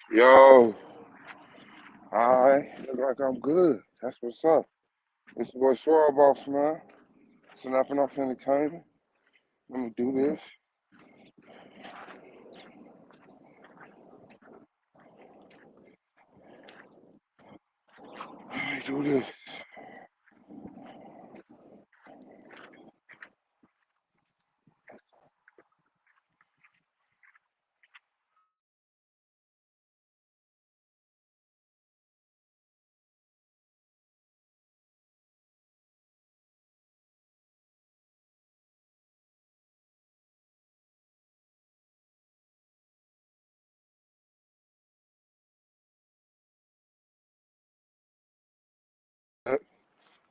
Yo, look like I'm good. That's what's up. It's the boy Swab Boss, man. Snapping off entertainment. Let me do this. Let me do this.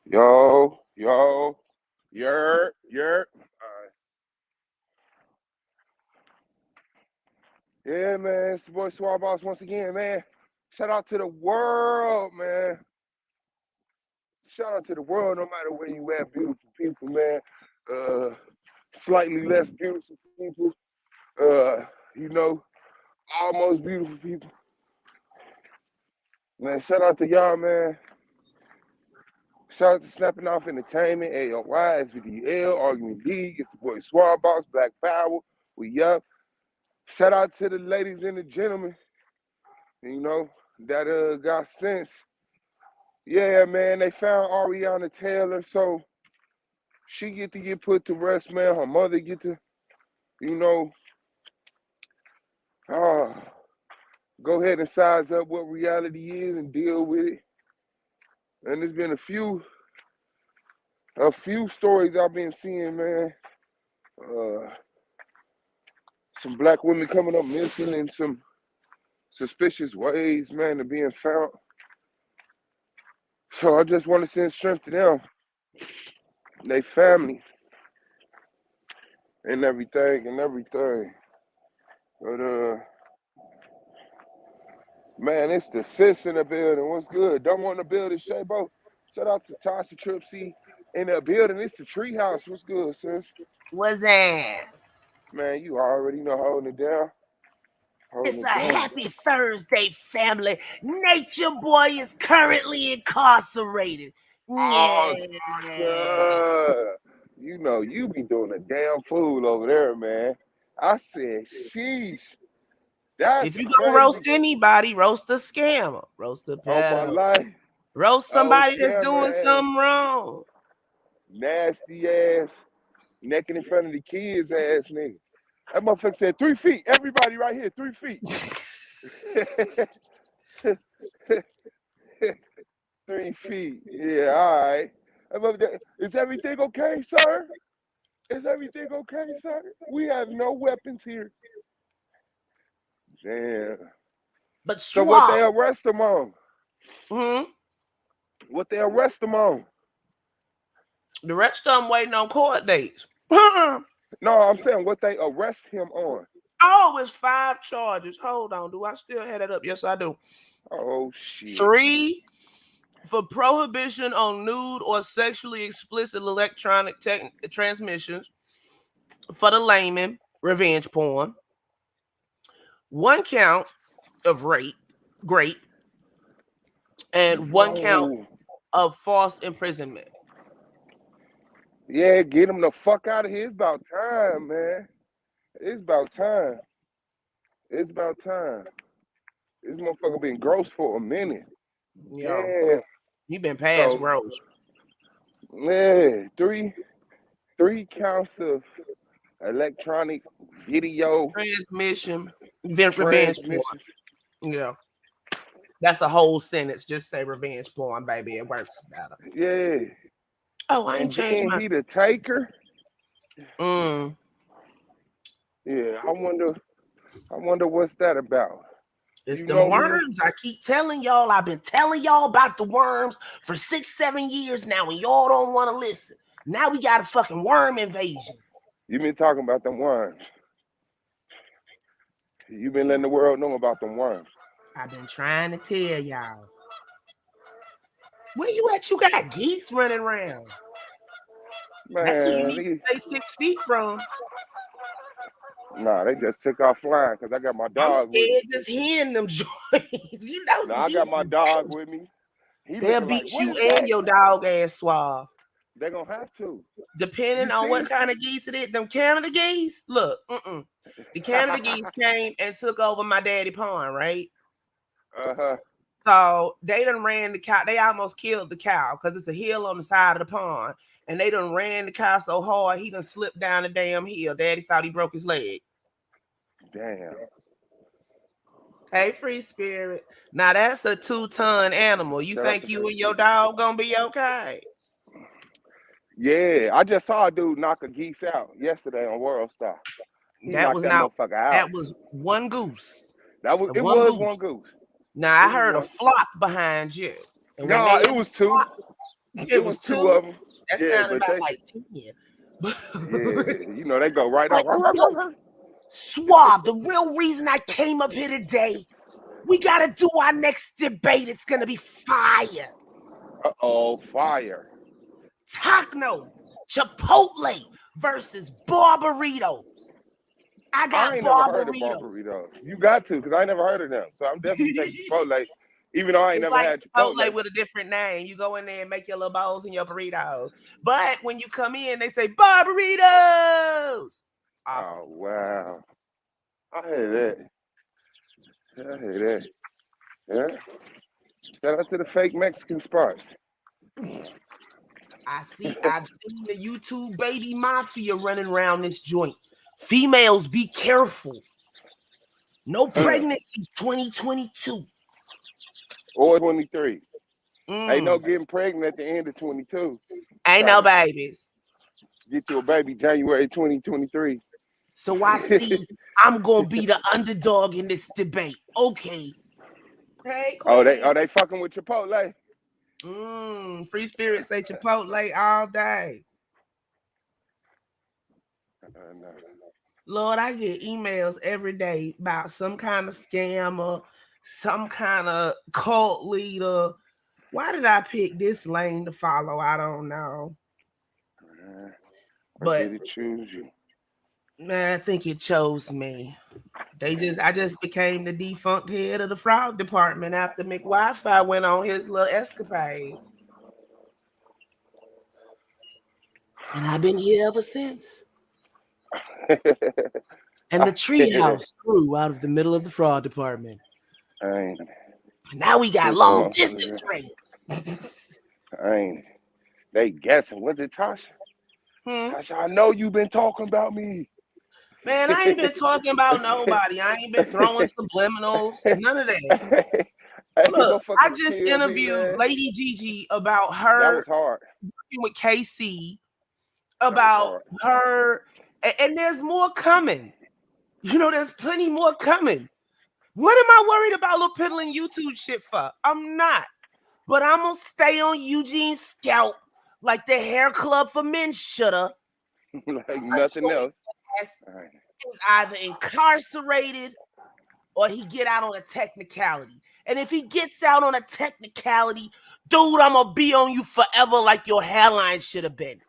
Yo, yer. Alright. Yeah, man. It's the boy Swab Boss once again, man. Shout out to the world, man. Shout out to the world, no matter where you at, beautiful people, man. Slightly less beautiful people. You know, almost beautiful people. Man, shout out to y'all, man. Shout out to Snapping Off Entertainment, AOY, SVDL, Argument League. It's the boy Swab Boss, Black Power. We up. Shout out to the ladies and the gentlemen, you know, that got sense. Yeah, man, they found Ariana Taylor, so she get to get put to rest, man. Her mother get to, you know, go ahead and size up what reality is and deal with it. And there's been a few stories I've been seeing, man. Some black women coming up missing in some suspicious ways, man, of being found. So I just want to send strength to them, their family, and everything. But man, it's the sis in the building. What's good? Don't want to build it, Shabo. Shout out to Tasha Tripsy in the building. It's the treehouse. What's good, sis? What's that? Man, you already know holding it down. It's a happy Thursday, family. Nature Boy is currently incarcerated. Oh, Yeah. Tasha. You know, you be doing a damn fool over there, man. I said, sheesh. That's If you gonna crazy. roast anybody, roast a scammer, roast a On my pedo, life. roast Oh, somebody that's doing scammer ass. something wrong. Nasty ass. Necking in front of the kids ass nigga. That motherfucker said 3 feet. Everybody right here, 3 feet. 3 feet. Yeah, all right. Is everything okay, sir? Is everything okay, sir? We have no weapons here. Damn. But So what Schwab, they arrest them on? What they arrest them on? the rest of them waiting on court dates. No, I'm saying what they arrest him on. Oh, it's 5 charges. Hold on. Do I still have that up? Yes, I do. Oh, shit. 3 for prohibition on nude or sexually explicit electronic transmissions. For the layman, revenge porn. 1 count of grape, and 1 count Yo. of false imprisonment. Yeah, get him the fuck out of here. It's about time, man. It's about time. It's about time. This motherfucker been gross for a minute. Yo, Yeah. you been past So, gross. yeah, three counts of electronic video Transmission, revenge porn. transmission. Yeah. That's a whole sentence. Just say revenge porn, baby. It works better. Yeah. Oh, I ain't And changed then my. he the taker. Mm. Yeah, I wonder what's that about. It's You them know who? worms. I keep telling y'all. I've been telling y'all about the worms for 6-7 years now, and y'all don't want to listen. Now we got a fucking worm invasion. You been talking about them worms. You been letting the world know about them worms. I've been trying to tell y'all. Where you at? You got geese running around. That's who you Man, need to stay 6 feet from. Nah, they just took off flying because I got my I'm dog with me. scared just hearing them joints. You know, Now I got geese my is dog with me. He they'll looking like, beat what you is and that? your dog ass suave. They're gonna have to. Depending You on what see? kind of geese it is. Them Canada geese, look, the Canada geese came and took over my daddy pond, right? Uh-huh. So they done ran the cow. They almost killed the cow because it's a hill on the side of the pond. And they done ran the cow so hard, he done slipped down the damn hill. Daddy thought he broke his leg. Damn. Hey, free spirit. Now that's a 2-ton animal. You Shout out think to you Free and your Spirit. dog gonna be okay? Yeah, I just saw a dude knock a geese out yesterday on World Star. He That knocked was that not. motherfucker out. That was one goose. It One was one goose. goose. Now It I was heard a one. flock behind you, and when No, they it in the was two. flock, It it was was two two. of them. That Yeah, sounded but about they, like 10. yeah, you know, they go right But yo, off. Suave, the real reason I came up here today, we gotta do our next debate. It's gonna be fire. Uh-oh, fire. Taco, Chipotle versus Barbaritos. I I got ain't never heard of Barbaritos. Barbaritos. You got to, because I ain't never heard of them. So I'm definitely taking Chipotle, even though I ain't It's never like had Chipotle Chipotle. with a different name. You go in there and make your little bowls and your burritos. But when you come in, they say Barbaritos. Awesome. Oh, wow. I hear that. I hear that. Yeah. Shout out to the fake Mexican spots. I've seen the YouTube baby mafia running around this joint. Females, be careful. No pregnancy 2022. Or 23. Ain't no Mm. getting pregnant at the end of 22. Ain't Try no to babies. get you a baby January 2023. So I see I'm gonna be the underdog in this debate. Okay. Hey, Queen. they fucking with Chipotle. Free spirit say Chipotle all day. No. Lord, I get emails every day about some kind of scam or some kind of cult leader. Why did I pick this lane to follow? I don't know. Or But did it choose you? man, I think it chose me. I just became the defunct head of the fraud department after McWi-Fi went on his little escapades. And I've been here ever since. And the treehouse grew out of the middle of the fraud department. Now we got long distance range. They guessing. Was it Tasha? Tasha, I know you've been talking about me. Man, I ain't been talking about nobody. I ain't been throwing subliminals. None of that. Look, I just interviewed Lady Gigi about her. That was hard. Working with KC about her, and there's more coming. You know, there's plenty more coming. What am I worried about little piddling YouTube shit for? I'm not. But I'm gonna stay on Eugene's scalp like the hair club for men shoulda. Like nothing else. Is either incarcerated or he get out on a technicality. And if he gets out on a technicality, dude, I'm gonna be on you forever like your hairline should have been.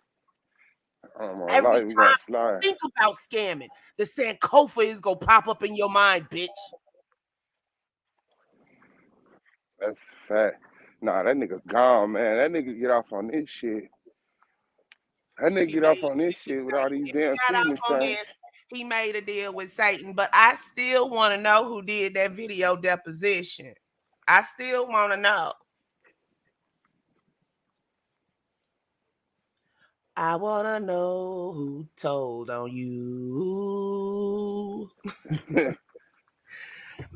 Every time you think about scamming, the Sankofa is gonna pop up in your mind, bitch. That's a fact. Nah, that nigga gone, man. That nigga get off on this shit. That nigga get off on this shit with all these damn semen things. He made a deal with Satan, but I still want to know who did that video deposition. I still want to know. I want to know who told on you.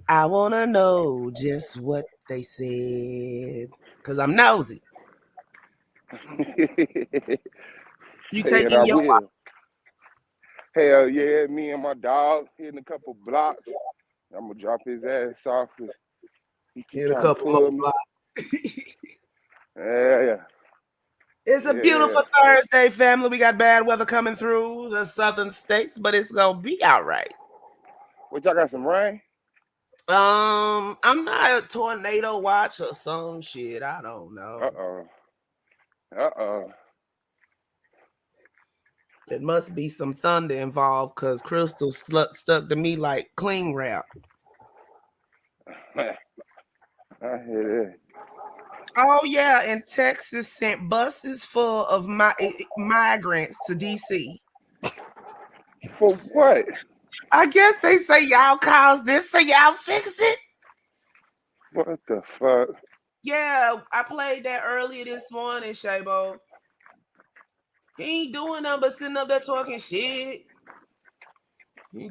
I want to know just what they said because I'm nosy. You taking your will. Hell yeah, me and my dog hitting a couple blocks. I'm gonna drop his ass off. He hit a couple more blocks. Yeah. It's a beautiful Thursday, family. We got bad weather coming through the southern states, but it's gonna be all right. What, y'all got some rain? I'm not a tornado watch or some shit. I don't know. There must be some thunder involved because Crystal stuck to me like cling wrap. I hear Oh yeah, and Texas sent buses full of migrants to DC. that. For what? I guess they say y'all caused this, so y'all fix it. What the fuck? Yeah, I played that earlier this morning, Shabo. He ain't doing nothing but sitting up there talking shit. He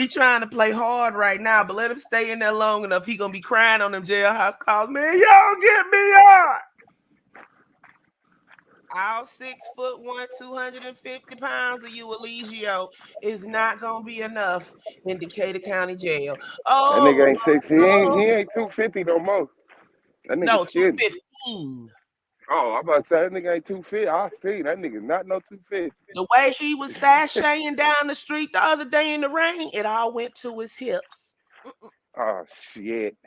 trying to play hard right now, but let him stay in there long enough. He gonna be crying on them jailhouse calls. Man, y'all get me out. All 6'1", 250 pounds of you, Eligio, is not gonna be enough in Decatur County Jail. That nigga Oh, ain't 6. He ain't 250 no more. That nigga no, skinny. 215. Oh, I'm about to say that nigga ain't 250. I see that nigga not no 250. The way he was sashaying down the street the other day in the rain, it all went to his hips. Oh shit.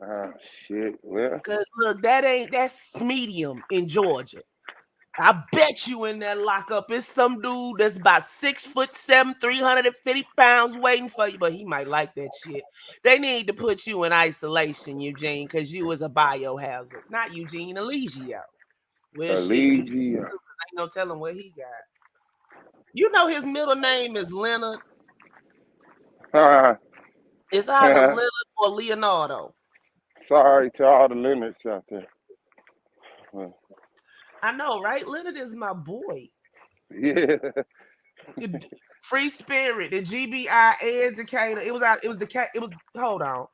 Oh shit. Well, Cause look, that's medium in Georgia. I bet you in that lockup is some dude that's about 6'7", 350 pounds waiting for you, but he might like that shit. They need to put you in isolation, Eugene, because you was a biohazard. Not Eugene, Eligio. Well, shit, Eugene, Allegiant. ain't no telling what he got. You know his middle name is Leonard. It's either Leonard or Leonardo. Sorry to all the Leonards out there. I know, right? Leonard is my boy. Yeah. Free Spirit, the GBI educator. It was hold on.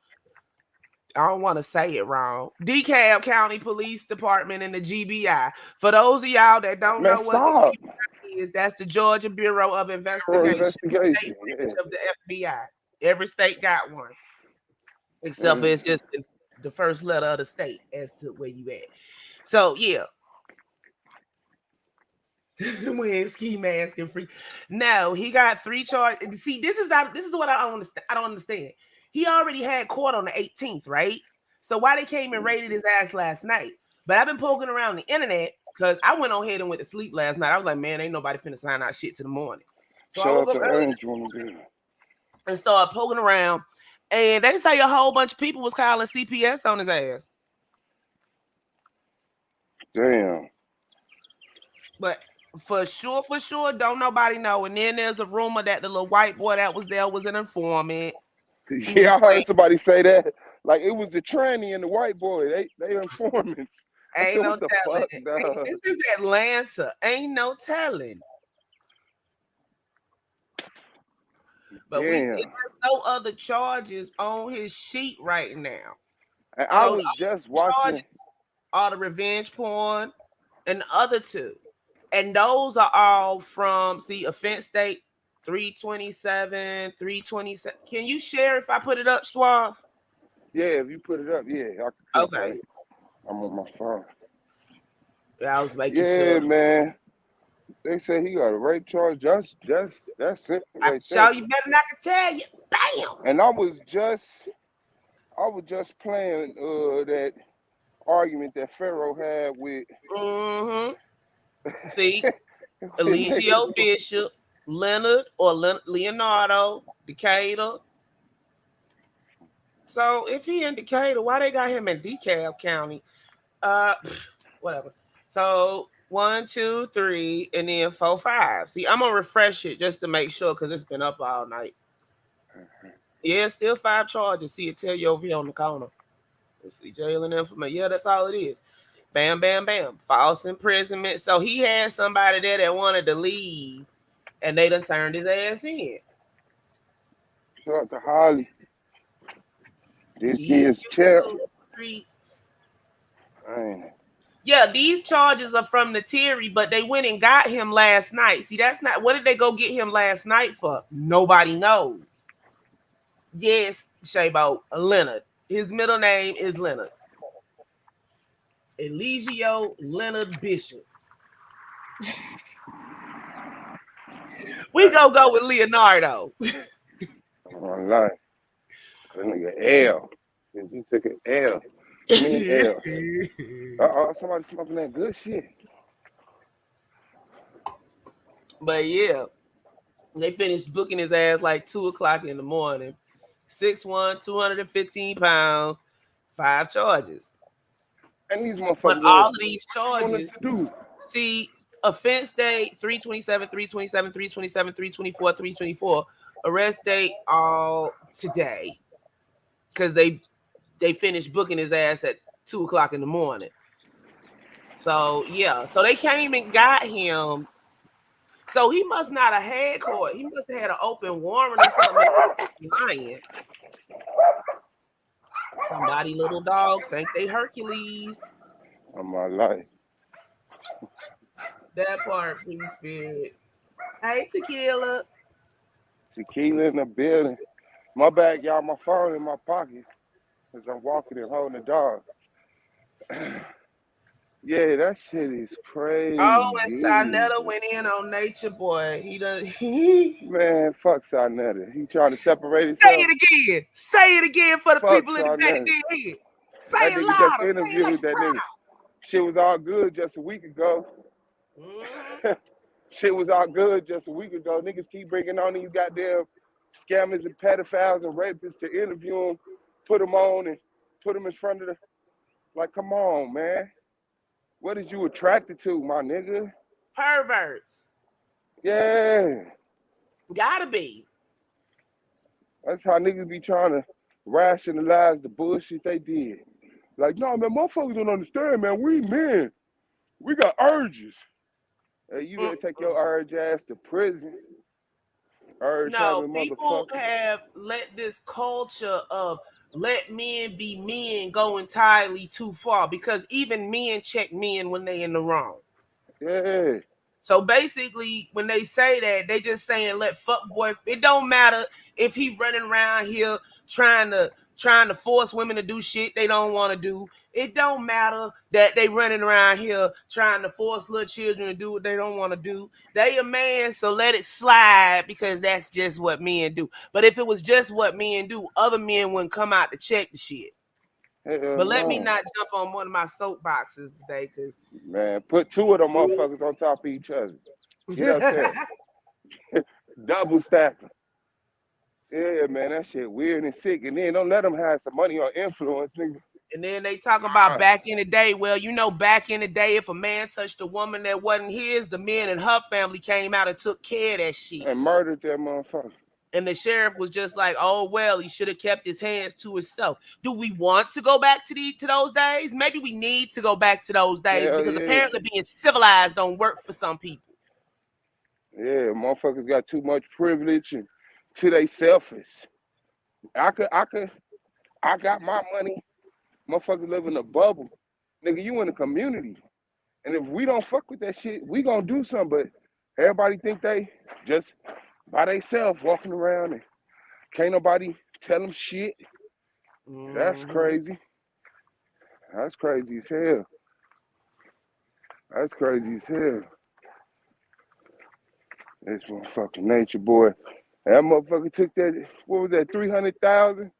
I don't want to say it wrong. DeKalb County Police Department and the GBI. For those of y'all that don't Man, know what the stop. GBI is, that's the Georgia Bureau of For Investigation, investigation. state Yeah. branch of the FBI. Every state got one, except for it's just the first letter of the state as to where you at. So yeah. Wearing ski mask and free. No, he got 3 charges. See, this is what I don't understand. I don't understand. He already had court on the 18th, right? So why they came and raided his ass last night? But I've been poking around the internet because I went on ahead and went to sleep last night. I was like, man, ain't nobody finna sign out shit to the morning. So I Shout woke out up to early Angel. and started poking around. And they say a whole bunch of people was calling CPS on his ass. Damn. But for sure, don't nobody know. And then there's a rumor that the little white boy that was there was an informant. He was Yeah, I heard afraid. somebody say that. Like it was the tranny and the white boy. They informants. I Ain't said, no what the telling. fuck, dog? This is Atlanta. Ain't no telling. But Damn. there's no other charges on his sheet right now. And I So the was just watching. charges are the revenge porn and the other 2. And those are all from, offense date 327, 327. Can you share if I put it up, Suave? Yeah, if you put it up, yeah, I can Okay. I'm on my phone. Yeah, I was making Yeah, sure. man. They say he got a rape charge. That's it I right can show there. you better than I can tell you. Bam! And I was just playing that argument that Pharaoh had with Mm-hmm. See, niggas. Eligio Bishop, Leonard or Leonardo, Decatur. So if he in Decatur, why they got him in DeKalb County? Whatever. So 1, 2, 3, and then 4, 5. See, I'm gonna refresh it just to make sure because it's been up all night. Yeah, still 5 charges. See, it tell you over here on the corner. Let's see, jail and information. Yeah, that's all it is. Bam, bam, bam. False imprisonment. So he had somebody there that wanted to leave, and they done turned his ass in. Shout out to Holly. This These year's champ. streets. Man. Yeah, these charges are from the Terry, but they went and got him last night. See, that's not what did they go get him last night for? Nobody knows. Yes, Shabo, Leonard. His middle name is Leonard. Eligio Leonard Bishop. We go with Leonardo. I'm gonna lie. That nigga L. He took an L. Me and L. Somebody smoking that good shit. But yeah, they finished booking his ass like 2 o'clock in the morning. 6'1", 215 pounds, 5 charges. And these But motherfuckers all on of these what you want us charges, to do? see, offense date 327, 327, 327, 324, 324. Arrest date all today. Because they finished booking his ass at 2 o'clock in the morning. So yeah, so they came and got him. So he must not have had court. He must have had an open warrant or something. Lying. Somebody little dog think they Hercules. On my life. That part, free spirit. Hey, tequila. Tequila in the building. My bag, y'all, my phone in my pocket as I'm walking and holding the dog. Yeah, that shit is Oh, and crazy. Sinetta went in on Nature Boy. He done. Man, fuck Sarnetta. He trying to separate Say himself. it again. Say it again for the Fuck people in the back of Sarnetta. their head. Say That it nigga just louder. Say it like interviewed that nigga. Shit was all good just a week ago. you proud. Shit was all good just a week ago. Niggas keep bringing on these goddamn scammers and pedophiles and rapists to interview them, put them on and put them in front of the. Like, come on, man. What is you attracted to, my nigga? Perverts. Yeah. Gotta be. That's how niggas be trying to rationalize the bullshit they did. Like, no, man, motherfuckers don't understand, man. We men. We got urges. Hey, you better take your urge ass to prison. Urge No, having people motherfuckers. have let this culture of let men be men go entirely too far because even men check men when they in the wrong. Yeah. So basically, when they say that, they just saying let fuck boy. It don't matter if he running around here trying to force women to do shit they don't want to do. It don't matter that they running around here trying to force little children to do what they don't want to do. They a man, so let it slide because that's just what men do. But if it was just what men do, other men wouldn't come out to check the shit. Hell But let me no. not jump on one of my soapboxes today because Man, put two of them motherfuckers on top of each other. Get up there. Double stack them. Yeah, man, that shit weird and sick. And then don't let them have some money or influence, nigga. And then they talk about back in the day. Well, back in the day, if a man touched a woman that wasn't his, the men and her family came out and took care of that shit. And murdered that motherfucker. And the sheriff was just like, "Oh well, he should have kept his hands to himself." Do we want to go back to those days? Maybe we need to go back to those days Hell because yeah. apparently being civilized don't work for some people. Yeah, motherfuckers got too much privilege and to they selfish. I got my money. Motherfuckers live in a bubble. Nigga, you in a community. And if we don't fuck with that shit, we gonna do something. But everybody think they just by themselves walking around and can't nobody tell them shit. That's crazy. That's crazy as hell. That's crazy as hell. This motherfucking nature boy. That motherfucker took that, what was that, 300,000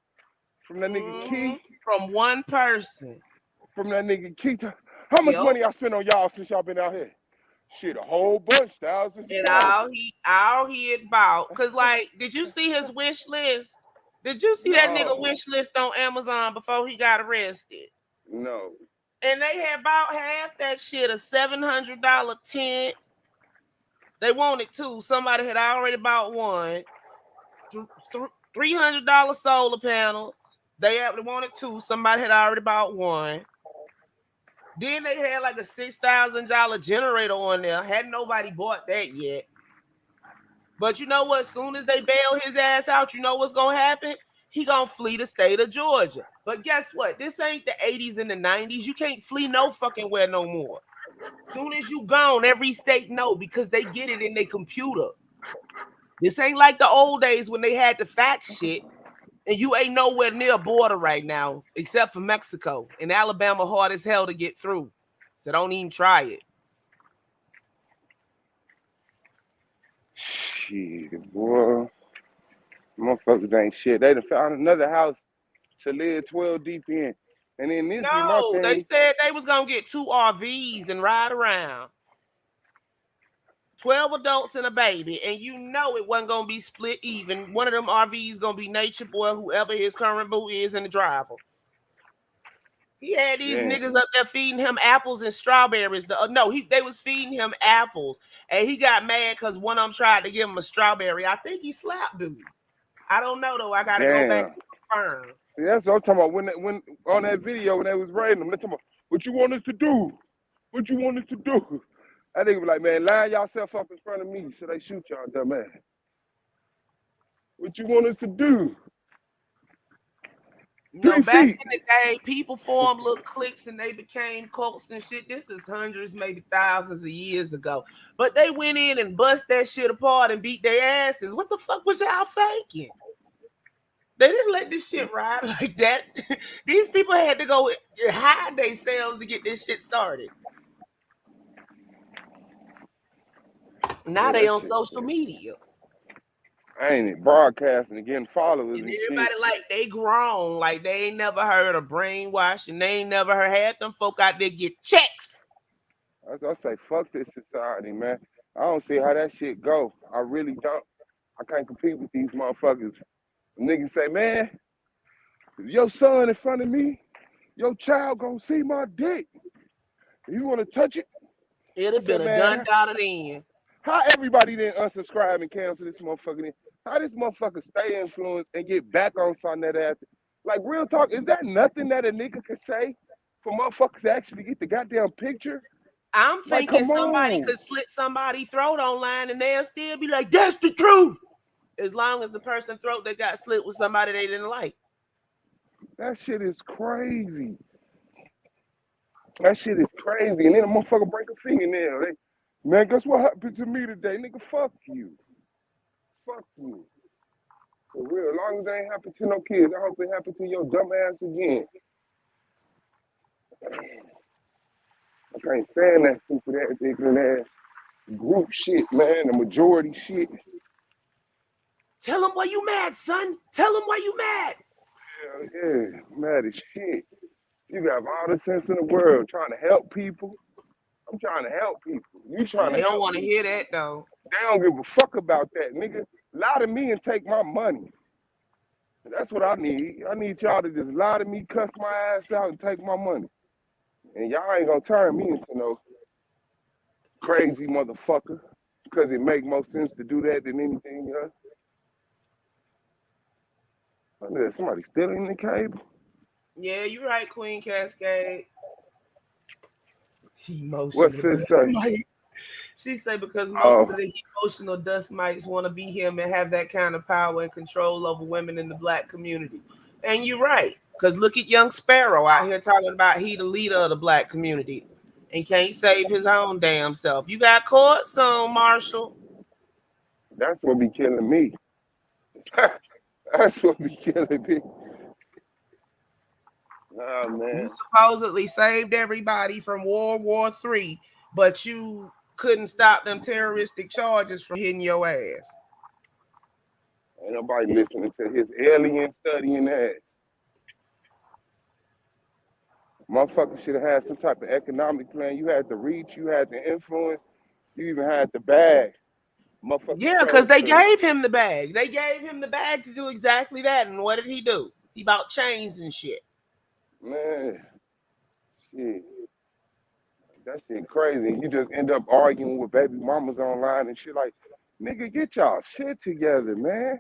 from that nigga Key? From one person. From that nigga Key. How much Yep. money I spent on y'all since y'all been out here? Shit, a whole bunch, thousands And of dollars. all he had bought. Cause like, did you see his wish list? Did you see that nigga No, wish list on Amazon before he got arrested? no. And they had bought half that shit, a $700 tent. They wanted two. Somebody had already bought one. $300 solar panels. They wanted two. Somebody had already bought one. Then they had like a $6,000 generator on there. Hadn't nobody bought that yet. But you know what? As soon as they bail his ass out, you know what's gonna happen? He gonna flee the state of Georgia. But guess what? This ain't the 80s and the 90s. You can't flee no fucking where no more. Soon as you gone, every state know because they get it in their computer. This ain't like the old days when they had to fax shit. And you ain't nowhere near a border right now, except for Mexico. And Alabama hard as hell to get through. So don't even try it. Shit, boy. Motherfuckers ain't shit. They done found another house to live 12 deep in. And then this be my No, they thing. said they was gonna get 2 RVs and ride around. 12 adults and a baby, and you know it wasn't gonna be split even. One of them RVs gonna be Nature Boy, whoever his current boo is, and the driver. He had these Damn. niggas up there feeding him apples and strawberries. They was feeding him apples, and he got mad because one of them tried to give him a strawberry. I think he slapped dude. I don't know though. I gotta go back Damn. and confirm. See, that's what I'm talking about. When on that video when they was raiding them, they talking about what you want us to do? What you want us to do? I think be like, man, line yourself up in front of me so they shoot y'all, dumb ass. What you want us to do? You know, 3 back feet. in the day, people formed little cliques and they became cults and shit. This is hundreds, maybe thousands of years ago. But they went in and bust that shit apart and beat their asses. What the fuck was y'all thinking? They didn't let this shit ride like that. These people had to go hide themselves to get this shit started. Now Yeah, they that on shit. social media. Ain't it? Broadcasting and getting followers And and everybody shit. like they grown, like they ain't never heard of brainwashing. They ain't never had them folk out there get checks. I say, fuck this society, man. I don't see how that shit go. I really don't. I can't compete with these motherfuckers. Niggas say, man, if your son in front of me, your child gonna see my dick. You wanna touch it? It'd I have said, been a done man, dollar then. how everybody didn't unsubscribe and cancel this motherfucker? How this motherfucker stay influenced and get back on something that after? Like, real talk, is that nothing that a nigga could say for motherfuckers to actually get the goddamn picture? I'm Like, thinking come somebody on. could slit somebody's throat online and they'll still be like, that's the truth. As long as the person's throat that got slit was somebody they didn't like. That shit is crazy. That shit is crazy. And then a motherfucker break a fingernail. Man, guess what happened to me today? Nigga, fuck you. Fuck you. For real. As long as it ain't happened to no kids, I hope it happened to your dumb ass again. I can't stand that stupid ass, ignorant ass group shit, man. The majority shit. Tell them why you mad, son. Tell them why you mad. Hell yeah. Mad as shit. You got all the sense in the world trying to help people. I'm trying to help people. You trying to They don't help want to me. hear that though. They don't give a fuck about that, nigga. Lie to me and take my money. That's what I need. I need y'all to just lie to me, cuss my ass out, and take my money. And y'all ain't gonna turn me into no crazy motherfucker because it make more sense to do that than anything else. Somebody stealing the cable? Yeah, you're right, Queen Cascade. What's Emotional this dust say? mites. She said because most Oh, of the emotional dust mites want to be him and have that kind of power and control over women in the black community. And you're right. Because look at young Sparrow out here talking about he the leader of the black community and can't save his own damn self. You got caught soon, Marshall. that's what be killing me. That's what be killing me. Oh, You man. supposedly saved everybody from World War III, but you couldn't stop them terroristic charges from hitting your ass. Ain't nobody listening to his alien studying ass. Motherfucker should have had some type of economic plan. You had the reach, you had the influence, you even had the bag. Motherfucker Yeah, because chose they to, gave him the bag. They gave him the bag to do exactly that. And what did he do? He bought chains and shit. man, shit. That shit crazy. You just end up arguing with baby mamas online and shit like, nigga, get y'all shit together, man.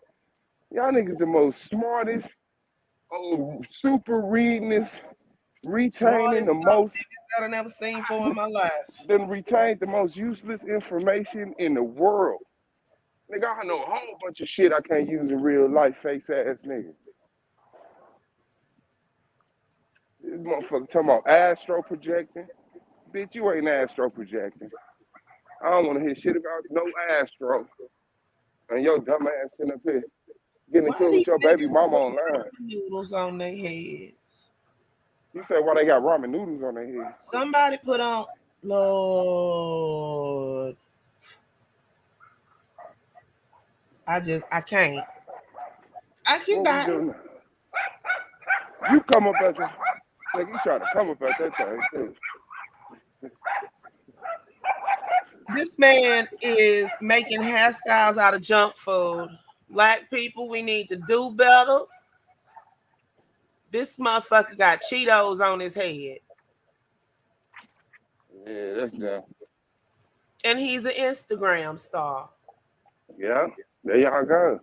Y'all niggas the most smartest, super readingest, retaining Smartest the most, that I never seen for in my life. then retained the most useless information in the world. Nigga, I know a whole bunch of shit I can't use in real life, face ass nigga. This motherfucker talking about astro projecting. Bitch, you ain't astro projecting. I don't want to hear shit about no astro. And your dumb ass sitting up here getting Why into it these with your baby niggas mama put online. noodles on their heads? You say why they got ramen noodles on their head? Somebody put on Lord. I can't. I What we cannot. doing? You come up at the nigga, you try to come up at that thing too. This man is making hairstyles out of junk food. Black people, we need to do better. This motherfucker got Cheetos on his head. Yeah, that's them. And he's an Instagram star. Yeah, there y'all go.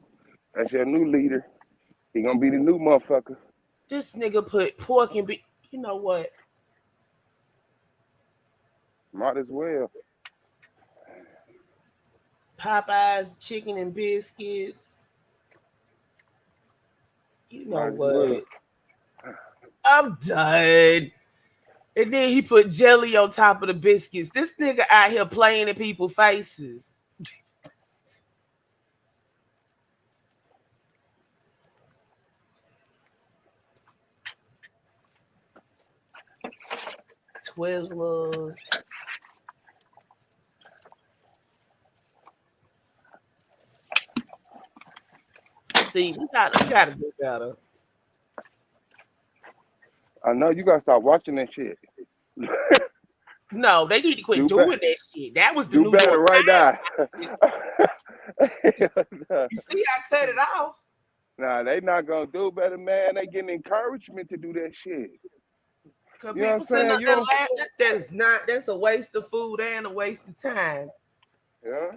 That's your new leader. He gonna be the new motherfucker. This nigga put pork and beef. You know what? Might as well. Popeyes chicken and biscuits. You know Might as well. what? I'm done. And then he put jelly on top of the biscuits. This nigga out here playing in people's faces. Twizzlers. See, we gotta do better. I know you gotta stop watching that shit. No, they need to quit doing that shit. That was the Do New better York right now. You see, I cut it off. Nah, they not gonna do better, man. They getting encouragement to do that shit. Cause You know what I'm people sitting up saying? there laughing. That's a waste of food and a waste of time. Yeah.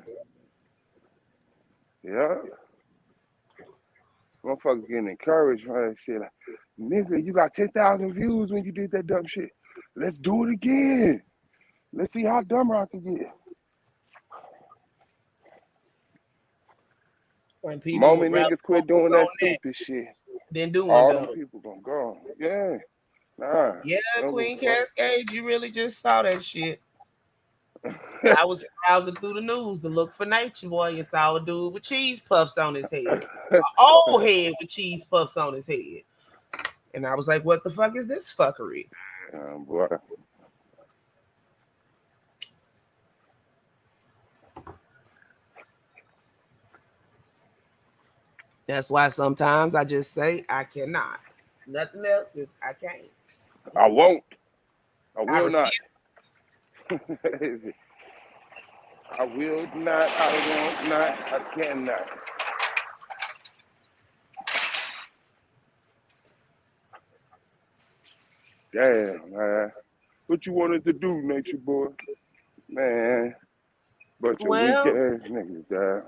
Yeah. Motherfuckers getting encouraged by that shit. Like, nigga, you got 10,000 views when you did that dumb shit. Let's do it again. Let's see how dumber I can get. When people Moment niggas quit doing that stupid shit, then doing all them them people gonna go. Yeah. Nah. Yeah, Queen Cascade, you really just saw that shit. I I was browsing through the news to look for Nature Boy and saw a dude with cheese puffs on his head. An old head with cheese puffs on his head. And I was like, what the fuck is this fuckery? Boy. That's why sometimes I just say I cannot. Nothing else, just I can't. I won't. I will not. I will not. I won't not. I cannot. Damn, man. What you wanted to do, Nature Boy? Man, bunch of weak ass niggas, dog.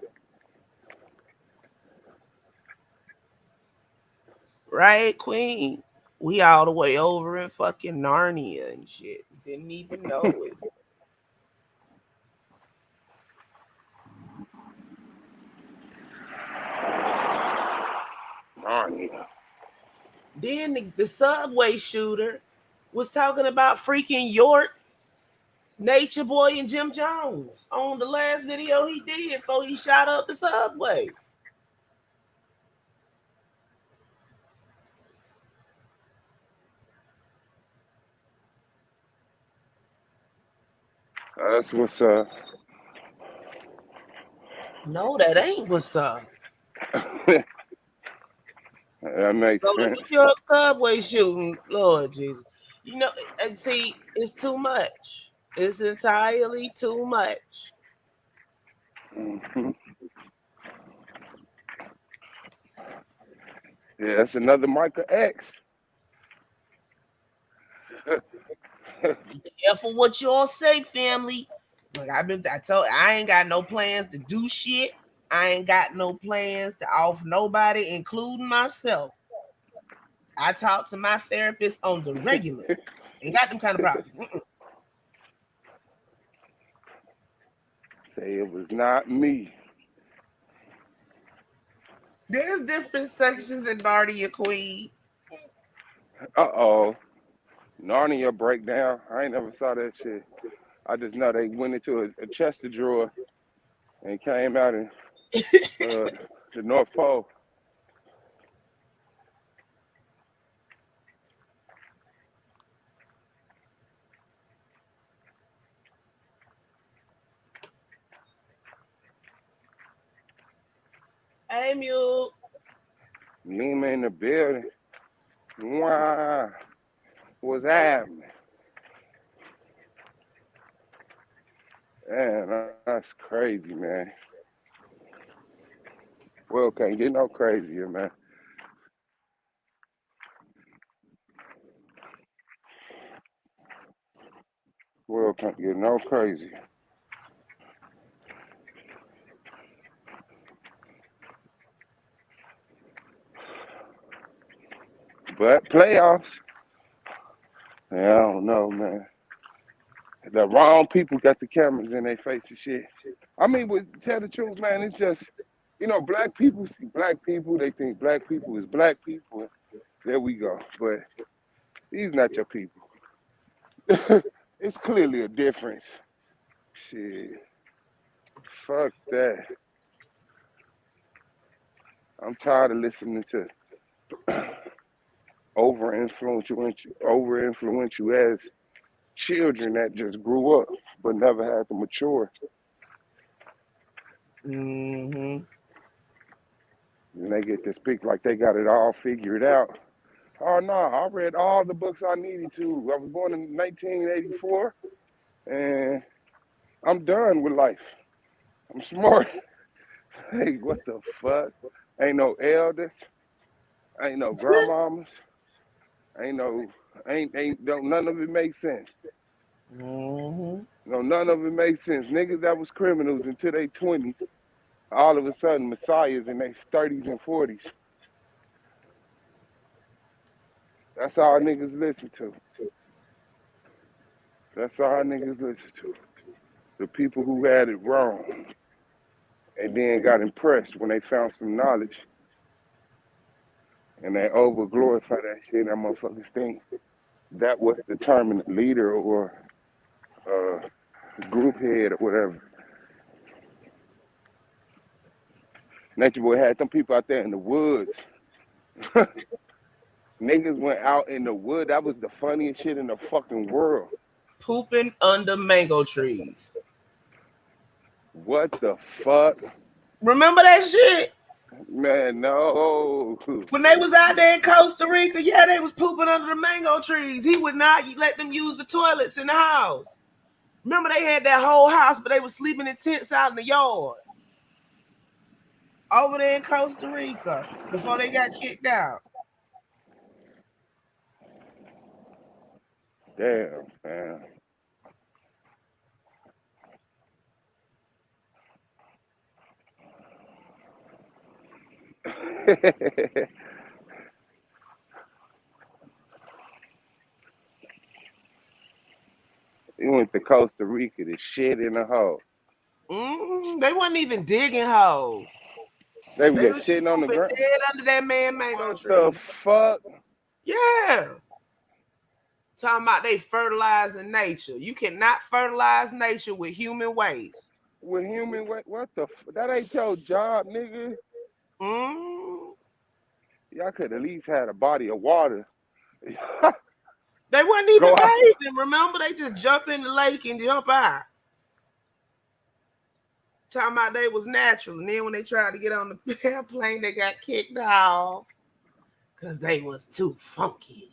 Right, Queen? We all the way over in fucking Narnia and shit. Didn't even know it. Narnia. Then the subway shooter was talking about freaking York, Nature Boy, and Jim Jones on the last video he did before he shot up the subway. That's what's up. No, that ain't what's up. That makes so sense. The New York subway shooting, Lord Jesus. You know, and see, it's too much. It's entirely too much. Mm-hmm. Yeah, that's another Micah X. Be careful what y'all say, family. Like I ain't got no plans to do shit. I ain't got no plans to off nobody, including myself. I talk to my therapist on the regular. Ain't got them kind of problems. Say it was not me. There's different sections in Narnia, Queen. Uh-oh. Narnia breakdown. I ain't never saw that shit. I just know they went into a chest of drawer and came out in the North Pole. Hey, Mule. Lima in the building. Wow. What's happening? Man, that's crazy, man. World can't get no crazier, man. World can't get no crazier. But playoffs, yeah, I don't know, man. The wrong people got the cameras in their face and shit. I mean, tell the truth, man, it's just, black people see black people, they think black people is black people. There we go. But these not your people. It's clearly a difference. Shit, fuck that. I'm tired of listening to over influential as children that just grew up but never had to mature. Mm-hmm. And they get to speak like they got it all figured out. Oh no, I read all the books I needed to. I was born in 1984 and I'm done with life. I'm smart. Hey, what the fuck? Ain't no elders, ain't no grandmamas, ain't no ain't don't none of it makes sense. Mm-hmm. No, none of it makes sense. Niggas that was criminals until they 20s, all of a sudden messiahs in their 30s and 40s. That's all niggas listen to. That's all niggas listen to. The people who had it wrong and then got impressed when they found some knowledge and they over glorify that shit. That motherfuckers think that was the determined leader or uh, group head or whatever. Nature Boy had them people out there in the woods. Niggas went out in the wood. That was the funniest shit in the fucking world. Pooping under mango trees. What the fuck? Remember that shit? Man, no. When they was out there in Costa Rica, yeah, they was pooping under the mango trees. He would not let them use the toilets in the house. Remember they had that whole house, but they was sleeping in tents out in the yard. Over there in Costa Rica before they got kicked out. Damn, man. He went to Costa Rica to shit in a hole. They wasn't even digging holes. They were They just was shitting on the pooping ground. dead under that man mango What the tree. fuck? Yeah. Talking about they fertilizing nature. You cannot fertilize nature with human waste. With human, what the that ain't your job, nigga. Mm. Y'all could at least had a body of water. They wasn't even Go out. bathing, remember? They just jump in the lake and jump out. Talking about they was natural. And then when they tried to get on the airplane, they got kicked off. Because they was too funky.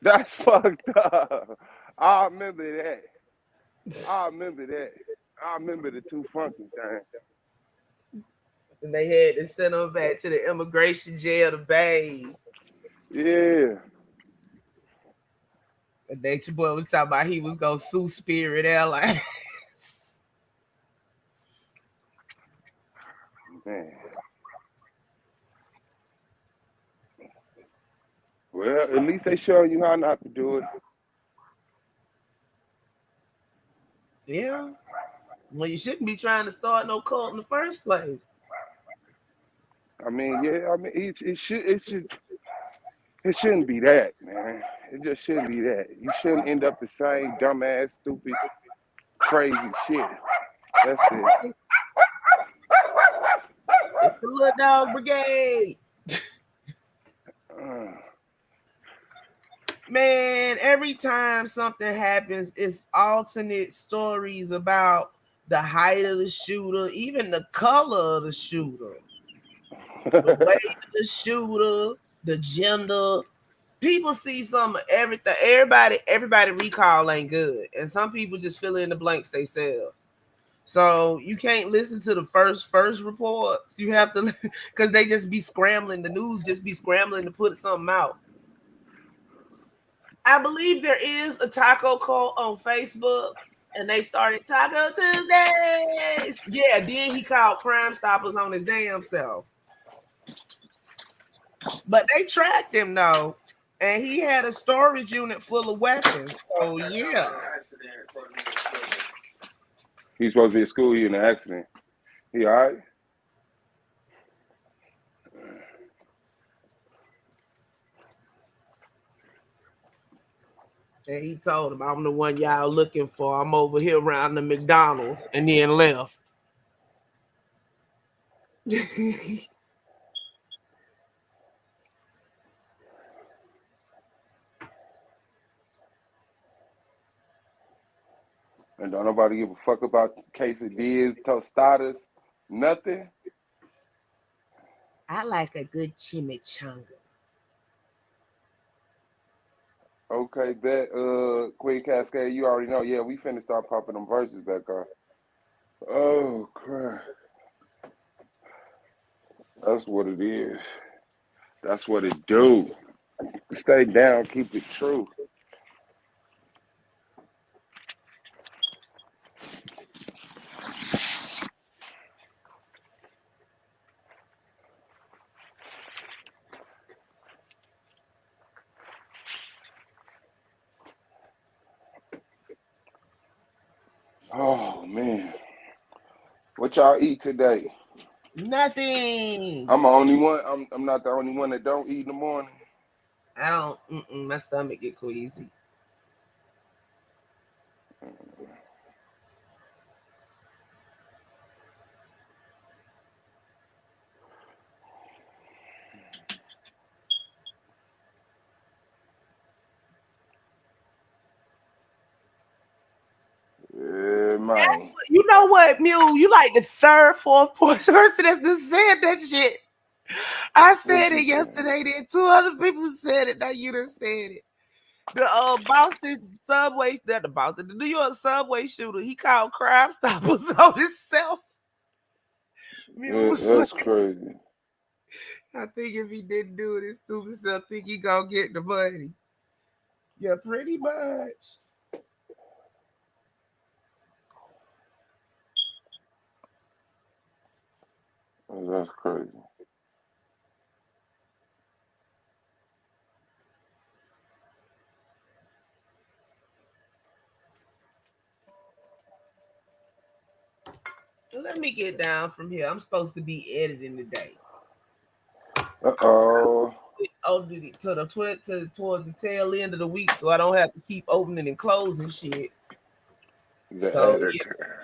That's fucked up. I remember that. I remember that. I remember the two funky things. And they had to send them back to the immigration jail to bathe. Yeah. And Nature Boy was talking about he was going to sue Spirit Airlines. Man. Well, at least they showing you how not to do it. Yeah. Well, you shouldn't be trying to start no cult in the first place. I mean, yeah. I mean, it shouldn't be that, man. It just shouldn't be that. You shouldn't end up the same dumbass, stupid, crazy shit. That's it. It's the Little Dog Brigade. Uh, Man, every time something happens, it's alternate stories about the height of the shooter, even the color of the shooter, the weight of the shooter, the gender. People see some of everything. Everybody recall ain't good, and some people just fill in the blanks themselves. So you can't listen to the first reports. You have to, because they just be scrambling. The news just be scrambling to put something out. I believe there is a taco cult on Facebook, and they started Taco Tuesdays. Yeah, then he called Crime Stoppers on his damn self. But they tracked him though, and he had a storage unit full of weapons. So yeah. He's supposed to be at school. He in an accident. He all right? And he told him, I'm the one y'all looking for. I'm over here around the McDonald's, and then left. And don't nobody give a fuck about quesadillas, tostadas, nothing. I like a good chimichanga. Okay, bet. Queen Cascade, you already know. Yeah, we finna start popping them verses back on. Oh crap. That's what it is. That's what it do. Stay down, keep it true. Oh man. What y'all eat today? Nothing. I'm the only one. I'm not the only one that don't eat in the morning. I don't. My stomach get queasy. Yeah, man. You know what, Mew? You like the third, fourth person that's just said that shit. I What said you it saying? yesterday. Then two other people said it. Now you done said it. The Boston subway, that the Boston, the New York subway shooter, he called Crime Stoppers on himself. Mew Yeah, was that's like, crazy. I think if he didn't do it, his stupid self think he gonna get the money. Yeah, pretty much. That's crazy. Let me get down from here. I'm supposed to be editing today. Uh-oh. Oh, to the towards the tail end of the week, so I don't have to keep opening and closing shit. The So editor.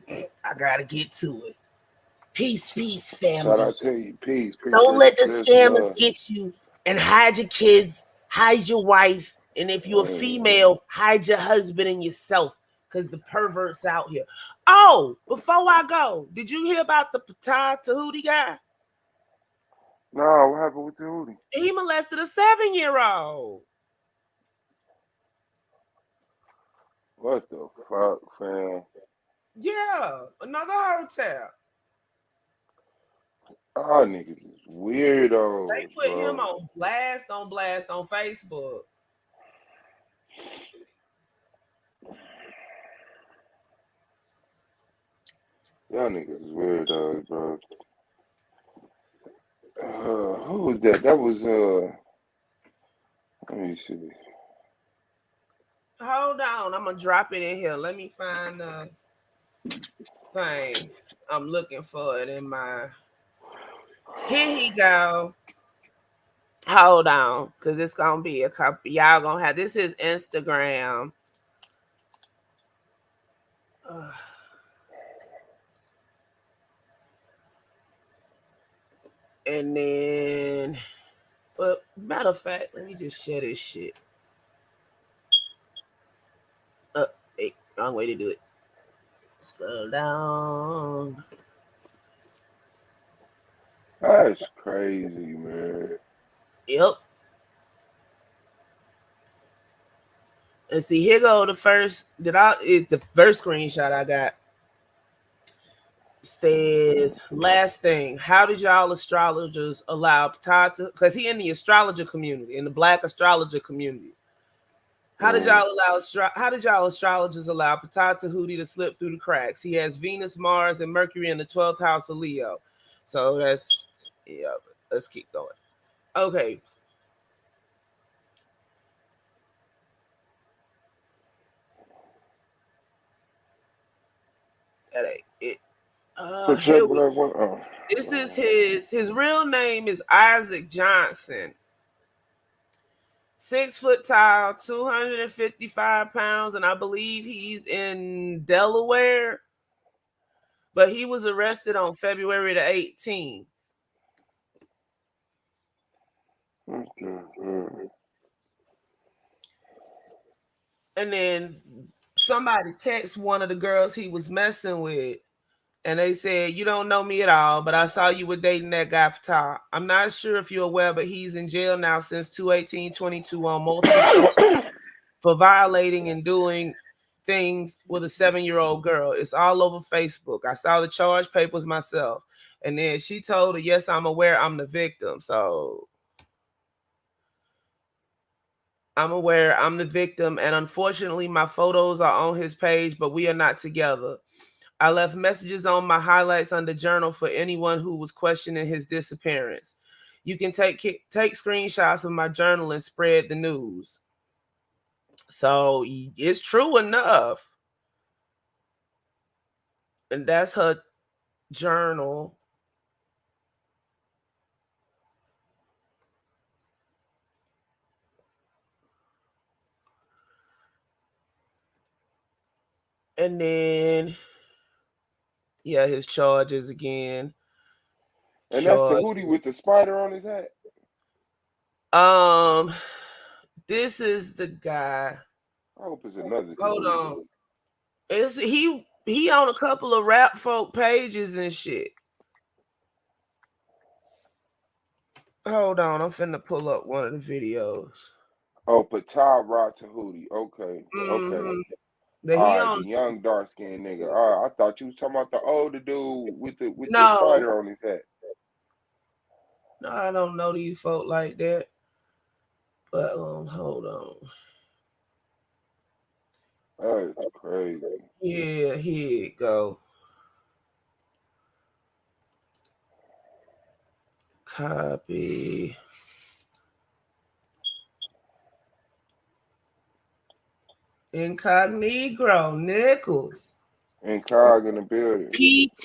yeah, I gotta get to it. Peace, Shout family. out to you. Peace. Don't Appreciate let the you, sis. scammers Love. get you. And hide your kids, hide your wife, and if you're a female, hide your husband and yourself, because the perverts out here. Oh, before I go, did you hear about the Patah Tahuti guy? No, what happened with the Hootie? He molested a 7-year-old. What the fuck, fam? Yeah, another hotel. All niggas is They weirdos, put him bro. on blast on Facebook. Y'all niggas is weirdos, bro. Who was that? That was let me see. Hold on, I'm gonna drop it in here. Let me find the thing. I'm looking for it in my. Here he go. Hold on, cause it's gonna be a couple. Y'all gonna have this is Instagram. And then, but matter of fact, let me just share this shit. Hey, wrong way to do it. Scroll down. That's crazy, man. Yep. And see, here go the first that I it's the first screenshot I got says last thing. How did y'all astrologers allow Ptah to because he in the astrologer community, in the black astrologer community. How did y'all astrologers allow Ptah Tahuti to slip through the cracks? He has Venus, Mars, and Mercury in the 12th house of Leo. So that's yeah, let's keep going. Okay. That ain't it. Here Protect we black women. Oh. this is his real name is Isaac Johnson. 6 foot tall, 255 pounds, and I believe he's in Delaware. But he was arrested on February the 18th. Okay. And then somebody texted one of the girls he was messing with, and they said, "You don't know me at all, but I saw you were dating that guy Ptah. I'm not sure if you're aware, but he's in jail now since 2/18/22 on multiple charges for violating and doing things with a 7-year-old girl. It's all over Facebook. I saw the charge papers myself." And then she told her, "Yes, I'm aware I'm the victim." So I'm aware I'm the victim, and unfortunately, my photos are on his page, but we are not together. I left messages on my highlights under journal for anyone who was questioning his disappearance. You can take screenshots of my journal and spread the news. So it's true enough. And that's her journal. And then, yeah, his charges again. And that's Charge. Tahuti with the spider on his hat. Um, this is the guy. I hope it's another Hold Tahuti. on. It's he on a couple of rap folk pages and shit. Hold on, I'm finna pull up one of the videos. Oh, Patah Ra Tahuti. Okay. Okay. Mm-hmm. That he All right, on the young dark skinned nigga. All right, I thought you was talking about the older dude with the no, spider on his hat. no, I don't know these folk like that. But hold on. That's crazy. Yeah, here it go. Copy. Incognito Nichols. Incog in the building.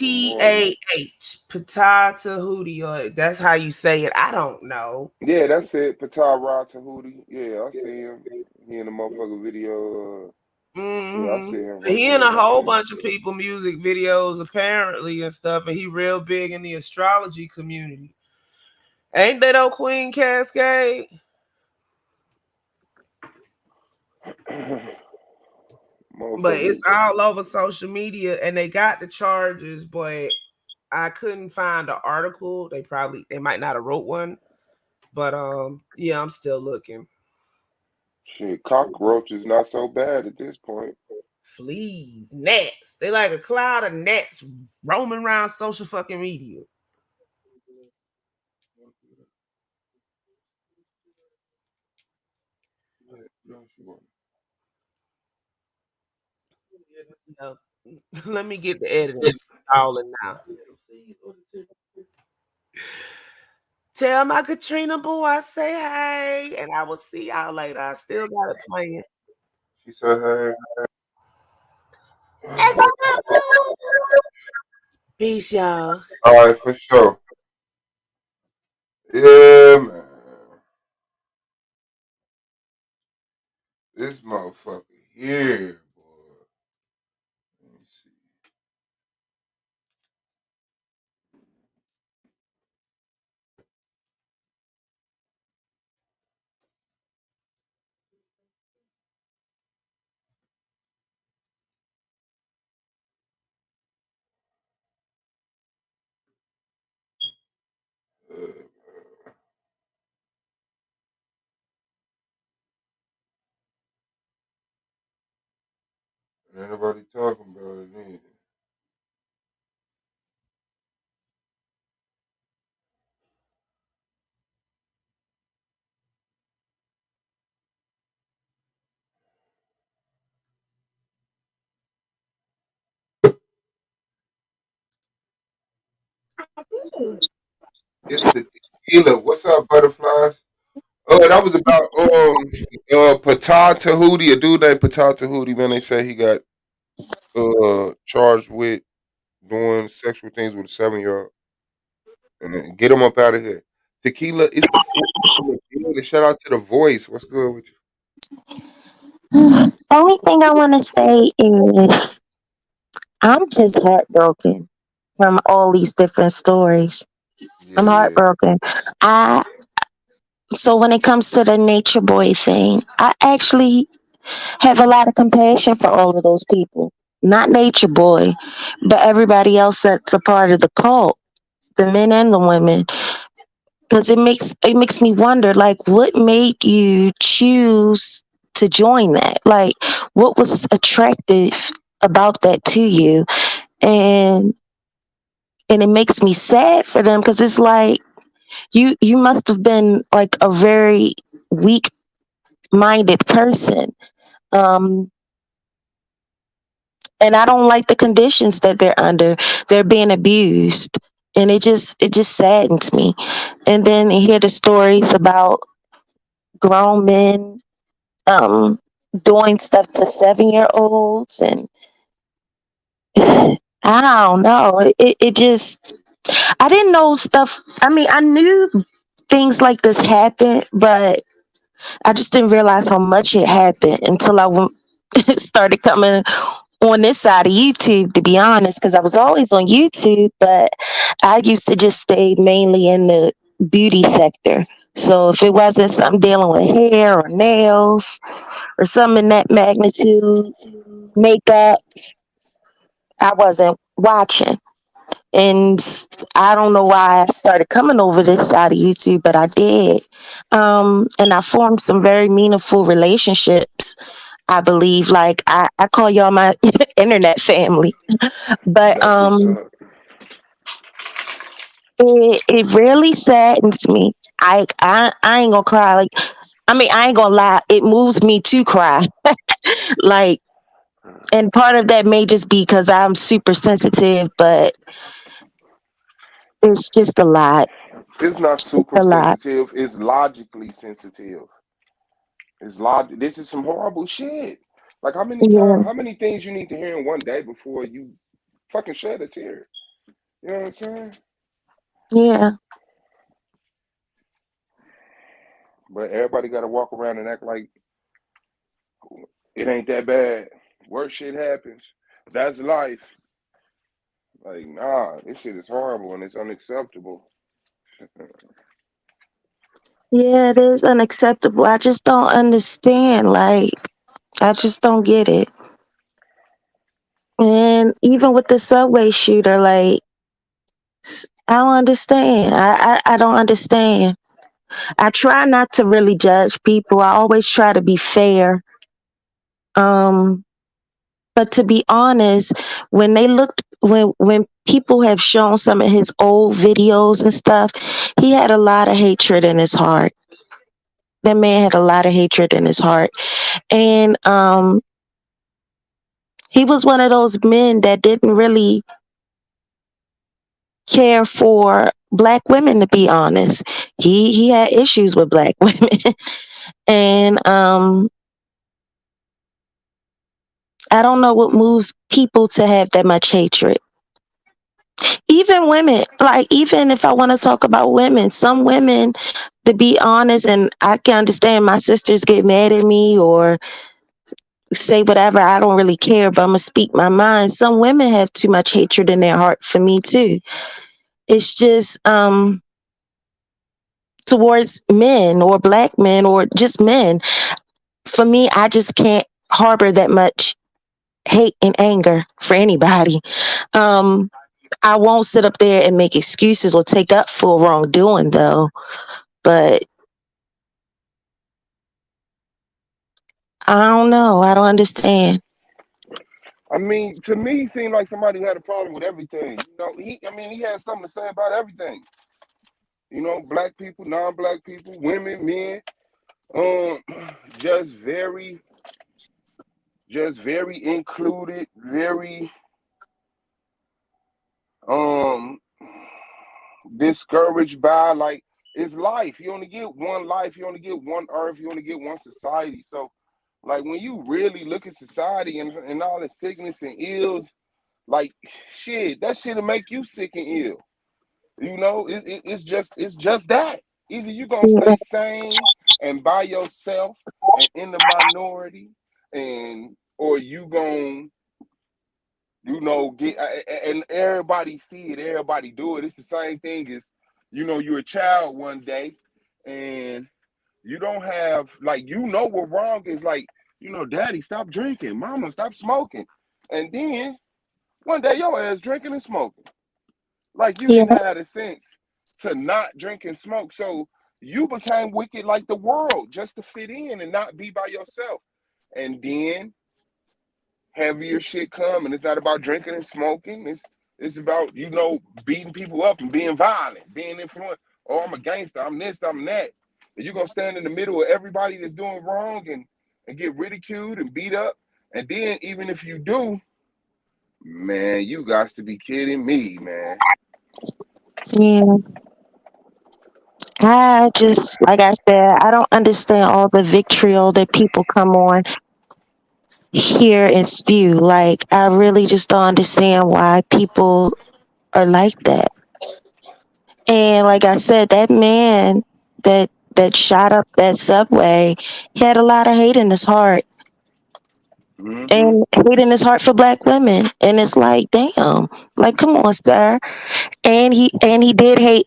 Good morning. PTAH. Patata Hootie. Or that's how you say it. I don't know. Yeah, that's it. Patah Ra Tahuti. Yeah, I see him. He in the motherfucker video. Yeah, I Mm-hmm. see him right He in there. a That's whole him. bunch of people music videos apparently and stuff, and he real big in the astrology community. Ain't that old Queen Cascade? But it's Motherfuckers. all over social media, and they got the charges, but I couldn't find the article. They might not have wrote one, but yeah, I'm still looking. Shit, cockroach is not so bad at this point. Fleas, gnats. They like a cloud of gnats roaming around social fucking media. You know, let me get the editing all in now. Tell my Katrina boo I say hey, and I will see y'all later. I still got it playing. She said, hey. Peace, y'all. All right, for sure. Yeah, man. This motherfucker here, boy. Let me see. Ain't nobody talking about it either. It's the tequila. What's up, butterflies? Oh, that was about Patah Tahuti, a dude named Patah Tahuti. Man, they say he got charged with doing sexual things with a 7-year old. Get him up out of here. Tequila is the food. Shout out to the voice. What's good with Only thing I want to say is I'm just heartbroken from all these different stories. you? I'm Yeah, heartbroken. I so when it comes to the nature boy thing, I actually have a lot of compassion for all of those people. Not nature boy, but everybody else that's a part of the cult, the men and the women. Because it makes me wonder, like, what made you choose to join that? Like, what was attractive about that to you? And and it makes me sad for them because it's like you must have been like a very weak minded person. Um, and I don't like the conditions that they're under. They're being abused, and it just saddens me. And then you hear the stories about grown men um doing stuff to 7-year olds, and I don't know. It just I didn't know stuff. I mean, I knew things like this happened, but I just didn't realize how much it happened until started coming on this side of YouTube, to be honest, because I was always on YouTube, but I used to just stay mainly in the beauty sector. So if it wasn't something dealing with hair or nails or something in that magnitude, makeup, I wasn't watching. And I don't know why I started coming over this side of YouTube, but I did. And I formed some very meaningful relationships. I believe, like I call y'all my internet family, but that's what's up. it really saddens me. I ain't gonna cry. Like, I mean, I ain't gonna lie. It moves me to cry. Like, and part of that may just be because I'm super sensitive, but it's just a lot. It's not It's super a lot. sensitive. It's logically sensitive. It's logic. This is some horrible shit. Like how many Yeah, times, how many things you need to hear in one day before you fucking shed a tear? You know what I'm saying? yeah, But everybody got to walk around and act like it ain't that bad. Worse shit happens. That's life. Like, nah, this shit is horrible and it's unacceptable. yeah. It is unacceptable. I just don't understand. Like, I just don't get it. And even with the subway shooter, like, I don't understand. I don't understand. I try not to really judge people. I always try to be fair. Um, but to be honest, when people have shown some of his old videos and stuff, he had a lot of hatred in his heart. That man had a lot of hatred in his heart. And he was one of those men that didn't really care for black women, to be honest. He had issues with black women. And I don't know what moves people to have that much hatred. Even women, like, even if I want to talk about women, some women, to be honest, and I can understand my sisters get mad at me or say whatever, I don't really care, but I'm gonna speak my mind. Some women have too much hatred in their heart for me too. It's just towards men or black men or just men. For me, I just can't harbor that much hate and anger for anybody. Um, I won't sit up there and make excuses or take up for wrongdoing though. But I don't know. I don't understand. I mean, to me, he seemed like somebody who had a problem with everything. He had something to say about everything. Black people, non-black people, women, men. Um, just very, just very included, very um discouraged by like it's life. You only get one life. You only get one earth. You only get one society. So, like when you really look at society and all the sickness and ills, like shit, that shit'll make you sick and ill. It's just that. Either you gonna Yeah. stay sane and by yourself and in the minority, and or you gonna get and everybody see it, everybody do it. It's the same thing as you're a child one day, and you don't have like what wrong is like. Daddy, stop drinking. Mama, stop smoking. And then one day your ass drinking and smoking. Like you didn't Yeah. have the sense to not drink and smoke. So you became wicked like the world just to fit in and not be by yourself. And then heavier shit come, and it's not about drinking and smoking. It's about beating people up and being violent, being influenced. Oh, I'm a gangster. I'm this. I'm that. And you're gonna stand in the middle of everybody that's doing wrong and get ridiculed and beat up. And then even if you do, man, you got to be kidding me, man. Yeah. I just, like I said, I don't understand all the vitriol that people come on here and spew. Like, I really just don't understand why people are like that. And like I said, that man that shot up that subway, he had a lot of hate in his heart, Mm-hmm. and hate in his heart for black women. And it's like, damn, like come on, sir. And he did hate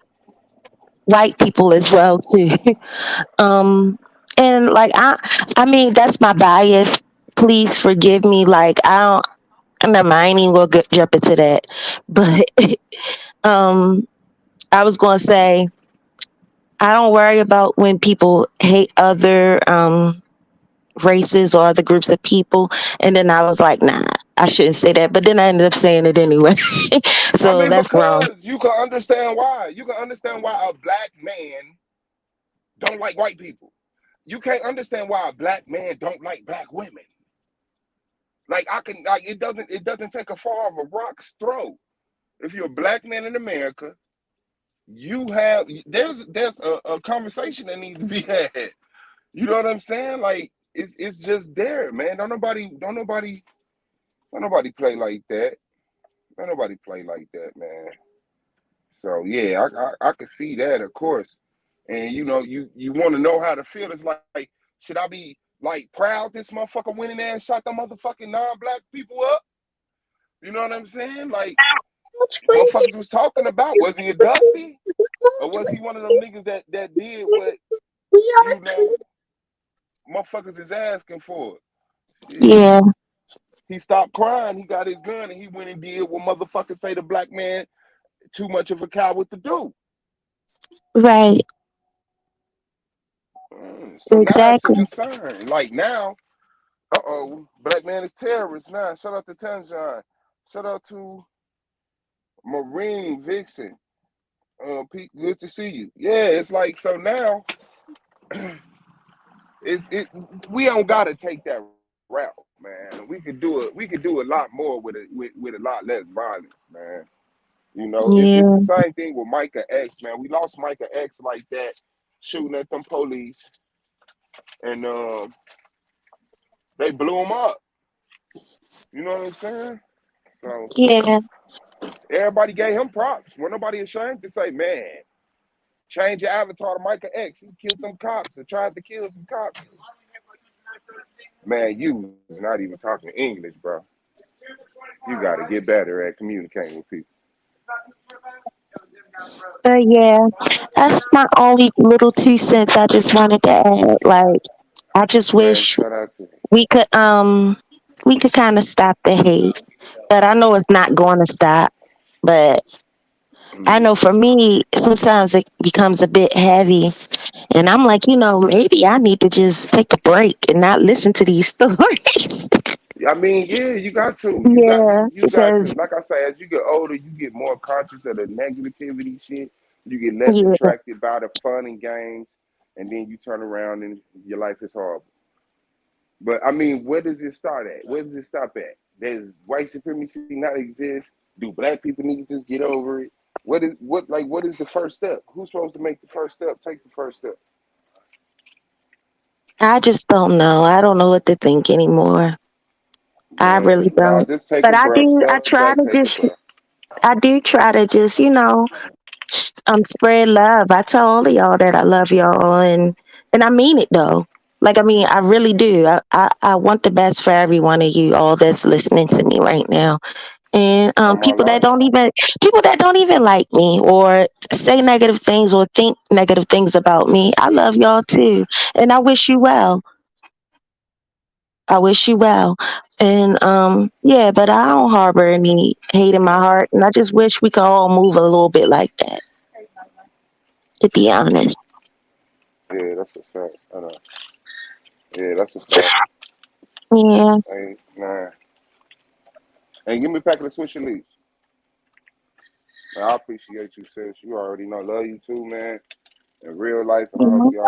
white people as well too. um and like I mean that's my bias. Please forgive me. Like never mind, I ain't even gonna jump into that. But um I was gonna say I don't worry about when people hate other races or other groups of people. And then I was like, nah, I shouldn't say that. But then I ended up saying it anyway. I So mean, that's wrong. because you can understand why. You can understand why a black man don't like white people. You can't understand why a black man don't like black women. Like I can, like it doesn't take a far of a rock's throw. If you're a black man in America, there's a conversation that needs to be had. You know what I'm saying? Like it's just there, man. Don't nobody play like that. Don't nobody play like that, man. So yeah, I could see that, of course. And you want to know how to feel. It's like, should I be like proud this motherfucker went in there and shot the motherfucking non-black people up? You know what I'm saying? Like motherfuckers was talking about. Was he a Dusty? Or was he one of them niggas that did what, you know, motherfuckers is asking for? Shit. Yeah, He stopped crying, he got his gun, and he went and did what motherfuckers say the black man too much of a coward to do. right. So now it's a Exactly. concern. Like now, black man is terrorist now. Shout out to Tanjan. Shout out to Marine Vixen. Pete, good to see you. Yeah, it's like so now. It's it. We don't gotta take that route, man. We could do a lot more with a lot less violence, man. It's the Yeah, same thing with Micah X, man. We lost Micah X like that, shooting at them police, and they blew him up. You know what I'm saying? So yeah, everybody gave him props. We're nobody ashamed to say, man, change your avatar to Micah X. He killed them cops or tried to kill some cops. Man, you was not even talking English, bro. You got to get better at communicating with people. yeah. That's my only little 2 cents I just wanted to add. Like, I just Man, wish shout out to we could we could kind of stop the hate, but I know it's not going to stop. But I mm, know for me, sometimes it becomes a bit heavy, and I'm like, maybe I need to just take a break and not listen to these stories. I mean, yeah, you got to. Yeah, You got to. because Like I say, as you get older, you get more conscious of the negativity shit. You get less yeah, attracted by the fun and games, and then you turn around and your life is horrible. But I mean, where does it start at? Where does it stop at? Does white supremacy not exist? Do black people need to just get over it? What is the first step? Who's supposed to make the first step? Take the first step. I just don't know. I don't know what to think anymore. I Yeah, really nah, don't. just take a But I breath. do. I Step try back, to take a just. breath. I do try to just, spread love. I tell all of y'all that I love y'all, and I mean it though. Like I mean, I really do. I want the best for every one of you all that's listening to me right now. And On my life. people that don't even like me or say negative things or think negative things about me, I love y'all too, and I wish you well. I wish you well. And yeah, but I don't harbor any hate in my heart, and I just wish we could all move a little bit like that. To be honest. Yeah, that's a fact. Yeah, that's a fact. Yeah. Hey, nah. And give me a packet of Swisher Leaves. Man, I appreciate you, sis. You already know. Love you too, man. In real life, and I hope Mhm. y'all.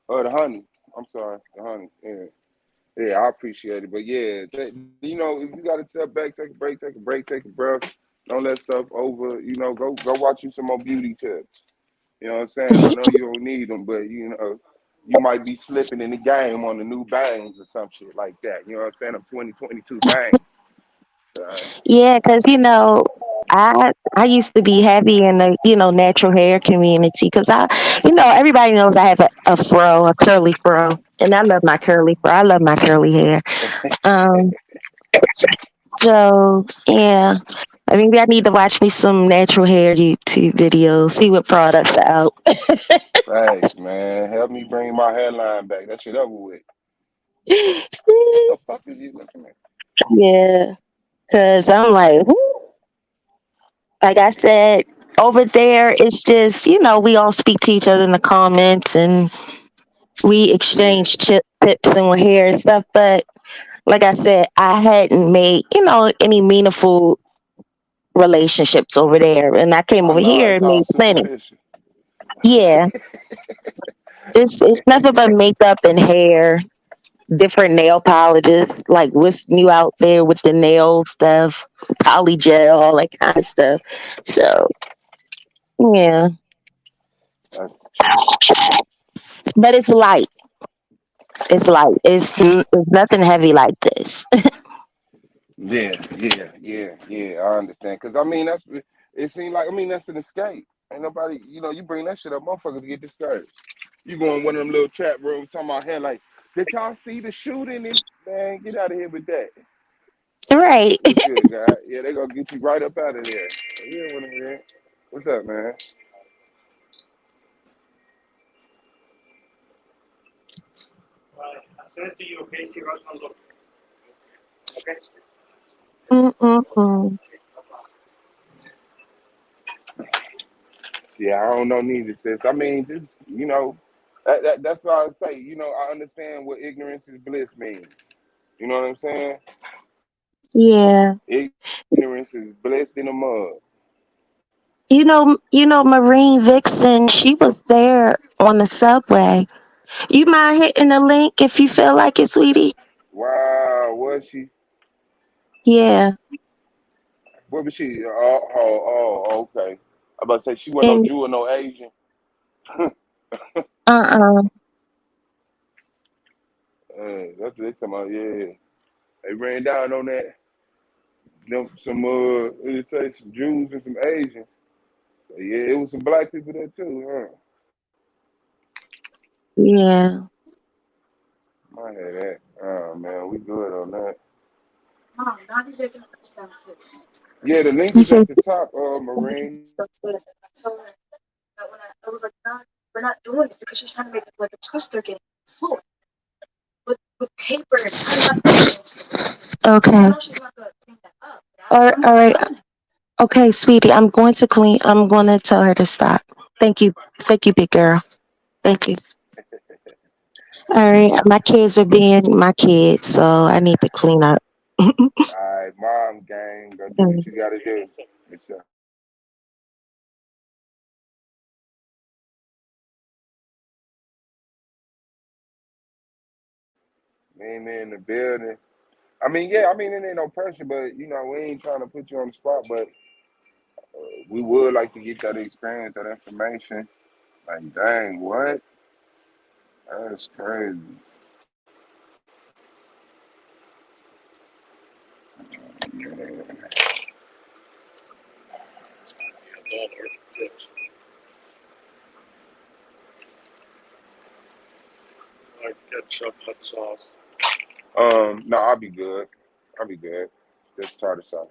Oh, the honey. I'm sorry, the honey. Yeah, yeah, I appreciate it. But yeah, if you got to step back, take a breath. Don't let stuff over. Go watch you some more beauty tips. You know what I'm saying? I know you don't need them, but you might be slipping in the game on the new bangs or some shit like that. You know what I'm saying? I'm 2022 bangs. So, Yeah, because I used to be heavy in the natural hair community because everybody knows I have a fro, a curly fro, and I love my curly fro. I love my curly hair. Um, so yeah, I mean, I need to watch me some natural hair YouTube videos, see what products are out. thanks, man. Help me bring my hairline back. That shit over with. What the fuck is you looking at? Yeah, because I'm like I said, over there, it's just, we all speak to each other in the comments and we Yeah. exchange tips and hair and stuff. But like I said, I hadn't made, any meaningful relationships over there. And I came Oh over no, here it's and all made plenty. superficial. Yeah. It's nothing but makeup and hair, different nail polishes, like what's new out there with the nail stuff, poly gel, all that kind of stuff. So yeah. That's the truth. But it's light. It's light. It's nothing heavy like this. Yeah. I understand. Cause I mean it seemed like that's an escape. Ain't nobody, you bring that shit up, motherfuckers get discouraged. You go in one of them little trap rooms talking about hair like, did y'all see the shooting? And man, get out of here with that. Right. What's good, guy? Yeah, they gonna get you right up out of there. You don't wanna hear it. What's up, man? Mm-mm-mm. Yeah, I don't know neither, sis. I mean, just that's why I say, I understand what ignorance is bliss means. You know what I'm saying? Yeah. Ignorance is blessed in the mud. Marine Vixen, she was there on the subway. You mind hitting the link if you feel like it, sweetie? Wow, was she? Yeah. What was she? Okay. I about to say she wasn't no And Jew or no Asian. uh-uh. That's what they talking about. Yeah, they ran down on that. Them some it say some Jews and some Asians. So, yeah, it was some black people there too, huh? Yeah. I had that. Oh man, we good on that. Yeah, the link You is said at the top, Marine. okay. All right. Okay, sweetie, I'm going to clean. I'm going to tell her to stop. Thank you. Thank you, big girl. Thank you. All right, my kids are being my kids, so I need to clean up. All right, mom gang, go do what you gotta do. For sure. Man, in the building. I mean, yeah, I mean, it ain't no pressure, but you know, we ain't trying to put you on the spot, but we would like to get that experience, that information. Like, dang, what? That's crazy. No, I'll be good. I'll be good. Just tartar sauce.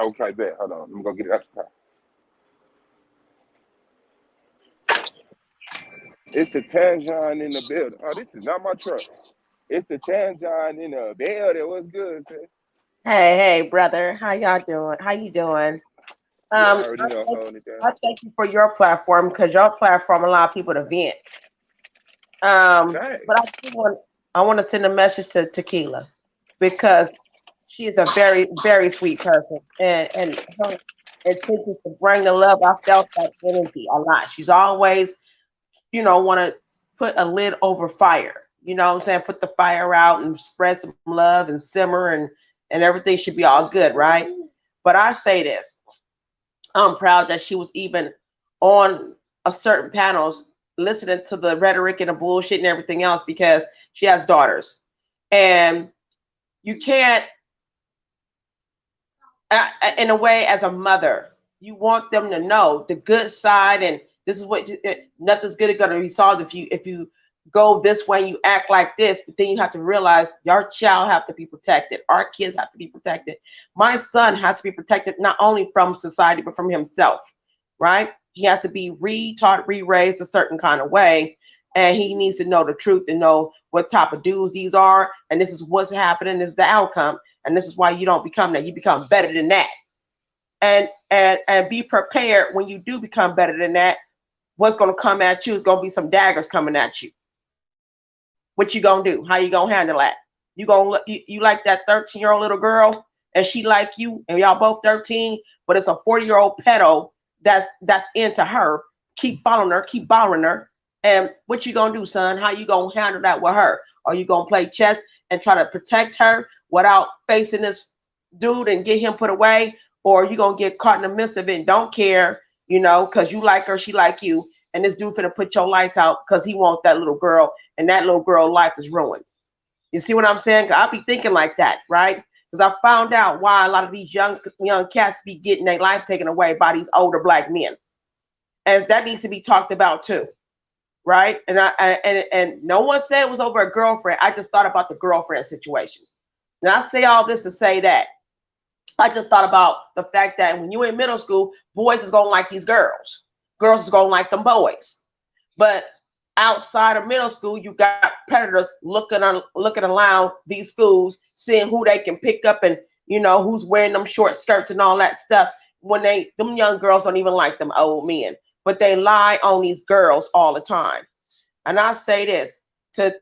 Okay, bet. Hold on. Let me go get it out the car. It's the Tanjan in the building. Oh, this is not my truck. It's the Tanjan in the building. What's good, sis? Hey, brother. How y'all doing? How you doing? You Um, already I know, thank, holding it down. I thank you for your platform because your platform allow people to vent. But Thanks. I want to send a message to Tequila because she is a very, very sweet person, and her intentions to bring the love. I felt that energy a lot. She's always, want to put a lid over fire. You know what I'm saying? Put the fire out and spread some love and simmer and everything should be all good, right? But I say this. I'm proud that she was even on a certain panels listening to the rhetoric and the bullshit and everything else because she has daughters. And you can't in a way as a mother you want them to know the good side and this is what nothing's good going to be solved if you go this way and you act like this, but then you have to realize your child have to be protected, our kids have to be protected, my son has to be protected not only from society but from himself, right? He has to be re-taught, re-raised a certain kind of way, and he needs to know the truth and know what type of dudes these are, and this is what's happening, this is the outcome, and this is why you don't become that. You become better than that. And be prepared when you do become better than that. What's going to come at you is going to be some daggers coming at you. What you going to do? How you going to handle that? You like that 13-year-old little girl and she like you and y'all both 13, but it's a 40-year-old pedo that's into her. Keep following her, keep bothering her. And what you going to do, son? How you going to handle that with her? Are you going to play chess and try to protect her without facing this dude and get him put away? Or are you going to get caught in the midst of it and don't care, because you like her, she like you, and this dude finna put your lights out because he want that little girl, and that little girl life is ruined. You see what I'm saying? I be thinking like that, right? Because I found out why a lot of these young cats be getting their lives taken away by these older black men, and that needs to be talked about too, right? And no one said it was over a girlfriend. I just thought about the girlfriend situation. Now I say all this to say that I just thought about the fact that when you're in middle school, boys is gonna like these girls, girls is gonna like them boys. But outside of middle school, you got predators looking around these schools, seeing who they can pick up and who's wearing them short skirts and all that stuff. When them young girls don't even like them old men, but they lie on these girls all the time. And I say this and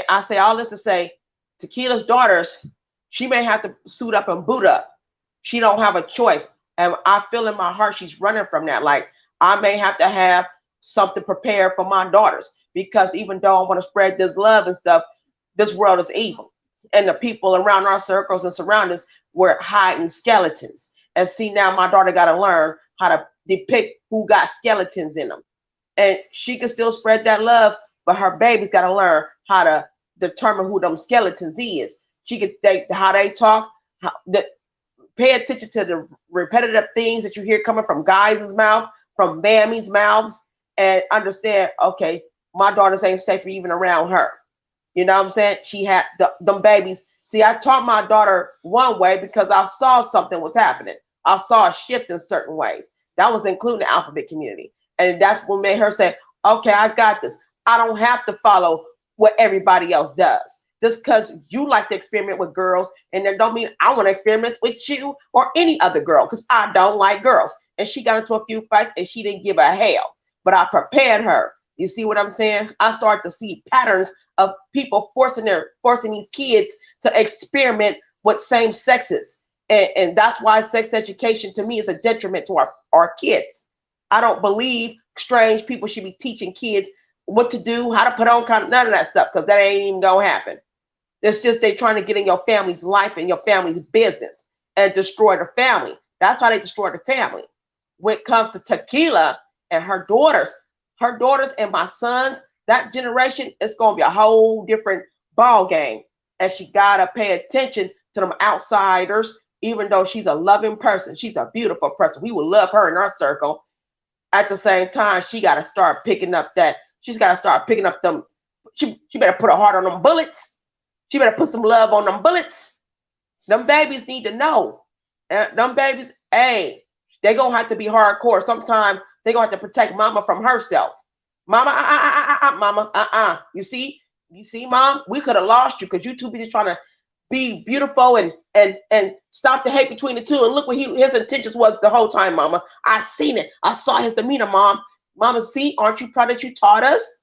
I say all this to say, Tequila's daughters, she may have to suit up and boot up. She don't have a choice. And I feel in my heart she's running from that. Like, I may have to have something prepared for my daughters because even though I want to spread this love and stuff, this world is evil. And the people around our circles and surroundings were hiding skeletons. And see, now my daughter got to learn how to depict who got skeletons in them. And she can still spread that love, but her baby's got to learn how to determine who them skeletons is. She could how they talk, pay attention to the repetitive things that you hear coming from guys' mouth, from mammies' mouths, and understand, okay, my daughters ain't safe for even around her. You know what I'm saying? She had them babies. See, I taught my daughter one way because I saw something was happening. I saw a shift in certain ways. That was including the alphabet community. And that's what made her say, okay, I got this. I don't have to follow what everybody else does. Just because you like to experiment with girls, and that don't mean I want to experiment with you or any other girl, because I don't like girls. And she got into a few fights and she didn't give a hell. But I prepared her. You see what I'm saying? I start to see patterns of people forcing these kids to experiment with same sexes. And that's why sex education to me is a detriment to our kids. I don't believe strange people should be teaching kids what to do, how to put on none of that stuff, because that ain't even gonna happen. It's just they trying to get in your family's life and your family's business and destroy the family. That's how they destroy the family. When it comes to Tequila and her daughters and my sons, that generation, it's gonna be a whole different ball game. And she gotta pay attention to them outsiders, even though she's a loving person. She's a beautiful person. We would love her in our circle. At the same time, she gotta start picking up that. She's gotta start picking up them. She better put her heart on them bullets. She better put some love on them bullets. Them babies need to know. And them babies, hey, they gonna have to be hardcore. Sometimes they gonna have to protect mama from herself. Mama, mama, You see, mom, we could have lost you because you too busy trying to be beautiful and stop the hate between the two. And look what his intentions was the whole time, mama. I seen it. I saw his demeanor, mom. Mama, see, aren't you proud that you taught us?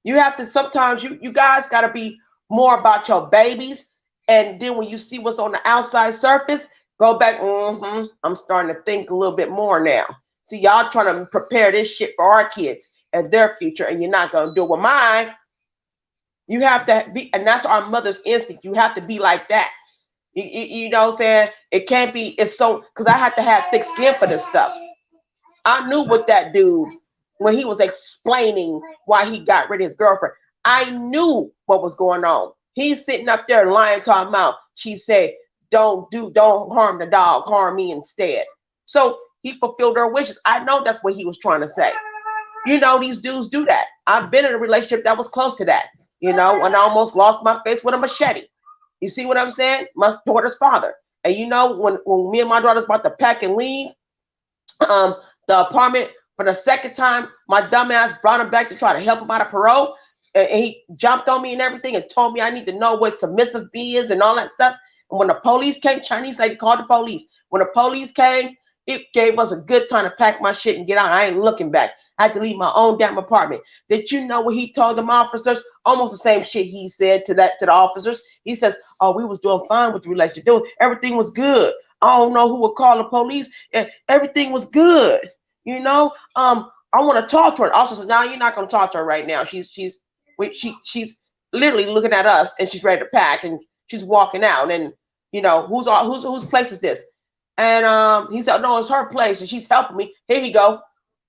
You have to sometimes you guys gotta be more about your babies. And then when you see what's on the outside surface, go back. I'm starting to think a little bit more now. See, y'all trying to prepare this shit for our kids and their future, and you're not gonna do it with mine. You have to be, and that's our mother's instinct. You have to be like that. You know what I'm saying? It can't be. It's so because I had to have thick skin for this stuff. I knew what that dude when he was explaining why he got rid of his girlfriend. I knew what was going on. He's sitting up there lying to her mouth. She said, don't harm the dog, harm me instead. So he fulfilled her wishes. I know that's what he was trying to say. You know, these dudes do that. I've been in a relationship that was close to that, you know, and I almost lost my face with a machete. You see what I'm saying? My daughter's father. And you know, when me and my daughter's about to pack and leave the apartment for the second time, my dumbass brought him back to try to help him out of parole. And he jumped on me and everything and told me I need to know what submissive is and all that stuff. And when the police came, Chinese lady called the police. When the police came, it gave us a good time to pack my shit and get out. I ain't looking back. I had to leave my own damn apartment. Did you know what he told them officers? Almost the same shit he said to the officers. He says, "Oh, we was doing fine with the relationship. Everything was good. I don't know who would call the police. Everything was good. You know, I want to talk to her." Also said, "No, you're not going to talk to her right now. She's literally looking at us and she's ready to pack and she's walking out. And you know, whose place is this?" And he said, "No, it's her place and she's helping me. Here you go."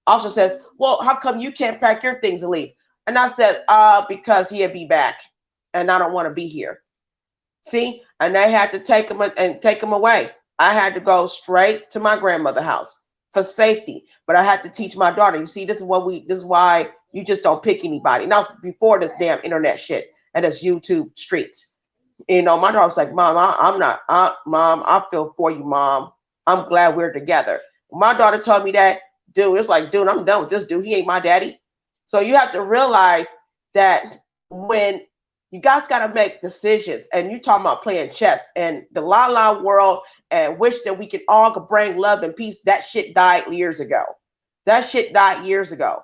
Also says, "Well, how come you can't pack your things and leave?" And I said, because he'll be back and I don't want to be here. See, and they had to take him away. I had to go straight to my grandmother's house for safety. But I had to teach my daughter. You see, this is why you just don't pick anybody. Now, before this damn internet shit and this YouTube streets. You know, my daughter's like, "Mom, Mom, I feel for you, Mom. I'm glad we're together." My daughter told me that, dude, it's like, dude, I'm done with this dude. He ain't my daddy. So you have to realize that when you guys got to make decisions, and you talking about playing chess and the la world, and wish that we could all could bring love and peace. That shit died years ago. That shit died years ago.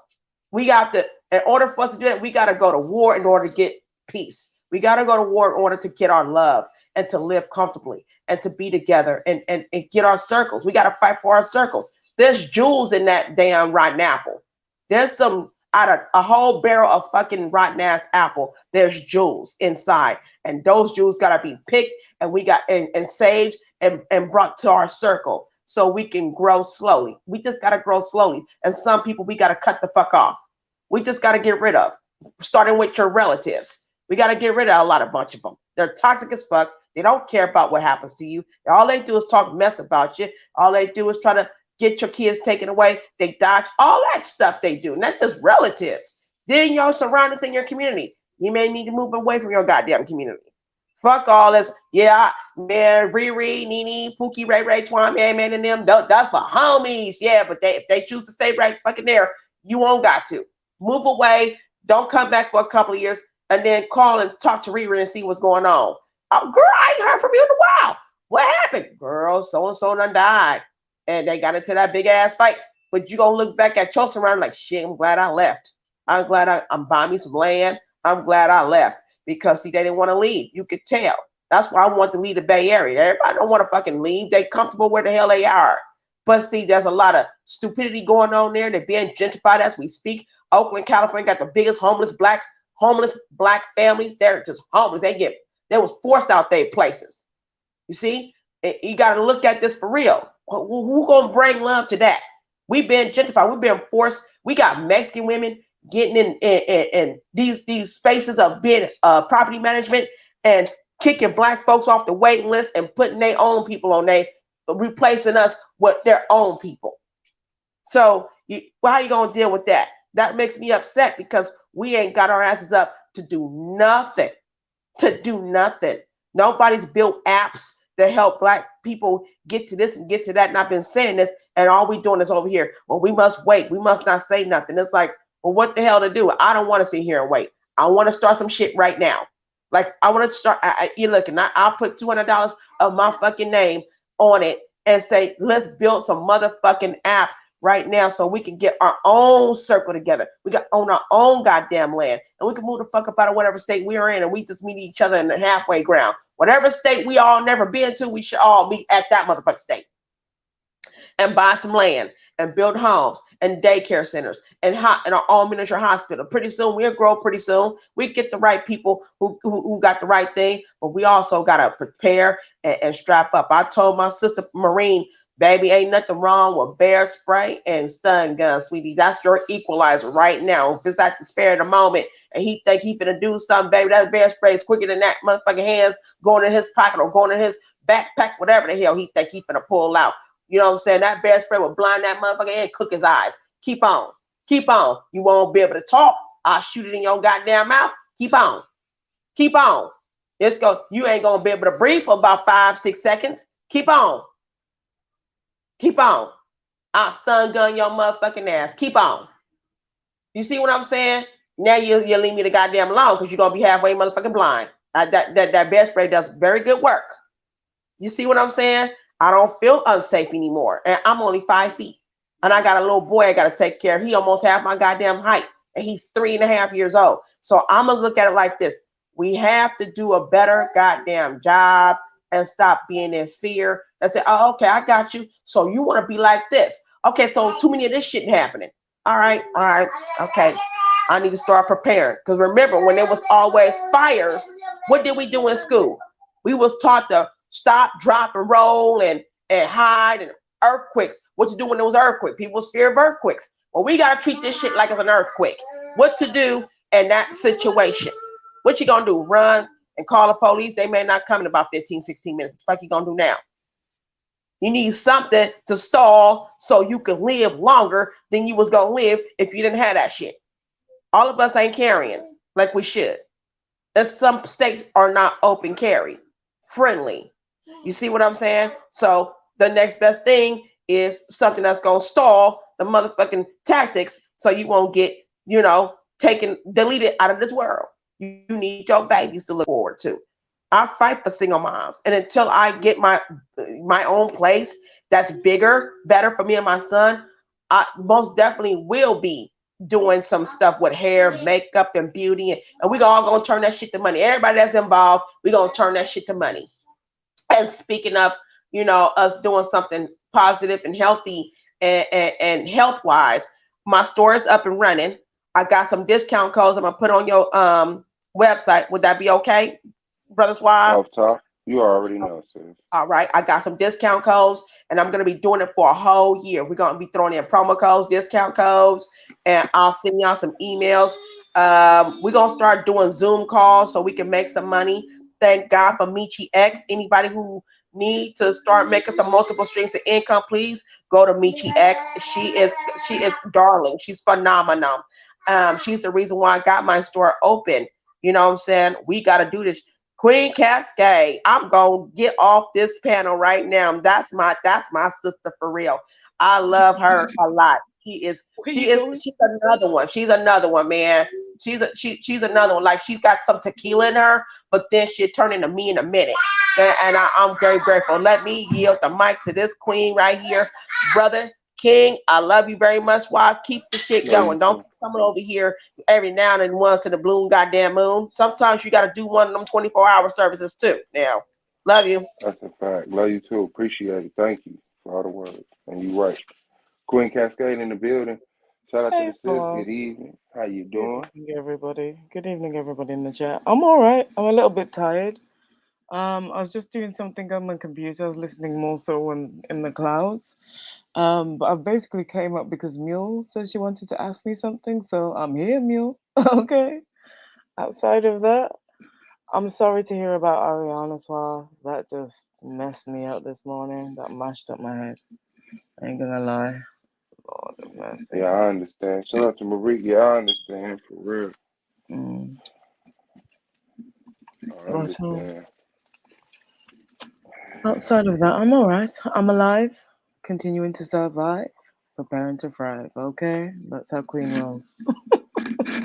We got to, in order for us to do that, we got to go to war in order to get peace. We got to go to war in order to get our love and to live comfortably and to be together and get our circles. We got to fight for our circles. There's jewels in that damn rotten apple. There's some out of a whole barrel of fucking rotten ass apple. There's jewels inside, and those jewels gotta be picked and we got and saved and brought to our circle so we can grow slowly. We just gotta grow slowly, and some people we gotta cut the fuck off. We just gotta get rid of, starting with your relatives. We gotta get rid of a bunch of them. They're toxic as fuck. They don't care about what happens to you. All they do is talk mess about you. All they do is try to get your kids taken away. They dodge all that stuff they do. And that's just relatives. Then your surroundings in your community. You may need to move away from your goddamn community. Fuck all this. Yeah, man, Riri, Nene, Pookie, Ray, Twan, man, and them. That's for homies. Yeah, but if they choose to stay right fucking there, you won't got to. Move away. Don't come back for a couple of years. And then call and talk to Riri and see what's going on. Oh, girl, I ain't heard from you in a while. What happened? Girl, so-and-so done died. And they got into that big ass fight. But you gonna look back at your surroundings like, shit, I'm glad I left. I'm glad I'm buying me some land. I'm glad I left because see, they didn't want to leave. You could tell. That's why I want to leave the Bay Area. Everybody don't want to fucking leave. They comfortable where the hell they are. But see, there's a lot of stupidity going on there. They're being gentrified as we speak. Oakland, California got the biggest homeless black families. They're just homeless. They was forced out their places. You see, you got to look at this for real. Who gonna bring love to that? We've been gentrified. We've been forced. We got Mexican women getting in these spaces of being property management and kicking black folks off the waiting list and putting their own people on replacing us with their own people. So how you gonna deal with that? That makes me upset because we ain't got our asses up to do nothing. Nobody's built apps to help black people get to this and get to that. And I've been saying this, and all we doing is over here. Well, we must wait. We must not say nothing. It's like, well, what the hell to do? I don't want to sit here and wait. I want to start some shit right now. Like I want to start. You look, and I'll put $200 of my fucking name on it and say, let's build some motherfucking app right now so we can get our own circle together. We got own our own goddamn land, and we can move the fuck up out of whatever state we are in, and we just meet each other in the halfway ground. Whatever state we all never been to, we should all meet at that motherfucking state and buy some land and build homes and daycare centers and our own miniature hospital. Pretty soon we'll grow. Pretty soon we get the right people who got the right thing, but we also got to prepare and strap up. I told my sister Marine, baby, ain't nothing wrong with bear spray and stun guns, sweetie. That's your equalizer right now. If it's at the spare of the moment and he think he finna do something, baby, that bear spray is quicker than that motherfucking hands going in his pocket or going in his backpack, whatever the hell he think he finna pull out. You know what I'm saying? That bear spray will blind that motherfucker and cook his eyes. Keep on. Keep on. You won't be able to talk. I'll shoot it in your goddamn mouth. Keep on. Keep on. You ain't gonna be able to breathe for about 5-6 seconds. Keep on. Keep on. I'll stun gun your motherfucking ass. Keep on. You see what I'm saying? Now you leave me the goddamn alone because you're gonna be halfway motherfucking blind. That bear spray does very good work. You see what I'm saying? I don't feel unsafe anymore. And I'm only 5 feet. And I got a little boy I got to take care of. He almost half my goddamn height. And he's 3.5 years old. So I'm going to look at it like this. We have to do a better goddamn job and stop being in fear and say, oh, okay, I got you. So you want to be like this. Okay, so too many of this shit happening. All right, okay. I need to start preparing. Because remember, when there was always fires, what did we do in school? We was taught to stop, drop, and roll and hide, and earthquakes. What to do when there was earthquake? People was fear of earthquakes. Well, we got to treat this shit like it's an earthquake. What to do in that situation? What you going to do? Run and call the police? They may not come in about 15, 16 minutes. What the fuck you going to do now? You need something to stall so you can live longer than you was going to live if you didn't have that shit. All of us ain't carrying like we should. And some states are not open carry friendly. You see what I'm saying? So the next best thing is something that's going to stall the motherfucking tactics so you won't get, deleted out of this world. You need your babies to look forward to. I fight for single moms. And until I get my own place that's bigger, better for me and my son, I most definitely will be doing some stuff with hair, makeup, and beauty. And we all going to turn that shit to money. Everybody that's involved, we going to turn that shit to money. And speaking of, us doing something positive and healthy and health-wise, my store is up and running. I got some discount codes I'm going to put on your website. Would that be okay, Brother Swab? Off top, you already know, sis. All right. I got some discount codes, and I'm going to be doing it for a whole year. We're going to be throwing in promo codes, discount codes, and I'll send y'all some emails. We're going to start doing Zoom calls so we can make some money. Thank God for Michi X. Anybody who need to start making some multiple streams of income, please go to Michi X. She is darling. She's phenomenal. She's the reason why I got my store open. You know what I'm saying? We got to do this. Queen Cascade, I'm going to get off this panel right now. That's my sister for real. I love her a lot. She's another one. She's another one, man. She's another one. Like, she's got some tequila in her, but then she'll turn into me in a minute. And I'm very grateful. Let me yield the mic to this queen right here, Brother King, I love you very much, wife. Keep the shit Love you going. Don't too. keep coming over here every now and then once in the blue goddamn moon. Sometimes you got to do one of them 24-hour services too. Now, love you. That's a fact. Love you too. Appreciate it. Thank you for all the words. And you right. Queen Cascade in the building. Shout out to the Hey, sis. Paul. Good evening. How you Good doing? evening, everybody. Good evening, everybody in the chat. I'm all right. I'm a little bit tired. I was just doing something on my computer. I was listening more so in the clouds. But I basically came up because Mule said she wanted to ask me something, so I'm here, Mule. Okay. Outside of that, I'm sorry to hear about Ariana Suave. That just messed me up this morning. That mashed up my head. I ain't gonna lie. Lord have Yeah, mercy. I understand. Shout out to Marie. Yeah, I understand for real. Mm. I But understand. outside of that, I'm all right. I'm alive, continuing to survive, preparing to thrive. Okay, that's how Queen rolls.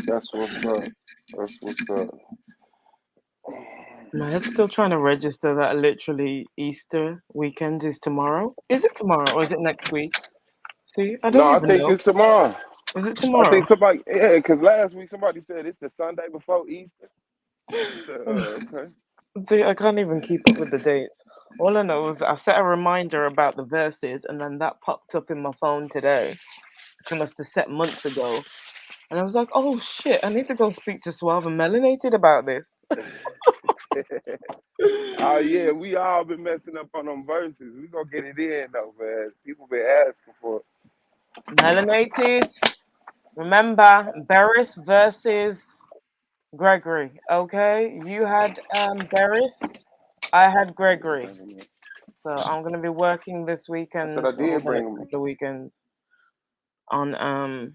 That's what's up. That's what's up. My head's still trying to register that literally Easter weekend is tomorrow. Is it tomorrow or is it next week? See, I No, don't I even think know. it's tomorrow. Is it I think tomorrow? somebody, yeah, because last week somebody said it's the Sunday before Easter. I said, okay. See, I can't even keep up with the dates. All I know is I set a reminder about the verses, and then that popped up in my phone today, which I must have set months ago. And I was like, oh shit, I need to go speak to Suave and Melanated about this. Oh yeah, we all been messing up on them verses. We gonna get it in though, man. People been asking for it. Melanated, remember, Beres versus Gregory, okay? You had Beres, I had I did Gregory. bring him in. So I'm going to be working this I said weekend I or did the bring next him in. couple of weekends on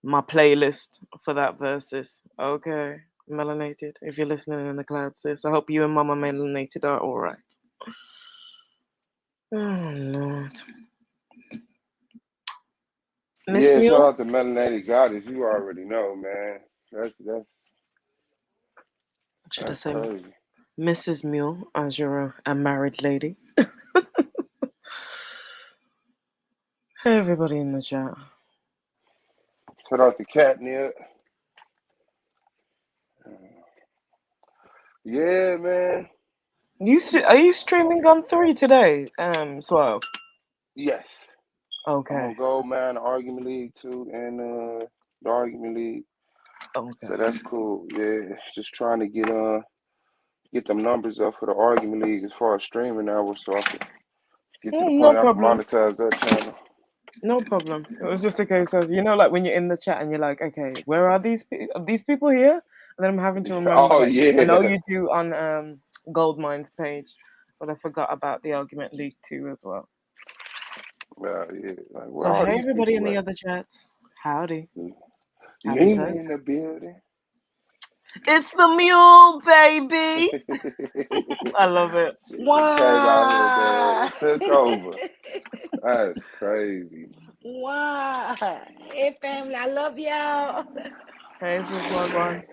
my playlist for that versus. Okay, Melanated, if you're listening in the cloud, sis. I hope you and Mama Melanated are all right. Oh, Lord. Miss Yeah, shout Mule? out to Melanated Goddess. You already know, man. Should I That's say crazy. Mrs. Mule, as you're a married lady? Hey, everybody in the chat. Shout out to Catnip. Yeah, man. Are you streaming on 3 today, Suave? Yes. I'm Okay, on Gold Man, the Argument League too, and the Argument League. okay. So that's cool. Yeah, just trying to get them numbers up for the Argument League as far as streaming hours, so I can get to the No point I can problem. monetize that channel. No problem. It was just a case of, like when you're in the chat and you're like, okay, where are are these people here? And then I'm having to remember Oh that I know yeah. you do on Goldmine's page, but I forgot about the Argument League too as well. Yeah. Like, where So are hey these everybody in people the at? other chats. Howdy. Happy Lena Thursday. in the building. It's the mule, baby. I love it. She came out here, man, Why? and took over. That's crazy. Why? Hey, family, I love y'all. Hey sis Wagwan.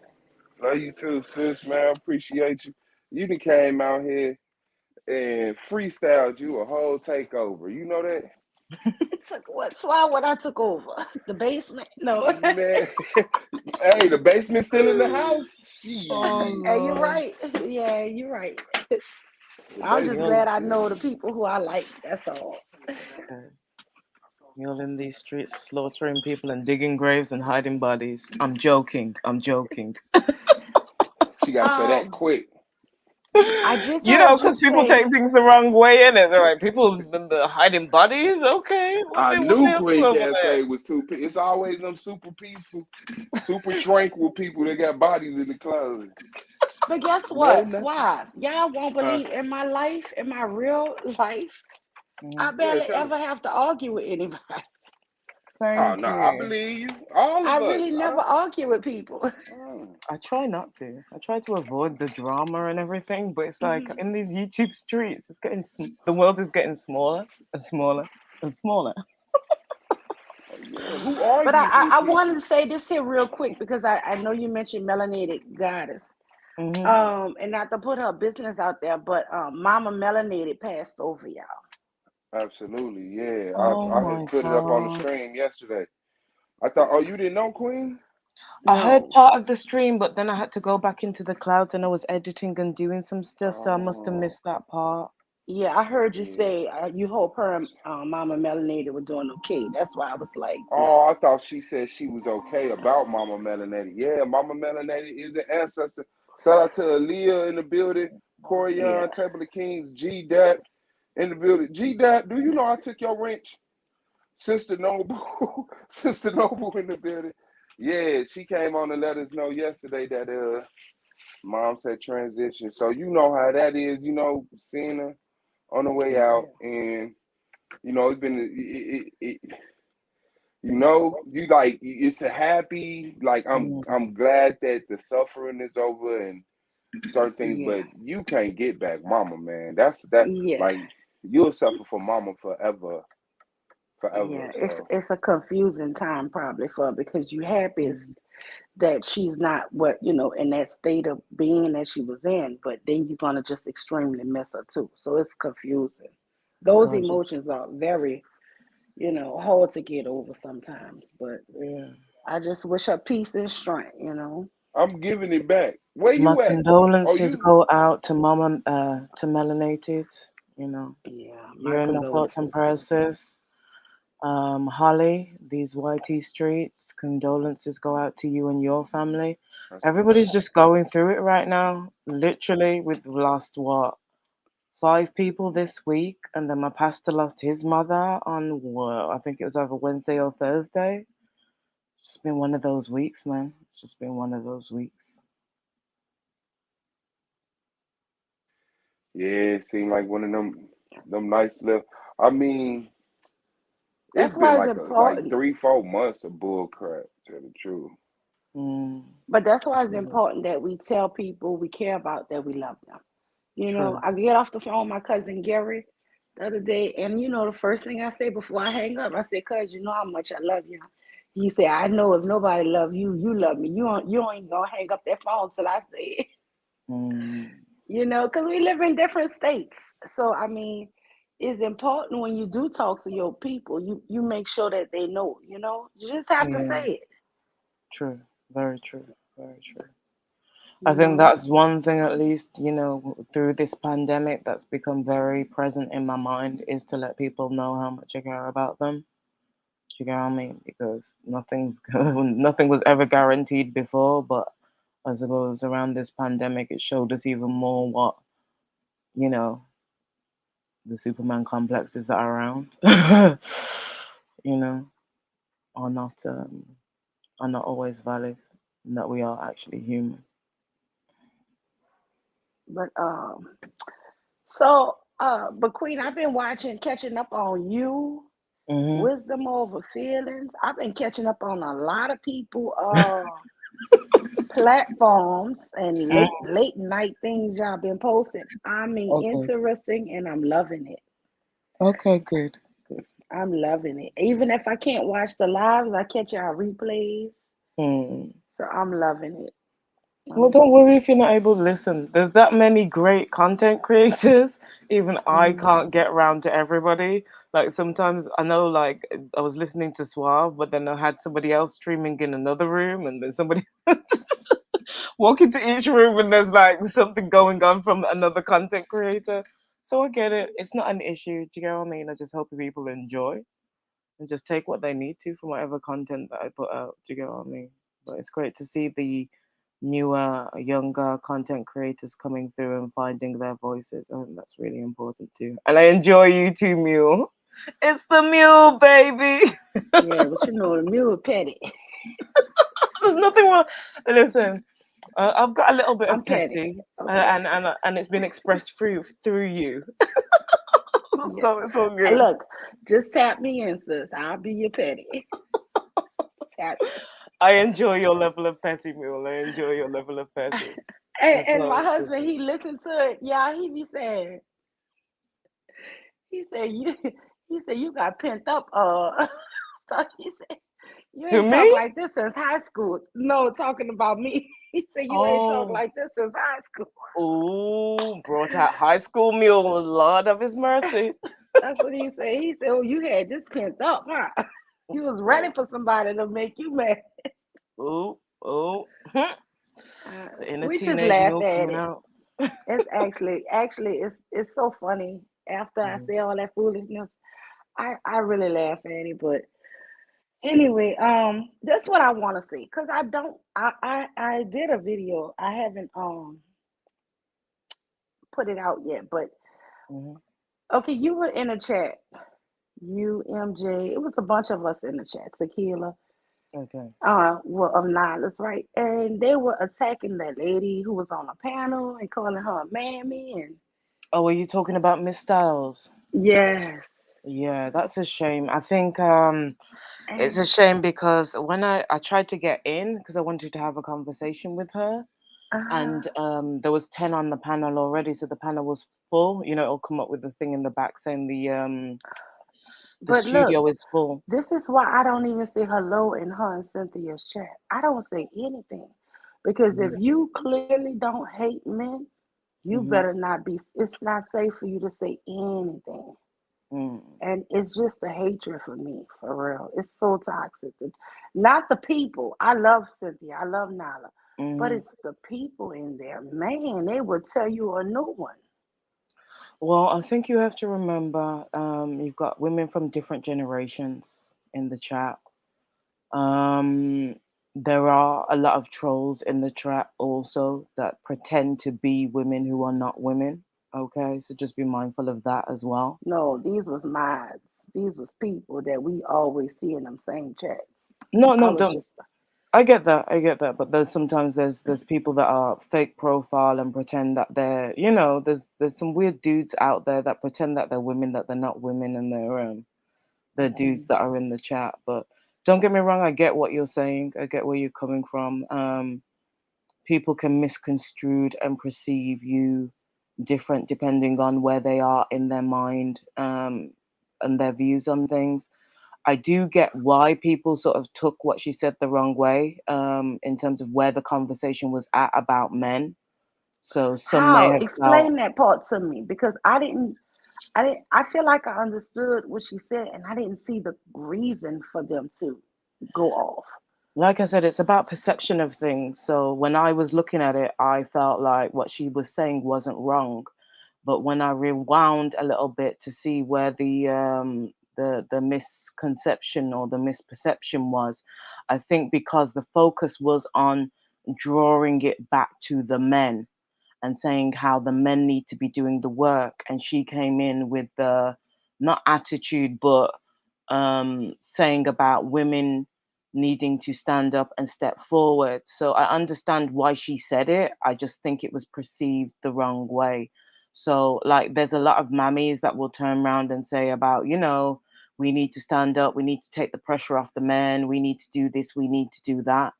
Love you too, sis, man. Appreciate you. You done came out here and freestyled you a whole takeover. You know that? Took what? Swat what I took over? The basement? No. Man, hey, the basement's still in the house. Oh Shit. Hey, you're Lord. right. Yeah, you're right. The I'm just basement glad is Mule. I still know in the people who I like. That's all. Okay. Mule in these streets, slaughtering people and digging graves and hiding bodies. I'm joking. I'm joking. She got to say that Um, quick. I just You know, heard you because people say, take things the wrong way, and they're like, people the hiding bodies. Okay, I what they knew up to Queen over there? Cascade was too. It's always them super peaceful, super tranquil people that got bodies in the closet. but guess No, what? nothing. Swat, y'all won't Huh? believe in my life, in my real life, I Mm, Yeah, barely tell me. ever have to argue with anybody. Oh thank no, I you. believe you. All I of us. really I never don't. argue with people. Oh, I try not to. I try to avoid the drama and everything, but it's like Mhm. in these YouTube streets, the world is getting smaller and smaller and smaller. yeah. Who But argues with I wanted people? to say this here real quick because I know you mentioned melanated goddess. Hmm. And not to put her business out there, but Mama Melanated passed over, y'all. Absolutely, yeah. Oh I had my put it up on the god. stream yesterday. I thought, oh, you didn't know, Queen? I heard No. part of the stream, but then I had to go back into the clouds and I was editing and doing some stuff, so I must have Oh, missed that part. Yeah, I heard you yeah. say you hope her and Mama Melanated were doing okay. That's why I was like, Oh, I thought she said she was okay about Mama Melanated. Yeah, Mama Melanated is an ancestor. Shout out to Aaliyah in the building, yeah. Corian, Temple of Kings, G Dot in the building. G Dot, do you know I took your wrench? Sister Noble, Sister Noble in the building. Yeah, she came on to let us know yesterday that mom said transition. So you know how that is, seeing her on the way Yeah. out, and it's been you like it's a happy like I'm Mm, glad that the suffering is over and certain things, Yeah. but you can't get back mama, man. That's that Yeah. like you'll suffer for mama forever, forever. Yeah. So It's a confusing time probably for her because you happy mm, that she's not what in that state of being that she was in, but then you're gonna just extremely miss her too. So it's confusing. Those God, emotions are very hard to get over sometimes. But yeah. I just wish her peace and strength. I'm giving it back. Where My you at? Oh, condolences you go out to Mama, to Melanated. You know, Yeah, my you're in my thoughts and condolences. prayers, sis. Holly, these YT streets, condolences go out to you and your family. that's a Everybody's fact. just going through it right now. Literally, we've lost what, 5 people this week, and then my pastor lost his mother on, well, I think it was over Wednesday or Thursday. It's just been one of those weeks, man. It's just been one of those weeks. Yeah, it seemed like one of them nights left. I mean, it's That's been why it's like important. 3, 4 months of bull crap, to tell the truth. Mm, But that's why it's yeah, important that we tell people we care about that we love them. true. I get off the phone with my cousin Gary the other day, and the first thing I say before I hang up, I say, "Cuz, you know how much I love you." He said, "I know if nobody love you, you love me. You ain't even gonna hang up that phone till I say it." Mm, Because we live in different states. So I mean, it's important when you do talk to your people, you make sure that they know. You just have to yeah, say it. true. Very true. Very true. I You think know. that's one thing, at least, through this pandemic, that's become very present in my mind is to let people know how much I care about them. Do you get what I mean? Because nothing was ever guaranteed before, but I suppose around this pandemic, it showed us even more what, you know, the Superman complexes that are around, you know, are not are not always valid, and that we are actually human. But but Queen, I've been catching up on you, Hmm. wisdom over feelings. I've been catching up on a lot of people platforms and late night things y'all been posting. I mean, Okay. interesting, and I'm loving it. Okay. Good. Good. I'm loving it. Even if I can't watch the lives, I catch y'all replays. Hmm. So I'm loving it. Well, I'm don't loving worry it. if you're not able to listen. There's that many great content creators. Even I Hmm. can't get around to everybody. Like sometimes I know, like I was listening to Suave, but then I had somebody else streaming in another room, and then somebody walk into each room, and there's like something going on from another content creator. So I get it. It's not an issue. Do you get what I mean? I just hope people enjoy and just take what they need to from whatever content that I put out. Do you get what I mean? But it's great to see the newer, younger content creators coming through and finding their voices. I think that's really important too. And I enjoy you too, Mule. It's the Mule, baby. Yeah, but the mule petty. There's nothing wrong. Listen, I've got a little bit I'm of petty. petty, Okay. and it's been expressed through you, Yeah. so it's all good. Look, just tap me in, sis. I'll be your petty. Tap. I enjoy your level of petty, Mule. I enjoy your level of petty. And, That's and my all. husband, he listened to it. Yeah, he be saying, he said you, he said you got pent up. So he said you To ain't talk me? like this since high school. No, talking about me. He said you ain't talk Oh. like this since high school. Oh, brought out high school mule, Lord of his mercy. That's what he said. He said, "Oh, you had this pent up, huh? You was ready Oh, for somebody to make you mad." oh, oh. The inner We just teenage laugh Yall at coming it. out. It's actually it's so funny. After I Mhm, say all that foolishness, I really laugh at it. But anyway, that's what I want to see. Cause I don't I did a video. I haven't put it out yet. But mhm. okay, you were in a chat. You, MJ, it was a bunch of us in the chat. Tequila, Okay. well, of Nyla's, right? And they were attacking that lady who was on a panel and calling her a mammy. And Oh, are you talking about Miss Styles? yes, Yeah, that's a shame. I think it's a and shame because when I tried to get in because I wanted to have a conversation with her, uh, and there was 10 on the panel already, so the panel was full. It'll come up with the thing in the back saying the but look, studio is full. this is why I don't even say hello in her and Cynthia's chat. I don't say anything because if Yeah. you clearly don't hate men, you Hmm. better not be. It's not safe for you to say anything. Mm. And it's just the hatred for me, for real. It's so toxic. Not the people. I love Cynthia. I love Nala. But Hmm. it's the people in there. Man, they would tell you a new one. Well, I think you have to remember you've got women from different generations in the chat. Um, there are a lot of trolls in the chat also that pretend to be women who are not women. Okay, so just be mindful of that as well. No, these was mods. These was people that we always see in them same chats. No, I no, was don't. just I get that, but there's people that are fake profile and pretend that they're there's some weird dudes out there that pretend that they're women that they're not women and they're dudes mm, that are in the chat. But don't get me wrong, I get what you're saying. I get where you're coming from. People can misconstrued and perceive you different depending on where they are in their mind and their views on things. I do get why people sort of took what she said the wrong way in terms of where the conversation was at about men. So some may how have felt explain that part to me because I feel like I understood what she said and I didn't see the reason for them to go off. like I said, it's about perception of things. So when I was looking at it, I felt like what she was saying wasn't wrong. But when I rewound a little bit to see where the misconception or the misperception was, I think because the focus was on drawing it back to the men and saying how the men need to be doing the work, and she came in with the not attitude but saying about women needing to stand up and step forward. So I understand why she said it. I just think it was perceived the wrong way. So, like, there's a lot of mammies that will turn around and say about, we need to stand up, we need to take the pressure off the men, we need to do this, we need to do that.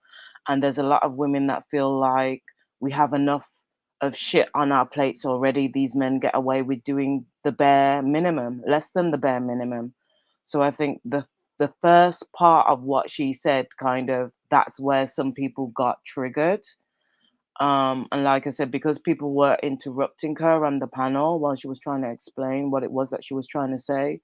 And there's a lot of women that feel like we have enough of shit on our plates already. These men get away with doing the bare minimum, less than the bare minimum. So I think the first part of what she said kind of that's where some people got triggered. And like I said, because people were interrupting her on the panel while she was trying to explain what it was that she was trying to say,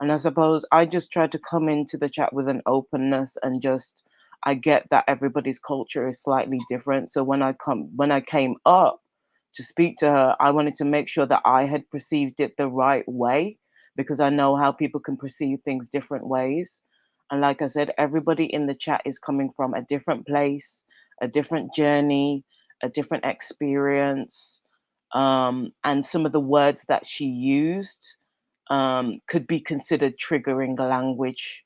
and I suppose I just try to come into the chat with an openness and just I get that everybody's culture is slightly different. So when I came up to speak to her, I wanted to make sure that I had perceived it the right way because I know how people can perceive things different ways. And like I said, everybody in the chat is coming from a different place, a different journey, a different experience. And some of the words that she used could be considered triggering language.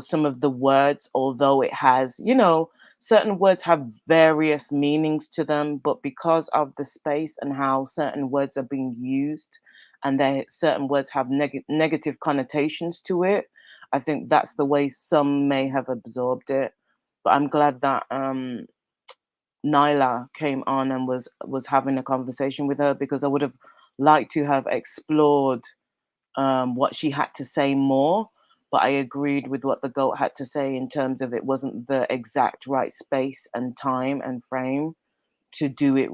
Some of the words, although it has, certain words have various meanings to them, but because of the space and how certain words are being used, and certain words have negative connotations to it, I think that's the way some may have absorbed it. But I'm glad that Nyla came on and was having a conversation with her because I would have liked to have explored what she had to say more. But I agreed with what the goat had to say in terms of it wasn't the exact right space and time and frame to do it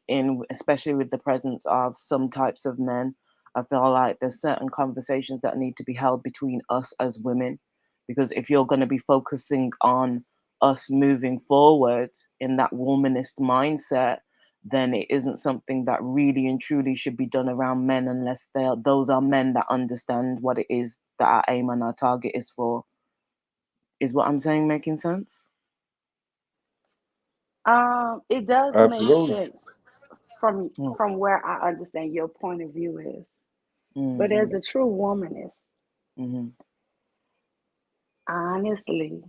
in, especially with the presence of some types of men. I feel like there's certain conversations that need to be held between us as women, because if you're going to be focusing on us moving forward in that womanist mindset, then it isn't something that really and truly should be done around men unless those are men that understand what it is that our aim and our target is for. Is what I'm saying making sense? It does make Absolutely. sense from Oh. from where I understand your point of view is. But Mm-hmm. as a true womanist, Mm-hmm. honestly,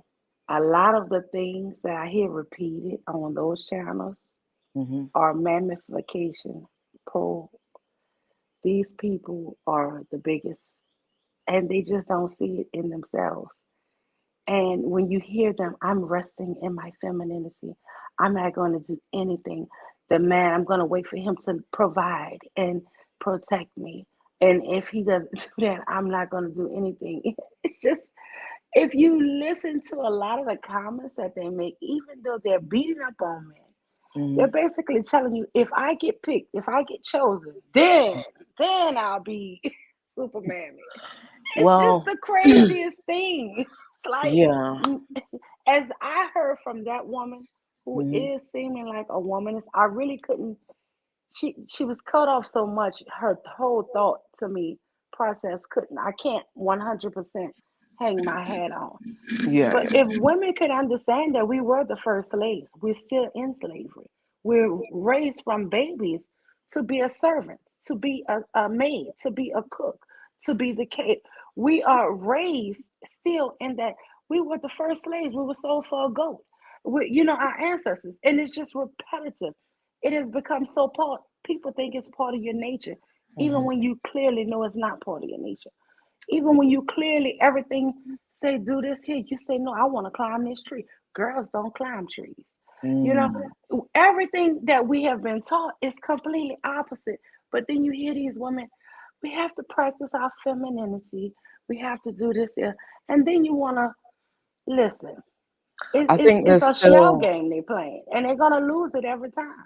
a lot of the things that I hear repeated on those channels Mm-hmm. are mammification. Pro, these people are the biggest, and they just don't see it in themselves. And when you hear them, I'm resting in my femininity. I'm not going to do anything. The man, I'm going to wait for him to provide and protect me. And if he doesn't do that, I'm not going to do anything. It's just, if you listen to a lot of the comments that they make, even though they're beating up on men, they're Mm-hmm. basically telling you, if I get picked, if I get chosen, then I'll be Superman. It's just Well, the craziest thing. It's like, yeah. as I heard from that woman who Mm-hmm. is seeming like a womanist, I really couldn't. She was cut off so much. Her whole thought to me process couldn't. I can't 100% hang my hat on. Yeah, But yeah. if women could understand that we were the first slaves, we're still in slavery. We're raised from babies to be a servant, to be a maid, to be a cook, to be the kid. We are raised still in that we were the first slaves. We were sold for a goat. Our ancestors, and it's just repetitive. It has become so part. People think it's part of your nature, even Mm-hmm. when you clearly know it's not part of your nature. Even when you clearly everything say do this here, you say no, I want to climb this tree. Girls don't climb trees. You know, Mm. everything that we have been taught is completely opposite. But then you hear these women, we have to practice our femininity. We have to do this here. And then you want to listen. I think It's there's a shell still game they playing, and they're gonna lose it every time.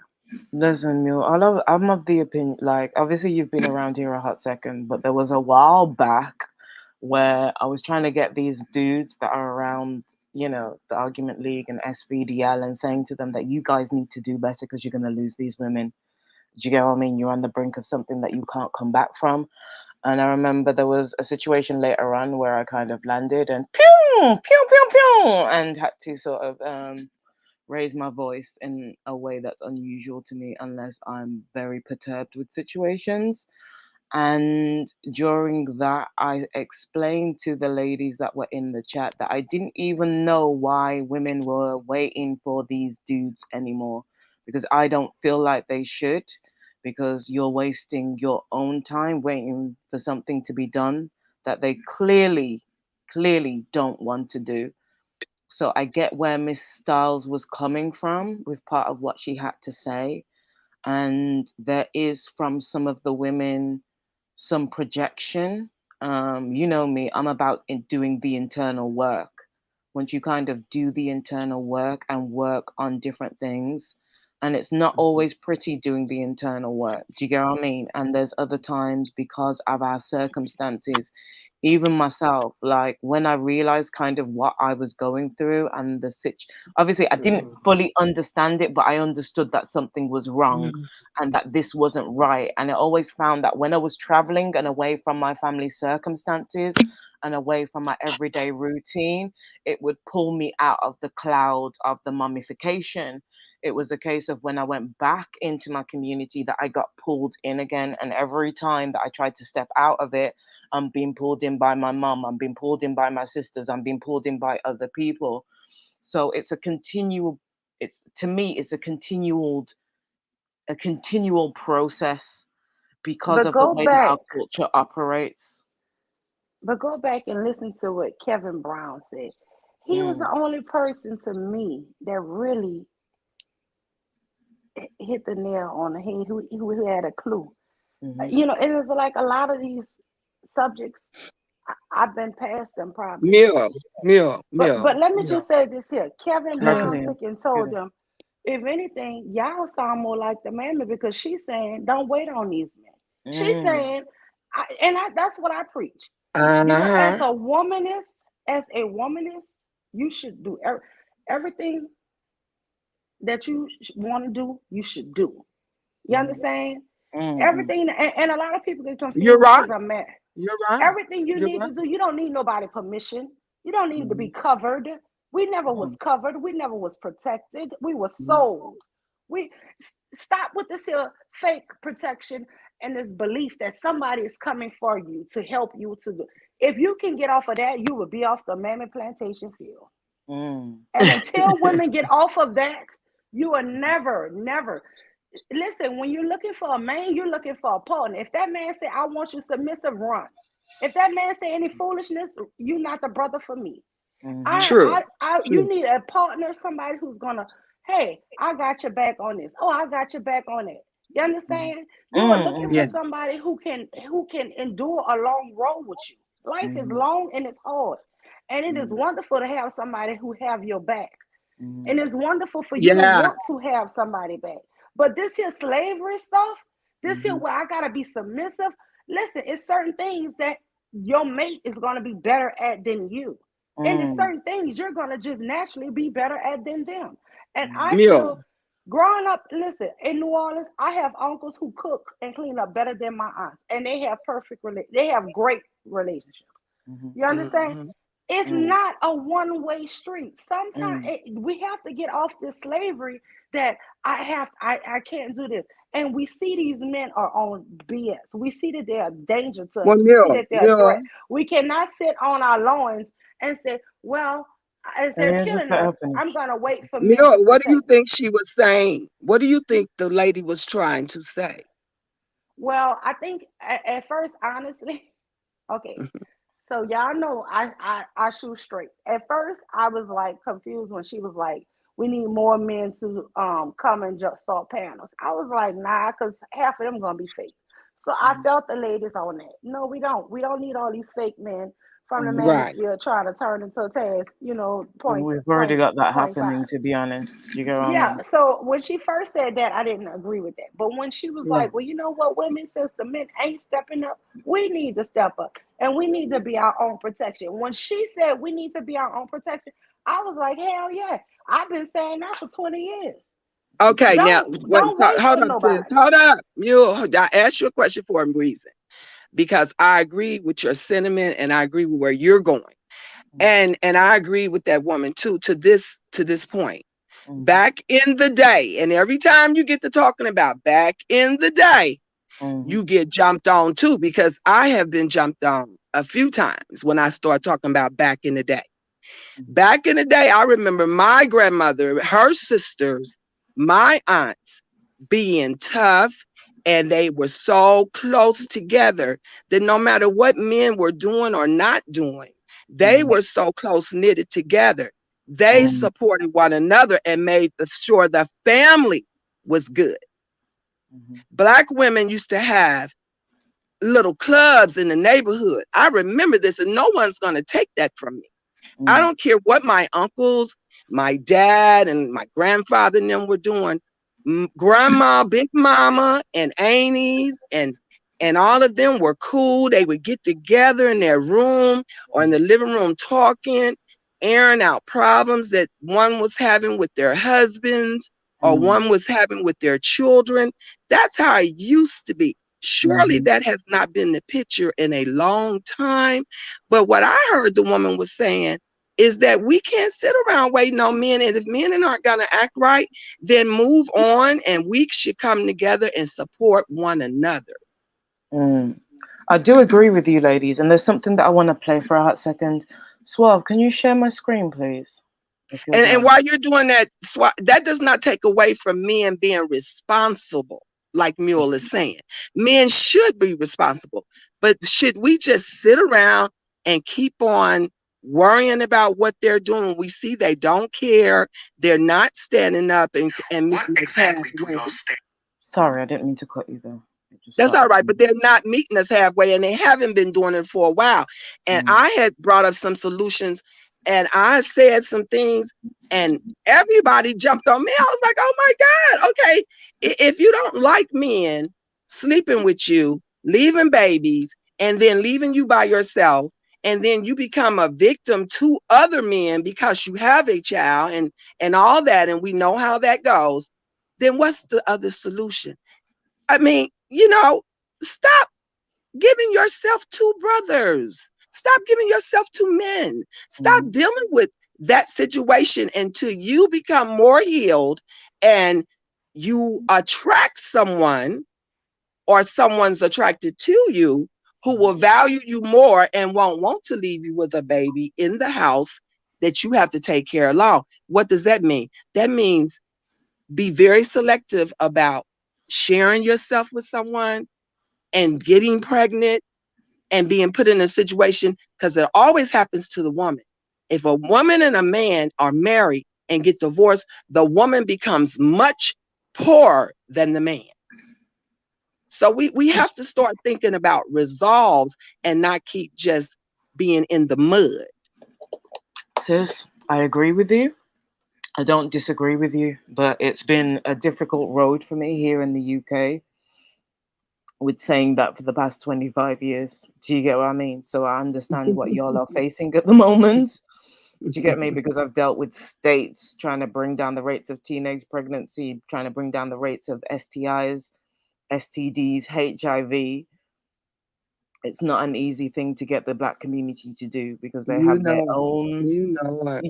listen, Mule. I'm of the opinion, like, obviously you've been around here a hot second, but there was a while back where I was trying to get these dudes that are around, the Argument League and SVDL, and saying to them that you guys need to do better because you're gonna lose these women. Do you get what I mean? You're on the brink of something that you can't come back from. And I remember there was a situation later on where I kind of landed and pew, pew, pew, pew, and had to sort of raise my voice in a way that's unusual to me unless I'm very perturbed with situations. And during that, I explained to the ladies that were in the chat that I didn't even know why women were waiting for these dudes anymore, because I don't feel like they should, because you're wasting your own time waiting for something to be done that they clearly don't want to do. So I get where Miss Styles was coming from with part of what she had to say. And there is from some of the women some projection. You know me, I'm about doing the internal work. Once you kind of do the internal work and work on different things, and it's not always pretty doing the internal work. Do you get what I mean? And there's other times because of our circumstances, even myself, like when I realized kind of what I was going through and obviously I didn't fully understand it, but I understood that something was wrong and that this wasn't right. And I always found that when I was traveling and away from my family's circumstances and away from my everyday routine, it would pull me out of the cloud of the mummification. It was a case of when I went back into my community that I got pulled in again. And every time that I tried to step out of it, I'm being pulled in by my mum, I'm being pulled in by my sisters, I'm being pulled in by other people. So it's a continual, it's to me, it's a continual process because But of the go way that our back, culture operates. but go back and listen to what Kevin Brown said. He was the Mm, only person to me that really hit the nail on the head, who had a clue. hmm It was like a lot of these subjects, I've been past them probably. Mill, Mill, But Mill, let me Mill. just say this here. Kevin Go ahead, Brown Um, Neil. took and Go told ahead. them, if anything, y'all sound more like the mammy because she's saying, don't wait on these men. She's Mm, saying, That's what I preach. Uh-huh. As a womanist, you should do everything that you want to do. You should do. You understand? Mm-hmm. Everything, and a lot of people get You're confused right. because I'm married. You're right. Everything you You're need right. to do, you don't need nobody permission. You don't need to Mm-hmm. be covered. We never was Mm-hmm. covered. We never was protected. We were Mm-hmm. sold. We stop with this here fake protection and this belief that somebody is coming for you to help you to do. If you can get off of that, you would be off the mammoth plantation field. Mm. And until women get off of that, you are never. Listen, when you're looking for a man, you're looking for a partner. If that man say, "I want you submissive," run. If that man say any foolishness, you're not the brother for me. Mm-hmm. True. You True. need a partner, somebody who's gonna, hey, I got your back on this. Oh, I got your back on it. You understand? You are looking Mm-hmm. for Yeah. somebody who can endure a long road with you. Life is Mm-hmm. long and it's hard, and it is Mm-hmm. wonderful to have somebody who have your back. Mm-hmm. And it's wonderful for you to Yeah. want to have somebody back. But this here slavery stuff, this here Mm-hmm. where I gotta be submissive. Listen, it's certain things that your mate is gonna be better at than you. And it's Mm. certain things you're gonna just naturally be better at than them. And Mm. I Mule. feel growing up, listen, in New Orleans, I have uncles who cook and clean up better than my aunts. And they have they have great relationships. Mm-hmm. You understand? Hmm. It's Mm. not a one-way street. Sometimes Mm. we have to get off this slavery that I can't do this. And we see these men are on BS. We see that they are a danger to Well, us. We see Mule, that they're a threat. Mule, We cannot sit on our loins and say, well, as And they're here's just killing let us, her finish. I'm gonna wait for men to Mule, what do you protect me. think she was saying? What do you think the lady was trying to say? Well, I think at first, honestly, okay. So y'all know I shoot straight. At first, I was like confused when she was like, "We need more men to come and just start panels." I was like, "Nah," because half of them gonna be fake. So I Mm-hmm. felt the ladies on that. No, we don't. We don't need all these fake men from the Mm-hmm. Right. manosphere trying to turn into a task. We've already Point got that point happening, five. to be honest. You go on Yeah, then. so when she first said that, I didn't agree with that. But when she was Yeah. like, well, you know what, women, since the men ain't stepping up, we need to step up and we need to be our own protection. When she said we need to be our own protection, I was like, hell yeah. I've been saying that for 20 years. Okay, now, Don't wait hold for up, sis. nobody. Hold up. Mule, I asked you a question for a reason because I agree with your sentiment and I agree with where you're going. And I agree with that woman too to this point. Mm-hmm. Back in the day, and every time you get to talking about back in the day, Mm-hmm. you get jumped on too, because I have been jumped on a few times when I start talking about back in the day. Mm-hmm. Back in the day, I remember my grandmother, her sisters, my aunts being tough, and they were so close together that no matter what men were doing or not doing, they Mm-hmm. were so close knitted together. They supported one another and made sure the family was good. Mm-hmm. Black women used to have little clubs in the neighborhood. I remember this, and no one's going to take that from me. I Mm-hmm. don't care what my uncles, my dad, and my grandfather and them were doing. Grandma, Big Mama, and aunties, and all of them were cool. They would get together in their room or in the living room talking, airing out problems that one was having with their husbands or Mm-hmm. one was having with their children. That's how it used to be. Surely Mm-hmm. that has not been the picture in a long time. But what I heard the woman was saying is that we can't sit around waiting on men. And if men aren't going to act right, then move on, and we should come together and support one another. Mm. I do agree with you, ladies, and there's something that I want to play for a hot second. Suave, can you share my screen, please? If you're And done. while you're doing that, that does not take away from men being responsible, like Mule is saying. Men should be responsible, but should we just sit around and keep on worrying about what they're doing when we see they don't care, they're not standing up and What meeting us exactly do halfway? y'all stand? Sorry, I didn't mean to cut you there. It just That's all started. right, but they're not meeting us halfway, and they haven't been doing it for a while. And Mm. I had brought up some solutions, and I said some things, and everybody jumped on me. I was like, "Oh my God, okay, if you don't like men sleeping with you, leaving babies, and then leaving you by yourself, and then you become a victim to other men because you have a child and all that, and we know how that goes, then what's the other solution? I mean, stop giving yourself to brothers. Stop giving yourself to men. Stop Mm-hmm. dealing with that situation until you become more healed and you attract someone, or someone's attracted to you, who will value you more and won't want to leave you with a baby in the house that you have to take care of alone. What does that mean? That means be very selective about sharing yourself with someone and getting pregnant and being put in a situation, because it always happens to the woman. If a woman and a man are married and get divorced, the woman becomes much poorer than the man. So we have to start thinking about resolves and not keep just being in the mud. Sis, I agree with you. I don't disagree with you, but it's been a difficult road for me here in the UK with saying that for the past 25 years. Do you get what I mean? So I understand what y'all are facing at the moment. Do you get me? Because I've dealt with states trying to bring down the rates of teenage pregnancy, trying to bring down the rates of STIs, STDs, HIV. It's not an easy thing to get the Black community to do because they You have their know, own, you know what?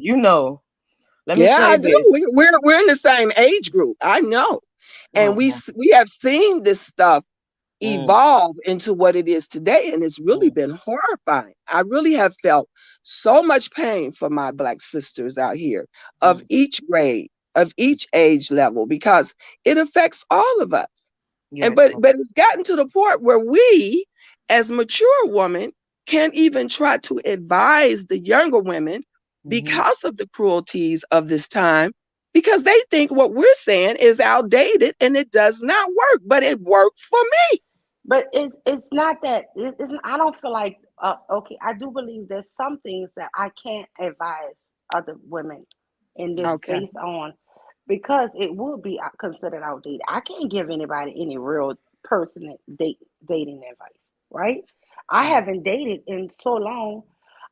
let me Yeah, say I do. this. We're in the same age group. I know, and we Mhm. we have seen this stuff Mm, evolve into what it is today, and it's really mm, been horrifying. I really have felt so much pain for my Black sisters out here of mm. each grade, of each age level, because it affects all of us. Yeah, And it but does. but it's gotten to the point where we, as mature women, can't even try to advise the younger women Mhm. because of the cruelties of this time, because they think what we're saying is outdated and it does not work, but it worked for me. But it's not that it's, I don't feel like okay. I do believe there's some things that I can't advise other women in this Okay. space on, because it would be considered outdated. I can't give anybody any real personal dating advice, right? I Mm, haven't dated in so long.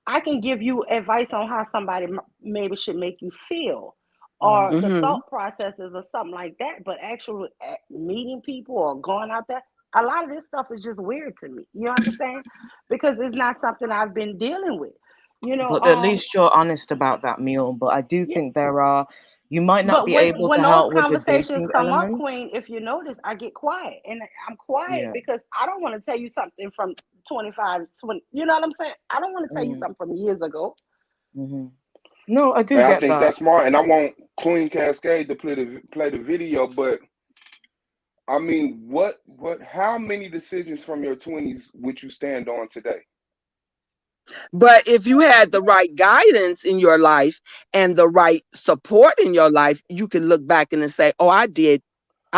I can give you advice on how somebody maybe should make you feel, mhm. or the Hmm. thought processes or something like that. But actually meeting people or going out there, a lot of this stuff is just weird to me. You understand? Because it's not something I've been dealing with. You know, But at least you're honest about that, meal. But I do yeah. think you might not But be when able when to those help with the conversations dating come up, element. Queen, if you notice, I get quiet, and I'm quiet Yeah. because I don't want to tell you something from 25, 20. You know what I'm saying? I don't want to tell you Mm, something from years ago. hmm. No, I do And I get think that. that's smart. And I want Queen Cascade to play the video, but I mean, how many decisions from your 20s would you stand on today? But if you had the right guidance in your life and the right support in your life, you can look back and say, oh, I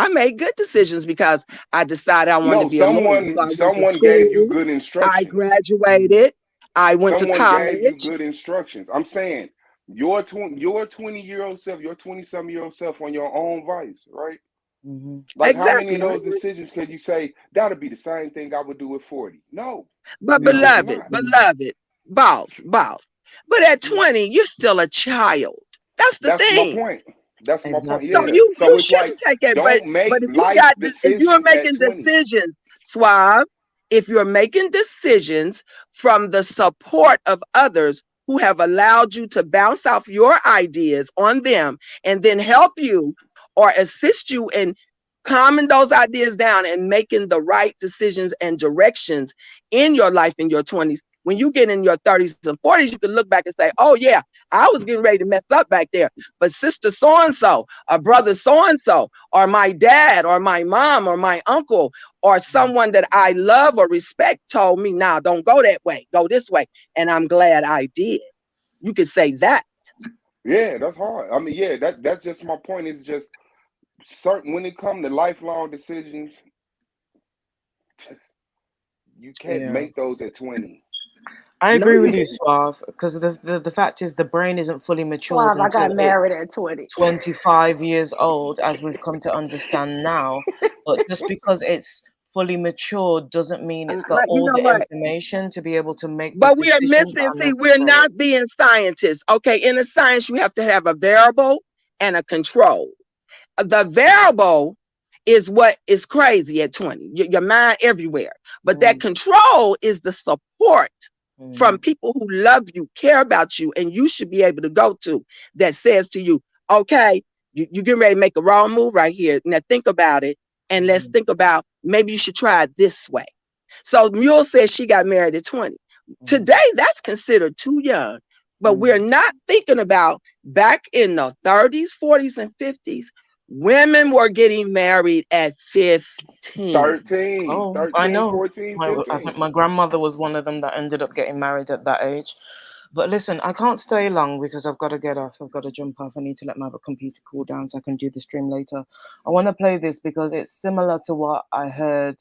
made good decisions because I decided I wanted to No, be a lawyer. So I went to someone gave you school, good I instructions. Mm, graduated, I went to Someone gave you college. good instructions. I'm saying your 20-year-old self, your 20-some-year-old self on your own vice, right? hmm. Like how many Exactly. of those decisions could you say that'll be the same thing I would do at 40? No, But it's No, just it's beloved, not. beloved, boss. But at 20, you're still a child. That's the That's my thing. point. That's my point. So exactly. Yeah. you So it's like shouldn't take it. don't But make if life if you are decisions at making 20. decisions, Suave, if you're making decisions from the support of others who have allowed you to bounce off your ideas on them and then help you or assist you in calming those ideas down and making the right decisions and directions in your life in your 20s, when you get in your 30s and 40s, you can look back and say, oh yeah, I was getting ready to mess up back there, but sister so and so, or brother so and so, or my dad, or my mom, or my uncle, or someone that I love or respect told me, nah, don't go that way, go this way. And I'm glad I did. You could say that. Yeah, that's hard. I mean, yeah, that's just my point. It's just certain when it comes to lifelong decisions, just you can't Yeah. make those at 20. I No, agree you with you, can't. Suave, because the fact is the brain isn't fully matured Suave, I until got it's married at 20. 25 years old, as we've come to understand now. But just because it's fully matured doesn't mean it's got But you all know the what? information to be able to make the But we are decisions that missing, are see, we're necessary. not being scientists. Okay, in a science, you have to have a variable and a control. The variable is what is crazy at 20. Your mind everywhere. But that control is the support from people who love you, care about you, and you should be able to go to that says to you, okay, you getting ready to make a wrong move right here. Now think about it. And let's think about maybe you should try it this way. So Mule says she got married at 20. Today, that's considered too young. But we're not thinking about back in the 30s, 40s, and 50s, women were getting married at 15. 13, Oh, I 13, know. 14, I think 15. my grandmother was one of them that ended up getting married at that age. But listen, I can't stay long because I've got to get off. I've got to jump off. I need to let my computer cool down so I can do the stream later. I want to play this because it's similar to what I heard.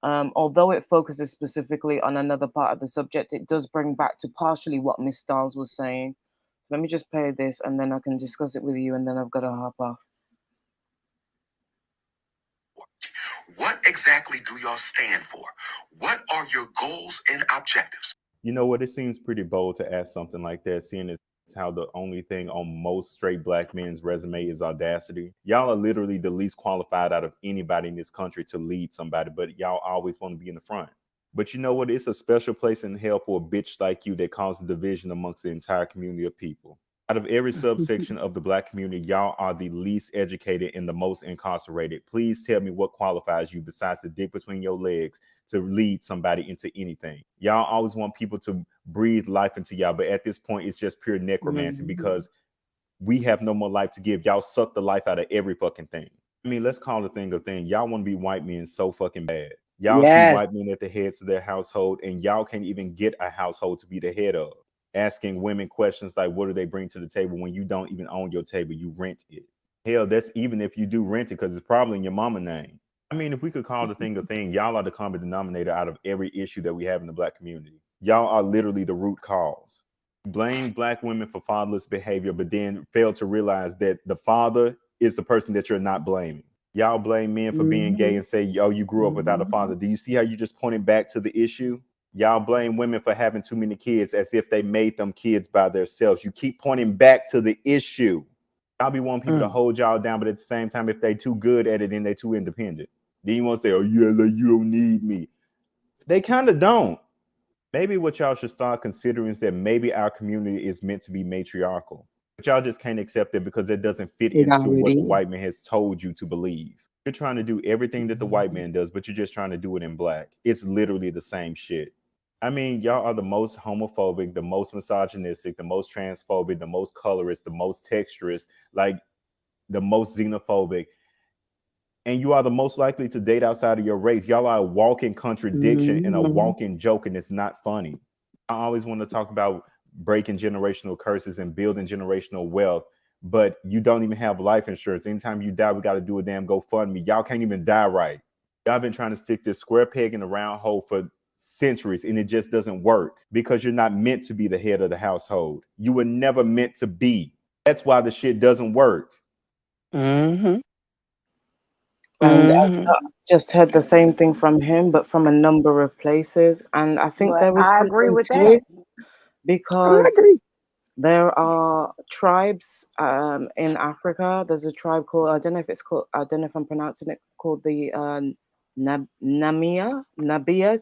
Although it focuses specifically on another part of the subject, it does bring back to partially what Miss Styles was saying. Let me just play this and then I can discuss it with you and then I've got to hop off. What exactly do y'all stand for? What are your goals and objectives? You know what? It seems pretty bold to ask something like that, seeing as how the only thing on most straight black men's resume is audacity. Y'all are literally the least qualified out of anybody in this country to lead somebody, but y'all always want to be in the front. But you know what? It's a special place in hell for a bitch like you that causes division amongst the entire community of people. Out of every subsection of the black community, y'all are the least educated and the most incarcerated. Please tell me what qualifies you besides the dick between your legs to lead somebody into anything. Y'all always want people to breathe life into y'all, but at this point, it's just pure necromancy because we have no more life to give. Y'all suck the life out of every fucking thing. I mean, let's call the thing a thing. Y'all want to be white men so fucking bad. Y'all see white men at the heads of their household, and y'all can't even get a household to be the head of. Asking women questions like, what do they bring to the table when you don't even own your table? You rent it. Hell, that's even if you do rent it because it's probably in your mama's name. I mean, if we could call the thing a thing, y'all are the common denominator out of every issue that we have in the black community. Y'all are literally the root cause. Blame black women for fatherless behavior, but then fail to realize that the father is the person that you're not blaming. Y'all blame men for being gay and say, yo, you grew up without a father. Do you see how you just pointed back to the issue? Y'all blame women for having too many kids as if they made them kids by themselves. You keep pointing back to the issue. Y'all be wanting people to hold y'all down, but at the same time, if they too good at it, then they too independent. Then you want to say, oh yeah, like you don't need me. They kind of don't. Maybe what y'all should start considering is that maybe our community is meant to be matriarchal. But y'all just can't accept it because it doesn't fit into what the white man has told you to believe. You're trying to do everything that the white man does, but you're just trying to do it in black. It's literally the same shit. I mean, y'all are the most homophobic, the most misogynistic, the most transphobic, the most colorist, the most texturist, like the most xenophobic. And you are the most likely to date outside of your race. Y'all are a walking contradiction and a walking joke, and it's not funny. I always want to talk about breaking generational curses and building generational wealth, but you don't even have life insurance. Anytime you die, we got to do a damn GoFundMe. Y'all can't even die right. Y'all been trying to stick this square peg in a round hole for centuries, and it just doesn't work because you're not meant to be the head of the household. You were never meant to be. That's why the shit doesn't work. And I just heard the same thing from him, but from a number of places. And I think there is I agree something with to that. it because there are tribes in Africa. There's a tribe called, I don't know if I'm pronouncing it, called the Nabia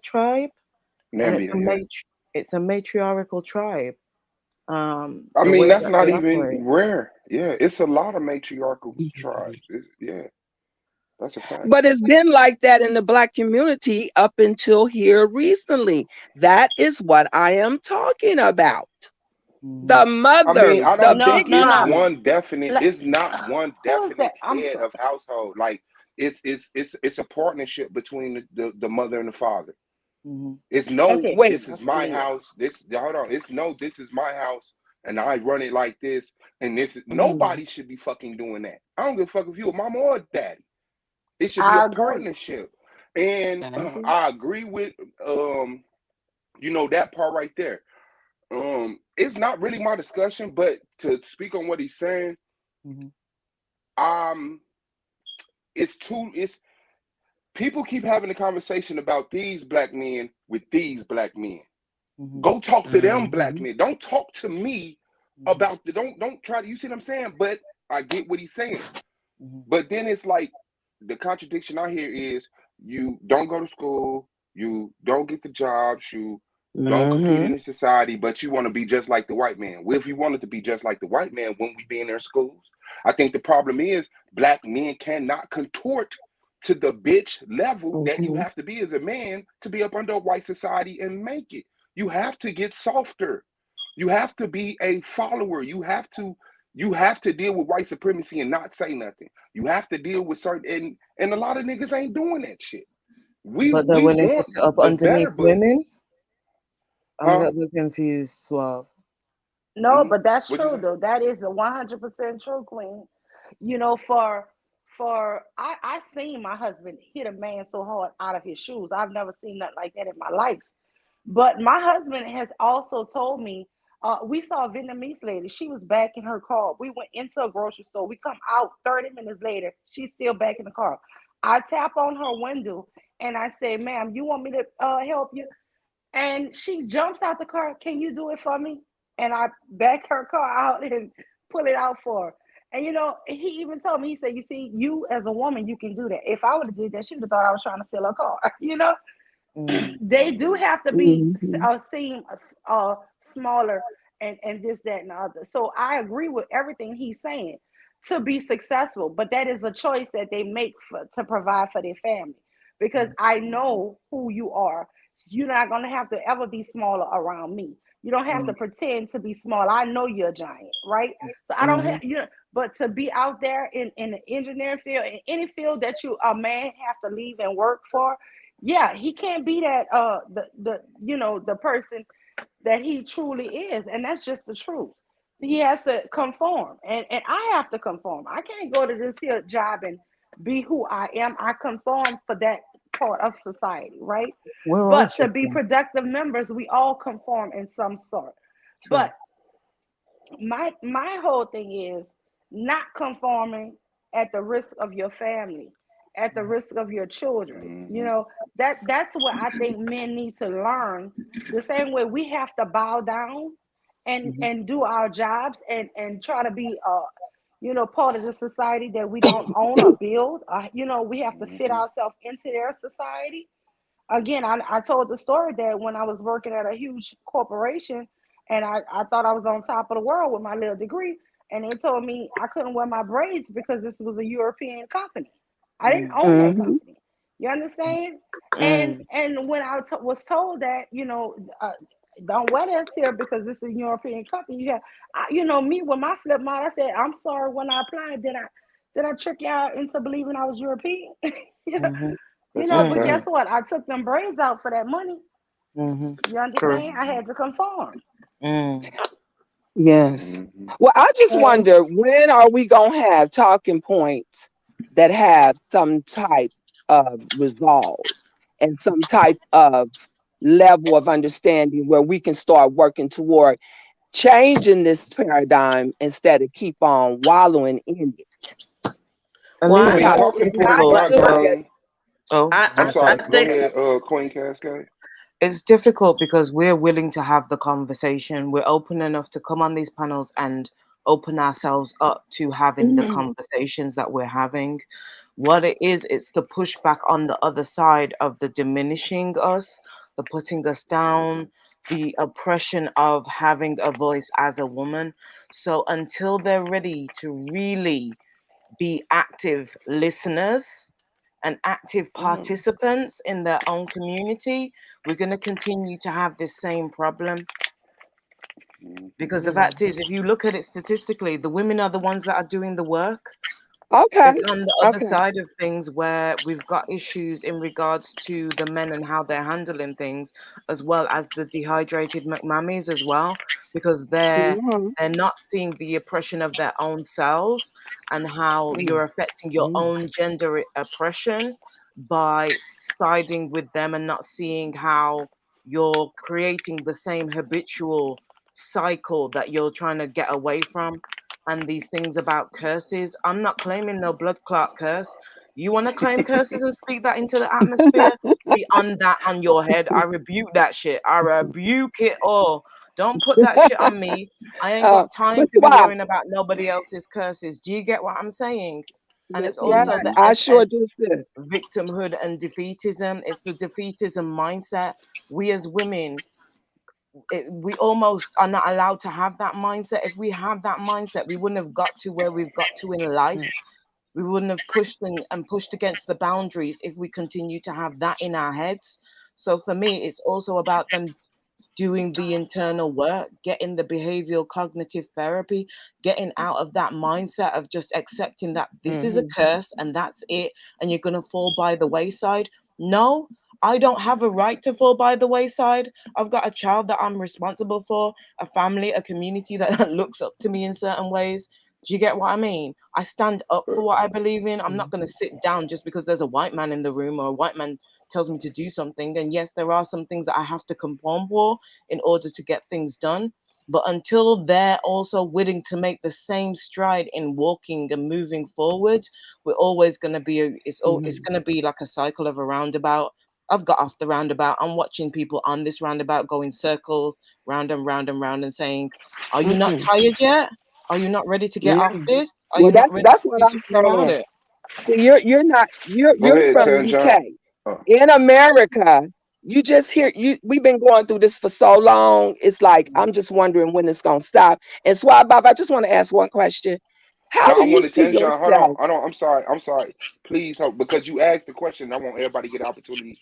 tribe. And it's a matriarchal tribe. I mean, that's not even rare. Yeah, it's a lot of matriarchal tribes. That's a fact. But it's been like that in the black community up until here recently. That is what I am talking about. The mothers, I mean, I don't think it's no. one definite. Like, It's not one who is that? definite head of household. Like it's a partnership between the mother and the father. It's no, this is my house. Hold on. It's no, this is my house, and I run it like this. And this is nobody should be fucking doing that. I don't give a fuck if you a mama or a daddy. It should be a partnership. And I agree with that part right there. It's not really my discussion, but to speak on what he's saying, People keep having a conversation about these black men with these black men. Mhm. Go talk to them black Mhm. men. Don't talk to me Mhm. about the don't try to, you see what I'm saying? But I get what he's saying. Mhm. But then it's like the contradiction I hear is you don't go to school, you don't get the jobs, you don't compete in Mhm. the society, but you want to be just like the white man. Well, if you wanted to be just like the white man, wouldn't we be in their schools? I think the problem is black men cannot contort to the bitch level that you Mhm. have to be as a man to be up under a white society and make it. You have to get softer. You have to be a follower. You have to deal with white supremacy and not say nothing. You have to deal with certain and a lot of niggas ain't doing that shit. We But they're we willing to want sit up the better, underneath but women. I'm a huh? little bit confused, Suave. No, but that's What you true say? though. That is the 100% true, Queen. You know, for I seen my husband hit a man so hard out of his shoes. I've never seen nothing like that in my life. But my husband has also told me, we saw a Vietnamese lady. She was back in her car. We went into a grocery store. We come out 30 minutes later. She's still back in the car. I tap on her window and I say, ma'am, you want me to help you? And she jumps out the car. Can you do it for me? And I back her car out and pull it out for her. And he even told me, he said, you see, you as a woman, you can do that. If I would have did that, she would have thought I was trying to steal her car. Mm. They do Mm-hmm. have to be Mhm. seen smaller and this, that, and the other. So I agree with everything he's saying to be successful, but that is a choice that they make to provide for their family. Because I Mm-hmm. know who you are. You're not gonna have to ever be smaller around me. You don't have to Mm. pretend to be small. I know you're a giant, right? So I don't have Mhm. but to be out there in the engineering field, in any field that you a man have to leave and work for, yeah, he can't be that the person that he truly is, and that's just the truth. He has to conform, and I have to conform. I can't go to this here job and be who I am. I conform for that part of society, right? We're all But to be shifting. productive members, we all conform in some sort. True. But my whole thing is not conforming at the risk of your family, at the risk of your children. Mm-hmm. That's what I think men need to learn. The same way we have to bow down and Mhm. and do our jobs and try to be part of the society that we don't own or build. We have to fit Mm-hmm. ourselves into their society. Again, I told the story that when I was working at a huge corporation and I thought I was on top of the world with my little degree, and they told me I couldn't wear my braids because this was a European company. I didn't Mm. own that Mhm. company. You understand? And Mm. and when was told that, don't wear this here because this is a European company. Me with my flip mod, I said, I'm sorry when I applied, did I trick y'all into believing I was European? you know, Mhm. That's a but Mm. guess fact. what? I took them braids out for that money. Mhm. You True. understand? I Mm-hmm. had to conform. Mm. Yes. Mm-hmm. Well, I just And wonder, when are we gonna have talking points that have some type of resolve and some type of level of understanding where we can start working toward changing this paradigm instead of keep on wallowing in it. Well, Alina, It's that's Because talking it's points not difficult not I, good. because grown. oh, I'm I, I'm I sorry. sorry. Go think ahead, Queen Cascade. It's difficult because we're willing to have the conversation. We're open enough to come on these panels and open ourselves up to having the Mhm. conversations that we're having. What it is, it's the pushback on the other side of the diminishing us, the putting us down, the oppression of having a voice as a woman. So until they're ready to really be active listeners and active Mhm. participants in their own community, we're going to continue to have this same problem. Mm-hmm. Because the Mhm. fact is, if you look at it statistically, the women are the ones that are doing the work. Okay. It's on the other Okay. side of things where we've got issues in regards to the men and how they're handling things, as well as the dehydrated McMammies as well, because Mhm. they're not seeing the oppression of their own selves and how Mhm. you're affecting your own gender oppression by siding with them and not seeing how you're creating the same habitual cycle that you're trying to get away from. And these things about curses, I'm not claiming no blood clot curse. You want to claim curses and speak that into the atmosphere? Be on that on your head. I rebuke that shit. I rebuke it all. Don't put that shit on me. I ain't got time But to be why? worrying about nobody else's curses. Do you get what I'm saying? And it's Right. also the I sure essence do, sis. victimhood and defeatism. It's the defeatism mindset. We as women, we almost are not allowed to have that mindset. If we have that mindset, we wouldn't have got to where we've got to in life. We wouldn't have pushed and pushed against the boundaries if we continue to have that in our heads. So for me, it's also about them doing the internal work, getting the behavioral cognitive therapy, getting out of that mindset of just accepting that this is a curse and that's it, and you're going to fall by the wayside. No, I don't have a right to fall by the wayside. I've got a child that I'm responsible for, a family, a community that looks up to me in certain ways. Do you get what I mean? I stand up for what I believe in. I'm not going to sit down just because there's a white man in the room or a white man tells me to do something. And yes, there are some things that I have to conform for in order to get things done. But until they're also willing to make the same stride in walking and moving forward, we're always going to be it's going to be like a cycle of a roundabout. I've got off the roundabout. I'm watching people on this roundabout going circle round and round and round and saying, "Are you not tired yet? Are you not ready to get Yeah. off this? Are Well, you not ready that's to what do I'm something about saying. it?" See, you're not Go you're ahead, from the Tandra. UK. Oh. In America, you just hear you. We've been going through this for so long. It's like I'm just wondering when it's gonna stop. And Swab Bob, I just want to ask one question. How No, do I you want to see Tandra. Hold on, yourself? hold on. I'm sorry. I'm sorry. Please help because you asked the question. I want everybody to get an opportunity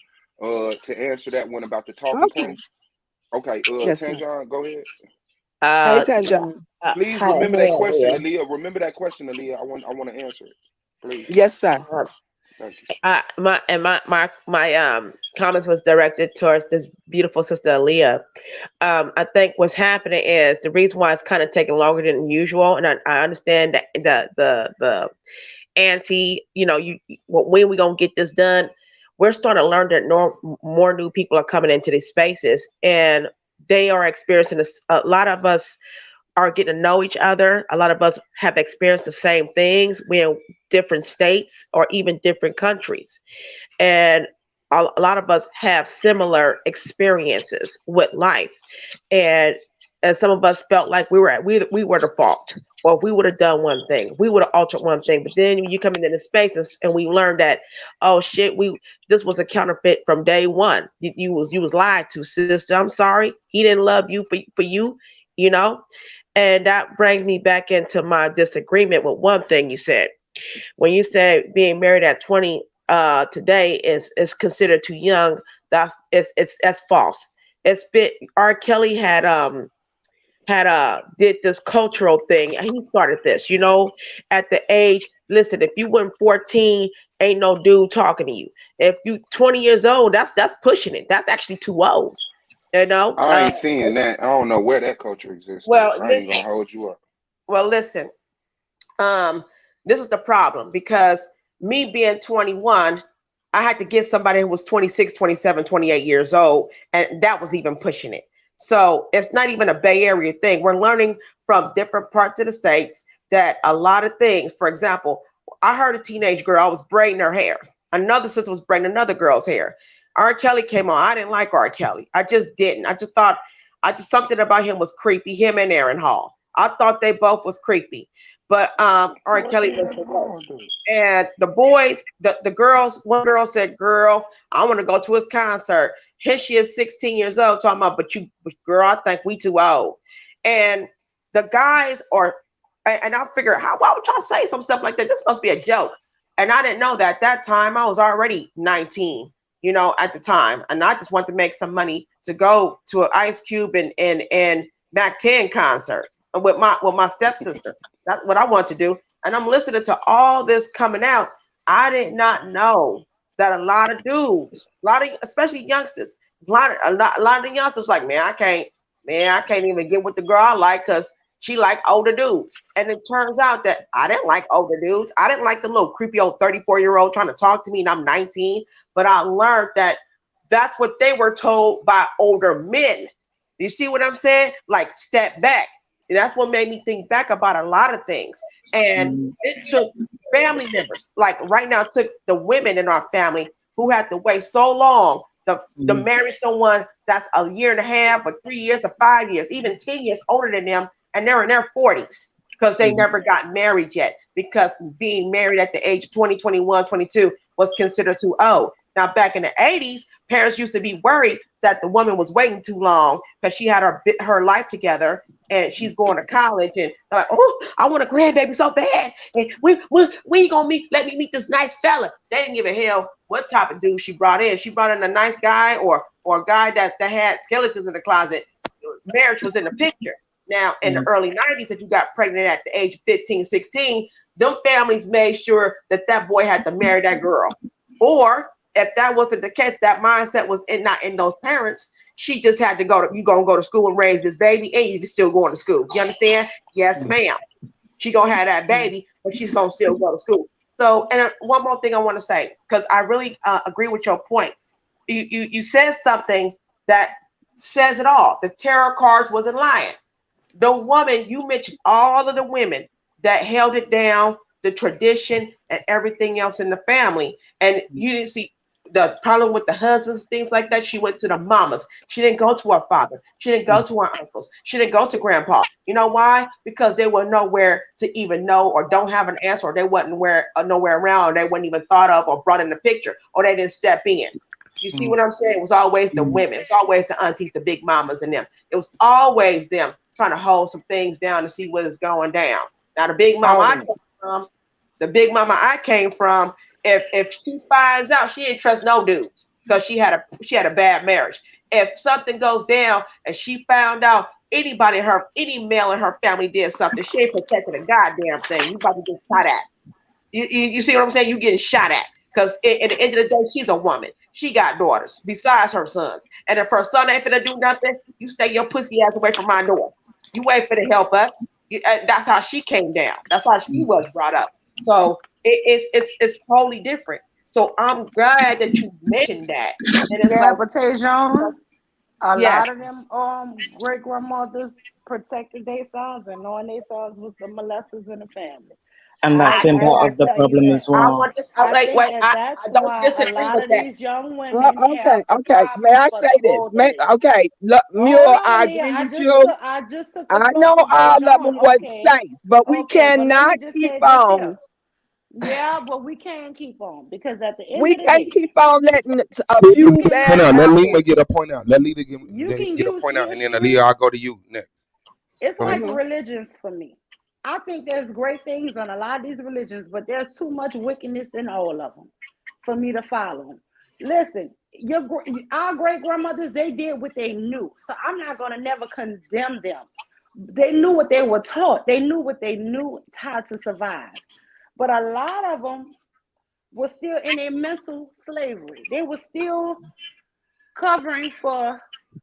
to answer that one about the talking Okay. points. Okay, Yes, sir. Tandra, go ahead. Hey, Uh, Tanja. Please Hi, remember that hey, question, Leah. Aaliyah. Remember that question, Aaliyah. I want to answer it. Please. Yes, sir. Uh, Thank you. my comments was directed towards this beautiful sister Aaliyah. I think what's happening is the reason why it's kind of taking longer than usual, and I understand that the anti, when we gonna get this done? We're starting to learn that more new people are coming into these spaces, and they are experiencing this. A lot of us are getting to know each other. A lot of us have experienced the same things. We're in different states or even different countries, and a lot of us have similar experiences with life, and some of us felt like we were the fault, or we would have done one thing, we would have altered one thing. But then when you come into the spaces and we learned that, oh shit, we this was a counterfeit from day one. You was lied to, sister. I'm sorry, he didn't love you for you, you know. And that brings me back into my disagreement with one thing you said. When you said being married at 20 today is considered too young, that's false. It's been R. Kelly had did this cultural thing, and he started this, at the age. Listen, if you weren't 14, ain't no dude talking to you. If you 20 years old, that's pushing it. That's actually too old. You know. I ain't seeing that. I don't know where that culture exists at. Well, I ain't listen. gonna hold you up. Well, listen. Um, this is the problem because me being 21, I had to get somebody who was 26, 27, 28 years old, and that was even pushing it. So it's not even a Bay Area thing. We're learning from different parts of the states that a lot of things, for example, I heard a teenage girl was braiding her hair. Another sister was braiding another girl's hair. R. Kelly came on. I didn't like R. Kelly. I just didn't. I just something about him was creepy. Him and Aaron Hall. I thought they both was creepy. But R. What Kelly was Aaron the Hall worst. do? And the boys, the girls, one girl said, "Girl, I want to go to his concert." Here she is, 16 years old, talking about, but girl, I think we too old. And the guys are, and I figure, why would y'all say some stuff like that? This must be a joke. And I didn't know that at that time I was already 19, at the time, and I just wanted to make some money to go to an Ice Cube and Mac 10 concert with my stepsister. That's what I want to do. And I'm listening to all this coming out. I did not know that a lot of dudes, especially youngsters, a lot of the youngsters like, man, I can't even get with the girl I like because she like older dudes. And it turns out that I didn't like older dudes. I didn't like the little creepy old 34-year-old trying to talk to me and I'm 19. But I learned that that's what they were told by older men. You see what I'm saying? Like, step back. And that's what made me think back about a lot of things. And Mhm. it took family members, like right now, it took the women in our family who had to wait so long to Mhm. marry someone that's a year and a half or 3 years or 5 years, even 10 years older than them, and they're in their 40s because they Mhm. never got married yet, because being married at the age of 20, 21, 22 was considered too old. Now, back in the 80s, parents used to be worried that the woman was waiting too long because she had her life together and she's going to college, and they're like, oh, I want a grandbaby so bad. And we ain't gonna let me meet this nice fella. They didn't give a hell what type of dude she brought in. She brought in a nice guy or a guy that had skeletons in the closet. Marriage was in the picture. Now, in the Mhm. early 90s, if you got pregnant at the age of 15, 16, them families made sure that boy had to marry that girl. Or if that wasn't the case, that mindset was not in those parents. She just had to you gonna go to school and raise this baby, and you can still going to school. You understand? Yes, ma'am. She gonna have that baby, but she's gonna still go to school. So, and one more thing I want to say, because I really agree with your point. You said something that says it all. The tarot cards wasn't lying. The woman, you mentioned all of the women that held it down, the tradition and everything else in the family, and you didn't see the problem with the husbands, things like that. She went to the mamas. She didn't go to her father. She didn't go to her uncles. She didn't go to grandpa. You know why? Because they were nowhere to even know, or don't have an answer, or they wasn't nowhere around, or they weren't even thought of or brought in the picture, or they didn't step in. You see what I'm saying? It was always the Mhm. women. It's always the aunties, the big mamas, and them. It was always them trying to hold some things down to see what is going down. Now Always. the big mama I came from, if she finds out, she didn't trust no dudes because she had a bad marriage. If something goes down and she found out any male in her family did something, she ain't protecting a goddamn thing. You about to get shot at. You see what I'm saying? You getting shot at. Because at the end of the day, she's a woman. She got daughters besides her sons. And if her son ain't finna do nothing, you stay your pussy ass away from my door. You ain't finna help us. That's how she came down. That's how she was brought up. So it's totally different. So I'm glad that you mentioned that. And it's Yeah, like, but Tajon, a yes, lot of them great grandmothers protected their sons and knowing their sons was the molesters in the family. And that's I been I part can of the tell you problem as that. I well. want to I like think wait, that that's I don't why a disagree lot with of that. these young Well, women okay, have the okay. May problems I for say the this? older ladies. Okay, look, Hold Mule, on, I Aaliyah. agree with you. I just took the I know phone, all of them Dejan. was Okay, safe, but we okay, but let cannot me just keep say this on. here. Yeah, but we can't keep on because at the end We of the can't day, keep on letting a you few can Point bad out. Let apples. Lima get a point out. Let Lita you can get a use point out, and then history. Aaliyah, I'll go to you next. It's Go ahead. like Hmm. religions for me. I think there's great things on a lot of these religions, but there's too much wickedness in all of them for me to follow them. Listen, our great grandmothers, they did what they knew. So I'm not going to never condemn them. They knew what they were taught. They knew what they knew how to survive. But a lot of them were still in a mental slavery. They were still covering for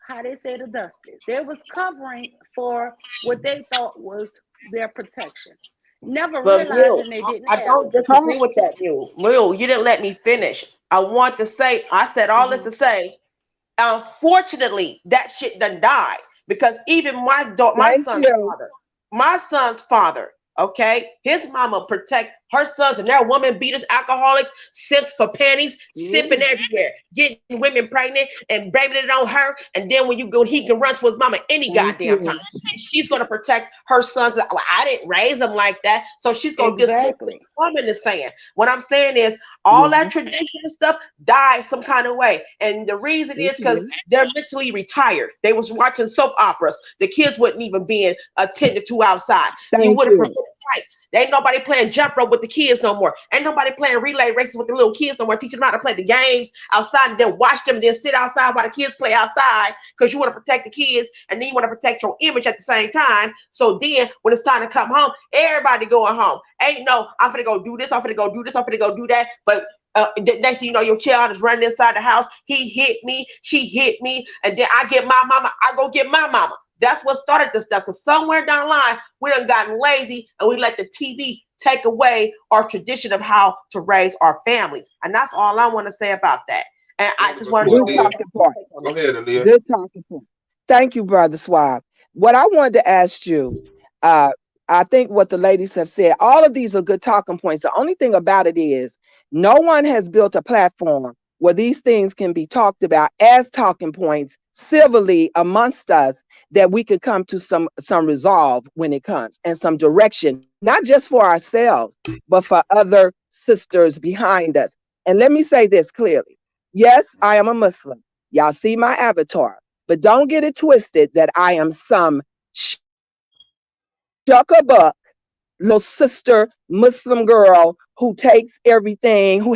how they say the dust is. They was covering for what they thought was their protection, never But Will, realizing they didn't I have don't it. Hold, disagree with that, Will. Will, you didn't let me finish. I want to say, I said all this Mm-hmm. to say, unfortunately, that shit done died because even thank you. my son's father, okay, his mama protect her sons, and they're woman beaters, alcoholics, simps for panties, Yeah, sipping everywhere, getting women pregnant and blaming it on her. And then when you go, he can run to his mama any Thank goddamn time. you. She's gonna protect her sons. Well, I didn't raise them like that, so she's gonna dismiss what exactly. the woman is saying. What I'm saying is all Hmm. that tradition and stuff died some kind of way, and the reason is It because did. they're mentally retired. They was watching soap operas. The kids wouldn't even be attended to outside. You Thank would have you. prevented fights. There ain't nobody playing jump rope with the kids no more. Ain't nobody playing relay races with the little kids no more. Teaching them how to play the games outside and then watch them, then sit outside while the kids play outside because you want to protect the kids and then you want to protect your image at the same time. So then when it's time to come home, everybody going home. Ain't no, I'm finna go do this, I'm finna go do this, I'm finna go do that. But next thing you know, your child is running inside the house. He hit me, she hit me, and then I get my mama, I go get my mama. That's what started this stuff. Because somewhere down the line, we done gotten lazy and we let the TV take away our tradition of how to raise our families. And that's all I want to say about that. And You I want to just go to want to know Good what Aaliyah? talking point. take on Go this. ahead, Aaliyah. Good talking point. Thank you, Brother Swab. What I wanted to ask you, uh, I think what the ladies have said, all of these are good talking points. The only thing about it is no one has built a platform where these things can be talked about as talking points civilly amongst us, that we could come to some resolve when it comes, and some direction, not just for ourselves, but for other sisters behind us. And let me say this clearly. Yes, I am a Muslim. Y'all see my avatar. But don't get it twisted that I am some shuckabuck little sister Muslim girl who takes everything, who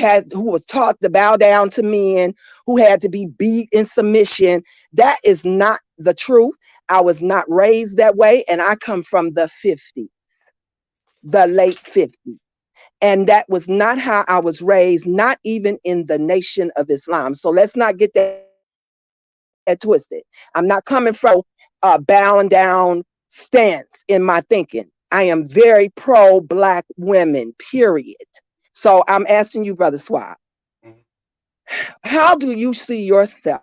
was taught to bow down to men, who had to be beat in submission. That is not the truth. I was not raised that way, and I come from the 50s, the late 50s. And that was not how I was raised, not even in the Nation of Islam. So let's not get that twisted. I'm not coming from bowing down stance in my thinking. I am very pro Black women, period. So I'm asking you, Brother Swab, how do you see yourself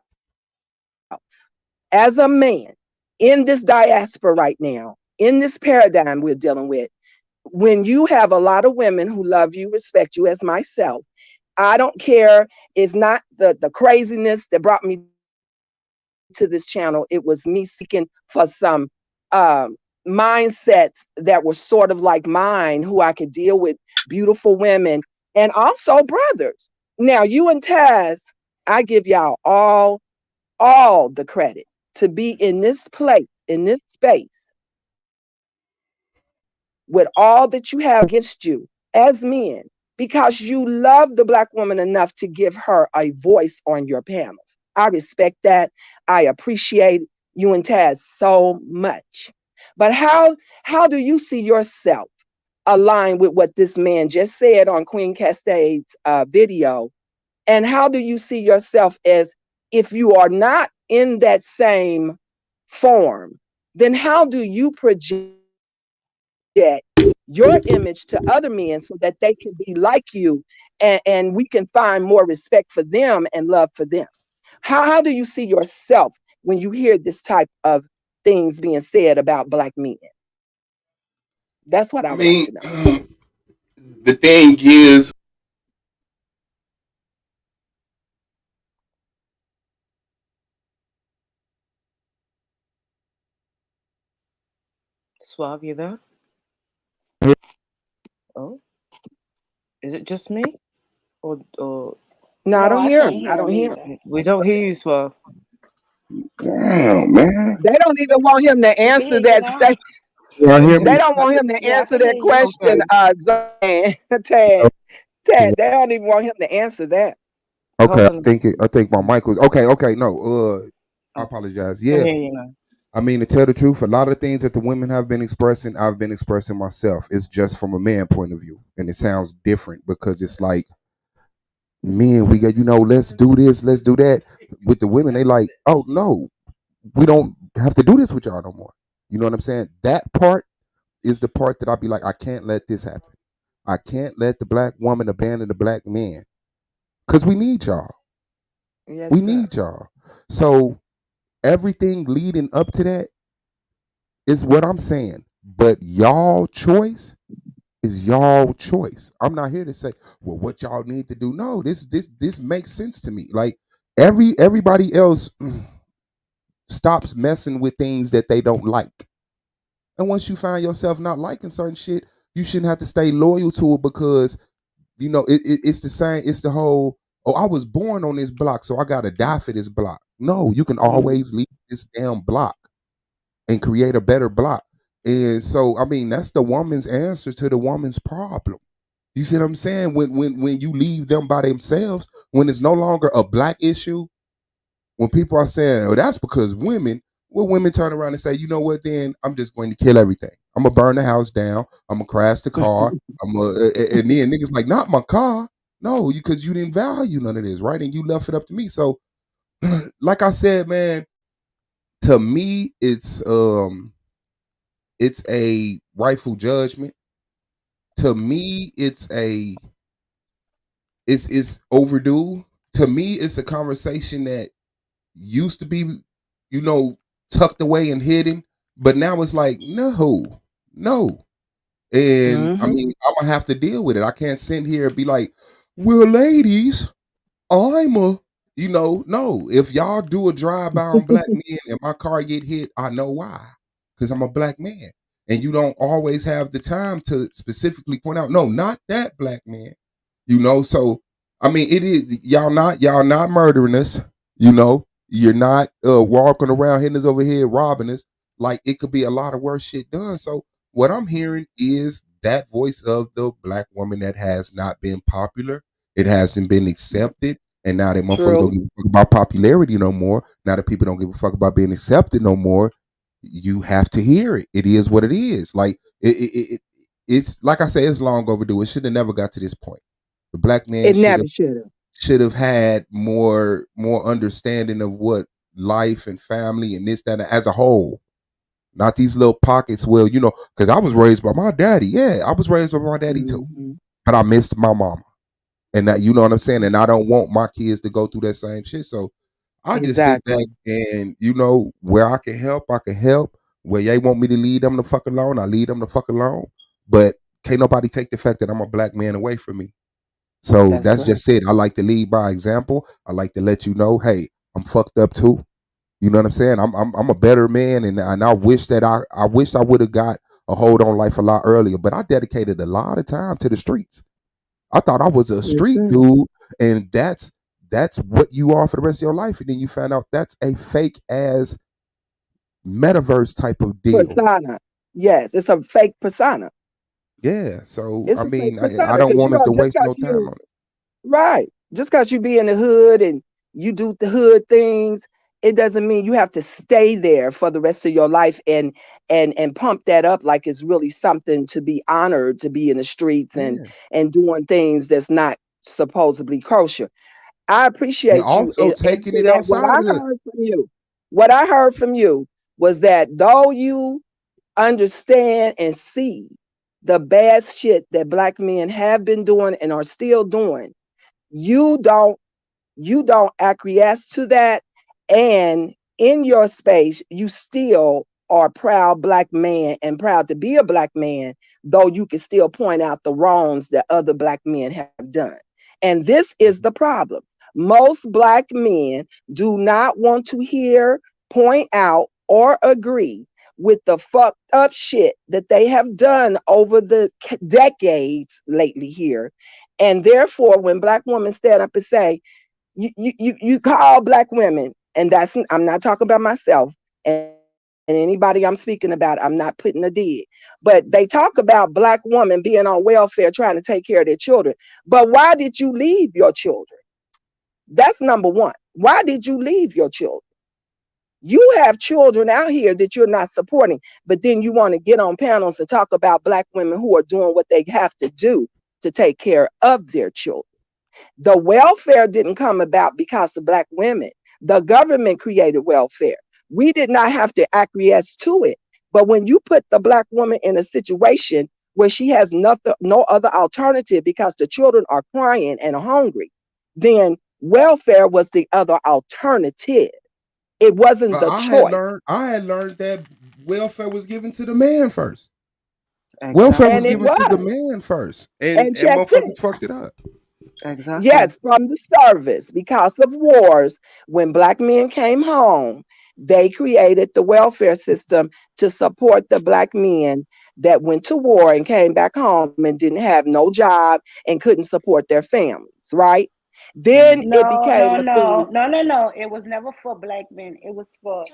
as a man in this diaspora right now, in this paradigm we're dealing with, when you have a lot of women who love you, respect you, as myself? I don't care. It's not the craziness that brought me to this channel. It was me seeking for some mindsets that were sort of like mine, who I could deal with beautiful women and also brothers. Now, you and Taz, I give y'all all the credit to be in this place, in this space, with all that you have against you as men, because you love the Black woman enough to give her a voice on your panels. I respect that. I appreciate you and Taz so much. But how do you see yourself aligned with what this man just said on Queen Caskade's video? And how do you see yourself as, if you are not in that same form, then how do you project your image to other men so that they can be like you, and we can find more respect for them and love for them? How do you see yourself when you hear this type of things being said about Black men? That's what I I would like mean, to know. the thing is, Suave, you there? Oh, is it just me? Or No, I No, don't I hear can't him. I hear don't him hear him. either. we don't hear you, Suave. damn, man. They don't even want him to We can answer hear you that now. statement. You hear They me? don't want him to Yeah, I answer can hear that you. question, Okay, Zoe. Tad. Tad, they don't even want him to answer that. Okay, hold on. I think my mic was okay. Okay, no, I Oh, apologize. can Yeah, hear you now. I mean, to tell the truth, a lot of things that the women have been expressing, I've been expressing myself. It's just from a man point of view, and it sounds different because it's like men, we got, let's do this, let's do that. With the women, they like, oh no, we don't have to do this with y'all no more. You know what I'm saying? That part is the part that I'll be like, I can't let this happen. I can't let the Black woman abandon the Black man because we need y'all. Yes, We sir. need y'all. So everything leading up to that is what I'm saying. But y'all choice is y'all choice. I'm not here to say, well, what y'all need to do. No, this makes sense to me. Like everybody else stops messing with things that they don't like. And once you find yourself not liking certain shit, you shouldn't have to stay loyal to it because it's the same. It's the whole, oh, I was born on this block, so I gotta die for this block. No, you can always leave this damn block and create a better block. And so, I mean, that's the woman's answer to the woman's problem. You see what I'm saying? When you leave them by themselves, when it's no longer a Black issue, when people are saying, "Oh, that's because women," well, women turn around and say, "You know what? Then I'm just going to kill everything. I'm gonna burn the house down. I'm gonna crash the car. And then niggas like, not my car. No, because you didn't value none of this, right? And you left it up to me. So, like I said, man, to me, it's a rightful judgment. To me, it's overdue. To me, it's a conversation that used to be, you know, tucked away and hidden. But now it's like, no, no. And I Mm-hmm. mean, I'm gonna have to deal with it. I can't sit here and be like, well, ladies, I'm a, no. If y'all do a drive by on black men and my car get hit, I know why. Because I'm a black man. And you don't always have the time to specifically point out, no, not that black man. So I mean, it is y'all not murdering us. You're not walking around hitting us over here, robbing us. Like it could be a lot of worse shit done. So what I'm hearing is that voice of the black woman that has not been popular. It hasn't been accepted. And now that motherfuckers don't True. give a fuck about popularity no more. Now that people don't give a fuck about being accepted no more, you have to hear it. It is what it is. Like it's like I say, it's long overdue. It should have never got to this point. The black man It should never have should have. should have had more understanding of what life and family and this that as a whole, not these little pockets. Well, because I was raised by my daddy. Yeah, I was raised by my daddy too, Mm-hmm. but I missed my mama, and that you know what I'm saying. And I don't want my kids to go through that same shit. So I just sit back Exactly. and where I can help, I can help. Where they want me to lead them the fuck alone, I lead them the fuck alone. But can't nobody take the fact that I'm a black man away from me. So That's that's right. just it. I like to lead by example. I like to let you know, hey, I'm fucked up too. You know what I'm saying? I'm a better man, and I wish that I wish I would have got a hold on life a lot earlier. But I dedicated a lot of time to the streets. I thought I was a Yes, street sir. dude, and that's what you are for the rest of your life. And then you find out that's a fake ass metaverse type of deal. Persona. Yes, it's a fake persona. Yeah. So It's I a fake mean, I persona don't because want us to just waste cause no time you on it. right, just cause you be in the hood and you do the hood things, it doesn't mean you have to stay there for the rest of your life and pump that up like it's really something to be honored to be in the streets Yeah. and doing things that's not supposedly kosher. I And appreciate you also taking into it that. outside of the hood. What I heard from you was that though you understand and see the bad shit that black men have been doing and are still doing, you don't acquiesce to that, and in your space you still are a proud black man and proud to be a black man, though you can still point out the wrongs that other black men have done. And this is the problem. Most black men do not want to hear, point out, or agree with the fucked up shit that they have done over the decades lately here. And therefore, when black women stand up and say, you call black women, and that's, I'm not talking about myself and anybody I'm speaking about, I'm not putting a dig, but they talk about black women being on welfare trying to take care of their children. But why did you leave your children? That's number one. Why did you leave your children? You have children out here that you're not supporting, but then you want to get on panels and talk about black women who are doing what they have to do to take care of their children. The welfare didn't come about because of black women. The government created welfare. We did not have to acquiesce to it. But when you put the black woman in a situation where she has nothing, no other alternative because the children are crying and hungry, then welfare was the other alternative. It wasn't But the I had choice. learned I had learned that welfare was given to the man first. Welfare And was Exactly. it given to the was. man first, and And and check motherfuckers this. fucked it up. Exactly. Yes, from the service because of wars. When black men came home, they created the welfare system to support the black men that went to war and came back home and didn't have no job and couldn't support their families, right? Then Mm. it No, became no, a no, thing. no, no, no. It was never for black men. It was for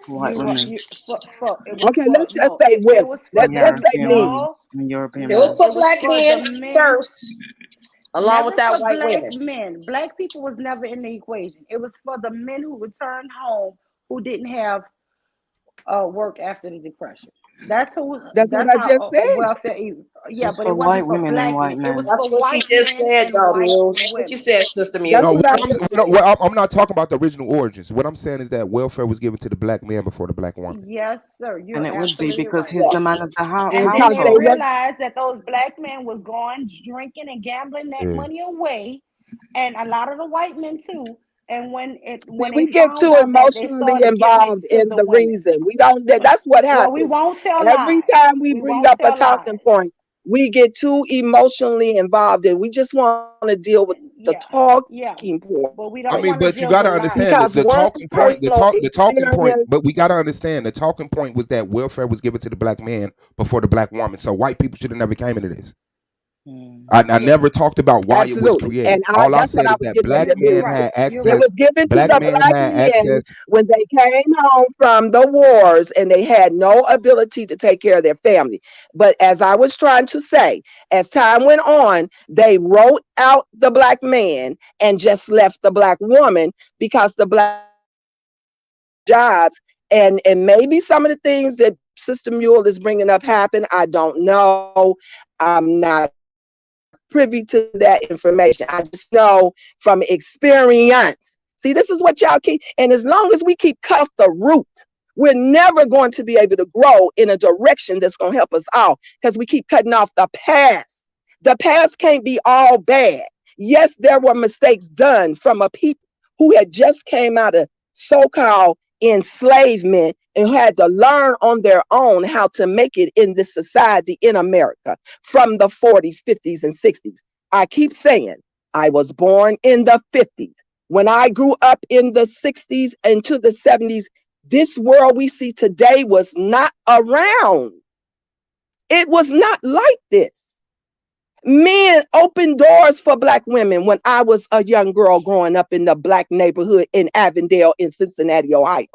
White women you for it was Okay, for let's just no. say It women. was for And Let's them. say European men. women. No, And European It was no. women. It for was black for the men men. first, along with Never that for white black women. men. Black people was never in the equation. It was for the men who returned home who didn't have work after the depression. That's who. That's what That's I how just said. welfare. So Yeah, it's but for it wasn't white for women and black men. white It was men. That's for what you white just men said, and though, white Mule. That's what you women. said, Sister That's Mule. No, what what I I'm, just what, said. what I'm not talking about the original origins. What I'm saying is that welfare was given to the black man before the black woman. Yes, sir. And You're it would be absolutely because right. he's the Yes. man of the And And then because they they household. were realized that those black men was going drinking and gambling that Yeah. money away, and a lot of the white men too. And See, when they we get found too out that they emotionally started giving it involved to in the the women. reason. We don't, When that's what well, we happens. won't tell Every lies. time we We bring won't up a tell talking lies. point, we get too emotionally involved and we just want to deal with the Yeah, talking point. yeah. But we I don't mean, want to but you deal got to with understand lies. that Because the one talking point, personal the talking point. experience, But we got to understand the talking point was that welfare was given to the black man before the black woman. So white people should have never came into this. I Yeah, never talked about why it was absolutely. created. And All I that's what said I is was that getting ready black to you're men do. right. had You're It access. right. was given to Black the men black had men access. when they came home from the wars and they had no ability to take care of their family. But as I was trying to say, as time went on, they wrote out the black man and just left the black woman because the black woman had jobs. And maybe some of the things that Sister Mule is bringing up happened. I don't know. I'm not privy to that information. I just know from experience. See, this is what y'all keep. And as long as we keep cut off the root, we're never going to be able to grow in a direction that's going to help us all because we keep cutting off the past. The past can't be all bad. Yes, there were mistakes done from a people who had just came out of so-called enslavement and had to learn on their own how to make it in this society in America from the 40s, 50s, and 60s. I keep saying I was born in the 50s. When I grew up in the 60s and to the 70s, this world we see today was not around. It was not like this. Men opened doors for black women when I was a young girl growing up in the black neighborhood in Avondale in Cincinnati, Ohio.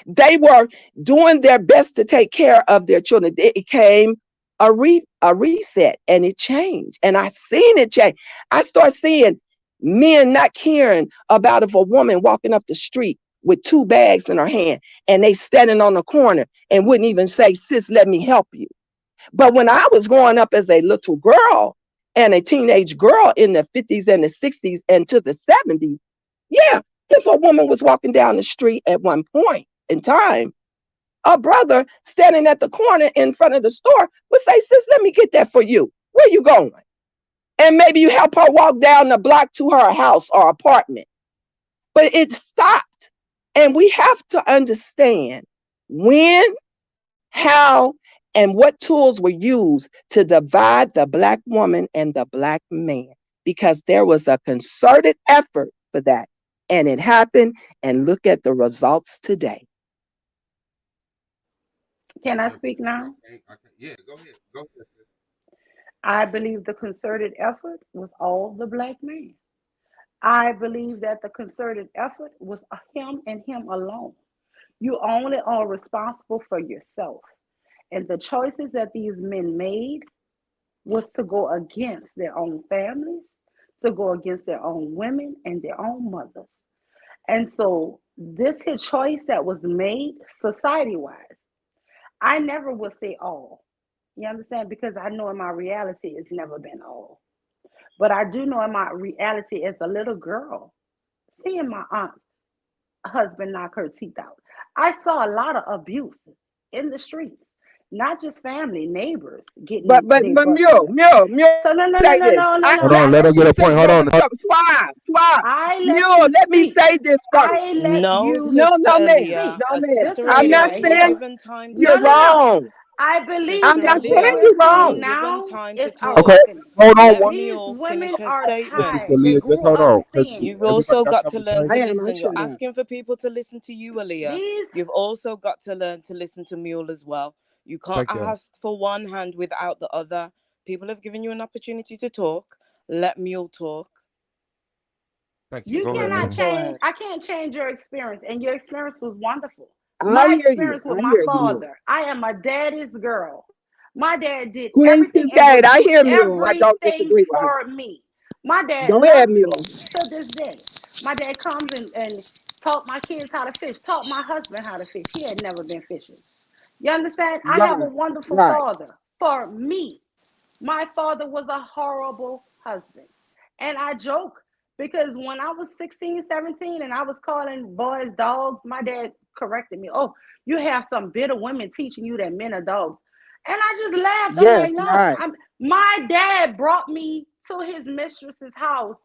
They were doing their best to take care of their children. It came a reset and it changed. And I seen it change. I start seeing men not caring about if a woman walking up the street with two bags in her hand and they standing on the corner and wouldn't even say, sis, let me help you. But when I was growing up as a little girl and a teenage girl in the 50s and the 60s and to the 70s, yeah, if a woman was walking down the street at one point in time, a brother standing at the corner in front of the store would say, sis, let me get that for you. Where you going? And maybe you help her walk down the block to her house or apartment. But it stopped. And we have to understand when, how, and what tools were used to divide the black woman and the black man, because there was a concerted effort for that. And it happened. And look at the results today. Can I speak now? Yeah, go ahead. Go ahead. I believe the concerted effort was all the black man. I believe that the concerted effort was him and him alone. You only are responsible for yourself. And the choices that these men made was to go against their own families, to go against their own women and their own mothers. And so this here choice that was made society wise, I never will say all. You understand? Because I know in my reality it's never been all. But I do know in my reality as a little girl, seeing my aunt's husband knock her teeth out. I saw a lot of abuse in the streets, not just family, neighbors getting their But butts Mule, whooped. Mule, Mule, So let no, me no, no, say no, this. no, no, I, no. Hold let, on. I Let her let get you a point. speak. Hold on. brother, Swab. I let Mule, you let me speak. say this first. I let No, you No, Sister no, ma'am. speak. Aaliyah, No, ma'am. This Sister right I'm here, not Aaliyah, right you're saying here. given time to No, you're no, talk. no. wrong. I believe I'm Sister not what saying Aaliyah, we're you're you're seeing wrong. given now time to is Okay. talk. awakening. Hold on. Let These Mule women finish her are Hey, statement. Sister tired. They Leah, just grew hold up on, because seeing You've everybody also got got to something to learn say. to I am. I listen. You're shut up. asking for people to listen to you, Aaliyah. these. You've also got to learn to listen to Mule as well. You can't Thank you. ask for one hand without the other. People have given you an opportunity to talk. Let Mule talk. Thank you. You Go Sister ahead, cannot Aaliyah, Mel. go change. ahead. I can't change your experience, and your experience was wonderful. I My hear you. experience with I my hear you, Mule. father, I am a daddy's girl. My dad did Queen everything and Kincaid, would I do hear Mule. I don't everything disagree with her. for me. My dad Go ahead, loves Mule. fish to this day. My dad comes and taught my kids how to fish, taught my husband how to fish. He had never been fishing. You understand? I have a Right. wonderful Right. father for me. My father was a horrible husband. And I joke because when I was 16, 17, and I was calling boys dogs, my dad corrected me. Oh, you have some bitter women teaching you that men are dogs. And I just laughed. I'm Yes. like, no. Right. My dad brought me to his mistress's house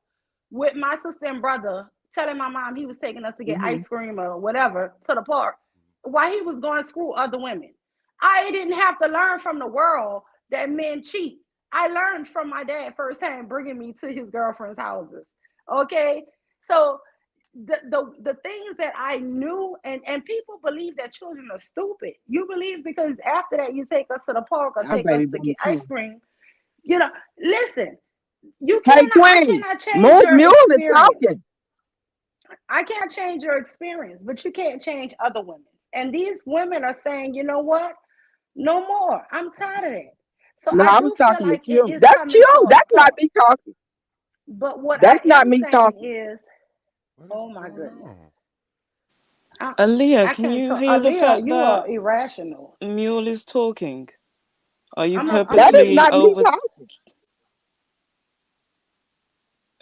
with my sister and brother, telling my mom he was taking us to get Hmm. ice cream or whatever to the park, while he was going to screw other women. I didn't have to learn from the world that men cheat. I learned from my dad firsthand, bringing me to his girlfriend's houses. Okay, so the things that I knew, and people believe that children are stupid. You believe because after that you take us to the park or Our take us baby to mama get ice too. cream. You know, listen, Hey, I Queen, cannot change Mule your Mule is experience. talking. I can't change your experience, but you can't change other women. And these women are saying, you know what? No more. I'm tired of that. So No, I I was do feel talking to like it you. is That's coming you. to a That's not point. me talking. But what I That's not am me saying talking. is, What is oh my going goodness, on? I, Aaliyah, I can can't you talk. hear the Aaliyah, fact you that are irrational. Mule is talking? Are you I'm That gonna is purposely mute not you. me over? talking.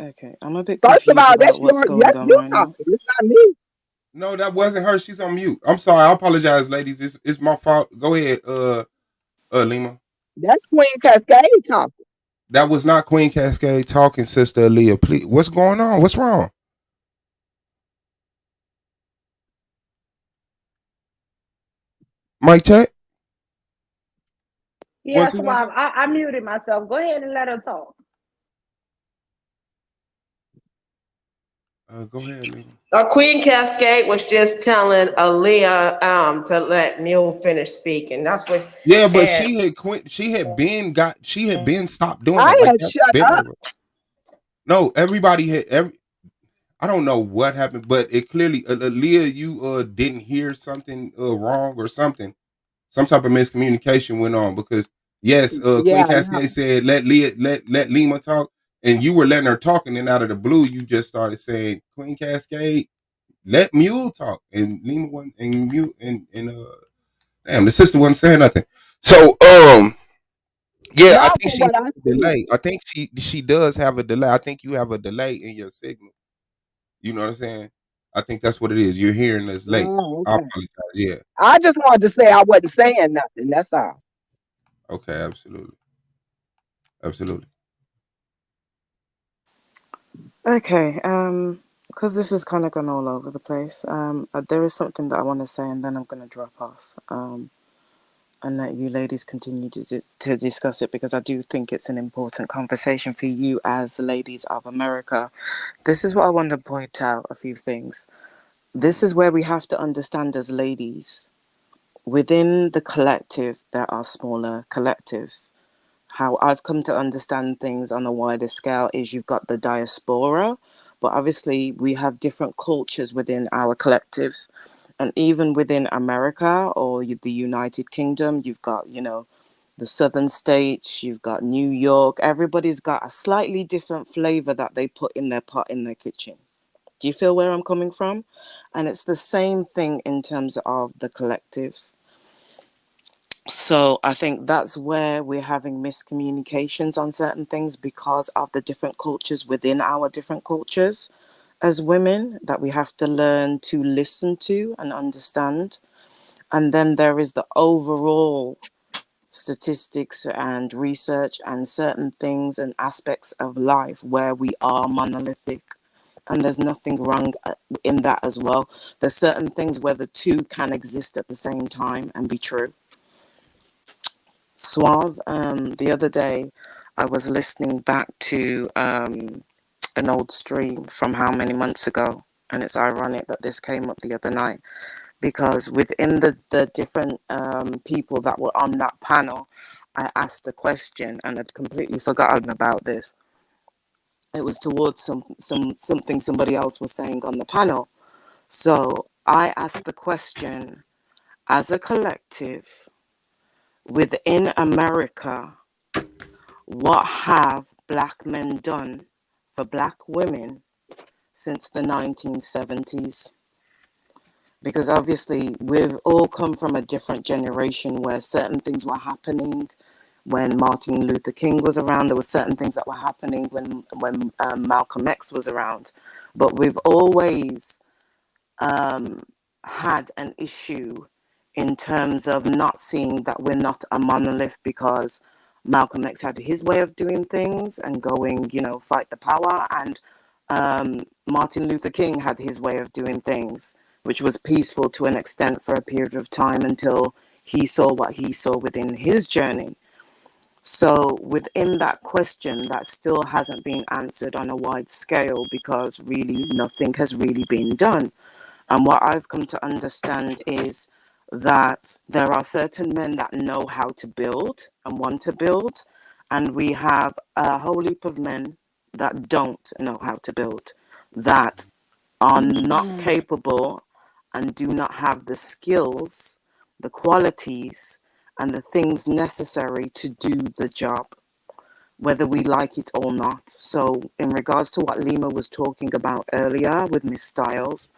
Okay, I'm a bit First of confused all, about what's going that's on you right now. talking. It's not me. No, that wasn't her. She's on mute. I'm sorry. I apologize, ladies. It's my fault. Go ahead, Lima. That's Queen Cascade talking. That was not Queen Cascade talking, Sister Aaliyah. Please, what's going on? What's wrong? Mike check. One Yeah, two one Swab. two. I muted myself. Go ahead and let her talk. Go ahead, Lima. Queen Cascade was just telling Aaliyah to let Mule finish speaking. That's what, Yeah, but and she had quit. She had been stopped doing I that. Like had that shut been up. over. No, everybody had every. I don't know what happened, but it clearly, Aaliyah, you didn't hear something wrong or something. Some type of miscommunication went on because yes, Queen Yeah, Cascade said let Lima talk, and you were letting her talk, and then out of the blue, you just started saying Queen Cascade let Mule talk, and Lima one and Mule and damn the sister wasn't saying nothing. So yeah, I not think from she has what I a see. delay. I think she does have a delay. I think you have a delay in your signal. You know what I'm saying? I think that's what it is. You're hearing us late. Oh, I okay. apologize. Yeah. I just wanted to say I wasn't saying nothing. That's all. Okay. Absolutely. Absolutely. Okay, because this has kind of gone all over the place. There is something that I want to say, and then I'm going to drop off. And let you ladies continue to discuss it because I do think it's an important conversation for you as ladies of America. This is what I want to point out a few things. This is where we have to understand as ladies within the collective, there are smaller collectives. How I've come to understand things on a wider scale is you've got the diaspora, but obviously we have different cultures within our collectives. And even within America or the United Kingdom, you've got, the southern states, you've got New York. Everybody's got a slightly different flavor that they put in their pot in their kitchen. Do you feel where I'm coming from? And it's the same thing in terms of the collectives. So I think that's where we're having miscommunications on certain things because of the different cultures within our different cultures as women that we have to learn to listen to and understand. And then there is the overall statistics and research and certain things and aspects of life where we are monolithic. And there's nothing wrong in that as well. There's certain things where the two can exist at the same time and be true. Suave, the other day, I was listening back to an old stream from how many months ago. And it's ironic that this came up the other night because within the different people that were on that panel, I asked a question and I'd completely forgotten about this. It was towards something somebody else was saying on the panel. So I asked the question, as a collective within America, what have black men done for black women since the 1970s? Because obviously we've all come from a different generation where certain things were happening when Martin Luther King was around. There were certain things that were happening when Malcolm X was around. But we've always had an issue in terms of not seeing that we're not a monolith because Malcolm X had his way of doing things and going, fight the power. And Martin Luther King had his way of doing things, which was peaceful to an extent for a period of time until he saw what he saw within his journey. So within that question, that still hasn't been answered on a wide scale because really nothing has really been done. And what I've come to understand is that there are certain men that know how to build and want to build, and we have a whole heap of men that don't know how to build, that are not capable and do not have the skills, the qualities, and the things necessary to do the job, whether we like it or not. So, in regards to what Lima was talking about earlier with Miss Styles,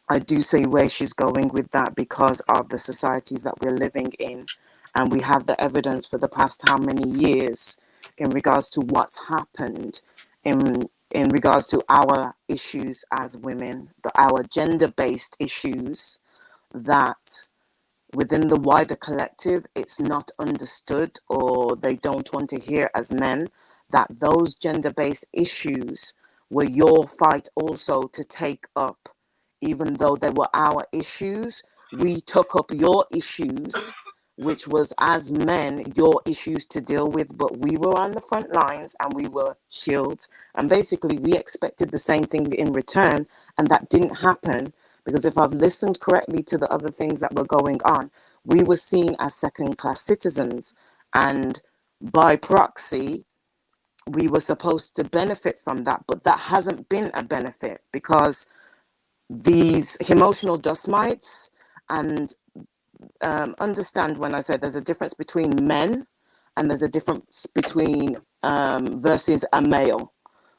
I do see where she's going with that because of the societies that we're living in. And we have the evidence for the past how many years in regards to what's happened in regards to our issues as women, our gender-based issues that within the wider collective, it's not understood or they don't want to hear as men that those gender-based issues were your fight also to take up. Even though they were our issues, we took up your issues, which was as men, your issues to deal with, but we were on the front lines and we were shields. And basically, we expected the same thing in return, and that didn't happen because if I've listened correctly to the other things that were going on, we were seen as second-class citizens. And by proxy, we were supposed to benefit from that, but that hasn't been a benefit because these emotional dust mites, and understand when I say there's a difference between men and there's a difference between versus a male.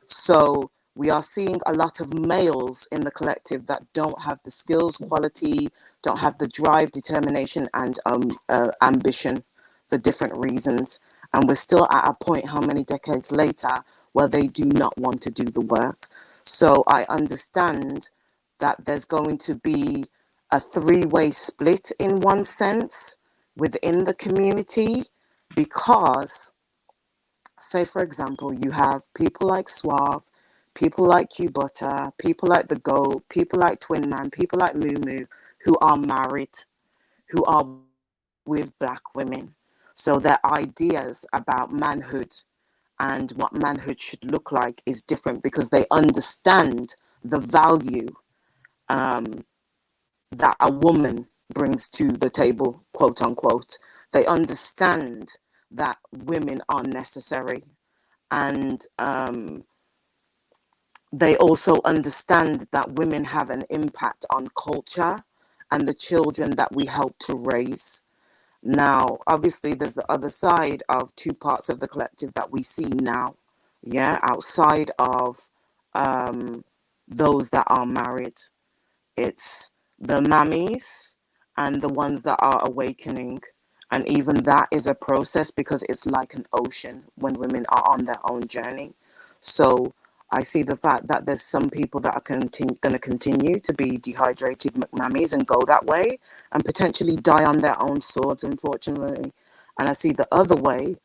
So we are seeing a lot of males in the collective that don't have the skills, quality, don't have the drive, determination, and ambition for different reasons. And we're still at a point, how many decades later, where they do not want to do the work. So I understand that there's going to be a three-way split in one sense within the community because, say for example, you have people like Suave, people like Q Butter, people like The Goat, people like Twin Man, people like Moo Moo, who are married, who are with black women. So their ideas about manhood and what manhood should look like is different because they understand the value that a woman brings to the table, quote unquote. They understand that women are necessary, and they also understand that women have an impact on culture and the children that we help to raise. Now, obviously, there's the other side of two parts of the collective that we see now, yeah, outside of those that are married. It's the mammies and the ones that are awakening. And even that is a process because it's like an ocean when women are on their own journey. So I see the fact that there's some people that are going to continue to be dehydrated mammies and go that way and potentially die on their own swords, unfortunately. And I see the other way,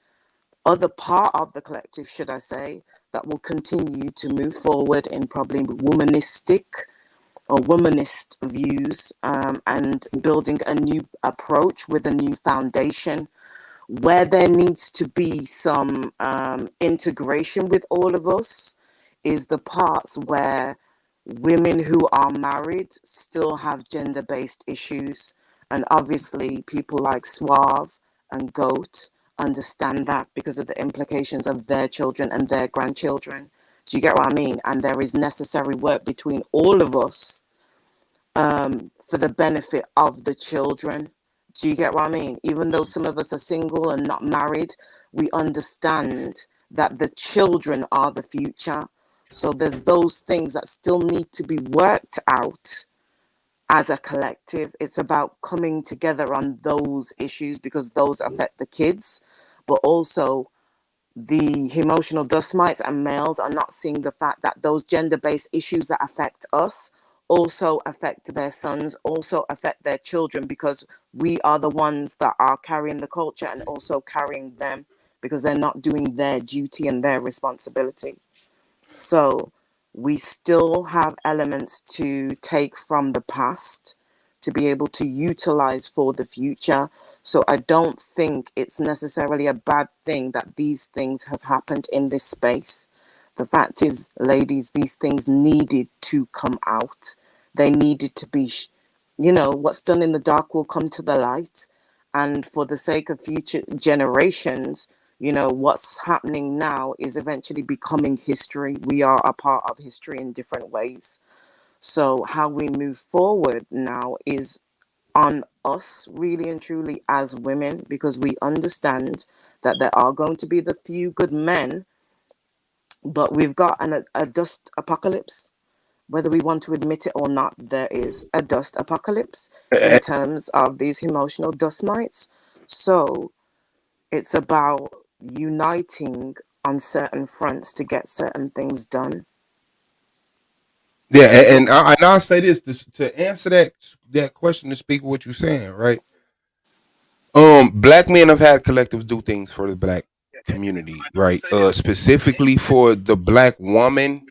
other part of the collective, should I say, that will continue to move forward in probably womanistic or womanist views, and building a new approach with a new foundation where there needs to be some integration with all of us is the parts where women who are married still have gender-based issues. And obviously people like Suave and Goat understand that because of the implications of their children and their grandchildren. Do you get what I mean? And there is necessary work between all of us for the benefit of the children. Do you get what I mean? Even though some of us are single and not married, we understand that the children are the future. So there's those things that still need to be worked out as a collective. It's about coming together on those issues because those affect the kids, but also the emotional dust mites and males are not seeing the fact that those gender-based issues that affect us also affect their sons, also affect their children, because we are the ones that are carrying the culture and also carrying them because they're not doing their duty and their responsibility. So we still have elements to take from the past to be able to utilize for the future. So I don't think it's necessarily a bad thing that these things have happened in this space. The fact is, ladies, these things needed to come out. They needed to be, what's done in the dark will come to the light. And for the sake of future generations, what's happening now is eventually becoming history. We are a part of history in different ways. So, how we move forward now is on us, really and truly, as women, because we understand that there are going to be the few good men, but we've got a dust apocalypse. Whether we want to admit it or not, there is a dust apocalypse in terms of these emotional dust mites. So, it's about uniting on certain fronts to get certain things done. Yeah, and I'll say this to answer that question to speak what you're saying, right? Black men have had collectives do things for the black community, right? Specifically for the black woman,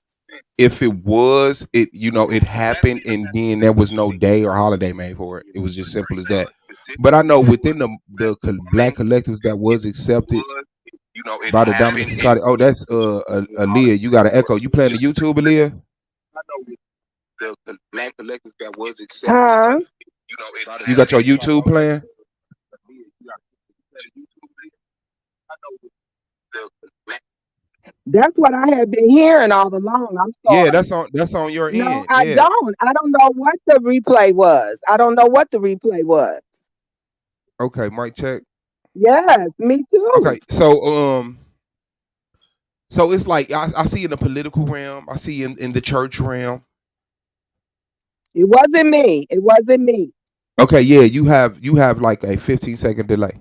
if it happened and then there was no day or holiday made for it. It was just simple as that. But I know within black collectives that was accepted by the dominant society. Oh, that's Aaliyah. You got an echo. You playing the YouTube, Aaliyah? Huh? You got your YouTube playing? That's what I have been hearing all along. I'm Yeah, sorry. that's on your No, end. I Yeah. don't. I don't know what the replay was. I don't know what the replay was. Okay, mic check. Yes, me too. Okay, so it's like I see in the political realm, I see in the church realm. It wasn't me. It wasn't me. Okay, yeah, you have like a 15-second delay.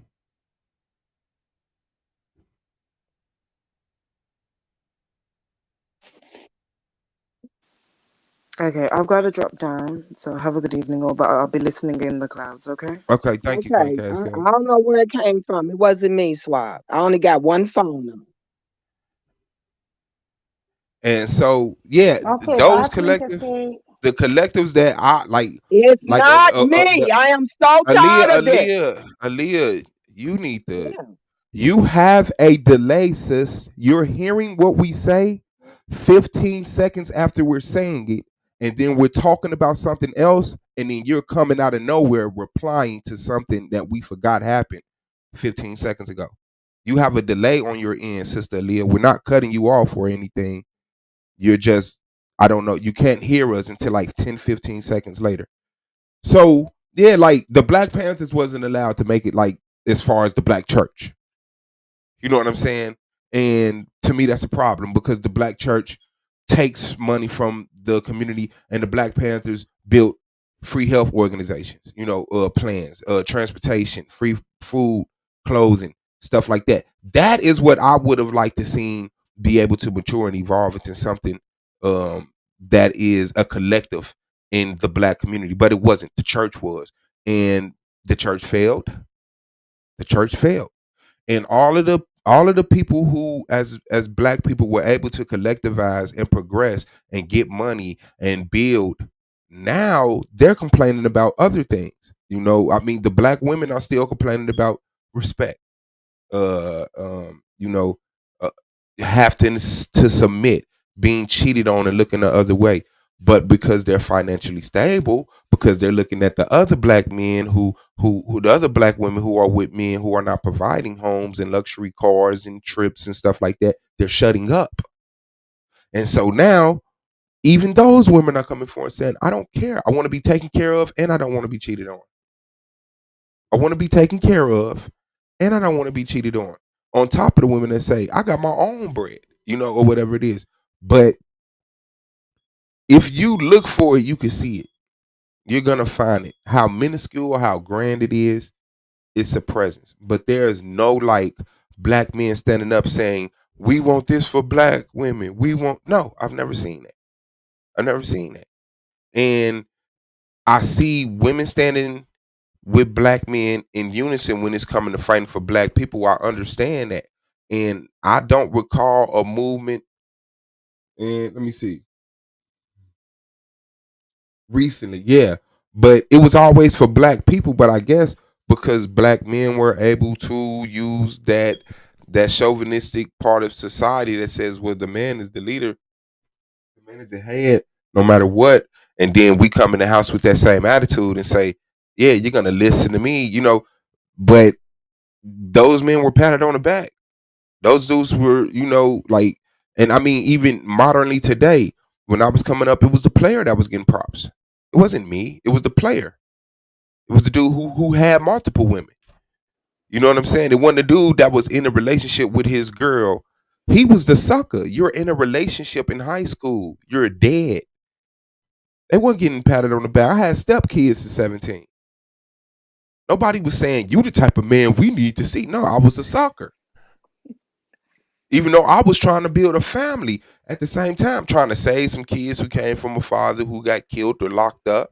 Okay, I've got to drop down. So have a good evening, all. But I'll be listening in the clouds. Okay. Okay, thank you, Queen Okay. I Cascade. don't know where it came from. It wasn't me, Swab. I only got one phone number. And so yeah, Okay, bye, those Queen collectives, Cascade. the collectives that I It's like not me. the I am so tired of this. Aaliyah, you need to. Yeah. You have a delay, sis. You're hearing what we say 15 seconds after we're saying it, and then we're talking about something else, and then you're coming out of nowhere replying to something that we forgot happened 15 seconds ago. You have a delay on your end, Sister Leah. We're not cutting you off or anything. You're just, I don't know, you can't hear us until like 10, 15 seconds later. So, yeah, like the Black Panthers wasn't allowed to make it like as far as the black church. You know what I'm saying? And to me, that's a problem because the black church takes money from the community, and the Black Panthers built free health organizations, plans, transportation, free food, clothing, stuff like that. That is what I would have liked to seen be able to mature and evolve into something that is a collective in the black community. But it wasn't. The church was, and the church failed. The church failed, and all of the people who as black people were able to collectivize and progress and get money and build, now they're complaining about other things. I mean, the black women are still complaining about respect, uh um you know uh, having to submit, being cheated on and looking the other way. But because they're financially stable, because they're looking at the other black men who the other black women who are with men who are not providing homes and luxury cars and trips and stuff like that, they're shutting up. And so now even those women are coming forward saying, I don't care, I want to be taken care of, and I don't want to be cheated on. I want to be taken care of, and I don't want to be cheated on. On top of the women that say, I got my own bread, or whatever it is. But if you look for it, you can see it. You're going to find it. How minuscule, how grand it is, it's a presence. But there's no like black men standing up saying, we want this for black women. No, I've never seen that. I've never seen that. And I see women standing with black men in unison when it's coming to fighting for black people. I understand that. And I don't recall a movement And let me see. Recently, yeah. But it was always for black people, but I guess because black men were able to use that chauvinistic part of society that says, well, the man is the leader, the man is the head, no matter what. And then we come in the house with that same attitude and say, yeah, you're gonna listen to me, but those men were patted on the back. Those dudes were, like, and I mean, even modernly today, when I was coming up, it was the player that was getting props. It wasn't me. It was the player. It was the dude who had multiple women. You know what I'm saying? It wasn't the dude that was in a relationship with his girl. He was the sucker. You're in a relationship in high school. You're dead. They weren't getting patted on the back. I had stepkids at 17. Nobody was saying you the type of man we need to see. No, I was a sucker. Even though I was trying to build a family at the same time, trying to save some kids who came from a father who got killed or locked up,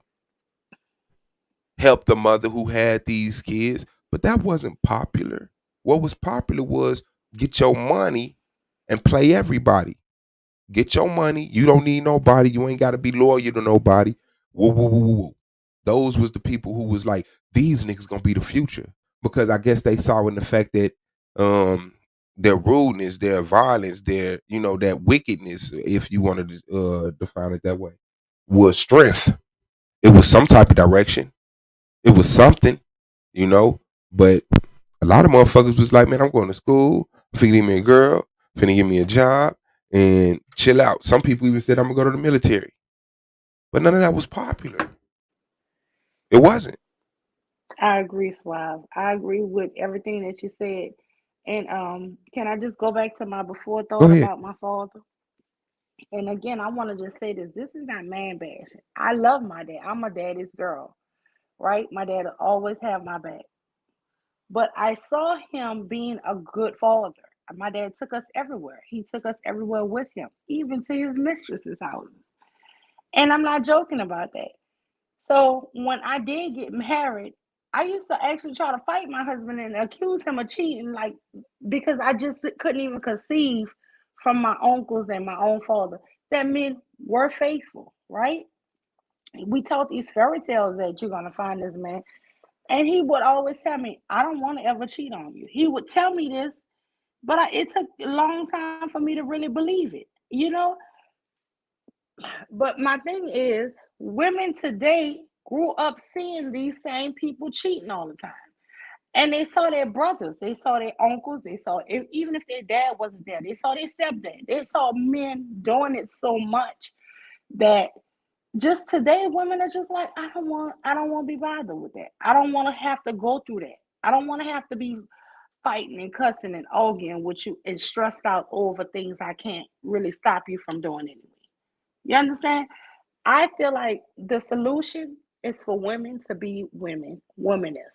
help the mother who had these kids. But that wasn't popular. What was popular was get your money and play everybody. Get your money. You don't need nobody. You ain't got to be loyal to nobody. Woo, woo, woo, woo, woo. Those was the people who was like, these niggas gonna be the future. Because I guess they saw in the fact that um their rudeness, their violence, their, that wickedness, if you wanted to define it that way, was strength. It was some type of direction. It was something, you know. But a lot of motherfuckers was like, man, I'm going to school, finna get me a girl, finna get me a job, and chill out. Some people even said I'm gonna go to the military. But none of that was popular. It wasn't. I agree, Suave. I agree with everything that you said. And can I just go back to my before Go thought ahead. about my father? And again, I want to just say this. This is not man bashing. I love my dad. I'm a daddy's girl, right? My dad will always have my back. But I saw him being a good father. My dad took us everywhere. He took us everywhere with him, even to his mistress's houses. And I'm not joking about that. So when I did get married, I used to actually try to fight my husband and accuse him of cheating, like because I just couldn't even conceive from my uncles and my own father that men were faithful, right? We told these fairy tales that you're gonna find this man, and he would always tell me, "I don't want to ever cheat on you." He would tell me this, but it took a long time for me to really believe it, you know. But my thing is, women today grew up seeing these same people cheating all the time. And they saw their brothers, they saw their uncles, they saw, even if their dad wasn't there, they saw their stepdad. They saw men doing it so much that just today women are just like, I don't want to be bothered with that. I don't want to have to go through that. I don't want to have to be fighting and cussing and arguing with you and stressed out over things I can't really stop you from doing anyway. You understand? I feel like the solution is for women to be women, womanist.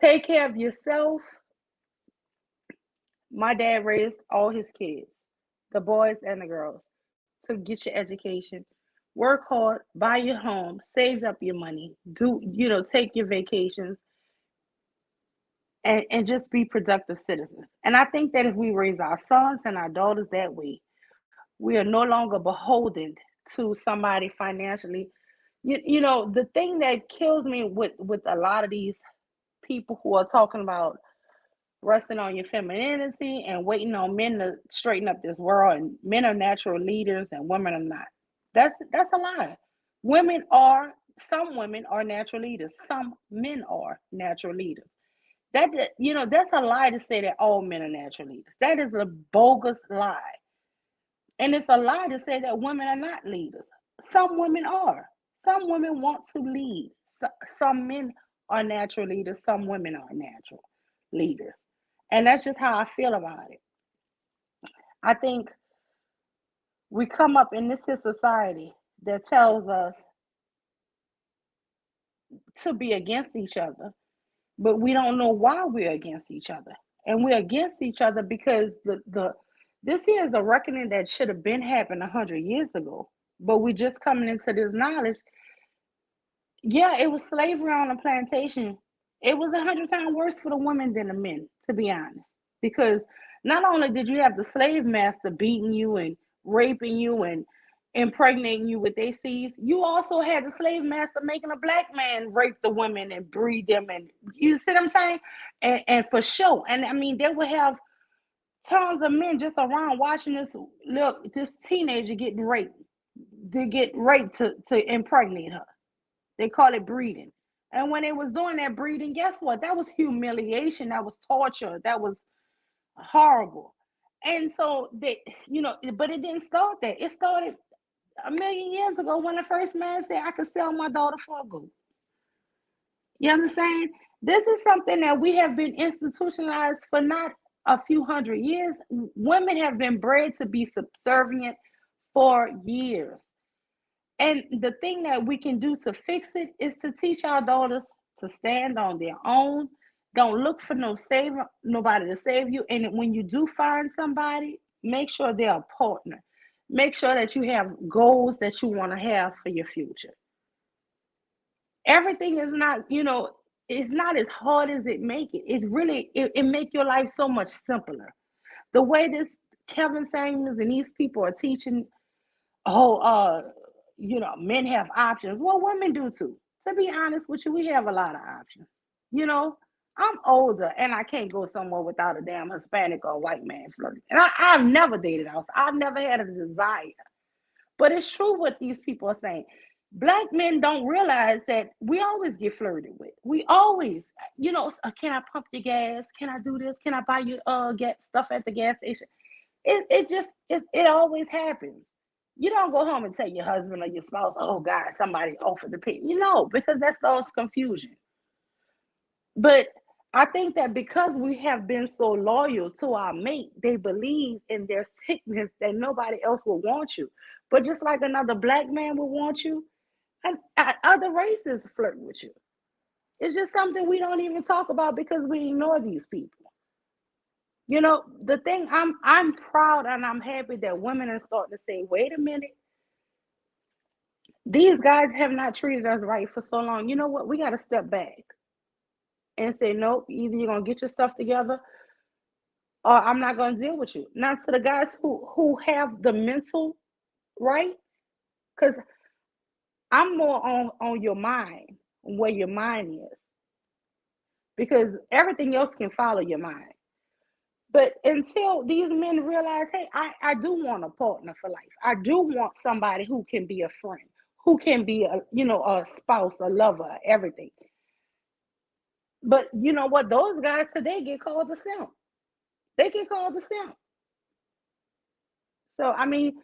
Take care of yourself. My dad raised all his kids, the boys and the girls, to get your education. Work hard, buy your home, save up your money, take your vacations, and just be productive citizens. And I think that if we raise our sons and our daughters that way, we are no longer beholden to somebody financially. The thing that kills me with a lot of these people who are talking about resting on your femininity and waiting on men to straighten up this world, and men are natural leaders and women are not. That's a lie. Some women are natural leaders. Some men are natural leaders. That's a lie to say that all men are natural leaders. That is a bogus lie. And it's a lie to say that women are not leaders. Some women are. Some women want to lead. Some men are natural leaders. Some women are natural leaders. And that's just how I feel about it. I think we come up in this society that tells us to be against each other, but we don't know why we're against each other. And we're against each other because this here is a reckoning that should have been happened 100 years ago. But we're just coming into this knowledge. Yeah, it was slavery on the plantation. It was 100 times worse for the women than the men, to be honest. Because not only did you have the slave master beating you and raping you and impregnating you with their seeds. You also had the slave master making a black man rape the women and breed them, and you see what I'm saying? And for sure. And I mean, they would have tons of men just around watching this teenager getting raped. They get raped to impregnate her. They call it breeding. And when they was doing that breeding, guess what? That was humiliation. That was torture. That was horrible. And so they, but it didn't start there. It started a million years ago when the first man said, I could sell my daughter for gold. You understand? This is something that we have been institutionalized for not a few hundred years. Women have been bred to be subservient for years. And the thing that we can do to fix it is to teach our daughters to stand on their own. Don't look for nobody to save you. And when you do find somebody, make sure they're a partner. Make sure that you have goals that you want to have for your future. Everything is not, it's not as hard as it make it. It make your life so much simpler. The way this Kevin Samuels and these people are teaching, oh, men have options. Well, women do too. To be honest with you, we have a lot of options. I'm older and I can't go somewhere without a damn Hispanic or white man flirting. And I've never dated out. I've never had a desire. But it's true what these people are saying. Black men don't realize that we always get flirted with. We always, can I pump your gas? Can I do this? Can I buy you get stuff at the gas station? It always happens. You don't go home and tell your husband or your spouse, oh God, somebody offered to pay. Because that starts confusion. But I think that because we have been so loyal to our mate, they believe in their sickness that nobody else will want you. But just like another black man will want you, and other races flirt with you. It's just something we don't even talk about because we ignore these people. The thing I'm proud and I'm happy that women are starting to say, wait a minute, these guys have not treated us right for so long. You know what? We got to step back and say, nope, either you're going to get your stuff together or I'm not going to deal with you. Now, to the guys who have the mental right, because I'm more on your mind, where your mind is, because everything else can follow your mind. But until these men realize, hey, I do want a partner for life. I do want somebody who can be a friend, who can be a spouse, a lover, everything. But you know what? Those guys today get called a simp. They get called a simp. So I mean,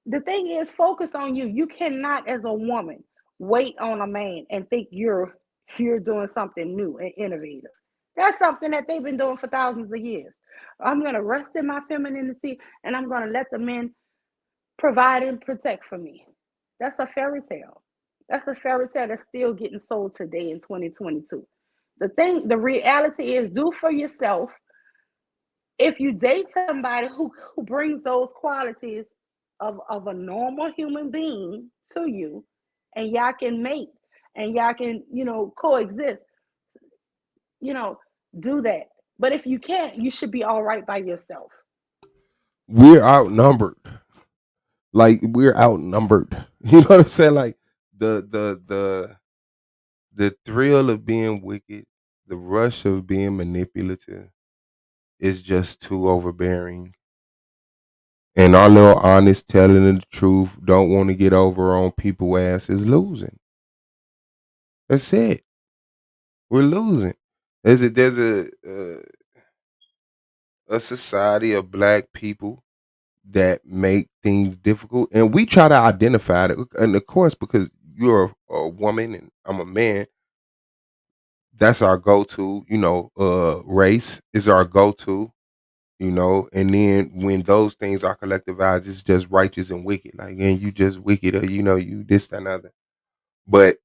the thing is, focus on you. You cannot, as a woman, wait on a man and think you're doing something new and innovative. That's something that they've been doing for thousands of years. I'm gonna rest in my femininity and I'm gonna let the men provide and protect for me. That's a fairy tale. That's a fairy tale that's still getting sold today in 2022. The reality is, do for yourself. If you date somebody who brings those qualities of a normal human being to you, and y'all can mate and y'all can, coexist, you know, do that. But if you can't, you should be all right by yourself. We're outnumbered. Like we're outnumbered. You know what I'm saying? Like the thrill of being wicked, the rush of being manipulative is just too overbearing. And our little honest telling of the truth, don't want to get over on people ass is losing. That's it. We're losing. There's a society of black people that make things difficult, and we try to identify it. And of course, because you're a woman and I'm a man, that's our go-to. Race is our go-to. And then when those things are collectivized, it's just righteous and wicked. Like, and you just wicked, or you this, that, and other. But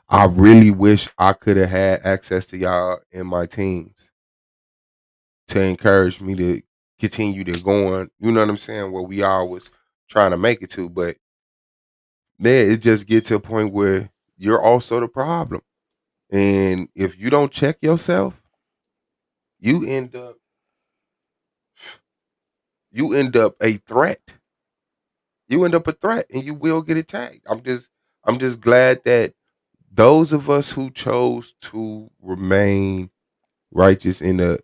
I really wish I could have had access to y'all in my teams to encourage me to continue to go on. You know what I'm saying? Where we all was trying to make it to, but then it just get to a point where you're also the problem. And if you don't check yourself, you end up you end up a threat. You end up a threat, and you will get attacked. I'm just glad that those of us who chose to remain righteous in an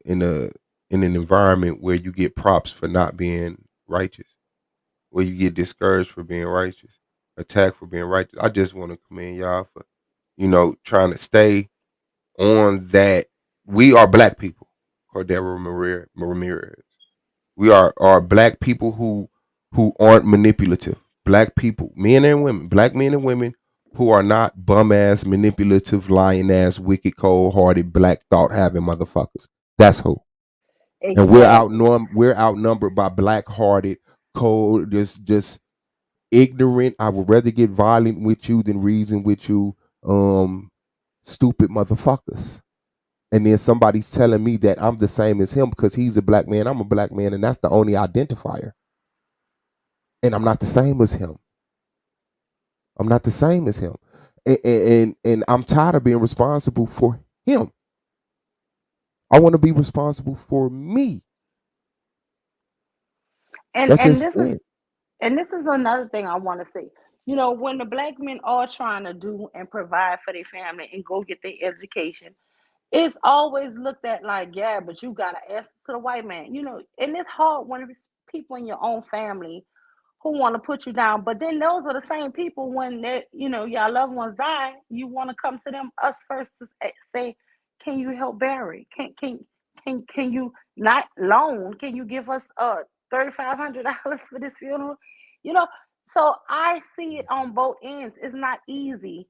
environment where you get props for not being righteous, where you get discouraged for being righteous, attacked for being righteous. I just want to commend y'all for, trying to stay on that. We are black people, Cordero Ramirez. We are black people who aren't manipulative. Black people, men and women, black men and women who are not bum ass, manipulative, lying ass, wicked, cold hearted, black thought having motherfuckers. That's who. And Exactly. we're outnumbered by black hearted, cold, just ignorant. I would rather get violent with you than reason with you. Stupid motherfuckers. And then somebody's telling me that I'm the same as him because he's a black man, I'm a black man, and that's the only identifier. And I'm not the same as him. I'm not the same as him. And I'm tired of being responsible for him. I want to be responsible for me. And That's and just this is it. and this is another thing I want to say. You know, when the black men are trying to do and provide for their family and go get their education, it's always looked at like, yeah, but you gotta ask to the white man. You know, and it's hard when it's people in your own family who want to put you down. But then those are the same people when they, your loved ones die, you want to come to them, us first, to say, can you help Barry? Can you not loan? Can you give us $3,500 for this funeral? You know, so I see it on both ends. It's not easy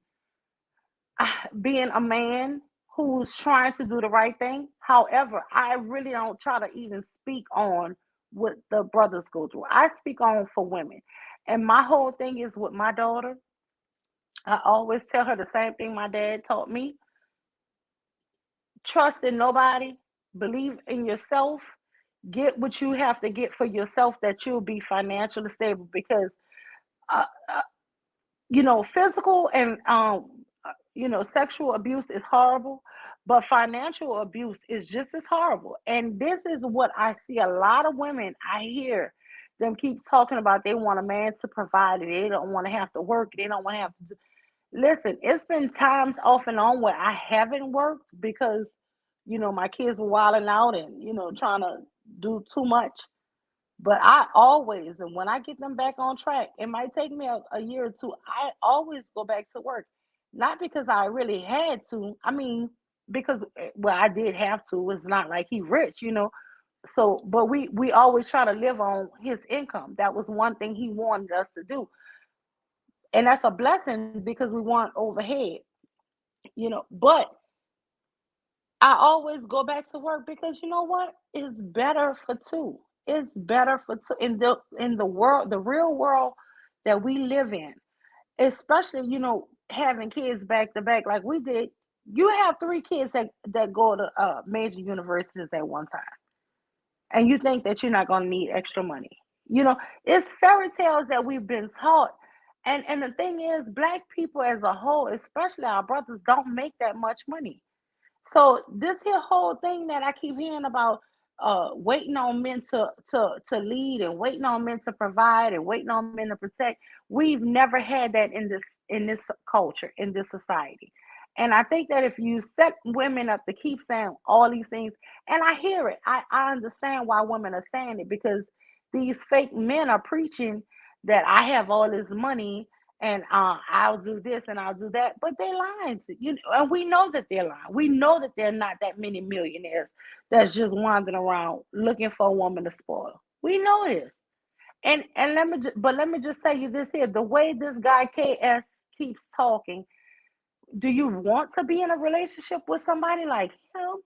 being a man who's trying to do the right thing. However, I really don't try to even speak on what the brothers go through. I speak on for women. And my whole thing is with my daughter, I always tell her the same thing my dad taught me: trust in nobody, believe in yourself, get what you have to get for yourself that you'll be financially stable because uh, physical and sexual abuse is horrible, but financial abuse is just as horrible. And this is what I see a lot of women. I hear them keep talking about they want a man to provide it. They don't want to have to work. They don't want to have to listen. It's been times off and on where I haven't worked because my kids were wilding out and trying to do too much. But I always, and when I get them back on track, it might take me a year or two. I always go back to work, not because I really had to. I mean, because well, I did have to. It's not like he rich. So, but we always try to live on his income. That was one thing he wanted us to do, and that's a blessing because we weren't overhead. But I always go back to work because you know what? It's better for two. It's better for two in the world, the real world that we live in. Especially, having kids back to back like we did. You have three kids that go to major universities at one time, and you think that you're not going to need extra money. You know, it's fairy tales that we've been taught. And the thing is, black people as a whole, especially our brothers, don't make that much money. So this here whole thing that I keep hearing about waiting on men to lead and waiting on men to provide and waiting on men to protect, we've never had that in this culture, in this society. And I think that if you set women up to keep saying all these things, and I hear it, I understand why women are saying it because these fake men are preaching that I have all this money and I'll do this and I'll do that, but they're lying to you, and we know that they're lying. We know that there are not that many millionaires that's just wandering around looking for a woman to spoil. We know this, and let me just say you this here: the way this guy KS keeps talking, do you want to be in a relationship with somebody like him?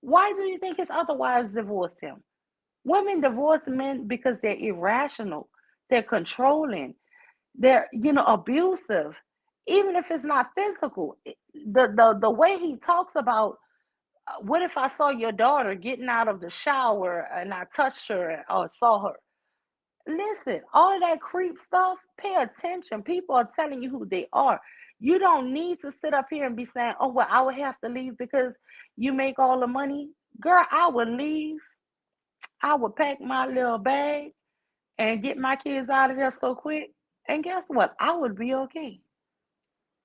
Why do you think his other wives divorced him? Women divorce men because they're irrational, they're controlling, they're abusive, even if it's not physical. The way he talks about what if I saw your daughter getting out of the shower and I touched her or saw her. Listen, all of that creep stuff, pay attention. People are telling you who they are. You don't need to sit up here and be saying, oh well, I would have to leave because you make all the money. Girl, I would leave I would pack my little bag and get my kids out of there so quick. And guess what? I would be okay.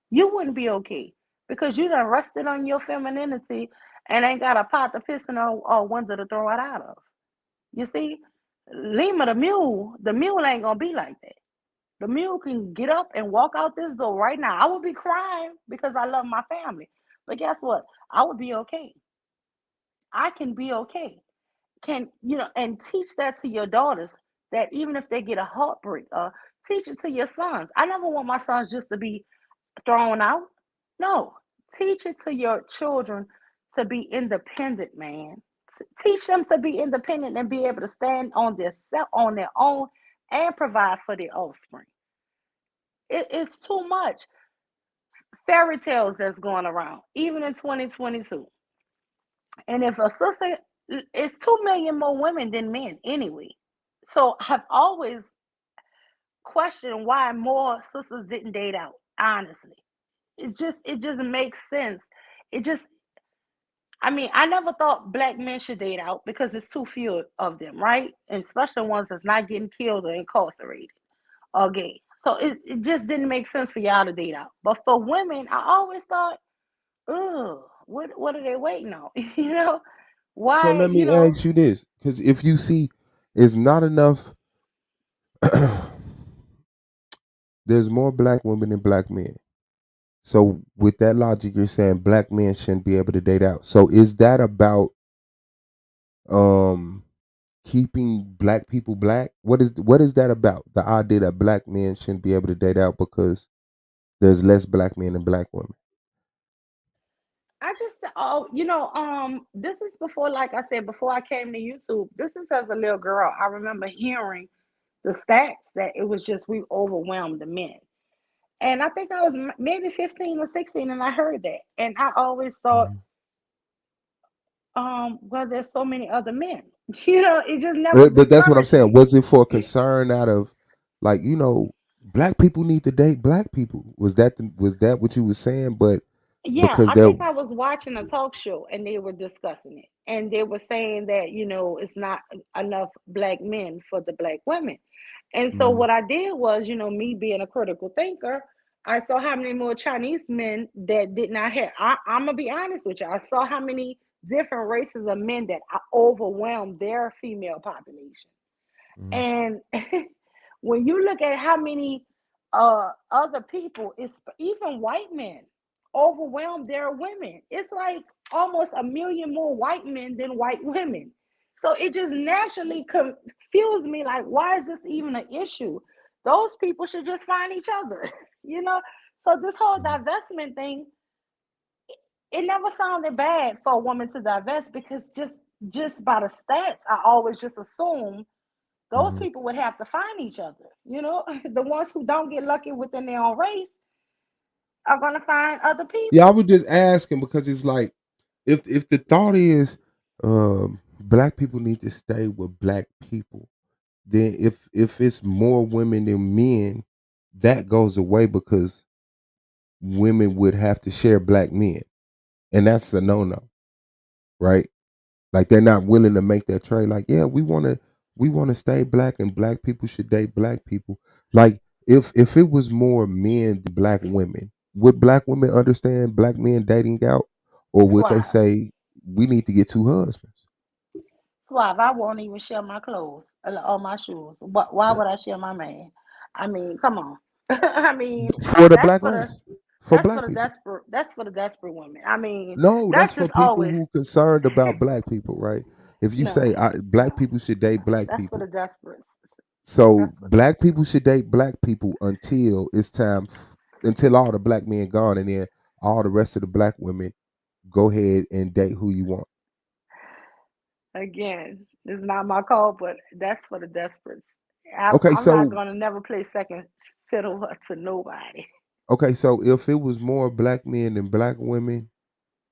You wouldn't be okay because you done rusted on your femininity and ain't got a pot to piss in or window to throw it out of. You see, Lima the mule ain't gonna be like that. The mule can get up and walk out this door right now. I would be crying because I love my family. But guess what? I would be okay. I can be okay. Can and teach that to your daughters that even if they get a heartbreak, teach it to your sons. I never want my sons just to be thrown out. No, teach it to your children to be independent, man. Teach them to be independent and be able to stand on on their own and provide for their offspring. It's too much fairy tales that's going around, even in 2022. And if a sister, it's 2 million more women than men anyway. So I've always questioned why more sisters didn't date out. Honestly, it just makes sense. It just I mean, I never thought black men should date out because it's too few of them, right? And especially ones that's not getting killed or incarcerated or gay. So it just didn't make sense for y'all to date out. But for women, I always thought, oh, what are they waiting on? So Why, let me ask you this, because if you see, it's not enough. There's more black women than black men. So with that logic, you're saying black men shouldn't be able to date out. So is that about um keeping black people black? What is that about? The idea that black men shouldn't be able to date out because there's less black men than black women. I just this is before, like I said, before I came to YouTube. This is as a little girl. I remember hearing the stats that it was just we overwhelmed the men. And I think I was maybe 15 or 16 and I heard that. And I always thought, Mhm. well, there's so many other men. It just never But that's what I'm discouraged saying. me. Was it for concern out of like, black people need to date black people? Was that what you were saying? But Yeah, because I they're think I was watching a talk show and they were discussing it. And they were saying that, it's not enough black men for the black women. And so Mhm. what I did was, me being a critical thinker, I saw how many more Chinese men that did not have. I'm gonna be honest with you. I saw how many different races of men that overwhelmed their female population. Mhm. And when you look at how many other people, it's even white men overwhelm their women. It's like almost a million more white men than white women. So it just naturally confused me. Like, why is this even an issue? Those people should just find each other, you know. So this whole Mhm. divestment thing, it never sounded bad for a woman to divest because just by the stats, I always just assume those Mhm. people would have to find each other. The ones who don't get lucky within their own race are going to find other Yeah, I people. was just asking because it's like if the thought is black people need to stay with black people, then if it's more women than men, that goes away because women would have to share black men, and that's a no no, right? Like they're not willing to make that trade. Like, yeah, we want to stay black, and black people should date black people. Like, if it was more men than black women, would black women understand black men dating out, or would they Suave. say we need to get two husbands? Suave. I won't even share my clothes or my shoes. Why would I share my man? I mean, come on. I mean, For the that's black for the race, for that's for black the people. desperate. That's for the desperate women. I mean, No, that's that's for just people always who concerned about black people, right? If you no, say black no. people should date black That's for the people, desperate. so That's for the black people should date black people until it's time, until all the black men gone, and then all the rest of the black women go ahead and date who you want. again. It's not my call, but that's for the desperate. Okay, I'm not so gonna never play second fiddle to nobody. if it was more black men than black women,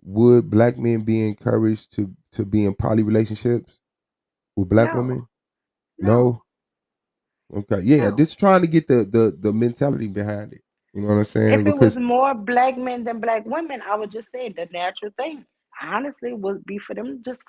would black men be encouraged to be in poly relationships with black No, women? No. no, Okay, yeah, no. just trying to get the mentality behind it. You know what I'm saying? If it was Because more black men than black women, I would just say the natural thing. honestly would be for them to just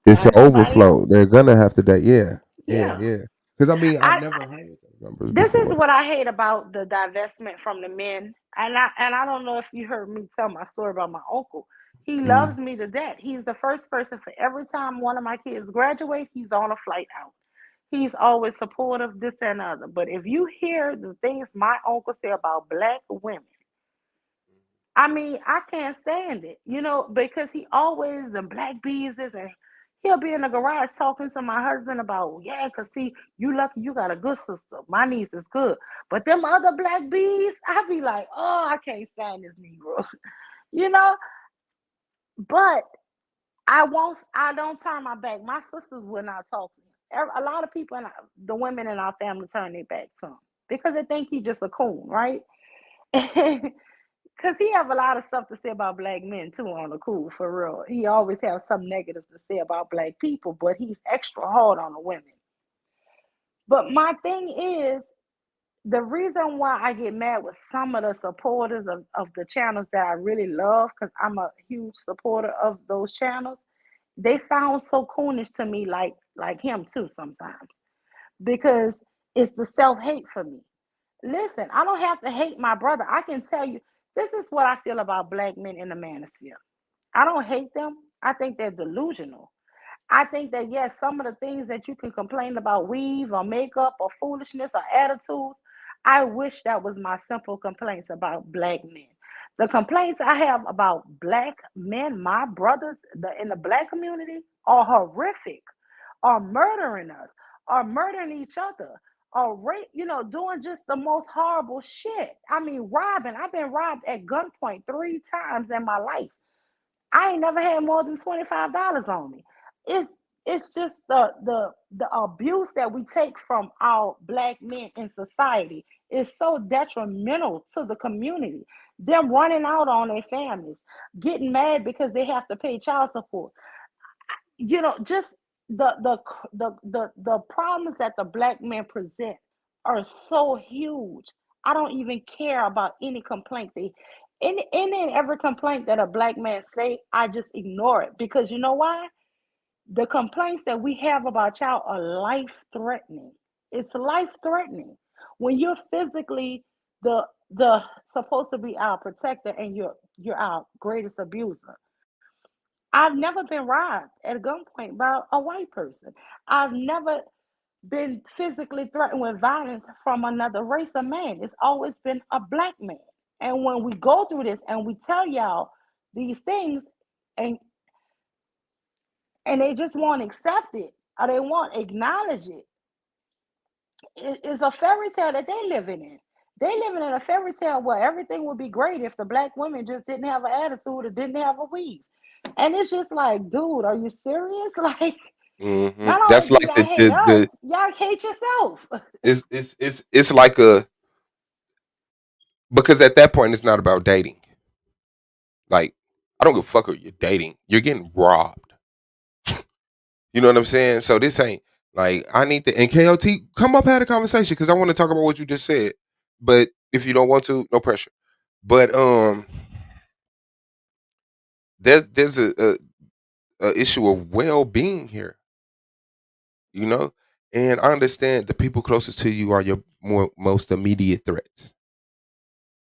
It's an find somebody overflow. else. They're gonna have to date. Yeah, yeah, Yeah. yeah. Because I mean, I I never heard those numbers This is before. what I hate about the divestment from the men. And I don't know if you heard me tell my story about my uncle. He loves Mm. me to death. He's the first person for every time one of my kids graduate, he's on a flight out. He's always supportive, this and other. But if you hear the things my uncle say about black women, I mean, I can't stand it, because he always the black bees is, and he'll be in the garage talking to my husband about, yeah, cause see, you lucky you got a good sister. My niece is good, but them other black bees, I be like, oh, I can't stand this Negro, you know. But I won't. I don't turn my back. My sisters will not talk to him. A lot of people, the women in our family, turn their back to him because they think he's just a coon, right? Cause he have a lot of stuff to say about black men too on the cool for real. He always has some negatives to say about black people, but he's extra hard on the women. But my thing is the reason why I get mad with some of the supporters of the channels that I really love, because I'm a huge supporter of those channels, they sound so coonish to me like him too sometimes. Because it's the self-hate for me. Listen, I don't have to hate my brother. I can tell you, this is what I feel about black men in the manosphere. I don't hate them. I think they're delusional. I think that, yes, some of the things that you can complain about weave or makeup or foolishness or attitudes, I wish that was my simple complaints about black men. The complaints I have about black men, my brothers in the black community, are horrific, are murdering us, are murdering each other, or rape, doing just the most horrible shit. I mean, robbing. I've been robbed at gunpoint 3 times in my life. I ain't never had more than $25 on me. It's it's just the abuse that we take from our black men in society is so detrimental to the community. Them running out on their families, getting mad because they have to pay child support. Just the problems that the black men present are so huge. I don't even care about any complaint they any and every complaint that a black man say, I just ignore it, because you know why? The complaints that we have about y'all are life threatening. It's life threatening when you're physically the supposed to be our protector, and you're our greatest abuser. I've never been robbed at gunpoint by a white person. I've never been physically threatened with violence from another race of man. It's always been a black man. And when we go through this and we tell y'all these things, and they just won't accept it, or they won't acknowledge it, it's a fairy tale that they living in. They living in a fairy tale where everything would be great if the black women just didn't have an attitude or didn't have a weave. And it's just like, dude, are you serious? Like, not only That's do like y'all hate us, the y'all hate yourself. it's like because at that point it's not about dating. Like, I don't give a fuck who you're dating. You're getting robbed. You know what I'm saying? So this ain't like I need to, and KOT, come up, had a conversation because I want to talk about what you just said. But if you don't want to, no pressure. But there's a issue of well being here, you know? And I understand the people closest to you are your most immediate threats.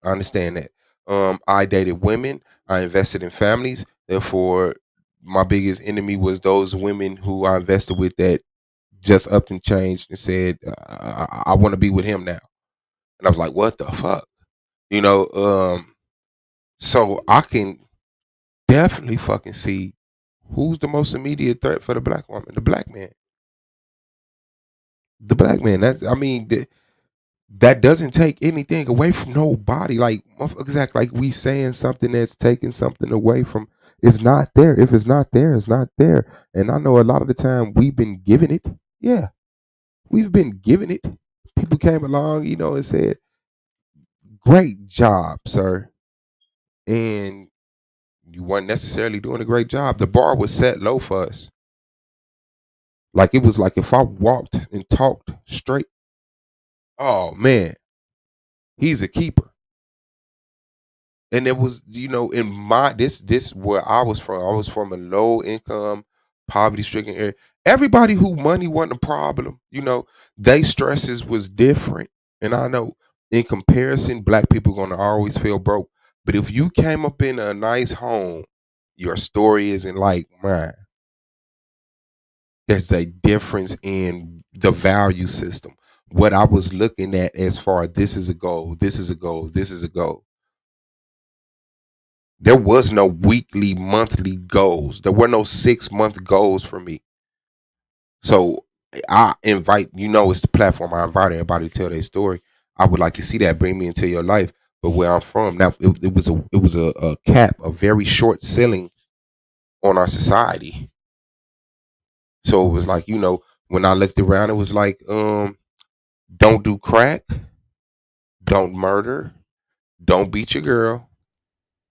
I understand that. I dated women. I invested in families. Therefore, my biggest enemy was those women who I invested with that just upped and changed and said, I want to be with him now. And I was like, what the fuck? You know, so I can definitely fucking see who's the most immediate threat for the black woman, the black man. The black man. That's, I mean, that doesn't take anything away from nobody. Like motherfuckers act like we saying something that's taking something away from. It's not there. If it's not there, it's not there. And I know a lot of the time we've been given it. Yeah, we've been given it. People came along, and said, "Great job, sir," and you weren't necessarily doing a great job. The bar was set low for us. Like it was like if I walked and talked straight, oh man, he's a keeper. And it was, in my this where I was from. I was from a low income, poverty stricken area. Everybody who money wasn't a problem, they stresses was different. And I know in comparison, black people gonna always feel broke. But if you came up in a nice home, your story isn't like mine. There's a difference in the value system. What I was looking at as far this is a goal, this is a goal, this is a goal. There was no weekly, monthly goals. There were no 6-month goals for me. So I invite, it's the platform. I invite everybody to tell their story. I would like to see that bring me into your life. But where I'm from now, it was a cap, a very short ceiling on our society. So it was like, when I looked around, it was like, don't do crack, don't murder, don't beat your girl,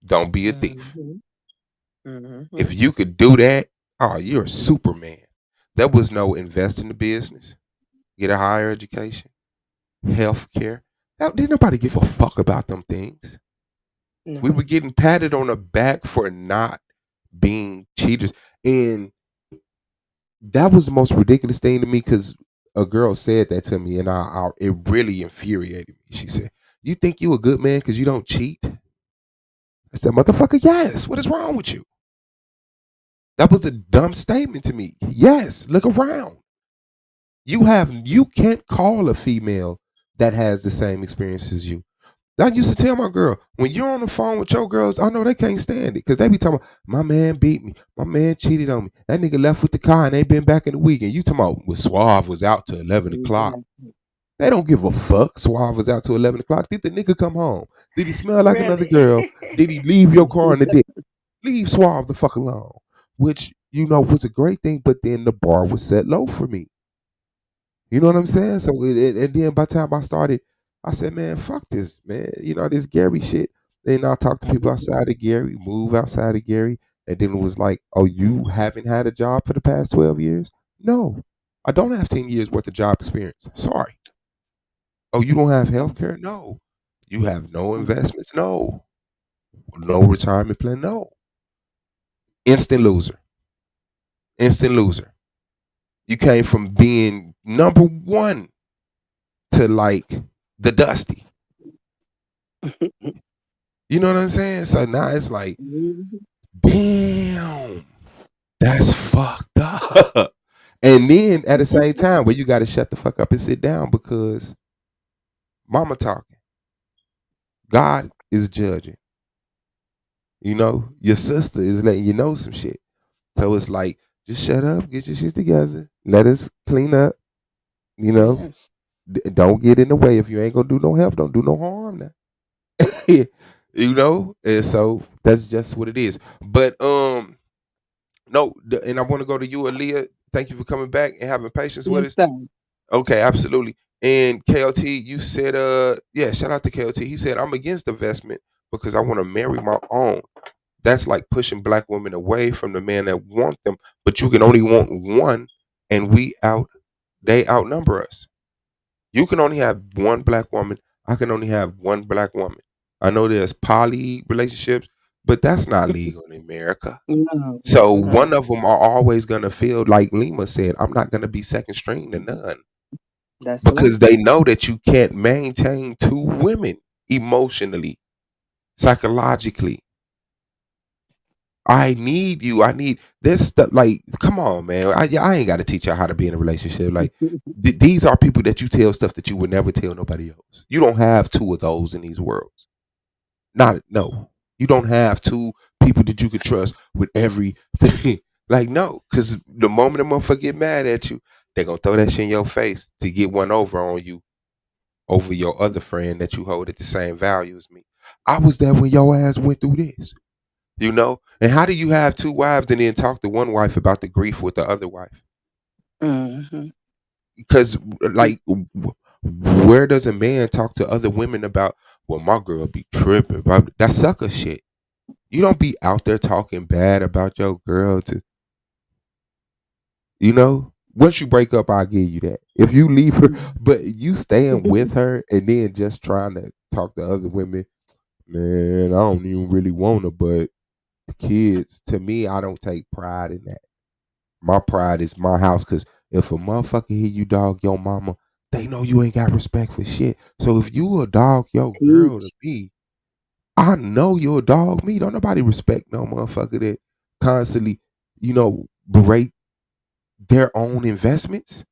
don't be a thief. Mhm. If Mhm. you could do that, oh, you're a Superman. There was no invest in the business, get a higher education, health care. Didn't nobody give a fuck about them things. We were No. getting patted on the back for not being cheaters. And that was the most ridiculous thing to me because a girl said that to me and it really infuriated me. She said, "You think you a good man because you don't cheat?" I said, "Motherfucker, yes. What is wrong with you?" That was a dumb statement to me. Yes, look around. You can't call a female that has the same experience as you. I used to tell my girl, when you're on the phone with your girls, I know they can't stand it because they be talking about, my man beat me, my man cheated on me, that nigga left with the car and they been back in the week. And you talking about, well, Suave was out to 11 o'clock. Exactly. They don't give a fuck. Suave was out to 11 o'clock. Did the nigga come home? Did he smell like another Really? girl? Did he leave your car in the dick? Leave Suave the fuck alone. Which, was a great thing, but then the bar was set low for me. You know what I'm saying? So and then by the time I started, I said, man, fuck this, man. This Gary shit. Then I talked to people outside of Gary, move outside of Gary, and then it was like, oh, you haven't had a job for the past 12 years? No, I don't have 10 years worth of job experience. Sorry. Oh, you don't have health care? No. You have no investments? No. No retirement plan? No. Instant loser. Instant loser. You came from being number one to like the Dusty. You know what I'm saying? So now it's like, Mhm. damn, that's fucked up. And then at the same time, where you got to shut the fuck up and sit down because mama talking. God is judging. Your sister is letting you know some shit. So it's like, just shut up, get your shit together, let us clean up. You know, Yes. don't get in the way. If you ain't gonna do no help, don't do no harm now. And so that's just what it is. But no, and I want to go to you, Aaliyah. Thank you for coming back and having patience with Yes, us. sir. Okay, absolutely. And KLT, you said, yeah, shout out to KLT. He said, I'm against investment because I want to marry my own. That's like pushing black women away from the man that want them, but you can only want one, and they outnumber us. You can only have one black woman. I can only have one black woman. I know there's poly relationships, but that's not legal in America. No. So No. one of them are always gonna feel like Lima said, I'm not gonna be second string to none That's right. because they know that you can't maintain two women emotionally, psychologically. I need you. I need this stuff. Like, come on, man. I ain't got to teach y'all how to be in a relationship. Like, these are people that you tell stuff that you would never tell nobody else. You don't have two of those in these worlds. Not no. You don't have two people that you could trust with everything. Like, no, because the moment a motherfucker get mad at you, they're gonna throw that shit in your face to get one over on you over your other friend that you hold at the same value as me. I was there when your ass went through this. And how do you have two wives and then talk to one wife about the grief with the other wife? Mhm. Because, like, where does a man talk to other women about, well, my girl be tripping? That sucker shit. You don't be out there talking bad about your girl once you break up, I'll give you that. If you leave her, but you staying with her and then just trying to talk to other women, Man, I don't even really want to, but the kids, to me, I don't take pride in that. My pride is my house, because if a motherfucker hear you dog your mama, they know you ain't got respect for shit. So if you a dog your girl to Teach. me, I know you a dog me. Don't nobody respect no motherfucker that constantly, berate their own investments.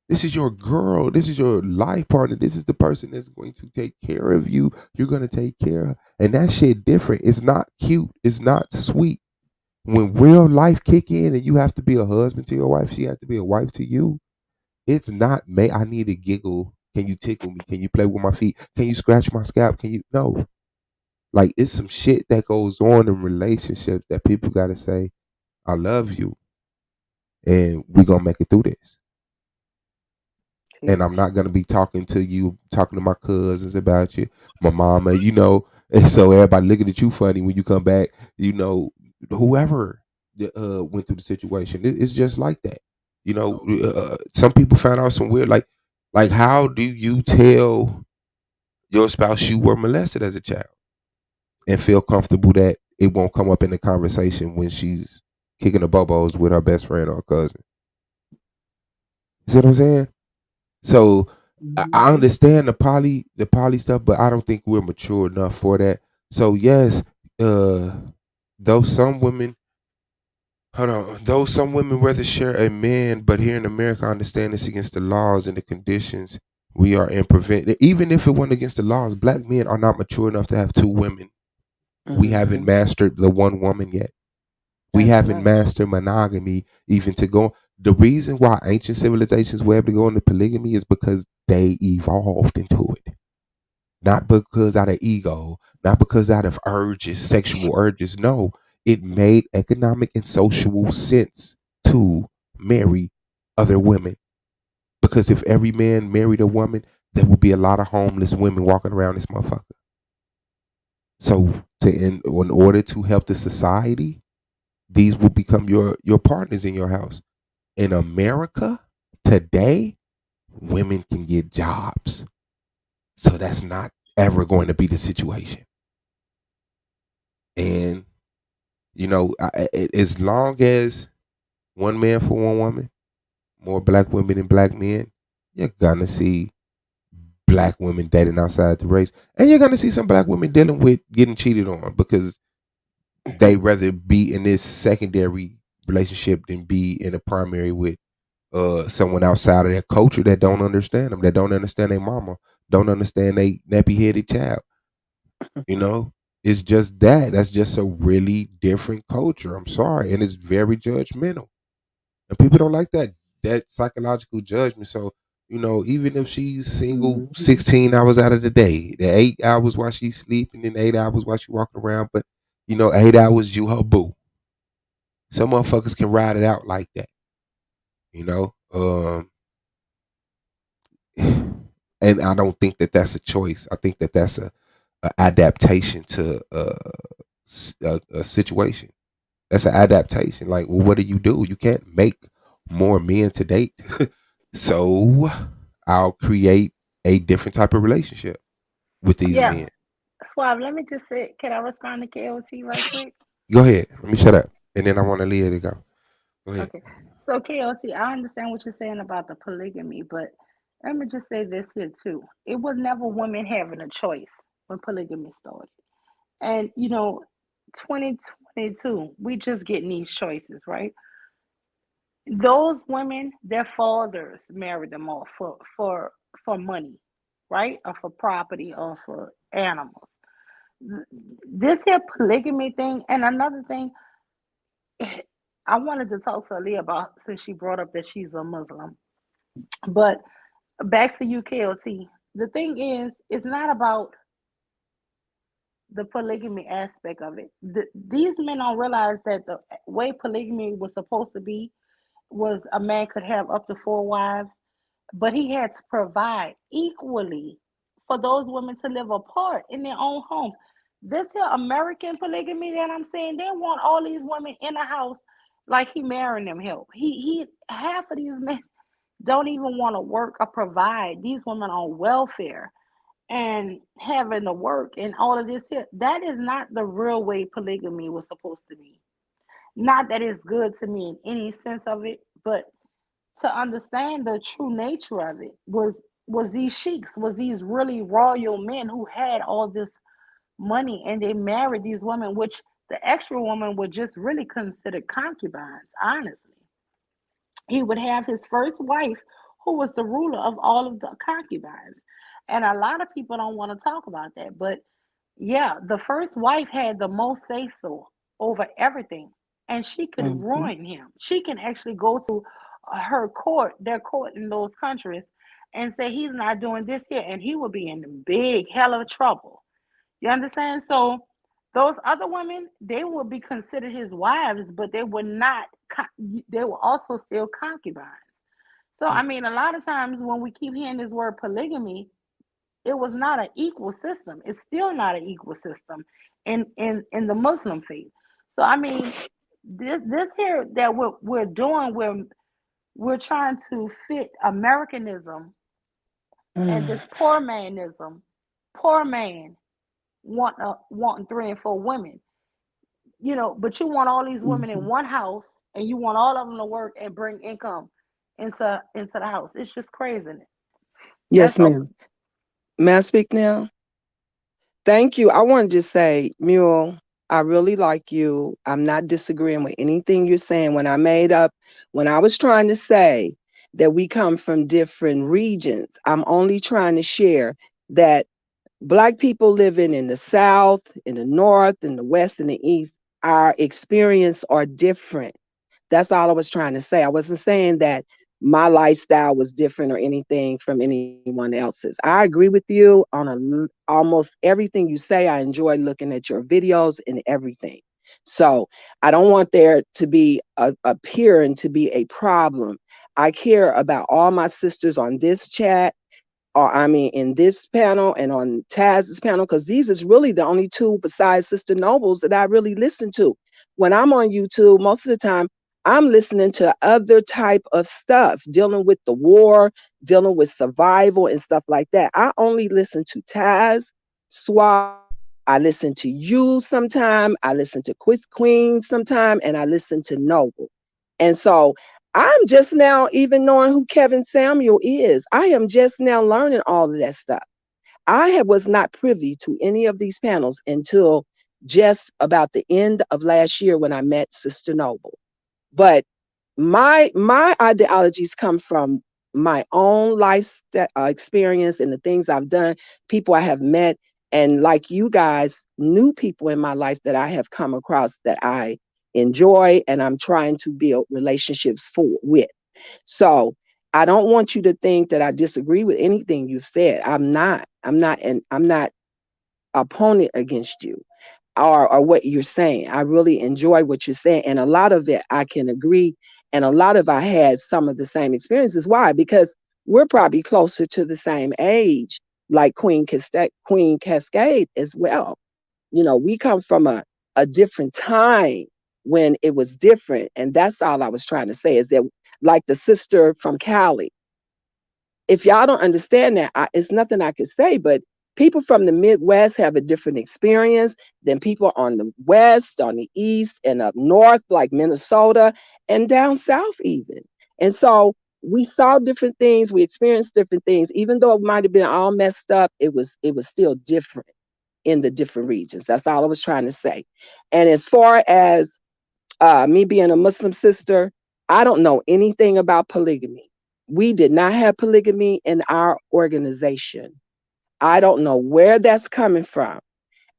This is your girl. This is your life partner. This is the person that's going to take care of you. You're going to take care of. And that shit different. It's not cute. It's not sweet. When real life kick in and you have to be a husband to your wife, she has to be a wife to you. It's not, may I need a giggle. Can you tickle me? Can you play with my feet? Can you scratch my scalp? Can you? No. Like, it's some shit that goes on in relationships that people got to say, I love you. And we're going to make it through this. And I'm Teach. not gonna be talking to you, talking to my cousins about you, my mama, and so everybody looking at you funny when you come back, whoever went through the situation. It's just like that. Some people found out some weird, like how do you tell your spouse you were molested as a child and feel comfortable that it won't come up in the conversation when she's kicking the bobos with her best friend or cousin? You see what I'm saying? So I Mhm. understand the poly stuff, but I don't think we're mature enough for that. So yes, uh, though some women, hold on, though some women rather share a man, but here in America, I understand it's against the laws and the conditions we are in. Prevent, even if it went against the laws, black men are not mature enough to have two women. We haven't Mhm. mastered the one woman yet. We That's haven't right. mastered monogamy even to go. The reason why ancient civilizations were able to go into polygamy is because they evolved into it. Not because out of ego, not because out of urges, sexual urges. No, it made economic and social sense to marry other women. Because if every man married a woman, there would be a lot of homeless women walking around this motherfucker. So, in order to help the society, these will become your partners in your house. In America today, women can get jobs. So that's not ever going to be the situation. And as long as one man for one woman, more black women than black men, you're gonna see black women dating outside the race, and you're gonna see some black women dealing with getting cheated on because they rather be in this secondary relationship than be in a primary with someone outside of their culture that don't understand them, that don't understand their mama, don't understand they nappy headed child. You know, it's just that's just a really different culture. I'm sorry, and it's very judgmental, and people don't like that psychological judgment. So even if she's single Mhm. 16 hours out of the day, the 8 hours while she's sleeping and 8 hours while she walking around, but 8 hours you her boo. Some motherfuckers can ride it out like that, you know. And I don't think that that's a choice. I think that that's a adaptation to a situation. That's an adaptation. Like, well, what do? You can't make more men to date. So I'll create a different type of relationship with these Yeah, men. Suave, let me just say, can I respond to KOT right quick? Go ahead. Let me shut up. And then I want to leave to go. Go ahead. Okay. So KOT, I understand what you're saying about the polygamy, but let me just say this here too. It was never women having a choice when polygamy started. And 2022, we just getting these choices, right? Those women, their fathers married them off for money, right? Or for property or for animals. This here polygamy thing, and another thing, I wanted to talk to Aaliyah about since she brought up that she's a Muslim. But back to UKLT, the thing is, it's not about the polygamy aspect of it. These men don't realize that the way polygamy was supposed to be was a man could have up to four wives, but he had to provide equally for those women to live apart in their own homes. This here American polygamy that I'm saying, they want all these women in a house like he marrying them. Help. He half of these men don't even want to work or provide. These women on welfare. and having to work and all of this here. That is not the real way polygamy was supposed to be. Not that it's good to me in any sense of it, but to understand the true nature of it was these sheiks, was these really royal men who had all this money, and they married these women, which the extra women were just really considered concubines, honestly. He would have his first wife, who was the ruler of all of the concubines. And a lot of people don't want to talk about that. But yeah, the first wife had the most say so over everything. And she could Mm-hmm. ruin him. She can actually go to her court, their court in those countries, and say he's not doing this here. And he would be in big hell of trouble. You understand? So those other women, they would be considered his wives, but they were not. They were also still concubines. So I mean, a lot of times when we keep hearing this word polygamy, it was not an equal system. It's still not an equal system in the Muslim faith. So I mean, this here that we're doing, we're trying to fit Americanism and this poor manism, poor man wanting three and four women, but you want all these women in Mm-hmm. one house, and you want all of them to work and bring income into the house. It's just crazy. That's Yes, all. ma'am. May I speak now? Thank you. I want to just say, Mule, I really like you. I'm not disagreeing with anything you're saying. When I was trying to say that we come from different regions, I'm only trying to share that Black people living in the South, in the North, in the West, and the East, our experience are different. That's all I was trying to say. I wasn't saying that my lifestyle was different or anything from anyone else's. I agree with you on almost everything you say. I enjoy looking at your videos and everything. So I don't want there to be appear and to be a problem. I care about all my sisters on this chat, or I mean in this panel and on Taz's panel, because these is really the only two besides Sister Nobles that I really listen to. When I'm on YouTube, most of the time I'm listening to other type of stuff, dealing with the war, dealing with survival and stuff like that. I only listen to Taz, Swab, I listen to you sometime, I listen to Quiz Queen sometime, and I listen to Noble. And so I'm just now even knowing who Kevin Samuel is. I am just now learning all of that stuff. Was not privy to any of these panels until just about the end of last year when I met Sister Noble. But my ideologies come from my own life experience and the things I've done, people I have met, and like you guys, new people in my life that I have come across that I enjoy and I'm trying to build relationships with. So I don't want you to think that I disagree with anything you've said. I'm not. And I'm not opponent against you or what you're saying. I really enjoy what you're saying. And a lot of it I can agree. And a lot of I had some of the same experiences. Why? Because we're probably closer to the same age, like Queen Cascade as well. We come from a different time when it was different. And that's all I was trying to say is that, like the sister from Cali, if y'all don't understand that, it's nothing I could say, but people from the Midwest have a different experience than people on the West, on the East, and up North, like Minnesota, and down South, even. And so we saw different things, we experienced different things. Even though it might have been all messed up, it was still different in the different regions. That's all I was trying to say. And as far as me being a Muslim sister, I don't know anything about polygamy. We did not have polygamy in our organization. I don't know where that's coming from.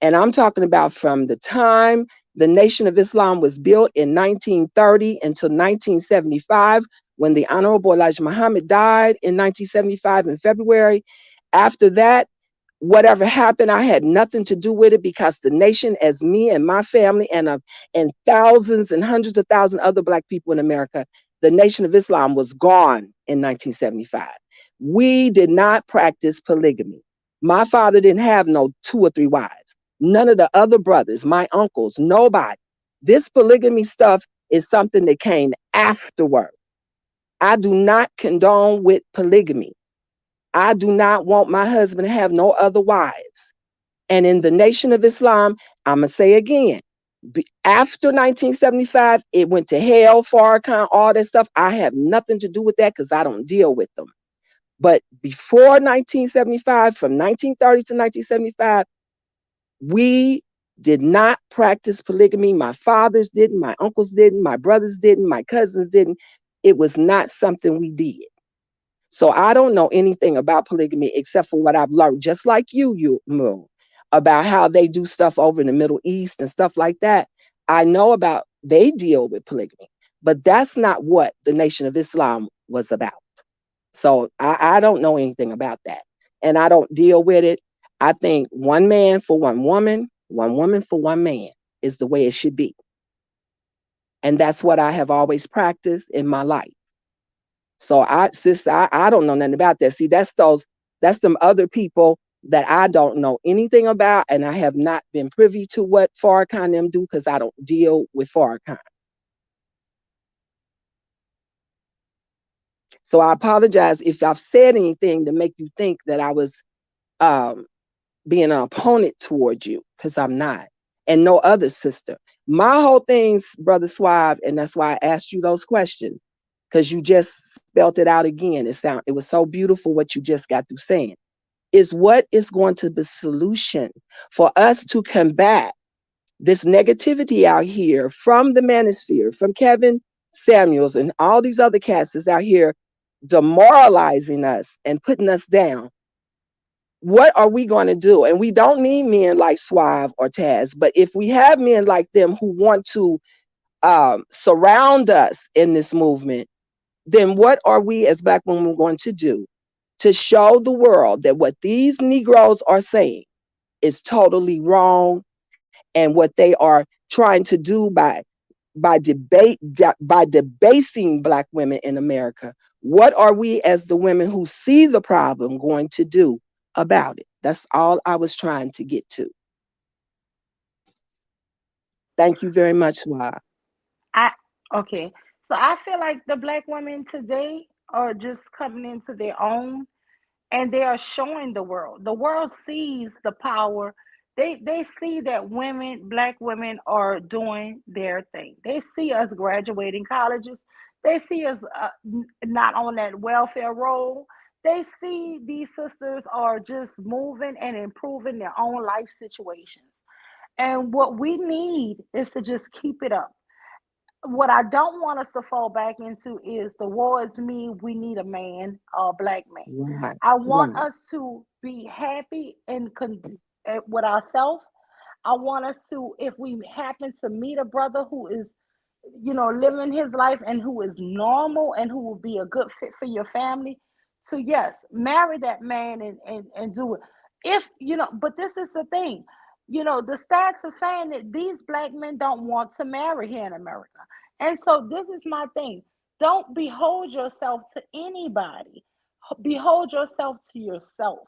And I'm talking about from the time the Nation of Islam was built in 1930 until 1975, when the Honorable Elijah Muhammad died in 1975 in February. After that, whatever happened, I had nothing to do with it, because the nation, as me and my family and thousands and hundreds of thousands other Black people in America, the Nation of Islam was gone in 1975. We did not practice polygamy. My father didn't have no two or three wives. None of the other brothers, my uncles, nobody. This polygamy stuff is something that came afterward. I do not condone with polygamy. I do not want my husband to have no other wives. And in the Nation of Islam, I'm going to say again, after 1975, it went to hell, Farrakhan, all that stuff. I have nothing to do with that because I don't deal with them. But before 1975, from 1930 to 1975, we did not practice polygamy. My fathers didn't, my uncles didn't, my brothers didn't, my cousins didn't. It was not something we did. So I don't know anything about polygamy except for what I've learned, just like you, Moon, about how they do stuff over in the Middle East and stuff like that. I know about they deal with polygamy, but that's not what the Nation of Islam was about. So I don't know anything about that. And I don't deal with it. I think one man for one woman for one man is the way it should be. And that's what I have always practiced in my life. So I don't know nothing about that. See, that's them other people that I don't know anything about, and I have not been privy to what Farrakhan them do because I don't deal with Farrakhan. So I apologize if I've said anything to make you think that I was um, being an opponent towards you, because I'm not, and no other sister. My whole thing's Brother Suave, and that's why I asked you those questions, because you just spelt it out again. It was so beautiful what you just got through saying. Is what is going to be solution for us to combat this negativity out here from the manosphere, from Kevin Samuels and all these other cats that's out here demoralizing us and putting us down. What are we going to do? And we don't need men like Suave or Taz, but if we have men like them who want to surround us in this movement, then what are we as Black women going to do to show the world that what these Negroes are saying is totally wrong, and what they are trying to do by debasing Black women in America? What are we as the women who see the problem going to do about it? That's all I was trying to get to. Thank you very much, Suave. I okay. So I feel like the black women today are just coming into their own, and they are showing the world. The world sees the power. They see that black women are doing their thing. They see us graduating colleges. They see us not on that welfare roll. They see these sisters are just moving and improving their own life situations. And what we need is to just keep it up. What I don't want us to fall back into is the war is me, we need a man, a black man. Right, I want right. us to be happy and with ourselves. I want us to, if we happen to meet a brother who is, living his life and who is normal and who will be a good fit for your family, to yes, marry that man and do it. But this is the thing, the stats are saying that these black men don't want to marry here in America. And so this is my thing. Don't behold yourself to anybody. Behold yourself to yourself.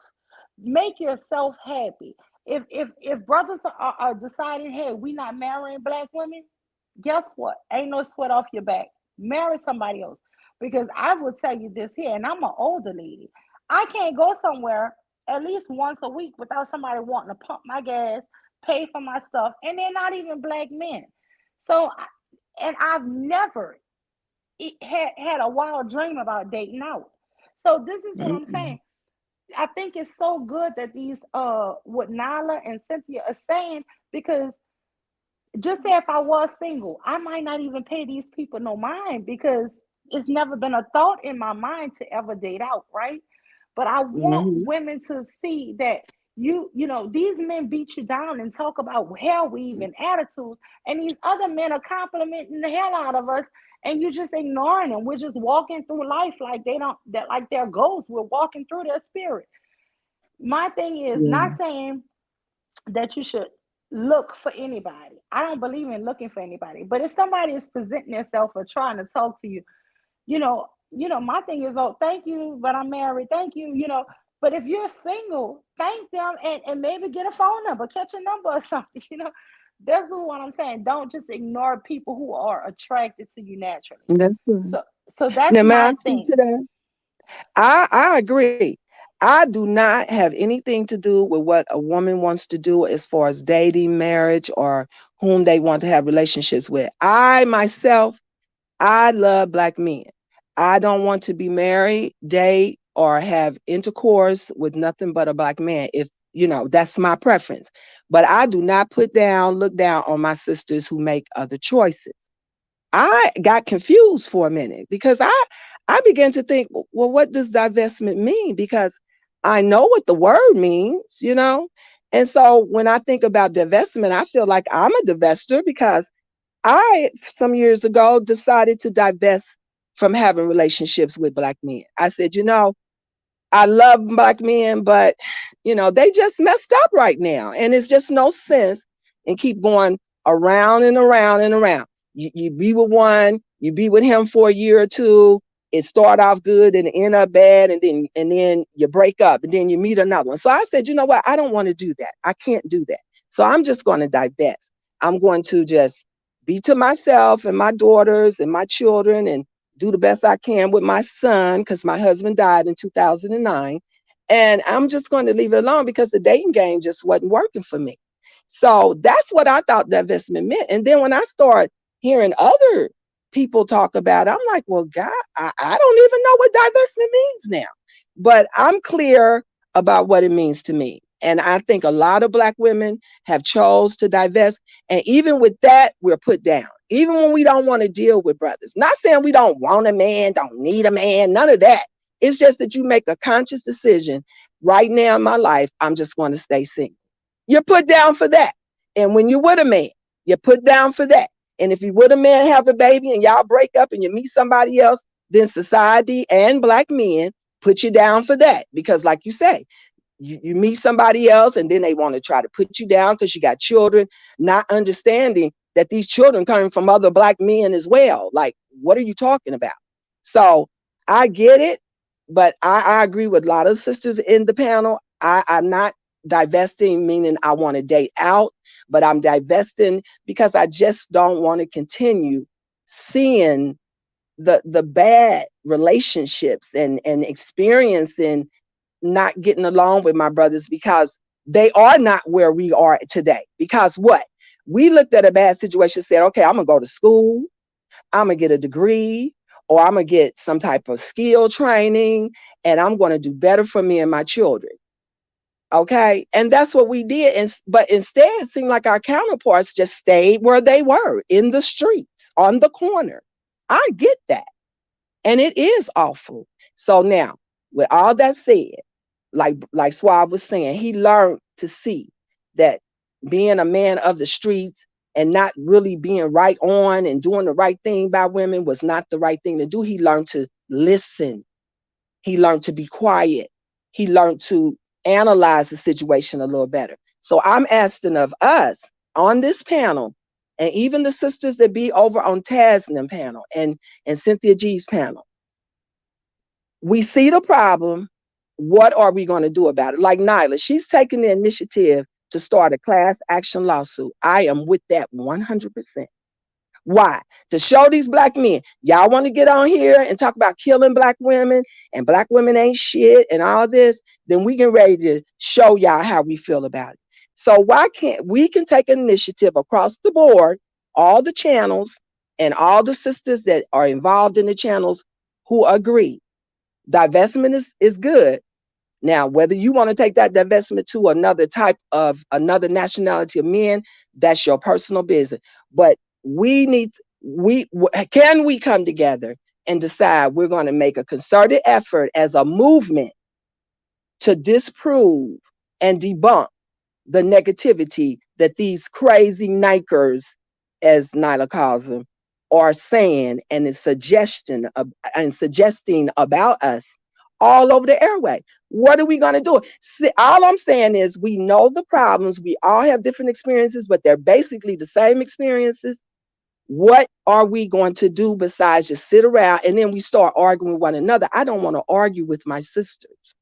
Make yourself happy. If brothers are deciding, hey, we not marrying black women, guess what? Ain't no sweat off your back. Marry somebody else. Because I will tell you this here, and I'm an older lady. I can't go somewhere at least once a week without somebody wanting to pump my gas, pay for my stuff, and they're not even black men. So, and I've never had a wild dream about dating out. So this is what I'm Mm-mm. saying. I think it's so good that these what Nyla and Cynthia are saying, because just say if I was single, I might not even pay these people no mind, because it's never been a thought in my mind to ever date out, right? But I want Mhm. women to see that these men beat you down and talk about hair weave and attitudes, and these other men are complimenting the hell out of us, and you're just ignoring them. We're just walking through life like they don't that like they're ghosts. We're walking through their spirit. My thing is Yeah. not saying that you should look for anybody. I don't believe in looking for anybody. But if somebody is presenting themselves or trying to talk to you, my thing is, oh, thank you, but I'm married. Thank you. But if you're single, thank them and maybe get a phone number, catch a number or something. That's what I'm saying. Don't just ignore people who are attracted to you naturally. That's right. So so that's Now, may I my speak to thing. that? I agree. I do not have anything to do with what a woman wants to do as far as dating, marriage, or whom they want to have relationships with. I myself, I love black men. I don't want to be married, date, or have intercourse with nothing but a black man. If you know, that's my preference. But I do not look down on my sisters who make other choices. I got confused for a minute because I began to think, well, what does divestment mean? Because I know what the word means, you know? And so when I think about divestment, I feel like I'm a divester because I, some years ago, decided to divest from having relationships with black men. I said, you know, I love black men, but you know, they just messed up right now. And it's just no sense in keep going around and around and around. You be with one, you be with him for a year or two, it start off good and end up bad, and then you break up and then you meet another one. So I said, you know what? I don't want to do that. I can't do that. So I'm just going to divest. I'm going to just be to myself and my daughters and my children and do the best I can with my son because my husband died in 2009. And I'm just going to leave it alone because the dating game just wasn't working for me. So that's what I thought divestment meant. And then when I start hearing other people talk about it, I'm like, well, God, I don't even know what divestment means now. But I'm clear about what it means to me. And I think a lot of black women have chose to divest. And even with that, we're put down. Even when we don't want to deal with brothers. Not saying we don't want a man, don't need a man, none of that. It's just that you make a conscious decision. Right now in my life, I'm just going to stay single. You're put down for that. And when you're with a man, you're put down for that. And if you with a man, have a baby, and y'all break up and you meet somebody else, then society and black men put you down for that. Because like you say, you meet somebody else and then they want to try to put you down because you got children, not understanding that these children coming from other black men as well. Like, what are you talking about? So I get it, but I agree with a lot of sisters in the panel. I'm not divesting, meaning I want to date out, but I'm divesting because I just don't want to continue seeing the bad relationships and experiencing not getting along with my brothers because they are not where we are today. Because what? We looked at a bad situation, said, okay, I'm going to go to school, I'm going to get a degree, or I'm going to get some type of skill training, and I'm going to do better for me and my children. Okay. And that's what we did. But instead, it seemed like our counterparts just stayed where they were in the streets, on the corner. I get that. And it is awful. So now, with all that said, like Suave was saying, he learned to see that being a man of the streets and not really being right on and doing the right thing by women was not the right thing to do. He learned to listen. He learned to be quiet. He learned to analyze the situation a little better. So I'm asking of us on this panel, and even the sisters that be over on Tasnim panel and Cynthia G's panel, we see the problem. What are we going to do about it? Like Nyla, she's taking the initiative to start a class action lawsuit. I am with that 100%. Why? To show these black men, y'all want to get on here and talk about killing black women and black women ain't shit and all this, then we get ready to show y'all how we feel about it. So why can't we can take an initiative across the board, all the channels and all the sisters that are involved in the channels who agree divestment is good. Now, whether you want to take that divestment to another nationality of men, that's your personal business. But we can we come together and decide we're going to make a concerted effort as a movement to disprove and debunk the negativity that these crazy nikers, as Nyla calls them, are saying and is suggesting about us all over the airway. What are we going to do? See, all I'm saying is we know the problems. We all have different experiences, but they're basically the same experiences. What are we going to do besides just sit around and then we start arguing with one another? I don't want to argue with my sisters.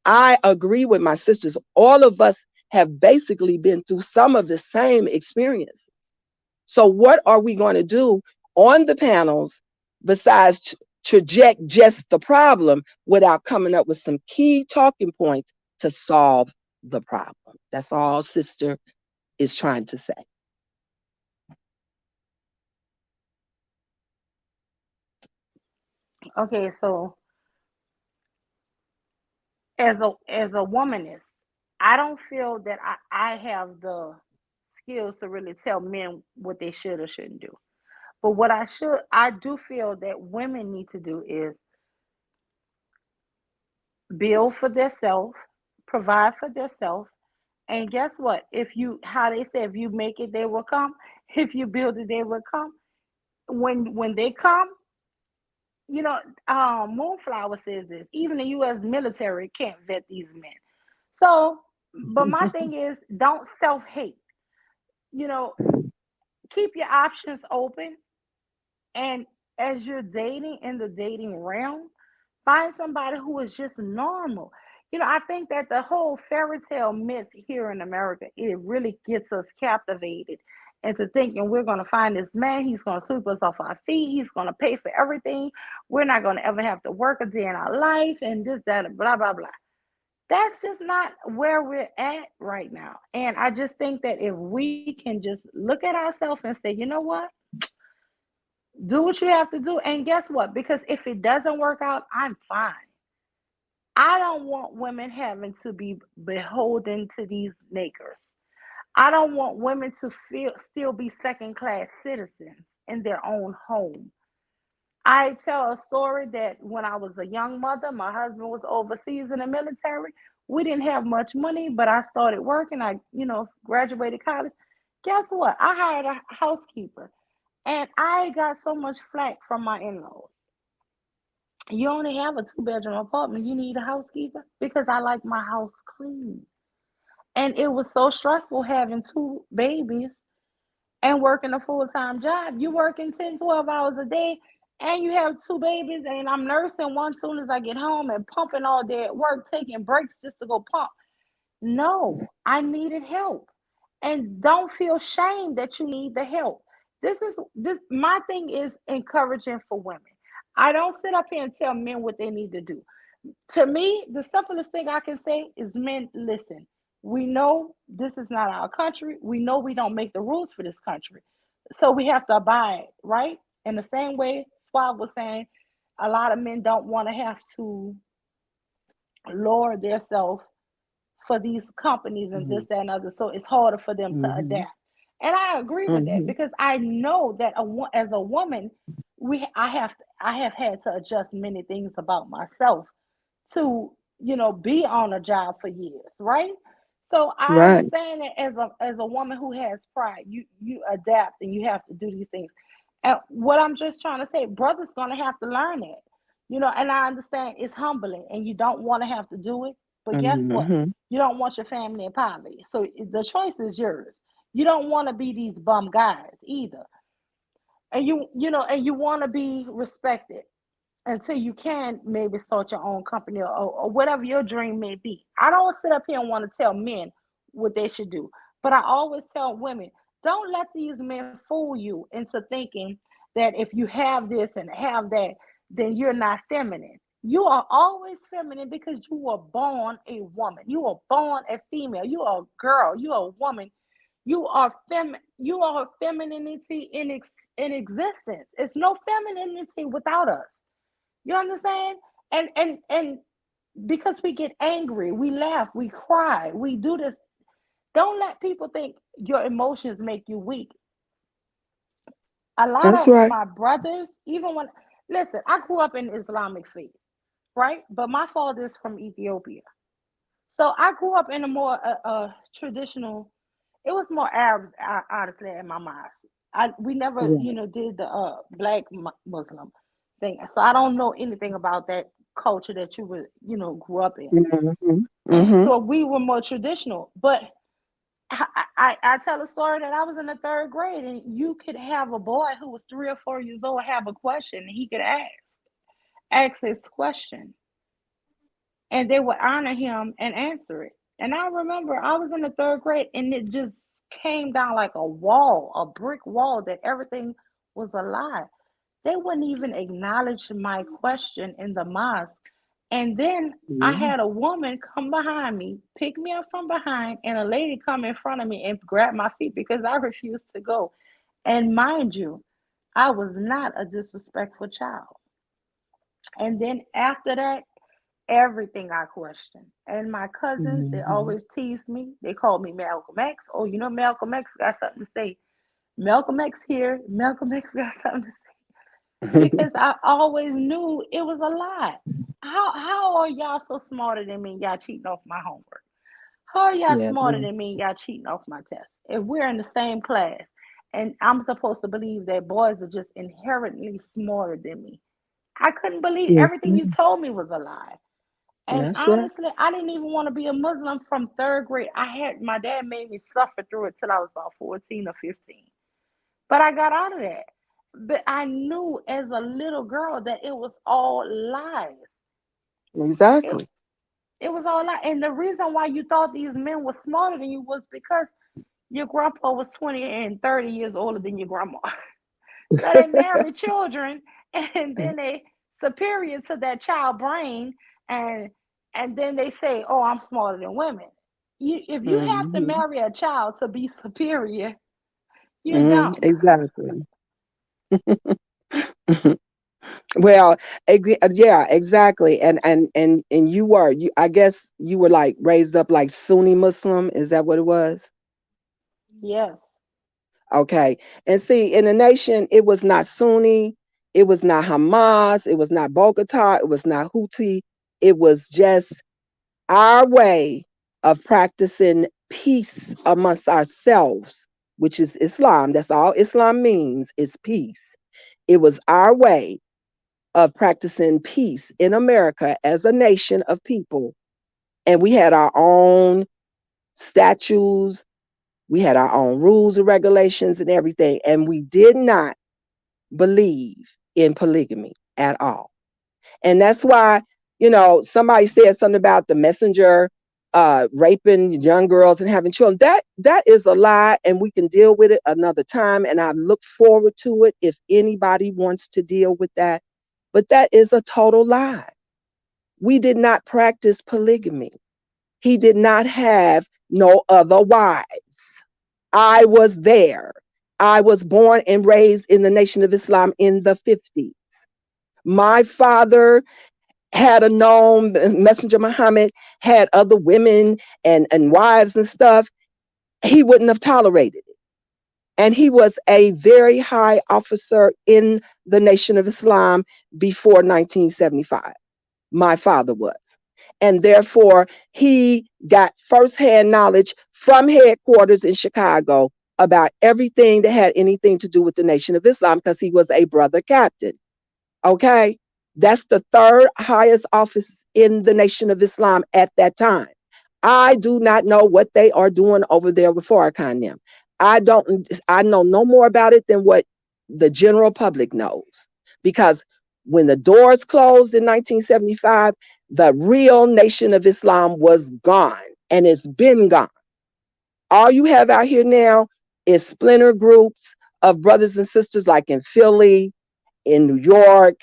I agree with my sisters. All of us have basically been through some of the same experiences. So what are we going to do on the panels besides traject just the problem without coming up with some key talking points to solve the problem. That's all sister is trying to say. Okay, so as a womanist, I don't feel that I have the skills to really tell men what they should or shouldn't do. But what I do feel that women need to do is build for themselves, provide for themselves, and guess what? If you, how they say, if you make it, they will come. If you build it, they will come. When they come, you know, Moonflower says this. Even the U.S. military can't vet these men. So, but my thing is, don't self hate. You know, keep your options open. And as you're dating in the dating realm, find somebody who is just normal. I think that the whole fairy tale myth here in America, it really gets us captivated into thinking we're going to find this man. He's going to sweep us off our feet. He's going to pay for everything. We're not going to ever have to work a day in our life and this, that, and blah, blah, blah. That's just not where we're at right now. And I just think that if we can just look at ourselves and say, you know what? Do what you have to do. And guess what? Because if it doesn't work out, I'm fine. I don't want women having to be beholden to these makers. I don't want women to feel still be second class citizens in their own home. I tell a story that when I was a young mother, my husband was overseas in the military. We didn't have much money, but I started working. I, graduated college. Guess what? I hired a housekeeper and I got so much flack from my in laws. You only have a two-bedroom apartment. You need a housekeeper because I like my house clean. And it was so stressful having two babies and working a full-time job. You working 10, 12 hours a day and you have two babies and I'm nursing one soon as I get home and pumping all day at work, taking breaks just to go pump. No, I needed help. And don't feel shame that you need the help. This my thing is encouraging for women. I don't sit up here and tell men what they need to do. To me, the simplest thing I can say is men, listen, we know this is not our country. We know we don't make the rules for this country. So we have to abide, right? In the same way Swab was saying, a lot of men don't want to have to lower themselves for these companies and this, Mhm. that, and other. So it's harder for them to Mhm. adapt. And I agree with that Mhm. because I know that as a woman, I have had to adjust many things about myself to be on a job for years, right? So I Right. understand that as a woman who has pride, you adapt and you have to do these things. And what I'm just trying to say, brother's gonna have to learn it, and I understand it's humbling and you don't want to have to do it, but guess what? Mhm. You don't want your family in poverty. So the choice is yours. You don't want to be these bum guys either. And you want to be respected until you can maybe start your own company or whatever your dream may be. I don't sit up here and want to tell men what they should do, but I always tell women, don't let these men fool you into thinking that if you have this and have that, then you're not feminine. You are always feminine because you were born a woman. You were born a female. You are a girl. You are a woman. You are femininity in existence. It's no femininity without us. You understand? And because we get angry, we laugh, we cry, we do this. Don't let people think your emotions make you weak. A lot That's of right. my brothers, even when listen, I grew up in Islamic faith, right? But my father is from Ethiopia. So I grew up in a more traditional. It was more Arabs, honestly, in my mind. We never, Right. did the black Muslim thing. So I don't know anything about that culture that you were, grew up in. Mhm. Mhm. So we were more traditional. But I tell a story that I was in the third grade, and you could have a boy who was 3 or 4 years old have a question, and he could ask his question and they would honor him and answer it. And I remember I was in the third grade and it just came down like a wall, a brick wall, that everything was a lie. They wouldn't even acknowledge my question in the mosque. And then I Mhm. had a woman come behind me, pick me up from behind, and a lady come in front of me and grab my feet because I refused to go. And mind you, I was not a disrespectful child. And then after that, everything I questioned. And my cousins, they Mhm. always teased me. They called me Malcolm X. Oh, you know, Malcolm X got something to say. Malcolm X here. Malcolm X got something to say. Because I always knew it was a lie. How are y'all so smarter than me? Y'all cheating off my homework. How are y'all Yeah. smarter than me? Y'all cheating off my test. If we're in the same class, and I'm supposed to believe that boys are just inherently smarter than me. I couldn't believe everything you Mhm. told me was a lie. And That's right. honestly, I didn't even want to be a Muslim from third grade. My dad made me suffer through it till I was about 14 or 15. But I got out of that. But I knew as a little girl that it was all lies. It, Exactly. it was all lies. And the reason why you thought these men were smarter than you was because your grandpa was 20 and 30 years older than your grandma. So they marry children and then they superior to that child brain and then they say, "Oh, I'm smarter than women." If you have to Mhm. marry a child to be superior, you're Mhm. dumb. Exactly. Well, yeah, exactly. And you, I guess you were like raised up like Sunni Muslim. Is that what it was? Yes. Okay. And see, in the nation, it was not Sunni, it was not Hamas, it was not Bogota, it was not Houthi. It was just our way of practicing peace amongst ourselves, which is Islam. That's all Islam means is peace. It was our way of practicing peace in America as a nation of people. And we had our own statutes, we had our own rules and regulations and everything. And we did not believe in polygamy at all. And that's why, somebody said something about the messenger raping young girls and having children. That is a lie, and we can deal with it another time. And I look forward to it if anybody wants to deal with that. But that is a total lie. We did not practice polygamy. He did not have no other wives. I was there. I was born and raised in the Nation of Islam in the 50s. My father had a known Messenger Muhammad, had other women and wives and stuff. He wouldn't have tolerated it. And he was a very high officer in the Nation of Islam before 1975. My father was. And therefore, he got firsthand knowledge from headquarters in Chicago about everything that had anything to do with the Nation of Islam because he was a brother captain. Okay. That's the third highest office in the Nation of Islam at that time. I do not know what they are doing over there with Farrakhan them. I know no more about it than what the general public knows. Because when the doors closed in 1975, the real Nation of Islam was gone and it's been gone. All you have out here now is splinter groups of brothers and sisters like in Philly, in New York.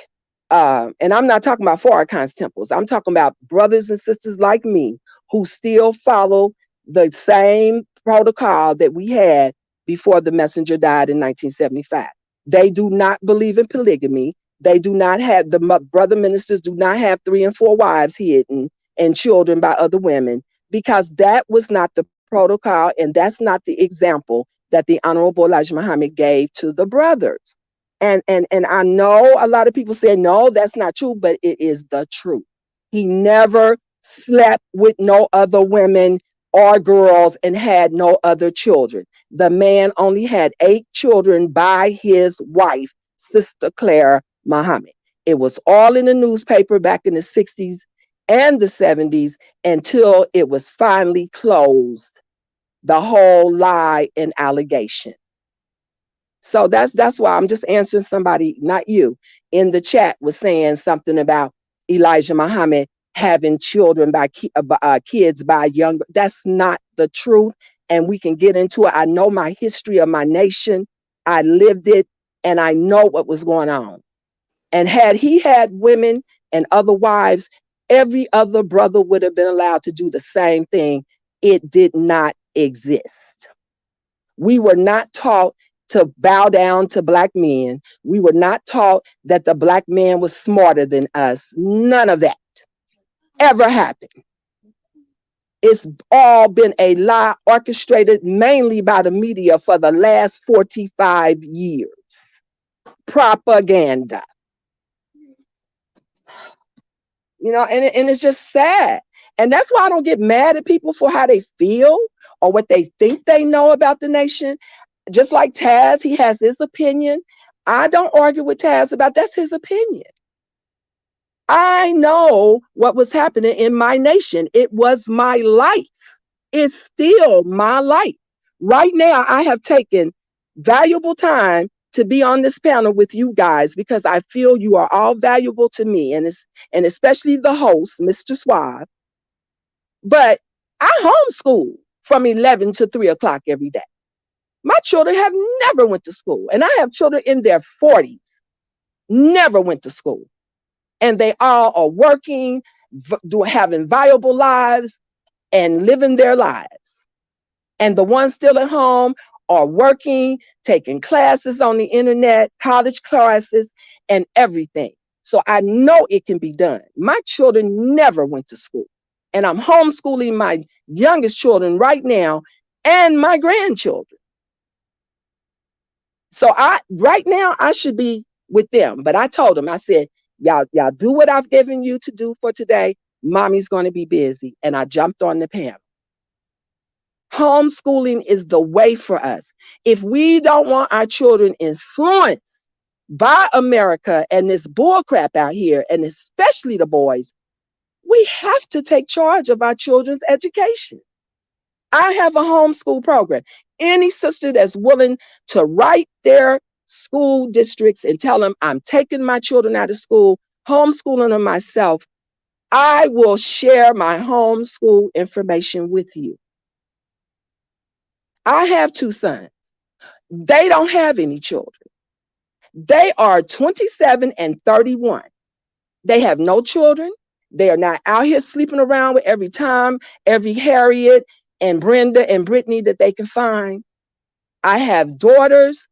And I'm not talking about Farrakhan's temples. I'm talking about brothers and sisters like me who still follow the same protocol that we had before the messenger died in 1975. They do not believe in polygamy. They do not have, the brother ministers do not have 3 and 4 wives hidden and children by other women because that was not the protocol and that's not the example that the Honorable Elijah Muhammad gave to the brothers. And I know a lot of people say no, that's not true, but it is the truth. He never slept with no other women or girls and had no other children. The man only had 8 children by his wife, Sister Claire Muhammad. It was all in the newspaper back in the 60s and the 70s until it was finally closed. The whole lie and allegation. So that's why I'm just answering somebody, not you, in the chat was saying something about Elijah Muhammad having children by kids by young. That's not the truth, and we can get into it. I know my history of my nation. I lived it, and I know what was going on. And had he had women and other wives, every other brother would have been allowed to do the same thing. It did not exist. We were not taught to bow down to black men. We were not taught that the black man was smarter than us. None of that ever happened. It's all been a lie orchestrated mainly by the media for the last 45 years. Propaganda. And it's just sad. And that's why I don't get mad at people for how they feel or what they think they know about the nation. Just like Taz, he has his opinion. I don't argue with Taz about that's his opinion. I know what was happening in my nation. It was my life. It's still my life. Right now, I have taken valuable time to be on this panel with you guys because I feel you are all valuable to me, and especially the host, Mr. Suave. But I homeschool from 11 to 3 o'clock every day. My children have never went to school, and I have children in their 40s, never went to school. And they all are working, having viable lives, and living their lives. And the ones still at home are working, taking classes on the internet, college classes, and everything. So I know it can be done. My children never went to school. And I'm homeschooling my youngest children right now and my grandchildren. So right now I should be with them. But I told them, I said, y'all do what I've given you to do for today. Mommy's going to be busy. And I jumped on the panel. Homeschooling is the way for us. If we don't want our children influenced by America and this bullcrap out here, and especially the boys, we have to take charge of our children's education. I have a homeschool program. Any sister that's willing to write their school districts and tell them I'm taking my children out of school, homeschooling them myself, I will share my homeschool information with you. I have 2 sons. They don't have any children. They are 27 and 31. They have no children. They are not out here sleeping around with every Tom, every Harriet, and Brenda and Brittany that they can find. I have daughters.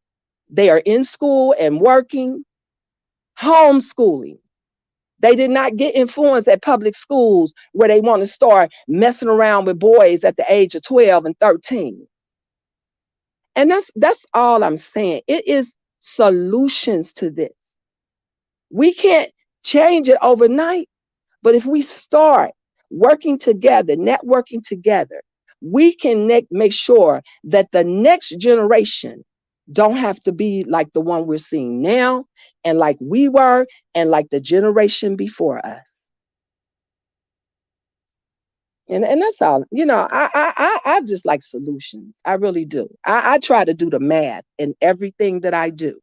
They are in school and working. Homeschooling. They did not get influenced at public schools where they want to start messing around with boys at the age of 12 and 13. And that's all I'm saying. It is solutions to this. We can't change it overnight, but if we start working together, networking together, we can make sure that the next generation don't have to be like the one we're seeing now, and like we were, and like the generation before us. And that's all. I just like solutions. I really do. I try to do the math in everything that I do.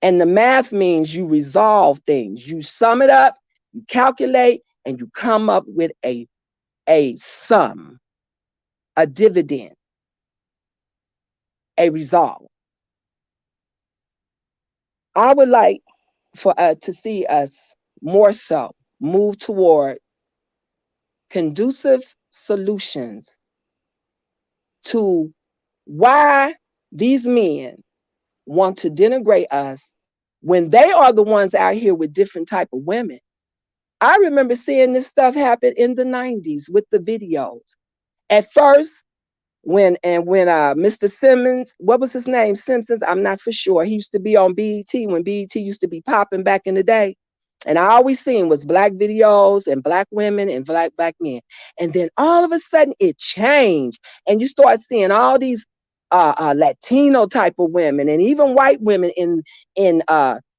And the math means you resolve things. You sum it up, you calculate, and you come up with a sum, a dividend, a result. I would like for to see us more so move toward conducive solutions to why these men want to denigrate us when they are the ones out here with different type of women. I remember seeing this stuff happen in the 90s with the videos. At first, when Mr. Simmons, what was his name? Simpsons, I'm not for sure. He used to be on BET when BET used to be popping back in the day. And I always seen was black videos and black women and black men. And then all of a sudden it changed. And you start seeing all these Latino type of women and even white women in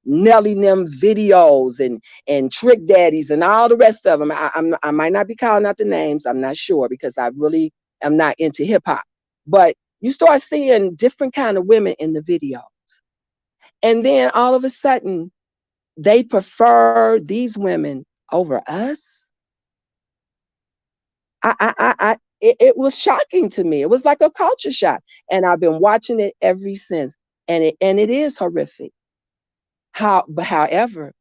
Nelly Nim videos and Trick Daddies and all the rest of them. I might not be calling out the names. I'm not sure because I really am not into hip hop. But you start seeing different kind of women in the videos. And then all of a sudden, they prefer these women over us. It was shocking to me. It was like a culture shock. And I've been watching it ever since. And it is horrific. However,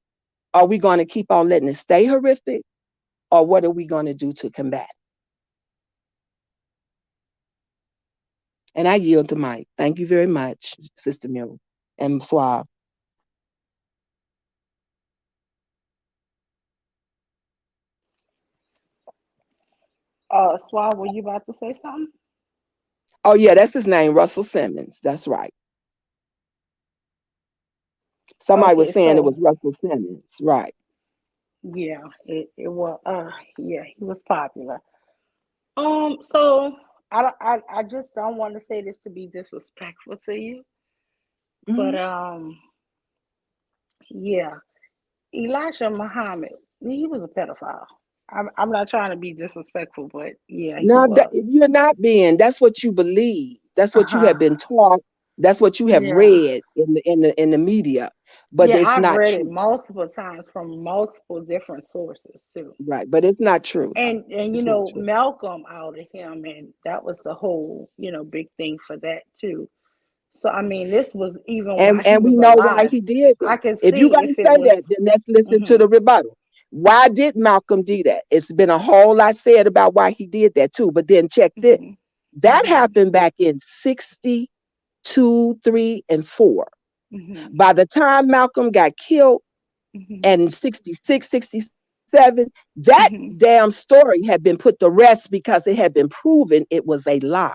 are we going to keep on letting it stay horrific, or what are we going to do to combat? And I yield to Mike. Thank you very much, Sister Mule and Suave. Swab, were you about to say something? Oh yeah, that's his name, Russell Simmons. That's right. Somebody was Okay, saying it so was Russell Simmons, right? yeah, it was yeah, he was popular. So I just don't want to say this to be disrespectful to you, but Hmm. yeah, Elijah Muhammad, he was a pedophile. I'm not trying to be disrespectful, but yeah, he Now that was. you're not being, that's what you believe. That's what you Uh-huh. have been taught. That's what you have Yeah. read in the media, but Yeah, it's I've not read it true, multiple times from multiple different sources too. right? But it's not true though. And It's not true. Malcolm outed him, and that was the whole, big thing for that too. So I mean, this was even while he And we was know why alive. he did I that. could If you're see going to if it say was. that, then let's listen to Mhm. the rebuttal. Why did Malcolm do that? It's been a whole lot said about why he did that too. But then check this. Mhm. That Mhm. happened back in 62, 3, and 4. Mhm. By the time Malcolm got killed Mhm. and 66, 67, that Mhm. damn story had been put to rest because it had been proven it was a lie.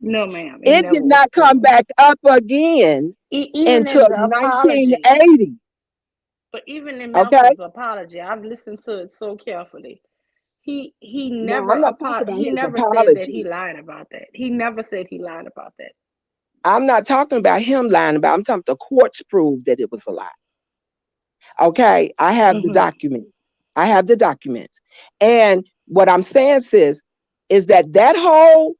No, ma'am, it It never did was not come proven. back up again Even until in the apology, 1980. but even in Okay. Malcolm's apology, I've listened to it so carefully. He No, never I'm not talking about he his never said that he apology. lied about that. He never said he lied about that. I'm not talking about him lying about. I'm talking the courts proved that it was a lie. Okay, I have the Mhm. document. I have the documents. And what I'm saying, sis, is that whole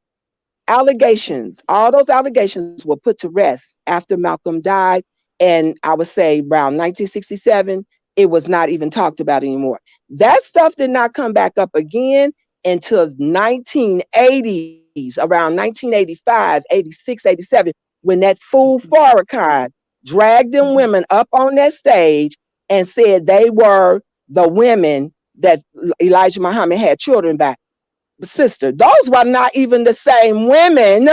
allegations, all those allegations were put to rest after Malcolm died. And I would say around 1967, it was not even talked about anymore. That stuff did not come back up again until 1980s, around 1985, 86, 87, when that fool Mhm. Farrakhan dragged them Mhm. women up on that stage and said they were the women that Elijah Muhammad had children by. Sister, those were not even the same women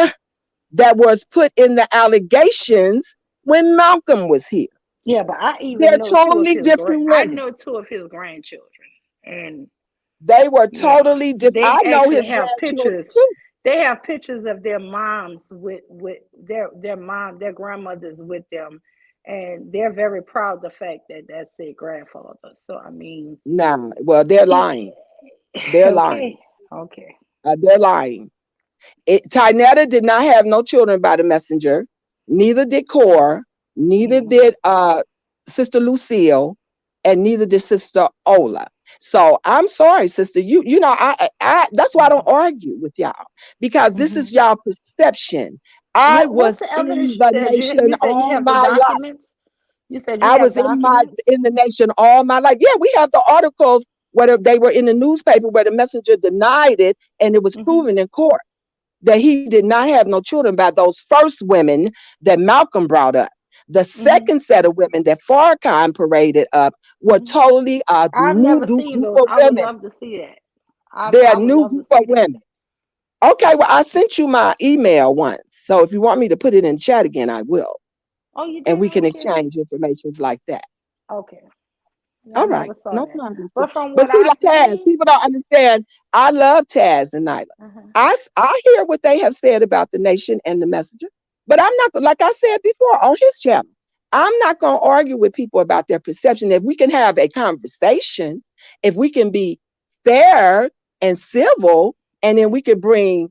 that was put in the allegations when Malcolm was here. Yeah, but I even They're know two of totally his different I women. know two of his grandchildren, and They were yeah, totally different. they I know actually his have grandchildren pictures. too. They have pictures of their moms with their grandmothers with them, and they're very proud of the fact that that's their grandfather. So I mean, Nah, well, they're he lying. They're okay, lying. okay. They're lying. Tynetta did not have no children by the messenger. Neither did Cora. Neither Mm. did Sister Lucille, and neither did Sister Ola. So I'm sorry, sister. You know, I that's why I don't Mhm. argue with y'all, because this is Mhm. y'all perception. I What's was the evidence in you the said nation you said you all have the my life. documents? You said you I have was documents? in the nation all my life. Yeah, we have the articles where they were in the newspaper where the messenger denied it, and it was Mhm. proven in court that he did not have no children by those first women that Malcolm brought up. The Mhm. second set of women that Farrakhan paraded up were Mhm. totally a I've never seen group those. of I would women. love to see that. They're a I would new love to group of see that. women. Okay, well, I sent you my email once. So if you want me to put it in chat again, I will. Oh, you And did? we can Okay. exchange informations like that. Okay. Yeah, I All right. never saw No that. problem. Sis. But from But what see, I've like Taz, seen, people don't understand. I love Taz and Nyla. uh-huh. I hear what they have said about the nation and the messenger, but I'm not, like I said before on his channel, I'm not going to argue with people about their perception. If we can have a conversation, if we can be fair and civil, and then we can bring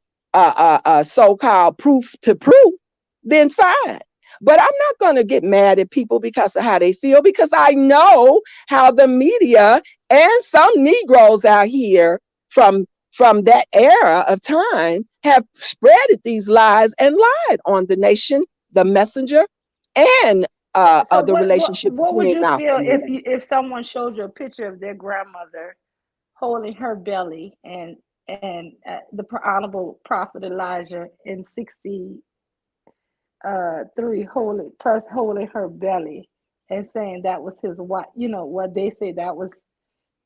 so-called proof to proof, then fine. But I'm not going to get mad at people because of how they feel, because I know how the media and some Negroes out here from that era of time have spreaded these lies and lied on the nation, the messenger, and So the relationship what would between you feel Malcolm and if someone showed you a picture of their grandmother holding her belly and the honorable prophet Elijah in 60 three holding her belly and saying that was his wife. You know what they say that was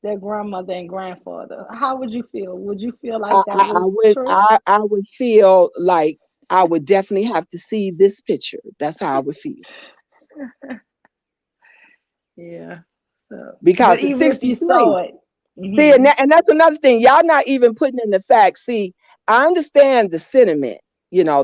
their grandmother and grandfather. How would you feel? Would you feel like that I was would true? I would feel like I would definitely have to see this picture. That's how I would feel. Yeah. So, Because but at even if you 63, saw it, see, hmm and that's another thing. Y'all not even putting in the facts. See, I understand the sentiment,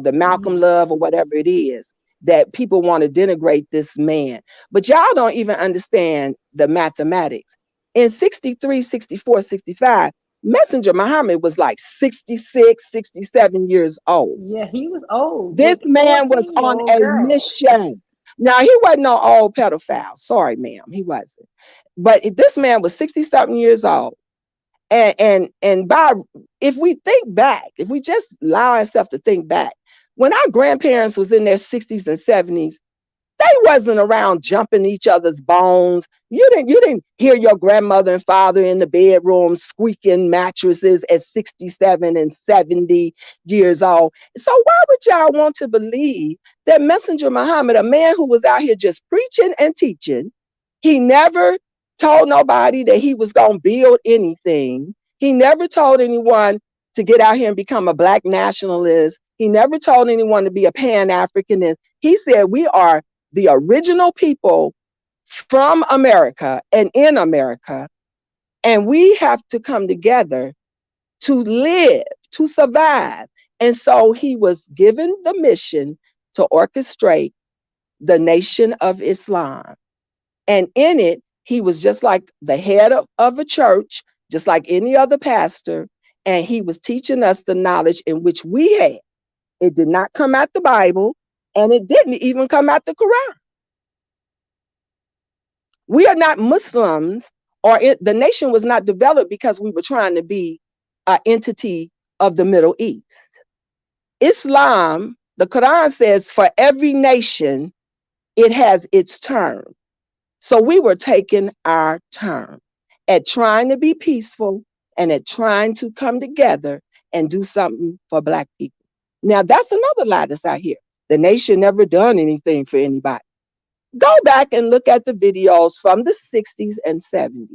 the Malcolm hmm love or whatever it is, that people want to denigrate this man. But y'all don't even understand the mathematics. In 63, 64, 65, Messenger Muhammad was like 66, 67 years old. yeah, he was old This with man was on 14-year-old a girls. mission. Now, he wasn't no old pedophile. Sorry, ma'am, he wasn't. But this man was 60 something years old. And by, if we think back, if we just allow ourselves to think back, when our grandparents was in their 60s and 70s, they wasn't around jumping each other's bones. You didn't hear your grandmother and father in the bedroom squeaking mattresses at 67 and 70 years old. So why would y'all want to believe that Messenger Muhammad, a man who was out here just preaching and teaching, he never told nobody that he was going to build anything. He never told anyone to get out here and become a black nationalist. He never told anyone to be a Pan-Africanist. He said, we are the original people from America and in America, and we have to come together to live, to survive. And so he was given the mission to orchestrate the Nation of Islam. And in it, he was just like the head of a church, just like any other pastor. And he was teaching us the knowledge in which we had. It did not come out the Bible, and it didn't even come out the Quran. We are not Muslims, the nation was not developed because we were trying to be an entity of the Middle East. Islam, the Quran says, for every nation, it has its turn. So we were taking our turn at trying to be peaceful and at trying to come together and do something for Black people. Now, that's another lie that's out here. The nation never done anything for anybody. Go back and look at the videos from the 60s and 70s.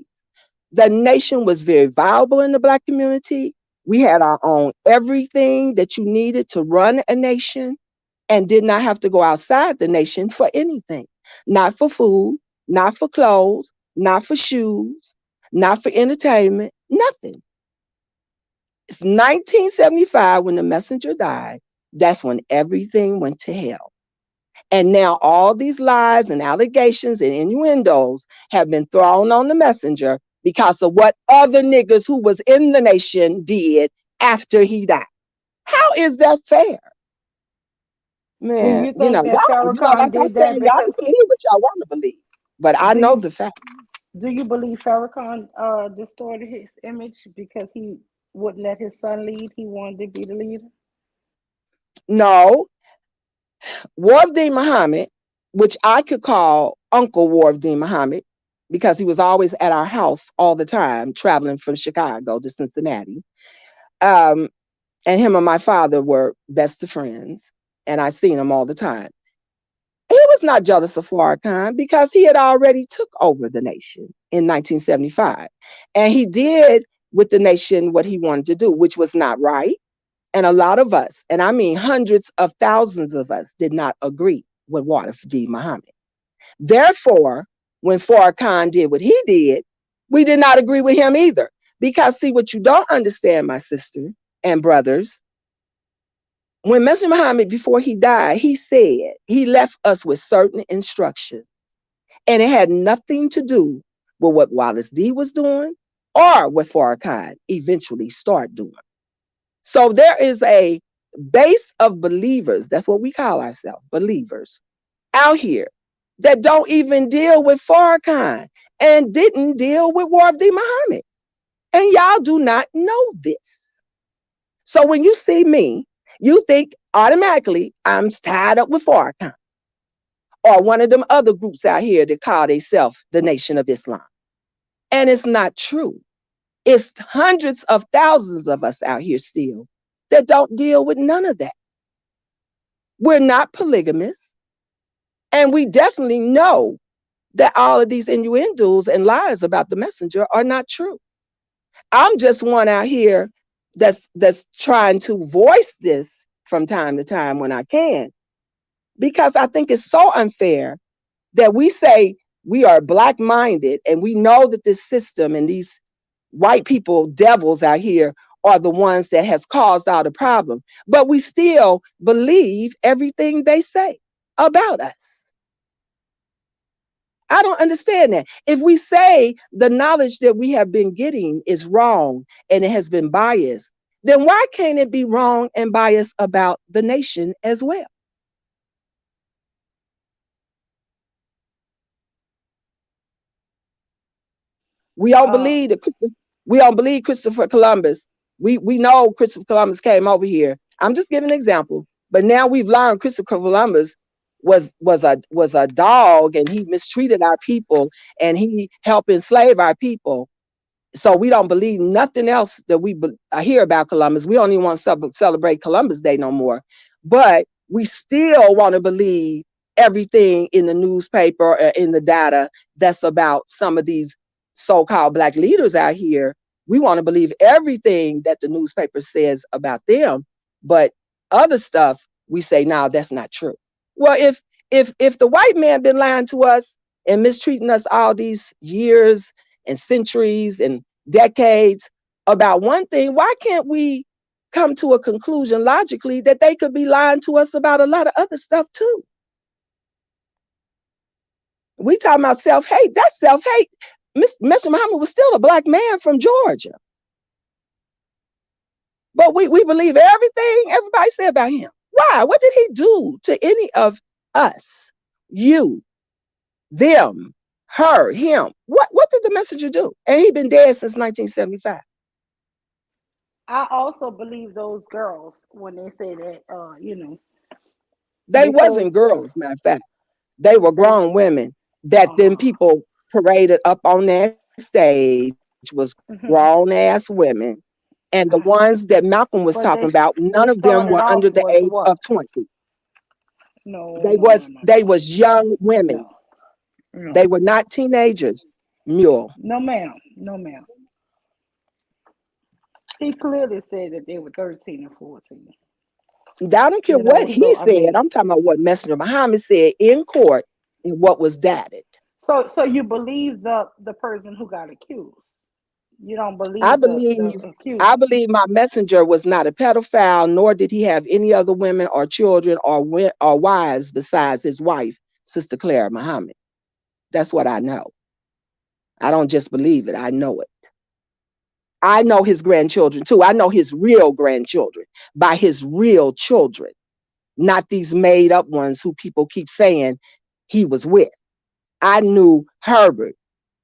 The nation was very viable in the Black community. We had our own everything that you needed to run a nation and did not have to go outside the nation for anything. Not for food, not for clothes, not for shoes, not for entertainment, nothing. It's 1975 when the messenger died. That's when everything went to hell. And now all these lies and allegations and innuendos have been thrown on the messenger because of what other niggas who was in the nation did after he died. How is that fair? Do Man, you think that like Farrakhan I did said, that y'all because can believe what y'all want to believe. But I do know you the fact. do you believe Farrakhan distorted his image because he wouldn't let his son lead? He wanted to be the leader. No, Warfdeen Muhammad, which I could call Uncle Warfdeen Muhammad, because he was always at our house all the time, traveling from Chicago to Cincinnati. Um, and him and my father were best of friends, and I seen him all the time. He was not jealous of Farrakhan because he had already took over the nation in 1975. And he did with the nation what he wanted to do, which was not right. And a lot of us, and I mean hundreds of thousands of us, did not agree with Warfdeen Muhammad. Therefore, when Farrakhan did what he did, we did not agree with him either. Because see, what you don't understand, my sister and brothers, when Messenger Muhammad, before he died, he said he left us with certain instructions. And it had nothing to do with what Wallace D was doing or what Farrakhan eventually started doing. So there is a base of believers, that's what we call ourselves, believers, out here that don't even deal with Farrakhan and didn't deal with Warfdeen Muhammad. And y'all do not know this. So when you see me, you think automatically I'm tied up with Farrakhan or one of them other groups out here that call themselves the Nation of Islam. And it's not true. It's hundreds of thousands of us out here still that don't deal with none of that. We're not polygamous. And we definitely know that all of these innuendos and lies about the messenger are not true. I'm just one out here that's trying to voice this from time to time when I can, because I think it's so unfair that we say we are black minded and we know that this system and these white people devils out here are the ones that has caused all the problem, but we still believe everything they say about us. I don't understand that. If we say the knowledge that we have been getting is wrong and it has been biased, then why can't it be wrong and biased about the nation as well? We don't Uh, believe that we don't believe Christopher Columbus. We know Christopher Columbus came over here. I'm just giving an example, but now we've learned Christopher Columbus was a dog and he mistreated our people and he helped enslave our people. So we don't believe nothing else that I hear about Columbus. We don't even want to celebrate Columbus Day no more. But we still want to believe everything in the newspaper or in the data that's about some of these so-called black leaders out here. We want to believe everything that the newspaper says about them. But other stuff, we say, no, that's not true. Well, if the white man been lying to us and mistreating us all these years and centuries and decades about one thing, why can't we come to a conclusion logically that they could be lying to us about a lot of other stuff too? We talking about self-hate. That's self-hate. Mr. Muhammad was still a black man from Georgia. But we believe everything everybody said about him. Why? What did he do to any of us? You, them, her, him. What did the messenger do? And he been dead since 1975. I also believe those girls when they say that, They because wasn't girls, matter of fact. They were they, grown women that then people paraded up on that stage was grown ass women. And the ones that Malcolm was talking about, but none of them were under started the off age was of what? 20. No, They no, was no, no, they no, was young women. no, no, They were not teenagers. Mule. no, ma'am, no, ma'am. He clearly said that they were 13 or 14. I don't care what he So I said. mean, I'm talking about what Messenger Muhammad said in court and what was dated. so you believe the person who got accused. You don't I believe the believe I accusers. believe my messenger was not a pedophile, nor did he have any other women or children or wives besides his wife, Sister Clara Muhammad. That's what I know. I don't just believe it, I know it. I know his grandchildren too. I know his real grandchildren by his real children, not these made up ones who people keep saying he was with. I knew Herbert,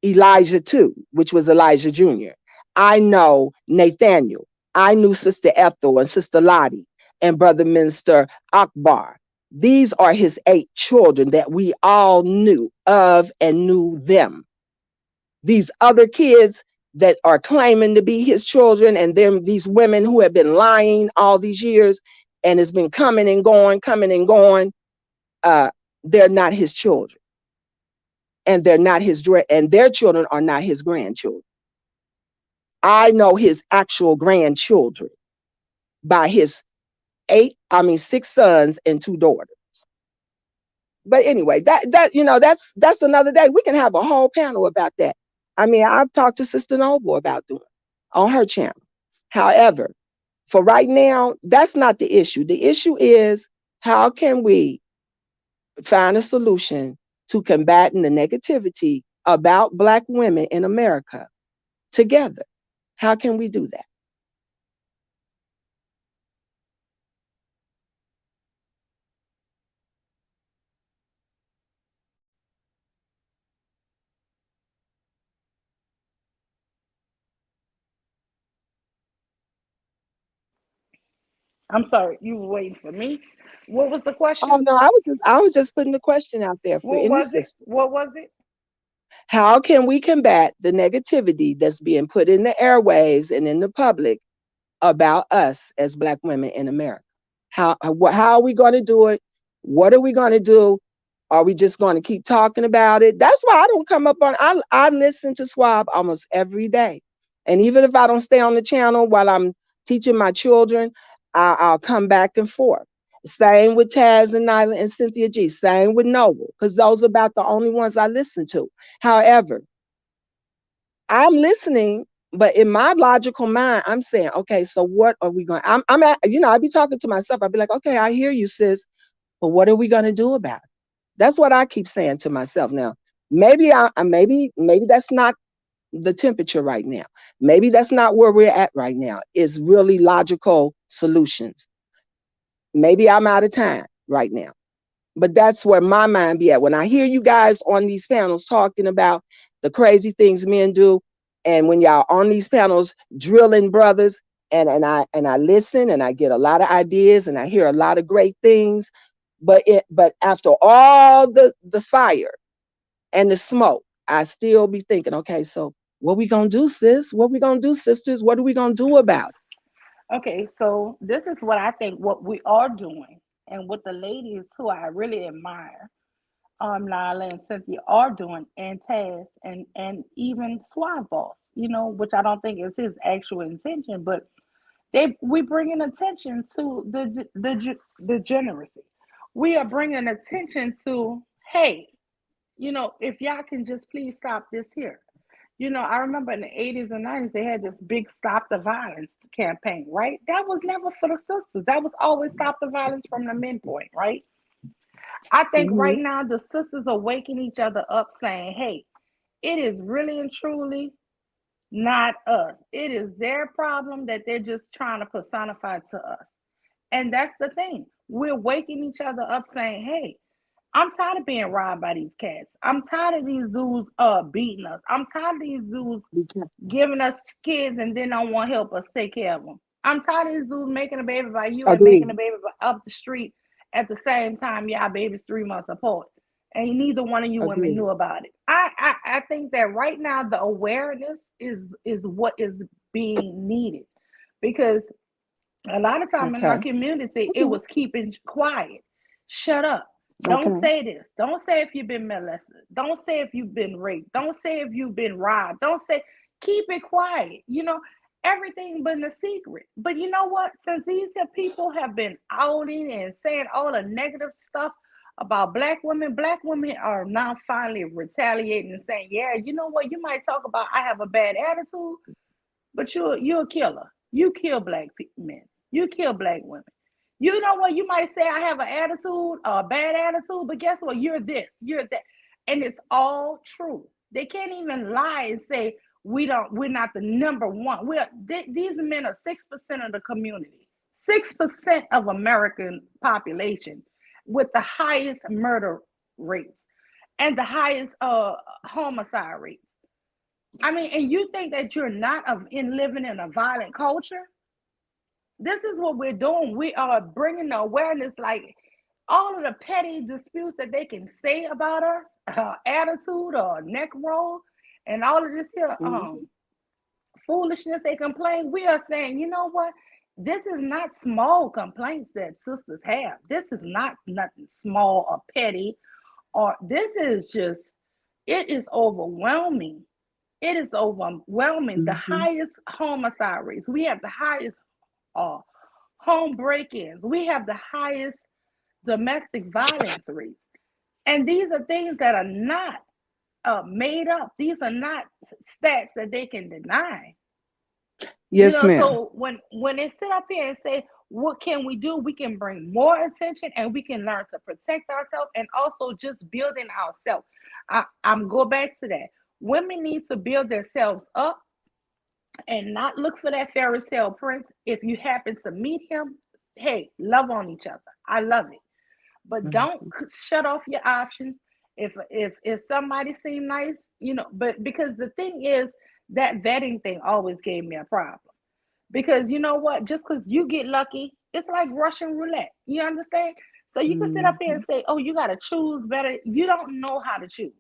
Elijah too, which was Elijah Jr. I know Nathaniel. I knew Sister Ethel and Sister Lottie and Brother Minister Akbar. These are his 8 children that we all knew of and knew them. These other kids that are claiming to be his children and them these women who have been lying all these years and has been coming and going, uh, they're not his children. And they're not his and their children are not his grandchildren. I know his actual grandchildren by his 6 sons and 2 daughters. But anyway, that's another day. We can have a whole panel about that. I mean, I've talked to Sister Noble about doing it on her channel. However, for right now, that's not the issue. The issue is how can we find a solution to combating the negativity about Black women in America together? How can we do that? I'm sorry, you were waiting for me. What was the Oh question? no, I was just putting the question out there for What any was it? sister. What was it? How can we combat the negativity that's being put in the airwaves and in the public about us as Black women in America? How are we going to do it? What are we going to do? Are we just going to keep talking about it? That's why I don't come up on. I listen to Swab almost every day, and even if I don't stay on the channel while I'm teaching my children, I'll come back and forth. Same with Taz and Nyla and Cynthia G. Same with Noble, because those are about the only ones I listen to. However, I'm listening, but in my logical mind, I'm saying, okay, so what are we going? I'm at, I'd be talking to myself. I'd be like, okay, I hear you, sis, but what are we going to do about it? That's what I keep saying to myself. Now, maybe that's not the temperature right now. Maybe that's not where we're at right now. It's really logical solutions. Maybe I'm out of time right now. But that's where my mind be at. When I hear you guys on these panels talking about the crazy things men do, and when y'all on these panels drilling brothers, and I listen and I get a lot of ideas and I hear a lot of great things. But after all the fire and the smoke, I still be thinking, okay, so what we gonna do, sis? What we gonna do, sisters? What are we gonna do about it? Okay, so this is what I think what we are doing, and what the ladies who I really admire, Nyla and Cynthia are doing, and Taz and even Swab Boss, which I don't think is his actual intention, but we bringing attention to the degeneracy. We are bringing attention to, hey, if y'all can just please stop this here. I remember in the 80s and 90s, they had this big Stop the Violence campaign, right? That was never for the sisters. That was always stop the violence from the men point, right? I think right now the sisters are waking each other up saying, hey, it is really and truly not us. It is their problem that they're just trying to personify to us. And that's the thing. We're waking each other up saying, hey, I'm tired of being robbed by these cats. I'm tired of these dudes beating us. I'm tired of these dudes giving us kids and then don't want to help us take care of them. I'm tired of these dudes making a baby by you and making a baby up the street at the same time y'all babies 3 months apart. And neither one of you women knew about it. I think that right now the awareness is what is being needed, because a lot of time in our community it was keeping quiet. Shut up. Don't say this. Don't say if you've been molested. Don't say if you've been raped. Don't say if you've been robbed. Don't say, keep it quiet. Everything but the secret. But you know what? Since these people have been outing and saying all the negative stuff about black women are now finally retaliating and saying, yeah, you know what? You might talk about I have a bad attitude, but you're a killer. You kill black men. You kill black women. You know what? You might say I have an attitude or a bad attitude, but guess what? You're this, you're that. And it's all true. They can't even lie and say we're not the number one. These men are 6% of the community, 6% of American population, with the highest murder rates and the highest homicide rates. I mean, and you think that you're not living in a violent culture? This is what we're doing. We are bringing the awareness, like all of the petty disputes that they can say about us, attitude or neck roll, and all of this here foolishness they complain. We are saying, you know what? This is not small complaints that sisters have. This is not nothing small or petty, or this is just, it is overwhelming. It is overwhelming. The highest homicide rates. We have the highest home break-ins. We have the highest domestic violence rates. And these are things that are not made up. These are not stats that they can deny. Yes, ma'am. So when they sit up here and say, what can we do? We can bring more attention and we can learn to protect ourselves, and also just building ourselves. I'm go back to that. Women need to build themselves up and not look for that fairy tale prince. If you happen to meet him, hey, love on each other. I love it. But don't shut off your options. If somebody seems nice, but because the thing is, that vetting thing always gave me a problem. Because you know what? Just because you get lucky, it's like Russian roulette. You understand? So you can sit up here and say, oh, you got to choose better. You don't know how to choose.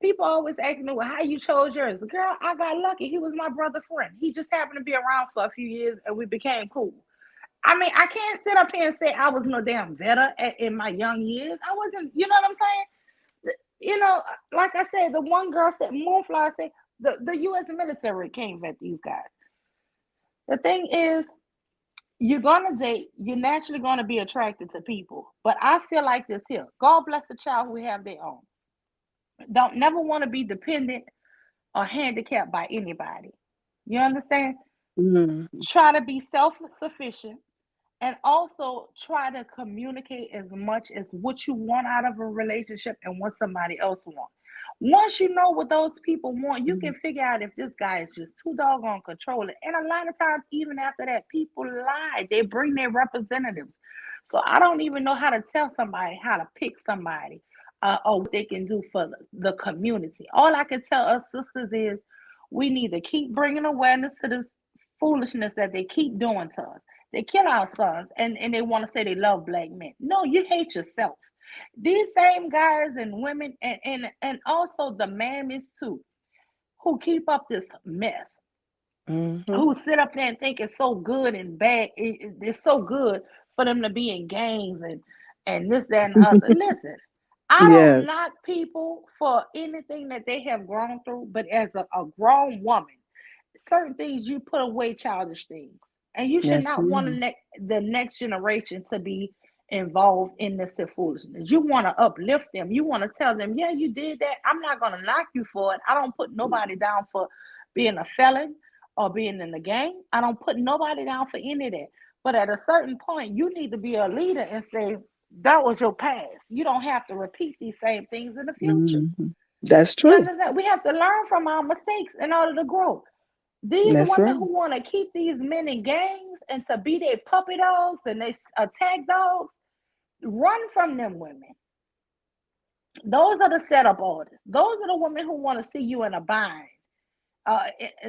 People always asking me, well, how you chose yours? Girl, I got lucky. He was my brother friend. He just happened to be around for a few years and we became cool. I mean, I can't sit up here and say I was no damn vetter in my young years. I wasn't, you know what I'm saying? you know, like I said, the one girl said, Moonflower said, the U.S. military came at these guys. The thing is, you're gonna date, you're naturally gonna be attracted to people. But I feel like this here. God bless the child who have their own. Don't never want to be dependent or handicapped by anybody. You understand? Mm, Try to be self-sufficient and also try to communicate as much as what you want out of a relationship and what somebody else wants. Once you know what those people want, you can figure out if this guy is just too doggone controlling. And a lot of times, even after that, people lie. They bring their representatives. So I don't even know how to tell somebody how to pick somebody or what they can do for the community. All I can tell us sisters is we need to keep bringing awareness to this foolishness that they keep doing to us. They kill our sons and they want to say they love black men. No, you hate yourself. These same guys and women and also the mammies too, who keep up this mess, mhm. who sit up there and think it's so good and bad. It's so good for them to be in gangs and this, that, and the other. Listen, I don't Yes. knock people for anything that they have grown through, but as a grown woman, certain things you put away childish things, and you should Yes, not want ma'am. the next generation to be involved in this foolishness. You want to uplift them. You want to tell them, yeah, you did that. I'm not going to knock you for it. I don't put nobody down for being a felon or being in the gang. I don't put nobody down for any of that. But at a certain point, you need to be a leader and say, that was your past. You don't have to repeat these same things in the future. Mhm. That's You true. understand? We have to learn from our mistakes in order to grow. These That's women right. who want to keep these men in gangs and to be their puppy dogs and they attack dogs, run from them women. Those are the setup artists. Those are the women who want to see you in a bind,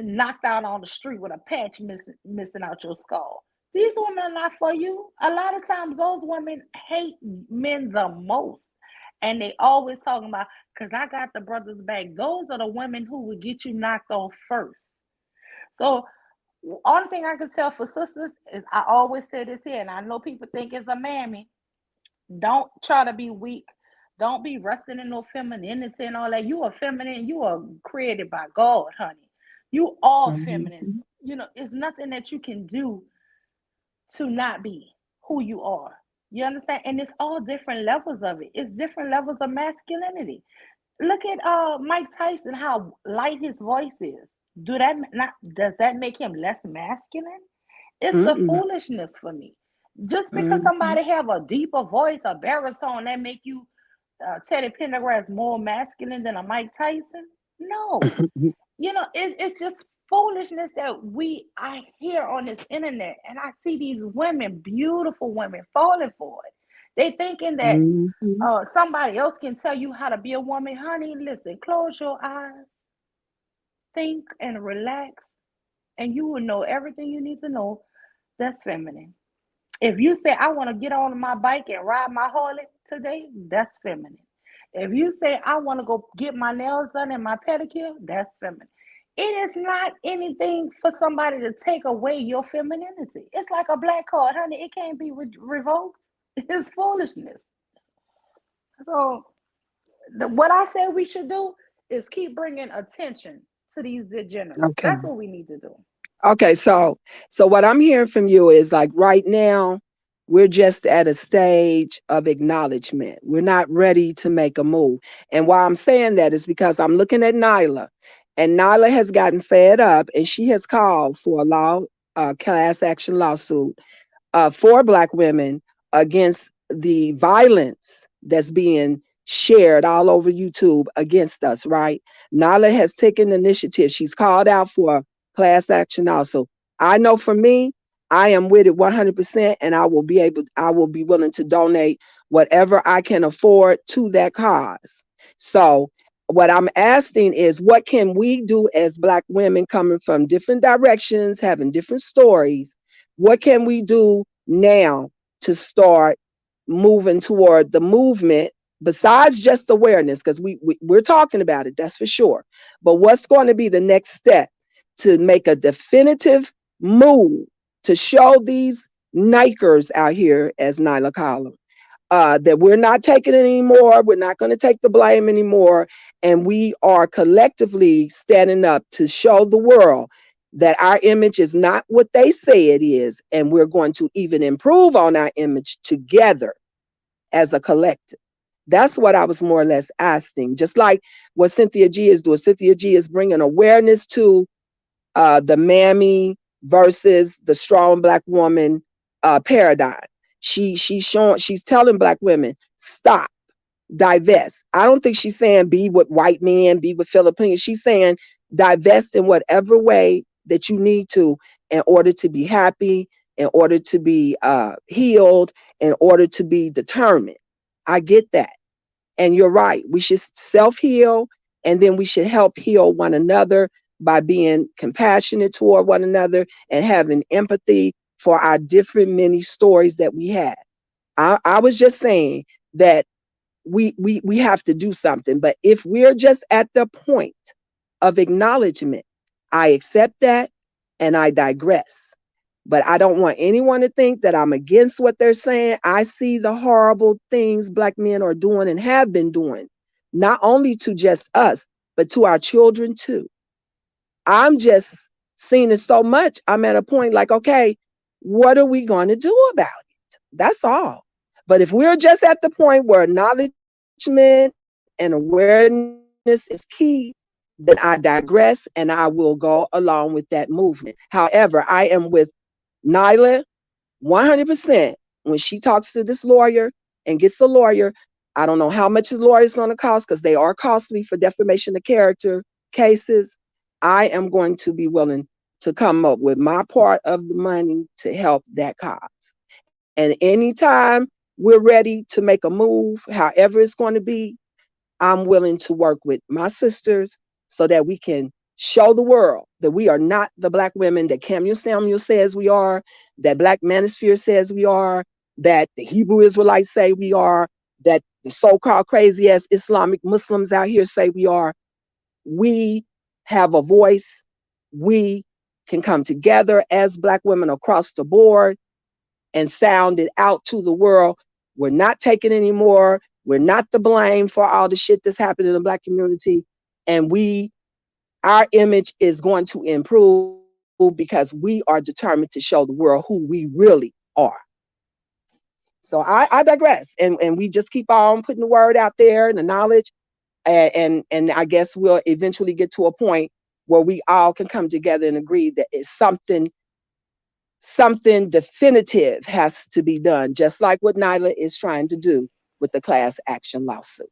knocked out on the street with a patch missing out your skull. These women are not for you. A lot of times, those women hate men the most. And they always talking about, because I got the brothers back. Those are the women who will get you knocked off first. So only thing I can tell for sisters is I always say this here, and I know people think it's a mammy. Don't try to be weak. Don't be resting in no femininity and all that. You are feminine. You are created by God, honey. You are feminine. Mhm. You know, it's nothing that you can do to not be who you are. You understand? And it's all different levels of it. It's different levels of masculinity. Look at Mike Tyson, how light his voice is. Do that not does that make him less masculine? It's the Mm-mm. foolishness for me. Just because Mhm. somebody have a deeper voice, a baritone, that make you Teddy Pendergrass more masculine than a Mike Tyson? No. You know, it's just foolishness that I hear on this internet, and I see these women, beautiful women, falling for it. They thinking that Mhm. somebody else can tell you how to be a woman. Honey, listen, close your eyes, think and relax, and you will know everything you need to know that's feminine. If you say, I want to get on my bike and ride my Harley today, that's feminine. If you say, I want to go get my nails done and my pedicure, that's feminine. It is not anything for somebody to take away your femininity. It's like a black card, honey. It can't be revoked. It's foolishness. So, what I say we should do is keep bringing attention to these degenerates. Okay. That's what we need to do. Okay, so what I'm hearing from you is like right now we're just at a stage of acknowledgement. We're not ready to make a move. And why I'm saying that is because I'm looking at Nyla, and Nyla has gotten fed up and she has called for a class action lawsuit for Black women against the violence that's being shared all over YouTube against us, right? Nala has taken the initiative. She's called out for class action also. I know for me, I am with it 100%, and I will be willing to donate whatever I can afford to that cause. So what I'm asking is, what can we do as Black women coming from different directions, having different stories? What can we do now to start moving toward the movement besides just awareness? Because we're talking about it, that's for sure. But what's going to be the next step to make a definitive move to show these Nikers out here, as Nyla call them, that we're not taking it anymore. We're not going to take the blame anymore. And we are collectively standing up to show the world that our image is not what they say it is. And we're going to even improve on our image together as a collective. That's what I was more or less asking. Just like what Cynthia G is doing. Cynthia G is bringing awareness to the mammy versus the strong black woman paradigm. She's telling black women, stop, divest. I don't think she's saying be with white men, be with Filipinos. She's saying divest in whatever way that you need to in order to be happy, in order to be healed, in order to be determined. I get that. And you're right. We should self heal, and then we should help heal one another by being compassionate toward one another and having empathy for our different many stories that we have. I was just saying that we have to do something. But if we're just at the point of acknowledgement, I accept that and I digress. But I don't want anyone to think that I'm against what they're saying. I see the horrible things black men are doing and have been doing, not only to just us, but to our children too. I'm just seeing it so much. I'm at a point like, okay, what are we going to do about it? That's all. But if we're just at the point where acknowledgement and awareness is key, then I digress and I will go along with that movement. However, I am with Nyla 100%. When she talks to this lawyer and gets a lawyer, I don't know how much the lawyer is going to cost because they are costly for defamation of character cases. I am going to be willing to come up with my part of the money to help that cause. And anytime we're ready to make a move, however it's going to be, I'm willing to work with my sisters so that we can show the world that we are not the black women that Samuel says we are, that Black Manosphere says we are, that the Hebrew Israelites say we are, that the so-called crazy ass Islamic Muslims out here say we are. We have a voice. We can come together as black women across the board and sound it out to the world. We're not taking anymore. We're not the blame for all the shit that's happened in the black community. And our image is going to improve because we are determined to show the world who we really are. So I digress. And we just keep on putting the word out there and the knowledge. And I guess we'll eventually get to a point where we all can come together and agree that it's something definitive has to be done, just like what Nyla is trying to do with the class action lawsuit.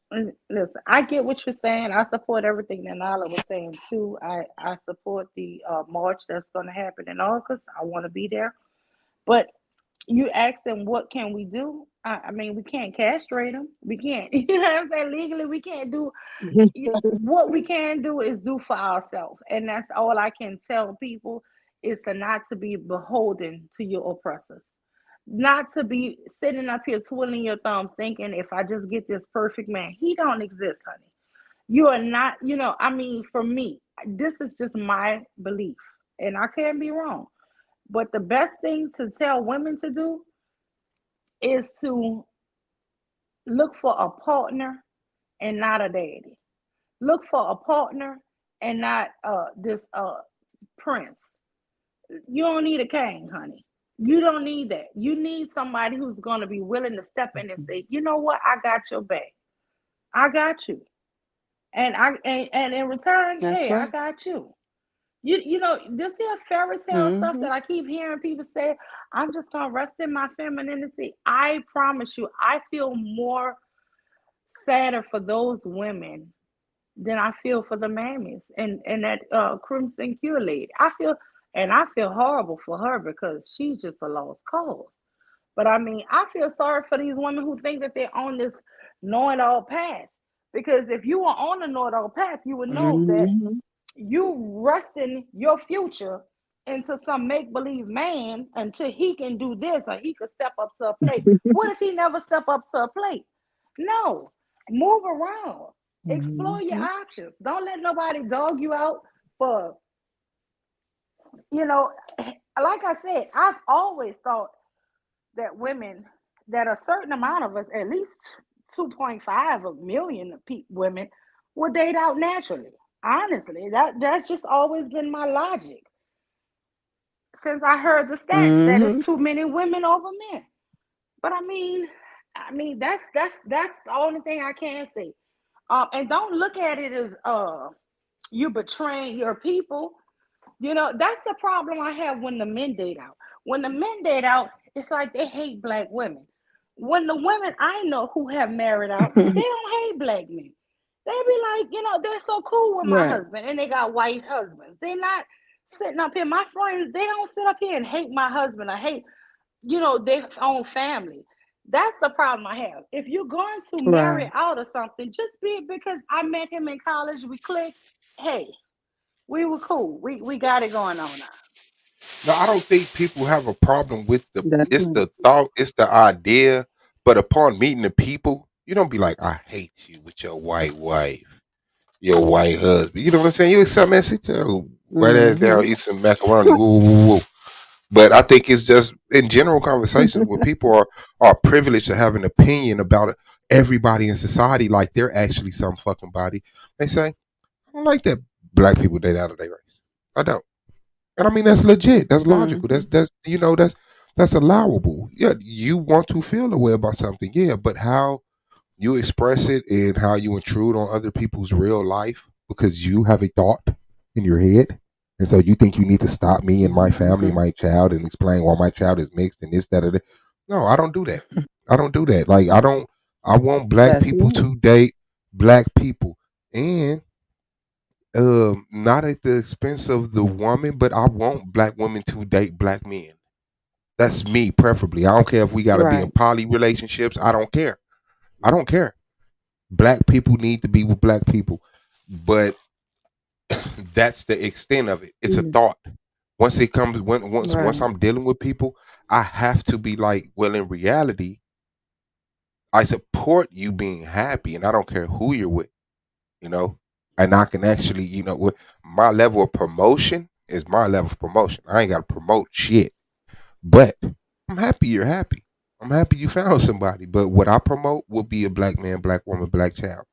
Listen, I get what you're saying. I support everything that Nala was saying too. I support the march that's going to happen in August. I want to be there. But you ask them, what can we do? I mean, we can't castrate them. We can't. You know what I'm saying? Legally, we can't do. What we can do is do for ourselves, and that's all I can tell people is to not to be beholden to your oppressors, not to be sitting up here twiddling your thumbs thinking if I just get this perfect man, he don't exist, honey. You are not, I mean, for me, this is just my belief, and I can't be wrong. But the best thing to tell women to do is to look for a partner and not a daddy. Look for a partner and not this prince. You don't need a king, honey. You don't need that. You need somebody who's going to be willing to step in and say, you know what, I got your back. I got you. And in return, That's hey, I right. got you. You know, this here fairy tale stuff Mm-hmm. that I keep hearing people say, I'm just gonna rest in my femininity. I promise you, I feel more sadder for those women than I feel for the mammies and that Crimson Cure lady. I feel horrible for her because she's just a lost cause. But I mean, I feel sorry for these women who think that they're on this know-it-all path. Because if you were on the know-it-all path, you would know that Mm-hmm. you resting your future into some make-believe man until he can do this or he could step up to a plate. What if he never step up to a plate? No. Move around. Explore your Mm-hmm. options. Don't let nobody dog you out for, you know, like I said, I've always thought that women that a certain amount of us, at least 2.5 of million women, will date out naturally. Honestly, that's just always been my logic since I heard the stats that it's Mm-hmm. too many women over men. But I mean that's the only thing I can say. And don't look at it as you betraying your people. You know, that's the problem I have when the men date out. When the men date out, it's like they hate black women. When the women I know who have married out, they don't hate black men. They be like, they're so cool with my Right. husband and they got white husbands. They're not sitting up here. My friends, they don't sit up here and hate my husband or hate, their own family. That's the problem I have. If you're going to marry Right. out or something, just be it because I met him in college, we clicked. Hey, we were cool. We got it going on now. No, I don't think people have a problem with the. That's It's right. the thought. It's the idea. But upon meeting the people, you don't be like, I hate you with your white wife, your white husband. You know what I'm saying? You accept message. Right ass down, Mm-hmm. eat some macaroni. Woo, woo, woo, woo. But I think it's just in general conversations where people are privileged to have an opinion about it. Everybody in society, like they're actually some fucking body. They say, I don't like that black people date out of their race. I don't. And I mean that's legit. That's logical. Mm-hmm. That's allowable. Yeah, you want to feel a way about something, yeah, but how you express it and how you intrude on other people's real life because you have a thought in your head. And so you think you need to stop me and my family, Mm-hmm. my child, and explain why my child is mixed and this, that, or that. No, I don't do that. I don't do that. Like I want black That's people right. to date black people. And not at the expense of the woman, but I want black women to date black men. That's me, preferably. I don't care if we got to be in Right. poly relationships. I don't care. I don't care. Black people need to be with black people, but that's the extent of it. It's a Mm. thought. Once it comes, once Right. I'm dealing with people, I have to be like, well, in reality, I support you being happy, and I don't care who you're with. You know, and I can actually, with my level of promotion is my level of promotion. I ain't got to promote shit, but I'm happy you're happy. I'm happy you found somebody. But what I promote will be a black man, black woman, black child.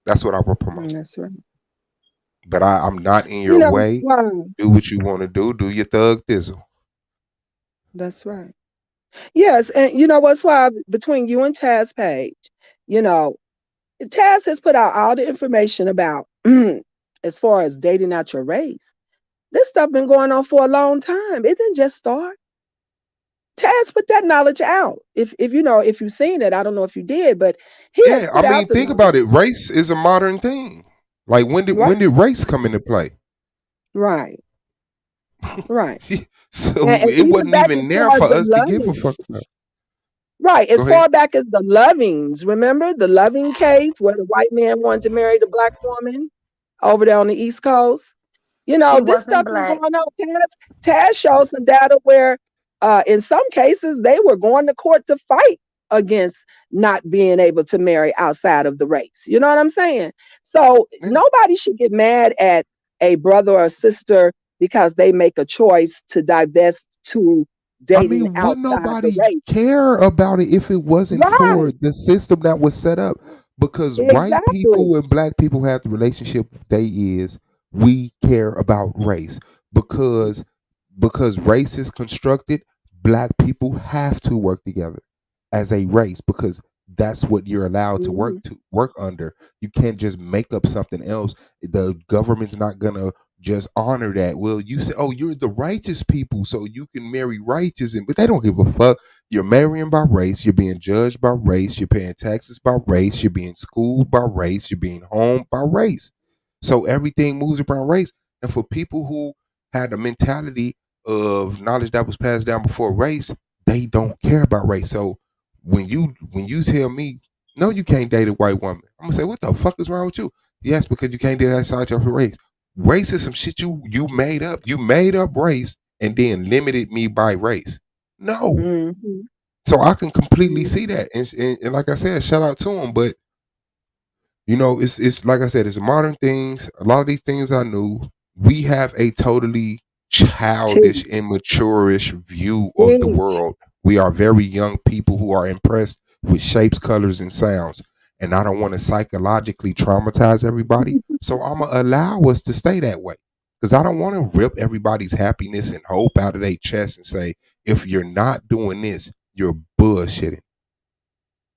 That's what I will promote. That's right. But I'm not in You your know, way. wow. Do what you want to do. Do your thug thizzle. That's right. Yes, and you know what's why between you and Taz Page, you know, Taz has put out all the information about as far as dating out your race. This stuff been going on for a long time. It didn't just start. Taz put that knowledge out. If you know, if you've seen it, I don't know if you did, but he has Yeah, I put out mean, the think knowledge. about it. Race is a modern thing. Like when Right, did race come into play? right, right. So And it even wasn't back as even there far as for the us to give a loving. fuck about. Right, Go as ahead. far back as the Lovings, remember the Loving case where the white man wanted to marry the black woman over there on the East Coast? You know, He this wasn't stuff been black. going on. Taz shows some data where, in some cases, they were going to court to fight against not being able to marry outside of the race. You know what I'm saying? So Yeah. nobody should get mad at a brother or sister because they make a choice to divest to I dating mean, would outside the nobody race. care about it if it wasn't for Right. the system that was set up? Because white Exactly. people and black people have the relationship they is we care about race. Because race is constructed, black people have to work together as a race because that's what you're allowed to Mhm. work under. You can't just make up something else. The government's not gonna just honor that. Well, you say, oh, you're the righteous people, so you can marry righteous, but they don't give a fuck. You're marrying by race. You're being judged by race. You're paying taxes by race. You're being schooled by race. You're being home by race. So everything moves around race. And for people who had a mentality of knowledge that was passed down before race, they don't care about race. So when you tell me no, you can't date a white woman, I'm gonna say, what the fuck is wrong with you? Yes, because you can't date outside your race. Race is some shit you made up. You made up race and then limited me by race. No, Mhm. so I can completely see Mhm. that, and like I said, shout out to him. But it's like I said, it's modern things. A lot of these things I knew. We have a totally childish, Tea. immaturish view of the Tea. world. We are very young people who are impressed with shapes, colors, and sounds. And I don't want to psychologically traumatize everybody. So I'm going to allow us to stay that way. Because I don't want to rip everybody's happiness and hope out of their chest and say, if you're not doing this, you're bullshitting.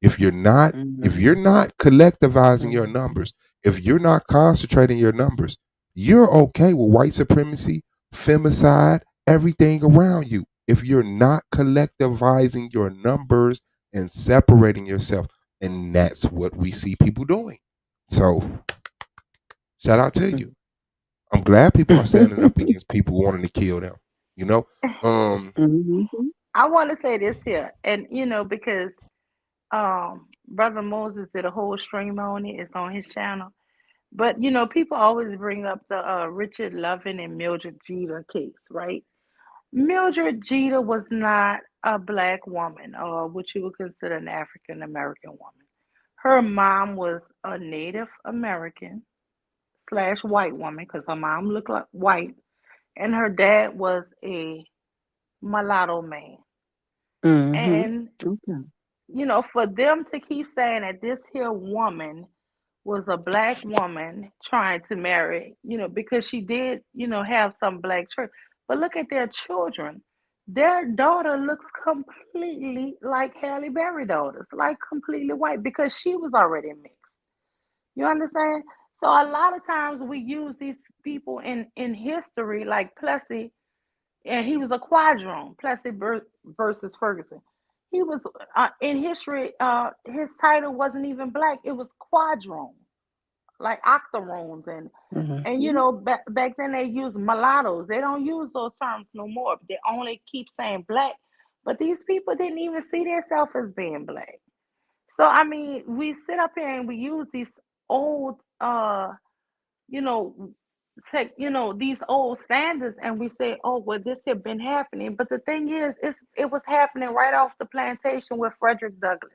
If you're not, if Mhm. you're not collectivizing your Mhm. numbers, if you're not concentrating your numbers, you're okay with white supremacy, femicide, everything around you. If you're not collectivizing your numbers and separating yourself, and that's what we see people doing. So shout out to you. I'm glad people are standing up against people wanting to kill them. You know, um, Mhm. I want to say this here, and because Brother Moses did a whole stream on it. It's on his channel. But people always bring up the Richard Loving and Mildred Jeter case, right? Mildred Jeter was not a black woman, or what you would consider an African American woman. Her mom was a Native American slash white woman because her mom looked like white, and her dad was a mulatto man. Mhm. And Okay. for them to keep saying that this here woman was a black woman trying to marry, because she did, have some black church. But look at their children. Their daughter looks completely like Halle Berry daughters, like completely white because she was already mixed. You understand? So a lot of times we use these people in history, like Plessy, and he was a quadroon, Plessy versus Ferguson. He was in history. His title wasn't even black; it was quadroon, like octoroons, and Mhm. back then they used mulattoes. They don't use those terms no more. They only keep saying black, but these people didn't even see themselves as being black. So I mean, we sit up here and we use these old, you know, these old standards, and we say, oh, well, this had been happening. But the thing is, it was happening right off the plantation with Frederick Douglass.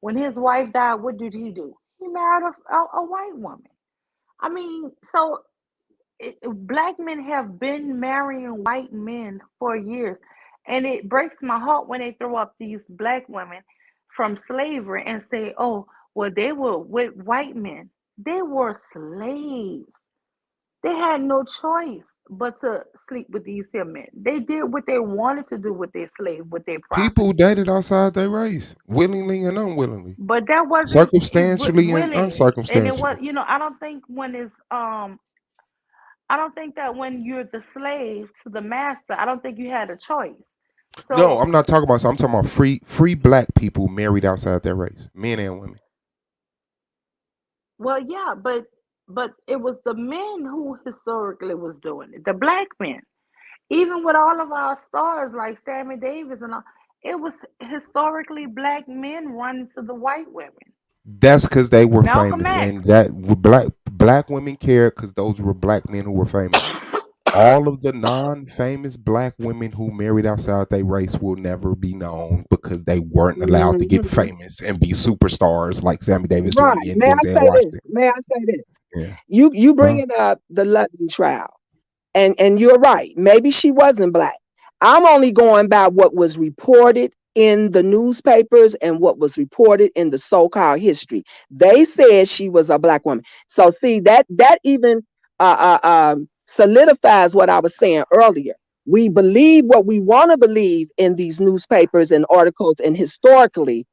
When his wife died, what did he do? He married a white woman. I mean, so black men have been marrying white men for years. And it breaks my heart when they throw up these black women from slavery and say, oh, well, they were with white men. They were slaves. They had no choice but to sleep with these here men. They did what they wanted to do with their slave, with their people property. dated outside their race, willingly and unwillingly, But that wasn't circumstantially and willingly. And it was, uncircumstantially. I don't think when it's I don't think that when you're the slave to the master, I don't think you had a choice. No, So, I'm not talking about. I'm talking about free black people married outside their race, men and women. well, yeah, but it was the men who historically was doing it, the black men. Even with all of our stars like Sammy Davis and all, it was historically black men running to the white women. That's because they were Malcolm famous, X. and black women cared because those were black men who were famous. All of the non-famous black women who married outside their race will never be known because they weren't allowed to get Mhm. famous and be superstars like Sammy Davis Right. Jr. and May I Denzel say this? Washington. May I say this? Yeah. You Huh? bringing up the London trial, and you're right. Maybe she wasn't black. I'm only going by what was reported in the newspapers and what was reported in the so-called history. They said she was a black woman. So see that even solidifies what I was saying earlier. We believe what we want to believe in these newspapers and articles, and historically,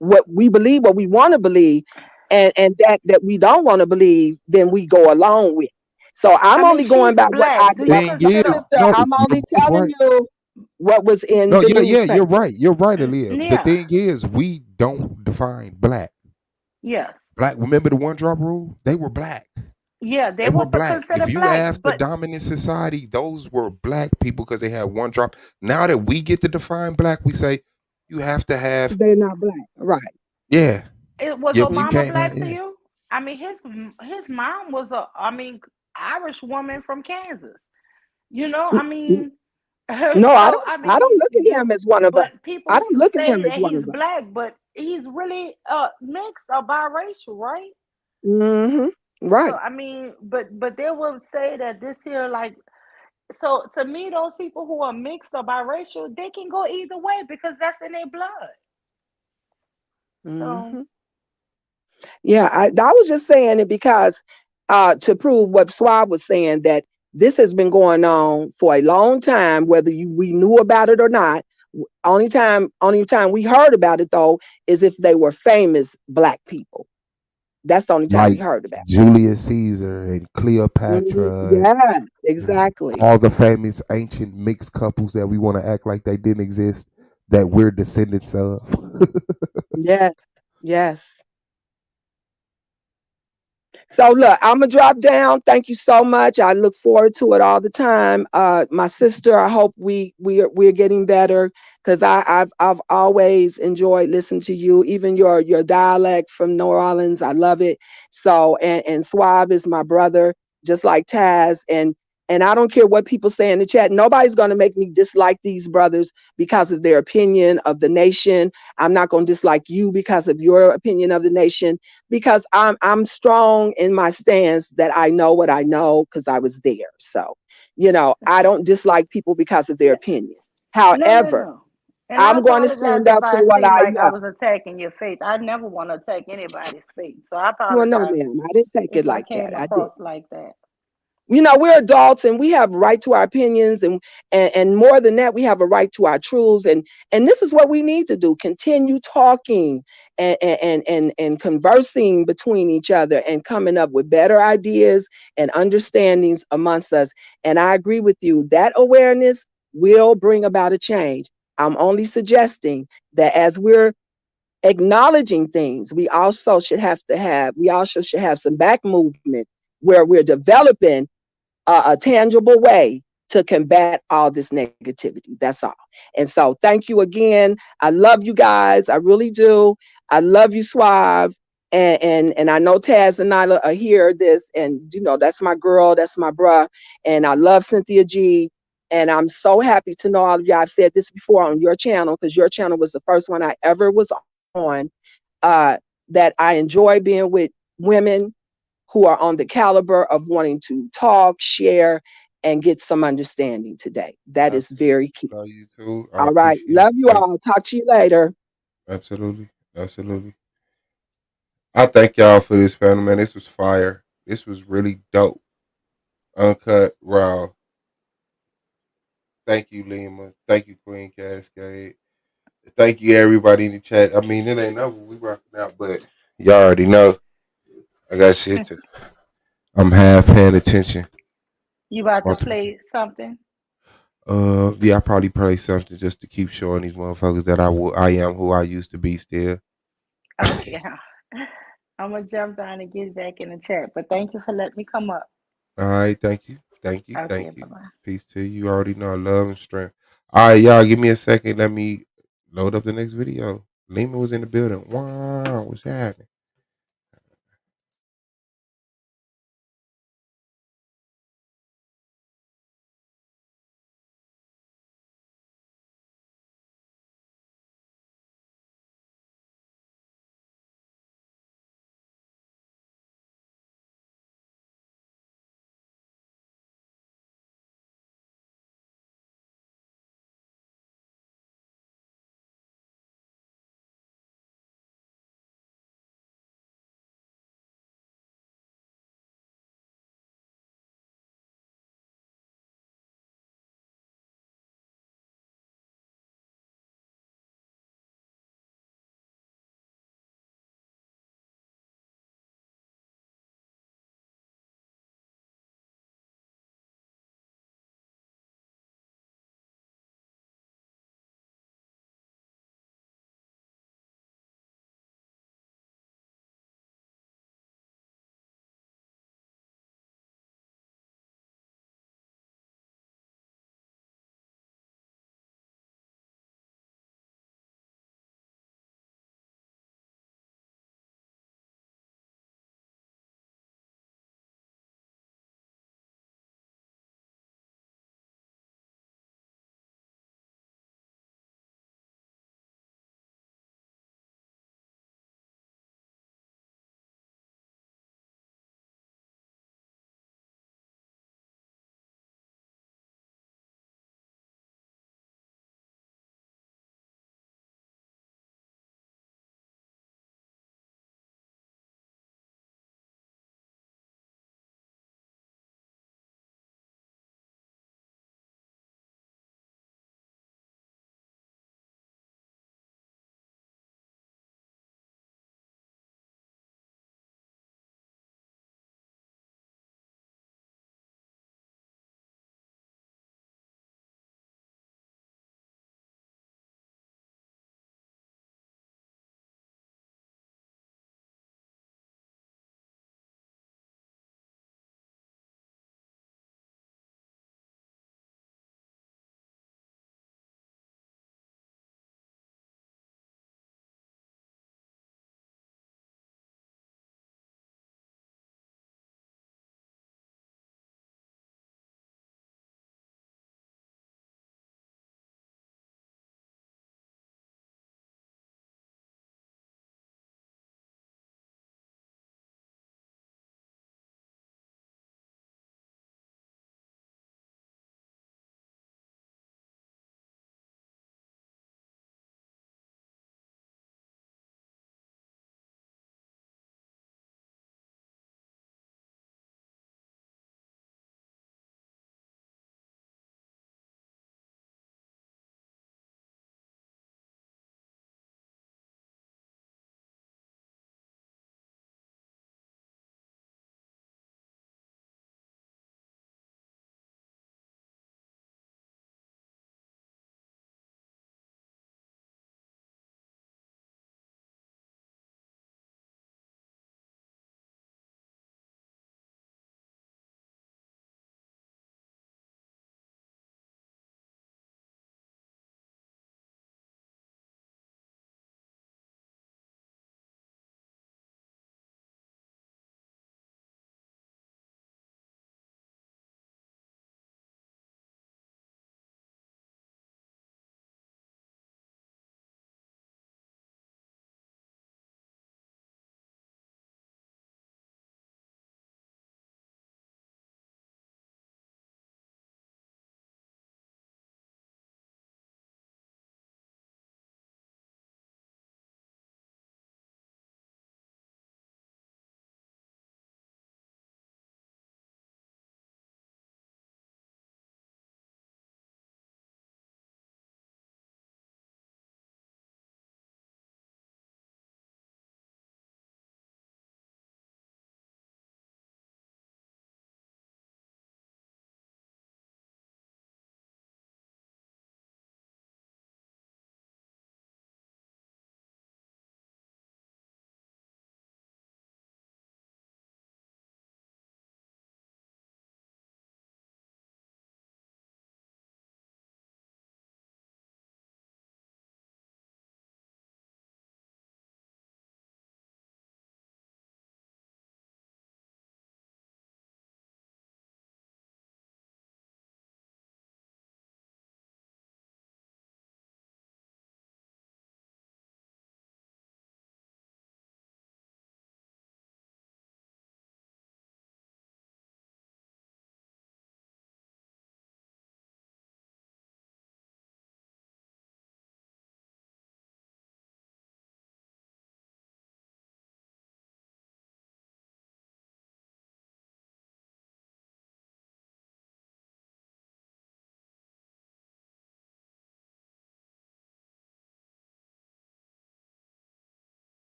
what we want to believe, and that we don't want to believe, then we go along with. So I I'm mean, only going she's by what I black. Do you what Thing I'm is, consider? sister, no, I'm you're only both telling right. you what was in No, the yeah, you're newspaper. right. You're right, Aaliyah. The Yeah. thing is, we don't define black. Yes. Black. Remember the one drop rule? They were black. Yeah, they They were were black. If considered you black, ask the but dominant society, those were black people because they had one drop. Now that we get to define black, we say you have to have, They're not black, right? yeah, it was yep, you Obama can't have, black to yeah. you? I mean, his mom was Irish woman from Kansas. I N- mean, No, so I I don't mean, look at him as one of us. but I people don't look at say him as that one he's of us. black, but he's really mixed or biracial, right? Hmm. So Right. I mean, but they will say that this here, like, So to me, those people who are mixed or biracial, they can go either way because that's in their blood. So Hmm. Yeah, I was just saying it because to prove what Swab was saying, that this has been going on for a long time, whether we knew about it or not. Only time we heard about it though is if they were famous black people. That's the only time we Like heard about Julius Caesar and it. Cleopatra Yeah, and exactly. all the famous ancient mixed couples that we want to act like they didn't exist, that we're descendants of. Yes, yes. So look, I'm gonna drop down. Thank you so much. I look forward to it all the time. My sister, I hope we're getting better because I've always enjoyed listening to you. Even your dialect from New Orleans, I love it. So and Suave is my brother, just like Taz. And I don't care what people say in the chat. Nobody's gonna make me dislike these brothers because of their opinion of the nation. I'm not gonna dislike you because of your opinion of the nation, because I'm strong in my stance that I know what I know because I was there. So, I don't dislike people because of their opinion. no, no, However, no. And I I'm going to apologize stand if up I for what seem I like I know. was attacking your faith. I never want to attack anybody's faith. So I Well, no, apologize ma'am, I didn't take it if I like that. came I did. across like that. We're adults and we have a right to our opinions, and more than that, we have a right to our truths, and this is what we need to do: continue talking and conversing between each other and coming up with better ideas and understandings amongst us. And I agree with you, that awareness will bring about a change. I'm only suggesting that as we're acknowledging things, we also should have some back movement where we're developing a tangible way to combat all this negativity. That's all. And so thank you again. I love you guys. I really do. I love you, Suave. And I know Taz and Nyla are here this, and that's my girl, that's my bruh. And I love Cynthia G. And I'm so happy to know all of you. I've said this before on your channel, because your channel was the first one I ever was on, that I enjoy being with women who are on the caliber of wanting to talk, share, and get some understanding today. That is Absolutely. very key. Love you too. I All right. appreciate Love it. you all. Talk to you later. Absolutely. Absolutely. I thank y'all for this panel, man. This was fire. This was really dope. Uncut, raw. Thank you, Lima. Thank you, Queen Cascade. Thank you, everybody in the chat. I mean, it ain't nothing we rocking out, but y'all already know I got shit to. I'm half paying attention. You about to About to- play something? Yeah, I probably play something just to keep showing these motherfuckers that I am who I used to be still. Okay. I'm gonna jump down and get back in the chat. But thank you for letting me come up. All right, thank you, thank you, Okay, thank bye you. bye. Peace to you. You already know love and strength. All right, y'all, give me a second. Let me load up the next video. Lima was in the building. Wow, what's happening?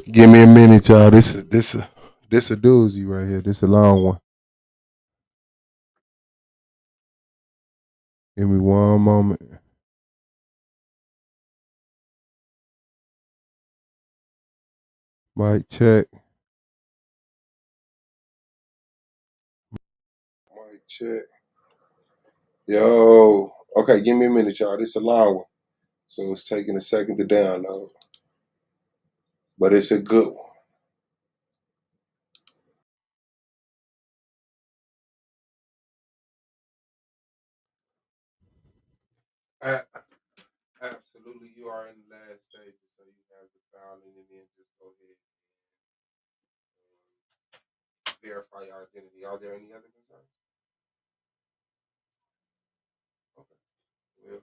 Give me a minute, y'all. This a doozy right here. This a long one. Give me one moment. Mic check. Mic check. Yo. Okay, give me a minute, y'all. This a long one. So it's taking a second to download. But it's a good one. Absolutely, you are in the last stages, so you have the filing and then just go ahead and verify your identity. Are there any other concerns? Okay. Well,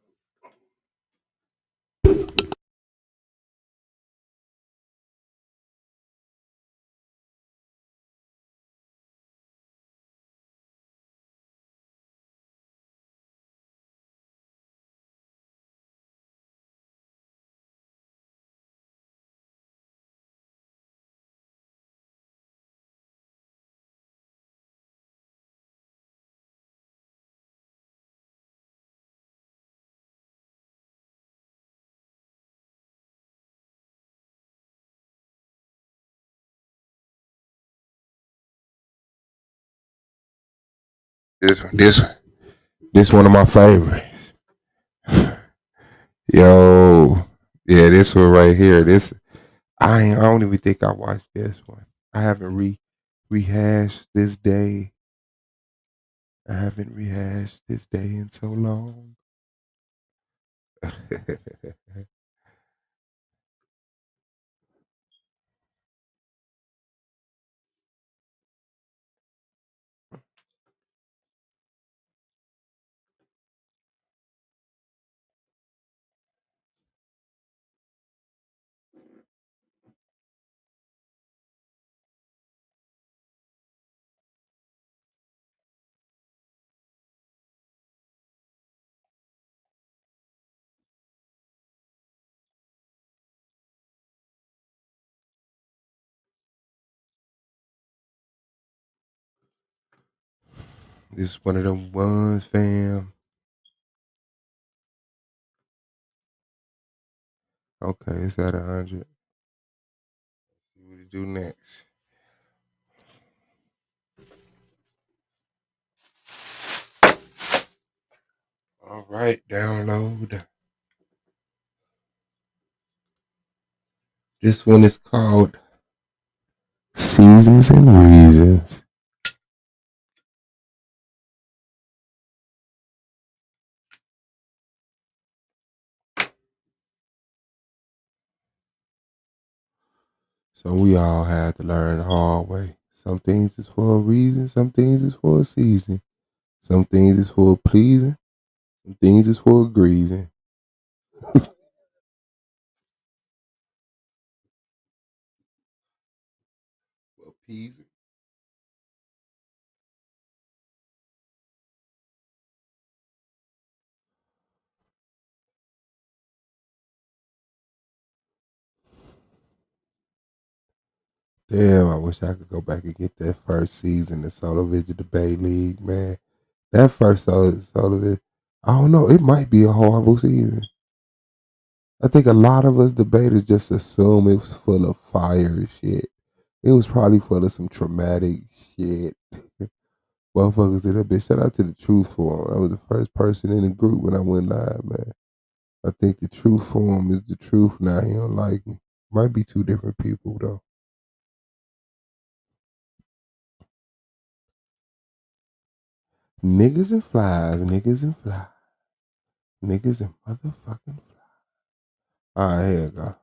this one of my favorites. Yo, yeah, this one right here. I don't even think I watched this one. I haven't rehashed this day. I haven't rehashed this day in so long. This is one of them ones, fam. Okay, it's at 100. See what to do next. All right, download. This one is called Seasons and Reasons. So we all had to learn the hard way. Some things is for a reason, some things is for a season. Some things is for pleasing, some things is for greasing. For appeasing. Damn, I wish I could go back and get that first season of Solo Vision Debate League, man. That first Solo Vision, I don't know, it might be a horrible season. I think a lot of us debaters just assume it was full of fire shit. It was probably full of some traumatic shit. Motherfuckers did that bitch. Shout out to the Truth Forum. I was the first person in the group when I went live, man. I think the Truth Forum is the truth now. He don't like me. Might be two different people though. Niggas and flies, niggas and flies, niggas and motherfucking flies. All right, here you go.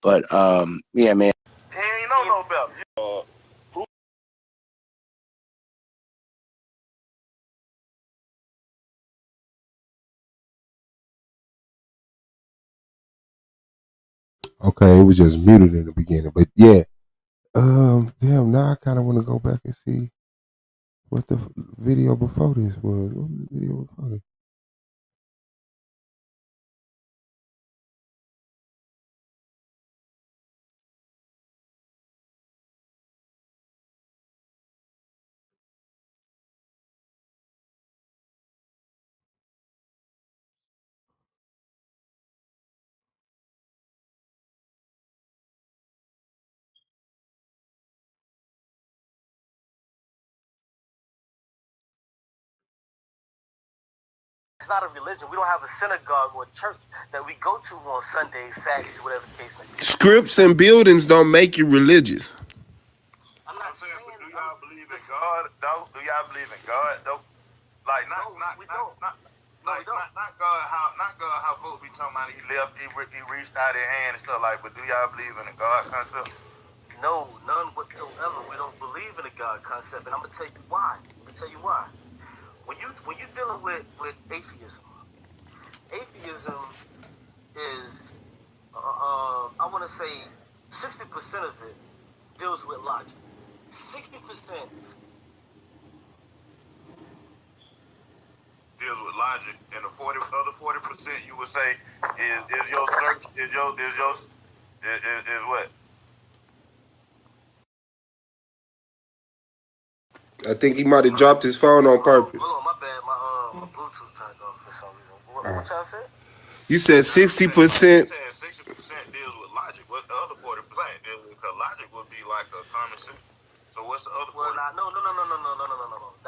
But yeah, man. He ain't know no better. Okay, it was just muted in the beginning, but yeah. Damn. Now I kind of want to go back and see what the video before this was. What was the video before this? It's not a religion. We don't have a synagogue or church that we go to on Sundays, Saturdays, whatever the case may be. Scripts and buildings don't make you religious. I'm not saying, but do y'all believe in God, though? Do y'all believe in God, though? Like, not God, how folks be talking about he reached out his hand and stuff like, but do y'all believe in a God concept? No, none whatsoever. We don't believe in a God concept, and I'm gonna tell you why. When you're dealing with atheism is I want to say 60% of it deals with logic. 60% deals with logic, and the other 40% you would say is your search is what? I think he might have dropped his phone on purpose. Hold on, my bad. My Bluetooth turned off for some reason. What y'all said? You said 60%. 60% deals with logic. What the other 40% deals with? Because logic would be like a common sense. So what's the other 40%? No.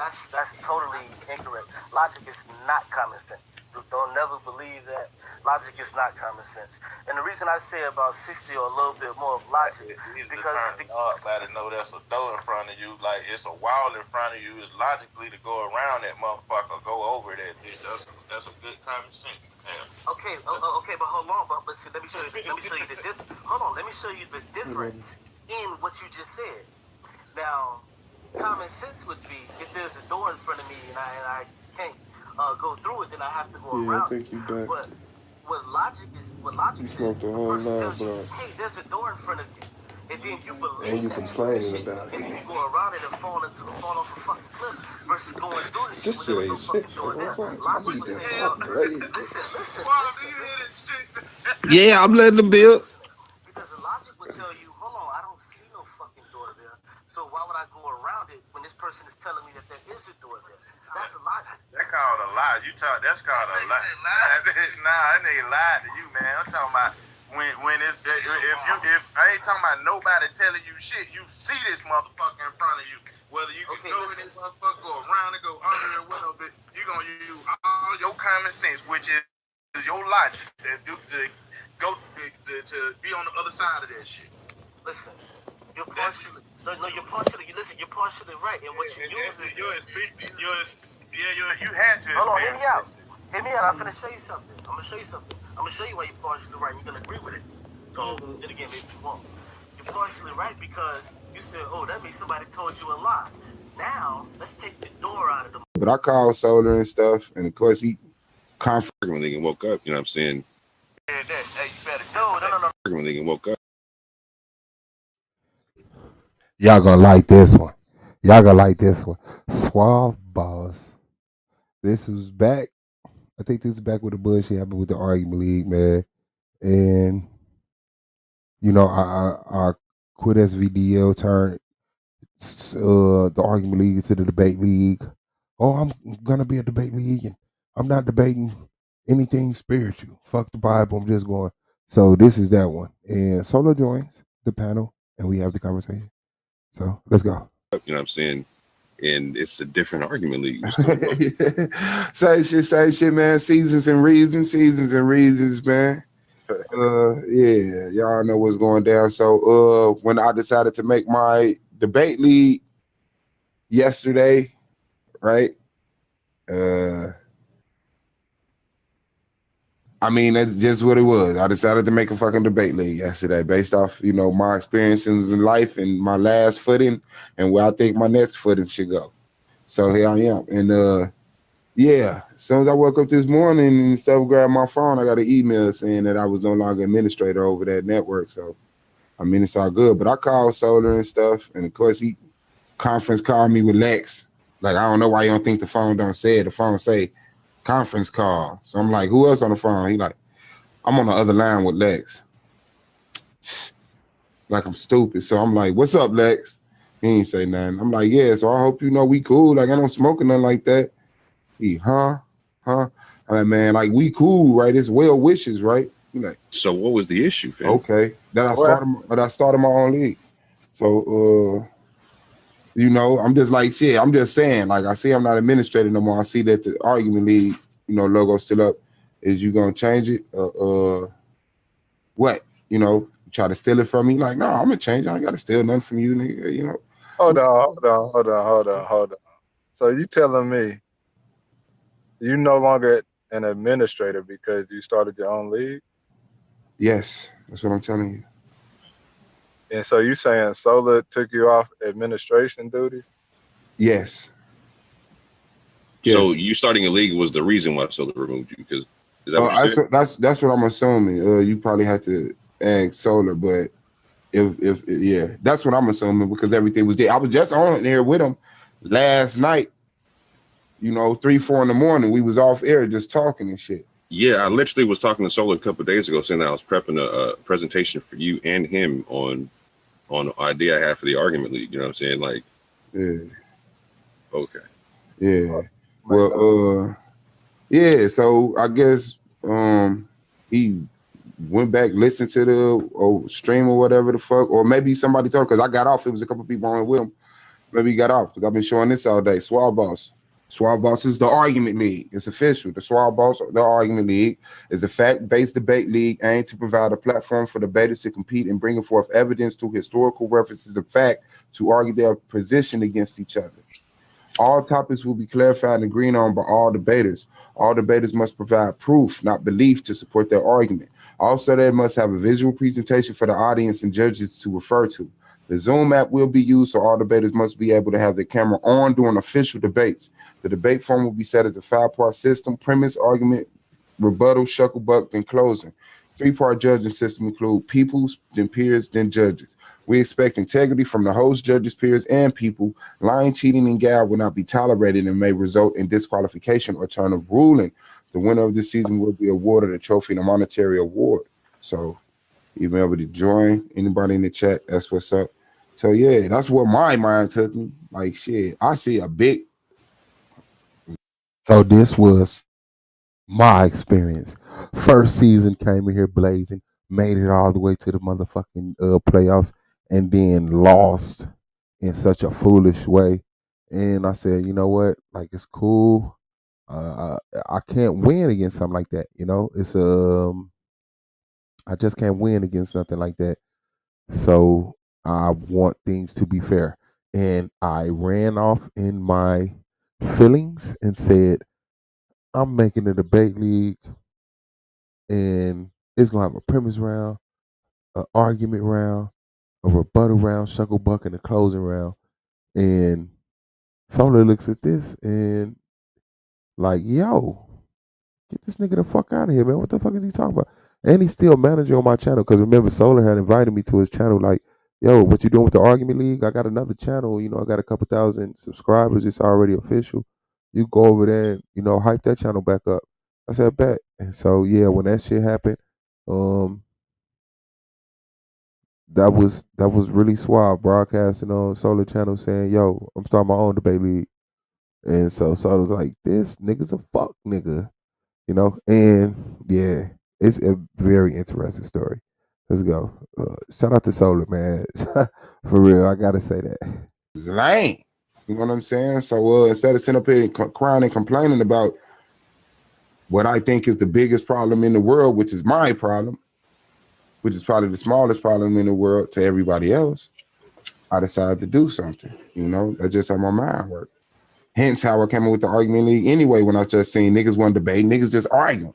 That's totally incorrect. Logic is not common sense. Don't never believe that. Logic is not common sense. And the reason I say about 60 or a little bit more of logic is because to know there's a door in front of you, like it's a wall in front of you, is logically to go around that motherfucker, go over that bitch. That's a good common sense. Yeah. Okay, but hold on, but see, let me show you the difference. Hold on, let me show you the difference in what you just said. Now, common sense would be if there's a door in front of me and I can't go through it, then I have to go around. I think you done. But what logic says, the person tells you, hey, there's a door in front of you. And then you believe And you that complaining shit, about it. and you go around it and fall off a fucking cliff versus going through the shit This shit when ain't there's no shit, fucking door bro. there. I Logic need would that say, talk, right? listen. Yeah, I'm letting them build. Because the logic would tell you, hold on, I don't see no fucking door there. So why would I go around it when this person is telling me that there is a door there? That's a logic. That's called a lie. That's called a lie. Nah, that nigga lied to you, man. I'm talking about when it's if I ain't talking about nobody telling you shit, you see this motherfucker in front of you. Whether you can go in this motherfucker, go around it, go under it, whatever, you gonna use all your common sense, which is your logic to be on the other side of that shit. Listen, you're partially you're partially right in what you use. You had to. Hold on, hear me out. Hear me out. I'm gonna show you something. I'm gonna show you why you're partially right. You're gonna agree with it. Then again, maybe you won't. You're partially right because you said, "Oh, that means somebody told you a lie." Now, let's take the door out of the. But I called Solar and stuff, and of course he confirmed when they woke up. You know what I'm saying? Hey, you better no. When they woke up. Y'all gonna like this one. Suave Boss. This was back. I think this is back with the bullshit happened with the argument league, man. And you know, I quit SVDL, turned the argument league into the debate league. Oh, I'm gonna be a debate league, and I'm not debating anything spiritual. Fuck the Bible. I'm just going. So this is that one. And Solo joins the panel, and we have the conversation. So let's go. You know what I'm saying? And it's a different argument league. Same shit, man. Seasons and reasons, man. Yeah, y'all know what's going down. So when I decided to make my debate league yesterday, right? I mean, that's just what it was. I decided to make a fucking debate league yesterday based off, my experiences in life and my last footing and where I think my next footing should go. So here I am. And yeah, as soon as I woke up this morning and stuff, grabbed my phone, I got an email saying that I was no longer administrator over that network. So I mean, it's all good. But I called Solar and stuff, and of course he conference called me with Lex. Like, I don't know why you don't think the phone don't say it. The phone say conference call. So I'm like, who else on the phone? He like, I'm on the other line with Lex. Like I'm stupid. So I'm like, what's up, Lex? He ain't say nothing. I'm like, yeah, so I hope you know we cool. Like, I don't smoke or nothing like that. He, huh? I'm like, man, like, we cool, right? It's well wishes, right? He like, So what was the issue, fam? okay. That I started my own league. So I'm just like, shit, I'm just saying, like, I see I'm not administrator no more. I see that the argument league, logo's still up. Is you gonna change it? What? Try to steal it from me? Like, no, I'm gonna change it. I ain't gotta steal nothing from you, nigga, Hold on. So you telling me you no longer an administrator because you started your own league? Yes, that's what I'm telling you. And so you saying Solar took you off administration duties? Yes. So you starting a league was the reason why Solar removed you, because is that what you said? That's what I'm assuming. You probably have to ask Solar, but if that's what I'm assuming because everything was there. I was just on there with him last night. 3, 4 in the morning. We was off air just talking and shit. Yeah, I literally was talking to Solar a couple of days ago, saying that I was prepping a presentation for you and him on the idea I had for the argument league. You know what I'm saying? Like, yeah. Okay. Yeah. Well, yeah. So I guess he went back, listened to the stream or whatever the fuck, or maybe somebody told because I got off. It was a couple people on with him. Maybe he got off because I've been showing this all day. Swab Boss. Swab Boss is the argument league. It's official. The Swab Boss, the argument league, is a fact-based debate league aimed to provide a platform for debaters to compete in bringing forth evidence to historical references of fact to argue their position against each other. All topics will be clarified and agreed on by all debaters. All debaters must provide proof, not belief, to support their argument. Also, they must have a visual presentation for the audience and judges to refer to. The Zoom app will be used, so all debaters must be able to have their camera on during official debates. The debate form will be set as a 5-part system: premise, argument, rebuttal, shucklebuck, then closing. 3-part judging system include peoples, then peers, then judges. We expect integrity from the host, judges, peers, and people. Lying, cheating, and gab will not be tolerated and may result in disqualification or turn of ruling. The winner of this season will be awarded a trophy and a monetary award. So you'll be able to join. Anybody in the chat, that's what's up. So yeah, that's what my mind took me. Like shit, I see a big. So this was my experience. First season came in here blazing, made it all the way to the motherfucking playoffs, and then lost in such a foolish way. And I said, you know what? Like it's cool. I can't win against something like that. It's I just can't win against something like that. So I want things to be fair. And I ran off in my feelings and said, I'm making a debate league and it's gonna have a premise round, an argument round, a rebuttal round, shuckle buck, and a closing round. And Solar looks at this and like, yo, get this nigga the fuck out of here, man. What the fuck is he talking about? And he's still manager on my channel because remember, Solar had invited me to his channel. Like, yo, what you doing with the argument league? I got another channel. I got a couple thousand subscribers. It's already official. You go over there and hype that channel back up. I said, bet. And so yeah, when that shit happened, that was really suave broadcasting on Solar Channel saying, yo, I'm starting my own debate league. And so Solar was like, this nigga's a fuck nigga. And yeah, it's a very interesting story. Let's go. Shout out to Solar, man. For real, I gotta say that. Lame. You know what I'm saying? So instead of sitting up here crying and complaining about what I think is the biggest problem in the world, which is my problem, which is probably the smallest problem in the world to everybody else, I decided to do something. That's just how my mind works. Hence how I came up with the argument league anyway when I just seen niggas want to debate, niggas just arguing.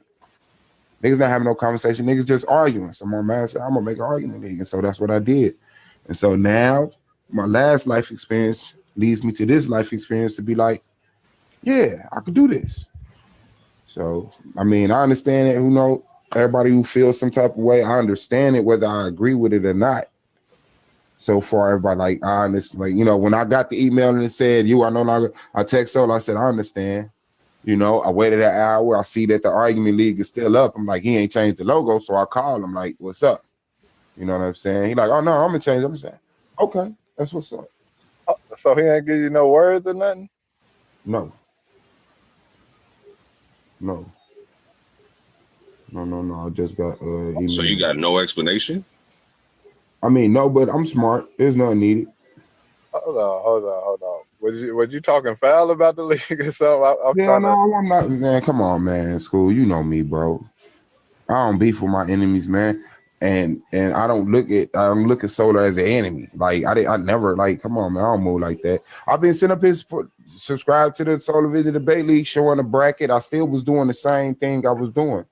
Niggas not having no conversation. Niggas just arguing. So my man said, I'm gonna make an argument league. And so that's what I did. And so now my last life experience leads me to this life experience to be like, yeah, I could do this. So I mean, I understand it. Who knows? Everybody who feels some type of way, I understand it, whether I agree with it or not. So far, everybody like honest, like when I got the email and it said you are no longer, I text Soul, I said, I understand. I waited an hour. I see that the argument league is still up. I'm like, he ain't changed the logo. So I call him like, what's up? You know what I'm saying? He like, oh no, I'm gonna change. I'm saying, okay, that's what's up. So he ain't give you no words or nothing? No. I just got email. So you got no explanation? I mean, no, but I'm smart. There's nothing needed. Hold on. Was you talking foul about the league or something? I'm not, man. Come on, man. School, you know me, bro. I don't beef with my enemies, man. And I don't look at Solar as an enemy. Like I never like. Come on, man. I don't move like that. I've been sitting up here subscribed to the Solar Vision Debate League, showing the bracket. I still was doing the same thing I was doing.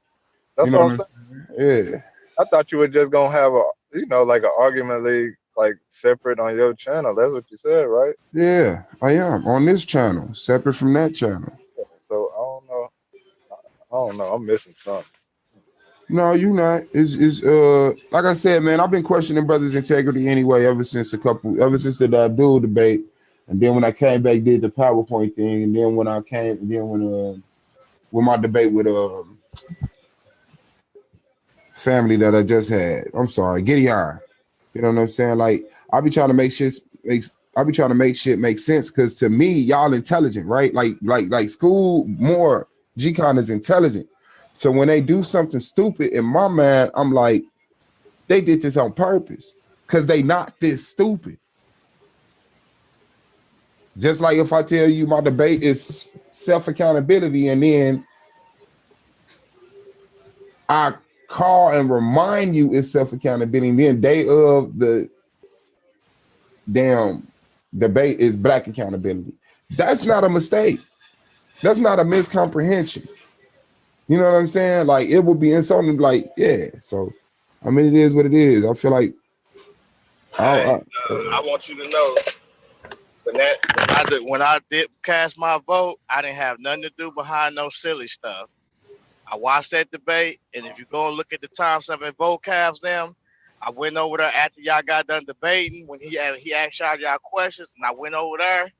That's what I'm saying. Yeah. I thought you were just gonna have like an argument league, like separate on your channel. That's what you said, right? Yeah, I am on this channel, separate from that channel. So I don't know. I'm missing something. No, you not. It's like I said, man. I've been questioning brothers' integrity anyway ever since the Abdul debate, and then when I came back, did the PowerPoint thing, and then when my debate with family that I just had. I'm sorry, Gideon. You know what I'm saying? Like I be trying to make shit make sense, because to me, y'all intelligent, right? Like school more. G-Con is intelligent. So when they do something stupid, in my mind, I'm like, they did this on purpose because they not this stupid. Just like if I tell you my debate is self-accountability, and then I call and remind you it's self-accountability, and then day of the damn debate is black accountability. That's not a mistake. That's not a miscomprehension. You know what I'm saying? Like it would be insulting, like, yeah. So I mean, it is what it is. I feel like I want you to know when I did cast my vote, I didn't have nothing to do behind no silly stuff. I watched that debate, and if you go and look at the timestamp and vote caps them, I went over there after y'all got done debating when he asked y'all questions, and I went over there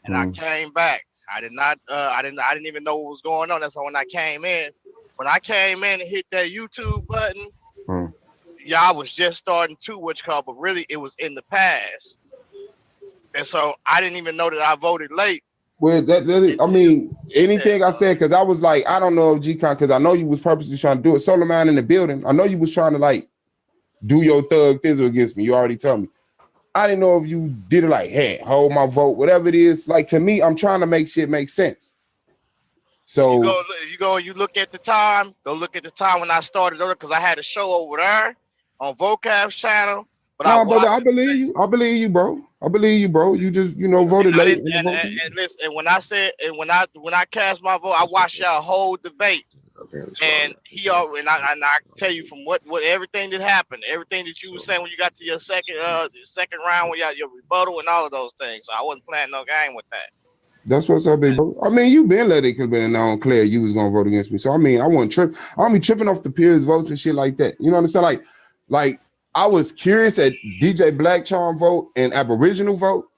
and I came back. I didn't even know what was going on. That's why when I came in and hit that YouTube button, y'all was just starting to but really it was in the past. And so I didn't even know that I voted late. Well, I mean, anything I said, because I was like, I don't know if G-Con, because I know you was purposely trying to do it. Solar Man in the building. I know you was trying to like do your thug thizzle against me. You already told me. I didn't know if you did it like, hey, hold my vote, whatever it is. Like, to me, I'm trying to make shit make sense. So you look at the time. Go look at the time when I started over, because I had a show over there on Vocab's channel. But brother, I believe you. I believe you, bro. I believe you, bro. You just, voted late. And listen, and when I cast my vote, I watched y'all whole debate. And I tell you from what everything that happened, everything that you were saying when you got to your second round, when you had your rebuttal and all of those things. So I wasn't playing no game with that. That's what's up, big bro. I mean, you been let it could have been known clear you was gonna vote against me. So I mean, I wouldn't trip. I don't be tripping off the peers votes and shit like that. You know what I'm saying? Like I was curious at DJ Black Charm vote and Aboriginal vote.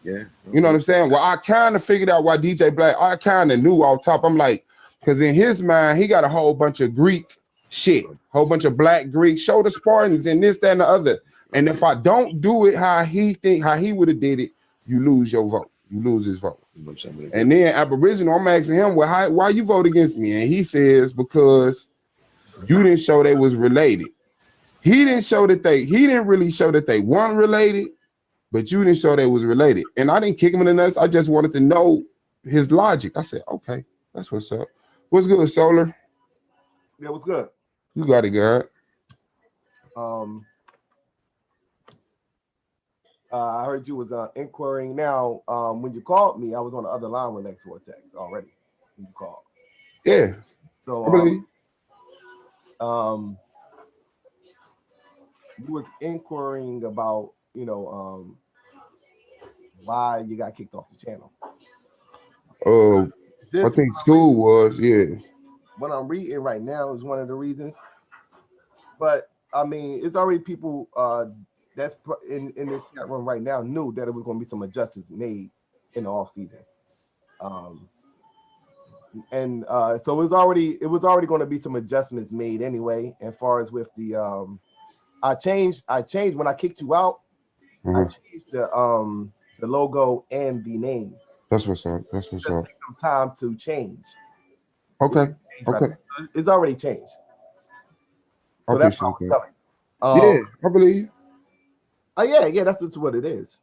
Yeah. You know what I'm saying? Well, I kind of figured out why DJ Black, I kind of knew off top. I'm like, because in his mind, he got a whole bunch of Greek shit, whole bunch of black Greek, show the Spartans and this, that, and the other. And if I don't do it how he would have did it, you lose your vote. You lose his vote. And then Aboriginal, I'm asking him, well, why you vote against me? And he says, because you didn't show they was related. He didn't really show that they weren't related, but you didn't show they was related. And I didn't kick him in the nuts. I just wanted to know his logic. I said, okay, that's what's up. What's good, Solar? Yeah, what's good? You got it, God. I heard you was inquiring now. When you called me, I was on the other line with Lex Vortex already when you called. Yeah. So I believe. you was inquiring about, why you got kicked off the channel. I This think school was, yeah. what I'm reading right now is one of the reasons. But I mean, it's already people that's in this chat room right now knew that it was going to be some adjustments made in the off season. And so it was already going to be some adjustments made anyway. As far as with the I changed when I kicked you out. I changed the logo and the name. That's what's up. That's what's up. Take some time to change. Okay. Okay. It's already changed. So that's what I was telling you. Yeah, I believe. Oh yeah, that's just what it is.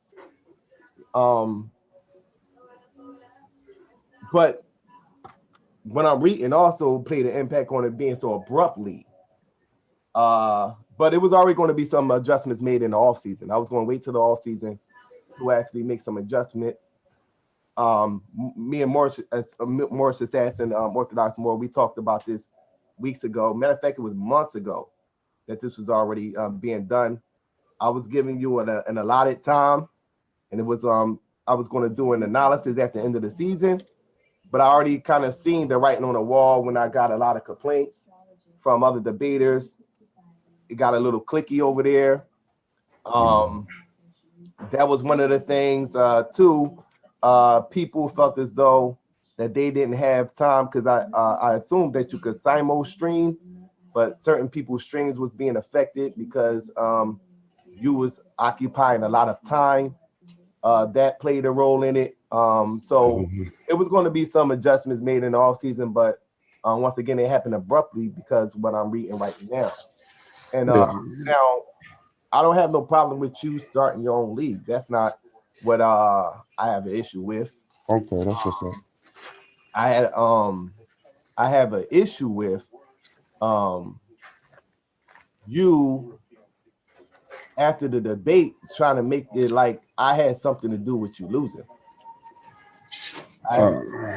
But when I'm reading, also played an impact on it being so abruptly. But it was already going to be some adjustments made in the off season. I was going to wait till the off season to actually make some adjustments. Me and Morris Assassin, Orthodox Moore, we talked about this weeks ago. Matter of fact, it was months ago that this was already being done. I was giving you an allotted time, and it was I was going to do an analysis at the end of the season, but I already kind of seen the writing on the wall when I got a lot of complaints from other debaters. It got a little clicky over there. That was one of the things too. People felt as though that they didn't have time because I assumed that you could simul stream, but certain people's streams was being affected because you was occupying a lot of time. That played a role in it. So it was going to be some adjustments made in the off season, but once again, it happened abruptly because what I'm reading right now. And now I don't have no problem with you starting your own league. That's not what I have an issue with. Okay, that's what's up. I have an issue with you after the debate trying to make it like I had something to do with you losing. I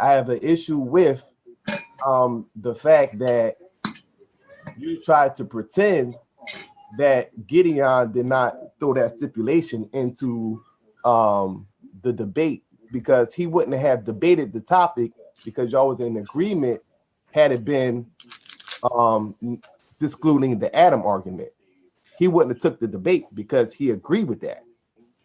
have an issue with the fact that you tried to pretend that Gideon did not throw that stipulation into the debate because he wouldn't have debated the topic because y'all was in agreement had it been excluding the Adam argument. He wouldn't have took the debate because he agreed with that.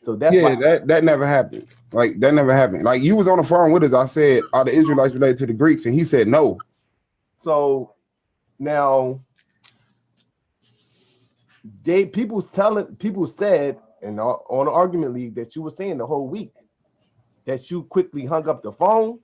So that's why that never happened. Like that never happened. Like you was on the phone with us. I said, are the Israelites related to the Greeks? And he said no. So now people said and on the argument league that you were saying the whole week that you quickly hung up the phone.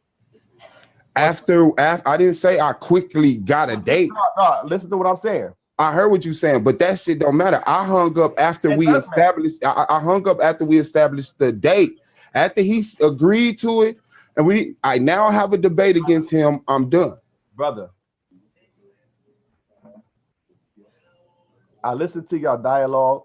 After I didn't say I quickly got a date. No, listen to what I'm saying. I heard what you're saying, but that shit don't matter. I hung up after we established. I hung up after we established the date. After he agreed to it, and I now have a debate against him. I'm done, brother. I listened to y'all dialogue.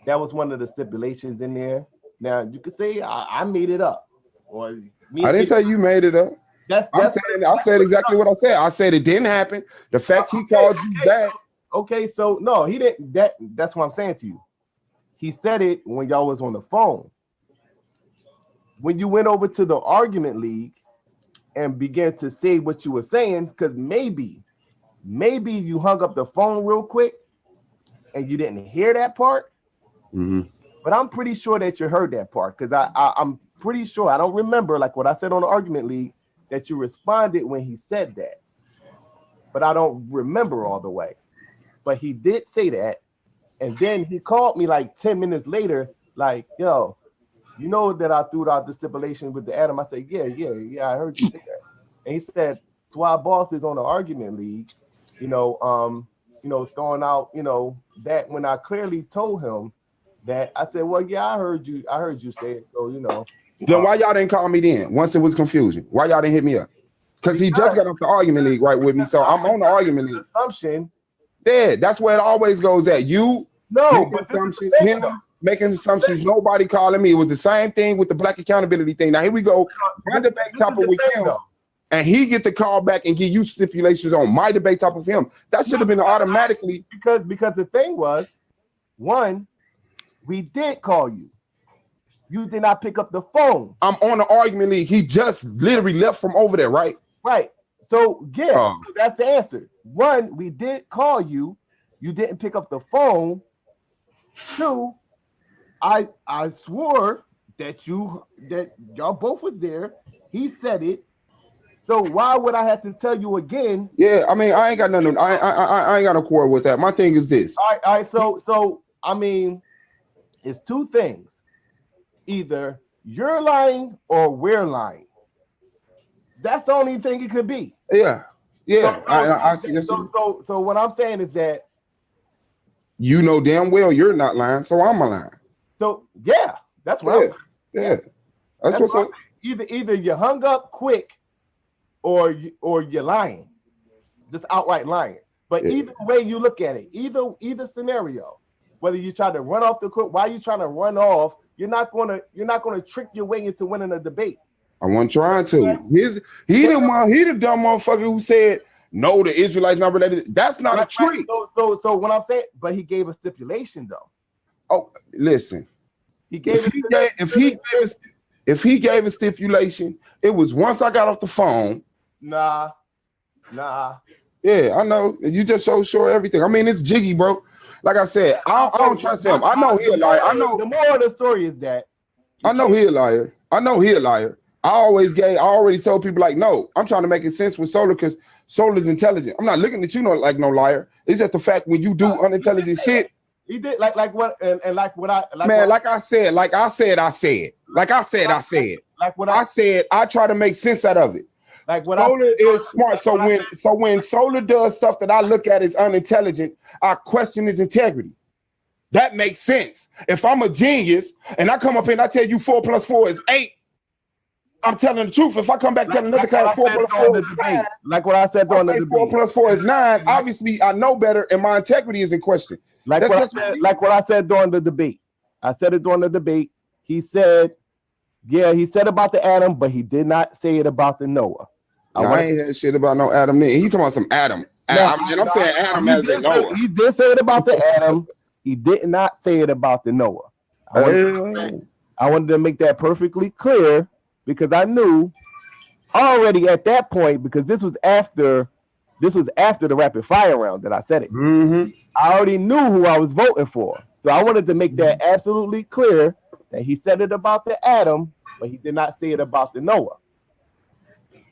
That was one of the stipulations in there. Now you could say I made it up, or I didn't say you made it up. I said exactly what I said. I said it didn't happen. The fact he called you back. So no, he didn't. That's what I'm saying to you. He said it when y'all was on the phone. When you went over to the argument league and began to say what you were saying, because maybe you hung up the phone real quick and you didn't hear that part. But I'm pretty sure that you heard that part because I'm pretty sure I don't remember like what I said on the argument league that you responded when he said that, but I don't remember all the way. But he did say that, and then he called me like 10 minutes later, like, "Yo, you know that I threw out the stipulation with the Adam." I said, "Yeah, I heard you say that." And he said, "Swab boss is on the argument league, throwing out, that." When I clearly told him that, I said, "Well, yeah, I heard you say it, so Then why y'all didn't call me then? Once it was confusion, why y'all didn't hit me up? Because he just got off the argument league right with me, so I'm on the argument league. Assumption. Yeah, that's where it always goes at. You making assumptions, him making assumptions. Nobody calling me. It was the same thing with the Black accountability thing. Now here we go. My debate topic with him. and he get the call back and give you stipulations on my debate top of him. That should have been automatically because the thing was, one, we did call you. You did not pick up the phone. I'm on the argument league. He just literally left from over there, right? Right. So yeah, that's the answer. One, we did call you. You didn't pick up the phone. Two, I swore that y'all both was there. He said it. So why would I have to tell you again? Yeah, I mean, I ain't got nothing. I ain't got no quarrel with that. My thing is this. All right. So I mean, it's two things. Either you're lying or we're lying. That's the only thing it could be. Yeah. So what I'm saying is that you know damn well you're not lying, so I'm a lying. So yeah, that's what I'm saying. Yeah. That's what's up. Either you hung up quick or you're lying. Just outright lying. But either way you look at it, either scenario, whether you try to run off the court, why are you trying to run off? You're not gonna trick your way into winning a debate. I wasn't trying to. He the dumb motherfucker who said no, the Israelites not related. That's not a trick. So what I'm saying, but he gave a stipulation though. Oh, listen. If he gave a stipulation, it was once I got off the phone. Nah. Yeah, I know. You just so sure everything. I mean, it's jiggy, bro. Like I said, I don't trust him. I know he a liar. I know. The moral of the story is that I know he a liar. I already told people like, no, I'm trying to make it sense with Solar because Solar's intelligent. I'm not looking at you like no liar. It's just the fact when you do unintelligent shit. He did like what I said. I try to make sense out of it. Solar is smart. So when Solar does stuff that I look at as unintelligent, I question his integrity. That makes sense. If I'm a genius and I come up here and I tell you 4 + 4 is 8, I'm telling the truth. If I come back telling another guy 4 + 4 is 9, like what I said during the debate, 4 + 4 is 9. Obviously, I know better, and my integrity is in question. Like what I said during the debate. I said it during the debate. He said about the Adam, but he did not say it about the Noah. I ain't had shit about no Adam. He talking about some Adam. I'm saying Adam as a Noah. He did say it about the Adam. He did not say it about the Noah. I wanted to make that perfectly clear because I knew already at that point, because this was after the rapid fire round that I said it. Mm-hmm. I already knew who I was voting for. So I wanted to make that absolutely clear that he said it about the Adam, but he did not say it about the Noah.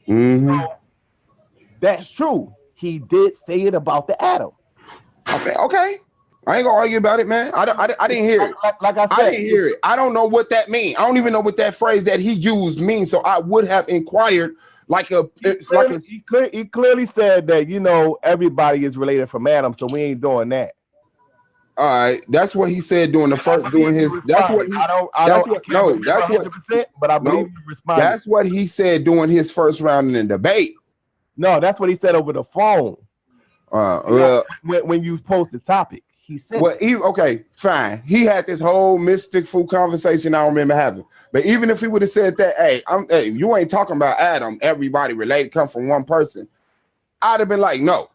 Mm-hmm. So that's true. He did say it about the Adam. Okay. I ain't gonna argue about it, man. I didn't hear it. Like I said, I didn't hear it. I don't know what that means. I don't even know what that phrase that he used means. So I would have inquired he clearly said that everybody is related from Adam, so we ain't doing that. All right, that's what he said during the first doing his. That's what he. But I believe he responded. That's what he said during his first round in the debate. No, that's what he said over the phone. When you post the topic. He said, okay, fine. He had this whole mystical conversation I remember having. But even if he would have said that, hey, you ain't talking about Adam, everybody related, come from one person, I'd have been like, no.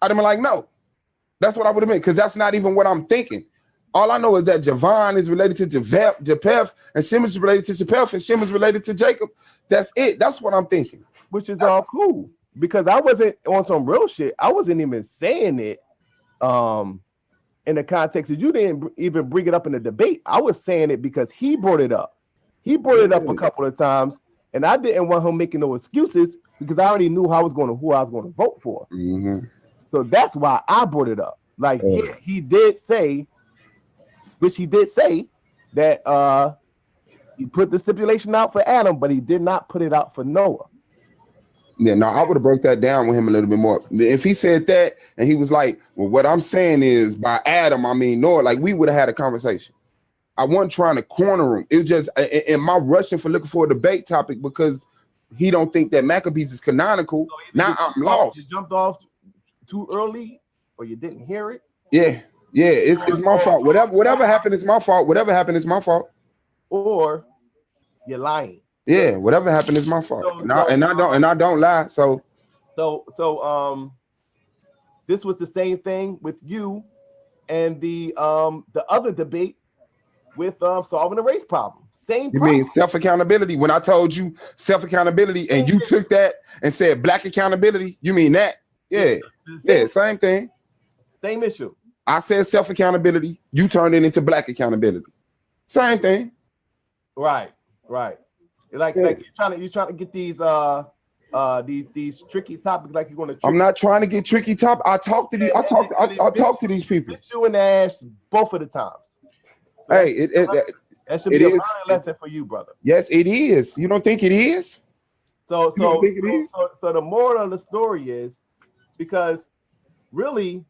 That's what I would have meant, because that's not even what I'm thinking. All I know is that Javon is related to Japheth, and Shem is related to Japheth, and Shem is related to Jacob. That's it. That's what I'm thinking. Which is all cool, because I wasn't on some real shit. I wasn't even saying it. In the context that you didn't even bring it up in the debate. I was saying it because he brought it up. He brought it up a couple of times, and I didn't want him making no excuses because I already knew who I was going to vote for. Mm-hmm. So that's why I brought it up. Like he did say that he put the stipulation out for Adam, but he did not put it out for Noah. Yeah, no, I would have broke that down with him a little bit more. If he said that and he was like, well, what I'm saying is by Adam, I mean Noah, like we would have had a conversation. I wasn't trying to corner him. It was just in my rushing for looking for a debate topic because he don't think that Maccabees is canonical. So now I'm lost. You jumped off too early or you didn't hear it? Yeah, it's my fault. Whatever happened is my fault. Whatever happened is my fault. Or you're lying. Yeah, whatever happened is my fault. And I don't lie. So this was the same thing with you and the other debate with solving the race problem. Same you problem. mean self-accountability? When I told you self-accountability and you took that and said black accountability, you mean that? Yeah. Yeah, same thing. Same issue. I said self-accountability, you turned it into black accountability. Same thing. Right. Like you're trying to get these tricky topics like you're going to. I'm not trying to get tricky top. I talk to these. I talk to these people. You in the ass both of the times. So hey, that should be a learning lesson for you, brother. Yes, it is. You don't think it is? So the moral of the story is, because really,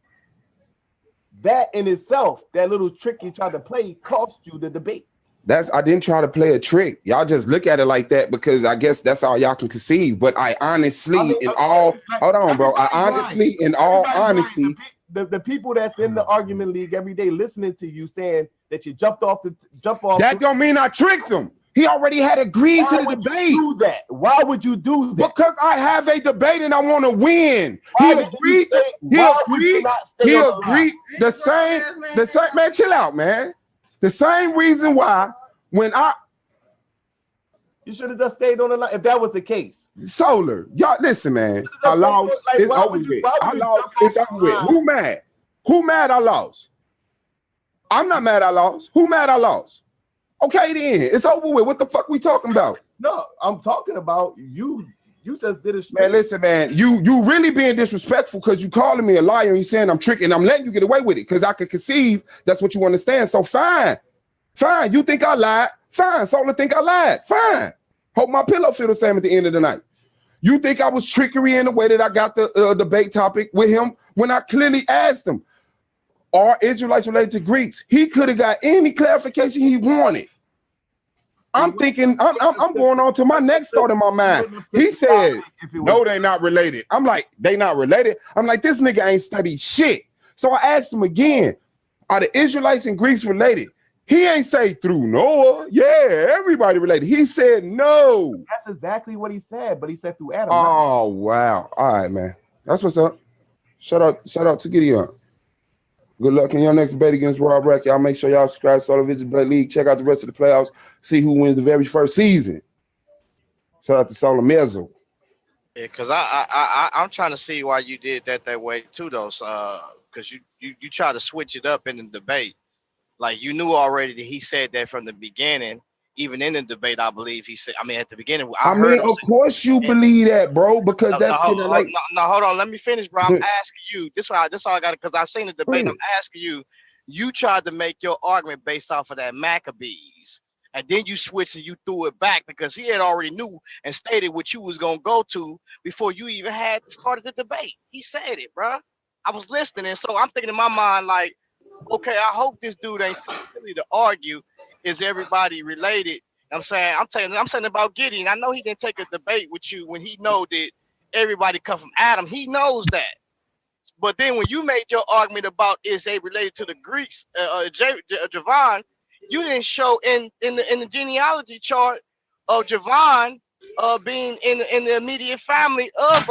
that in itself, that little trick you tried to play, cost you the debate. I didn't try to play a trick. Y'all just look at it like that because I guess that's all y'all can conceive. But I honestly, hold on, bro. I honestly, in all honesty, the people that's in the argument league every day listening to you saying that you jumped off. That don't mean I tricked them. He already had agreed to the debate. Do that? Why would you do that? Because I have a debate and I want to win. He agreed. He agreed. The same. Man, chill out, man. The same reason why you should have just stayed on the line if that was the case. Solar, y'all listen, man. I lost. It's over with. I lost. It's over with. Who mad? Who mad I lost? I'm not mad I lost. Who mad I lost? Okay, then it's over with. What the fuck we talking about? No, I'm talking about you. You just did it. Man, listen, man. You really being disrespectful because you calling me a liar and you saying I'm tricking. I'm letting you get away with it because I could conceive that's what you understand. So fine. You think I lied? Fine. Solar think I lied. Fine. Hope my pillow feel the same at the end of the night. You think I was trickery in the way that I got the debate topic with him when I clearly asked him, are Israelites related to Greeks? He could have got any clarification he wanted. I'm thinking, I'm going on to my next thought in my mind. He said, no, they're not related. I'm like, they not related. I'm like, this nigga ain't studied shit. So I asked him again, are the Israelites and Greeks related? He ain't say through Noah. Yeah, everybody related. He said no. That's exactly what he said, but he said through Adam. Oh, wow. All right, man. That's what's up. Shout out to Gideon. Good luck in your next debate against Rob Rack. Y'all make sure y'all subscribe to Solar Vision Blade League. Check out the rest of the playoffs. See who wins the very first season. Shout out to Solar Mezzo. Yeah, because I'm trying to see why you did that way too, though. Because you try to switch it up in the debate. Like you knew already that he said that from the beginning. Even in the debate, I believe he said. I mean, at the beginning, I heard him of course you believe that, bro, because that's hold on. Let me finish, bro. I'm asking you. This all I got because I seen the debate. I'm asking you. You tried to make your argument based off of that Maccabees, and then you switched and you threw it back because he had already knew and stated what you was gonna go to before you even had started the debate. He said it, bro. I was listening, and so I'm thinking in my mind like, okay, I hope this dude ain't too silly to argue. Is everybody related? I'm saying about Gideon. I know he didn't take a debate with you when he know that everybody come from Adam. He knows that. But then when you made your argument about is they related to the Greeks, Javon, you didn't show in the genealogy chart of Javon being in the immediate family of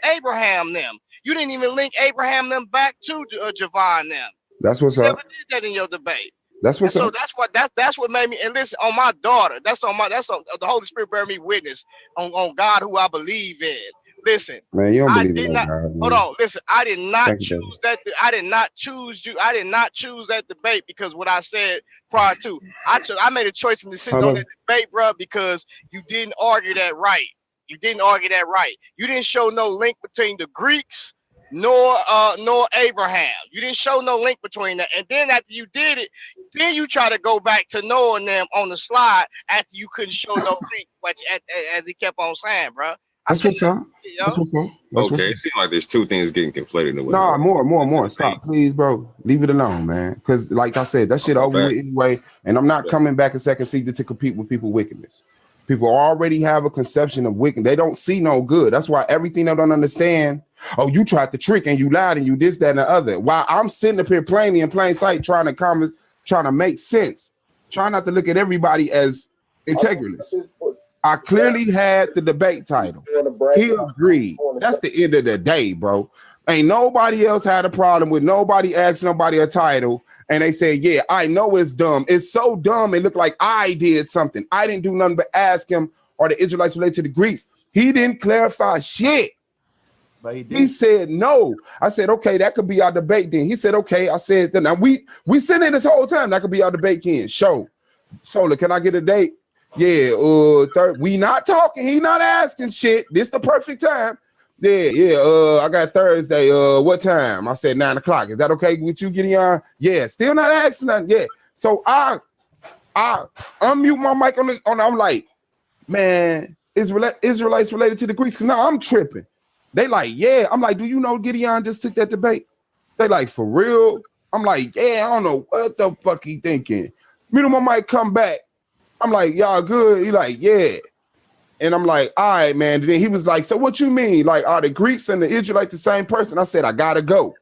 Abraham them. You didn't even link Abraham them back to Javon them. That's what's up. You never did that in your debate. That's what's up. So that's what made me. And listen, on my daughter, that's on the Holy Spirit bear me witness on God who I believe in. Listen, man, you don't believe in God. Hold on, listen. I did not choose that. I did not choose you. I did not choose that debate because what I said prior to. I made a choice and decision on that debate, bro, because you didn't argue that right. You didn't show no link between the Greeks nor Abraham. You didn't show no link between that. And then after you did it, then you try to go back to Noah and them on the slide after you couldn't show no link, which as he kept on saying, bro. That's what's up. Okay, it seems like there's two things getting conflated. Nah, more. Stop, please, bro. Leave it alone, man. Because, like I said, that shit over with anyway. And I'm not coming back a second season to compete with people wickedness. People already have a conception of wicked. They don't see no good. That's why everything they don't understand. Oh, you tried to trick and you lied and you this, that, and the other. While I'm sitting up here plainly in plain sight trying to make sense. Trying not to look at everybody as integralist. I clearly had the debate title. He agreed. That's the end of the day, bro. Ain't nobody else had a problem with nobody asking nobody a title. And they say, yeah, I know it's dumb. It's so dumb. It looked like I did something. I didn't do nothing but ask him, are the Israelites related to the Greeks? He didn't clarify shit. But he said no. I said, okay, that could be our debate then. He said, okay. I said, now we sitting in this whole time. That could be our debate, Ken. Show. Solar, can I get a date? Yeah, we not talking. He not asking shit. This the perfect time. Yeah. I got Thursday. What time? I said 9 o'clock. Is that okay with you getting on? Yeah, still not asking nothing. Yeah. So I unmute my mic on this. I'm like, man, Israelites related to the Greeks. Cause now I'm tripping. They like, yeah. I'm like, do you know Gideon just took that debate? They like, for real? I'm like, yeah, I don't know what the fuck he thinking. Middle my mic come back. I'm like, y'all good? He like, yeah. And I'm like, all right, man. And then he was like, so what you mean? Like, are the Greeks and the Israelites the same person? I said, I gotta go.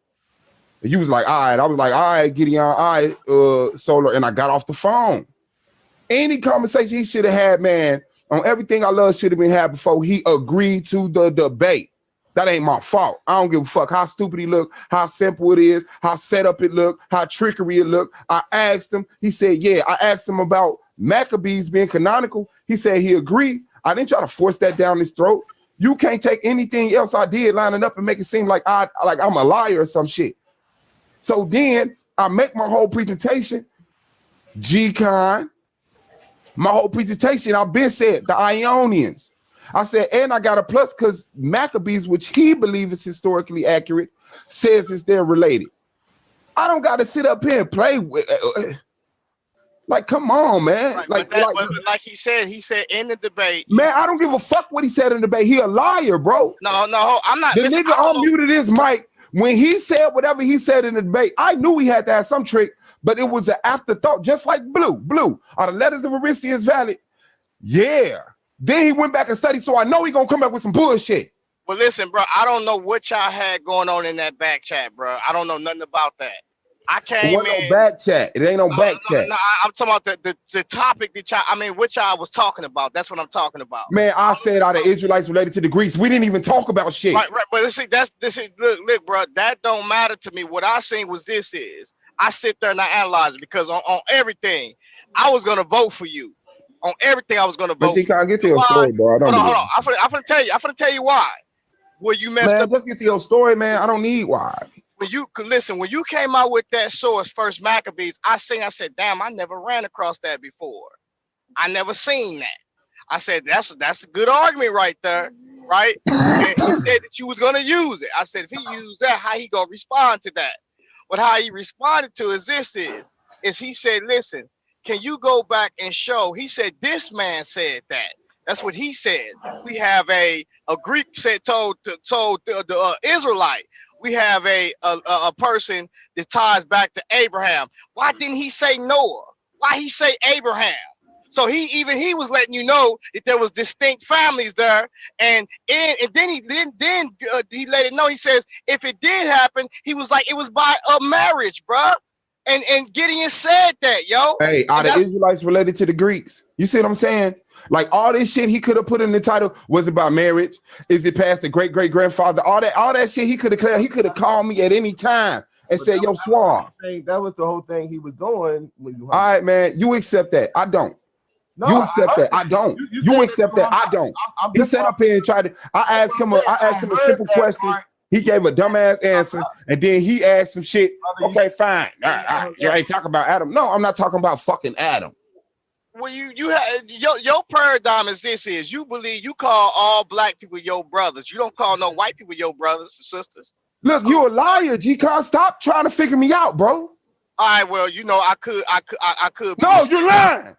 And he was like, all right. I was like, all right, Gideon, all right, Solar. And I got off the phone. Any conversation he should have had, man, on everything I love should have been had before he agreed to the debate. That ain't my fault. I don't give a fuck how stupid he look, how simple it is, how set up it look, how trickery it look. I asked him. He said, yeah. I asked him about Maccabees being canonical. He said he agreed. I didn't try to force that down his throat. You can't take anything else I did lining up and make it seem like I'm a liar or some shit. So then I make my whole presentation, G-Con, my whole presentation, I've been said, the Ionians. I said, and I got a plus because Maccabees, which he believes is historically accurate, says it's they're related. I don't got to sit up here and play with, like, come on, man. Right, but like he said in the debate. Man, I don't give a fuck what he said in the debate. He a liar, bro. No, I'm not. The nigga unmuted his mic. When he said whatever he said in the debate, I knew he had to have some trick, but it was an afterthought, just like Blue. Are the letters of Aristeas valid? Yeah. Then he went back and studied, so I know he gonna come back with some bullshit. Well, listen, bro, I don't know what y'all had going on in that back chat, bro. I don't know nothing about that. I came in. No back chat. It ain't no back chat. No, I'm talking about the topic that what y'all was talking about. That's what I'm talking about. Man, I said are the Israelites related to the Greeks. We didn't even talk about shit. Right. But look, bro, that don't matter to me. What I seen was I sit there and I analyze it because on everything, I was gonna vote for you. On everything, I was gonna vote. But you can't get to your story, bro. Hold on. I'm finna tell you why. Well, you messed up. Let's get to your story, man. I don't need why. When you came out with that source, First Maccabees, I said, damn, I never ran across that before. I never seen that. I said, that's a good argument right there, right? And he said that you was gonna use it. I said, if he used that, how he gonna respond to that? But how he responded to is he said, listen, can you go back and show? He said, this man said that. That's what he said. We have a Greek told the Israelite. We have a person that ties back to Abraham. Why didn't he say Noah? Why he say Abraham? So he was letting you know that there was distinct families there, and then he let it know. He says if it did happen, he was like it was by a marriage, bruh. And Gideon said that, yo. Hey, are the Israelites related to the Greeks? You see what I'm saying? Like all this shit he could have put in the title was about marriage. Is it past the great-great-grandfather? All that shit he could have cleared. He could have called me at any time and said, yo, Suave. That was the whole thing he was doing when you. All right, man. You accept that. I don't. No, you accept that. I don't. You accept that. I don't. He sat up here and tried to. I asked him a simple question. He gave a dumbass answer, and then he asked some shit. Okay, fine. You ain't talking about Adam. No, I'm not talking about fucking Adam. Well, you have your paradigm is you believe you call all black people your brothers. You don't call no white people your brothers and sisters. Look, you a liar, G-Con. Stop trying to figure me out, bro. All right, well, I could. No, you're lying.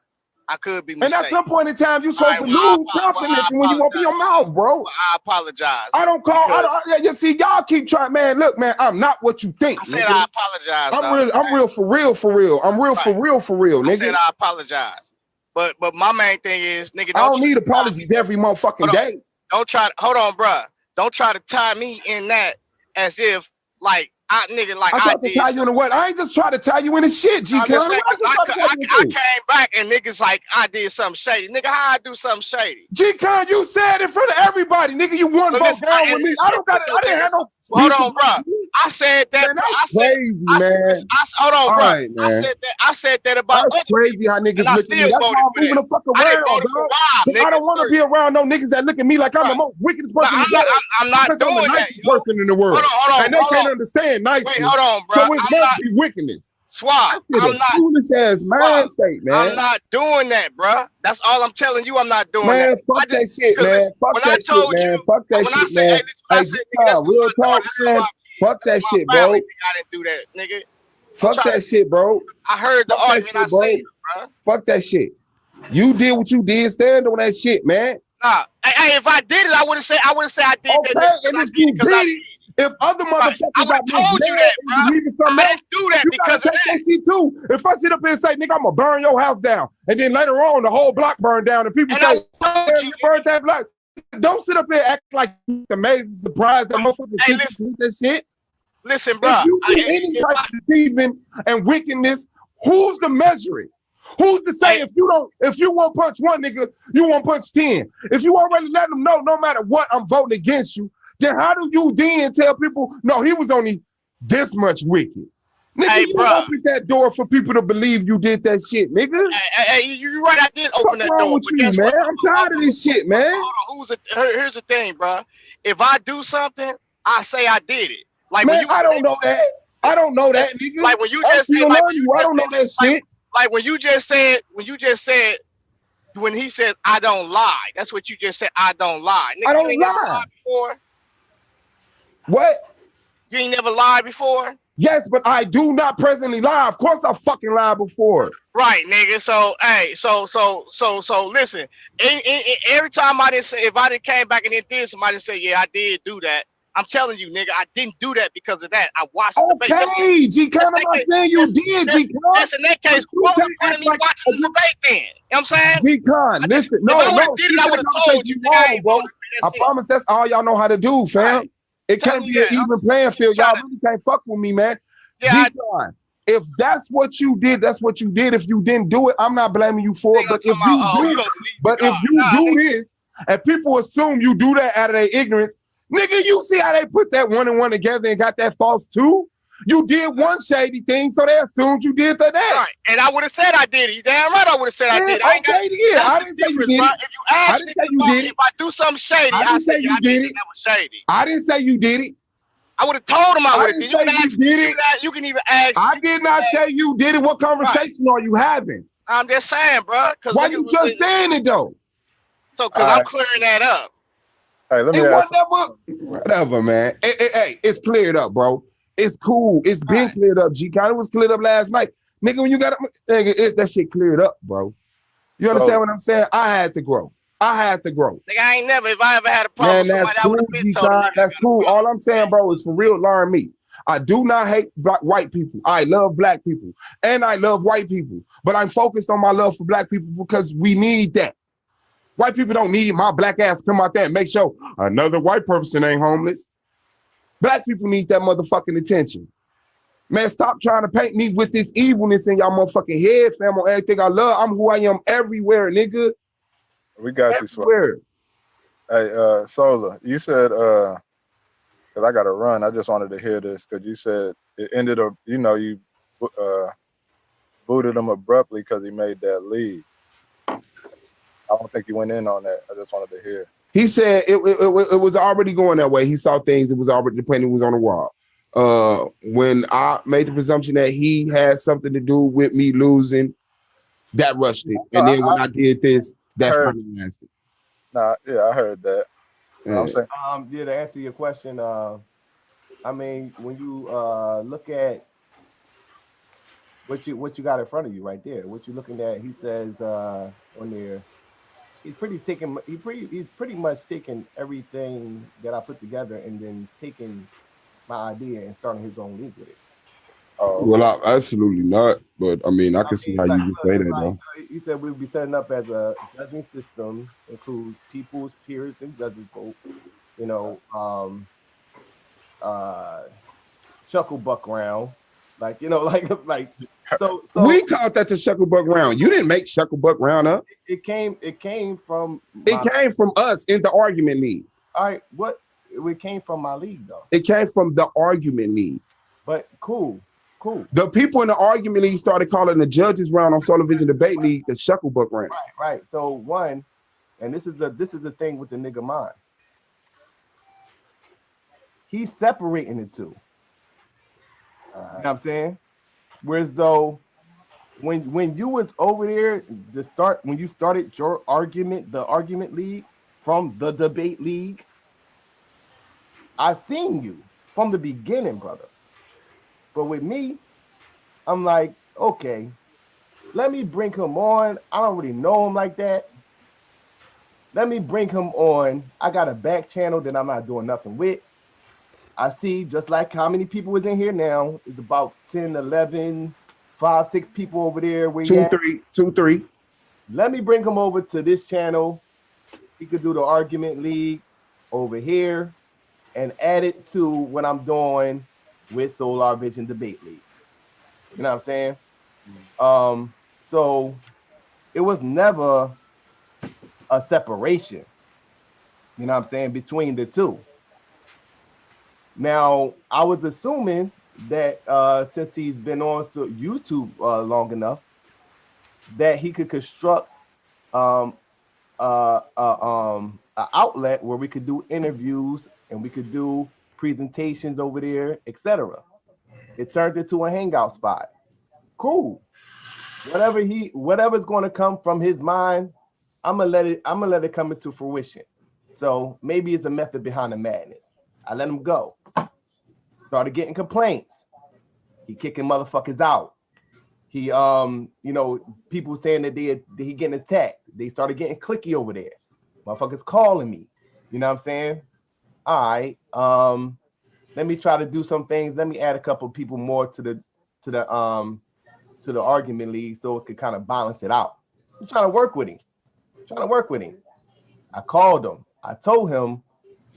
I could be mistaken. And at some point in time, you're supposed to lose confidence when you open your mouth, bro. Well, I apologize. I don't call. You see, y'all keep trying, man. Look, man, I'm not what you think. I said I apologize. I'm real for real. I'm real for real, nigga. I said I apologize. But my main thing is, nigga, I don't need apologies every motherfucking day. Hold on, bro. Don't try to tie me in that as if like I tried to tie you in the what? I ain't just trying to tie you in the shit, G. I'm just saying, 'cause I came back and niggas like I did something shady. Nigga, how I do something shady? G-Con, you said in front of everybody, nigga, you won vote down with me. I didn't have no. Hold on, bro. I said that. Man, that's crazy, man. Hold on, bro. Right, man. I said that about that's other crazy people, how niggas and I look at me. still That's voted why I'm for moving that. the fuck I around, didn't vote for bro. Rob, I don't want to be around no niggas that look at me like I'm the most wickedest person in the world. I'm not because doing I'm the that. nicest person in the world. Hold on, and they can't understand nicely. Wait, hold on, bro. So it must be wickedness. Swab, I'm not foolish ass mind state, man. I'm not doing that, bro. That's all I'm telling you. I'm not doing Man, that. fuck that shit, man. Fuck that shit, man. Fuck that shit, man. Hey, G-Con, real talk, man. Fuck that shit, bro. I didn't do that, nigga. Fuck that shit, bro. I heard the argument. I said, bro. Fuck that shit. You did what you did. Stand on that shit, man. Nah, hey, if I did it, I would have said I did that. Okay, and if you did it, if other motherfuckers I told you that, bro. I didn't do that because of that. Shit too. If I sit up here and say, nigga, I'm gonna burn your house down, and then later on the whole block burned down, and people say, you burned that block. Don't sit up here and act like amazing, surprised that motherfuckers think you did that shit. Listen, bro. If you do any type of deceiving and wickedness, who's to measure it? Who's to say if you won't punch one nigga, you won't punch 10? If you already let them know no matter what, I'm voting against you, then how do you then tell people, no, he was only this much wicked? Nigga, you opened that door for people to believe you did that shit, nigga. Hey, you're right, I did open that door. What's wrong with you, man? I'm tired of this shit, man. Hold on, here's the thing, bro. If I do something, I say I did it. Like man, when you, I don't know that. I don't know that, nigga. Like when you just said, I don't know that shit. Like when you just said, when he says, I don't lie. That's what you just said, I don't lie. Nigga, I don't lie. Before? What? You ain't never lied before? Yes, but I do not presently lie. Of course I fucking lied before. Right, nigga. So, hey, so listen. Every time I didn't say, if I didn't came back and it did, somebody say, yeah, I did do that. I'm telling you, nigga, I didn't do that because of that. I watched the debate. Okay, G-Con, I'm not saying you did, G-Con. That's in that case, what was the point of me watching the debate then? You know what I'm saying? G-Con, listen, no, if I would have did it, I would have told you, nigga, I ain't bro. I promise that's all y'all know how to do, fam. Right. It can't be an even playing field. Y'all really can't fuck with me, man. Yeah, G-Con, if that's what you did, that's what you did. If you didn't do it, I'm not blaming you for it. But if you do this, and people assume you do that out of their ignorance, nigga, you see how they put that one and one together and got that false two? You did one shady thing, so they assumed you did that. Right, and I would have said I did it. You damn right I would have said I did it. I didn't say you did it. If you ask me if I do something shady, I say you did it. That was shady. I didn't say you did it. I would have told him I would have. You can ask me that. You can even ask. I did not say you did it. What conversation are you having? I'm just saying, bro. Why you just saying it though? So, because I'm clearing that up. Hey, let me ask whatever, man. Hey, it's cleared up, bro. It's cool. It's been cleared up, G-Con. It was cleared up last night. Nigga, when you got that shit cleared up, bro. You understand what I'm saying? I had to grow. Nigga, I ain't never, if I ever had a problem man, with somebody, I would have been told him. That's cool. All I'm saying, bro, is for real, learn me. I do not hate white people. I love black people. And I love white people. But I'm focused on my love for black people because we need that. White people don't need my black ass to come out there and make sure another white person ain't homeless. Black people need that motherfucking attention. Man, stop trying to paint me with this evilness in y'all motherfucking head, fam, on everything I love. I'm who I am everywhere, nigga. We got everywhere. You, Swab. Hey, Solar, you said, because I got to run, I just wanted to hear this, because you said it ended up, you booted him abruptly because he made that lead. I don't think you went in on that. I just wanted to hear. He said it was already going that way. He saw things. It was already, the painting was on the wall. When I made the presumption that he had something to do with me losing, that rushed it. And then when I did this, that's finalized it. Nah, yeah, I heard that. Yeah. I'm saying, to answer your question, I mean, when you look at what you got in front of you right there, what you're looking at, he says on there, he's pretty much taking everything that I put together and then taking my idea and starting his own league with it. Oh, well, absolutely not. But I mean, I can see how you can say that, though. He said we'll be setting up as a judging system, includes people's peers and judges vote. Chuckle Buck round, like like so We called that the Shucklebuck round. You didn't make Shucklebuck round up. it came from It came from us in the argument league. all right, what it came from my league though. It came from the argument league. But cool. The people in the argument league started calling the judges round on Solar Vision Debate League the Shucklebuck round. Right. So one, and this is the thing with the nigga mind. He's separating the two. You know what I'm saying? Whereas though, when you was over there when you started your argument, the argument league from the debate league, I seen you from the beginning, brother. But with me, I'm like, okay, let me bring him on. I don't really know him like that. Let me bring him on. I got a back channel that I'm not doing nothing with. I see just like how many people was in here now. It's about 10, 11, 5, 6 people over there. Where 2, 3. Let me bring him over to this channel. He could do the argument league over here and add it to what I'm doing with Solar Vision Debate League. You know what I'm saying? So it was never a separation, you know what I'm saying, between the two. Now, I was assuming that since he's been on YouTube long enough, that he could construct an outlet where we could do interviews and we could do presentations over there, etc. It turned into a hangout spot. Cool. Whatever's going to come from his mind, I'm gonna let it come into fruition. So maybe it's a method behind the madness. I let him go. Started getting complaints. He kicking motherfuckers out. He people saying that he getting attacked. They started getting clicky over there. Motherfuckers calling me. You know what I'm saying? All right. Let me try to do some things. Let me add a couple people more to the argument league so it could kind of balance it out. I'm trying to work with him. I called him. I told him,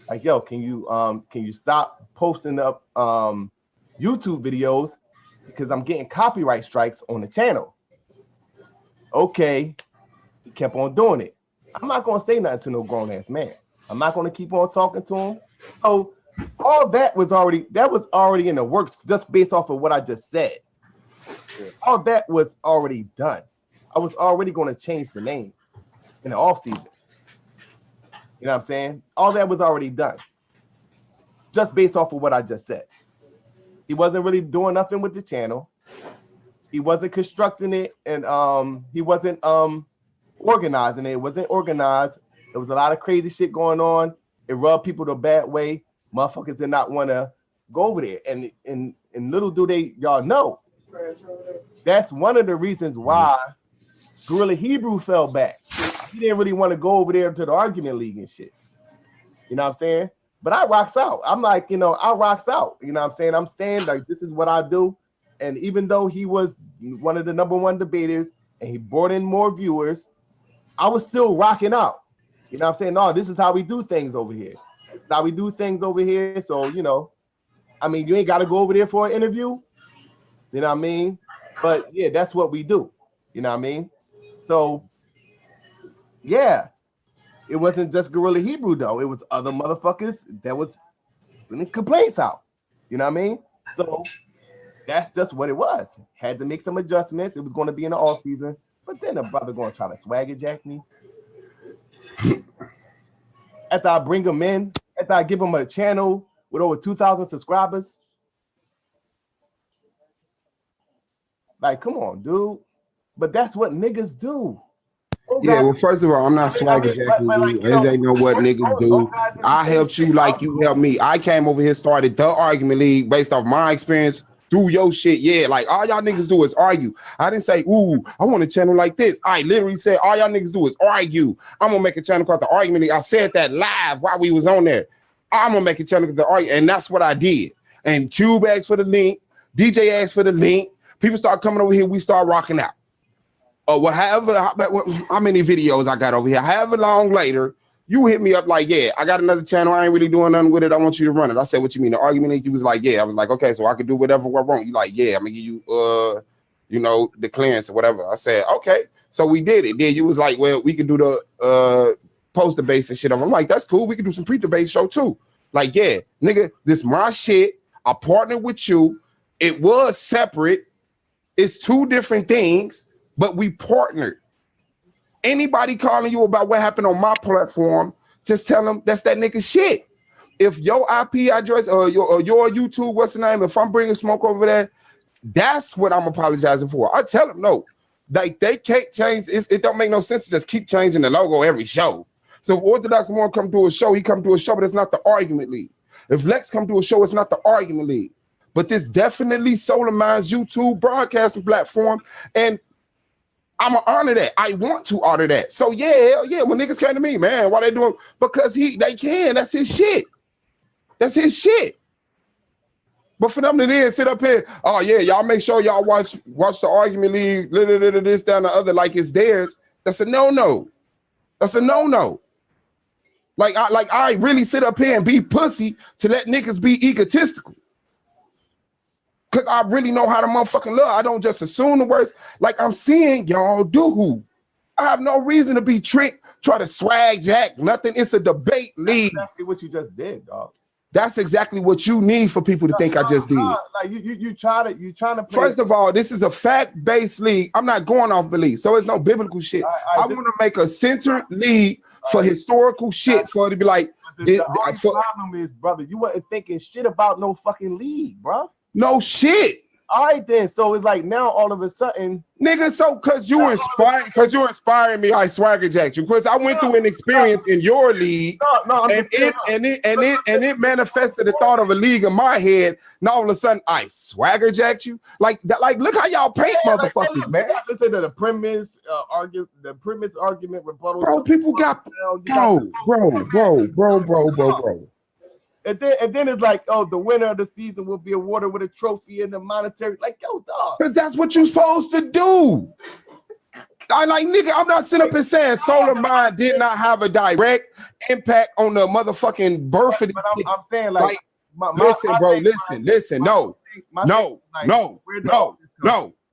like, yo, can you stop posting up YouTube videos because I'm getting copyright strikes on the channel. Okay. He kept on doing it. I'm not gonna say nothing to no grown ass man. I'm not gonna keep on talking to him. So all that was already in the works just based off of what I just said. All that was already done. I was already going to change the name in the off season. You know what I'm saying? All that was already done. Just based off of what I just said. He wasn't really doing nothing with the channel. He wasn't constructing it, and he wasn't organizing it. It wasn't organized. There was a lot of crazy shit going on. It rubbed people the bad way. Motherfuckers did not want to go over there. And little do y'all know, that's one of the reasons why Gorilla Hebrew fell back. He didn't really want to go over there to the argument league and shit. You know what I'm saying? But I rocks out. I'm like, I rocks out. You know what I'm saying? I'm saying, like, this is what I do. And even though he was one of the #1 debaters and he brought in more viewers, I was still rocking out. You know what I'm saying? No, this is how we do things over here. This is how we do things over here. So, I mean, you ain't got to go over there for an interview. You know what I mean? But yeah, that's what we do. You know what I mean? So yeah, it wasn't just Gorilla Hebrew though. It was other motherfuckers that was putting complaints out. You know what I mean? So that's just what it was. Had to make some adjustments. It was going to be in the off season, but then the brother going to try to swagger jack me. After I bring him in, after I give him a channel with over 2,000 subscribers. Like, come on, dude. But that's what niggas do. Oh, Yeah, God. well, first of all, I'm not swagger jacking you. They know what niggas do. I helped you like you helped me. I came over here, started the argument league based off my experience through your shit. Yeah, like all y'all niggas do is argue. I didn't say, ooh, I want a channel like this. I literally said all y'all niggas do is argue. I'm gonna make a channel called the argument league. I said that live while we was on there. I'm gonna make a channel called the argument, and that's what I did. And Cube asked for the link, DJ asked for the link. People start coming over here, we start rocking out. Or how many videos I got over here, however long later, You hit me up like, yeah, I got another channel. I ain't really doing nothing with it. I want you to run it. I said, what you mean? The argument league? You was like, yeah. I was like, okay, so I could do whatever I want. You like, yeah, I'm gonna give you the clearance or whatever. I said, okay. So we did it. Then you was like, well, we can do the post debates and shit. I'm like, that's cool. We can do some pre-debate show too. Like, yeah, nigga, this my shit. I partnered with you. It was separate. It's two different things, but we partnered. Anybody calling you about what happened on my platform, just tell them that's that nigga shit. If your IP address or your YouTube, what's the name? If I'm bringing smoke over there, that's what I'm apologizing for. I tell them no. Like they can't change. It don't make no sense to just keep changing the logo every show. So if Orthodox Moore come to a show, he come to a show, but it's not the argument league. If Lex come to a show, it's not the argument league. But this definitely Solar Mind's YouTube broadcasting platform, and I'm gonna honor that. I want to honor that. So yeah, hell yeah. When niggas came to me, man, why they doing? Because they can. That's his shit. That's his shit. But for them to then sit up here, oh yeah, y'all make sure y'all watch the argument league, this, down the other, like it's theirs. That's a no-no. That's a no-no. Like I really sit up here and be pussy to let niggas be egotistical. Cause I really know how to motherfucking love. I don't just assume the worst. Like I'm seeing y'all do. I have no reason to be tricked, try to swag jack, nothing. It's a debate league. That's exactly what you just did, dog. That's exactly what you need for people to think I just did. Like you trying to play. First of all, this is a fact-based league. I'm not going off belief, so it's no biblical shit. I want to make a centered league for historical shit for it to be like. The problem is, brother, you weren't thinking shit about no fucking league, bro. No shit. All right then. So it's like now all of a sudden, nigga. So because you're inspiring me, I swagger jacked you. Because I went through an experience in your league, and it manifested the thought of a league in my head. Now all of a sudden, I swagger jacked you. Like look how y'all paint motherfuckers, man. Listen to the premise argument rebuttal. Bro, people got bro. And then it's like, oh, the winner of the season will be awarded with a trophy and the monetary. Like, yo, dog. Because that's what you're supposed to do. Nigga, I'm not sitting up and saying Solar Mind did not have a direct impact on the motherfucking birth of the kid. I'm saying, listen. No.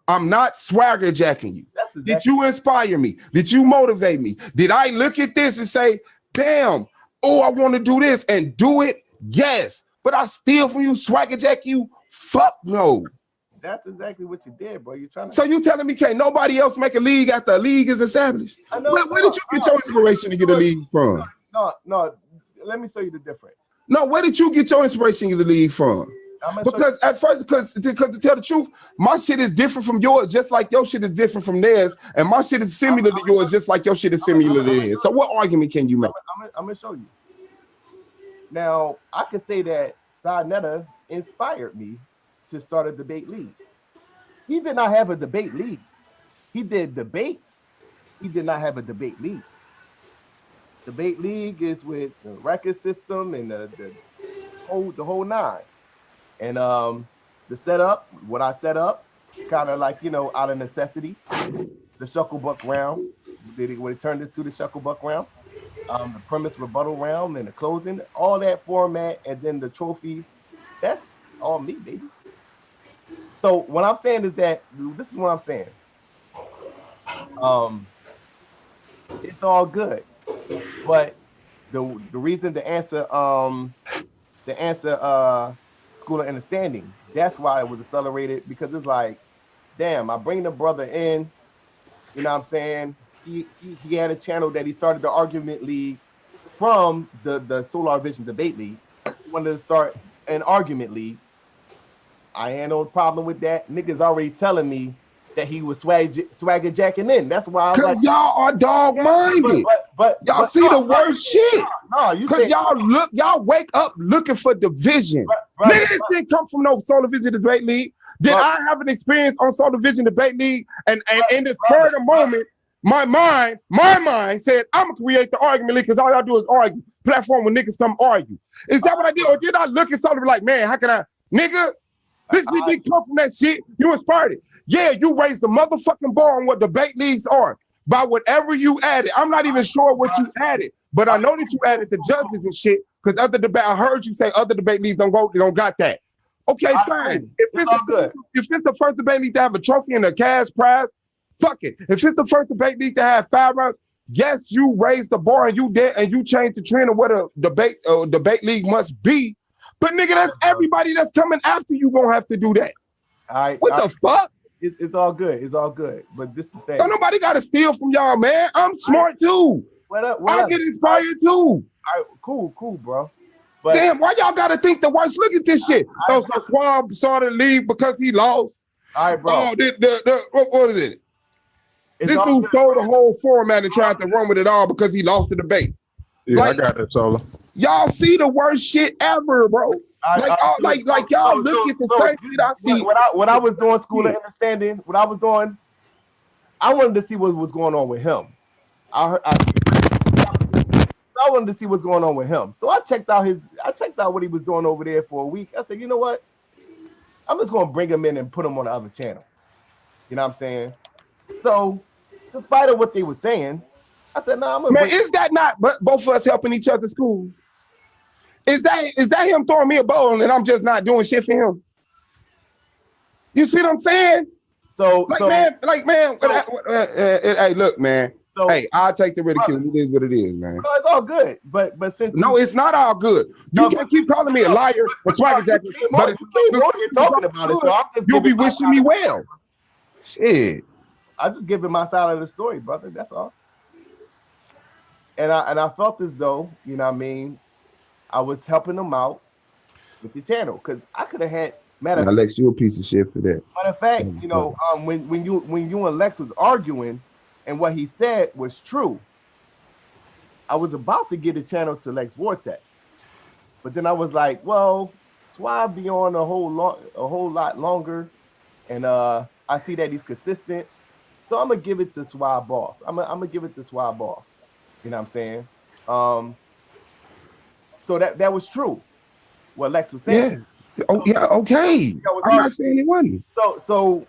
I'm not swagger jacking you. Exactly. Did you inspire me? Did you motivate me? Did I look at this and say, damn, oh, I want to do this and do it? Yes, but I steal from you, swagger jack you. Fuck no. That's exactly what you did, bro. You're trying to. So you telling me can't nobody else make a league after a league is established? Where did you get your inspiration to get a league from? No. Let me show you the difference. No, where did you get your inspiration to get the league from? Because at first, because to tell the truth, my shit is different from yours, just like your shit is different from theirs, and my shit is similar to yours, just like your shit is similar to theirs. So what argument can you make? I'm gonna show you. Now, I could say that Sinetta inspired me to start a debate league. He did not have a debate league. He did debates. He did not have a debate league. Debate league is with the record system and the whole nine. And the setup, what I set up, kind of like, out of necessity, the Shucklebuck round, when it turned into the Shucklebuck round. The premise rebuttal round and the closing, all that format, and then the trophy. That's all me, baby. So what I'm saying is that this is what I'm saying. It's all good, but the reason to answer School of Understanding, that's why it was accelerated, because it's like, damn, I bring the brother in, you know what I'm saying? He had a channel that he started the argument league from the Solar Vision debate league. He wanted to start an argument league. I had no problem with that. Niggas already telling me that he was swagger jacking in. That's why I was like, y'all are dog-minded. But y'all see the worst shit. Because y'all wake up looking for division. Niggas didn't come from no Solar Vision debate league. Did I have an experience on Solar Vision debate league? And in this further moment, my mind said, I'm gonna create the argument league because all y'all do is argue. Platform where niggas come argue. Is that what I did? Or did I look at something like, man, how can I, nigga? This didn't come from that shit. You inspired it. Yeah, you raised the motherfucking bar on what debate leagues are by whatever you added. I'm not even sure what you added. But I know that you added the judges and shit, because other debate, I heard you say other debate leagues don't got that. Okay, fine. If it's the first debate league to have a trophy and a cash prize, fuck it. If it's the first debate league to have 5 rounds, yes, you raised the bar and you did, and you changed the trend of what a debate league must be. But nigga, that's everybody that's coming after you gonna have to do that. What the fuck? It's all good. It's all good. But this is the thing. Don't nobody gotta steal from y'all, man. I'm smart too. I get inspired too. All right, cool, bro. But damn, why y'all gotta think the worst? Look at this shit. So Swab started the league because he lost. All right, bro. Oh, what is it? This dude stole the whole format and tried to run with it all because he lost the debate. Yeah, I got that, Solar. Y'all see the worst shit ever, bro. Like y'all look at the same shit I see. When I was doing School of Understanding, what I was doing, I wanted to see what was going on with him. I wanted to see what's going on with him. So I checked out what he was doing over there for a week. I said, you know what? I'm just gonna bring him in and put him on the other channel. You know what I'm saying? So, despite of what they were saying, I said, "No, I'm gonna." Man, is that not both of us helping each other school? Is that him throwing me a bone and I'm just not doing shit for him? You see what I'm saying? Hey, look, man. Hey, I'll take the ridicule. It is what it is, man. No, it's all good. But since it's not all good. You can't keep calling me a liar, a swagger jacket. But you're talking about it, so I'm just you'll be wishing me well. Shit. I'm just giving my side of the story, brother. That's all. And I felt as though, you know what I mean, I was helping them out with the channel because I could have had. Lex, you a piece of shit for that. Matter of fact, you know, when you and Lex was arguing, and what he said was true, I was about to get a channel to Lex Vortex, but then I was like, well, Swab be on a whole lot longer, and I see that he's consistent. So I'm gonna give it to Swab Boss. I'm gonna give it to Swab Boss. You know what I'm saying? So that was true. What Lex was saying. Yeah. Oh yeah. Okay. I'm not saying it wasn't. So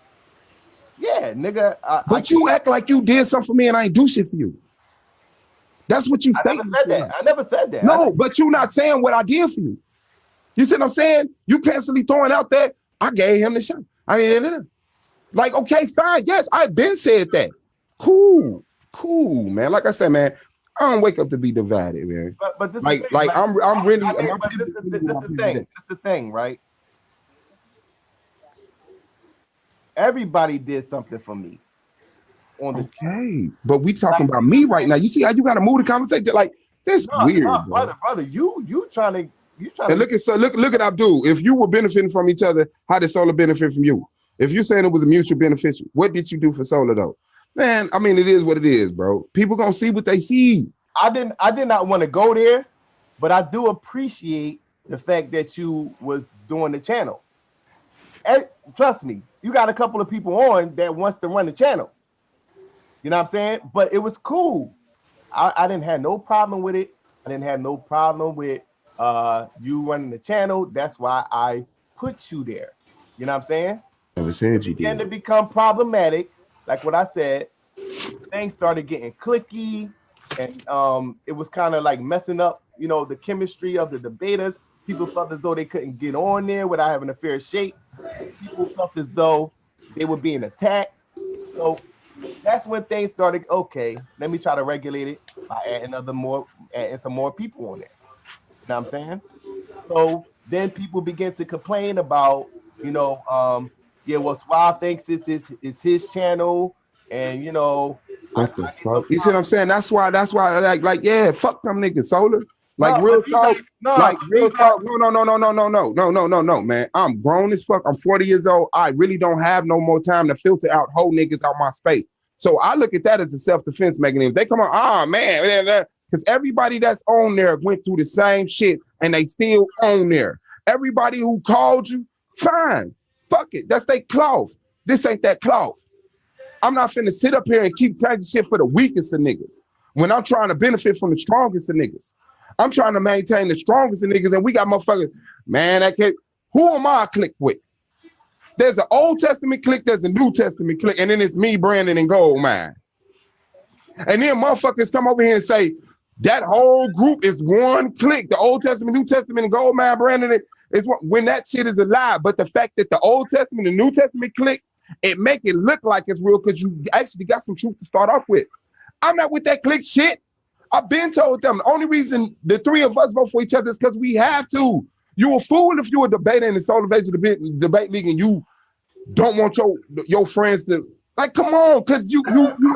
yeah, nigga. But you act like you did something for me and I ain't do shit for you. That's what you say. I never said that. No, but you're not saying what I did for you. You see what I'm saying? You constantly throwing out that I gave him the shot. I mean, like, okay, fine. Yes, I've been said that. Cool, man. Like I said, man, I don't wake up to be divided, man. But this I'm really. This is the thing. This is the thing, right? Everybody did something for me. But we talking about me right now. You see how you got to move the conversation like this? Weird, brother. You trying to. And look at Abdul. If you were benefiting from each other, how did Solar benefit from you? If you're saying it was a mutual beneficial, what did you do for Solar though? Man, I mean, it is what it is, bro. People gonna see what they see. I did not want to go there, but I do appreciate the fact that you was doing the channel. And trust me, you got a couple of people on that wants to run the channel. You know what I'm saying? But it was cool. I didn't have no problem with it. I didn't have no problem with you running the channel. That's why I put you there. You know what I'm saying? It began to become problematic. Like what I said, things started getting clicky, and it was kind of like messing up, you know, the chemistry of the debaters. People felt as though they couldn't get on there without having a fair shake. People felt as though they were being attacked. So that's when things started. Okay, let me try to regulate it by adding some more people on there. You know what I'm saying? So then people begin to complain about, you know, well, Swab thinks it's his channel, and you know, what the fuck? You see what I'm saying? That's why, like, yeah, fuck them niggas, Solar. Like real talk, real talk. No, man. I'm grown as fuck. I'm 40 years old. I really don't have no more time to filter out whole niggas out my space. So I look at that as a self-defense mechanism. They come on, man, because everybody that's on there went through the same shit and they still on there. Everybody who called you, fine. Fuck it. That's their cloth. This ain't that cloth. I'm not finna sit up here and keep cracking shit for the weakest of niggas when I'm trying to benefit from the strongest of niggas. I'm trying to maintain the strongest of niggas, and we got motherfuckers, man, who am I click with? There's an Old Testament click, there's a New Testament click, and then it's me, Brandon, and Goldmine. And then motherfuckers come over here and say, That whole group is one clique. The Old Testament, New Testament, and Gold Mine Brandon is when that shit is alive. But the fact that the Old Testament and New Testament clique, it make it look like it's real because you actually got some truth to start off with. I'm not with that clique shit. I've been told them the only reason the three of us vote for each other is because we have to. You a fool if you a debater in the Soul of Age debate league and you don't want your friends to like. Come on, because you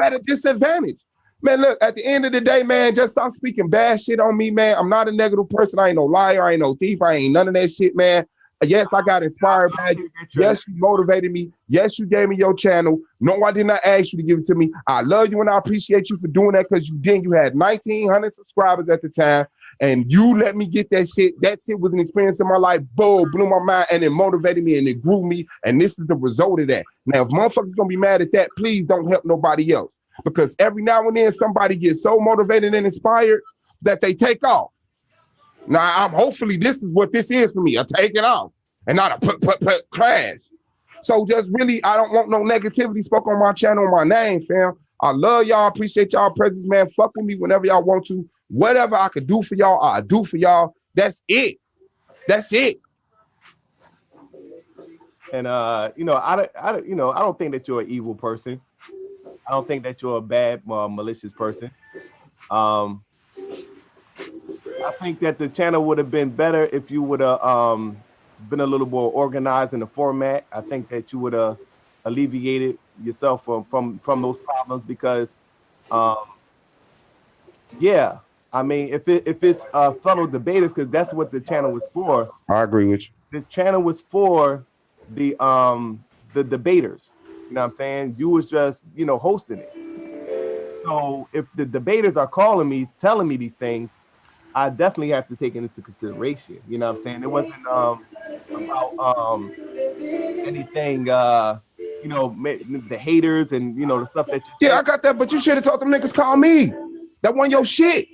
at a disadvantage. Man, look, at the end of the day, man, just stop speaking bad shit on me, man. I'm not a negative person. I ain't no liar. I ain't no thief. I ain't none of that shit, man. Yes, I got inspired by you. Yes, you motivated me. Yes, you gave me your channel. No, I did not ask you to give it to me. I love you and I appreciate you for doing that because you did. You had 1,900 subscribers at the time, and you let me get that shit. That shit was an experience in my life. Boom, blew my mind, and it motivated me and it grew me. And this is the result of that. Now, if motherfuckers gonna be mad at that, please don't help nobody else. Because every now and then somebody gets so motivated and inspired that they take off. Now, I'm hopefully this is what this is for me, a taking off and not a crash. So just really, I don't want no negativity spoke on my channel, my name, fam. I love y'all, appreciate y'all presence, man. Fuck with me whenever y'all want to. Whatever I could do for y'all, I do for y'all. That's it. That's it. And I don't think that you're an evil person. I don't think that you're a bad, malicious person. I think that the channel would have been better if you would have been a little more organized in the format. I think that you would have alleviated yourself from those problems because, yeah, I mean, if it's fellow debaters, because that's what the channel was for. I agree with you. The channel was for the debaters. You know what I'm saying? You was just, hosting it. So if the debaters are calling me, telling me these things, I definitely have to take it into consideration. You know what I'm saying? It wasn't about anything, the haters and, the stuff that you Yeah, I got that, but you should have told them niggas call me. That wasn't your shit.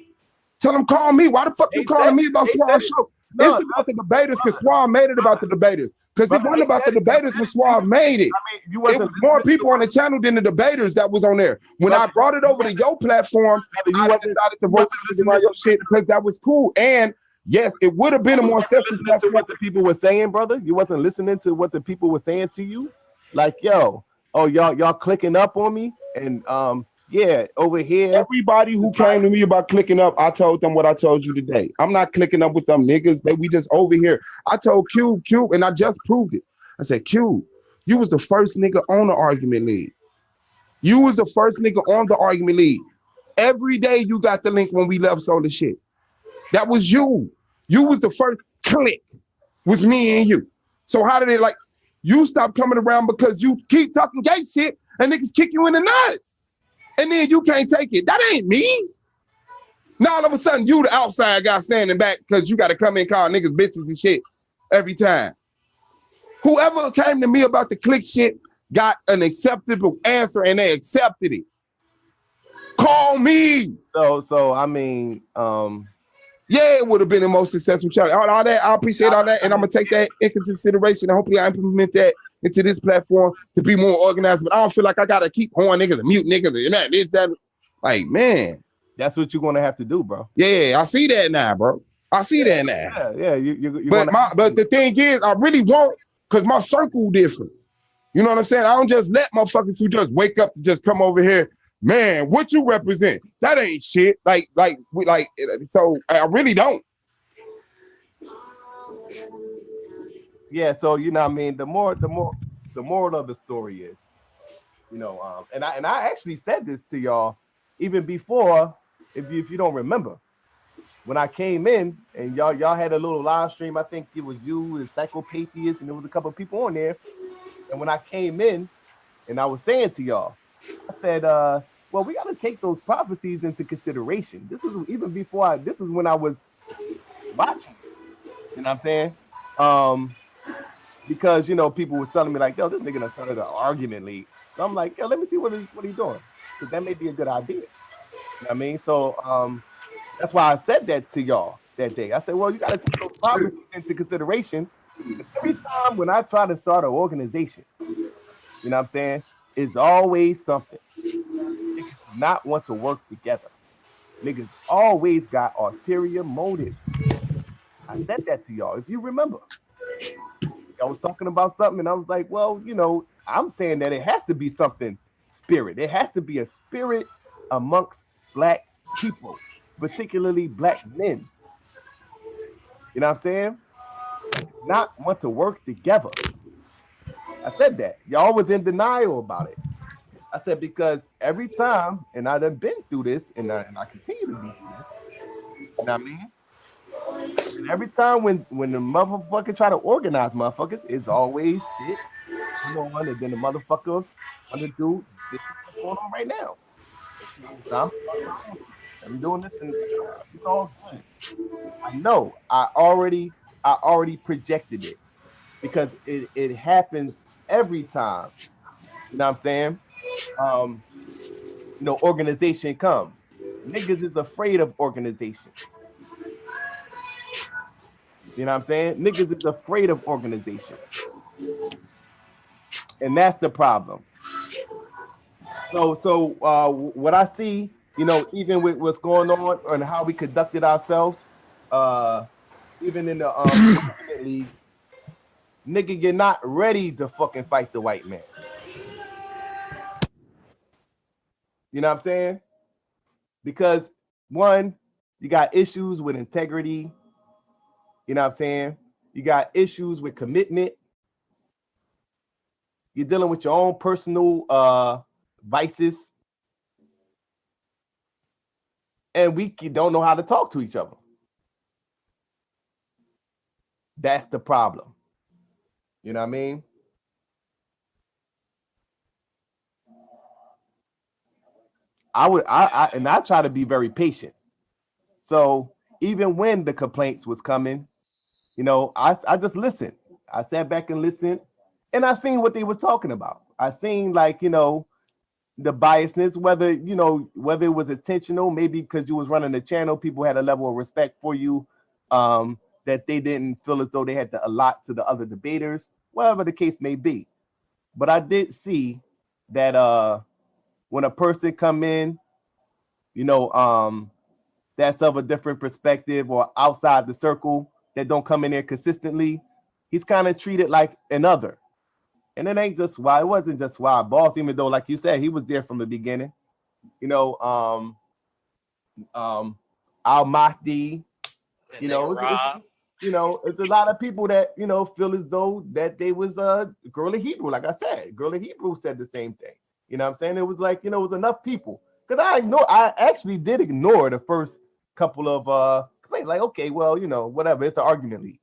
Tell them call me. Why the fuck you calling me about Suave show? It's about the debaters because Suave made it about the debaters. Because it wasn't about the debaters when Suave made it. It was more people on the channel than the debaters that was on there. When I brought it over to your platform, I decided to vote around your shit because that was cool. And yes, it would have been a more sensitive to what the people were saying, brother. You wasn't listening to what the people were saying to you. Like, yo, y'all clicking up on me, and yeah, over here. Everybody who came to me about clicking up, I told them what I told you today. I'm not clicking up with them niggas. We just over here. I told Cube, and I just proved it. I said, Cube, you was the first nigga on the argument league. You was the first nigga on the argument league. Every day you got the link when we left Solar Shit. That was you. You was the first click with me and you. So how did it you stop coming around because you keep talking gay shit and niggas kick you in the nuts. And then you can't take it. That ain't me. Now all of a sudden you the outside guy standing back because you got to come in and call niggas bitches and shit every time. Whoever came to me about the click shit got an acceptable answer and they accepted it. Call me. So I mean, yeah, it would have been the most successful challenge. All that, I appreciate all that, and I'm gonna take that into consideration. And hopefully, I implement that into this platform to be more organized. But I don't feel like I gotta keep horn niggas and mute niggas and that. This, that. Like, man, that's what you're gonna have to do, bro. Yeah, I see that now, bro. I see that now. Yeah. You're but the thing is, I really won't because my circle different. You know what I'm saying? I don't just let motherfuckers who just wake up and just come over here. Man, what you represent? That ain't shit. So I really don't. Yeah, so what I mean, the moral of the story is, and I actually said this to y'all even before, if you don't remember, when I came in and y'all had a little live stream. I think it was you and Psychopatheus, and there was a couple of people on there. And when I came in, and I was saying to y'all, I said, well, we got to take those prophecies into consideration. This was even before this is when I was watching it. You know what I'm saying? Because people was telling me like, yo, this nigga done started an argument league. So I'm like, yo, let me see what he's doing, because that may be a good idea. You know what I mean? So that's why I said that to y'all that day. I said, well, you got to take those prophecies into consideration. Every time when I try to start an organization, you know what I'm saying, it's always something. Niggas do not want to work together. Niggas always got ulterior motives. I said that to y'all, if you remember. I was talking about something and I was like, well, I'm saying that it has to be something spirit. It has to be a spirit amongst black people, particularly black men. You know what I'm saying? That do not want to work together. I said that. Y'all was in denial about it. I said, because every time, and I done been through this, and I continue to be through this, you know what I mean? And every time when the motherfucker try to organize motherfuckers, it's always shit going on, and then the motherfucker want to do this is what's going on right now. So I'm starting my own shit. I'm doing this, and it's all good. I know. I already projected it because it happens every time. You know what I'm saying? Um, organization comes. Niggas is afraid of organization. You know what I'm saying? Niggas is afraid of organization. And that's the problem. So what I see, even with what's going on and how we conducted ourselves, uh, even in the argument league, nigga, you're not ready to fucking fight the white man. You know what I'm saying? Because one, you got issues with integrity. You know what I'm saying? You got issues with commitment. You're dealing with your own personal vices, and we don't know how to talk to each other. That's the problem. You know what I mean? I try to be very patient. So even when the complaints was coming, I just listened. I sat back and listened, and I seen what they was talking about. I seen like the biasness, whether it was intentional, maybe because you was running the channel, people had a level of respect for you, that they didn't feel as though they had to allot to the other debaters, whatever the case may be. But I did see that when a person come in, you know, um, that's of a different perspective or outside the circle that don't come in there consistently, he's kind of treated like another. And it ain't just why it wasn't just why boss, even though, like you said, he was there from the beginning. You know, um, Al Mahdi, That you nigga know, Rob. it's a lot of people that feel as though that they was a girl in Hebrew. Like I said, girl in Hebrew said the same thing. You know what I'm saying? It was like, it was enough people. Because I actually did ignore the first couple of complaints. Like, okay, well, whatever, it's an argument league.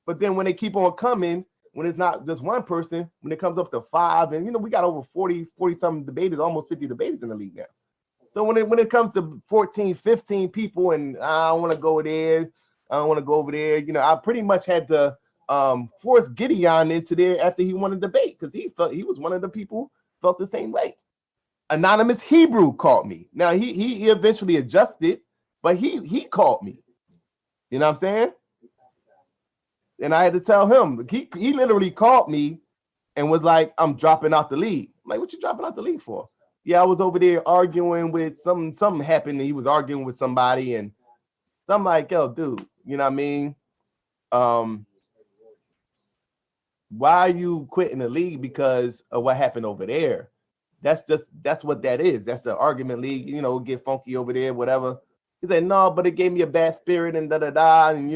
But then when they keep on coming, when it's not just one person, when it comes up to five, and we got over 40 some debaters, almost 50 debaters in the league now. So when it comes to 14, 15 people, and I don't want to go there, I don't want to go over there, I pretty much had to force Gideon into there after he won a debate because he felt he was one of the people felt the same way. Anonymous Hebrew called me. Now he eventually adjusted, but he called me. You know what I'm saying? And I had to tell him, he literally called me and was like, I'm dropping out the league. I'm like, what you dropping out the league for? Yeah, I was over there arguing with something happened. And he was arguing with somebody, and so I'm like, yo, dude, you know what I mean? Why are you quitting the league because of what happened over there? That's what that is. That's the argument league, get funky over there, whatever. He said, no, but it gave me a bad spirit and da da da. And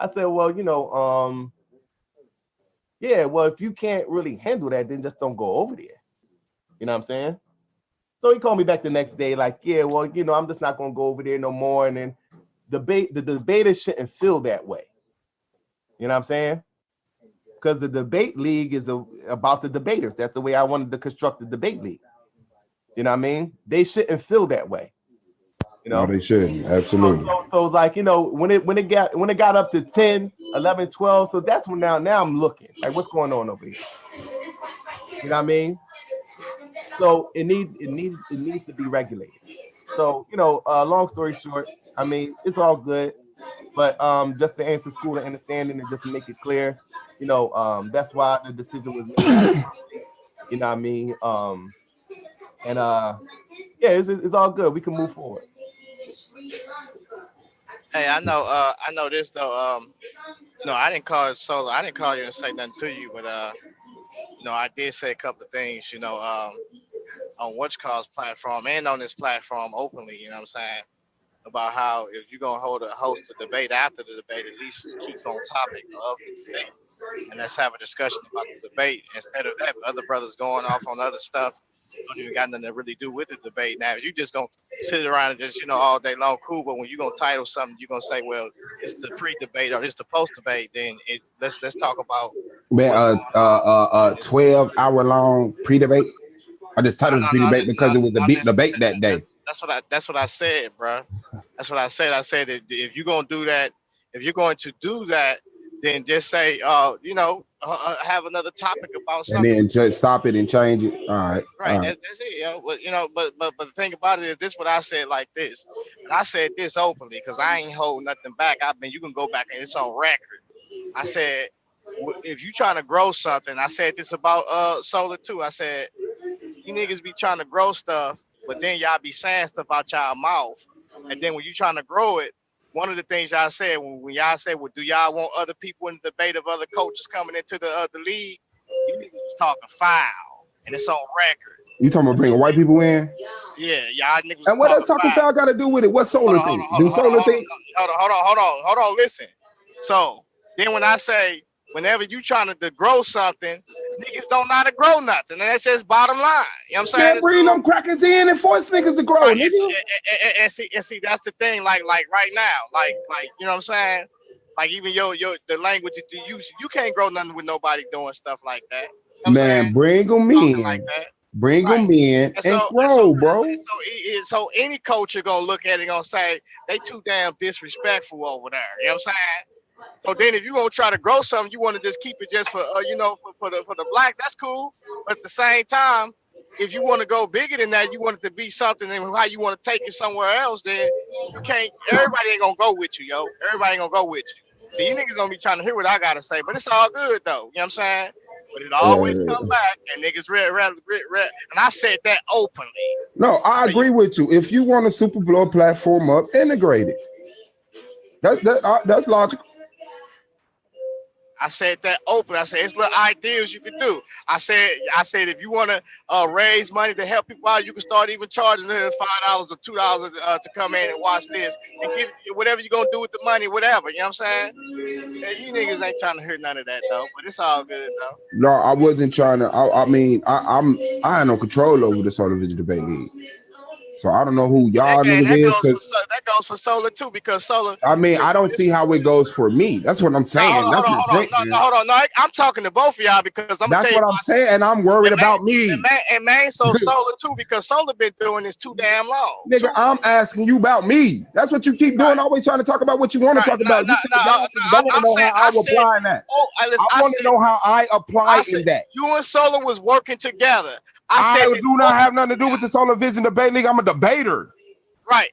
I said, well, yeah, well, if you can't really handle that, then just don't go over there. You know what I'm saying? So he called me back the next day, like, yeah, well, I'm just not gonna go over there no more. And then the debaters shouldn't feel that way. You know what I'm saying? Because the debate league is about the debaters. That's the way I wanted to construct the debate league. You know what I mean? They shouldn't feel that way. No, they shouldn't. Absolutely. So like, when it got up to 10, 11, 12, so that's when now I'm looking like what's going on over here. You know what I mean? So it needs to be regulated. So, long story short, I mean, it's all good, but just to answer school of understanding and just to make it clear, that's why the decision was made out. You know what I mean? And yeah, it's all good. We can move forward. Hey, I know this though. No, I didn't call it solo. I didn't call you and say nothing to you, but I did say a couple of things, on What's Call's platform and on this platform openly. You know what I'm saying? About how if you're gonna host a debate after the debate, at least keep on topic of the debate, and let's have a discussion about the debate instead of that other brothers going off on other stuff. Don't even got nothing to really do with the debate. Now, if you just gonna sit around and just all day long, cool. But when you're gonna title something, you're gonna say, well, it's the pre-debate or it's the post-debate. Then let's talk about Man, what's going on. And it's 12-hour long pre-debate. I just no, titled no, it not, pre-debate because it was a not big debate necessarily. that day. That's what I said, bro. That's what I said. I said that if you're gonna do that, if you're going to do that, then just say, have another topic about And something. then just stop it and change it. All right. All Right. right. That's it. But the thing about it is this: what I said like this, and I said this openly because I ain't hold nothing back. You can go back and it's on record. I said, if you trying to grow something, I said this about solar too. I said you niggas be trying to grow stuff, but then y'all be saying stuff out y'all mouth. And then when you trying to grow it, one of the things y'all said when y'all said, well, do y'all want other people in the debate of other coaches coming into the league? You niggas was talking foul, and it's on record. You talking about So bringing white people in? yeah, y'all niggas was And what does talking talking foul. foul got to do with it? What Hold solar on, hold thing? on, hold Do on, hold on, solar thing? hold on. Listen. So then when I say, whenever you trying to grow something, niggas don't know how to grow nothing. And that's just bottom line. You know what I'm saying? Man, And bring so, them crackers in and force niggas to grow, right, nigga. and see, that's the thing. Like right now, you know what I'm saying? Like even your the language that you use, you can't grow nothing with nobody doing stuff like that. You know what I'm saying? Man, bring them Talking like in. that. Bring Right. them in And and so grow, bro. so any coach are gonna look at it and gonna say they too damn disrespectful over there. You know what I'm saying? So then, if you gonna try to grow something, you want to just keep it just for for the blacks. That's cool. But at the same time, if you want to go bigger than that, you want it to be something and how you want to take it somewhere else. Then you can't. Everybody ain't gonna go with you, yo. Everybody ain't gonna go with you. So you niggas gonna be trying to hear what I gotta say, but it's all good though. You know what I'm saying? But it always come back and niggas read. And I said that openly. No, I I said agree with you. If you want a super blow platform up, integrate it. That's logical. I said that open. I said it's little ideas you could do. I said if you want to raise money to help people out, you can start even charging them $5 or $2 to come in and watch this and give whatever you're gonna do with the money, whatever. You know what I'm saying? You niggas ain't trying to hear none of that though, but it's all good though. No, I wasn't trying to. I mean, I had no control over the Solar Vision Debate League, so I don't know who y'all And niggas is. Because that goes for solar too because solar. I mean, Look, I don't see how it goes for me. That's what I'm no, saying. That's my point, no, no, man. hold on. No, I'm talking to both of y'all because I'm gonna tell That's you what I'm why. saying, and I'm worried about me. And man, so solar too because solar been doing this too damn long. Nigga, Too I'm asking you about me. That's what you keep doing. right. Always trying to talk about what you want to Right. talk about. You said y'all don't want I'm to know saying, how I apply in that. listen, I want to know how I apply I said, in that. you and Solar was working together. I I said this do not have nothing to do openly. with the Solar Vision Debate League. I'm a debater. Right.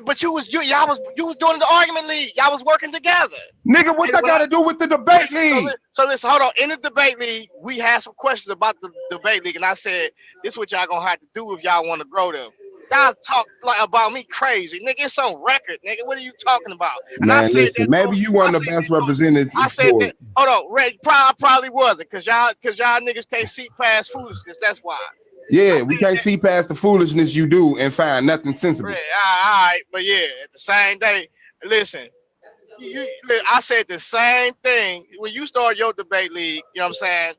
But you was doing the argument league. Y'all was working together. Nigga, what And that got to do with the debate league? so listen, hold on. In the debate league, we had some questions about the debate league, and I said, this is what y'all gonna have to do if y'all want to grow them. Y'all talk like about me crazy, nigga. It's on record, nigga. What are you talking about? And I Man, said listen, that. maybe you weren't the best representative for it. Hold on, Red. Probably wasn't, cause y'all niggas can't see past foolishness. That's why. Yeah, we can't see past the foolishness you do and find nothing sensible. Red, all right, but yeah, at the same day, listen. I said the same thing when you start your debate league. You know what I'm saying?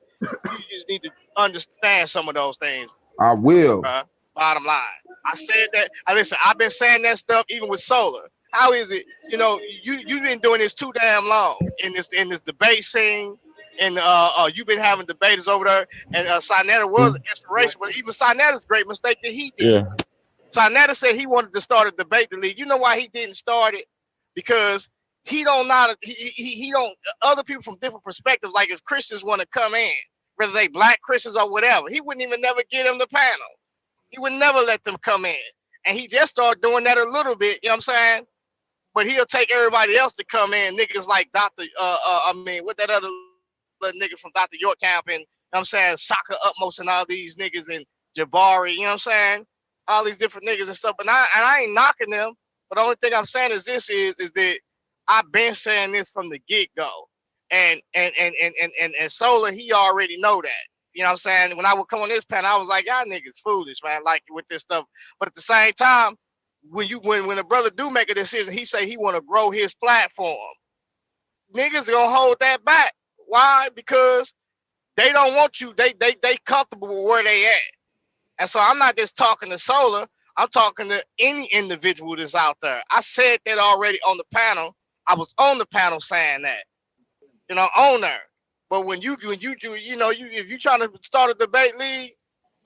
You just need to understand some of those things. I will. Bottom line, I said that. Listen, I've been saying that stuff even with solar. How is it? You've been doing this too damn long in this debate scene, and you've been having debaters over there. And Sinetta was an inspiration, but even Sinetta's great mistake that he did. Yeah. Sinetta said he wanted to start a debate league. You know why he didn't start it? Because he don't not he don't other people from different perspectives. Like if Christians want to come in, whether they black Christians or whatever, he wouldn't even never get them the panel. He would never let them come in. And he just started doing that a little bit, you know what I'm saying? But he'll take everybody else to come in, niggas like what that other little nigga from Dr. York camp and, you know what I'm saying, Soccer Utmost and all these niggas and Jabari, you know what I'm saying? All these different niggas and stuff. And I ain't knocking them. But the only thing I'm saying is this is that I've been saying this from the get-go. And Solar, he already know that. You know what I'm saying? When I would come on this panel, I was like, y'all niggas foolish, man, like with this stuff. But at the same time, when a brother do make a decision, he say he want to grow his platform. Niggas gonna hold that back. Why? Because they don't want you. They comfortable with where they at. And so I'm not just talking to Solar. I'm talking to any individual that's out there. I said that already on the panel. I was on the panel saying that, on there. But when you if you trying to start a debate league,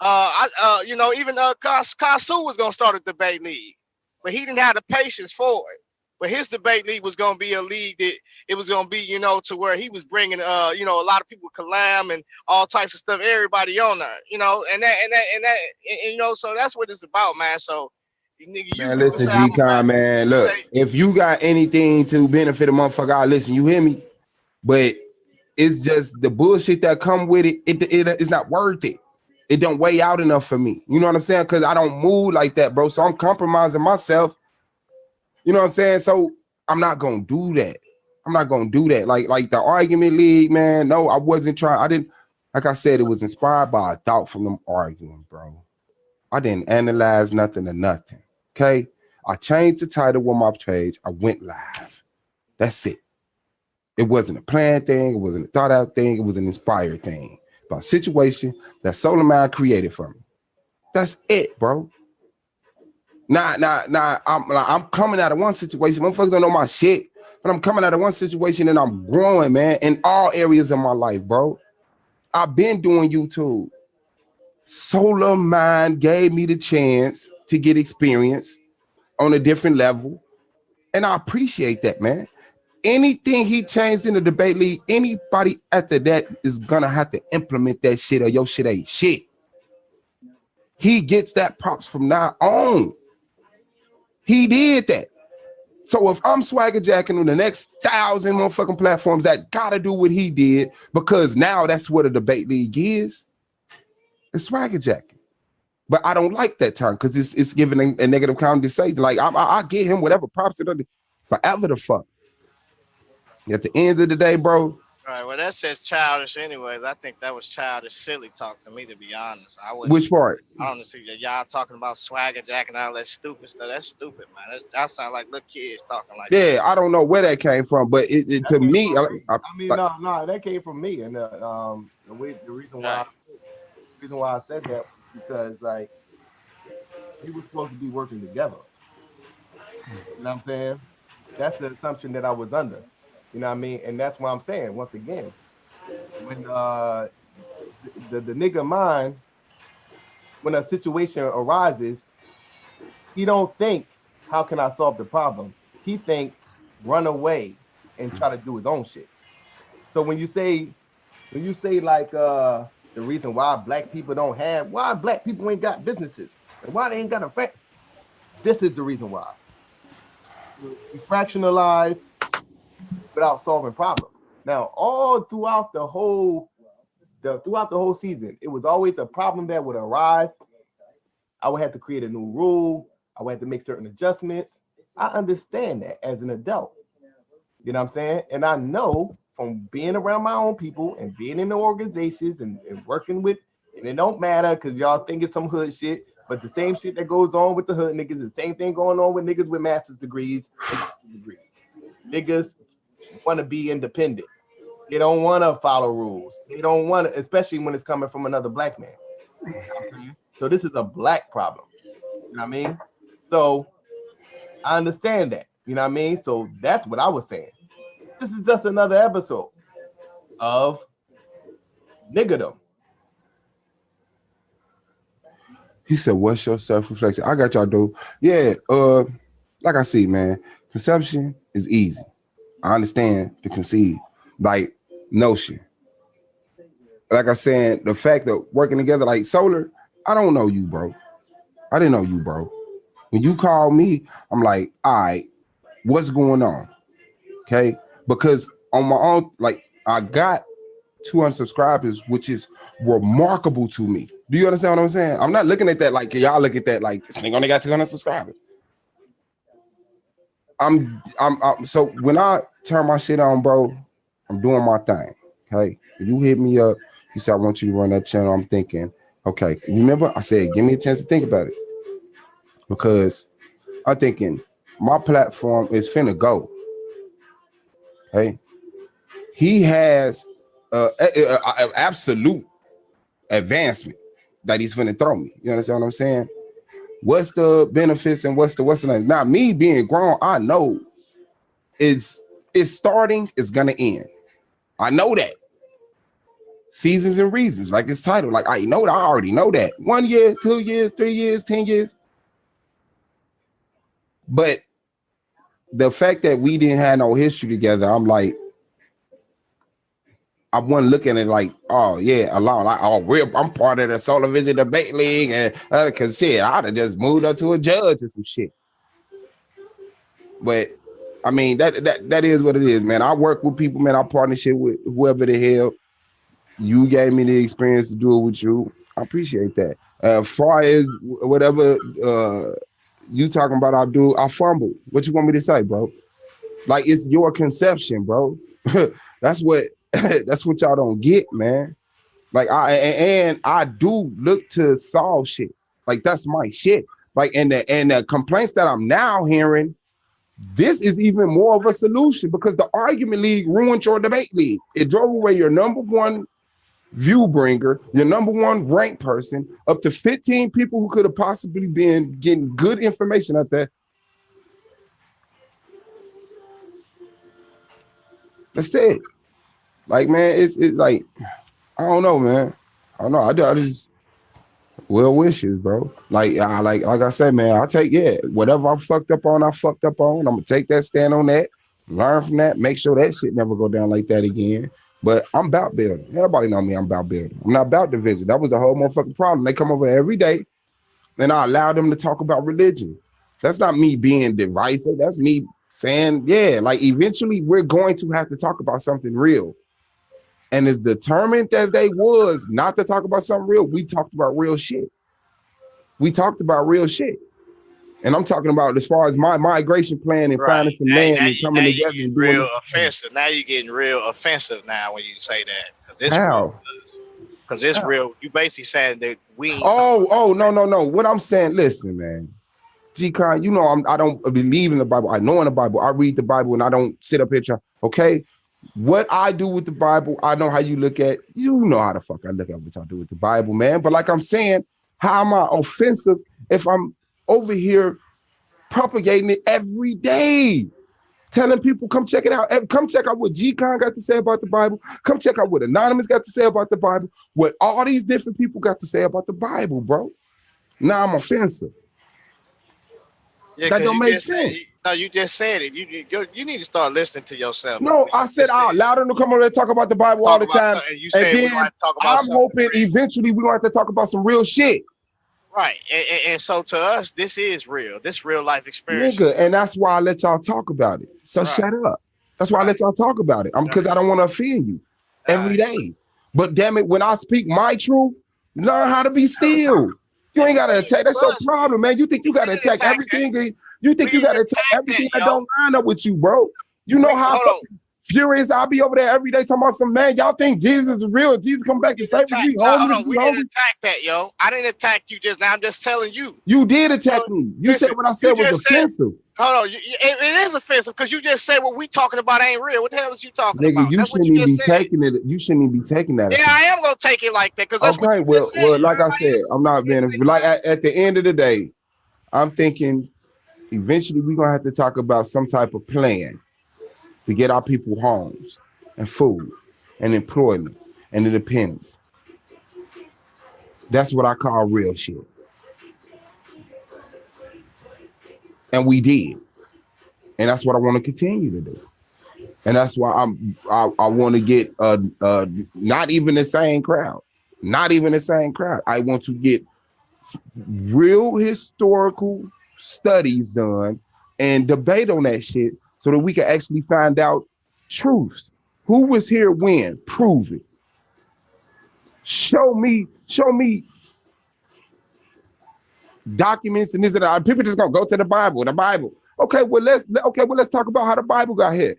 even Kasu was gonna start a debate league, but he didn't have the patience for it. But his debate league was gonna be a league that it was gonna be, to where he was bringing, a lot of people, Kalam and all types of stuff, everybody on there, so that's what it's about, man. So, Man, listen, G-Con, man, look, if you got anything to benefit a motherfucker, I listen, you hear me? But it's just the bullshit that come with it, it's not worth it. It don't weigh out enough for me. You know what I'm saying? Because I don't move like that, bro. So I'm compromising myself. You know what I'm saying? So I'm not gonna do that. Like the argument league, man. No, I wasn't trying. Like I said, it was inspired by a thought from them arguing, bro. I didn't analyze nothing or nothing. Okay. I changed the title on my page. I went live. That's it. It wasn't a planned thing. It wasn't a thought out thing. It was an inspired thing about a situation that Solar Man created for me. That's it, bro. I'm coming out of one situation. Motherfuckers don't know my shit, but I'm coming out of one situation and I'm growing, man, in all areas of my life, bro. I've been doing YouTube. Solar Mind gave me the chance to get experience on a different level, and I appreciate that, man. Anything he changed in the debate league, anybody after that is gonna have to implement that shit or your shit ain't shit. He gets that props from now on. He did that. So if I'm swagger jacking on the next 1,000 motherfucking platforms, that gotta do what he did, because now that's what a debate league is. It's swagger jacking. But I don't like that term because it's giving a negative connotation. Like I give him whatever props it under forever the fuck. At the end of the day, bro. All right, well, that's just childish anyways. I think that was childish, silly talk to me, to be honest. Which part? I don't see that y'all talking about swagger jacking and all that stupid stuff. That's stupid, man. That sound like little kids talking like that. Yeah, I don't know where that came from, but it to me, no, that came from me. And the reason why I said that was because, like, we were supposed to be working together. You know what I'm saying? That's the assumption that I was under. You know what I mean? And that's why I'm saying, once again, when the nigga mind, when a situation arises, he don't think, how can I solve the problem? He think, run away and try to do his own shit. So when you say like the reason why black people why black people ain't got businesses and why they ain't got a fact, this is the reason why. We fractionalize without solving problems. Now, all throughout the whole season, it was always a problem that would arise. I would have to create a new rule. I would have to make certain adjustments. I understand that as an adult. You know what I'm saying? And I know from being around my own people and being in the organizations and working with, and it don't matter because y'all think it's some hood shit, but the same shit that goes on with the hood niggas, the same thing going on with niggas with master's degrees. Niggas want to be independent. They don't want to follow rules. They don't want to, especially when it's coming from another black man. You know what I'm saying? So this is a black problem. You know what I mean? So I understand that. You know what I mean? So that's what I was saying. This is just another episode of Niggerdom. He said, what's your self-reflection? I got y'all, dude. Yeah, like I see, man, conception is easy. I understand the conceive, like notion. Like I said, the fact that working together, like Solar, I don't know you, bro. I didn't know you, bro. When you called me, I'm like, all right, what's going on? Okay, because on my own, like, I got 200 subscribers, which is remarkable to me. Do you understand what I'm saying? I'm not looking at that like y'all look at that like this nigga only got 200 subscribers. So when I turn my shit on, bro, I'm doing my thing. Okay. You hit me up, you say I want you to run that channel. I'm thinking, okay, remember I said give me a chance to think about it. Because I'm thinking my platform is finna go. Hey, he has absolute advancement that he's finna throw me. You understand what I'm saying? What's the benefits and what's the name? Now, me being grown, I know it's starting, it's gonna end. I know that. Seasons and reasons, like it's titled. Like I know that, I already know that. 1 year, 2 years, 3 years, 10 years. But the fact that we didn't have no history together, I'm like, I wasn't looking at it like, oh yeah, alone. I'm part of the Solar Vision Debate League, and cause shit, I'd have just moved up to a judge or some shit. But I mean, that is what it is, man. I work with people, man. I partnership with whoever the hell. You gave me the experience to do it with you. I appreciate that. Far as whatever you talking about, I fumble. What you want me to say, bro? Like it's your conception, bro. That's what y'all don't get, man. Like I do look to solve shit. Like that's my shit. Like and the complaints that I'm now hearing, this is even more of a solution because the argument league ruined your debate league. It drove away your number one view bringer, your number one ranked person, up to 15 people who could have possibly been getting good information out there. That's it. Like, man, it's like, I don't know, man. I don't know. I just well wishes, bro. Like I said, man, I take whatever I fucked up on. I'm gonna take that stand on that, learn from that, make sure that shit never go down like that again. But I'm about building. Everybody know me. I'm about building. I'm not about division. That was the whole motherfucking problem. They come over every day, and I allow them to talk about religion. That's not me being divisive. That's me saying, yeah, like eventually we're going to have to talk about something real. And as determined as they was not to talk about something real, we talked about real shit. And I'm talking about as far as my migration plan and finding some land and coming together and doing real offensive. Now you're getting real offensive now when you say that. Because it's how? real. Because it's real. You basically saying that we. Oh, no. What I'm saying, listen, man. G-Con, you know I don't believe in the Bible. I know in the Bible. I read the Bible and I don't sit up here okay? What I do with the Bible, I know how you look at. You know how the fuck I look at what I do with the Bible, man. But like I'm saying, how am I offensive if I'm over here propagating it every day? Telling people, come check it out. Come check out what G-Con got to say about the Bible. Come check out what Anonymous got to say about the Bible. What all these different people got to say about the Bible, bro. Now I'm offensive. Yeah, that don't make sense. You just said it. You need to start listening to yourself. No, I said I'll allow them to come over and talk about the Bible all the time. And then I'm hoping eventually we're going to have to talk about some real shit. Right. And so to us, this is real. This real life experience. Nigga, and that's why I let y'all talk about it. So shut up. That's why I let y'all talk about it. Because I don't want to offend you every day. But damn it, when I speak my truth, learn how to be still. You ain't gotta attack. That's your problem, man. You think you gotta attack everything. You think you gotta attack everything that don't line up with you, bro. You know how furious I'll be over there every day talking about some man. Y'all think Jesus is real? Jesus come back to save me. We didn't attack that, yo. I didn't attack you just now. I'm just telling you. You did attack me. You said what I said was offensive. Hold on, it is offensive because you just said what we talking about ain't real. What the hell is you talking about? You shouldn't even be taking it. You shouldn't even be taking that. Yeah, I am gonna take it like that because that's what you just said. Well, like I said, I'm not being like at the end of the day, I'm thinking eventually we're gonna have to talk about some type of plan to get our people homes and food and employment and independence. That's what I call real shit. And we did. And that's what I want to continue to do. And that's why I want to get not even the same crowd. Not even the same crowd. I want to get real historical studies done and debate on that shit so that we can actually find out truths. Who was here when? Prove it. Show me documents and this and that. People just gonna go to the Bible. Okay, well let's talk about how the Bible got here.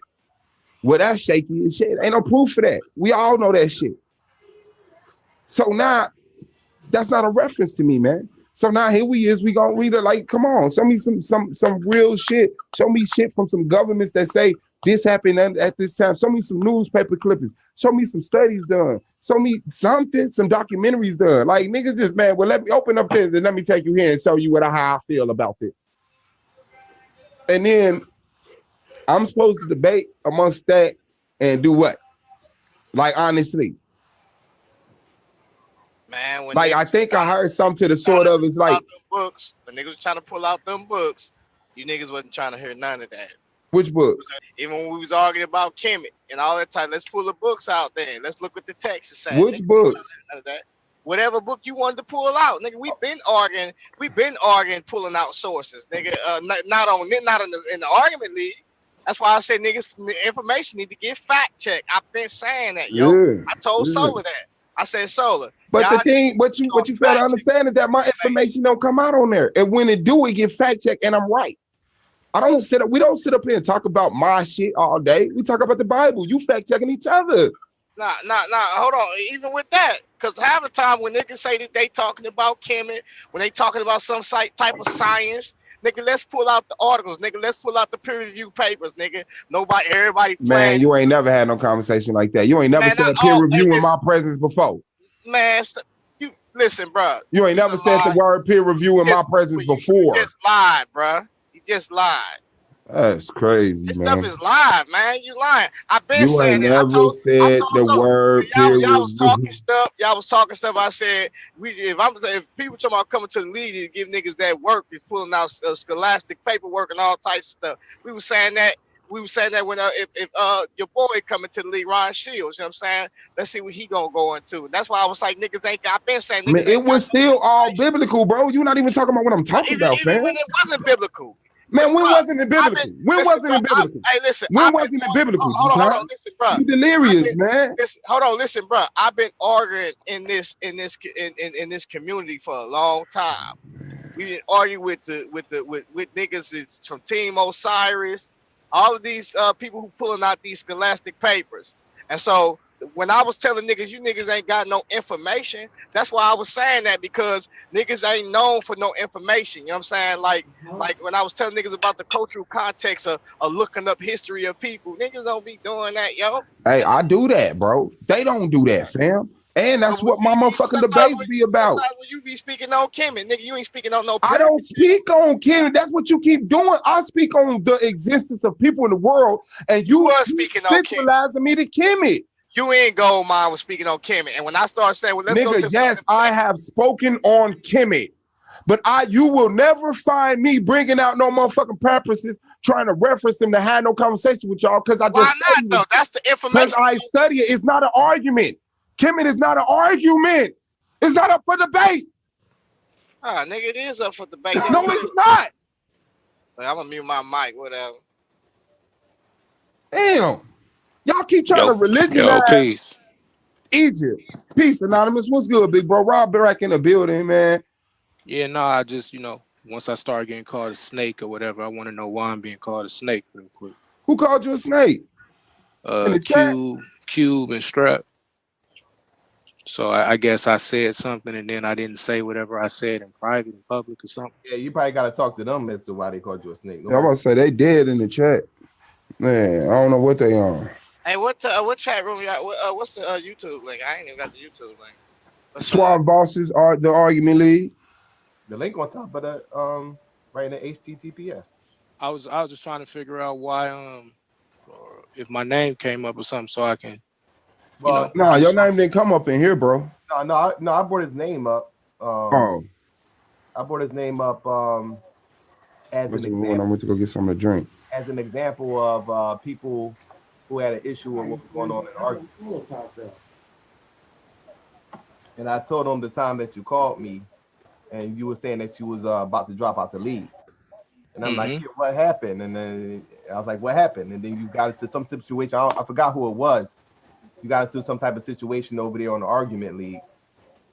Well, that's shaky and shit. Ain't no proof for that. We all know that shit. So now that's not a reference to me, man. So now here we gonna read it. Like, come on, show me some real shit. Show me shit from some governments that say this happened at this time. Show me some newspaper clippings. Show me some studies done. Show me something, some documentaries done. Like, niggas just, man, well, let me open up this and let me take you here and show you how I feel about this. And then I'm supposed to debate amongst that and do what? Like, honestly. Man, when like, I think I heard something to the sort of, it's like, books, when niggas was trying to pull out them books, you niggas wasn't trying to hear none of that. Which books? Even when we was arguing about Kemet and all that time, let's pull the books out there. Let's look what the text is saying. Which nigga, books? None of that. Whatever book you wanted to pull out, nigga. We've been arguing, pulling out sources, nigga. Not in the argument league. That's why I say niggas, information need to get fact checked. I've been saying that, yo. Yeah, I told Solar that. I said, Solar. But the thing, what you fail to understand is that my information don't come out on there, and when it do, it get fact checked, and I'm right. We don't sit up here and talk about my shit all day. We talk about the Bible. You fact checking each other. Nah. Hold on. Even with that, because half the time when niggas say that they talking about Kemet, when they talking about some type of science, nigga, let's pull out the articles, nigga. Let's pull out the peer review papers, nigga. Everybody playing. Man, you ain't never had no conversation like that. You ain't never said a peer review in my presence before. Man, you listen, bro. You ain't never said the word peer review in my presence before. You just lied, bro. You just lied. That's crazy, this man. Stuff is live, man. You lying. I've been you saying ain't it. never said the word peer review. Y'all was talking stuff. Y'all was talking stuff. I said if people talking about coming to the league to give niggas that work is pulling out scholastic paperwork and all types of stuff. We were saying that. We were saying that when if your boy coming to the league, Ron Shields, you know what I'm saying? Let's see what he gonna go into. And that's why I was like, niggas ain't. I've been saying, niggas it was still all biblical, bro. You're not even talking about what I'm talking about, fam. Even when it wasn't biblical. Man, when wasn't it biblical? When wasn't it biblical? Hey, listen. When wasn't it biblical? Hold on, listen, bro. You delirious, man. Listen, bro. I've been arguing in this community for a long time. We been arguing with niggas. It's from Team Osiris. All of these people who pulling out these scholastic papers. And so when I was telling niggas, you niggas ain't got no information, that's why I was saying that, because niggas ain't known for no information. You know what I'm saying? Like when I was telling niggas about the cultural context of looking up history of people, niggas don't be doing that, yo. Hey, I do that, bro. They don't do that, fam. And that's what my motherfucking debates be about. Sometimes when you be speaking on Kemet, nigga, you ain't speaking on no. I don't speak on Kemet. That's what you keep doing. I speak on the existence of people in the world, and you are speaking on centralizing me to Kemet. You and Goldmine was speaking on Kemet, and when I started saying, "Well, let's go to yes, I have spoken on Kemet, but you will never find me bringing out no motherfucking purposes trying to reference them to have no conversation with y'all, because I just why not though? That's the information. Because I study it. It's not an argument. Kemet is not an argument. It's not up for debate. Nigga, it is up for debate. No, it's not. I'm gonna mute my mic, whatever. Damn. Y'all keep trying to religionize peace. Egypt. Peace, Anonymous. What's good, big bro? Rob back in the building, man. Yeah, no, I just, once I start getting called a snake or whatever, I want to know why I'm being called a snake real quick. Who called you a snake? Cube and Strap. So I guess I said something and then I didn't say whatever I said in private, in public or something. Yeah, you probably got to talk to them as to why they called you a snake. I'm about to say they dead in the chat. Man, I don't know what they on. Hey, what chat room you got? What's the YouTube link? I ain't even got the YouTube link. Suave Bosses are the Argument League. The link on top of the right in the HTTPS. I was just trying to figure out why if my name came up or something so I can. Well, no, your name didn't come up in here, bro. No, I brought his name up. I brought his name up as an example. I went to go get something to drink. As an example of people who had an issue with what was going on in the argument. And I told him the time that you called me, and you were saying that you was about to drop out the league. And I'm like, yeah, what happened? And then I was like, what happened? And then you got into some situation. I forgot who it was. You got into some type of situation over there on the argument league.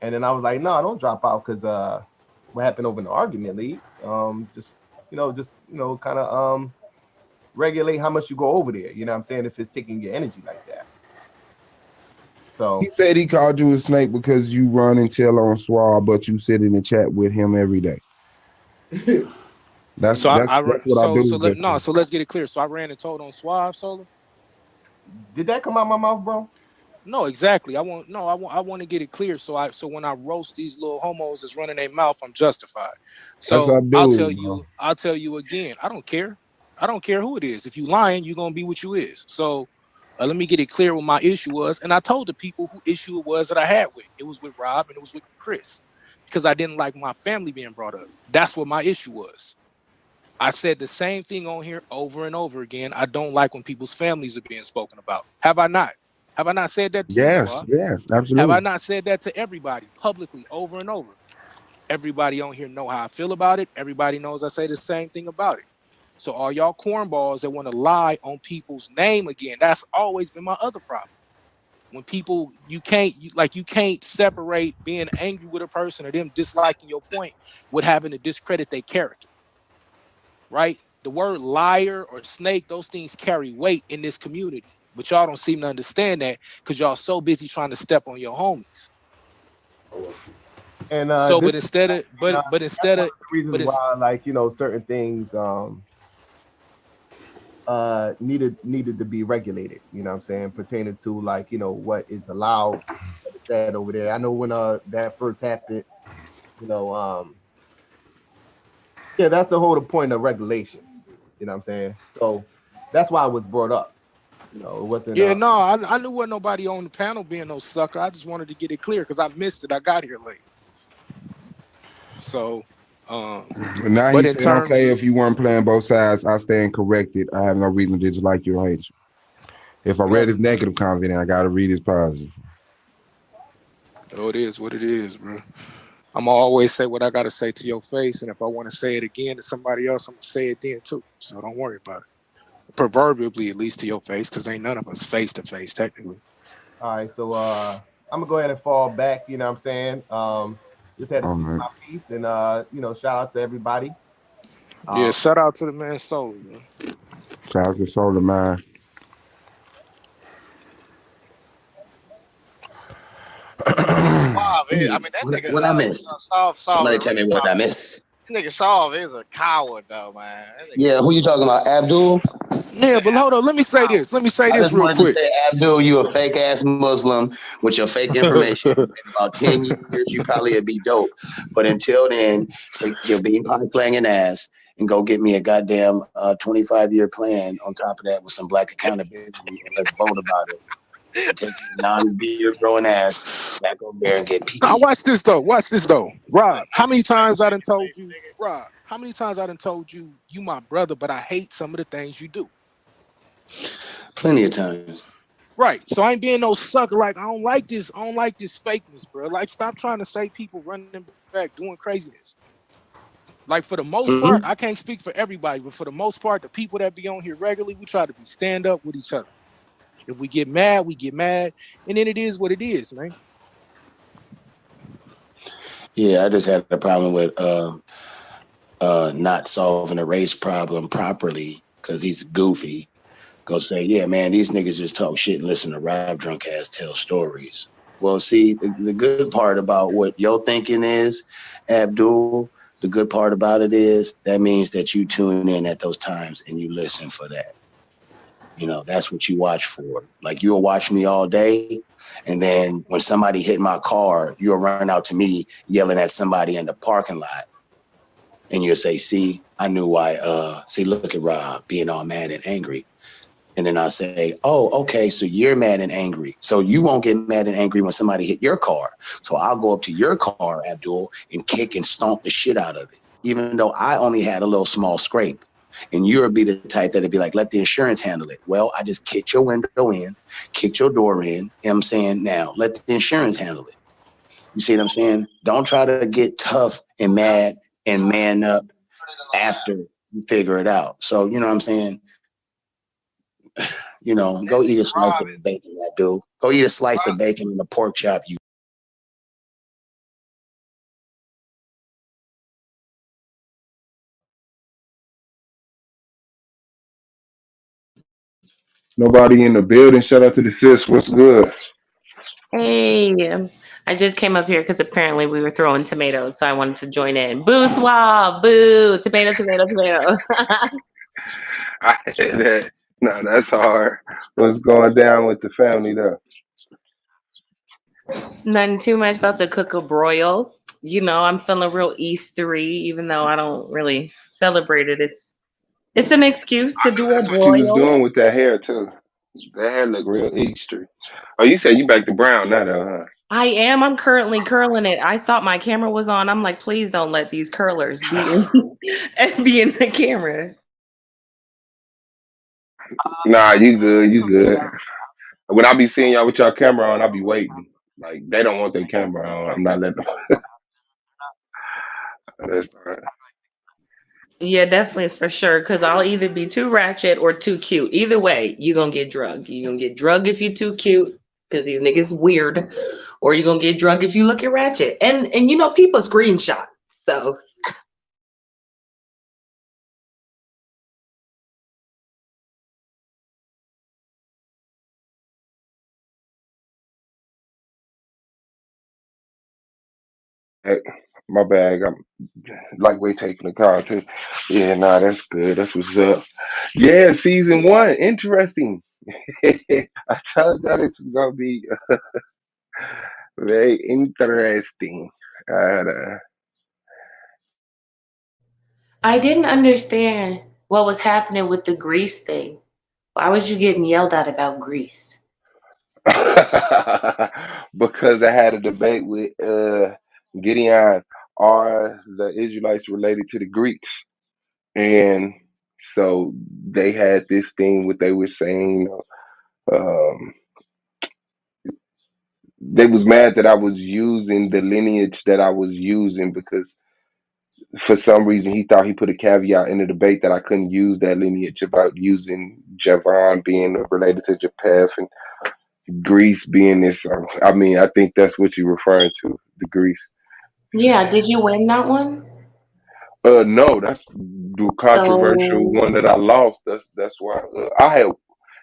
And then I was like, no, don't drop out, because what happened over in the argument league? Just just kind of regulate how much you go over there. You know what I'm saying? If it's taking your energy like that. So He said he called you a snake because you run and tell on Swab, but you sit in the chat with him every day. That's So that's I that's what I so believe. so let's get it clear. So I ran and told on Suave Solar. did that come out my mouth, bro? No, exactly. I want to get it clear. So when I roast these little homos that's running their mouth, I'm justified. That's our So dude, bro. I'll tell you again. I don't care. I don't care who it is. If you lying, you're gonna be what you is. So let me get it clear what my issue was. And I told the people who issue it was that I had with. It was with Rob and it was with Chris. Because I didn't like my family being brought up. That's what my issue was. I said the same thing on here over and over again. I don't like when people's families are being spoken about. Have I not? Have I not said that to you, Yes, Swab? yes, Have I absolutely. not said that to everybody publicly over and over? Everybody on here know how I feel about it. Everybody knows I say the same thing about it. So all y'all cornballs that want to lie on people's name again, that's always been my other problem. When people you can't separate being angry with a person or them disliking your point with having to discredit their character, right? The word liar or snake, those things carry weight in this community, but y'all don't seem to understand that because y'all so busy trying to step on your homies. And So, this but instead of, but that's instead one of, of the reasons but it's why, certain things needed to be regulated. You know what I'm saying? Pertaining to what is allowed, what is said over there. I know when that first happened, you know, yeah, that's the whole point of regulation. You know what I'm saying? So that's why it was brought up. It wasn't yeah, no, I knew wasn't nobody on the panel being no sucker. I just wanted to get it clear because I missed it. I got here late. So, Now but he's in saying, terms okay, of, if you weren't playing both sides, I stand corrected. I have no reason to dislike you or hate you. If I read his whatever, man. negative comment, I gotta read his positive. Oh, it is what it is, bro. I'm gonna always say what I gotta say to your face, and if I want to say it again to somebody else, I'm gonna say it then too. So don't worry about it. Proverbially, at least to your face, because ain't none of us face to face technically. all right. So I'm gonna go ahead and fall back. You know what I'm saying? Just had to All speak right. my piece, and shout out to everybody. Yeah, shout out to the man Soul, bro. Shout out to Soul of Mine. Suave, I mean that nigga What I miss? Solve Somebody the tell race me what I problem. miss. That nigga Solve is a coward though, man. That nigga Yeah, who you talking about? Abdul? Yeah, but hold on. Let me say this. Let me say I this just real wanted to quick. say, Abdul, you a fake ass Muslim with your fake information. In about 10 years, you probably would be dope. But until then, take your bean pie slanging ass and go get me a goddamn 25-year plan on top of that with some black accountability and let's vote about it. And take your non-beard growing ass back over there and get Now PT. watch this though. Watch this though. Rob, how many times I done told you, Rob, how many times I done told you you my brother, but I hate some of the things you do. Plenty of times. Right. So I ain't being no sucker. Like, I don't like this fakeness, bro. Like, stop trying to say people running back doing craziness. Like, for the most part, Mm-hmm. I can't speak for everybody, but for the most part, the people that be on here regularly, we try to be stand up with each other. If we get mad, we get mad, and then it is what it is, man. Yeah, I just had a problem with not solving a race problem properly because he's goofy. Go say, yeah, man, these niggas just talk shit and listen to rap drunk ass tell stories. Well, see, the good part about what your thinking is, Abdul, the good part about it is that means that you tune in at those times and you listen for that. That's what you watch for. Like, you'll watch me all day, and then when somebody hit my car, you'll run out to me yelling at somebody in the parking lot. And you'll say, see, I knew why. See, look at Rob being all mad and angry. And then I'll say, oh, okay, so you're mad and angry. So you won't get mad and angry when somebody hit your car. So I'll go up to your car, Abdul, and kick and stomp the shit out of it, even though I only had a little small scrape. And you'll be the type that'd be like, let the insurance handle it. Well, I just kicked your window in, kicked your door in. You know what I'm saying? Now, let the insurance handle it. You see what I'm saying? Don't try to get tough and mad and man up after you figure it out. So, you know what I'm saying? Go eat a slice of bacon, that dude. Go eat a slice of bacon and a pork chop, you Nobody in the building. Shout out to the sis. What's good? Hey, I just came up here because apparently we were throwing tomatoes, so I wanted to join in. Boo swab, boo, tomato, tomato, tomato. I hear that. No, that's hard. What's going down with the family though? Nothing too much about to cook a broil. You know, I'm feeling real Eastery, even though I don't really celebrate it. It's an excuse to do a That's what you was broil. doing with that hair too. That hair look real Easter. Oh, you said you back to brown now though, huh? I am. I'm currently curling it. I thought my camera was on. I'm like, please don't let these curlers be in, be in the camera. Nah, you good, you good. When I be seeing y'all with y'all camera on, I be waiting. Like they don't want their camera on. I'm not letting them. That's all right. Yeah, definitely for sure. Cause I'll either be too ratchet or too cute. Either way, you gonna get drugged. You gonna get drugged if you too cute, cause these niggas weird, or you gonna get drugged if you looking ratchet. And you know people screenshot. So Hey, my bag. I'm lightweight taking the car too. Yeah, nah, that's good. That's what's up. Yeah, season one, interesting. I told y'all this is gonna be very interesting. Uh, I didn't understand what was happening with the grease thing. Why was you getting yelled at about grease? because I had a debate with Gideon. Are the Israelites related to the Greeks? And so they had this thing what they were saying. Um, they was mad that I was using the lineage that I was using because for some reason he thought he put a caveat in the debate that I couldn't use that lineage about using Javon being related to Japheth and Greece being this. I mean, I think that's what you're referring to, the Greece. Yeah, did you win that one? No, that's the controversial So one that I lost. That's why I had.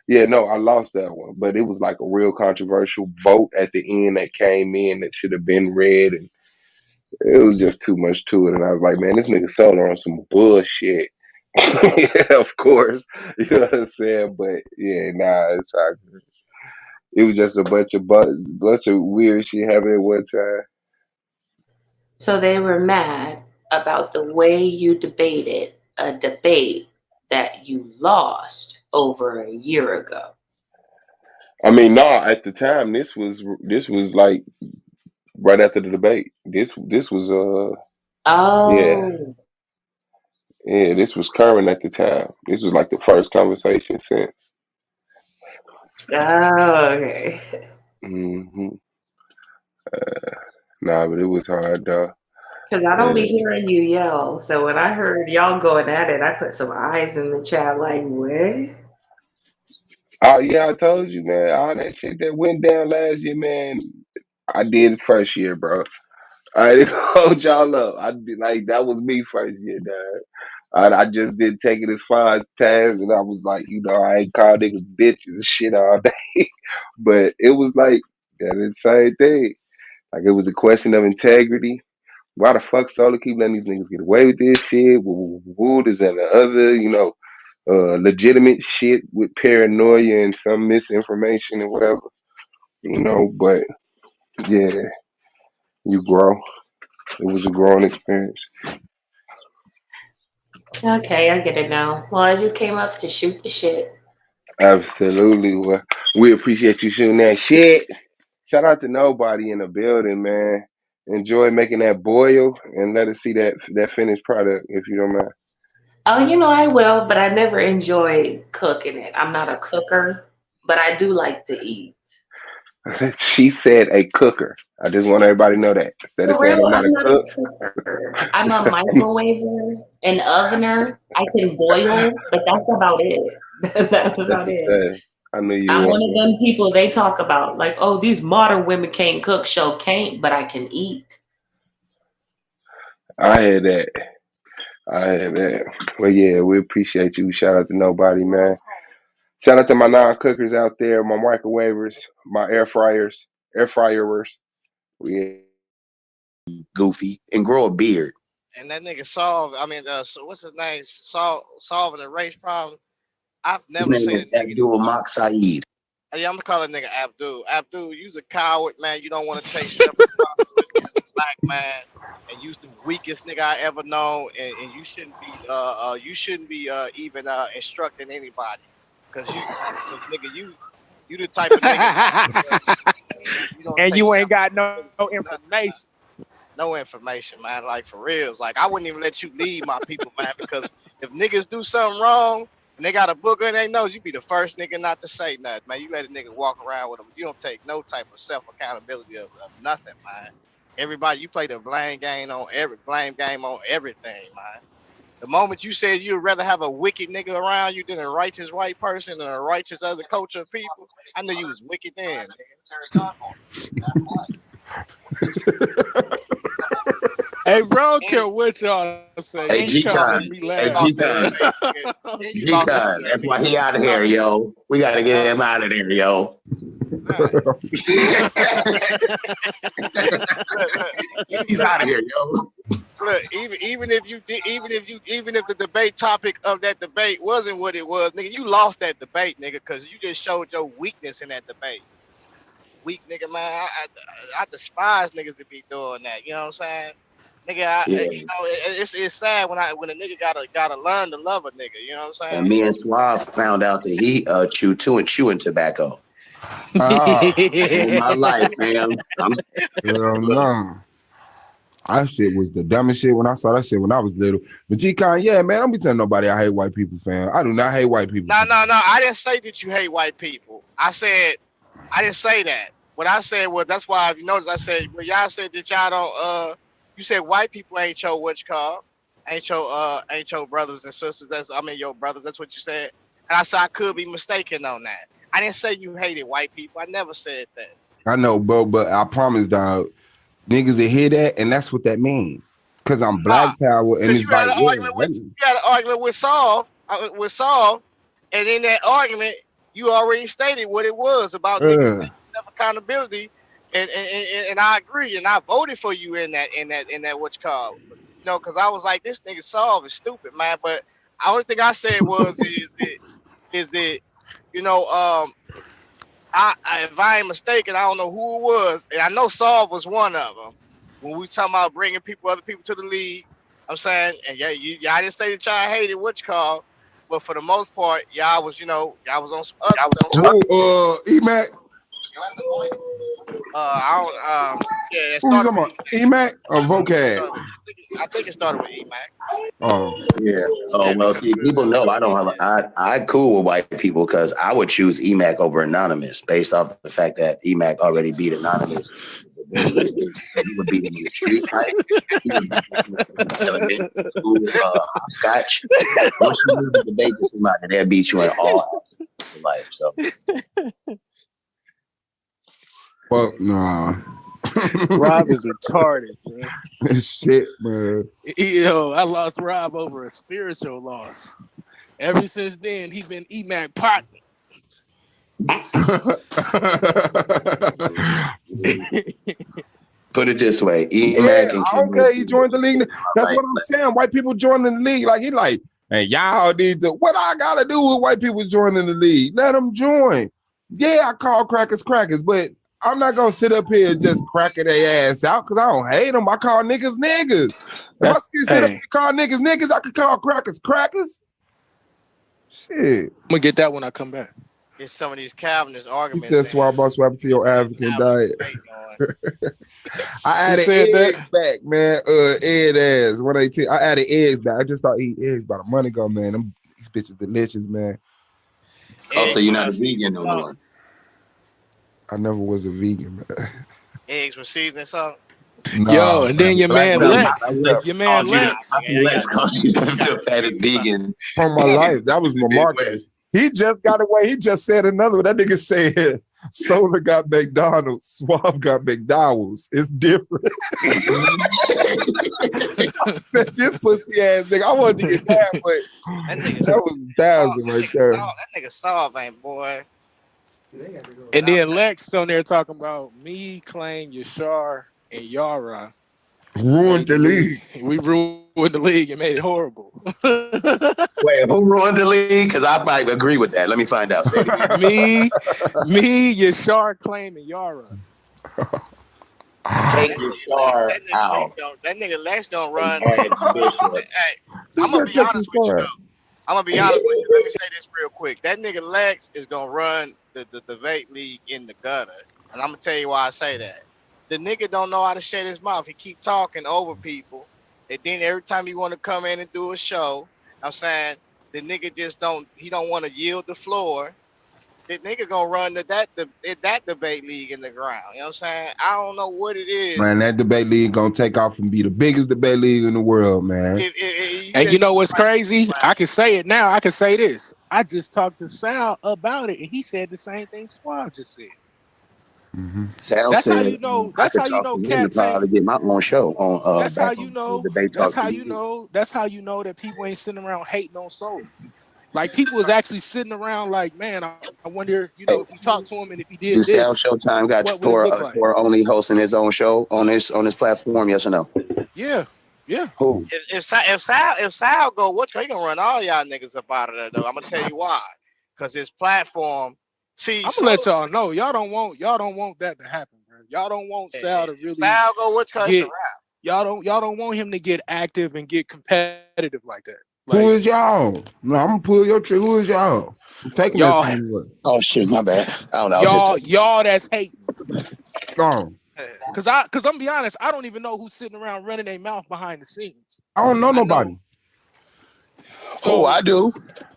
Yeah, no, I lost that one, but it was like a real controversial vote at the end that came in that should have been read, and it was just too much to it. And I was like, man, this nigga sold on some bullshit. Yeah, of course, you know what I'm saying. But yeah, nah, it's all good. It was just a bunch of weird shit happening at one time. so they were mad about the way you debated a debate that you lost over a year ago. I mean, nah, at the time, this was like right after the debate. This was yeah. Oh, Yeah, this was current at the time. This was like the first conversation since. oh, okay. Hmm. Nah, but it was hard though. Because I don't be Yeah. hearing you yell. So when I heard y'all going at it, I put some eyes in the chat like, what? Oh yeah, I told you, man. All that shit that went down last year, man. I did it first year, bro. I didn't hold y'all up. I did like that was me first year, dog. I just didn't take it as far as task, and I was like, I ain't called niggas bitches and shit all day. But it was like that is the same thing. Like it was a question of integrity. Why the fuck Solo keep letting these niggas get away with this shit? Woo, this and the other, legitimate shit with paranoia and some misinformation and whatever, but yeah, you grow. It was a growing experience. Okay, I get it now. Well, I just came up to shoot the shit. Absolutely. Well, we appreciate you shooting that shit. Shout out to nobody in the building, man. Enjoy making that boil and let us see that finished product if you don't mind. Oh, you know I will, but I never enjoy cooking it. I'm not a cooker, but I do like to eat. She said a cooker. I just want everybody to know that. Instead of For saying real, I'm not I'm a not a cook. cooker. I'm a microwaver, an ovener. I can boil, but that's about it. That's That's about the it. same. I knew you I'm one weren't of going. them people they talk about, like, oh, these modern women can't cook, show can't, but I can eat. I had that. I had that. Well, yeah, we appreciate you. Shout out to nobody, man. Shout out to my non-cookers out there, my microwavers, my air fryers. We Goofy, and grow a beard. And that nigga solved. I mean, so what's his name? Solving the race problem. I've His never name seen is a nigga. Abdul Mak Saeed. Yeah, I'm gonna call that nigga Abdul. Abdul, you's a coward, man. You don't want to take self responsibility as a black man, and you's the weakest nigga I ever known. And you shouldn't be even instructing anybody, cause nigga, you the type of nigga. You don't And take you self ain't got no responsibility for nothing, man. information. No information, man. Like for reals. Like I wouldn't even let you lead my people, man, because if niggas do something wrong and they got a booger in their nose, you be the first nigga not to say nothing, man. You let a nigga walk around with them. You don't take no type of self accountability of nothing, man. Everybody, you play the blame game on everything, man. The moment you said you'd rather have a wicked nigga around you than a righteous white person and a righteous other culture of people, I knew you was wicked then. Hey, bro, I don't care what y'all say. Hey, And You you trying to G-Con. make me Hey, laugh, G-Con. man. and you lost that G-Con. That's why he out of here, yo. We got to get him out of there, yo. He's out of here, yo. Look, even if the debate topic of that debate wasn't what it was, nigga, you lost that debate, nigga, because you just showed your weakness in that debate. Weak nigga, man. I despise niggas to be doing that. You know what I'm saying? Nigga, Yeah. it's sad when a nigga gotta learn to love a nigga. You know what I'm saying? And me and Suave found out that he chewing tobacco. All my life, man. Hell no. That shit was the dumbest shit when I saw that shit when I was little. But G-Con, yeah, man, don't be telling nobody I hate white people, fam. I do not hate white people. No. I didn't say that you hate white people. I didn't say that. What I said was that's why if you notice I said well y'all said that y'all don't you said white people ain't your what you call ain't your brothers and sisters. Your brothers, that's what you said. And I said I could be mistaken on that. I didn't say you hated white people. I never said that. I know, bro, but I promise, dog, niggas will hear that, and that's what that means. Because I'm black power, and Because it's like, you had an argument with Saul, and in that argument, you already stated what it was about niggas taking self accountability, and I agree, and I voted for you in that what you call, because I was like, this nigga Saul is stupid, man. But the only thing I said was is that if I ain't mistaken, I don't know who it was, and I know Saul was one of them. When we talking about bringing other people to the league, I'm saying, and yeah, y'all didn't say that y'all hated what you call, but for the most part, y'all was on some other stuff. oh, E-Mac. I don't. Yeah, it Who's started talking with about? E-Mac or Vocab? I think it started with E-Mac. Oh, yeah. Oh well, see, people know I don't have. I cool with white people because I would choose EMAC over Anonymous based off the fact that EMAC already beat Anonymous. He would beat him in the street fight. He would beat him in scotch. Once you lose the debate to somebody, they'll beat you in all aspects of life. So. well, nah. Rob is retarded, man. Shit, man. Yo, I lost Rob over a spiritual loss. Ever since then, he been EMAC partner. Put it this way, EMAC okay, he joined the league. That's what I'm saying. White people joining the league. Like he like, hey, y'all need to. What I gotta do with white people joining the league? Let them join. Yeah, I call crackers, but I'm not gonna sit up here and just cracking their ass out because I don't hate them. I call niggas. If I sit up and call niggas, I could call crackers. Shit. I'm gonna get that when I come back. It's some of these Calvinist arguments. He said swap to your African diet. I added eggs back, man. Egg ass. I added eggs back. I just started eating eggs by the money go, man. These bitches delicious, man. Also, you're not a vegan no more. I never was a vegan, man. Eggs with seasoning salt. No, yo, and then your man Lex. Your man Lex. Lex called you the fattest vegan from my life. That was my market. He just got away. He just said another one. That nigga said, Solar got McDonald's. Swab got McDowell's. It's different. This pussy ass nigga. I wanted to get that, but That that nigga, was 1,000 right there. that nigga soft, ain't boy. And then Lex on there talking about me, Claim, Yashar, and Yara. Ruined the league. We ruined the league and made it horrible. Wait, who ruined the league? Because I might agree with that. Let me find out. Say it again. me, Yashar, Claim, and Yara. Take Yashar out. That nigga Lex don't run. Hey, I'm gonna be honest with you though. I'm gonna be honest with you. Let me say this real quick. That nigga Lex is gonna run the debate league in the gutter, and I'm gonna tell you why I say that. The nigga don't know how to shut his mouth. He keep talking over people, and then every time he want to come in and do a show, I'm saying the nigga just don't. He don't want to yield the floor. The nigga gonna run that debate league in the ground. You know what I'm saying? I don't know what it is. Man, that debate league gonna take off and be the biggest debate league in the world, man. And you know what's crazy? I can say it now. I can say this. I just talked to Sal about it, and he said the same thing Swab just said. Mm-hmm. That's how you know. That's how you know. Cats probably get my own show on. That's how you know. That's how you know. That's how you know that people ain't sitting around hating on Soul. Like people is actually sitting around like, man, I wonder, you know, if we talk to him and if he did Do this. Sal Showtime got for only hosting his own show on his platform? Yes or no? Yeah. Who? If Sal go, he gonna run all y'all niggas up out of there though. I'm gonna tell you why. Cause his platform. See, I'm gonna let y'all know. Y'all don't want that to happen, bro. Y'all don't want Sal to really. Sal go, y'all don't want him to get active and get competitive like that. Like, who is y'all? No, I'm gonna pull your trick. Who is y'all? I'm taking y'all. Oh shit, my bad. I don't know. Y'all that's hating. Oh. Cause I'm gonna be honest, I don't even know who's sitting around running their mouth behind the scenes. I don't know nobody. So I do.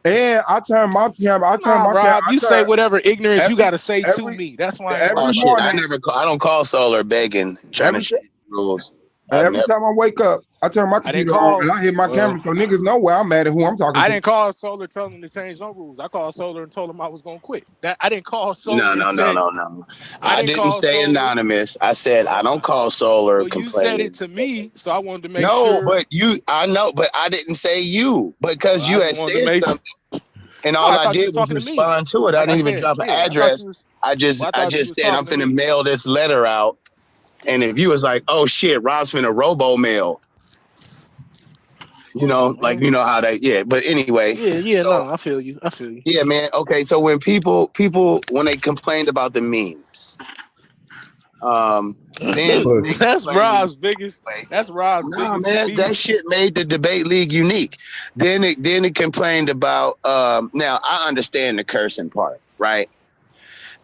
And I turn my camera. Rob, you say whatever ignorance you gotta say to me. That's why every morning I don't call Solar begging, trying to shit rules. Every time I wake up, I turn my computer on and I hit my camera so niggas know where I'm at and who I'm talking to. I didn't call Solar telling him to change no rules. I called Solar and told him I was gonna quit. I didn't call Solar. No. I didn't stay anonymous. I said I don't call Solar. Well, you said it to me, so I wanted to make No, sure. but I know, but I didn't say you because you had said something. And all I did was respond to it. I didn't even drop an address. I just said I'm finna mail this letter out. And if you was like, oh shit, Rob's finna robo mail. You know, like you know how they but anyway. Yeah, no, I feel you. Yeah, man. Okay, so when people when they complained about the memes, then that's Rob's biggest. That's Rob's biggest. Man, that shit made the debate league unique. Then it complained about. Now I understand the cursing part, right?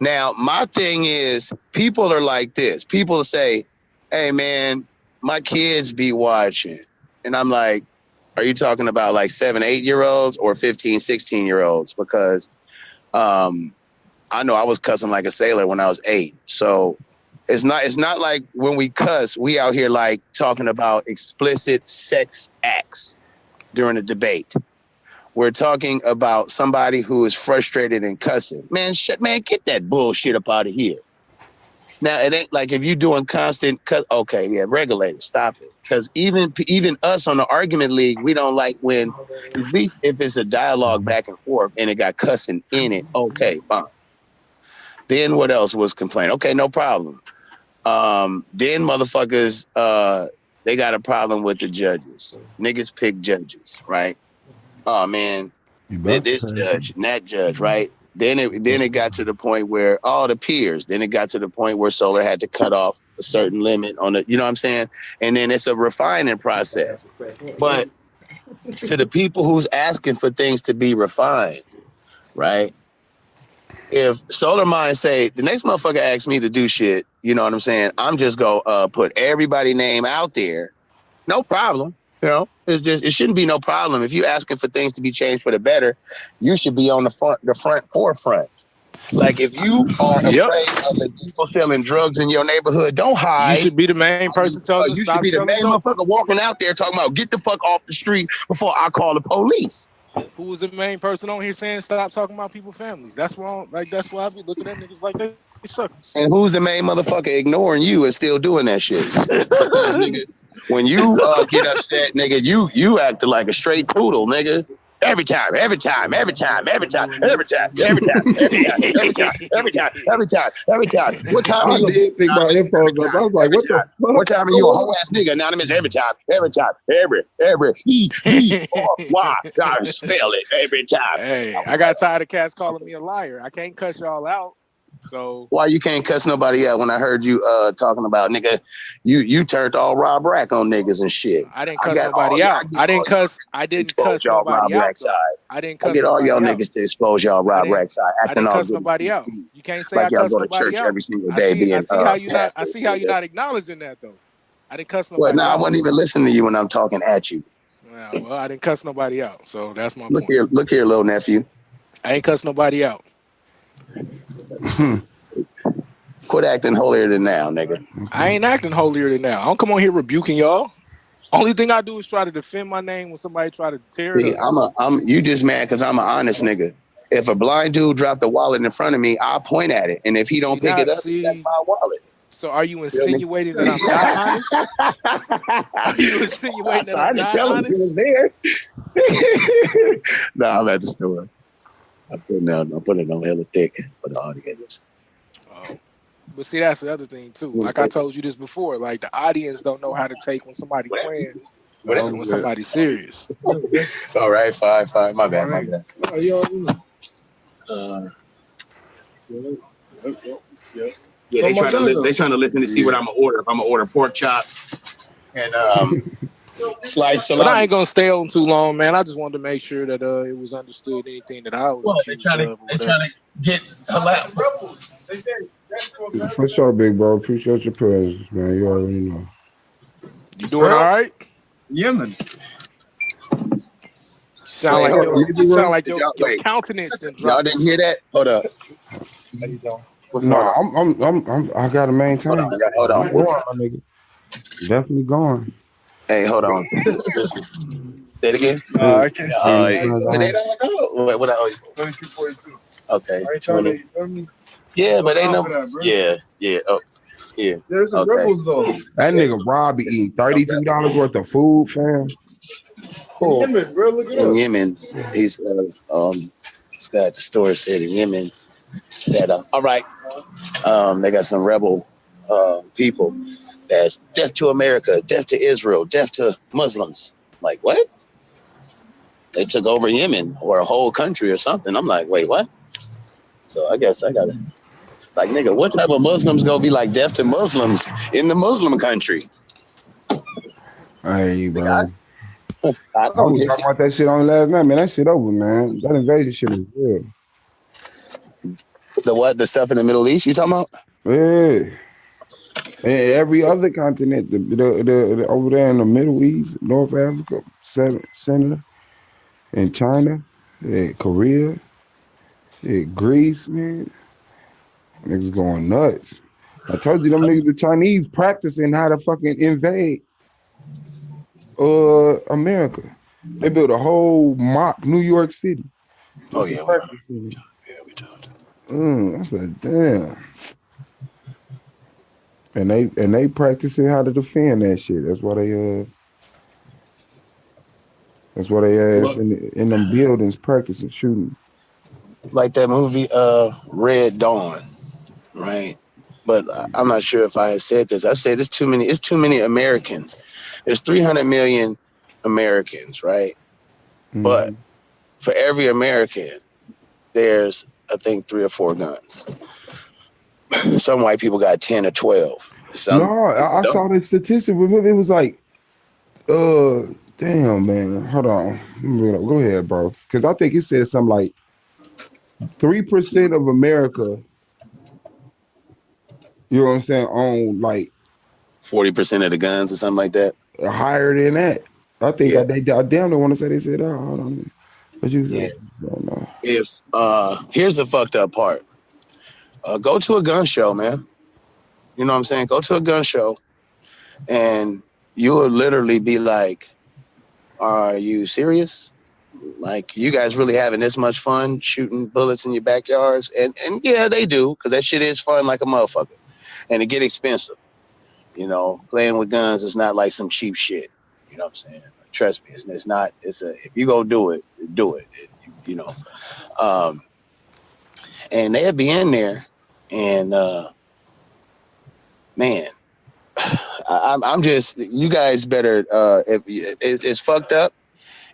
Now my thing is, people are like this. People say, "Hey, man, my kids be watching," and I'm like, "Are you talking about like 7, 8-year-olds or 15, 16-year-olds?" Because I know I was cussing like a sailor when I was 8, so. It's not like when we cuss, we out here like talking about explicit sex acts during a debate. We're talking about somebody who is frustrated and cussing. Man, get that bullshit up out of here. Now, it ain't like if you're doing constant okay, yeah, regulate it, stop it. Because even us on the argument league, we don't like when, at least if it's a dialogue back and forth and it got cussing in it, okay, fine. Then what else was complaining? Okay, no problem. Then motherfuckers, they got a problem with the judges. Niggas pick judges, right? Oh man, this judge and that judge, right? Then it got to the point where the peers. Then it got to the point where Solar had to cut off a certain limit on it. You know what I'm saying? And then it's a refining process. But to the people who's asking for things to be refined, right? If Solar Mind say the next motherfucker asks me to do shit, you know what I'm saying? I'm just go put everybody's name out there. No problem. You know, it shouldn't be no problem. If you asking for things to be changed for the better, you should be on the forefront. Like if you are afraid of the people selling drugs in your neighborhood, don't hide. You should be the main person telling them you should be the main motherfucker walking out there talking about get the fuck off the street before I call the police. Who was the main person on here saying stop talking about people's families? That's wrong. Like that's why I be looking at niggas like they suckers. And who's the main motherfucker ignoring you and still doing that shit? Because, nigga, when you get upset, nigga, you acting like a straight poodle, nigga. Every time. What time are I you? did pick my headphones up. I was like, what the fuck? What time are you a whole ass nigga? Anonymous every time. Why? I spell it every time. Hey, I got tired of cats calling me a liar. I can't cuss y'all out. So why you can't cuss nobody out when I heard you talking about nigga, you turned all Rob Rack on niggas and shit. I didn't cuss nobody out. I didn't cuss nobody out. I didn't cuss I get all y'all nobody out. niggas to expose y'all Rob Rack side. I didn't cuss nobody out. You can't say like I y'all cuss go to nobody church out. every single day. I see how you not. I see how you're not acknowledging that though. I didn't cuss Well, nobody no, out. I wasn't even listening to you when I'm talking at you. Well, I didn't cuss nobody out. So that's my Look point. here, little nephew. I ain't cuss nobody out. Quit acting holier than now, nigga. I ain't acting holier than now. I don't come on here rebuking y'all. Only thing I do is try to defend my name when somebody try to tear it up. You just mad because I'm an honest nigga. If a blind dude dropped a wallet in front of me, I'll point at it, and if he don't pick it up, that's my wallet. So are you insinuating that I'm not honest? Are you insinuating that I'm not honest? He was there. No, I'm at the store. I'm putting it on hella thick for the audience. But see, that's the other thing too. Like I told you this before, like the audience don't know how to take when somebody playing and when somebody's serious. All right, fine. My bad. Yeah, they trying to listen. They trying to listen to see what I'm gonna order. If I'm gonna order pork chops and sliced salami. But I ain't gonna stay on too long, man. I just wanted to make sure that it was understood anything that I was accused of. They're trying to get halal. For sure, big bro. Appreciate your presence, man. You already know. You doing all right? Yemen. Sound like your countenance didn't drop. Y'all didn't hear that? Hold up. I gotta maintain. Hold on. Nigga. Definitely going. Hey, hold on. Say it again. I can't but they don't know. What I owe you? 22.42. Okay. Yeah, but they know. Yeah. Oh, yeah. There's some rebels though. That nigga Rob be eating $32 worth of food, fam. Cool. In Yemen, bro, look it up. In Yemen, he's this guy at the store said in Yemen that all right, they got some rebel people that's death to America, death to Israel, death to Muslims. Like what? They took over Yemen or a whole country or something. I'm like, wait, what? So I guess I gotta like, nigga, what type of Muslims gonna be like death to Muslims in the Muslim country? Hey, bro. I was talking about that shit on last night, man. That shit over, man. That invasion shit was real. The what? The stuff in the Middle East you talking about? Yeah. And every other continent, the over there in the Middle East, North Africa, Center, and China, Korea, Greece, man. Niggas going nuts. I told you them niggas, the Chinese practicing how to fucking invade America. They built a whole mock New York City. Oh yeah, we talked. I said, damn. And they practicing how to defend that shit. That's why they in them buildings practicing shooting. Like that movie Red Dawn, right? But I'm not sure if I had said this. I said it's too many Americans. There's 300 million Americans, right? Mm-hmm. But for every American, there's I think 3 or 4 guns. Some white people got 10 or 12. I saw the statistic. It was like, damn, man. Hold on. Go ahead, bro. Because I think it said something like 3% of America, you know what I'm saying, own like 40% of the guns or something like that. Higher than that. I think they damn don't want to say they said, oh, hold on. What you say? Yeah. If here's the fucked up part. Go to a gun show, man. You know what I'm saying? Go to a gun show and you will literally be like, are you serious? Like, you guys really having this much fun shooting bullets in your backyards? And yeah, they do, because that shit is fun like a motherfucker. And it get expensive. You know, playing with guns is not like some cheap shit. You know what I'm saying? Trust me, it's not. It's a, if you go do it, do it. You know. And they'll be in there, and man, I'm just, you guys better, if it's fucked up,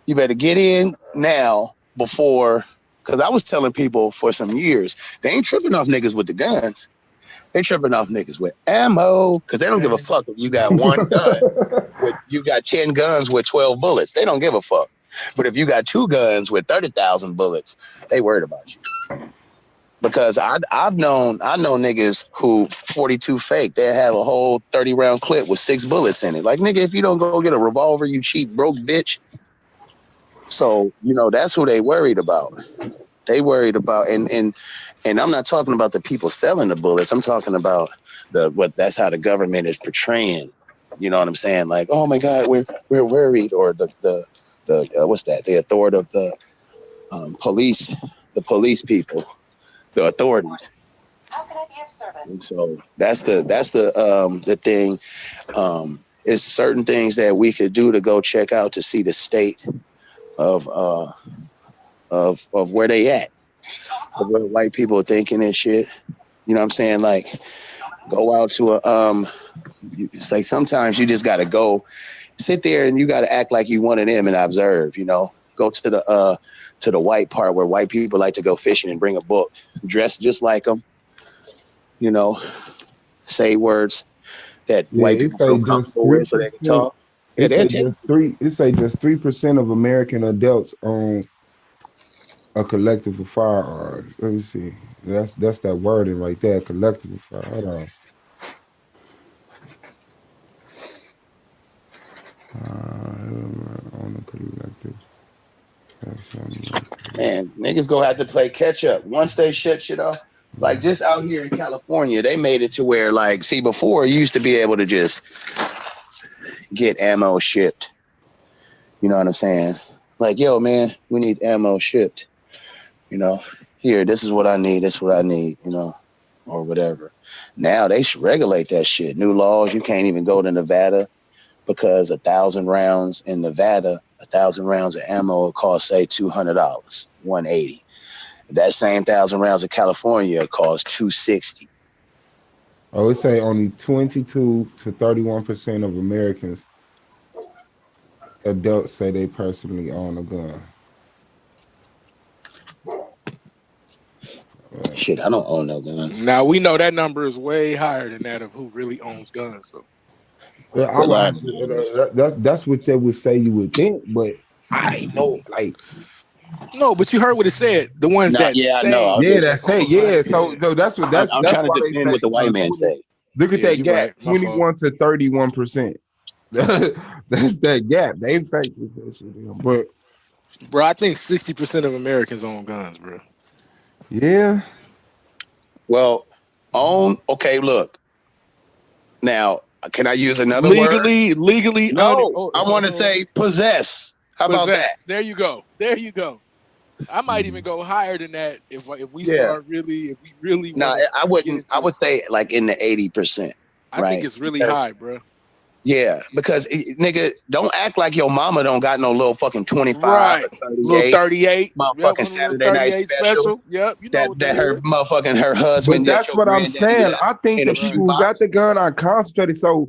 you better get in now before, because I was telling people for some years, they ain't tripping off niggas with the guns. They tripping off niggas with ammo, because they don't give a fuck if you got one gun. You got 10 guns with 12 bullets. They don't give a fuck. But if you got 2 guns with 30,000 bullets, they worried about you. Because I know niggas who 42 fake. They have a whole 30-round clip with 6 bullets in it. Like, nigga, if you don't go get a revolver, you cheap broke bitch. So, you know, that's who they worried about. They worried about, and I'm not talking about the people selling the bullets. I'm talking about that's how the government is portraying. You know what I'm saying? Like, oh my God, we're worried, or the what's that? The authority of the police people. The authorities. How can I be of service? And so that's the thing. Is certain things that we could do to go check out to see the state of where they at, of where white people are thinking and shit. You know what I'm saying? Like, go out to it's like sometimes you just gotta go sit there and you gotta act like you one of them and observe. You know, go to the white part where white people like to go fishing and bring a book, dress just like them, you know, say words that white people feel comfortable with so they can talk. Yeah, It say just 3% of American adults own a collectible firearm. Let me see. That's that wording right there, collectible firearm. Hold on. On the collective. Man, niggas gonna have to play catch up once they shut shit off. Like, just out here in California, they made it to where, like, see, before you used to be able to just get ammo shipped. You know what I'm saying? Like, yo, man, we need ammo shipped. You know, here, this is what I need. This is what I need. You know, or whatever. Now they should regulate that shit. New laws. You can't even go to Nevada because 1,000 rounds in Nevada, 1,000 rounds of ammo will cost, say, $200, $180. That same 1,000 rounds of California costs $260. Oh, it say only 22 to 31% of Americans adults say they personally own a gun. Shit, I don't own no guns. Now we know that number is way higher than that of who really owns guns. So. That's what they would say you would think, but I know, like, no, but you heard what it said. The ones that I say, know. That say, yeah. So no, that's what I'm trying to defend what the white man said. Look at that gap, 21 to 31%. That's that gap. They ain't say that shit, but bro, I think 60% of Americans own guns, bro. Yeah. Well, okay, look. Now, can I use another word? Legally? No, I want to say possess. How about that? There you go. I might even go higher than that if we start really, if we really. No, I wouldn't. I would say like in the 80%. I think it's really high, bro. Yeah, because nigga, don't act like your mama don't got no little fucking 25 right. or 38. Little 38. Motherfucking Saturday night special. Yep, you know that her motherfucking her husband. But that's what I'm saying. I think the people who got the gun are concentrated. So,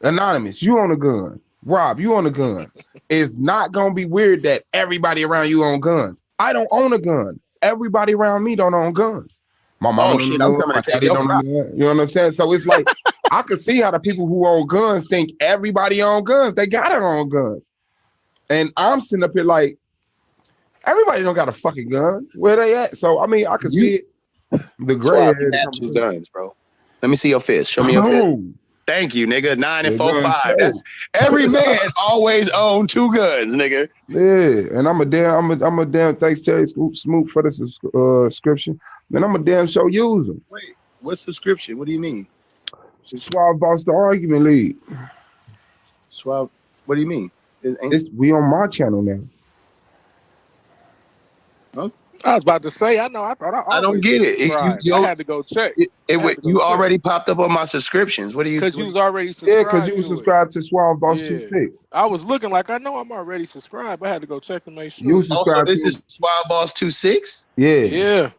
Anonymous, you own a gun. Rob, you own a gun. It's not gonna be weird that everybody around you own guns. I don't own a gun. Everybody around me don't own guns. My mom don't own guns. My daddy don't own guns. You know what I'm saying? So it's like I could see how the people who own guns think everybody own guns. They gotta own guns. And I'm sitting up here like, everybody don't got a fucking gun. Where they at? So I mean, I could see it. The gray you have 2 guns, bro. Let me see your fist. Show me your fist. Thank you, nigga. 9 and 4 5. That's every man always own 2 guns, nigga. Yeah, and I'm a damn thanks Terry Smoot for the subscription. And I'm a damn show user. Wait, what subscription? What do you mean? Suave Boss the Argument League. Suave, what do you mean? We on my channel now. I was about to say, I know. I thought I I don't always get was it. subscribed. I had to go check. You already popped up on my subscriptions. What do you? Because you was already Yeah, subscribed. because you was subscribed to Suave Boss Yeah. 26. I was looking like I know I'm already subscribed. I had to go check to make sure. You was subscribed this to is Suave Boss 26. Yeah. Yeah.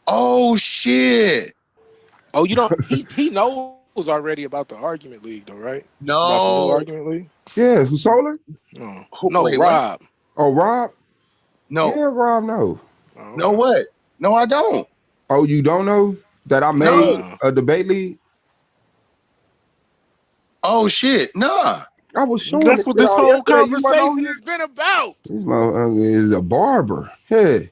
Oh shit. Oh, you don't. He knows already about the argument league, though, right? About the new No. argument league. Yeah, who Solar? No, Wait, Rob. what? Oh, Rob? No. Yeah, Rob, no. Oh, No, what? No, I don't. Oh, you don't know that I made a debate league? Oh shit, nah. I was showing That's it what to this y'all whole yesterday. You wasn't on conversation here? has been about. This motherfucker is a barber. Hey.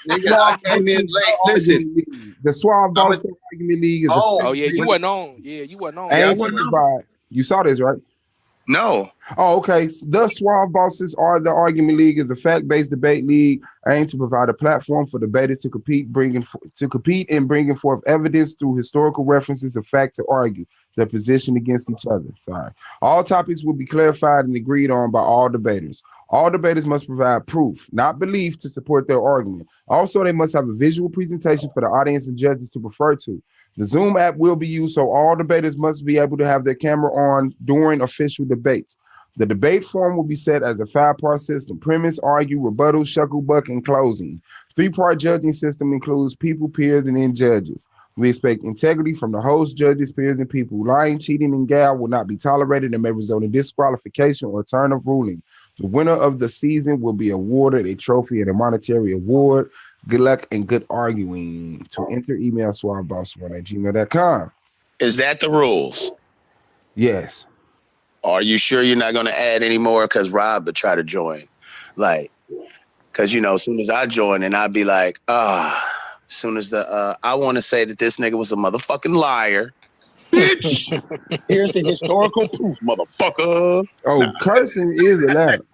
Nigga, I came in late. Listen, the Suave Boss Argument League is Oh yeah, you wasn't on. Yeah, you wasn't on. ain't provide. You saw this, right? No. Oh, okay. The Suave Bosses are the Argument League is a fact-based debate league aimed to provide a platform for debaters to compete in bringing forth evidence through historical references of fact to argue their position against each other. Sorry. All topics will be clarified and agreed on by all debaters. All debaters must provide proof, not belief, to support their argument. Also, they must have a visual presentation for the audience and judges to refer to. The Zoom app will be used, so all debaters must be able to have their camera on during official debates. The debate form will be set as a 5-part system: premise, argue, rebuttal, shucklebuck, and closing. 3-part judging system includes people, peers, and then judges. We expect integrity from the host, judges, peers, and people. Lying, cheating, and gal will not be tolerated and may result in disqualification or turn of ruling. The winner of the season will be awarded a trophy and a monetary award. Good luck and good arguing. To enter, email suaveboss1@gmail.com. Is that the rules? Yes. Are you sure you're not going to add any more? Because Rob would try to join. Like, because, as soon as I join, and I'd be like, as soon as I want to say that this nigga was a motherfucking liar. Bitch, here's the historical proof, motherfucker. Oh, cursing is allowed.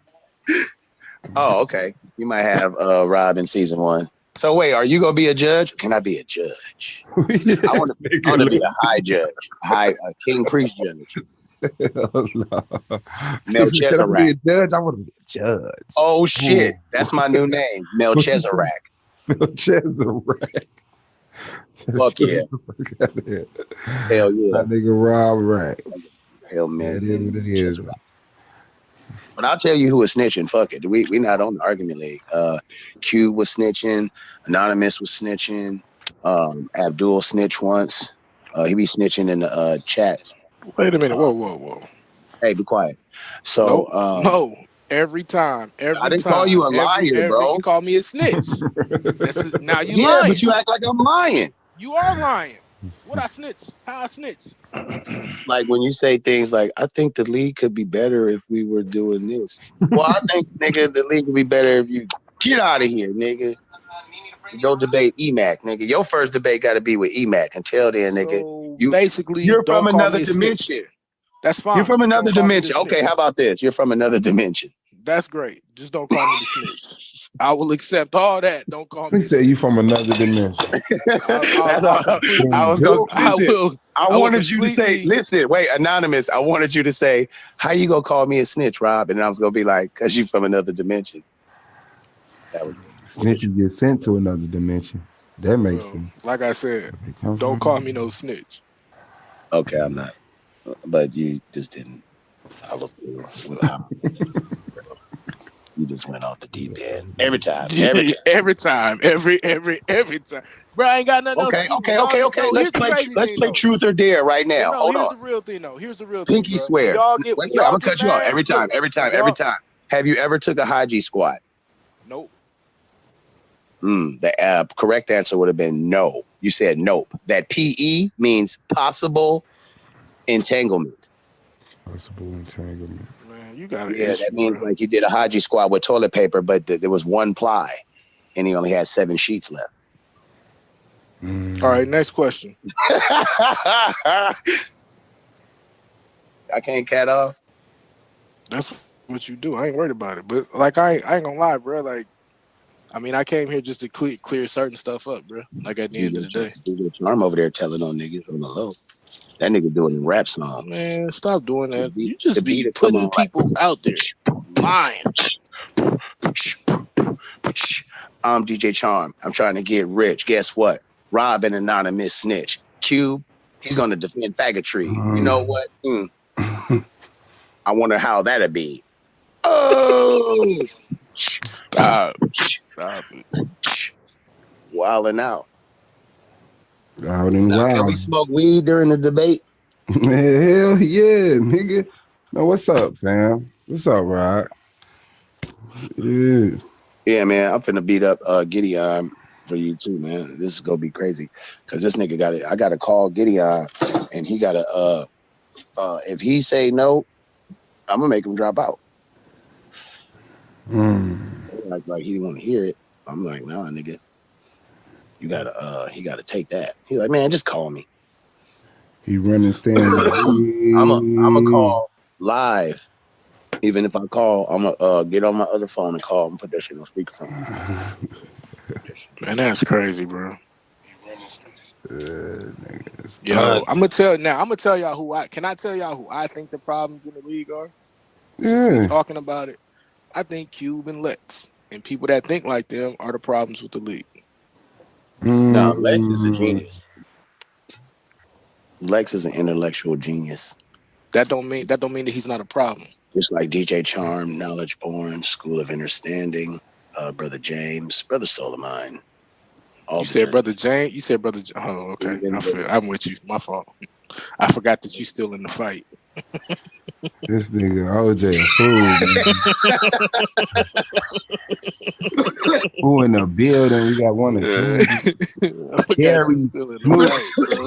Oh, okay. You might have Rob in season 1. So wait, are you gonna be a judge? Can I be a judge? Yes, I want to be a high judge, a king priest judge. Melchizedek. Judge, I want to be a judge. Oh shit, that's my new name, Melchizedek. Melchizedek. Fuck yeah. Hell yeah. That nigga Rob right. Hell man. It is what it is. But I'll tell you who was snitching. Fuck it. We not on the argument league. Q was snitching. Anonymous was snitching. Abdul snitched once. He be snitching in the chat. Wait a minute. Whoa. Hey, be quiet. So no. Every time. I didn't call you a liar, bro. You call me a snitch. Now you yeah, lying. but you act like I'm lying. You are lying. What I snitch? How I snitch? Like when you say things like, I think the league could be better if we were doing this. Well, I think, nigga, the league would be better if you get out of here, nigga. Go debate EMAC, nigga. Your first debate got to be with EMAC. Until then, nigga, you're from another dimension. That's fine. You're from another dimension. Okay, how about this? You're from another dimension. That's great. Just don't call me the snitch. I will accept all that. Don't call me. He said you from another dimension. I wanted you to say, listen, wait, Anonymous. I wanted you to say, how you gonna call me a snitch, Rob? And I was gonna be like, cause you from another dimension. That was snitches get sent to another dimension. That makes sense. Like I said, don't call me no snitch. Okay, I'm not. But you just didn't follow through with how you just went off the deep end every time. Every time. Bro, I ain't got nothing else. Okay. Let's play truth or dare right now. Hold here's on. the real thing though. Here's the real thing. Pinky swear. Wait, I'm gonna cut you off every time. Have you ever took a high G squat? Nope. The correct answer would have been no. You said nope. That PE means possible entanglement. Possible entanglement. Man, you got it. Yeah, that means like he did a Haji squat with toilet paper, but there was one ply, and he only had 7 sheets left. All right, next question. I can't cat off. That's what you do. I ain't worried about it, but like I ain't gonna lie, bro. Like, I mean, I came here just to clear certain stuff up, bro. Like at the end of the day, I'm over there telling on niggas on the low. That nigga doing a rap song. Man, stop doing that. You just be putting people out there lying. I'm DJ Charm. I'm trying to get rich. Guess what? Rob an anonymous snitch. Cube, he's going to defend faggotry. You know what? I wonder how that'd be. Oh, Stop it. wilding out. Out and Now, can wild. we smoke weed during the debate? Hell yeah, nigga. No, what's up, fam? What's up, Rod? Yeah. Yeah, man. I'm finna beat up Gideon for you too, man. This is gonna be crazy because this nigga got it. I gotta call Gideon, and he gotta if he say no, I'm gonna make him drop out. Like he didn't want to hear it. I'm like, nah, nigga. You gotta he gotta take that. He's like, man, just call me. He running stand. I'm a call live. Even if I call, I'm gonna get on my other phone and call and put that shit on speakerphone. Man, that's crazy, bro. Niggas. Yo, I'm gonna tell y'all who I tell y'all who I think the problems in the league are? Since we talking about it, I think Cube and Lex and people that think like them are the problems with the league. No, Lex is a genius. Lex is an intellectual genius. That don't mean that he's not a problem. Just like DJ Charm, Knowledge Born, School of Understanding, Brother James, Brother Solomon. You said Brother James. You said Brother. Oh, okay. I'm with you. My fault. I forgot that you still in the fight. This nigga OJ a fool. Who in the building? We got one or two. Gary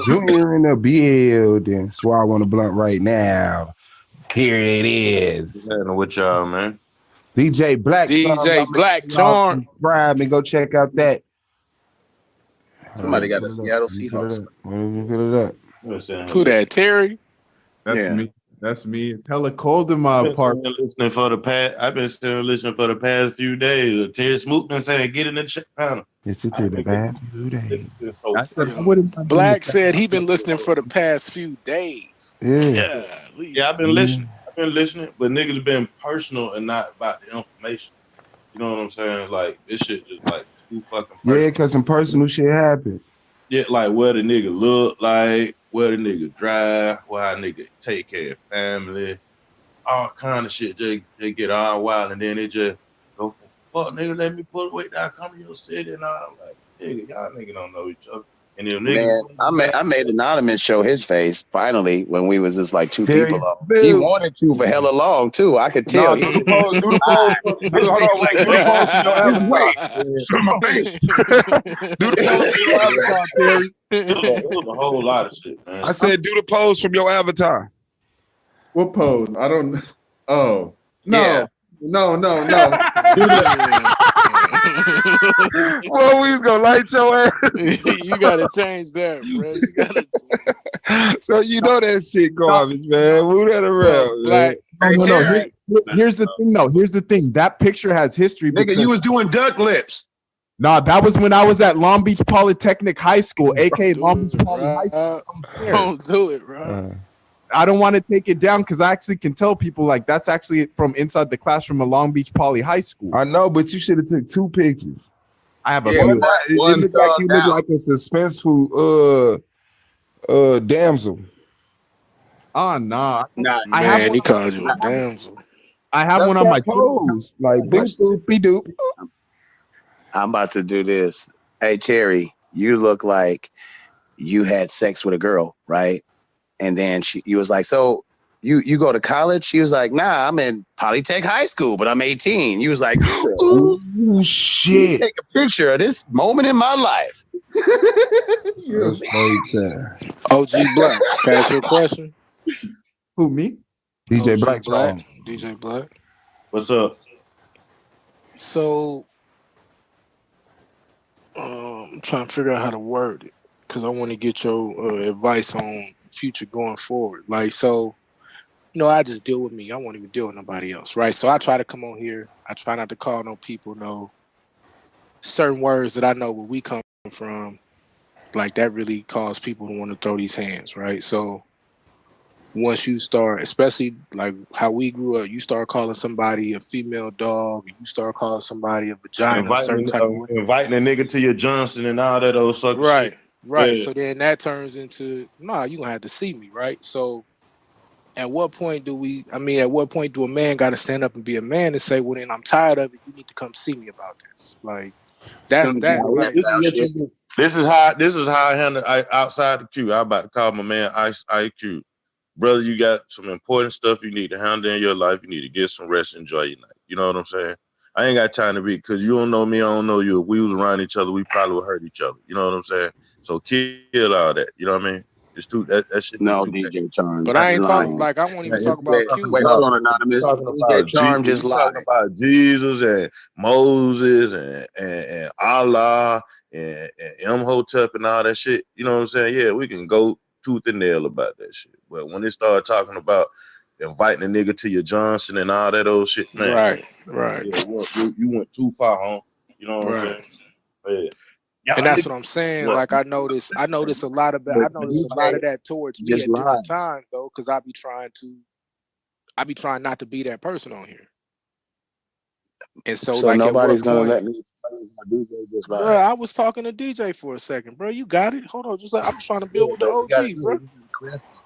Junior in the building. Swallow on the blunt right now. Here it is. What's happening with y'all, man? DJ Black. DJ Black Charm. Subscribe and go check out that. Somebody got a Seattle Seahawks. Who that? Terry? That's me. That's me. Tell a cold in my apartment. I've been still listening for the past few days. Terry Smoot been saying, get in the check panel. It's the bad few days. Black said he been listening for the past few days. Yeah, I've been listening. But niggas been personal and not about the information. You know what I'm saying? Like, this shit just like too fucking personal. Yeah, because some personal shit happened. Yeah, like what a nigga look like, what a nigga drive, why a nigga take care of family, all kind of shit. They get all wild and then they just go, fuck nigga, let me pull away down, come to your city and all. I'm like, nigga, y'all niggas don't know each other. And then Man, I made Anonymous show his face finally when we was just like two people off. He wanted to for hella long too. I could tell. Do the pose. Do the pose. It was a whole lot of shit, man. I said, do the pose from your avatar. What pose? I don't know. Oh, no. Yeah. No. Well, we's gonna light your ass. You gotta change that, bro. You gotta. So you know that shit garbage, man. Move that around, Black. No. Here's the thing, though. Here's the thing. That picture has history. Nigga, you was doing duck lips. Nah, that was when I was at Long Beach Polytechnic High School, aka Long Beach Poly High School. Don't do it, bro. I don't want to take it down because I actually can tell people like that's actually from inside the classroom of Long Beach Poly High School. I know, but you should have took two pictures. I have a few. few. It looked like you look like a suspenseful damsel. Oh nah. I have he called you a damsel. I have one on my pose. Like boop doop. I'm about to do this. Hey Terry, you look like you had sex with a girl, right? And then you was like, so you go to college? She was like, nah, I'm in Polytech High School, but I'm 18. You was like, ooh, shit. Take a picture of this moment in my life. OG Black, can I ask you a question? Who, me? DJ OG Black. DJ Black. What's up? So, I'm trying to figure out how to word it because I want to get your advice on future going forward. Like, so, you know, I just deal with me. I won't even deal with nobody else, right? So I try to come on here. I try not to call no people, no certain words that I know where we come from. Like, that really cause people to want to throw these hands, right? So once you start, especially like how we grew up, you start calling somebody a female dog, you start calling somebody a vagina, a certain type of way. Inviting a nigga to your Johnson and all that old sucker Right, shit. right. Yeah. So then that turns into, nah, you gonna have to see me, right? So at what point do we, I mean, at what point do a man got to stand up and be a man and say, well, then I'm tired of it. You need to come see me about this. Like, that's Soon as that. you This Like, hear is about what shit. you do. This is how I handle outside the queue. I about to call my man IQ. Brother, you got some important stuff you need to handle in your life. You need to get some rest, enjoy your night. You know what I'm saying? I ain't got time to be, because you don't know me, I don't know you. If we was around each other, we probably would hurt each other. You know what I'm saying? So kill all that. You know what I mean? That shit is No, too DJ Charm, but you I ain't talking, lying. like, I won't even if talk you about Wait, Q, talking wait, bro. hold about on, if you Anonymous. talking DJ about Charm if just you talking lied. about Jesus and Moses and Allah and Imhotep and all that shit, you know what I'm saying? Yeah, we can go tooth and nail about that shit. But when they start talking about inviting a nigga to your Johnson and all that old shit, man, Right, right, yeah, well, you went too far, home. You know what I'm right. saying? Yeah. And Y'all that's niggas what I'm saying. look, Like, I notice a lot of But I notice a lot DJ of that towards me just at different lied. times though, because I be trying not to be that person on here. And so, So like, at what nobody's gonna point, let me. DJ just bro? lied. I was talking to DJ for a second, bro. You got it. Hold on, just like I'm trying to Yeah, build with the but we gotta OG, do bro. it. We gotta clear stuff.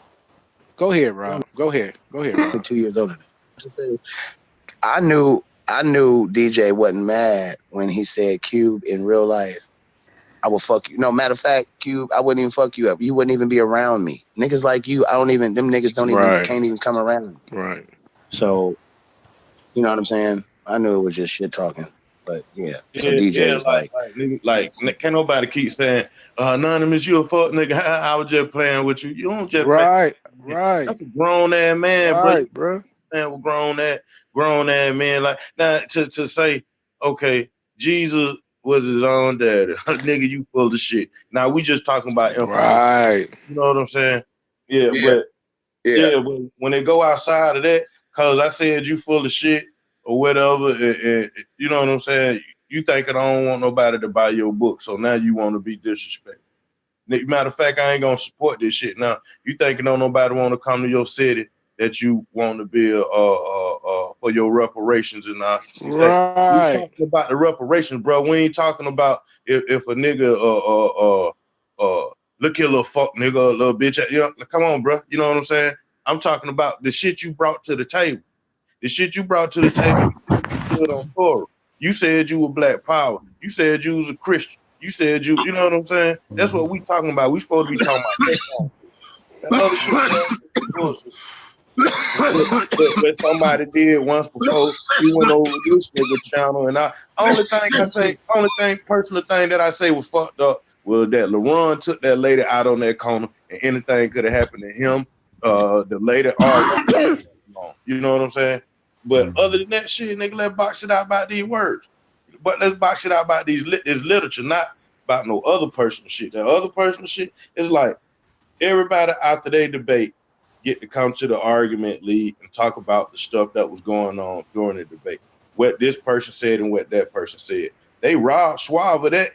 Go ahead, You Rob. Go ahead. Go ahead, know, Rob. 2 years older. Just say, I knew DJ wasn't mad when he said Cube in real life. I will fuck you. No, matter of fact, Cube, I wouldn't even fuck you up. You wouldn't even be around me. Niggas like you, them niggas Right, can't even come around. right. So, you know what I'm saying? I knew it was just shit talking. But yeah. So yeah, DJ yeah, was like, nigga, can't nobody keep saying, Anonymous, you a fuck nigga. I was just playing with you. You don't just play. Right, right, That's a grown ass man, bro. right, bro. Man with grown ass man. Like, now to say, okay, Jesus was his own daddy. Nigga, you full of shit. Now we just talking about information. Right. You know what I'm saying? Yeah, yeah, but yeah. yeah, but when they go outside of that, cause I said you full of shit or whatever, you know what I'm saying? You thinking I don't want nobody to buy your book, so now you want to be disrespectful. Matter of fact, I ain't gonna support this shit. Now you thinking don't nobody want to come to your city that you want to be for your reparations and all. You think we Right. talking about the reparations, bro? We ain't talking about if a nigga look here, little fuck nigga, little bitch. You know, come on, bro. You know what I'm saying? I'm talking about the shit you brought to the table. The shit you brought to the table. You stood on Torah. You said you were Black Power. You said you was a Christian. You said you know what I'm saying? That's what we talking about. We supposed to be talking about that kind of shit. That other shit, man, is bullshit. What somebody did once before, he went over this nigga channel, and personal thing that I say was fucked up was that LaRon took that lady out on that corner, and anything could have happened to him, the lady, or whatever. You know what I'm saying? But other than that shit, nigga, let's box it out about these words. But let's box it out about this literature, not about no other personal shit. That other personal shit is like everybody after they debate get to come to the argument league and talk about the stuff that was going on during the debate. What this person said and what that person said. They robbed Schwab of that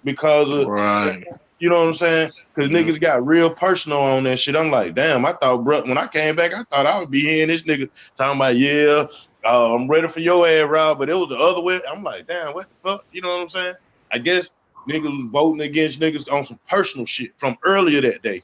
because of, Right. you know what I'm saying? Because Yeah. niggas got real personal on that shit. I'm like, damn, I thought, bro, when I came back, I thought I would be hearing this nigga talking about, yeah, I'm ready for your ass, Rob, but it was the other way. I'm like, damn, what the fuck? You know what I'm saying? I guess niggas was voting against niggas on some personal shit from earlier that day.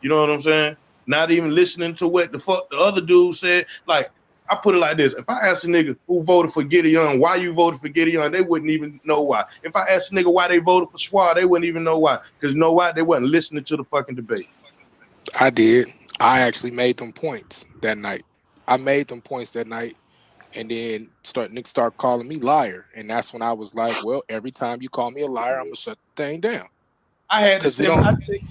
You know what I'm saying? Not even listening to what the fuck the other dude said. Like, I put it like this. If I ask a nigga who voted for Gideon, why you voted for Gideon, they wouldn't even know why. If I asked a nigga why they voted for Schwab, they wouldn't even know why. Because you know why? They wasn't listening to the fucking debate. I did. I actually made them points that night. I made them points that night, and then niggas start calling me liar, and that's when I was like, well, every time you call me a liar, I'm gonna shut the thing down. I had to Because we say, don't.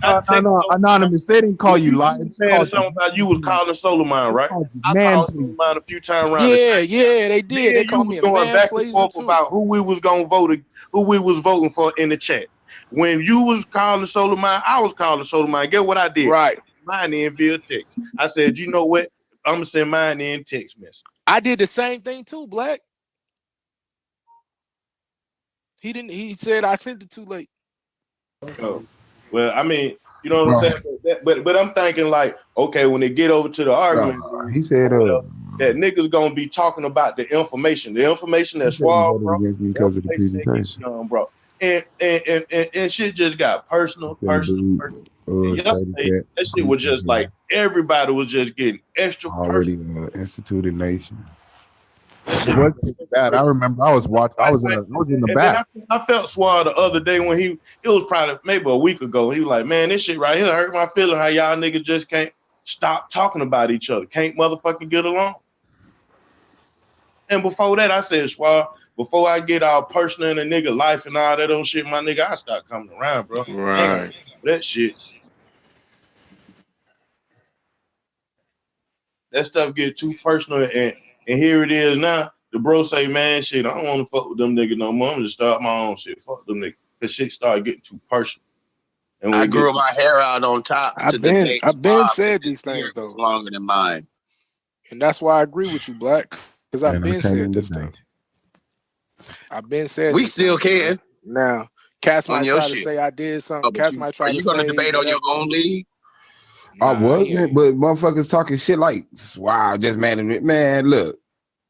I take Anonymous, they didn't call when you you lies. was They saying called something about you was calling Solomon, right? I man, called please. Solomon a few times around the Yeah, same yeah, they time. did. Me They and you called was me a going man back and pleaser forth too. about who we was gonna vote, who we was voting for in the chat. When you was calling Solomon, I was calling Solomon. Get what I did? Right. Mine in via text. I said, you know what? I'm gonna send mine in text message. I did the same thing too, Black. He didn't. He said I sent it too late. Oh, well, I mean, You know what I'm saying? But I'm thinking like, okay, when they get over to the argument, he said, that niggas gonna be talking about the information that he said he Suave voted brought, against me the because of the information that Gary presentation. Young brought, and shit just got personal. He said, dude, And stated yesterday, that that shit was just like everybody was just getting extra already personal. instituted nation. That It shit was was pretty bad. I remember I was watching. I was in the and then back. I felt Suave the other day when it was probably maybe a week ago. He was like, man, this shit right here hurt my feeling. How y'all niggas just can't stop talking about each other, can't motherfucking get along. And before that, I said, Suave, before I get all personal in a nigga life and all that old shit, my nigga, I start coming around, bro. I ain't got Right. time for that shit. That stuff get too personal, and here it is now. The bro say, man, shit, I don't want to fuck with them niggas no more. I'm just start my own shit. Fuck them niggas. Cause shit started getting too personal. And when I it gets grew my hair out on top to I've debate been Bob, and said his these beard things was though, longer than mine. and that's why I agree with you, Black, because I've And I been can't said in this debate. stuff. I've been said We these still things, can bro. Now, cats on might your try to shit. say I did something. Oh, but Cats might are try to you gonna say debate on your whatever. own league? I Nah, he wasn't, ain't. but motherfuckers talking shit like, wow, just mad at me. Man, look,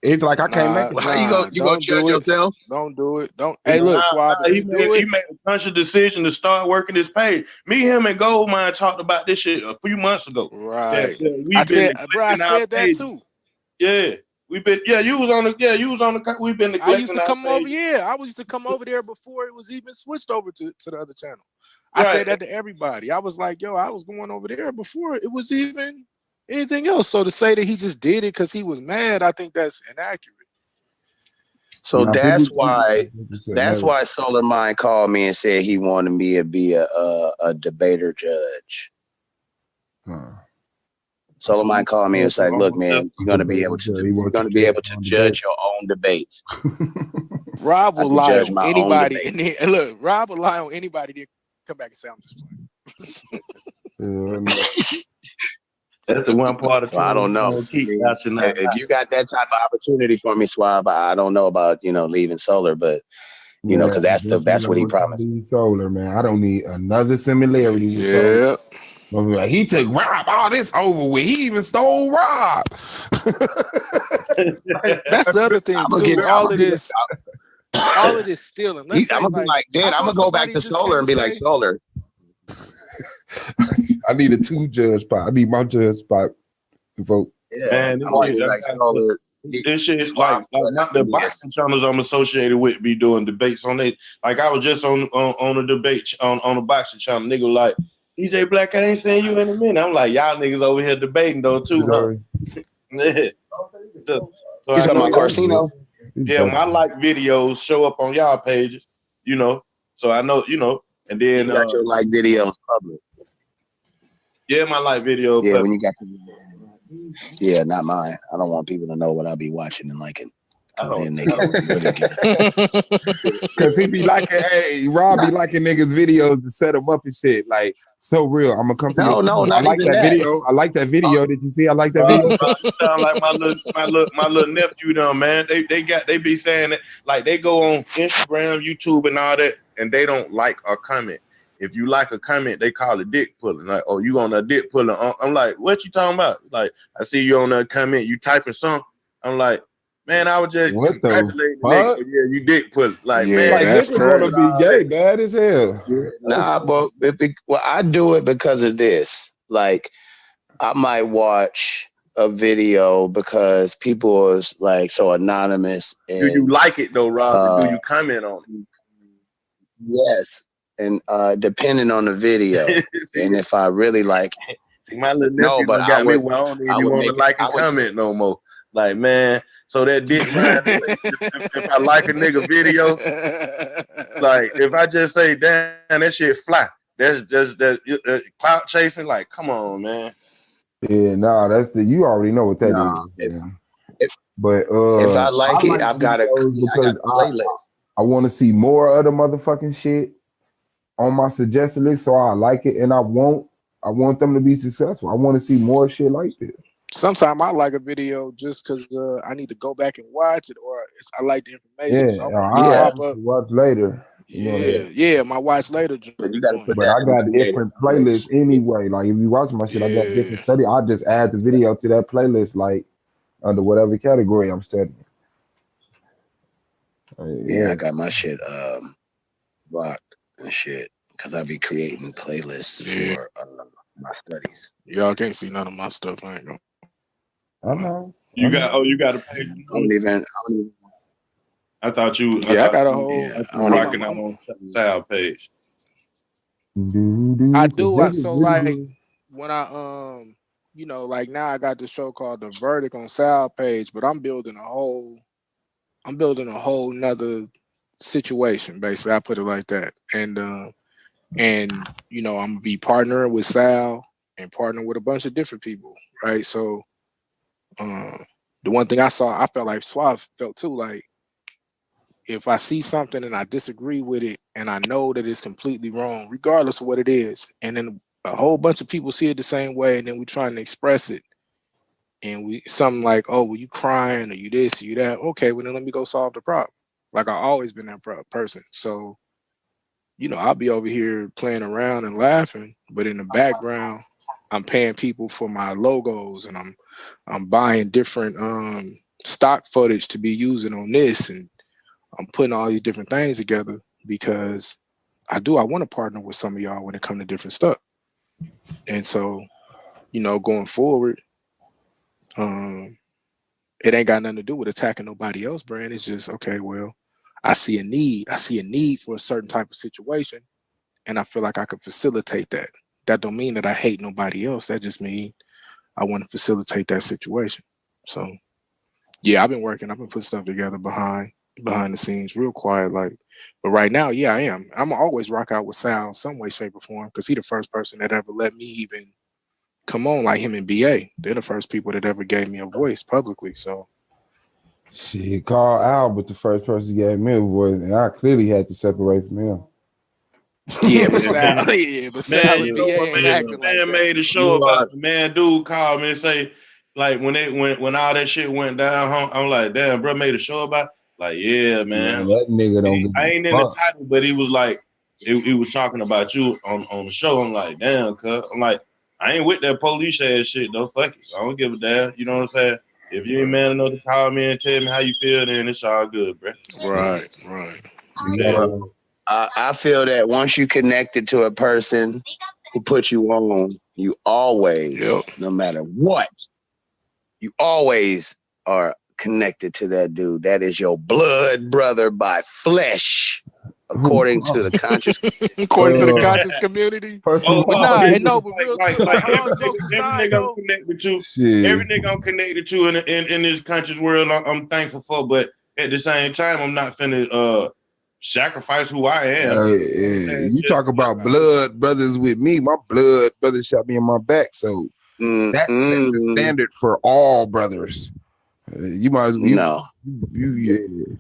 it's like I can't make Nah, it. Well, how you go? nah, You gonna don't judge do it. yourself? Don't do it. Don't. Hey, nah, look, Suave, if he you do it, made a conscious decision to start working this page. Me, him, and Goldmine talked about this shit a few months ago. right. That I we've been said, bro, I neglecting our said that page. too. Yeah, we've been. Yeah, you was on the. We've been I used neglecting to our come over. page. Yeah, I used to come over there before it was even switched over to the other channel. I Right. said that to everybody. I was like, yo, I was going over there before it was even anything else. So to say that he just did it because he was mad, I think that's inaccurate. So Now, that's people why said that's that. why Solar Mind called me and said he wanted me to be a debater judge. Huh. Solar Mind called me and was like, "Look, man, you're gonna be Debater able to judge. He you're wants to gonna be judge able to on judge debate. your own debates. Rob I will can lie judge on my own anybody, debate." and look, Rob will lie on anybody. Then come back and say, "I'm just playing." That's the one part of So I don't know. I keep mean, dashing out. if you got that type of opportunity for me, Swab, I don't know about leaving Solar, but because that's what he promised. Solar, man. I don't need another similarity with Solar. Yeah. Like, he took Rob. All this over with. He even stole Rob. That's the other thing too. All of this stealing. Let's say, I'm gonna be like, Dad, I'm gonna go back to Solar and be like, Solar. I need a 2 judge spot. I need my judge spot to vote. Yeah, Man, I want to be like Solar. This shit like not the boxing channels I'm associated with be doing debates on it. Like I was just on a debate on a boxing channel. Nigga like, EJ Black, I ain't seen you in a minute. I'm like, y'all niggas over here debating though too, huh? Yeah. So You I talking know about Carcino? yeah, my like videos show up on y'all pages, So I know, and then You got your like videos public. yeah, my like video. Yeah, when you got yeah, not mine. I don't want people to know what I'll be watching and liking. Because then they can really get it. Because he be liking, Rob be liking niggas' videos to set them up and shit. Like, so real. I'm gonna come to your No, I not like even that that. video. I like that video. Did you see? I like that video. You sound like my little nephew, them man. They be saying it like they go on Instagram, YouTube, and all that, and they don't like a comment. If you like a comment, they call it dick pulling. Like, oh, you on a dick pulling? I'm like, what you talking about? Like, I see you on a comment, you typing something. I'm like, man, I was just congratulating the nigga. Yeah, you dick pulling. Like, yeah, man, Like that's niggas want to crazy. be gay, bad as hell. Nah, but I do it because of this. Like, I might watch a video because people is like so anonymous. And, do you like it though, Rob? And do you comment on it? Yes, and depending on the video, and if I really like it. See, my little No, nephew but done got me where I don't even want to like and comment no more. Like, man, so that dick ride, if I like a nigga video, like if I just say, damn, that shit fly. That's just that clout chasing. Like, come on, man. Yeah, nah, that's you already know what that is. But if I like it, I've got a because playlist. I want to see more of the motherfucking shit on my suggested list, so I like it, and I want them to be successful. I want to see more shit like this. Sometimes I like a video just because I need to go back and watch it, or I like the information. Yeah, So I pop up. watch later. You know what I mean? Yeah. My watch later But you got to joint. put But that I in got creative different place. playlists anyway. Like if you watch my shit, I got Yeah. different study. I just add the video to that playlist, like under whatever category I'm studying. Yeah, Yeah. I got my shit blocked and shit because I be creating playlists Yeah. for my studies. Y'all can't see none of my stuff. I ain't gonna I lie. know. You got a page. I don't even. I thought you Yeah, I got a whole. Yeah, I were don't rocking even. out on Sal page. I Cause do. niggas So really like when I like now I got the show called The Verdict on Sal page, but I'm building a whole nother situation. Basically, I put it like that, and I'm gonna be partnering with Sal and partnering with a bunch of different people, right? So the one thing I felt like Suave felt too, like if I see something and I disagree with it and I know that it's completely wrong, regardless of what it is, and then a whole bunch of people see it the same way, and then we trying to express it, and we something like, oh, well, you crying or you this or you that. Okay, well then let me go solve the problem. Like I always been that person, so I'll be over here playing around and laughing, but in the background, I'm paying people for my logos and I'm buying different stock footage to be using on this, and I'm putting all these different things together because I want to partner with some of y'all when it comes to different stuff. And so, going forward, it ain't got nothing to do with attacking nobody else brand. It's just, okay, well, I see a need. I see a need for a certain type of situation, and I feel like I could facilitate that. That don't mean that I hate nobody else. That just means I want to facilitate that situation. So yeah, I've been putting stuff together behind the scenes, real quiet, like. But right now, yeah, I am. I'm always rock out with Sal some way, shape, or form because he the first person that ever let me even come on, like him and BA. They're the first people that ever gave me a voice publicly. So shit. Carl Albert, the first person gave me a voice, and I clearly had to separate from him. yeah, but Yeah, Sal, man. Sal You and know BA what, ain't man? acting like Man that. made a show You about are. it. Man, dude called me and say, like, when all that shit went down, I'm like, damn, bro made a show about it. Like, yeah, Yeah, man. that nigga don't give I a ain't in the fuck. title, but he was like, he was talking about you on the show. I'm like, damn, cuz. I'm like, I ain't with that police ass shit, though. Fuck it. I don't give a damn. You know what I'm saying? If you ain't Right, man enough to call me and tell me how you feel, then it's all good, bro. right, right. You Yeah. gotta, Well, I feel that once you connected to a person who put you on, you always, Yep. no matter what, you always are connected to that dude. That is your blood brother by flesh, who, according to the conscious. According to the conscious community. first of Oh, But all, nah, okay. and no, but real talk, like all jokes Every aside nigga I'm though. connected to, shit. every nigga I'm connected to in this conscious world, I'm thankful for. But at the same time, I'm not finna sacrifice who I am. You know what I'm saying? You Just talk about blood brothers with me. My blood brother shot me in my back, so that set the standard for all brothers. You might as well No, you yeah.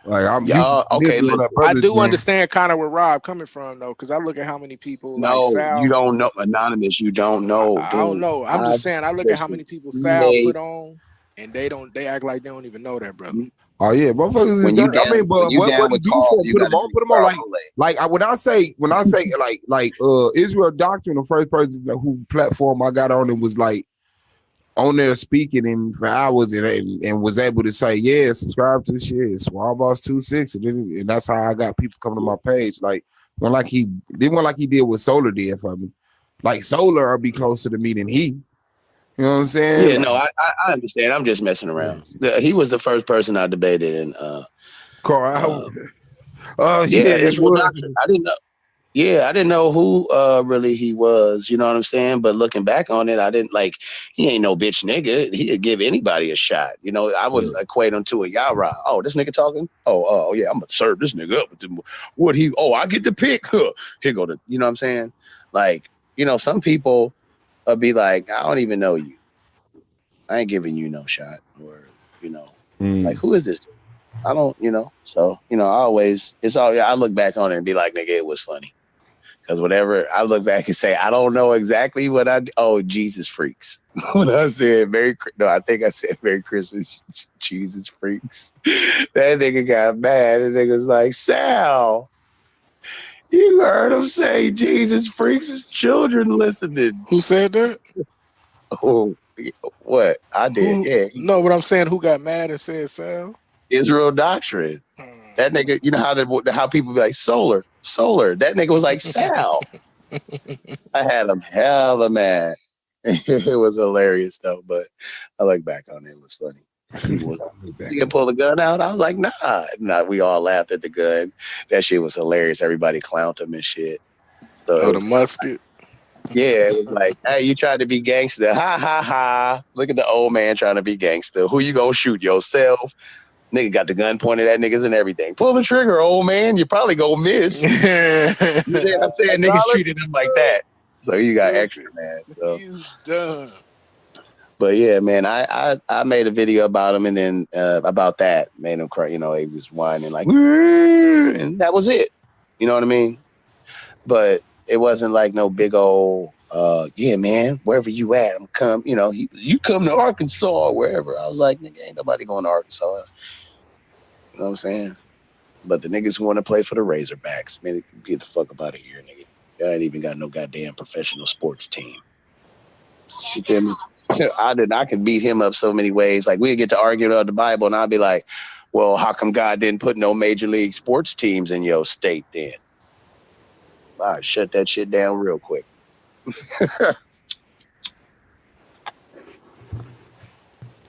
Like you y'all. live Okay, on that listen. I brother do joint. understand kind of where Rob coming from though, because I look at how many people like No, you Sal. don't know, anonymous. You don't know, I don't dude. know. I'm I've just saying I look at how listen. many people You Sal made put on, and they act like they don't even know that brother. Oh yeah, motherfuckers is when you dirty. I down mean, when but you what down he with do Carl, for him? you Put got him to on, drink put him on. Carl Like when I say like Israel Doctrine, the first person who platform I got on, it was like on there speaking and for hours and was able to say, yeah, subscribe to the shit, Swab Boss 26, and that's how I got people coming to my page. Like one like he did what Solar did for me. Like Solar will be closer to me than he. You know what I'm saying? Yeah, Like, no, I understand. I'm just messing around. He was the first person I debated, and Carl, yeah, yeah, it Israel was. Doctrine. I didn't know. Yeah, I didn't know who really he was. You know what I'm saying? But looking back on it, I didn't like. He ain't no bitch nigga. He could give anybody a shot. You know, I would equate him to a Yara. Oh, this nigga talking. Oh, yeah, I'm gonna serve this nigga up. What he? Oh, I get to pick. Here go to. You know what I'm saying? Like, some people be like, I don't even know you. I ain't giving you no shot. Or like, who is this? I don't. So I always. It's all. I look back on it and be like, nigga, it was funny. Because whenever I look back and say, I don't know exactly what Jesus freaks. When I said I think I said Merry Christmas, Jesus freaks. That nigga got mad. That nigga was like, Sal, you heard him say Jesus freaks, his children listening. Who said that? Oh, what? I did, yeah. No, but I'm saying who got mad and said Sal? Israel Doctrine. That nigga, you know how people be like, solar. That nigga was like, Sal. I had him hella mad. It was hilarious though, but I look back on it. It was funny. People was like, you can pull the gun out. I was like, nah. We all laughed at the gun. That shit was hilarious. Everybody clowned him and shit. So Oh, the musket. Yeah, it was like, hey, you tried to be gangster. Ha ha ha. Look at the old man trying to be gangster. Who you gonna shoot, yourself? Nigga got the gun pointed at niggas and everything. Pull the trigger, old man. You probably gonna miss. You know what I'm saying? Niggas treated him like that. So you got extra mad. So. He's done. But yeah, man, I made a video about him and then about that made him cry. You know, he was whining like, and that was it. You know what I mean? But it wasn't like no big old, yeah, man, wherever you at, I'm come. You know, you come to Arkansas or wherever. I was like, nigga, ain't nobody going to Arkansas. You know what I'm saying? But the niggas who want to play for the Razorbacks, man, get the fuck up out of here, nigga. Y'all ain't even got no goddamn professional sports team. You feel me? I can beat him up so many ways. Like we'd get to argue about the Bible, and I'd be like, "Well, how come God didn't put no major league sports teams in your state then?" I'd shut that shit down real quick.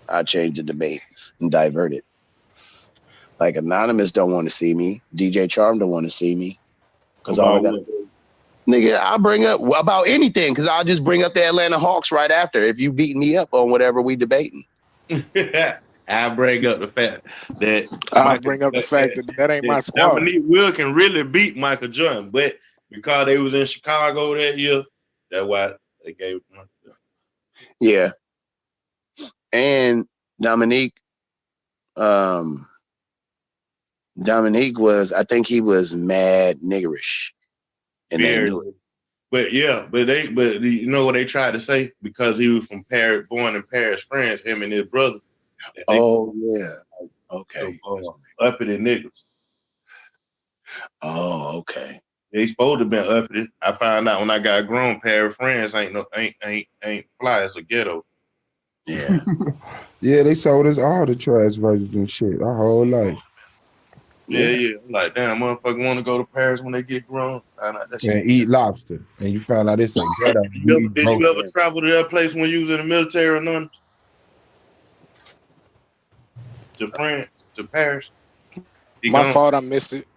I change the debate and divert it. Like Anonymous don't want to see me. DJ Charm don't want to see me because all I got. Nigga, I'll bring up about anything because I'll just bring up the Atlanta Hawks right after if you beat me up on whatever we debating. I bring up the fact that that ain't my squad. Dominique Will can really beat Michael Jordan, but because they was in Chicago that year, that's why they gave it to Michael Jordan. Yeah. And Dominique was, I think he was mad niggerish. And they knew it. But you know what they tried to say? Because he was from Paris, born in Paris, France, him and his brother. Oh, yeah. Okay. Uppity niggas. Oh, okay. They supposed to have been uppity. I found out when I got grown, Paris, France ain't fly as a ghetto. Yeah. Yeah, they sold us all the trash versions and shit our whole life. Yeah. Like, damn, motherfucker want to go to Paris when they get grown. And eat lobster. And you found out it's a ghetto. Did you ever travel to that place when you was in the military or nothing? To France, to Paris? My fault, I missed it.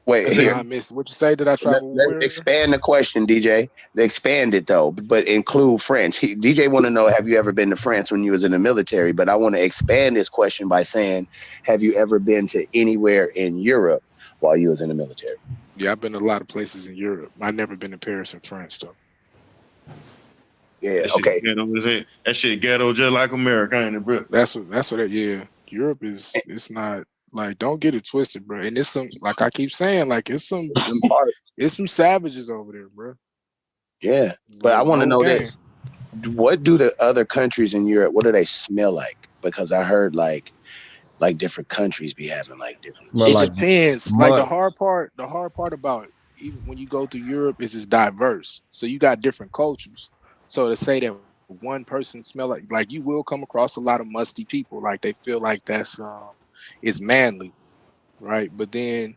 Wait, here. I missed it. What you say? Did I travel? Expand the question, DJ. Expand it though, but include France. DJ want to know, have you ever been to France when you was in the military? But I want to expand this question by saying, have you ever been to anywhere in Europe while you was in the military? Yeah, I've been to a lot of places in Europe. I've never been to Paris and France though. Yeah, okay. That shit ghetto just like America, ain't it, bro? That's what. Yeah, Europe is. It's not like, don't get it twisted, bro. And it's some, like I keep saying, like it's some savages over there, bro. Yeah, but I want to know this: what do the other countries in Europe? What do they smell like? Because I heard like different countries be having like different. It depends. Like the hard part about even when you go to Europe is it's diverse. So you got different cultures. So to say that one person smell like you will come across a lot of musty people. Like they feel like that's is manly, right? But then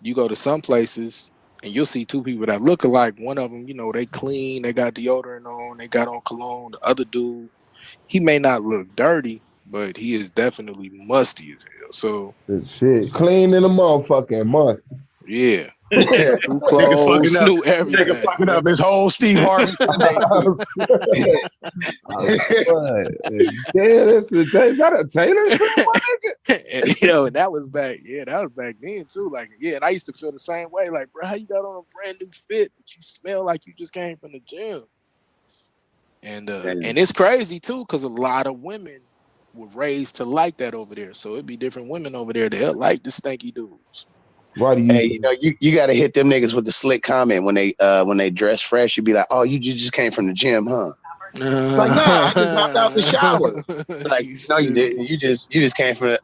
you go to some places and you'll see two people that look alike. One of them, you know, they clean, they got deodorant on, they got on cologne. The other dude, he may not look dirty, but he is definitely musty as hell. So shit, clean in a motherfucking must. Yeah. New clothes, new everything. Nigga fucking up his whole Steve Harvey Sunday. Yeah, is that a Taylor suit, you know, and that was back then too. Like, yeah, and I used to feel the same way. Like, bro, how you got on a brand new fit that you smell like you just came from the gym? And it's crazy too, because a lot of women were raised to like that over there. So it'd be different women over there that like the stanky dudes. Why do you? Hey, you know, you got to hit them niggas with the slick comment when they dress fresh. You be like, oh, you just came from the gym, huh? Like, no, I just hopped out the shower. Like, no, you didn't. You just came from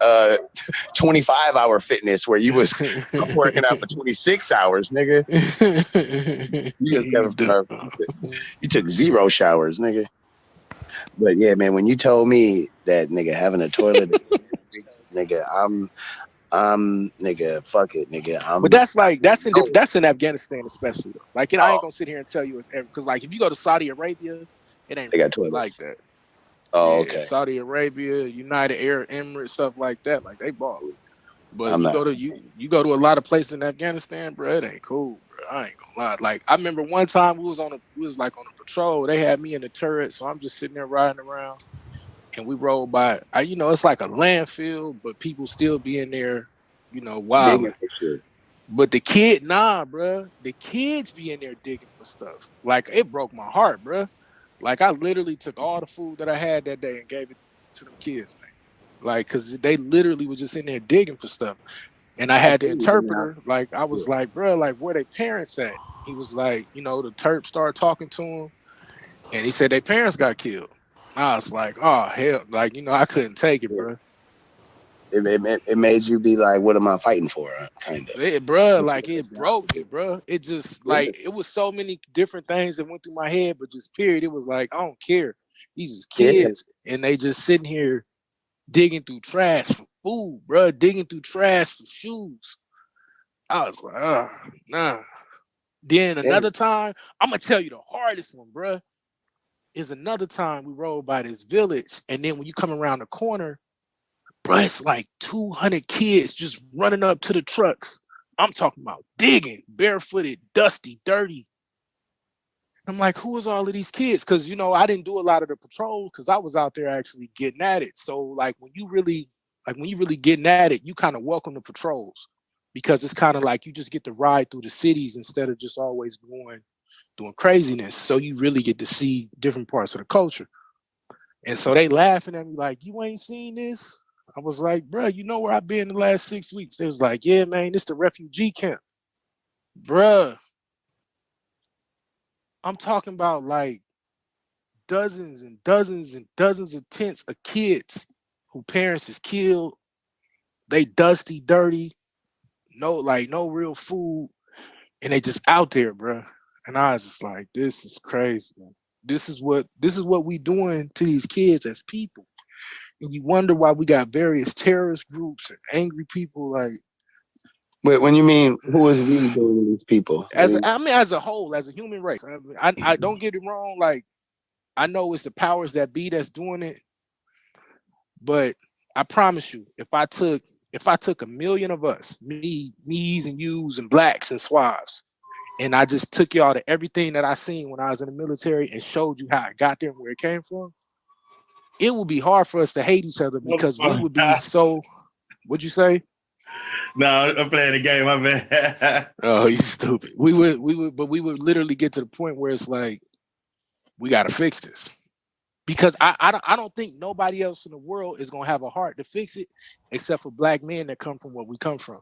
25-hour fitness where you was working out for 26 hours, nigga. You just came from you took 0 showers, nigga. But yeah, man, when you told me that, nigga, having a toilet, nigga, nigga, fuck it, nigga. But that's in Afghanistan especially. Like, I ain't gonna sit here and tell you it's because, like, if you go to Saudi Arabia, it ain't really like that. Oh, yeah, okay. Saudi Arabia, United Arab Emirates, stuff like that. Like, they ball. But you go to a lot of places in Afghanistan, bro. It ain't cool, bro. I ain't gonna lie. Like, I remember one time we was on a patrol. They had me in the turret, so I'm just sitting there riding around, and we rolled by. It's like a landfill, but people still be in there, wilding. But the kids be in there digging for stuff. Like, it broke my heart, bro. Like, I literally took all the food that I had that day and gave it to them kids, man. Like, because they literally were just in there digging for stuff. And I had the interpreter. Like, I was like, bro, like, where they parents at? He was like, the Terp started talking to him. And he said their parents got killed. I was like, oh, hell. Like, I couldn't take it, bro. It made you be like, what am I fighting for? Kind of. It broke me, bro. It just, like, it was so many different things that went through my head, but just period. It was like, I don't care. These is kids. And they just sitting here digging through trash for food, bro. Digging through trash for shoes. I was like, nah. Then another time, I'm gonna tell you the hardest one, bro. Is another time we rode by this village, and then when you come around the corner, bro, it's like 200 kids just running up to the trucks. I'm talking about digging, barefooted, dusty, dirty. I'm like, who is all of these kids? Because, I didn't do a lot of the patrols because I was out there actually getting at it. So, like, when you really getting at it, you kind of welcome the patrols because it's kind of like you just get to ride through the cities instead of just always doing craziness. So you really get to see different parts of the culture. And so they laughing at me like, you ain't seen this? I was like, bro, you know where I've been the last 6 weeks? They was like, yeah, man, this the refugee camp. Bruh. I'm talking about like dozens and dozens and dozens of tents of kids who parents is killed. They dusty, dirty, no real food, and they just out there, bro. And I was just like, this is crazy, man. This is what we doing to these kids as people. And you wonder why we got various terrorist groups and angry people. Like, wait, when you mean who is we doing to these people? As a whole, as a human race. I don't get it wrong. Like, I know it's the powers that be that's doing it, but I promise you, if I took a million of us, me's and you's and blacks and swabs, and I just took y'all to everything that I seen when I was in the military and showed you how it got there and where it came from, it would be hard for us to hate each other because we would be so. What'd you say? No, I'm playing the game. My bad. Oh, you stupid. We would literally get to the point where it's like, we got to fix this. Because I don't think nobody else in the world is gonna have a heart to fix it, except for black men that come from where we come from.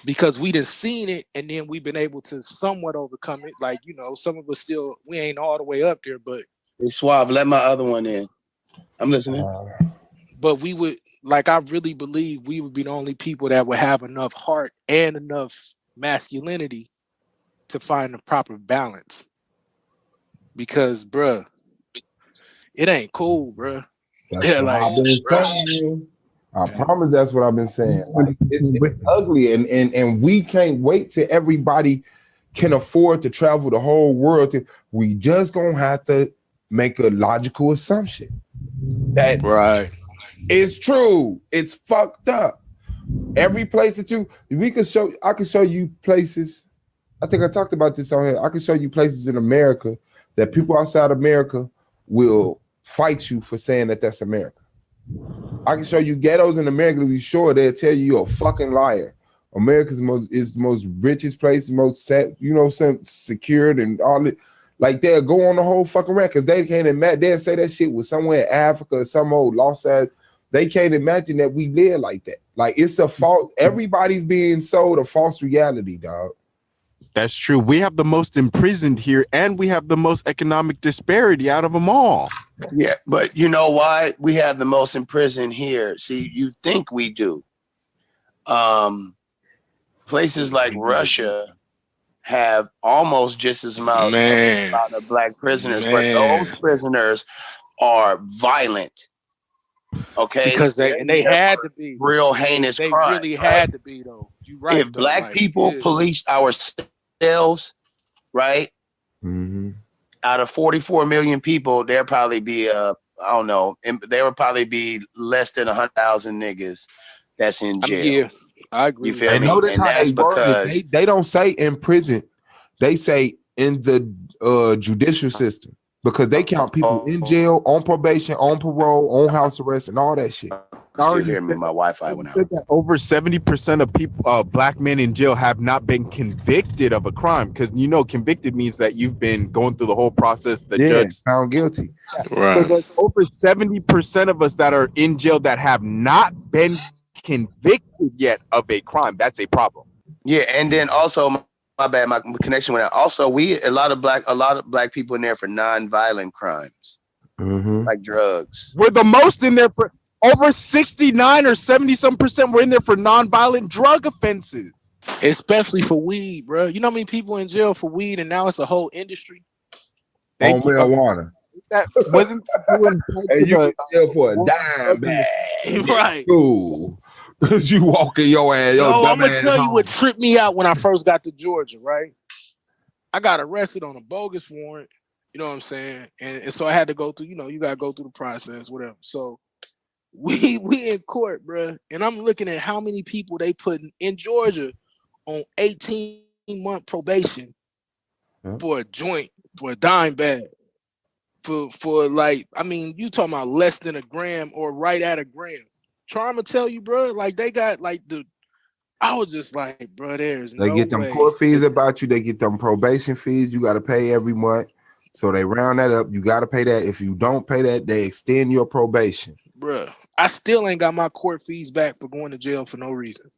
Because we done seen it, and then we've been able to somewhat overcome it. Like, some of us still, we ain't all the way up there, but hey, Suave, let my other one in. I'm listening. But we would, like, I really believe we would be the only people that would have enough heart and enough masculinity to find the proper balance. Because, bruh, it ain't cool, bruh. That's what I've been saying. I promise that's what I've been saying. Like, it's ugly, and we can't wait till everybody can afford to travel the whole world. We just gonna have to make a logical assumption that it's true. It's fucked up. Every place that I can show you places. I think I talked about this on here. I can show you places in America that people outside America will fight you for saying that that's America. I can show you ghettos in America to be sure they'll tell you you're a fucking liar. America's is the most richest place, most secured and all it. Like, they'll go on the whole fucking rant because they can't imagine. They'll say that shit was somewhere in Africa or some old lost ass. They can't imagine that we live like that. Like it's a false. Everybody's being sold a false reality, dog. That's true. We have the most imprisoned here, and we have the most economic disparity out of them all. Yeah, but you know why we have the most in prison here? See, you think we do. Places like Russia have almost just as amount of black prisoners, but those prisoners are violent. Okay, because they had to be real heinous they crimes. really had to be though. You right. If black people policed ourselves, right? Mm-hmm. Out of 44 million people, there probably be I don't know, there would probably be less than 100,000 niggas that's in jail. Yeah, I agree. You feel And me? notice And how that's they word it. because They don't say in prison. They say in the judicial system because they count people in jail, on probation, on parole, on house arrest, and all that shit. still hear me. My Wi-Fi went out. Over 70% of people, black men in jail, have not been convicted of a crime, because convicted means that you've been going through the whole process. The judge found guilty. Right. So there's over 70% of us that are in jail that have not been convicted yet of a crime. That's a problem. Yeah, and then also my bad, my connection went out. Also, a lot of black people in there for non-violent crimes, like drugs. We're the most in there for over 69 or 70% were in there for non-violent drug offenses. Especially for weed, bro. You know how many people in jail for weed, and now it's a whole industry. On marijuana. That wasn't and you in jail for a dime bag. Right. Cool. Because you walking your ass. Yo, I'm gonna tell you what tripped me out when I first got to Georgia, right? I got arrested on a bogus warrant, you know what I'm saying? And so I had to go through, you gotta go through the process, whatever. So we in court, bro, and I'm looking at how many people they put in Georgia on 18-month probation for a joint, for a dime bag, for like, I mean, you talking about less than a gram or right at a gram. Trying to tell you, bro, like they got like I was just like, bro, there's they no get them way. court fees about you. They get them probation fees. You got to pay every month. So they round that up. You got to pay that. If you don't pay that, they extend your probation. Bruh, I still ain't got my court fees back for going to jail for no reason.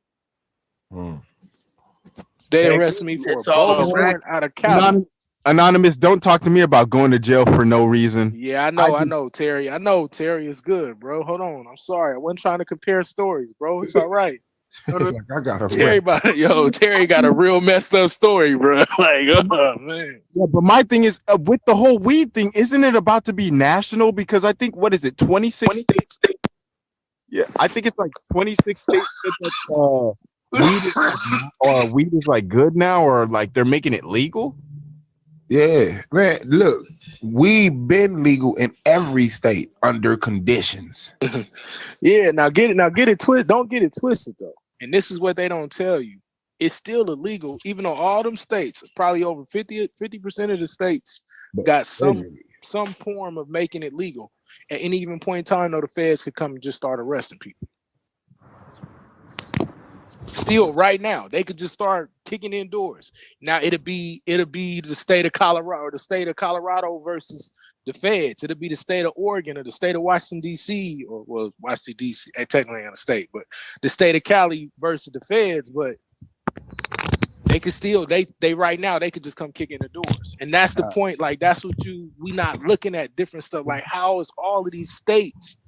They arrested me for a bogus warrant out of Cali. Anonymous, don't talk to me about going to jail for no reason. Yeah, I know, Terry. I know Terry is good, bro. Hold on. I'm sorry. I wasn't trying to compare stories, bro. It's all right. Like I got a Terry got a real messed up story, bro. Like, oh man. Yeah, but my thing is with the whole weed thing, isn't it about to be national? Because I think 26 states? Yeah, I think it's like 26 states that weed is like good now, or like they're making it legal. Yeah, man. Look, we've been legal in every state under conditions. Yeah, now get it twisted. Don't get it twisted though. And this is what they don't tell you. It's still illegal, even though all them states, probably over 50% of the states got some form of making it legal. At any given point in time, though, the feds could come and just start arresting people. Still, right now, they could just start kicking in doors. Now it'll be the state of Colorado, or the state of Colorado versus the feds. It'll be the state of Oregon or the state of Washington D.C. or Washington D.C. Technically in the state, but the state of Cali versus the feds. But they could still they right now they could just come kicking the doors, and that's the point. Like that's what we not looking at different stuff. Like how is all of these states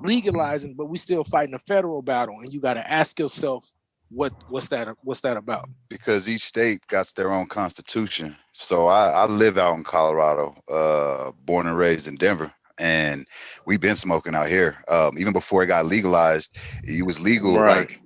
legalizing, but we still fighting a federal battle? And you got to ask yourself. What's that about? Because each state got their own constitution. So I live out in Colorado, born and raised in Denver, and we've been smoking out here. Even before it got legalized, it was legal. Right. Like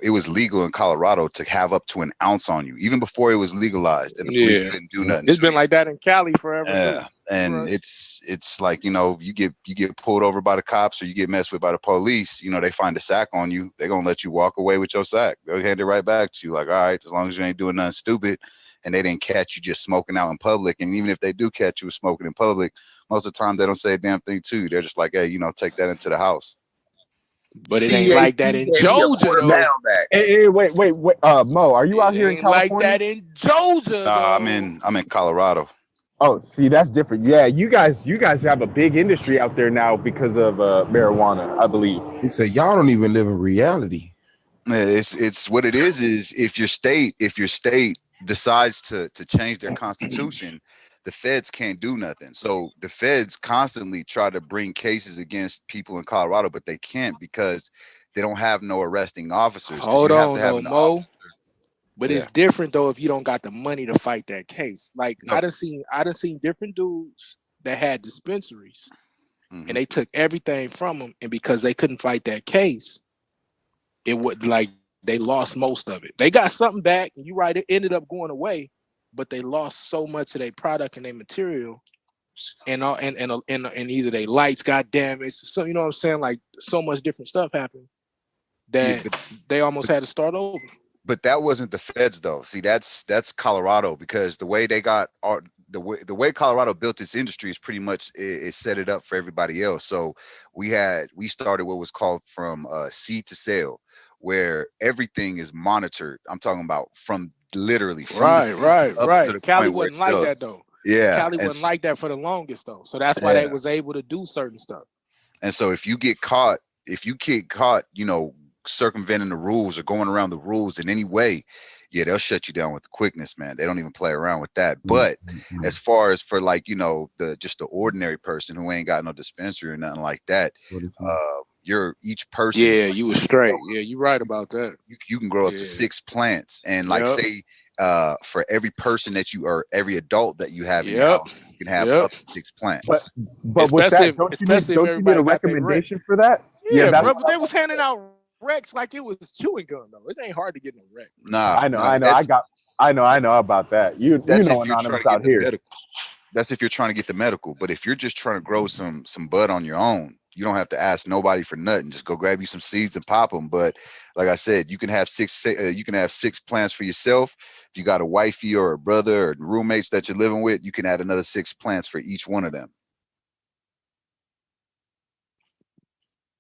it was legal in Colorado to have up to an ounce on you, even before it was legalized, and the police couldn't do nothing. It's been like that in Cali forever too. And right. it's like, you get pulled over by the cops or you get messed with by the police, they find a sack on you, they're gonna let you walk away with your sack. They'll hand it right back to you, like, all right, as long as you ain't doing nothing stupid and they didn't catch you just smoking out in public. And even if they do catch you smoking in public, most of the time they don't say a damn thing to you. They're just like, hey, take that into the house. But it ain't like that in Georgia, though. Hey, wait, Mo, are you out here in California? Like that in Georgia? Nah, I'm in Colorado. Oh, see, that's different. Yeah, you guys have a big industry out there now because of marijuana, I believe. He said, "Y'all don't even live in reality." Yeah, it's what it is if your state decides to change their constitution, the feds can't do nothing. So the feds constantly try to bring cases against people in Colorado, but they can't because they don't have no arresting officers. Because Hold you have to on have though, an Mo. officer. But Yeah. it's different though if you don't got the money to fight that case. Like No. I done seen different dudes that had dispensaries Mhm. and they took everything from them, and because they couldn't fight that case, it would like they lost most of it. They got something back, and you're right, it ended up going away, but they lost so much of their product and their material, and either their lights got damaged. So you know what I'm saying? Like so much different stuff happened Yeah, that they almost had to start over. but that wasn't the feds though. See, that's Colorado, because the way they got the way Colorado built its industry is pretty much it set it up for everybody else. So we started what was called from seed to sale, where everything is monitored. I'm talking about from literally from the seed up to the Cali point where wasn't it's like sold. that though. Yeah, Cali wasn't like that for the longest though. So that's why they yeah. was able to do certain stuff. And so if you get caught, circumventing the rules or going around the rules in any way, yeah, they'll shut you down with the quickness, man. They don't even play around with that. But as far as for like, the ordinary person who ain't got no dispensary or nothing like that, each person, Yeah, you was straight. Yeah, you right about that. you can grow up to 6 plants, and like say for every person that you or every adult that you have in your house, you can have up to 6 plants. But with that, don't you need a recommendation for that? Yeah, that's bro, but they was handing out Rex like it was chewing gum though. It ain't hard to get no Rex. Nah, I know about that. You that's know if you're trying Anonymous to get out the here. medical. That's if you're trying to get the medical. But if you're just trying to grow some bud on your own, you don't have to ask nobody for nothing. Just go grab you some seeds and pop them. But like I said, you can have 6 plants for yourself. If you got a wifey or a brother or roommates that you're living with, you can add another 6 plants for each one of them.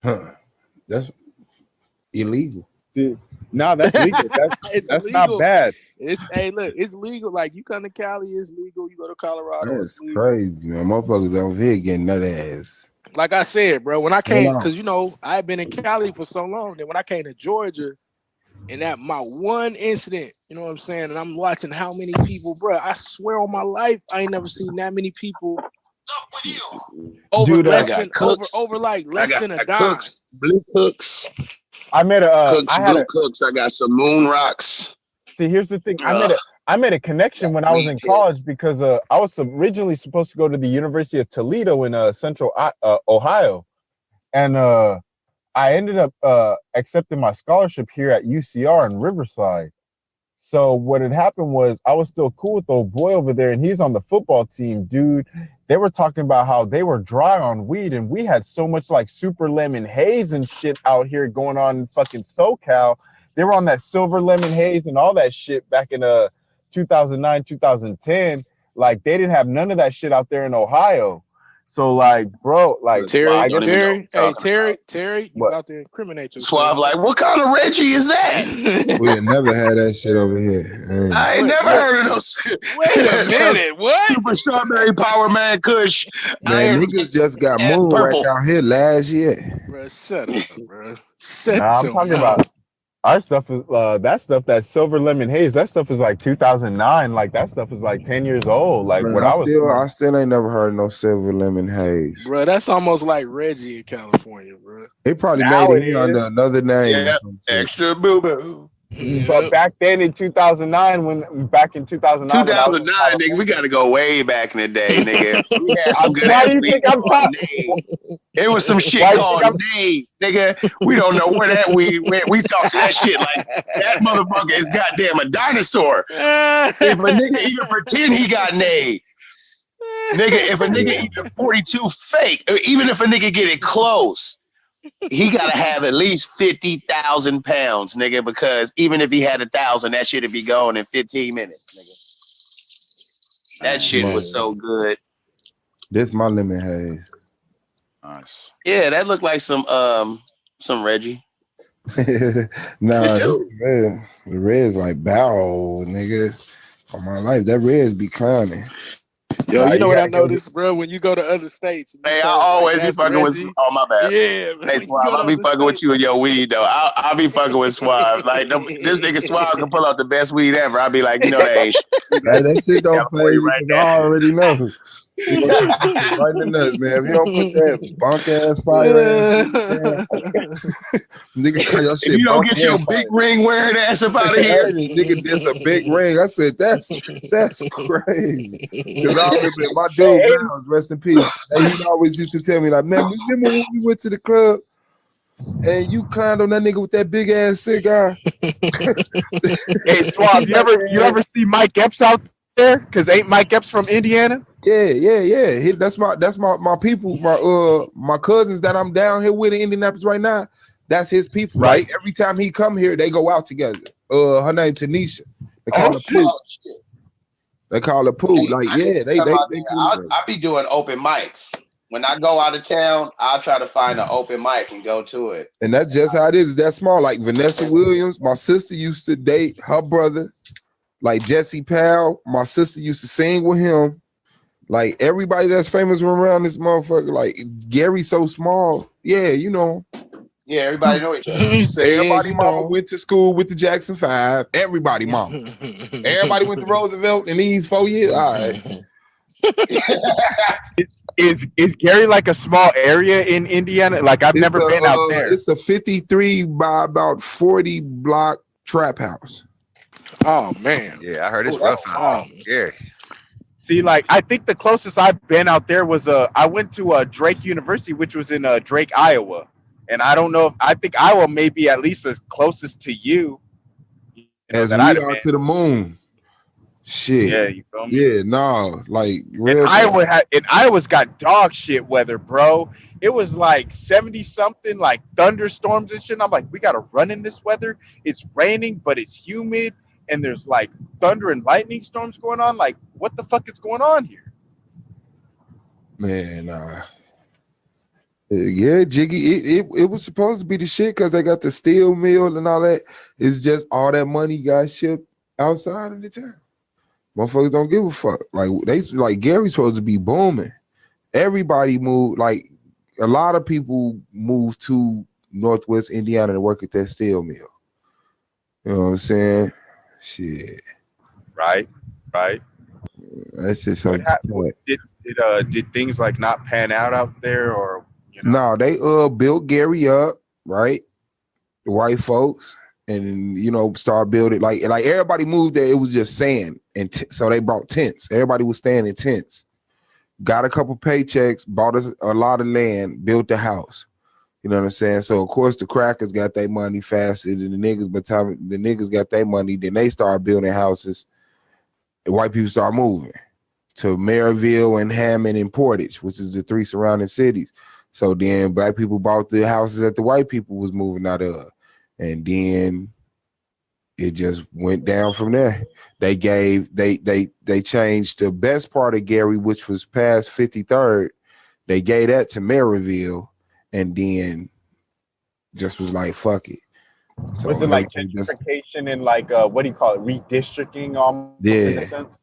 Huh? That's illegal. No, that's legal. It's that's legal. not bad. It's legal. Like you come to Cali, it's legal. You go to Colorado, That's it's legal. crazy, man. Motherfuckers over here getting that ass. Like I said, bro, when I came, Hold on. because I've been in Cali for so long, then when I came to Georgia, and that my one incident, you know what I'm saying, and I'm watching how many people, bro, I swear on my life, I ain't never seen that many people over Dude, less I got than cooks. over like less I got than a dime. cooks, blue cooks, I met cooks, blue cooks. I got some moon rocks. See, here's the thing. I made a connection when I was in college because I was originally supposed to go to the University of Toledo in Central Ohio, and I ended up accepting my scholarship here at UCR in Riverside. So what had happened was I was still cool with the old boy over there, and he's on the football team, dude. They were talking about how they were dry on weed, and we had so much like super lemon haze and shit out here going on in fucking SoCal. They were on that silver lemon haze and all that shit back in 2009, 2010. Like they didn't have none of that shit out there in Ohio. So like, bro, like Terry, I guess Terry, you What? about to incriminate yourself. Suave, like, what kind of Reggie is that? We had never had that shit over here. I ain't never heard of those. Wait a minute, what? Super strawberry power man Kush. Man, niggas just got moon rack out here last year. Bro, shut up, bro. I'm talking about our stuff is that silver lemon haze. That stuff is like 2009. Like that stuff is like 10 years old. Like Man, when I I was still ain't never heard no silver lemon haze. Bro, that's almost like Reggie in California, bro. They probably Now made it it is. under another name. Yeah, extra boo boo. But back then in 2009, when I was in 2009, nigga, we gotta go way back in the day, nigga. We had some good Why ass do you weed think I'm called talking? Nade. It was some shit Why you called Nade, nigga. We don't know where that weed went. We talked to that shit like that motherfucker is goddamn a dinosaur. If a nigga even pretend he got Nade, nigga, if a nigga even 42 fake, or even if a nigga get it close, he gotta have at least 50,000 pounds, nigga, because even if he had 1,000, that shit'd be gone in 15 minutes, nigga. That shit was so good. This my lemon haze. Nice. Yeah, that looked like some Reggie. Nah, the red's like barrel, nigga. For my life, that red's be climbing. Yo, Nah, you know you what I gotta go. noticed, bro? When you go to other states, and you Hey, I tell them like always be that's fucking with. Reggie. Oh my bad. Yeah, man, Hey when you Suave, go to I'll be other fucking with states. you and your weed though. I'll be fucking with Suave. Like this nigga Suave can pull out the best weed ever. I'll be like, you know that ain't shit. Hey, that shit don't phase California you right because I already know. You gonna shoot that shit there. right in the nuts, man. If you don't put that bunk ass fire ass nigga call your If shit you don't bunk get and your big fire. ring wearing ass up out of Hey, here. this nigga diss a big ring. I said that's crazy. Cause I remember my dude Miles, rest in peace. And he always used to tell me like, man, remember when we went to the club and you climbed on that nigga with that big ass cigar? Hey, Suave, you ever see Mike Epps out there? Cause ain't Mike Epps from Indiana? Yeah. That's my people, my cousins that I'm down here with in Indianapolis right now. That's his people. Right. Like every time he come here, they go out together. Her name Tanisha. They call her Pooh. They call her Pooh. Hey, Like, I need yeah, to they come out they there. I'll be doing open mics. When I go out of town, I'll try to find an open mic and go to it. and that's just how it is. That's small. Like Vanessa Williams, my sister used to date her brother. Like Jesse Powell, my sister used to sing with him. Like everybody that's famous around this motherfucker, like Gary's so small. Yeah, you know. Yeah, everybody know each other. He said, Everybody you mama know. went to school with the Jackson 5. Everybody mama. Everybody went to Roosevelt in these 4 years. All right. Is Gary like a small area in Indiana? Like I've never been out there. It's a 53 by about 40 block trap house. Oh man. Yeah, I heard it's Ooh, rough that's out there. See, like I think the closest I've been out there was I went to Drake University, which was in Drake, Iowa, and I don't know if I think Iowa may be at least as closest to you, As that we I'd have are been. to the moon. Shit. Yeah, you feel me? Yeah, no, like And real. Iowa's got dog shit weather, bro. It was like 70 something, like thunderstorms and shit. And I'm like, we gotta run in this weather. It's raining, but it's humid, and there's like thunder and lightning storms going on. Like, what the fuck is going on here? Man, yeah, Jiggy. It was supposed to be the shit because they got the steel mill and all that. It's just all that money got shipped outside of the town. Motherfuckers don't give a fuck. Like Gary's supposed to be booming. Everybody moved. Like a lot of people moved to Northwest Indiana to work at that steel mill. You know what I'm saying? Shit. Right. That's just What something. happened? Did things like not pan out there, or No, they built Gary up, right? The white folks, and start building like everybody moved there. It was just sand, and so they brought tents. Everybody was staying in tents. Got a couple paychecks, bought us a lot of land, built the house. You know what I'm saying? So of course the crackers got their money faster than the niggas. By the time the niggas got their money, then they start building houses. The white people start moving to Maryville and Hammond and Portage, which is the 3 surrounding cities. So then black people bought the houses that the white people was moving out of. And then it just went down from there. They changed the best part of Gary, which was past 53rd. They gave that to Maryville, and then just was like, fuck it. So was it like gentrification and like what do you call it, redistricting almost in a sense?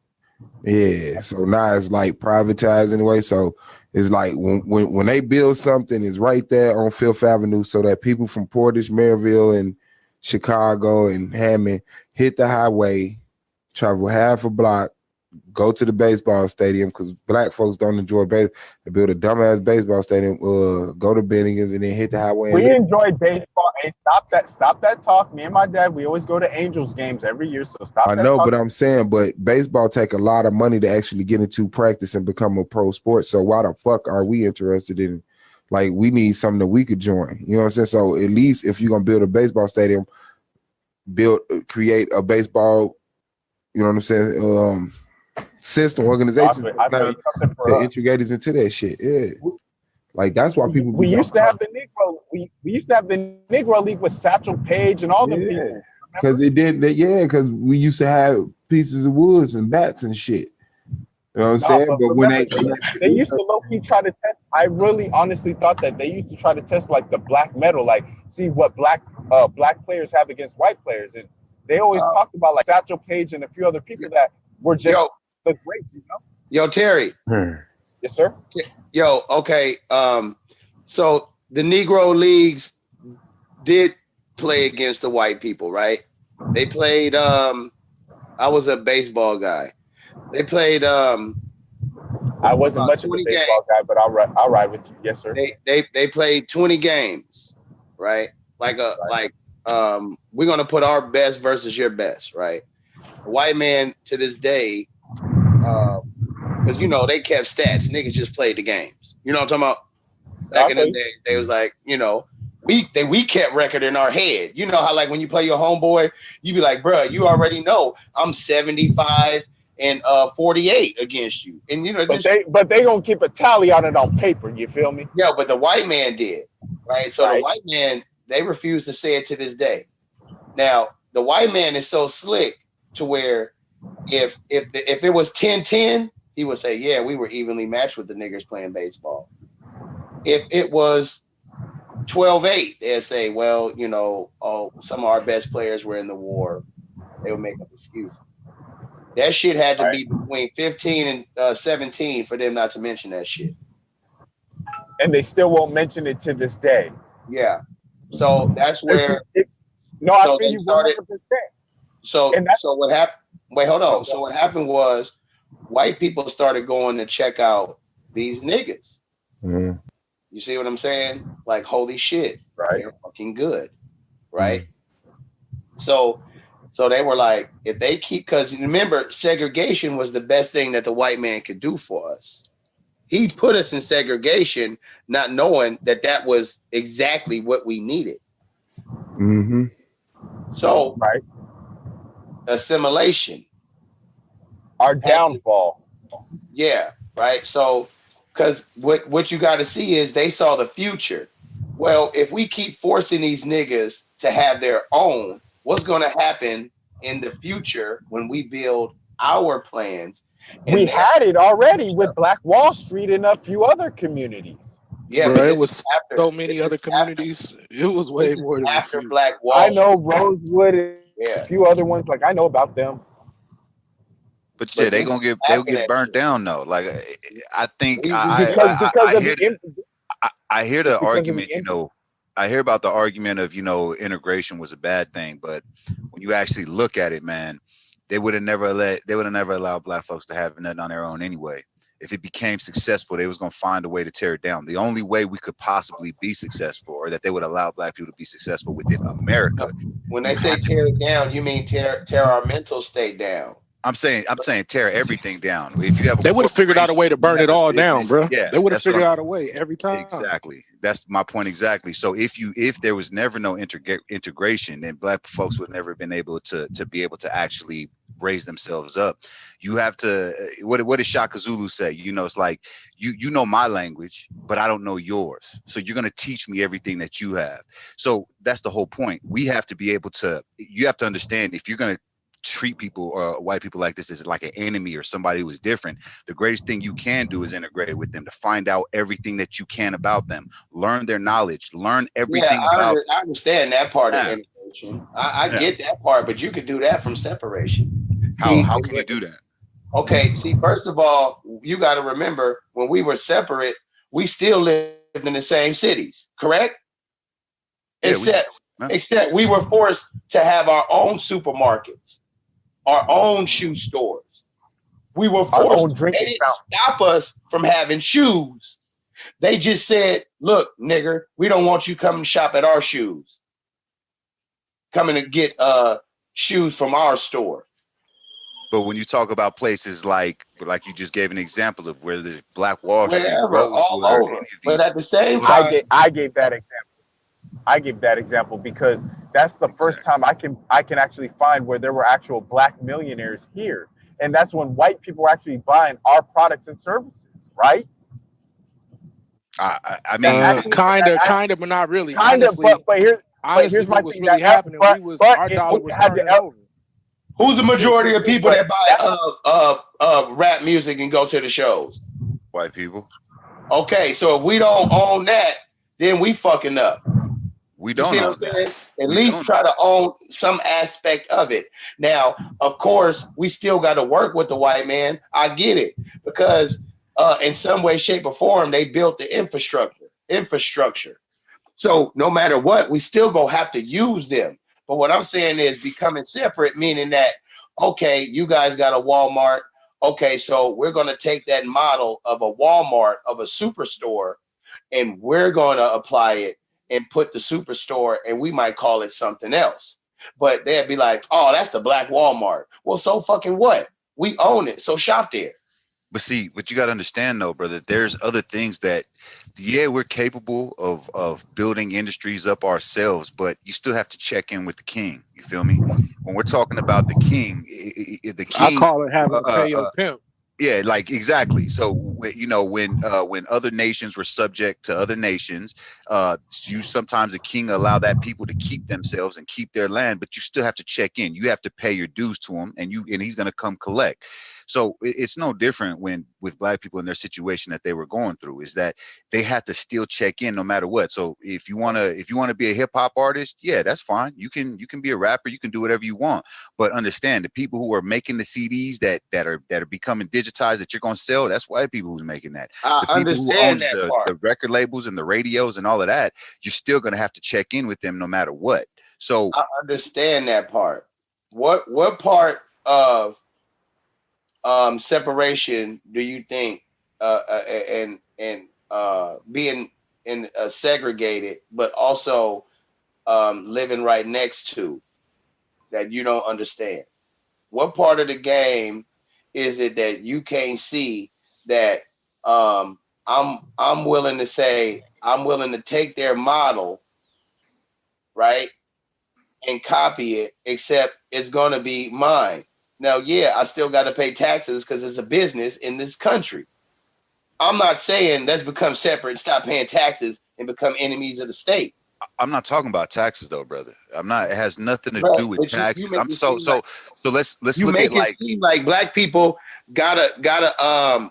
Yeah. So now it's like privatized anyway. So it's like when they build something, it's right there on Fifth Avenue, so that people from Portage, Maryville, and Chicago and Hammond hit the highway, travel half a block, go to the baseball stadium, because black folks don't enjoy baseball. They build a dumbass baseball stadium, go to Bennigan's, and then hit the highway. We enjoy baseball. Hey, stop that talk. Me and my dad, we always go to Angels games every year. So stop. I know, but I'm saying, baseball take a lot of money to actually get into practice and become a pro sport. So why the fuck are we interested in? Like, we need something that we could join. You know what I'm saying? So at least if you're gonna build a baseball stadium, create a baseball, you know what I'm saying, system, organization that integrates into that shit. Yeah. Like that's why people. We used to have the Negro. We used to have the Negro League with Satchel Paige and all the people. Because because we used to have pieces of woods and bats and shit. You know what I'm saying? But when they used to low-key try to test, I really honestly thought that they used to try to test like the black metal, like see what black players have against white players. And they always talked about like Satchel Paige and a few other people that were just the greats, Yo, Terry. Yes, sir. Yo, okay. So the Negro Leagues did play against the white people, right? They played. I was a baseball guy. They played. I wasn't much of a baseball guy, but I'll ride with you. Yes, sir. They played 20 games, right? We're gonna put our best versus your best, right? The white man to this day, because they kept stats. Niggas just played the games. You know what I'm talking about? Back in the day, they was like, we kept record in our head. You know how like when you play your homeboy, you be like, bruh, you already know I'm 75 and 48 against you. And but they gonna keep a tally on it on paper, you feel me? Yeah, but the white man did, right? So the white man, they refuse to say it to this day. Now, the white man is so slick to where if it was 10-10, he would say, yeah, we were evenly matched with the niggers playing baseball. If it was 12-8, they'd say, well, some of our best players were in the war. They would make up excuses. That shit had to be between 15 and 17 for them not to mention that shit. And they still won't mention it to this day. Yeah. So that's where I feel you 100%. So what happened? Wait, hold on. So what happened was white people started going to check out these niggas. Mm-hmm. You see what I'm saying? Like, holy shit, right? They're fucking good, right? Mm-hmm. So they were like, if they keep, because remember, segregation was the best thing that the white man could do for us. He put us in segregation, not knowing that was exactly what we needed. Mm-hmm. So, assimilation. Our downfall. Yeah, right. So, because what you got to see is they saw the future. Well, if we keep forcing these niggas to have their own, what's going to happen in the future when we build our plans? We had it already with Black Wall Street and a few other communities. Yeah, but it was so many other communities. It was way more than after a few. Black Wall. I know Rosewood and a few other ones. Like I know about them. But yeah, they'll get burnt down though. Like I think I hear the argument. I hear about the argument of integration was a bad thing, but when you actually look at it, man, they would have never allowed black folks to have nothing on their own anyway. If it became successful, they was gonna find a way to tear it down. The only way we could possibly be successful, or that they would allow black people to be successful within America. When they say tear it down, you mean tear our mental state down. I'm saying tear everything down. If you have, they would have figured out a way to burn it all down, bro. Yeah, they would have figured out a way every time. Exactly. That's my point exactly. So if there was never no integration, then black folks would never been able to be able to actually raise themselves up. You have to. What does Shaka Zulu say? It's like you know my language, but I don't know yours. So you're gonna teach me everything that you have. So that's the whole point. We have to be able to. You have to understand if you're gonna treat people or white people like this as like an enemy or somebody who is different, the greatest thing you can do is integrate with them, to find out everything that you can about them, learn their knowledge, learn everything about. I understand that part of integration. I get that part, but you could do that from separation. How can you do that? Okay, see, first of all, you got to remember when we were separate, we still lived in the same cities, correct? Except we were forced to have our own supermarkets, our own shoe stores. We were forced. They didn't stop us from having shoes. They just said, look, nigger, we don't want you coming to shop at our shoes. Coming to get shoes from our store. But when you talk about places like you just gave an example of where there's Black Wall Street, all over. But at the same time, I gave that example. I give that example because that's the first time I can actually find where there were actual black millionaires here. And that's when white people were actually buying our products and services, right? I mean, kind of, but not really. Kind of, but here's my what was thing. really happening. Our dollar was turning over. Who's the majority of people that buy rap music and go to the shows? White people. Okay, so if we don't own that, then we fucking up. We You don't see what I'm own that. saying? At We least don't try own to own some aspect of it. Now, of course, we still got to work with the white man. I get it because in some way, shape, or form, they built the infrastructure. So no matter what, we still gonna have to use them. But what I'm saying is becoming separate, meaning that okay, you guys got a Walmart. Okay, so we're gonna take that model of a Walmart of a superstore, and we're gonna apply it and put the superstore, and we might call it something else. But they'd be like, "Oh, that's the black Walmart." Well, so fucking what? We own it, so shop there. But see, what you got to understand though, brother, there's other things that, yeah, we're capable of building industries up ourselves, but you still have to check in with the king. You feel me? When we're talking about the king, the I king, call it having uh, to uh, pay your uh, pimp. yeah, like exactly. So you know when other nations were subject to other nations, you sometimes a king allow that people to keep themselves and keep their land, but you still have to check in. You have to pay your dues to him, and he's gonna come collect. So it's no different when with black people in their situation that they were going through is that they had to still check in no matter what. So if you wanna be a hip hop artist, yeah, that's fine. You can be a rapper. You can do whatever you want. But understand the people who are making the CDs that are becoming digitized that you're gonna sell, that's white people who's making that. I The people who understand owns that the part. the record labels and the radios and all of that, you're still gonna have to check in with them no matter what. So I understand that part. What part of separation do you think being in segregated, but also living right next to that you don't understand? What part of the game is it that you can't see that I'm willing to say I'm willing to take their model, right, and copy it, except it's gonna be mine. Now, yeah, I still got to pay taxes because it's a business in this country. I'm not saying let's become separate and stop paying taxes and become enemies of the state. I'm not talking about taxes though, brother. I'm not. It has nothing to Right. do with But you taxes. make I'm it so seem like so so. Let's you look at make it like seem like black people gotta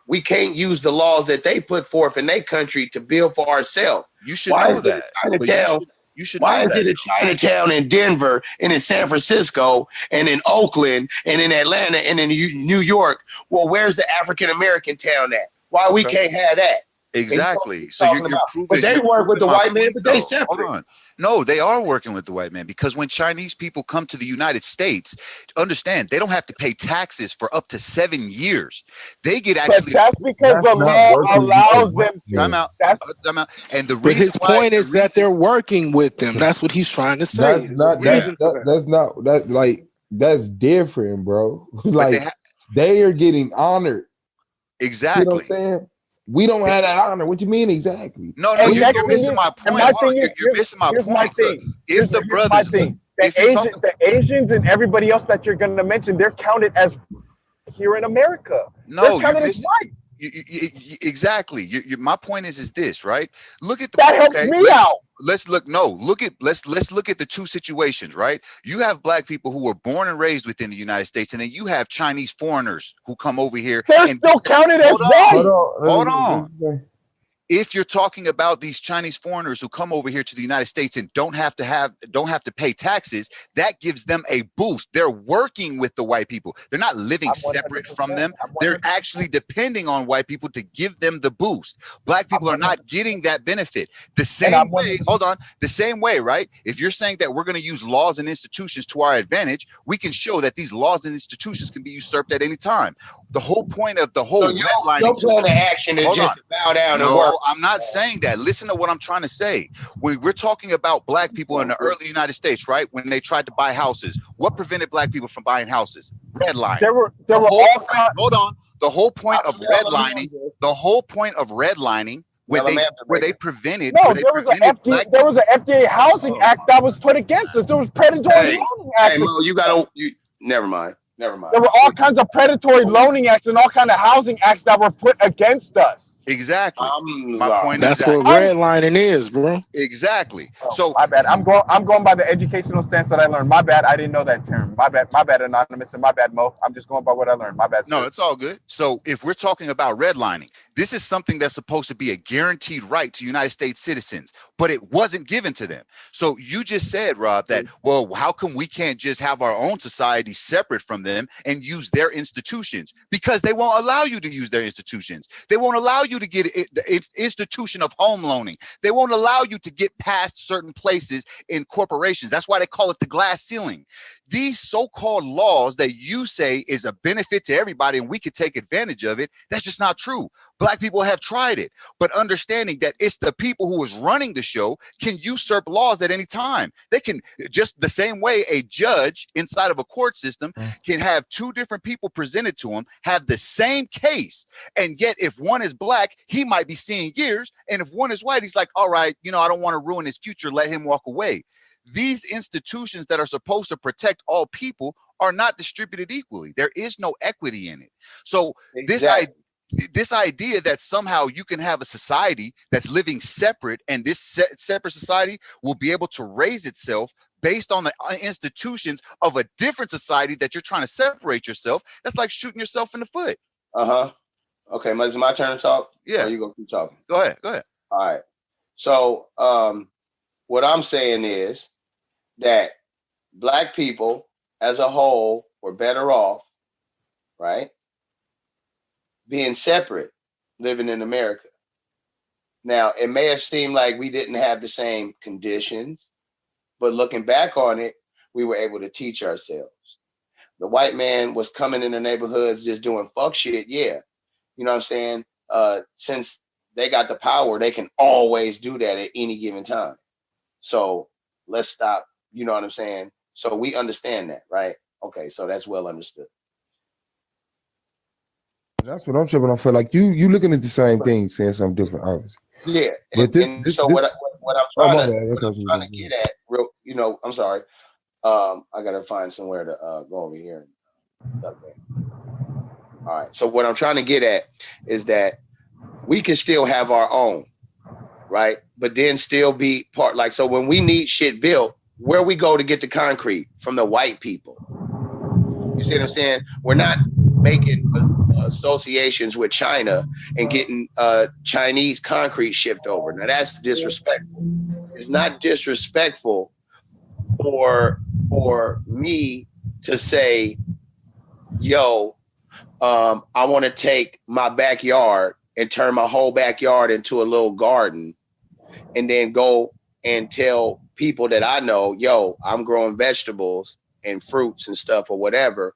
we can't use the laws that they put forth in their country to build for ourselves. you should Why know is it that, a but you Chinatown? should Why know is that it a though. Chinatown in Denver and in San Francisco and in Oakland and in Atlanta and in New York? Well, where's the African American town at? Why we Okay. can't have that? And you know what Exactly. So I'm you're talking you're about. But proving they you're work with proving the my white man, point but they though. Hold separate. on. No, they are working with the white man because when Chinese people come to the United States, understand they don't have to pay taxes for up to 7 years. They get But actually that's because That's the not law working with the allows white them. time man. out, That's time out. And the But reason his why point the is that reason they're working with them. That's what he's trying to say. That's There's a not that's reason for that, that. that's not that like that's different, bro. but they Like they are getting honored. You know what I'm exactly. saying? We don't have that honor. What you mean exactly? No, no, and you're We next you're thing missing is, my and point. my Hold on, thing is, you're missing my here's my point. Look, thing. if the Here's my brothers look, thing. if you're talking The Asians and everybody else that you're gonna mention, they're counted as here in America. They're no, you're counted as missing. white. Exactly. My point is this, right? Look at the That helps okay. me out. Let's look. No, let's look at the two situations, right? You have black people who were born and raised within the United States, and then you have Chinese foreigners who come over here They're and still counted as hold on, white. hold on. If you're talking about these Chinese foreigners who come over here to the United States and don't have to pay taxes, that gives them a boost. They're working with the white people. They're not living I'm separate 100%. from them. I'm They're 100%. actually depending on white people to give them the boost. Black people are not getting that benefit. The And same I'm way, hold on, the same way, right? If you're saying that we're going to use laws and institutions to our advantage, we can show that these laws and institutions can be usurped at any time. The whole point of the So whole redlining. your plan of action is Hold just on. to bow down and work. No, I'm not saying that. Listen to what I'm trying to say. When we're talking about black people in the early United States, right? When they tried to buy houses, what prevented black people from buying houses? Redlining. There were The all whole point, kinds. hold on. The whole point of Smell them redlining, roses. the whole point of redlining, where Smell them they after where they bacon. prevented, No, where they prevented black. there was an FDA housing Oh act my. that was put against us. There was predatory Hey, loaning hey, acts. Mo, you gotta. Never mind. Never mind. There were all kinds of predatory loaning acts and all kinds of housing acts that were put against us. Exactly. I'm My sorry. point That's what exactly. redlining is, bro. Exactly. Oh, So my bad. I'm going by the educational stance that I learned. My bad. I didn't know that term. My bad. My bad, Anonymous, and my bad, Mo. I'm just going by what I learned. My bad, no, sir. it's all good. So if we're talking about redlining, This is something that's supposed to be a guaranteed right to United States citizens, but it wasn't given to them. So you just said, Rob, that, well, how come we can't just have our own society separate from them and use their institutions? Because they won't allow you to use their institutions. They won't allow you to get the institution of home loaning. They won't allow you to get past certain places in corporations. That's why they call it the glass ceiling. These so-called laws that you say is a benefit to everybody and we could take advantage of it, that's just not true. Black people have tried it, but understanding that it's the people who is running the show can usurp laws at any time. They can, just the same way a judge inside of a court system can have two different people presented to him, have the same case, and yet if one is black, he might be seeing years, and if one is white, he's like, all right, I don't want to ruin his future, let him walk away. These institutions that are supposed to protect all people are not distributed equally. There is no equity in it. So Exactly. this idea that somehow you can have a society that's living separate, and this separate society will be able to raise itself based on the institutions of a different society that you're trying to separate yourself, that's like shooting yourself in the foot. Okay, is it my turn to talk? Yeah. Or you gonna keep talking? Go ahead. All right. So what I'm saying is that black people as a whole were better off, right, being separate, living in America. Now, it may have seemed like we didn't have the same conditions, but looking back on it, we were able to teach ourselves. The white man was coming in the neighborhoods just doing fuck shit, yeah. You know what I'm saying? Since they got the power, they can always do that at any given time. So let's stop. You know what I'm saying? So we understand that, right? Okay, so that's well understood. That's what I'm saying. But I feel like you looking at the same thing, saying something different, obviously. Yeah, But what I'm trying to get at, real, I'm sorry. I gotta find somewhere to go over here. Okay. All right. So what I'm trying to get at is that we can still have our own, right? But then still be part. Like, so when we need shit built, where we go to get the concrete? From the white people. You see what I'm saying? We're not making associations with China and getting Chinese concrete shipped over. Now that's disrespectful. It's not disrespectful for me to say, yo, I want to take my backyard and turn my whole backyard into a little garden, and then go and tell people that I know, yo, I'm growing vegetables and fruits and stuff or whatever,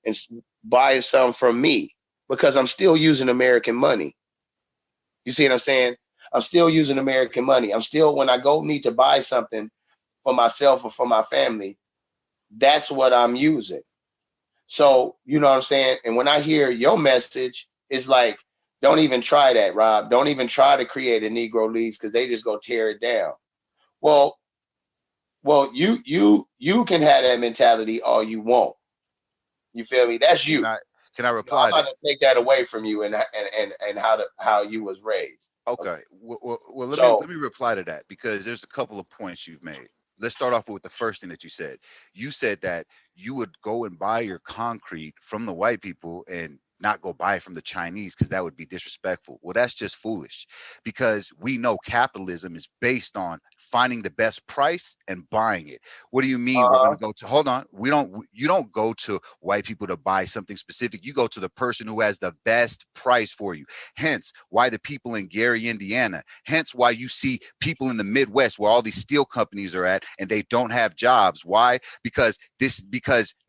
and buying some from me, because I'm still using American money. You see what I'm saying? I'm still using American money. I'm still, when I go need to buy something for myself or for my family, that's what I'm using. So, you know what I'm saying? And when I hear your message, it's like, don't even try that, Rob. Don't even try to create a Negro Leagues, because they just go tear it down. Well, you can have that mentality all you want. You feel me? That's you. Can I reply? I'm not gonna take that away from you and how you was raised. Okay. Well, let me reply to that, because there's a couple of points you've made. Let's start off with the first thing that you said. You said that you would go and buy your concrete from the white people and not go buy it from the Chinese, because that would be disrespectful. Well, that's just foolish, because we know capitalism is based on finding the best price and buying it. What do you mean we're going to go to, hold on, you don't go to white people to buy something specific. You go to the person who has the best price for you. Hence why the people in Gary, Indiana, hence why you see people in the Midwest where all these steel companies are at and they don't have jobs. Why? Because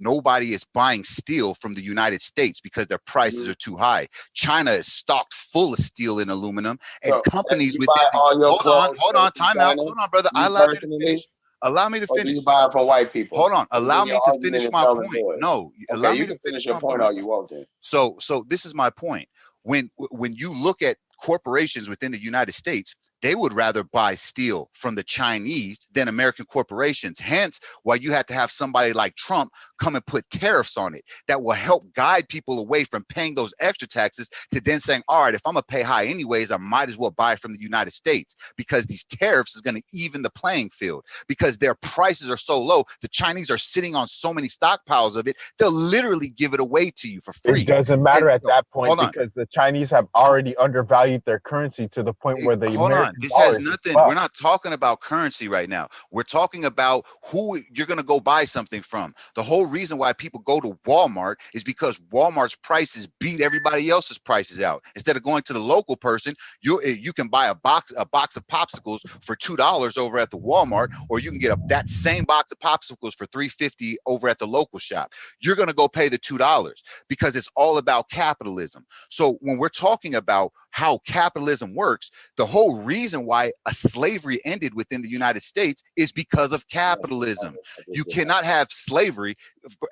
nobody is buying steel from the United States because their prices are too high. China is stocked full of steel and aluminum, and companies within hold on, time out. Hold on, brother. Allow me to finish. Allow me to finish. Or do you buy it from white people? Hold on. Allow me to finish my point. No, allow me to finish your point all you want then. So this is my point. When you look at corporations within the United States, they would rather buy steel from the Chinese than American corporations. Hence, why you have to have somebody like Trump come and put tariffs on it that will help guide people away from paying those extra taxes to then saying, all right, if I'm gonna pay high anyways, I might as well buy from the United States, because these tariffs is going to even the playing field, because their prices are so low. The Chinese are sitting on so many stockpiles of it, they'll literally give it away to you for free. It doesn't And matter at so, that point hold on. because the Chinese have already undervalued their currency to the point where the Hold on. American This dollar has is nothing. well. We're not talking about currency right now. We're talking about who you're going to go buy something from. The whole reason why people go to Walmart is because Walmart's prices beat everybody else's prices out. Instead of going to the local person, you can buy a box of popsicles for $2 over at the Walmart, or you can get that same box of popsicles for $3.50 over at the local shop. You're going to go pay the $2 because it's all about capitalism. So when we're talking about how capitalism works, the whole reason why a slavery ended within the United States is because of capitalism. You cannot have slavery.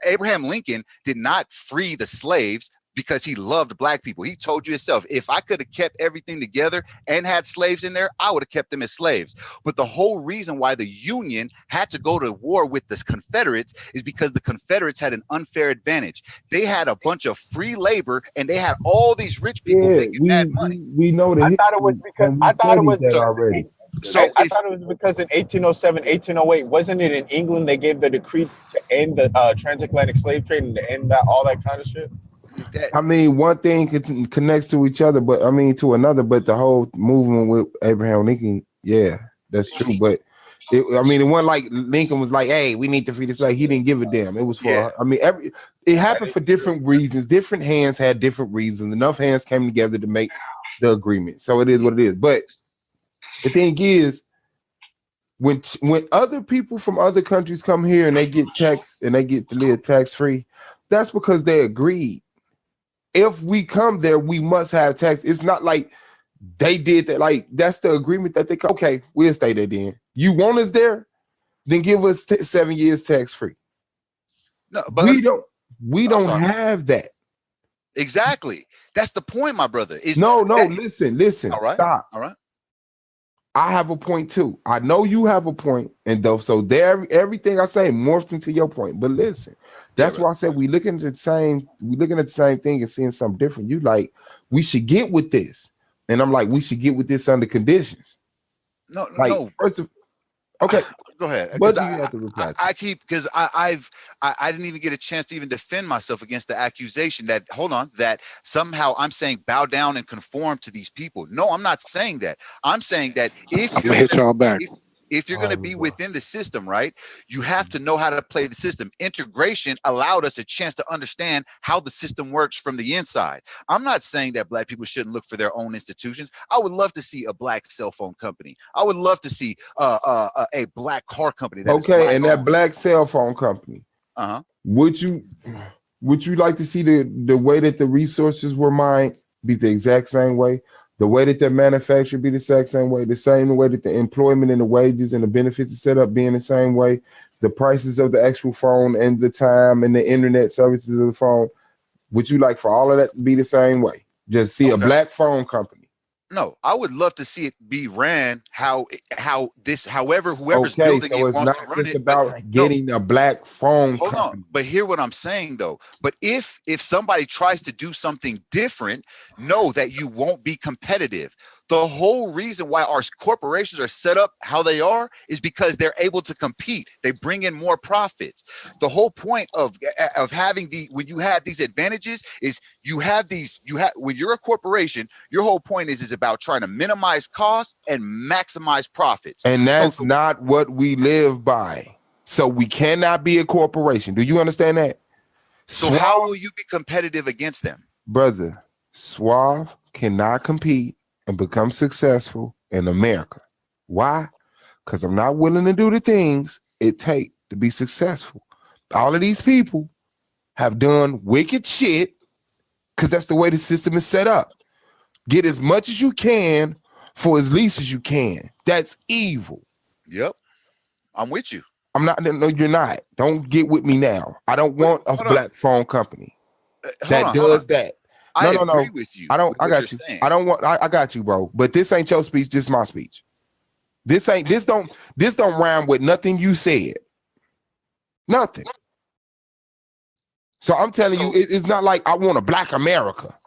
Abraham Lincoln did not free the slaves because he loved black people. He told you himself, if I could have kept everything together and had slaves in there, I would have kept them as slaves. But the whole reason why the Union had to go to war with the Confederates is because the Confederates had an unfair advantage. They had a bunch of free labor and they had all these rich people making mad money. We know the I thought it was history because and we I thought it studied was that because already. So I thought it was because in 1807, 1808, wasn't it in England they gave the decree to end the transatlantic slave trade and to end that all that kind of shit? I mean, one thing connects to each other, but I mean to another. But the whole movement with Abraham Lincoln, yeah, that's true. But it wasn't like Lincoln was like, "Hey, we need to free this." Like he didn't give a damn. It was for. I mean, it happened for different reasons. Different hands had different reasons. Enough hands came together to make the agreement. So it is what it is. But the thing is, when other people from other countries come here and they get taxed and they get to live tax free, that's because they agreed. If we come there, we must have tax. It's not like they did that. Like that's the agreement that they come. Okay, we'll stay there then. You want us there? Then give us 7 years tax free. No, but we don't have that. Exactly. That's the point, my brother. Listen. All right. Stop. All right. I have a point too. I know you have a point, and so everything I say morphs into your point. But listen, that's why I said we looking at the same thing and seeing something different. You like we should get with this, and I'm like we should get with this under conditions. No. First of okay, go ahead. What do you have to reply to? I keep because I didn't even get a chance to even defend myself against the accusation that that somehow I'm saying bow down and conform to these people. No, I'm not saying that. I'm saying that if I'm gonna hit y'all back. If you're going to be within the system, right, you have to know how to play the system. Integration allowed us a chance to understand how the system works from the inside. I'm not saying that black people shouldn't look for their own institutions. I would love to see a black cell phone company. I would love to see a black car company. And that black cell phone company. Would you like to see the way that the resources were mined be the exact same way? The way that they're manufactured be the exact same way, the same way that the employment and the wages and the benefits are set up being the same way, the prices of the actual phone and the time and the internet services of the phone. Would you like for all of that to be the same way? Just see a black phone company. No, I would love to see it be ran whoever's building it wants to run it. So it's not just about getting a black phone company. Hold on, but hear what I'm saying though. But if somebody tries to do something different, know that you won't be competitive. The whole reason why our corporations are set up how they are is because they're able to compete. They bring in more profits. The whole point of having when you have these advantages is when you're a corporation, your whole point is about trying to minimize costs and maximize profits. And that's not what we live by. So we cannot be a corporation. Do you understand that? So how will you be competitive against them? Brother, Suave cannot compete and become successful in America. Why? Because I'm not willing to do the things it takes to be successful. All of these people have done wicked shit because that's the way the system is set up. Get as much as you can for as least as you can. That's evil. Yep. I'm with you. I'm not. No, you're not. Don't get with me now. I don't want a black phone company that does that. I No. agree with you. I don't. With I what got you're you. saying. I don't want. I got you, bro. But this ain't your speech. This is my speech. This don't rhyme with nothing you said. Nothing. So I'm telling you, it's not like I want a black America.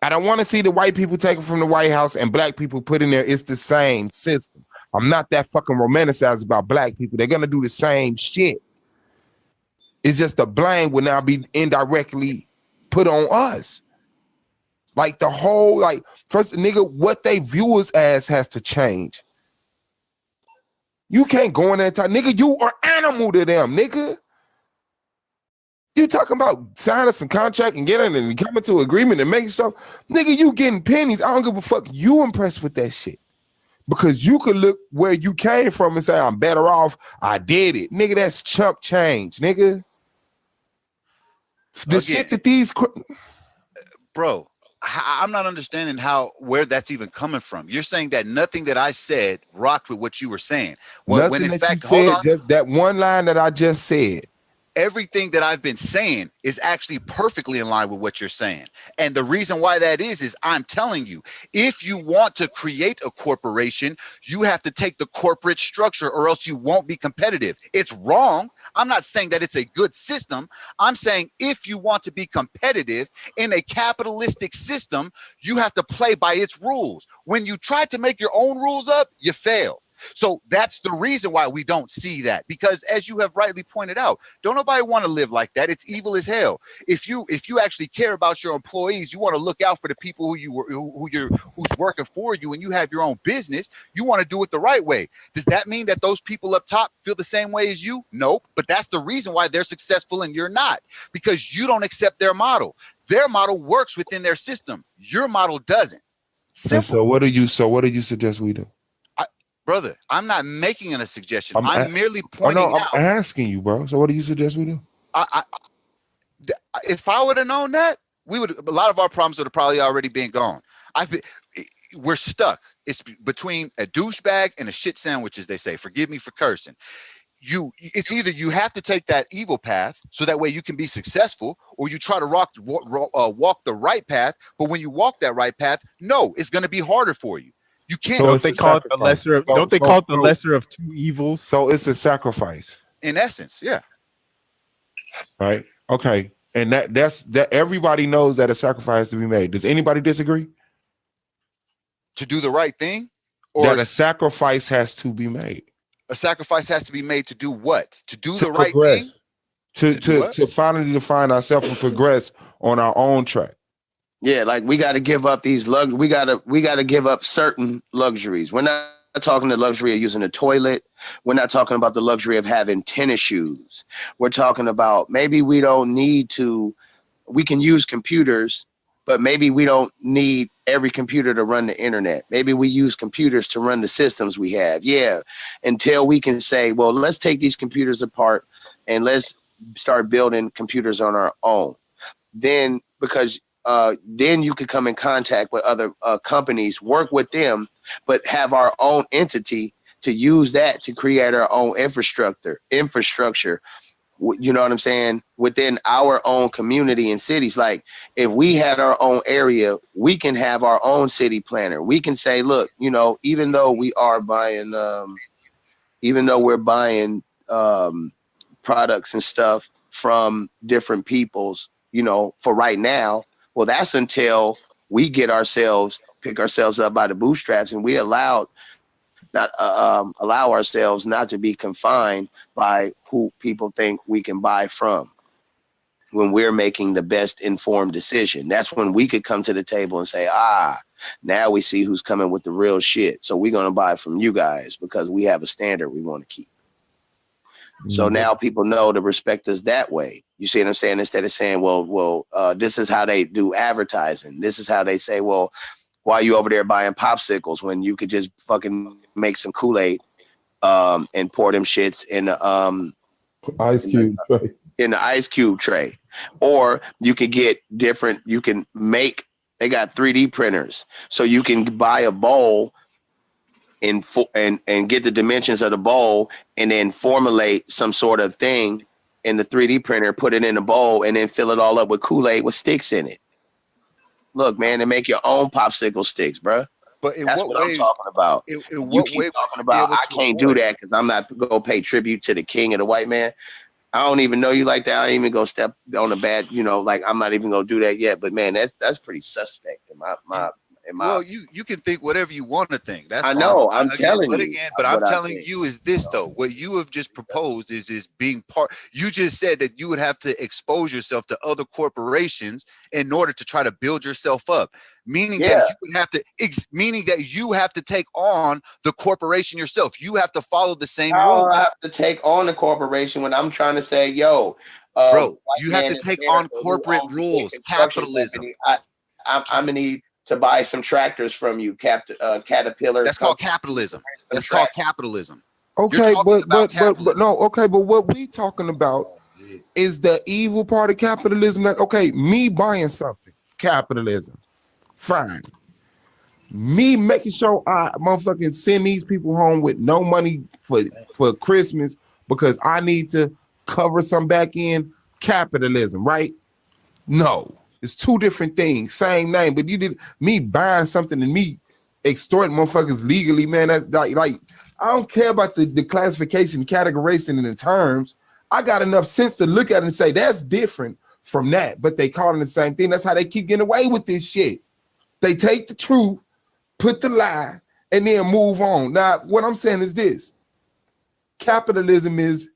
I don't want to see the white people taken from the White House and black people put in there. It's the same system. I'm not that fucking romanticized about black people. They're gonna do the same shit. It's just the blame will now be indirectly put on us. Like the whole, like, first, nigga, what they view us as has to change. You can't go in there and talk, nigga, you are animal to them, nigga. You talking about signing some contract and getting and coming to agreement and making stuff. Nigga, you getting pennies. I don't give a fuck. You impressed with that shit. Because you could look where you came from and say, I'm better off. I did it. Nigga, that's chump change, nigga. The shit that these... Bro, I'm not understanding where that's even coming from. You're saying that nothing that I said rocked with what you were saying. Well, when Nothing in that fact, you hold said, on. just that one line that I just said. Everything that I've been saying is actually perfectly in line with what you're saying. And the reason why that is I'm telling you, if you want to create a corporation, you have to take the corporate structure or else you won't be competitive. It's wrong. I'm not saying that it's a good system. I'm saying if you want to be competitive in a capitalistic system, you have to play by its rules. When you try to make your own rules up, you fail. So that's the reason why we don't see that, because as you have rightly pointed out, don't nobody want to live like that. It's evil as hell. If you actually care about your employees, you want to look out for the people who's working for you, and you have your own business, you want to do it the right way. Does that mean that those people up top feel the same way as you? Nope. But that's the reason why they're successful and you're not, because you don't accept their model. Their model works within their system. Your model doesn't. Simple. And so what do you suggest we do? Brother, I'm not making a suggestion. I'm merely pointing out. I'm asking you, bro. So what do you suggest we do? If I would have known that, a lot of our problems would have probably already been gone. We're stuck. It's between a douchebag and a shit sandwich, as they say. Forgive me for cursing. It's either you have to take that evil path so that way you can be successful, or you try to walk the right path. But when you walk that right path, no, it's going to be harder for you. You can't. Don't they call it the lesser? Don't they call it the lesser of two evils? So it's a sacrifice. In essence, yeah. Right. Okay. And that's everybody knows that a sacrifice has to be made. Does anybody disagree? To do the right thing, or that a sacrifice has to be made. A sacrifice has to be made to do what? To do the right thing. To finally define ourselves and progress on our own track. Yeah, like we got to give up these we got to give up certain luxuries. We're not talking the luxury of using a toilet. We're not talking about the luxury of having tennis shoes. We're talking about maybe we don't need to. We can use computers, but maybe we don't need every computer to run the internet. Maybe we use computers to run the systems we have. Yeah, until we can say, well, let's take these computers apart and let's start building computers on our own. Then, because then you could come in contact with other companies, work with them, but have our own entity to use that to create our own infrastructure. You know what I'm saying? Within our own community and cities. Like if we had our own area, we can have our own city planner. We can say, look, you know, even though we are buying, even though we're buying products and stuff from different peoples, you know, for right now, well, that's until we pick ourselves up by the bootstraps, and we allow ourselves not to be confined by who people think we can buy from. When we're making the best informed decision, that's when we could come to the table and say, now we see who's coming with the real shit. So we're going to buy from you guys because we have a standard we want to keep. So now people know to respect us that way. You see what I'm saying? Instead of saying, well, this is how they do advertising. This is how they say, well, why are you over there buying popsicles when you could just fucking make some Kool-Aid and pour them shits in the ice cube tray. In the ice cube tray. Or you could get different, they got 3D printers. So you can buy a bowl and get the dimensions of the bowl and then formulate some sort of thing in the 3D printer, put it in a bowl, and then fill it all up with Kool-Aid with sticks in it. Look, man, and make your own popsicle sticks, bro. But in That's what what I'm way? talking about. In You what keep way would talking you be about able I to can't do avoid? that because I'm not gonna pay tribute to the king of the white man. I don't even know you like that. I ain't even gonna step on a bad, like I'm not even gonna do that yet. But man, that's pretty suspect in my. Well, you can think whatever you want to think. That's I fine. know. I'm Again, telling but you again, but I'm what I telling think. you is this though. What you have just proposed is being part. You just said that you would have to expose yourself to other corporations in order to try to build yourself up. Meaning that Yeah. you would have to, meaning that you have to take on the corporation yourself. You have to follow the same How rules. I have to take on the corporation when I'm trying to say, yo, Bro, white you have man to in take on America who corporate owns a big rules, construction capitalism. company, I'm gonna need to buy some tractors from you, Caterpillar That's called company. capitalism. Some That's called tractors. capitalism. You're Okay, talking but about but but but capitalism. no, okay, but what we talking about is the evil part of capitalism. That okay, me buying something, capitalism, fine. Me making sure I motherfucking send these people home with no money for Christmas because I need to cover some back end, capitalism, right? No, it's two different things, same name, but you did me buying something and me extorting motherfuckers legally, man. That's like I don't care about the classification, categorization, and the terms. I got enough sense to look at it and say that's different from that, but they call it the same thing. That's how they keep getting away with this shit. They take the truth, put the lie, and then move on. Now, what I'm saying is this: capitalism is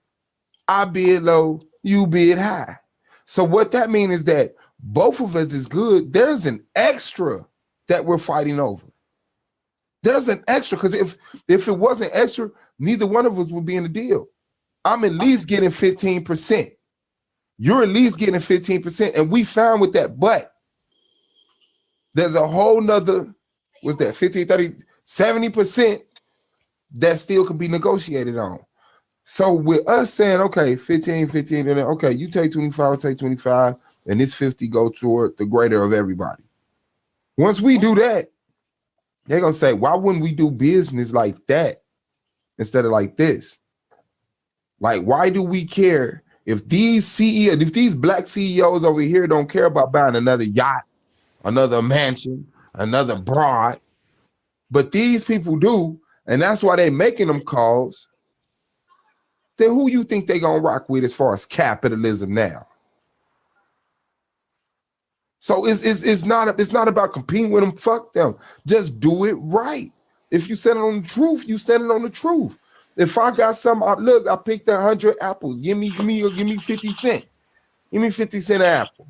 I bid low, you bid high. So what that means is that both of us is good. There's an extra that we're fighting over. There's an extra because if it wasn't extra, neither one of us would be in the deal. I'm at least getting 15%. You're at least getting 15%, and we found with that. But there's a whole nother, what's that, 15, 30, 70% that still can be negotiated on. So with us saying, okay, 15, 15, and then, okay, you take 25, I take 25, and this 50 go toward the greater of everybody. Once we do that, they're gonna say, why wouldn't we do business like that instead of like this? Like, why do we care if these CEOs, if these black CEOs over here don't care about buying another yacht, another mansion, another broad, but these people do, and that's why they're making them calls. Then who you think they gonna rock with as far as capitalism now? So it's not about competing with them. Fuck them. Just do it right. If you stand on the truth, you standing on the truth. If I got some, look, I picked 100 apples. Give me 50 cents. Give me 50 cent an apple.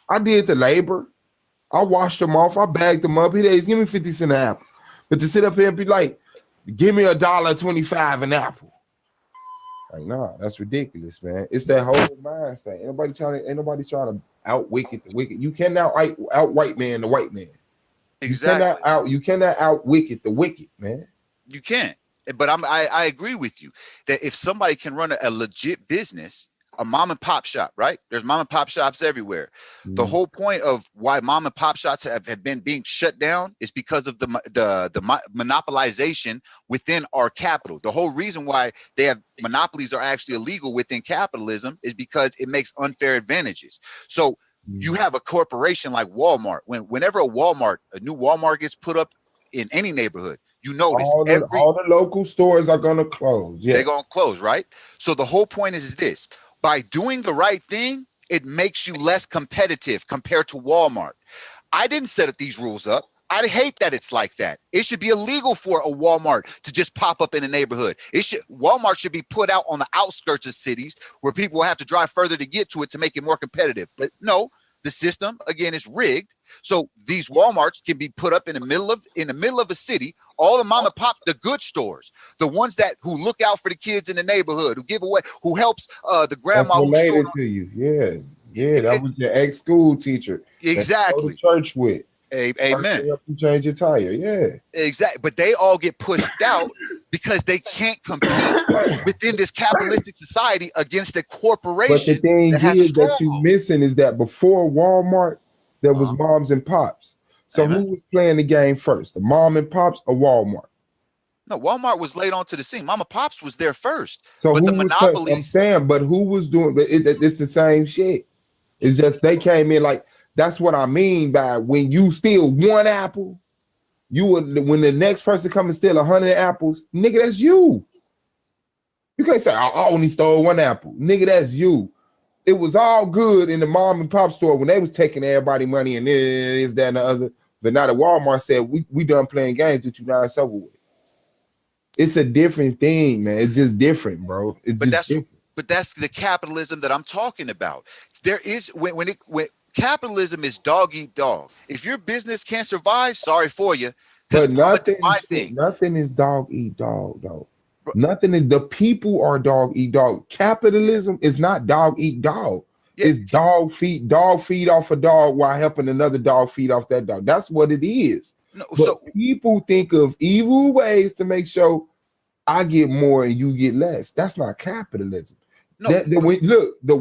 I did the labor. I washed them off. I bagged them up. Here, give me 50 cent an apple. But to sit up here and be like, give me $1.25 an apple. Like, nah, that's ridiculous, man. It's that whole mindset. Ain't nobody trying to out wicked the wicked. You cannot out white man the white man. Exactly. You cannot out wicked the wicked, man. You can't. But I agree with you that if somebody can run a legit business, a mom and pop shop, right? There's mom and pop shops everywhere. The whole point of why mom and pop shops have been being shut down is because of the monopolization within our capital. The whole reason why they have monopolies are actually illegal within capitalism is because it makes unfair advantages. So you have a corporation like Walmart. Whenever a new Walmart gets put up in any neighborhood, you notice all the local stores are gonna close. Yeah, they're gonna close, right? So the whole point is this: by doing the right thing, it makes you less competitive compared to Walmart. I didn't set these rules up. I hate that it's like that. It should be illegal for a Walmart to just pop up in a neighborhood. Walmart should be put out on the outskirts of cities where people have to drive further to get to it to make it more competitive. But no, the system again is rigged. So these Walmarts can be put up in the middle of a city. All the mom and pop, the good stores, the ones who look out for the kids in the neighborhood, who give away, who helps the that's grandma who's short. related to you. Yeah, that was your ex-school teacher. Exactly. That you go to church with. Amen. Help you change your tire. Yeah. Exactly. But they all get pushed out because they can't compete within this capitalistic society against a corporation. But the thing is that you missing is that before Walmart, there was moms and pops. So who was playing the game first, the mom and pops or Walmart? No, Walmart was late onto the scene. Mama Pops was there first, So but the who was first? I'm monopolies. saying, but who was doing? But it's the same shit. It's just they came in like that's what I mean by when you steal one apple, you would when the next person come and steal 100 apples, nigga, that's you. You can't say I only stole one apple, nigga, that's you. It was all good in the mom and pop store when they was taking everybody money and this, that, and the other. But now the Walmart said we done playing games with you now. It's over with. It's a different thing, man. It's just different, bro. It's But just that's different. but that's the capitalism that I'm talking about. There is when capitalism is dog eat dog. If your business can't survive, sorry for you, because But I'm gonna do my thing. nothing is dog eat dog though. Nothing is the people are dog eat dog. Capitalism is not dog eat dog. Yeah. It's dog feed off a dog while helping another dog feed off that dog. That's what it is. No, But so people think of evil ways to make sure I get more and you get less. That's not capitalism. no, Look, the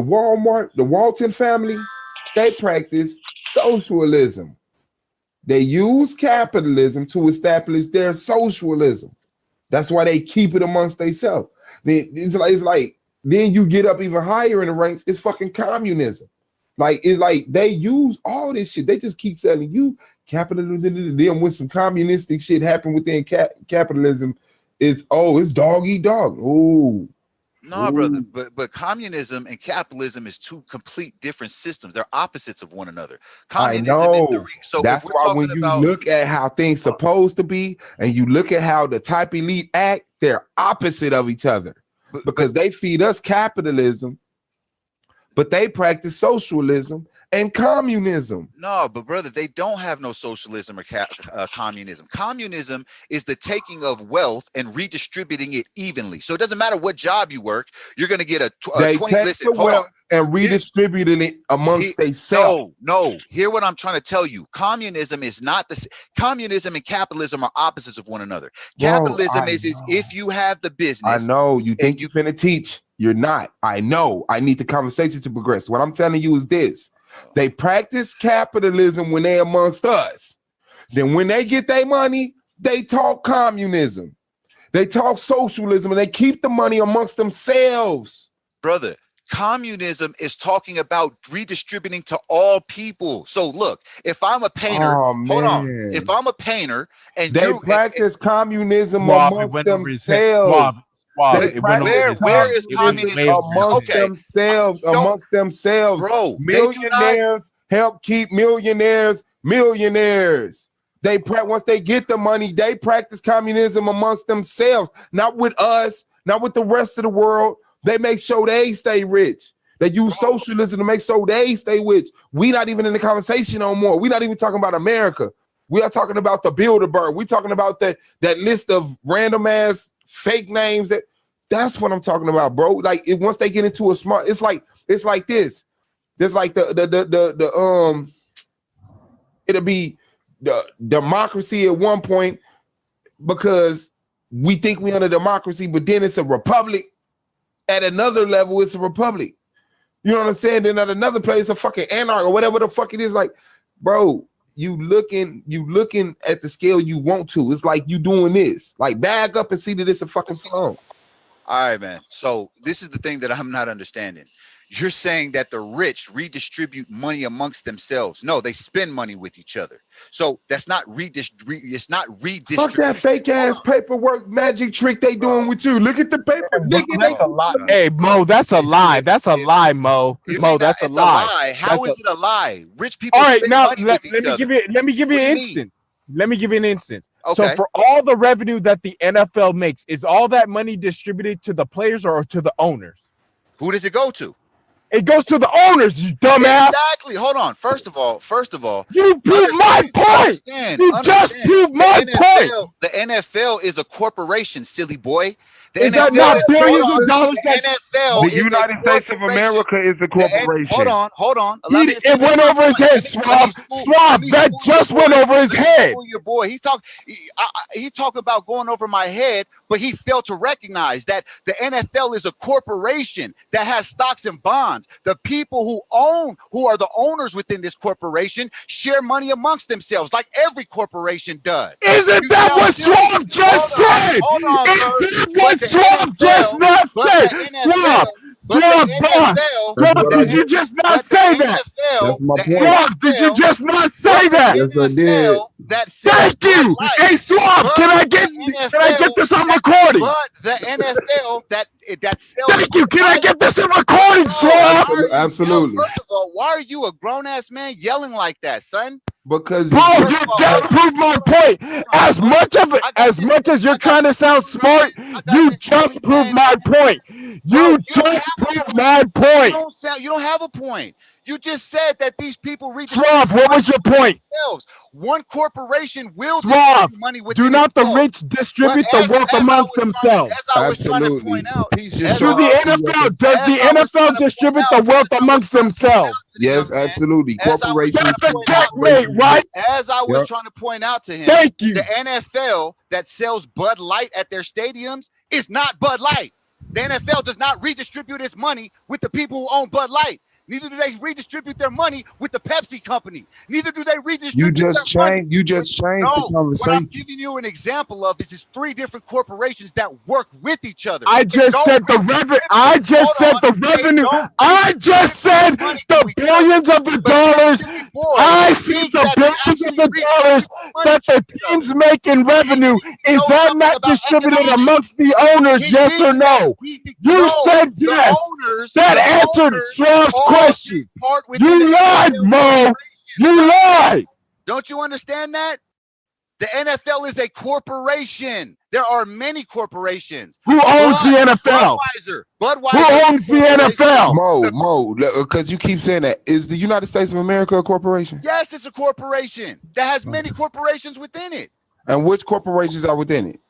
Walton family, they practice socialism. They use capitalism to establish their socialism. That's why they keep it amongst themselves. It's like then you get up even higher in the ranks. It's fucking communism. It's like they use all this shit. They just keep telling you capitalism. Then when some communistic shit happen within capitalism, it's dog eat dog. Oh, no, brother. But communism and capitalism is two complete different systems. They're opposites of one another. I Communism is know. so That's if we're why talking when you about look at how things supposed to be, and you look at how the type elite act, they're opposite of each other because they feed us capitalism, but they practice socialism and communism. no, but brother, they don't have no socialism or communism. Communism is the taking of wealth and redistributing it evenly. So it doesn't matter what job you work, you're going to get a They 20. take Listen, the hold on. wealth and redistributing it amongst themselves. No. Hear what I'm trying to tell you. Communism is not the communism and capitalism are opposites of one another. Capitalism is if you have the business. I know you think you're finna teach. You're not. I know. I need the conversation to progress. What I'm telling you is this. They practice capitalism when they're amongst us. Then when they get their money, they talk communism. They talk socialism and they keep the money amongst themselves. Brother, communism is talking about redistributing to all people. So look, if I'm a painter, hold on. If I'm a painter and they practice communism amongst themselves. Where is communism amongst themselves? Bro, millionaires help keep millionaires. Once they get the money, they practice communism amongst themselves, not with us, not with the rest of the world. They make sure they stay rich. They use socialism to make sure they stay rich. We not even in the conversation no more. We're not even talking about America. We are talking about the Bilderberg. We're talking about that list of random ass fake names. That's what I'm talking about, bro. Like once they get into a smart, it's like this. There's like it'll be the democracy at one point because we think we under democracy, but then it's a republic. At another level, it's a republic. You know what I'm saying? Then at another place, a fucking anarchy or whatever the fuck it is. Like, bro, you looking at the scale you want to. It's like you doing this. Like, bag up and see that it's a fucking phone. All right, man. So this is the thing that I'm not understanding. You're saying that the rich redistribute money amongst themselves. No, they spend money with each other. So that's not it's not redistribution. Fuck that fake ass paperwork magic trick they doing with you. Look at the paper. That's a lie. Hey, Mo, that's a lie. That's a lie, Mo. Mo, that's a lie. How is it a lie? Rich people. All right, spend now money let with me each give other. you let me give you What an do you instance. Let me give you an instance. Okay. So for all the revenue that the NFL makes, is all that money distributed to the players or to the owners? Who does it go to? It goes to the owners, you dumbass. Exactly. Hold on. First of all, you proved my point. You just proved my point. The NFL is a corporation, silly boy. Is that not billions of dollars? The NFL The United States of America is a corporation. Hold on. It went over his head, Swab. That just went over his head. Your boy, he talked about going over my head, but he failed to recognize that the NFL is a corporation that has stocks and bonds. bonds. The people who are the owners within this corporation share money amongst themselves, like every corporation does. Isn't that what Swamp just said? Isn't that what Swamp just not said? Swamp, did you just not say that? That's my point. Swamp, did you just not say that? Yes, I did. Thank you. Hey, Swamp, can I get this on recording? But the NFL that sells. Thank you. Can I get this in recording, Swamp? Absolutely. First of all, why are you a grown ass man yelling like that, son? Because bro, you just proved my point. As much as you're trying to sound smart, you just proved my point. You just proved my point. You don't have a point. You just said that these people Swamp, what was your point? One corporation will Swamp, distribute money with do not the rich distribute the wealth amongst themselves? Absolutely. Does the NFL distribute the wealth amongst themselves? Yes, absolutely. Corporations. That's a checkmate, right? As I was trying to point out to him, thank you. The NFL that sells Bud Light at their stadiums is not Bud Light. The NFL does not redistribute its money with the people who own Bud Light. Neither do they redistribute their money with the Pepsi company. Neither do they redistribute. You just changed the conversation. What I'm giving you an example of is three different corporations that work with each other. I just said the revenue. I just said the revenue. I just said the billions of the dollars. I see the billions of the dollars that the teams make in revenue. Is that not distributed amongst the owners? Yes or no? You said yes. That answered Sraw's question. You lied, Mo. You lied. Don't you understand that? The NFL is a corporation. There are many corporations. Who owns the NFL? Budweiser. Who owns the NFL? Mo, because you keep saying that. Is the United States of America a corporation? Yes, it's a corporation that has many corporations within it. And which corporations are within it?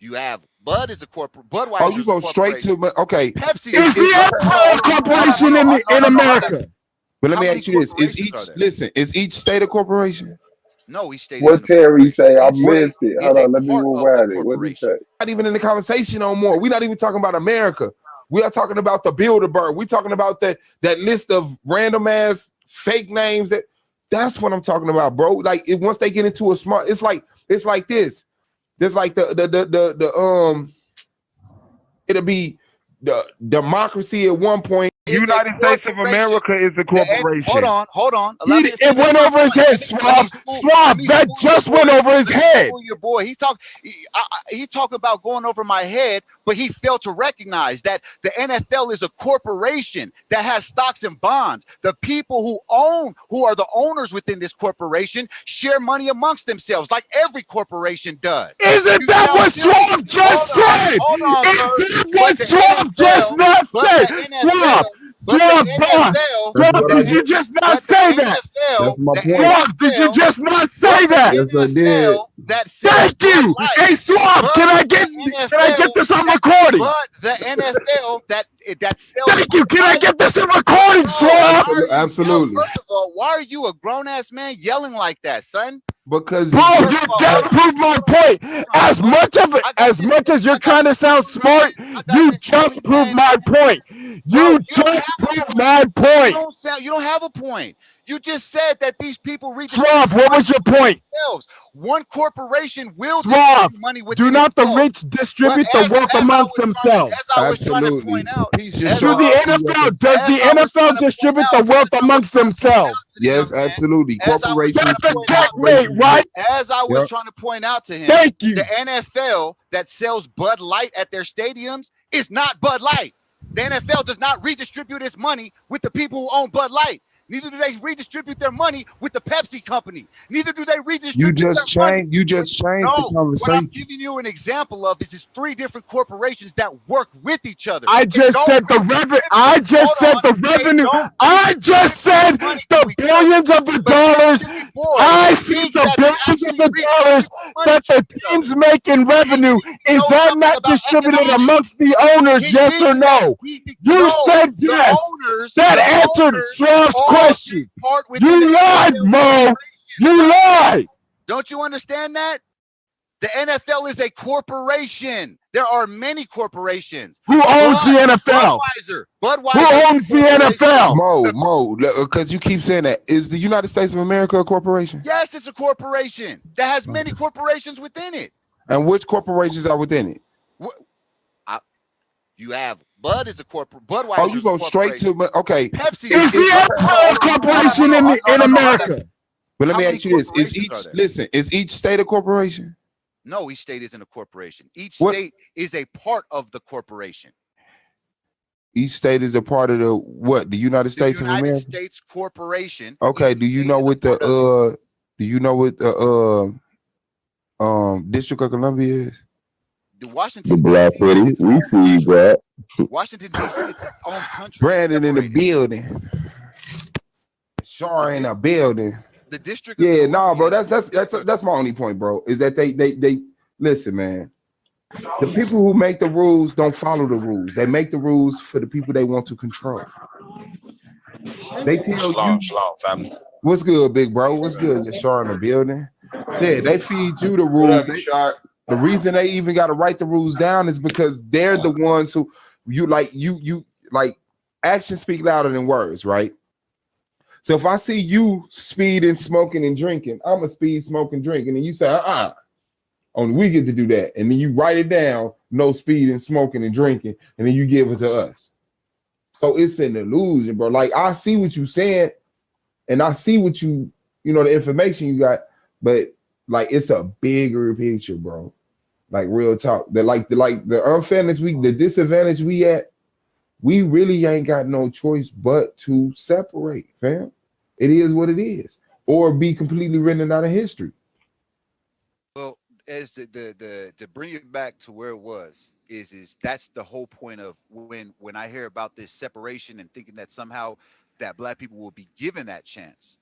You have Bud is a corporate. Budweiser. Oh, you go straight to okay. Pepsi is the NFL corporation in America? But let me ask you this: is each state a corporation? No, each state. What Terry say? I missed it. Hold on, let me rewind it. What did he say? Not even in the conversation no more. We're not even talking about America. We are talking about the Bilderberg. We're talking about that list of random ass fake names. That's what I'm talking about, bro. Like once they get into a smart, it's like this. There's like it'll be the democracy at one point. United States of America is a corporation. Hold on. It went over his head, Swab. That just went over his head. Your boy, he talked about going over my head, but he failed to recognize that the NFL is a corporation that has stocks and bonds. The people who are the owners within this corporation share money amongst themselves, like every corporation does. Isn't that what Swab just said? Is that what Swab just not said? Swab, did you just not say that? That's my point. Swab, did you just not say that? Yes, I did. Thank you. Hey, Swab, can I get this on recording? But the NFL that sells. Thank you. Can I get this in recording, Swab? Absolutely. First of all, why are you a grown ass man yelling like that, son? Because bro, you just proved my point. As much as you're trying to sound smart, you just proved my point. You just proved my point. You don't have a point. You just said that these people Swab, what was your point? One corporation will Swab, money with do not the rich distribute the wealth amongst themselves? Absolutely. Does the NFL distribute the wealth amongst themselves? Yes, absolutely. Corporations. That's a checkmate, right? As I was trying to point out to him, thank you. The NFL that sells Bud Light at their stadiums is not Bud Light. The NFL does not redistribute its money with the people who own Bud Light. Neither do they redistribute their money with the Pepsi company. Neither do they redistribute You just changed the conversation. What I'm giving you an example of is three different corporations that work with each other. I just said the revenue. I just said the revenue. I just said the billions of the dollars. I see the billions of the dollars that the teams make in revenue. Is that not distributed amongst the owners? Yes or no? You said yes. That answered Sraw's question. You lied, Mo. You lied. Don't you understand that? The NFL is a corporation. There are many corporations. Who owns the NFL? Budweiser. Who owns the NFL? Mo, because you keep saying that. Is the United States of America a corporation? Yes, it's a corporation that has many corporations within it. And which corporations are within it? You have Bud is a corporate. Budweiser. Oh, you go straight to okay. Pepsi is the NFL a corporation in America? But let me ask you this: is each state a corporation? No, each state isn't a corporation. Each state is a part of the corporation. Each state is a part of the what? The United States of America. United States corporation. Okay. Do you know what the District of Columbia is? The Washington. Black City, we see you, bro. Washington D.C. is its own country. Brandon in the building. Shar in a building. The district. Yeah, no, bro. That's my only point, bro. Is that they listen, man. The people who make the rules don't follow the rules. They make the rules for the people they want to control. They tell you family. What's good, big bro? What's good? You're Shar in the building. Yeah, they feed you the rules. The reason they even got to write the rules down is because they're the ones who you like actions speak louder than words, right? So if I see you speeding, smoking, and drinking, I'm a speed, smoking, drinking, and you say, only we get to do that. And then you write it down, no speeding, smoking, and drinking, and then you give it to us. So it's an illusion, bro. Like, I see what you're saying, and I see what the information you got, but like it's a bigger picture, bro. Like real talk. The unfairness the disadvantage we really ain't got no choice but to separate, fam. It is what it is, or be completely written out of history. Well, as to bring it back to where it was, is that's the whole point of when I hear about this separation and thinking that somehow that black people will be given that chance.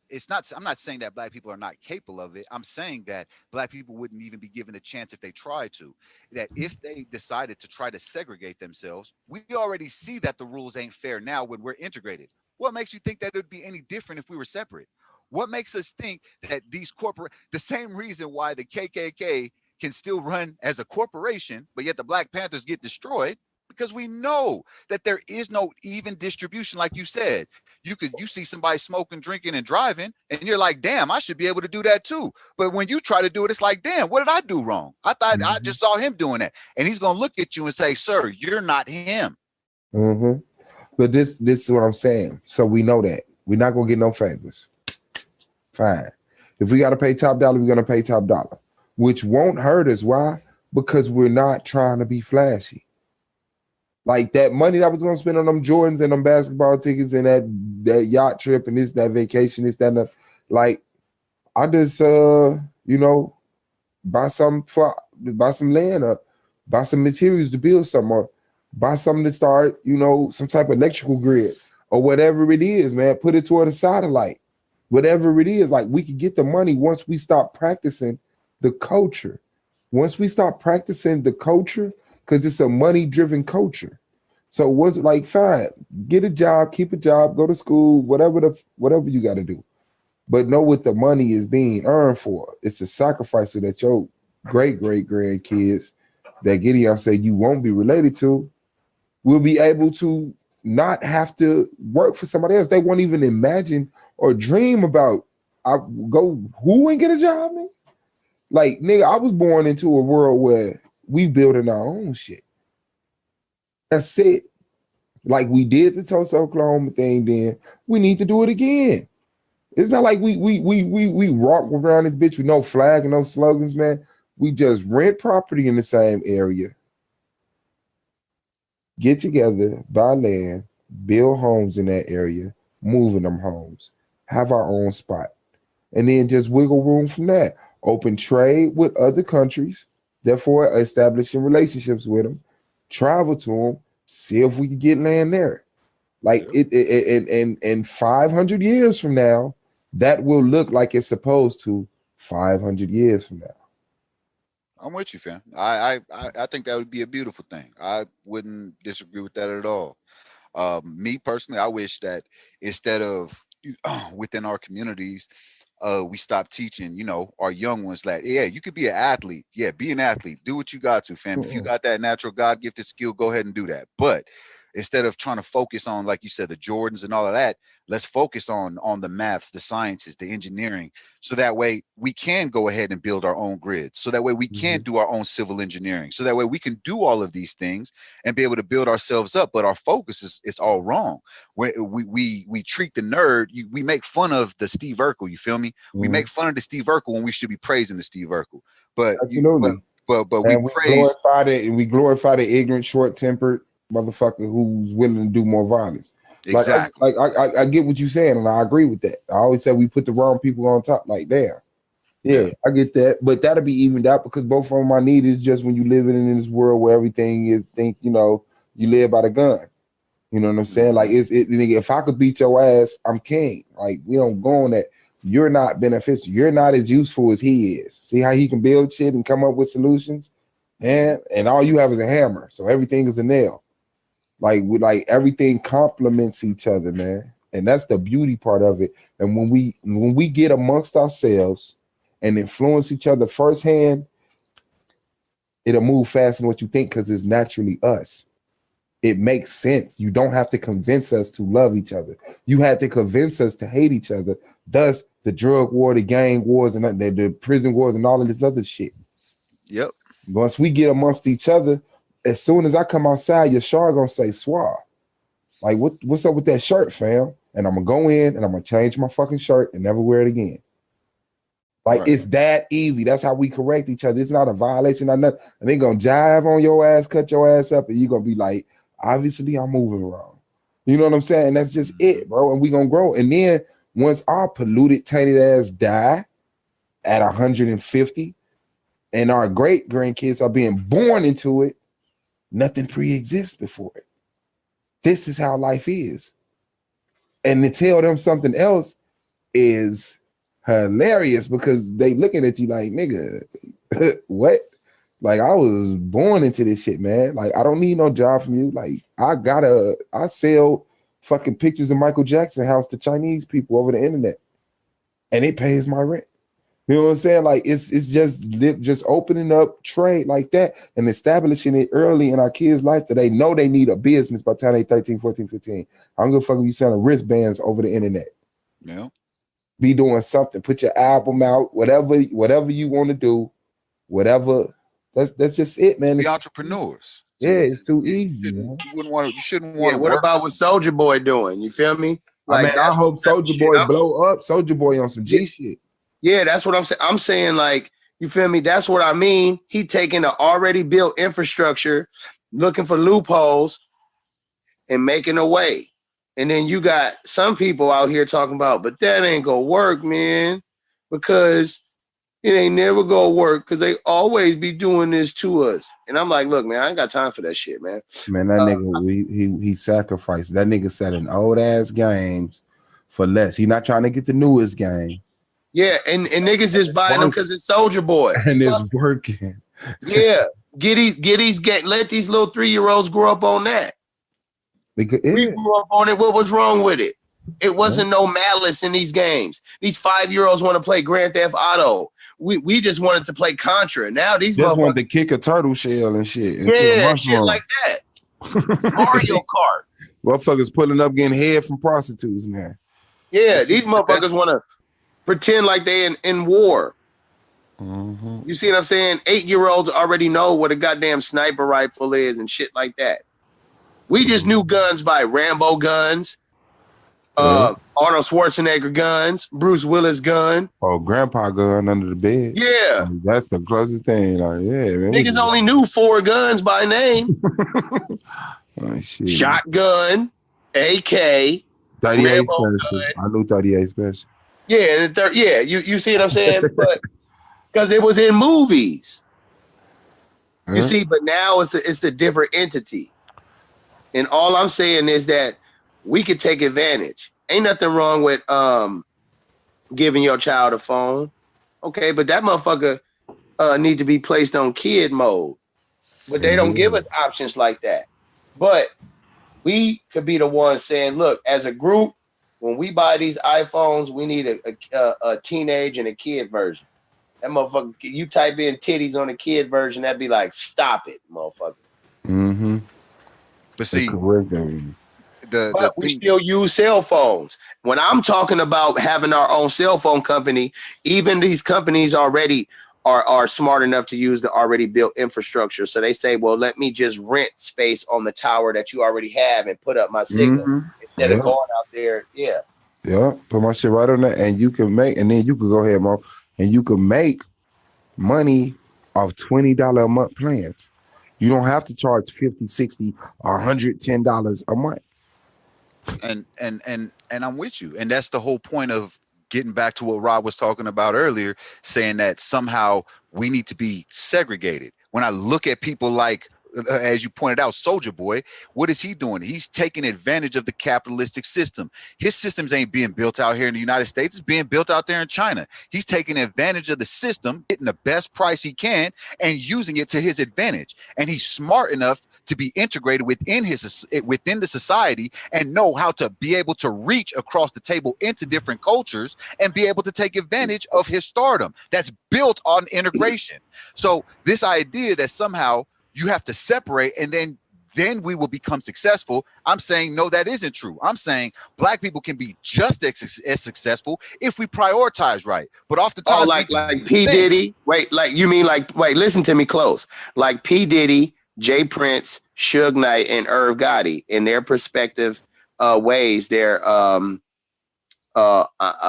I'm not saying that black people are not capable of it. I'm saying that black people wouldn't even be given a chance if they tried to. That if they decided to try to segregate themselves, we already see that the rules ain't fair now when we're integrated. What makes you think that it would be any different if we were separate? What makes us think that the same reason why the KKK can still run as a corporation, but yet the Black Panthers get destroyed? Because we know that there is no even distribution, like you said. You see somebody smoking, drinking, and driving, and you're like, damn, I should be able to do that too. But when you try to do it, it's like, damn, what did I do wrong? I thought I just saw him doing that. And he's gonna look at you and say, sir, you're not him. Mm-hmm. But this is what I'm saying. So we know that. We're not gonna get no favors. Fine. If we gotta pay top dollar, we're gonna pay top dollar. Which won't hurt us. Why? Because we're not trying to be flashy. Like that money that I was gonna spend on them Jordans and them basketball tickets and that yacht trip and that vacation, that. Like, I just buy some land up, buy some materials to build something, or buy something to start, some type of electrical grid or whatever it is, man. Put it toward a satellite, whatever it is. Like, we could get the money once we stop practicing the culture. Once we stop practicing the culture, because it's a money-driven culture. So what's like, fine, get a job, keep a job, go to school, whatever you got to do. But know what the money is being earned for. It's a sacrifice so that your great-great-grandkids that Gideon said you won't be related to will be able to not have to work for somebody else. They won't even imagine or dream about, who ain't get a job, man? Like, nigga, I was born into a world where we building our own shit. That's it. Like we did the Tulsa, Oklahoma thing, then we need to do it again. It's not like we walk around this bitch with no flag and no slogans, man. We just rent property in the same area. Get together, buy land, build homes in that area, move in them homes, have our own spot, and then just wiggle room from that. Open trade with other countries, therefore establishing relationships with them, travel to them, see if we can get land there. Like and 500 years from now, that will look like it's supposed to 500 years from now. I'm with you, fam. I think that would be a beautiful thing. I wouldn't disagree with that at all. Me personally, I wish that instead of within our communities, we stop teaching, our young ones that, yeah, you could be an athlete. Yeah, be an athlete. Do what you got to, fam. If you got that natural God gifted skill, go ahead and do that. But instead of trying to focus on, like you said, the Jordans and all of that, let's focus on the maths, the sciences, the engineering, so that way we can go ahead and build our own grids. So that way we can do our own civil engineering. So that way we can do all of these things and be able to build ourselves up. But our focus is all wrong. We treat the nerd, we make fun of the Steve Urkel, you feel me? We make fun of the Steve Urkel when we should be praising the Steve Urkel. But Absolutely. but we And we praise glorify the ignorant, short-tempered motherfucker who's willing to do more violence. Exactly. I get what you're saying, and I agree with that. I always say we put the wrong people on top. Like, damn. Yeah, I get that. But that'll be evened out because both of them are needed just when you living in this world where everything is you live by the gun. You know what I'm saying? Like nigga, if I could beat your ass, I'm king. Like, we don't go on that. You're not beneficial. You're not as useful as he is. See how he can build shit and come up with solutions? And all you have is a hammer. So everything is a nail. Like everything complements each other, man. And that's the beauty part of it. And when we get amongst ourselves and influence each other firsthand, it'll move faster than what you think because it's naturally us. It makes sense. You don't have to convince us to love each other. You have to convince us to hate each other. Thus, the drug war, the gang wars, and the prison wars, and all of this other shit. Yep. Once we get amongst each other, as soon as I come outside, your Yashar gonna say "Swab." Like, what's up with that shirt, fam? And I'm gonna go in and I'm gonna change my fucking shirt and never wear it again. Like, it's that easy. That's how we correct each other. It's not a violation or nothing. And they gonna jive on your ass, cut your ass up, and you're gonna be like, obviously I'm moving wrong. You know what I'm saying? And that's just it, bro. And we gonna grow. And then once our polluted, tainted ass die at 150, and our great grandkids are being born into it, nothing pre-exists before it. This is how life is. And to tell them something else is hilarious because they looking at you like, nigga, what? Like, I was born into this shit, man. Like, I don't need no job from you. Like, I sell fucking pictures of Michael Jackson house to Chinese people over the internet. And it pays my rent. You know what I'm saying? Like, it's just opening up trade like that and establishing it early in our kids' life that they know they need a business by the time they 13, 14, 15. I don't give a fuck if you selling wristbands over the internet. Yeah. Be doing something. Put your album out, whatever you want to do, whatever. That's just it, man. Be entrepreneurs. Yeah, it's too easy. You shouldn't Yeah, want to what work. about what Soldier Boy doing? You feel me? I hope Soldier Boy blow up. Soldier Boy on some G shit. Yeah, that's what I'm saying. I'm saying, like, you feel me? That's what I mean. He taking the already built infrastructure, looking for loopholes, and making a way. And then you got some people out here talking about, but that ain't gonna work, man, because it ain't never gonna work because they always be doing this to us. And I'm like, look, man, I ain't got time for that shit, man. Man, that nigga, he sacrificed. That nigga selling old ass games for less. He not trying to get the newest game. Yeah, and niggas just buying them because it's Soldier Boy. And it's working. Yeah. Let these little 3-year-olds grow up on that. Because we grew up on it. What was wrong with it? It wasn't no malice in these games. These 5-year-olds want to play Grand Theft Auto. We just wanted to play Contra. Now these just want to kick a turtle shell and shit. Yeah, shit like that. Mario Kart. Motherfuckers pulling up getting head from prostitutes, man. Yeah, these motherfuckers want to pretend like they in war. Mm-hmm. You see what I'm saying? 8-year-olds already know what a goddamn sniper rifle is and shit like that. We just knew guns by Rambo guns, Arnold Schwarzenegger guns, Bruce Willis gun. Oh, grandpa gun under the bed. Yeah. Like, that's the closest thing. Like, yeah, man. Niggas only knew 4 guns by name. Oh, shit. Shotgun, AK, 38 special. I knew 38 special. Yeah, and you see what I'm saying? But because it was in movies. You see, but now it's a different entity. And all I'm saying is that we could take advantage. Ain't nothing wrong with giving your child a phone. Okay, but that motherfucker need to be placed on kid mode. But they don't give us options like that. But we could be the ones saying, look, as a group, when we buy these iPhones, we need a teenage and a kid version. That motherfucker, you type in titties on the kid version, that'd be like, stop it, motherfucker. Mm-hmm. But see, correct. the But we thing, still use cell phones. When I'm talking about having our own cell phone company, even these companies already are smart enough to use the already built infrastructure. So they say, well, let me just rent space on the tower that you already have and put up my signal instead of Yeah. going out there. Yeah. Yeah. Put my shit right on there, and you can make, and then you can go ahead, Mo, and you can make money off $20 a month plans. You don't have to charge $50, $60, or $110 a month. and I'm with you. And that's the whole point of getting back to what Rob was talking about earlier, saying that somehow we need to be segregated. When I look at people like, as you pointed out, Soldier Boy, what is he doing? He's taking advantage of the capitalistic system. His systems ain't being built out here in the United States. It's being built out there in China. He's taking advantage of the system, getting the best price he can, and using it to his advantage. And he's smart enough to be integrated within the society and know how to be able to reach across the table into different cultures and be able to take advantage of his stardom that's built on integration. So this idea that somehow you have to separate and then we will become successful. I'm saying, no, that isn't true. I'm saying black people can be just as successful if we prioritize right. But oftentimes, like P. Diddy. Wait, listen to me close. Like P. Diddy, Jay Prince, Suge Knight, and Irv Gotti, in their perspective ways, they're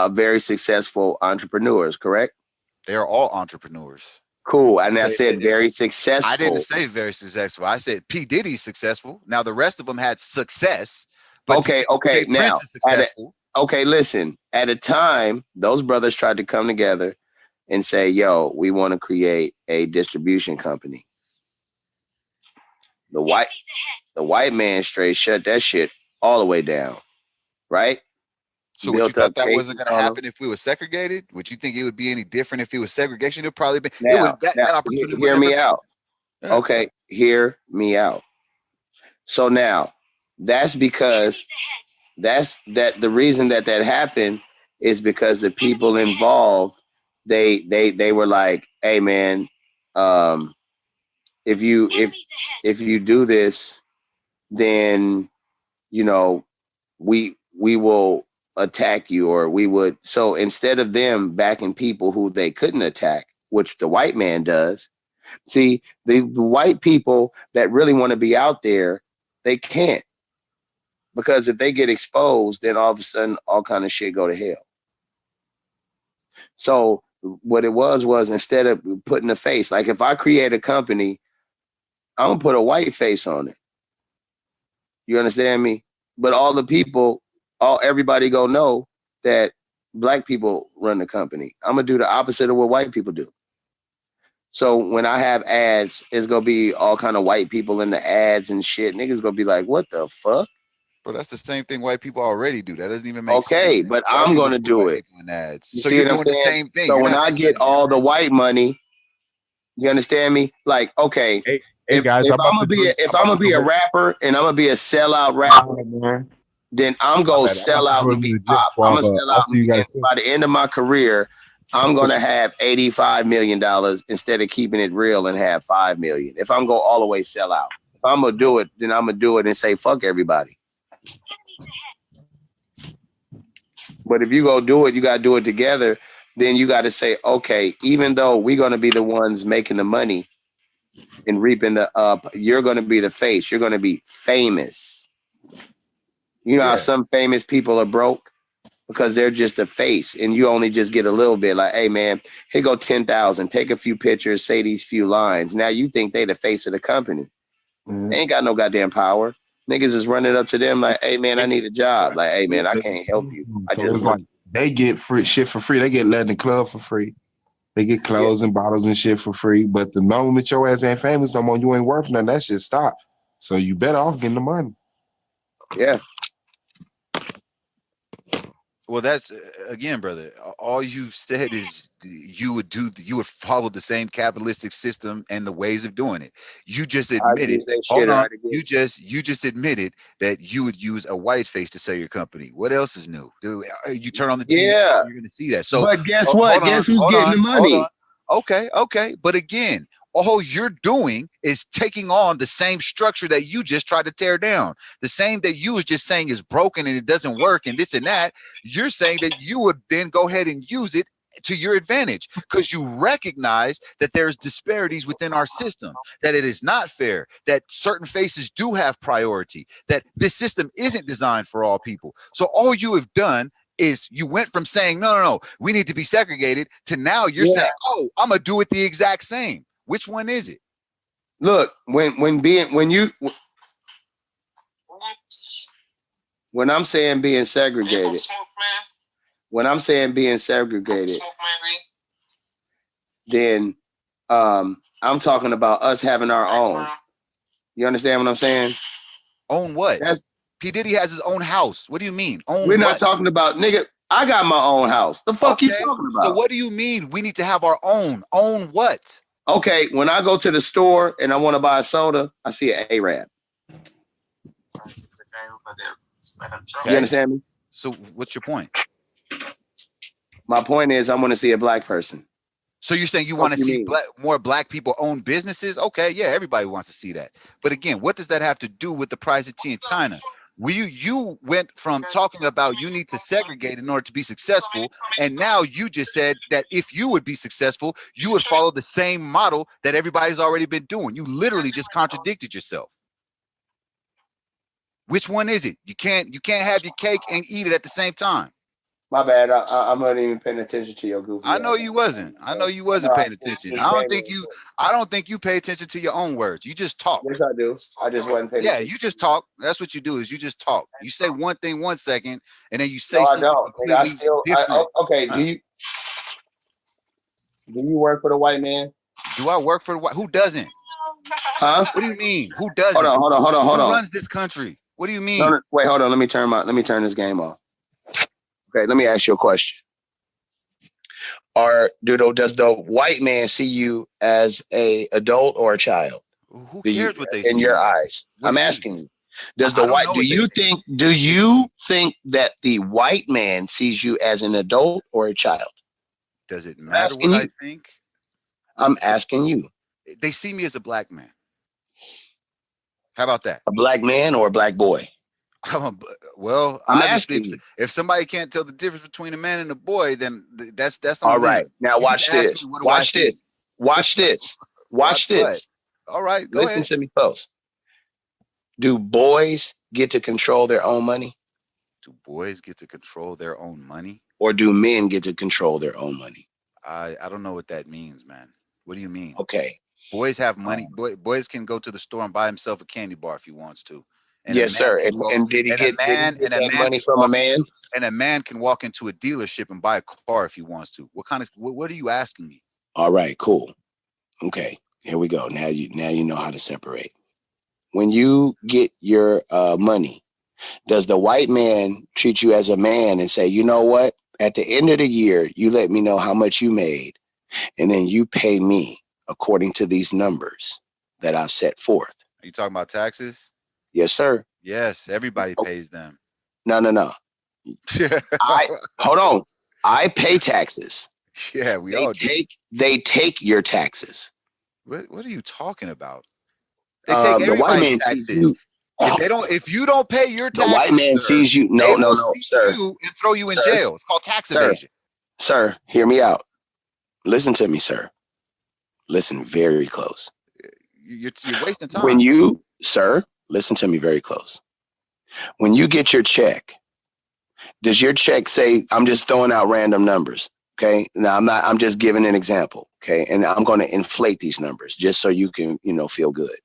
very successful entrepreneurs, correct? They're all entrepreneurs. Cool. And I said very successful. I didn't say very successful. I said P. Diddy's successful. Now the rest of them had success. But Okay. Jay Now, Prince is successful. listen. At a time, those brothers tried to come together and say, yo, we want to create a distribution company. The white man straight shut that shit all the way down. Right? So would you thought that wasn't going to happen if we were segregated? Would you think it would be any different if it was segregation? It'd probably be. That opportunity. Hear me out. Yeah. Okay, hear me out. So now, that's because the reason that happened is because the people involved, they were like, hey man, if you do this, then we will attack you, or we would. So instead of them backing people who they couldn't attack, which the white man does, see, the white people that really want to be out there, they can't, because if they get exposed, then all of a sudden all kind of shit go to hell. So what it was instead of putting a face, like if I create a company, I'm gonna put a white face on it. You understand me? But all the people, everybody gonna know that black people run the company. I'm gonna do the opposite of what white people do. So when I have ads, it's gonna be all kind of white people in the ads and shit. Niggas gonna be like, what the fuck? But that's the same thing white people already do. That doesn't even make sense. Okay, but I'm gonna do it. So you're doing the same thing. So when I get all the white money, you understand me? Like, okay, hey guys, if I'm gonna be a rapper and I'm gonna be a sellout rapper, then I'm gonna sell out and be pop. I'm gonna sell out. By the end of my career, I'm gonna have $85 million instead of keeping it real and have $5 million. If I'm gonna all the way sell out, if I'm gonna do it, then I'm gonna do it and say fuck everybody. But if you go do it, you gotta do it together. Then you got to say, okay, even though we're gonna be the ones making the money and reaping the you're gonna be the face. You're gonna be famous. You know how some famous people are broke? Because they're just a face and you only just get a little bit. Like, hey man, here go 10,000, take a few pictures, say these few lines. Now you think they the face of the company. They ain't got no goddamn power. Niggas is running up to them like, hey man, I need a job. Like, hey man, I can't help you. So it's like they get free shit for free. They get let in the club for free. They get clothes and bottles and shit for free. But the moment your ass ain't famous no more, you ain't worth nothing. That shit stop. So you better off getting the money. Yeah. Well, that's again, brother. All you've said is you would follow the same capitalistic system and the ways of doing it. You just I'd admitted. use that Hold shit on. right You against just you just admitted that you would use a white face to sell your company. What else is new? You turn on the TV, Yeah. you're going to see that. So But guess hold what? on, Guess who's hold getting on, the hold on. money? Okay, okay. But again, all you're doing is taking on the same structure that you just tried to tear down. The same that you was just saying is broken and it doesn't work and this and that. You're saying that you would then go ahead and use it to your advantage because you recognize that there's disparities within our system, that it is not fair, that certain faces do have priority, that this system isn't designed for all people. So all you have done is you went from saying, no, we need to be segregated to now you're Yeah. saying, oh, I'm going to do it the exact same. Which one is it? Look, when I'm saying being segregated, then I'm talking about us having our own. You understand what I'm saying? Own what? That's P. Diddy has his own house. What do you mean? Own we're what? not talking about nigga. I got my own house. The fuck you talking So about? what do you mean we need to have our own? Own what? Okay, when I go to the store and I want to buy a soda, I see an Arab. You understand me? So what's your point? My point is I want to see a black person. So you're saying you What want to you see mean? more black people own businesses? Okay, yeah, everybody wants to see that. But again, what does that have to do with the price of tea in China? You went from talking about you need to segregate in order to be successful, and now you just said that if you would be successful, you would follow the same model that everybody's already been doing. You literally just contradicted yourself. Which one is it? You can't have your cake and eat it at the same time. My bad. I'm not even paying attention to your goofy. I know you wasn't. I know you wasn't paying attention. I don't think you pay attention to your own words. You just talk. Yes, I do. I just wasn't paying Yeah, attention. you just talk. That's what you do is you just talk. You say one thing 1 second, and then you say No, I something don't. Nigga, completely different. Okay. Do you work for the white man? Do I work for the white? Who doesn't? Huh? What do you mean? Who doesn't? Hold on. Who runs this country? What do you mean? No, wait, hold on. Let me turn this game off. Okay, let me ask you a question. Does the white man see you as a adult or a child? Who cares what they see? In your eyes? I'm asking you. Do you think that the white man sees you as an adult or a child? Does it matter what I think? I'm asking you. They see me as a black man. How about that? A black man or a black boy? Well, I'm obviously, asking you. if somebody can't tell the difference between a man and a boy, then that's on all right. them. Now You watch can ask this. me, what do I Watch see? this. Watch this. Watch what? this. All right, go Listen ahead. to me close. Do boys get to control their own money? Do boys get to control their own money? Or do men get to control their own money? I don't know what that means, man. What do you mean? Okay. Boys have money. Boys can go to the store and buy himself a candy bar if he wants to. And yes, sir. And did he get that money from a man? And a man can walk into a dealership and buy a car if he wants to. What are you asking me? All right, cool. Okay, here we go. Now you know how to separate. When you get your money, does the white man treat you as a man and say, you know what? At the end of the year, you let me know how much you made, and then you pay me according to these numbers that I've set forth. Are you talking about taxes? Yes, sir. Yes, everybody pays them. No. Hold on. I pay taxes. Yeah, we all do. They take your taxes. What are you talking about? They take the white man taxes. sees you. If you don't pay your taxes, the white man sees you. No, sir. You and throw you in jail. It's called tax evasion. Sir, hear me out. Listen to me, sir. Listen very close. You're wasting time. When you, sir, listen to me very close. When you get your check, does your check say, I'm just throwing out random numbers? Okay. Now I'm just giving an example. Okay. And I'm going to inflate these numbers just so you can, feel good.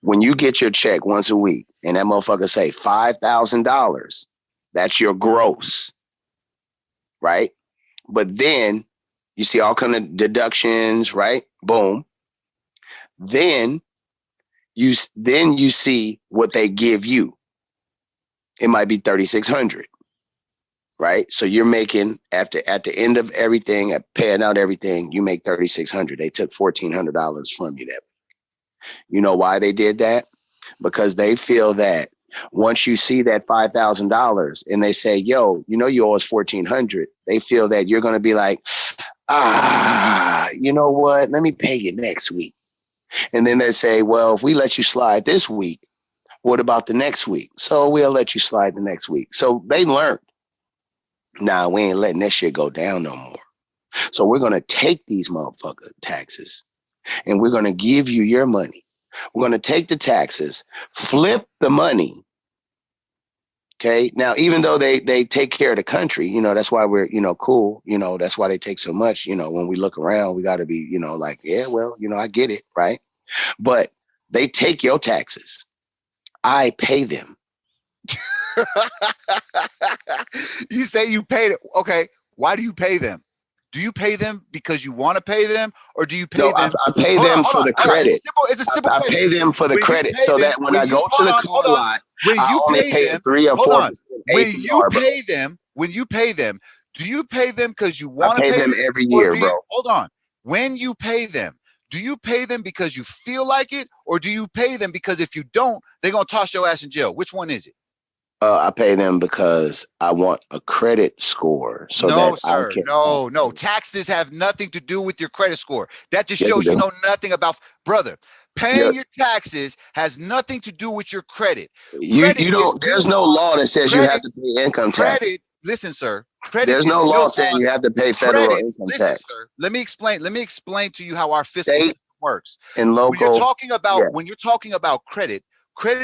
When you get your check once a week and that motherfucker say $5,000, that's your gross. Right. But then you see all kind of deductions, right? Boom. Then you see what they give you. It might be $3,600. right? So you're making at the end of everything, paying out everything, you make $3,600. They took $1,400 from you. That you know why they did that? Because they feel that once you see that $5,000 and they say, "Yo, you know you owe us $1,400," they feel that you're going to be like, you know what? Let me pay you next week. And then they say, "Well, if we let you slide this week, what about the next week?" So we'll let you slide the next week. So they learned. Nah, we ain't letting that shit go down no more. So we're going to take these motherfucker taxes and we're going to give you your money. We're going to take the taxes, flip the money. Okay. Now, even though they take care of the country, you know, that's why we're, you know, cool. You know, that's why they take so much. You know, when we look around, we got to be, you know, like, yeah, well, you know, I get it. Right. But they take your taxes. I pay them. You say you paid it. Okay. Why do you pay them? Do you pay them because you want to pay them, or do you pay No, them? I pay them for the credit. It's a simple I question. pay them for the credit so that when I go to the car lot, I only pay a 3 or 4% When you APR, bro. pay them, do you pay them because you I want to pay pay them every year, bro. Hold on. When you pay them, do you pay them because you feel like it, or do you pay them because if you don't, they're gonna toss your ass in jail? Which one is it? I pay them because I want a credit score so No, that I sir. can. No. Taxes have nothing to do with your credit score. That just Yes, it shows you do. know nothing about, brother. Paying Yeah. your taxes has nothing to do with your credit. You don't. There's no law that says you have to pay income tax. Credit. Listen, sir. Credit. There's no law saying you have to pay federal income Listen, tax. sir. Let me explain to you how our fiscal State system works. and local. When you're talking about yes. when you're talking about credit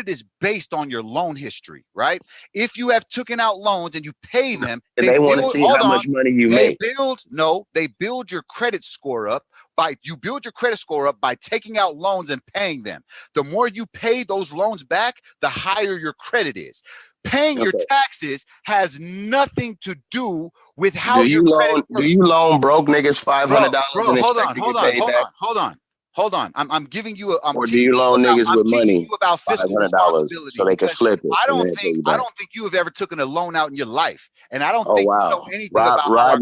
is based on your loan history, right? If you have taken out loans and you pay them, And they want to see how much money you make. They build your credit score up by taking out loans and paying them. The more you pay those loans back, the higher your credit is. Paying your taxes has nothing to do with how Do you loan broke niggas $500 and expect to get paid back? Hold on. I'm giving you or do you loan niggas with money about fiscal $500 responsibility so they can flip it? I don't think you have ever taken a loan out in your life, and I don't think you know anything about Rob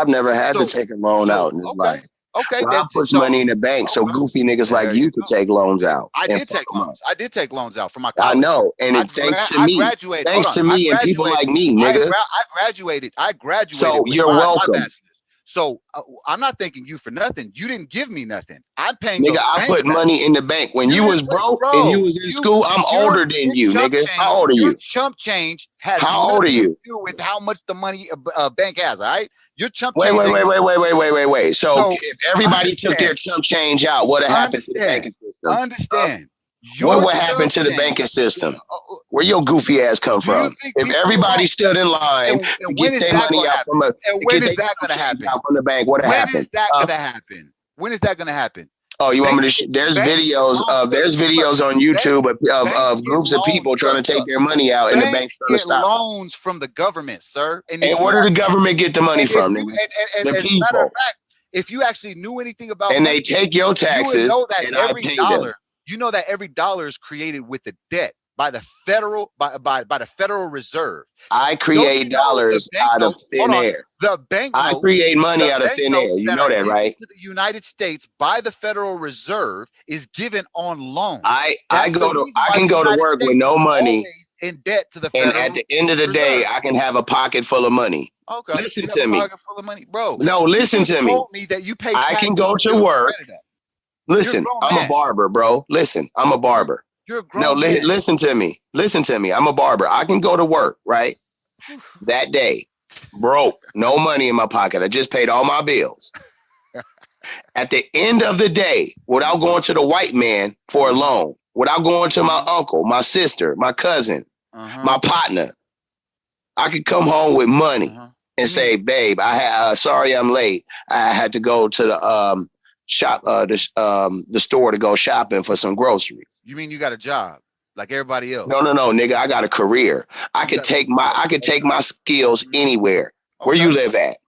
never had to take a loan out in his life. Okay, Rob puts money in the bank so goofy niggas like you could take loans out. I did take loans out for my I college. know, and thanks to me, and people like me, nigga. I graduated. So you're welcome. So I'm not thanking you for nothing. You didn't give me nothing. I'm paying. Nigga, I put money in the bank when you was broke and you was in school. I'm older than you, nigga. How old are you? Your chump change has how old are you? To do with how much the money bank has. All right, your chump. Wait. So if everybody took their chump change out, what happened to the banking system? Understand. What would happen to the banking system? Where your goofy ass come from? If everybody stood in line to get their money out from when is that going to happen? Out from the bank, what happened? When is that going to happen? When is that going to happen? Oh, you want me to? There's videos on YouTube of groups of people trying to take their money out, and the bank's trying to stop. Loans from the government, sir. And where do the government get the money from? The people. If you actually knew anything about, and they take your taxes, and I pay them. You know that every dollar is created with a debt by the federal by the Federal Reserve. I create dollars out of thin air. The bank. I create money out of thin air. You know that, right? To the United States by the Federal Reserve is given on loan. I can go to work with no money. In debt to the Federal and at the end of the day, I can have a pocket full of money. Okay. Listen to me. Pocket full of money, bro. No, listen to me. Told me that you pay. I can go to work. Listen, I'm a barber, bro. Listen, I'm a barber. You're a grown man. Listen to me. Listen to me. I'm a barber. I can go to work, right? That day, broke, no money in my pocket. I just paid all my bills. At the end of the day, without going to the white man for a loan, without going to my uncle, my sister, my cousin, my partner, I could come home with money and say, babe, sorry I'm late. I had to go to the the store to go shopping for some groceries. You mean you got a job like everybody else? No, nigga. I got a career. I could take my skills anywhere. Okay. Where you live at?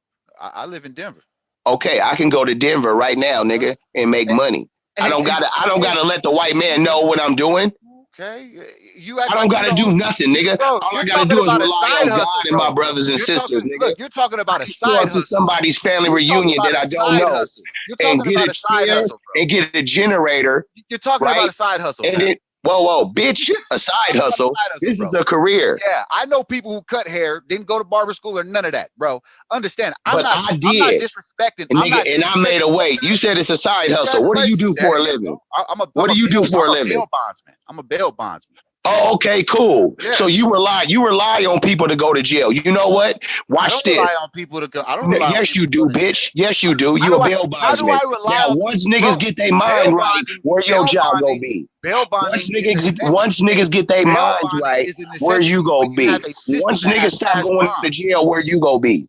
I live in Denver. Okay, I can go to Denver right now, nigga, and make money. I don't gotta let the white man know what I'm doing. Okay, you I act don't like you gotta do don't. nothing, nigga. Bro, All I you're gotta talking do is about a rely side on God hustle, and my bro. brothers and You're sisters, talking. nigga. Look, you're talking I about a can show side up to hustle. somebody's family You're talking reunion about that a I don't side know hustle. You're and talking get about a a side chair hustle, bro. and get a generator, You're talking about right? a side hustle, And fam. then, whoa, bitch, a side Talking about a hustle. side hustle, This bro. is a career. Yeah, I know people who cut hair, didn't go to barber school or none of that, bro. Understand? I'm But not I disrespecting. and I'm nigga, not and I made a way. You said it's a side hustle. What do you do Congratulations. for There a you living? go. I'm a What do you do for a living? bail bondsman. I'm a bail bondsman. Oh, okay, cool. Yeah. So you rely on people to go to jail. You know what? I Watch don't this. rely on people to go. I don't rely on Yes, people you to go do, to jail. bitch. Yes, you do. How You a do I bail how do bondsman. I rely Now, on once bro, niggas get their mind right, where your job gonna be? Bail bonding is a Once niggas get their bail minds bonding right, is a where necessity you when gonna you have be? a system Once that niggas has stop cash going bond. to jail, where you gonna be?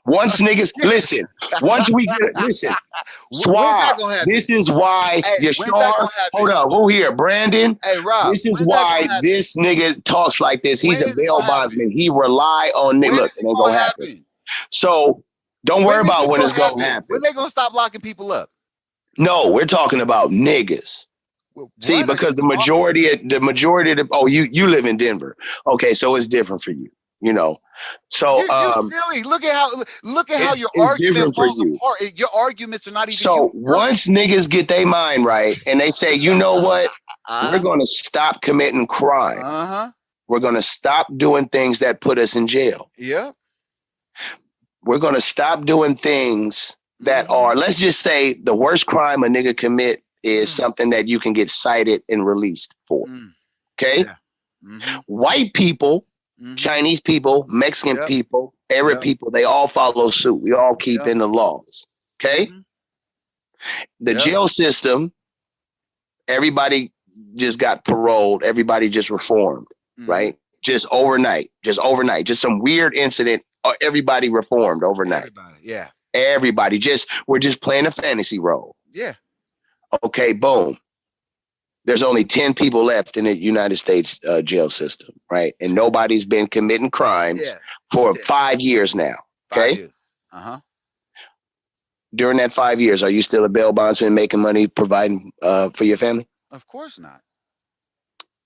Once niggas listen, once we get listen, When's that Swab, gonna happen? this is why Hey, when's that Yashar, gonna happen? hold up, who here? Brandon. Hey, Rob, This is when's that why gonna happen? this nigga talks like this. He's When a is it bail gonna happen? bondsman. He rely on When look, is it it ain't gonna gonna happen. happen? So don't worry When is about this when gonna it's gonna happen? happen. When they gonna stop locking people up? No, we're talking about niggas. See, What are because you the majority of the oh, you live in Denver. Okay, so it's different for you, you know. So You're silly. Look at how your it's argument different for falls you. apart. Your arguments are not even So once niggas get their mind right and they say, you know what, we're gonna stop committing crime. Uh-huh. We're gonna stop doing things that put us in jail. Yeah. We're gonna stop doing things that are, let's just say, the worst crime a nigga commit is something that you can get cited and released for. Okay? Yeah. White people, Chinese people, Mexican people, Arab people, they all follow suit. We all keep in the laws. Okay? The jail system, everybody just got paroled, everybody just reformed, right? Just overnight, just some weird incident, everybody reformed overnight. Yeah. Everybody we're just playing a fantasy role. Yeah. Okay, boom. There's only 10 people left in the United States jail system, right? And nobody's been committing crimes for 5 years now. Okay. 5 years. Uh-huh. During that 5 years, are you still a bail bondsman making money, providing for your family? Of course not.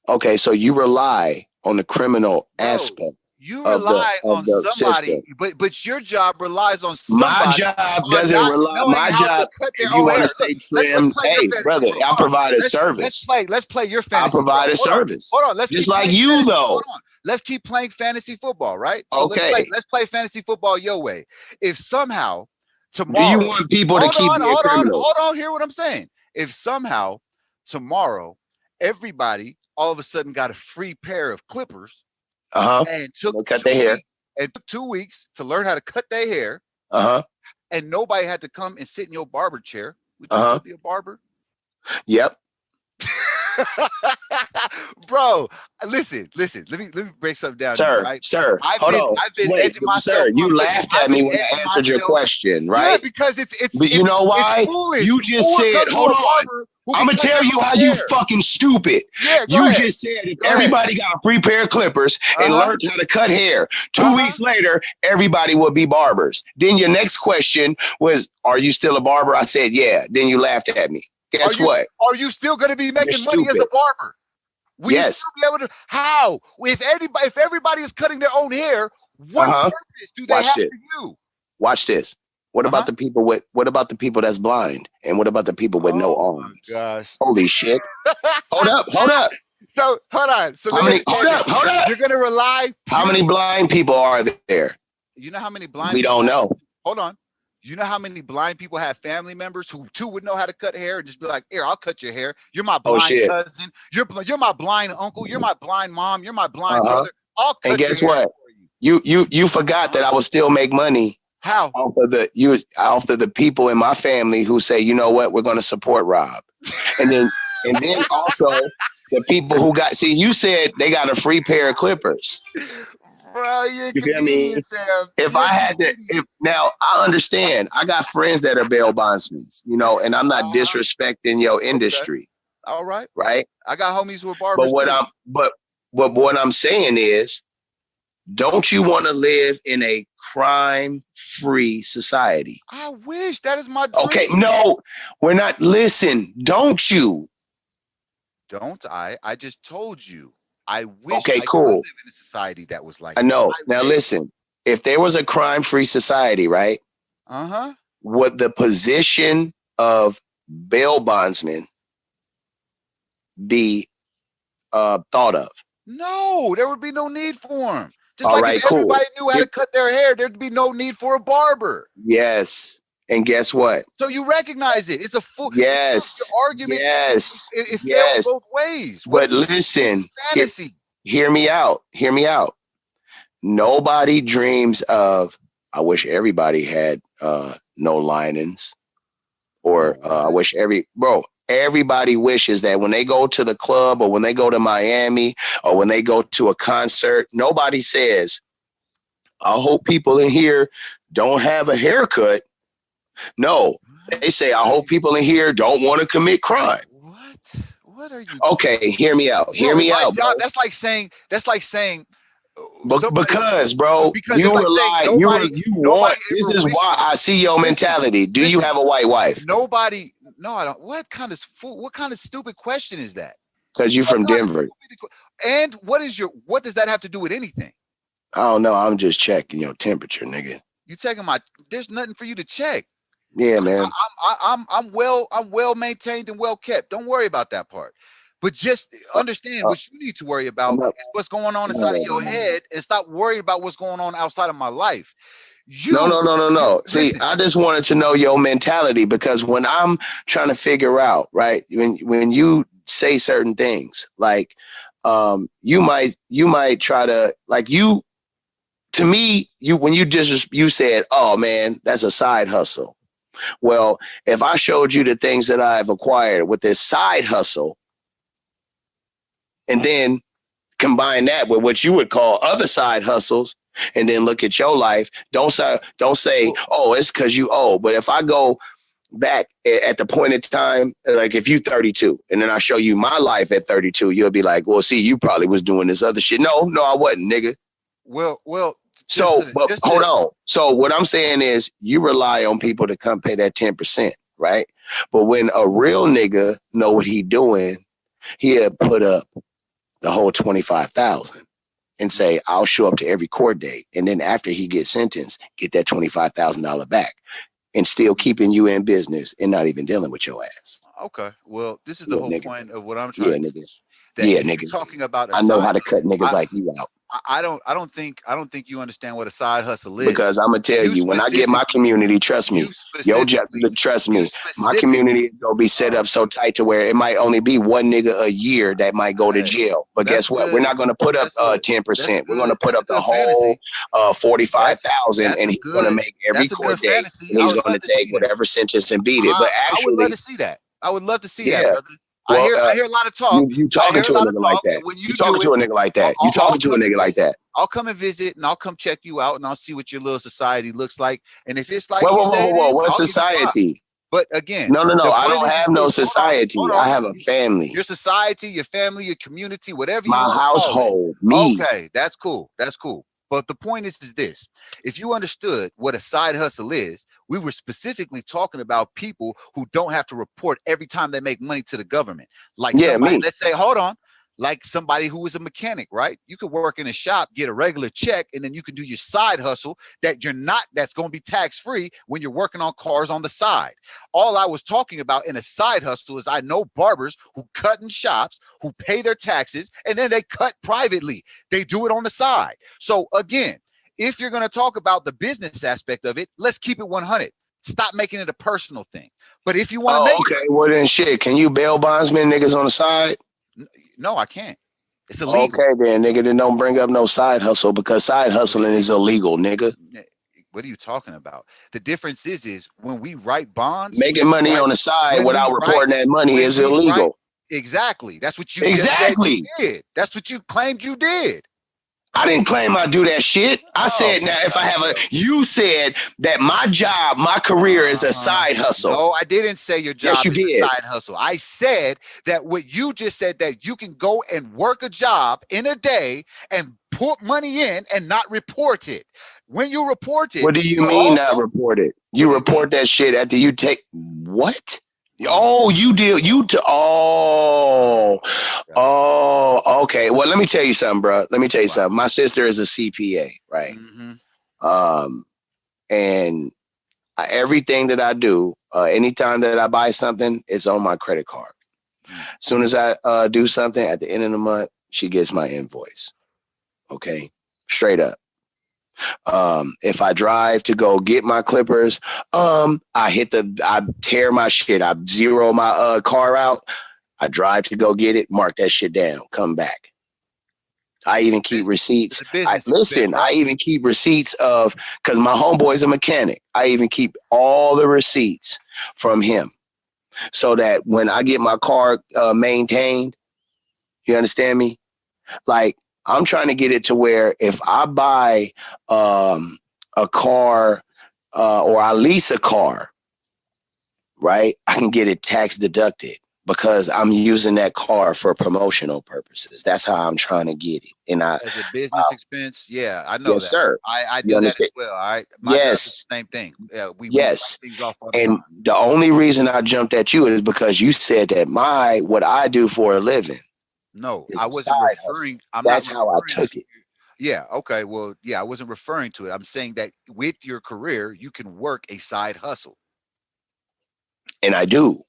Okay, so you rely on the criminal aspect. You of rely the on somebody, system. but your job relies on somebody. My job on doesn't not rely. knowing My how job, to cut their if you own want hair. to stay Let's trimmed, play your hey, fantasy. brother, Hold I on. provide a Let's service. play your I fantasy. provide a Hold on. service. Hold on. Let's Just keep like playing you, fantasy. though. Hold on. Let's keep playing fantasy football, right? So Okay. let's play fantasy football your way. If somehow Do tomorrow, you want people to keep being criminals? hold on, hear what I'm saying. If somehow tomorrow everybody all of a sudden got a free pair of clippers and took cut their hair. It took 2 weeks to learn how to cut their hair, and nobody had to come and sit in your barber chair, would you still be a barber? Yep. Bro, listen. Let me break something down Sir, here, right? sir, hold on. I've been Wait, edging myself. sir, you Listen, laughed I've at me been when I edging answered your myself. question, right? Yeah, because it's But you know why? foolish. You just Who would said, come to hold a on. barber who I'm can gonna cut tell their you own how you hair? fucking stupid. Yeah, go You ahead. just said if Go ahead. everybody got a free pair of clippers and learned how to cut hair, 2 weeks later, everybody would be barbers. Then your next question was, are you still a barber? I said, yeah. Then you laughed at me. Guess what? Are you still going to be making money as a stupid. barber? Will you Yes. still be able to? How? If everybody is cutting their own hair, what purpose do they Watch have this. for you? Watch this. What about the people what about the people that's blind? And what about the people with no arms? Gosh. Holy shit. Hold up. So hold on. So How many? Hold up. You're going to rely. How many blind people are there? You know how many blind? We don't know. Hold on. You know how many blind people have family members who too would know how to cut hair and just be like, "Here, I'll cut your hair. You're my blind cousin. You're my blind uncle. You're my blind mom. You're my blind brother. I'll cut And guess your hair what? You forgot that I will still make money. How? Off of the people in my family who say, you know what, we're going to support Rob, and then also the people who you said they got a free pair of clippers. Bro, you're a You feel me? Sam. If I had to, now I understand. I got friends that are bail bondsmen, and I'm not disrespecting your industry. Okay. All right. Right. I got homies who are barbers. But what I'm saying is, don't you want to live in a crime-free society? I wish that is my dream. Okay, no, we're not. Listen, don't you? Don't I? I just told you. I wish Okay, I could cool. live in a society that was like I that. know. I Now wish. listen, if there was a crime-free society, right? Uh-huh. Would the position of bail bondsman be thought of? No, there would be no need for them. Just All like if right, cool. everybody knew how to cut their hair, there'd be no need for a barber. Yes. And guess what? So you recognize it. It's a full. Your Yes. argument. Yes. It fails Yes. both ways. But listen, Fantasy. hear me out. Hear me out. Nobody dreams of, I wish everybody had no linings. Or I wish everybody wishes that when they go to the club or when they go to Miami or when they go to a concert, nobody says, I hope people in here don't have a haircut. No, they say, I hope people in here don't want to commit crime. What are you? Okay, hear me out. Hear Bro, me my out, bro. job. That's like saying. Because, bro, because you it's like saying rely, nobody. you want. This is wished- why I see your mentality. Do you have a white wife? Nobody. No, I don't. What kind of stupid question is that? Because you're from Denver. And what does that have to do with anything? I don't know. I'm just checking your temperature, nigga. You checking there's nothing for you to check. Yeah, man. I'm well maintained and well kept. Don't worry about that part. But just understand what you need to worry about is what's going on inside of your head, and stop worrying about what's going on outside of my life. No. See, I just wanted to know your mentality, because when I'm trying to figure out, right, when you say certain things, like you might try to, like, you, to me, when you said, oh man, that's a side hustle. Well, if I showed you the things that I've acquired with this side hustle, and then combine that with what you would call other side hustles, and then look at your life, don't say, oh, it's because you owe. But if I go back at the point in time, like if you 32, and then I show you my life at 32, you'll be like, well, see, you probably was doing this other shit. No, I wasn't, nigga. Well. So, hold on. So what I'm saying is, you rely on people to come pay that 10%, right? But when a real nigga know what he doing, he'll put up the whole 25,000 and say, I'll show up to every court date. And then after he gets sentenced, get that $25,000 back, and still keeping you in business and not even dealing with your ass. Okay. Well, this is the whole point of what I'm trying to do. Yeah, nigga. Talking about I know how to cut niggas like you out. I don't think you understand what a side hustle is. Because I'm gonna tell you, when I get my community, trust me, trust me, my community is gonna be set up so tight to where it might only be one nigga a year that might go to jail. But guess what? We're not gonna put up 10%. We're gonna put up the whole 45,000, and he's gonna make every court date, and he's gonna take whatever sentence and beat it. But actually, I would love to see that. I would love to see that, brother. Well, I hear a lot of talk. You talking to a nigga like that. You talking to a nigga like that. You talking to a nigga like that. I'll come and visit, and I'll come check you out, and I'll see what your little society looks like. And if it's like whoa, what society? But again, no, I don't have no society. I have a family. Your society, your family, your community, whatever you my want household, to call it. me. Okay, that's cool. That's cool. But the point is this: if you understood what a side hustle is, we were specifically talking about people who don't have to report every time they make money to the government. Like somebody, let's say, hold on, like somebody who is a mechanic, right? You could work in a shop, get a regular check, and then you can do your side hustle that's going to be tax-free when you're working on cars on the side. All I was talking about in a side hustle is I know barbers who cut in shops, who pay their taxes, and then they cut privately. They do it on the side. So again, if you're going to talk about the business aspect of it, let's keep it 100. Stop making it a personal thing. But if you want to okay, well then shit, can you bail bondsman niggas on the side? No, I can't. It's illegal. Okay, then, nigga, then don't bring up no side hustle, because side hustling is illegal, nigga. What are you talking about? The difference is when we write bonds, making money on the side without reporting that money is illegal. Exactly. That's what you exactly did. That's what you claimed you did. I didn't claim I do that shit. I said, now if I have you said that my job, my career is a side hustle. No, I didn't say your job is a side hustle. I said that what you just said, that you can go and work a job in a day and put money in and not report it. When you report it. What do you mean not report it? You report that shit after you take what? Oh, you deal you to okay. Well, let me tell you something, bro. Let me tell you something. My sister is a CPA, right? And everything that I do, anytime that I buy something, it's on my credit card. As soon as I do something at the end of the month, she gets my invoice. Okay, straight up. If I drive to go get my clippers, I tear my shit. I zero my car out. I drive to go get it, mark that shit down, come back. I even keep receipts. I even keep receipts of, because my homeboy's a mechanic. I even keep all the receipts from him so that when I get my car maintained, you understand me? Like, I'm trying to get it to where if I buy a car or I lease a car, right, I can get it tax deducted because I'm using that car for promotional purposes. That's how I'm trying to get it. And as a business expense, yeah, I know yes, that. sir. I You do that understand? as well. All right, my job is Yes. the same thing. Yeah, we Yes. write things off all the And time. the only reason I jumped at you is because you said that what I do for a living No, is I a wasn't side hustle. referring. I'm not That's how I referring took to. it. Yeah, okay. Well, yeah, I wasn't referring to it. I'm saying that with your career, you can work a side hustle. And I do.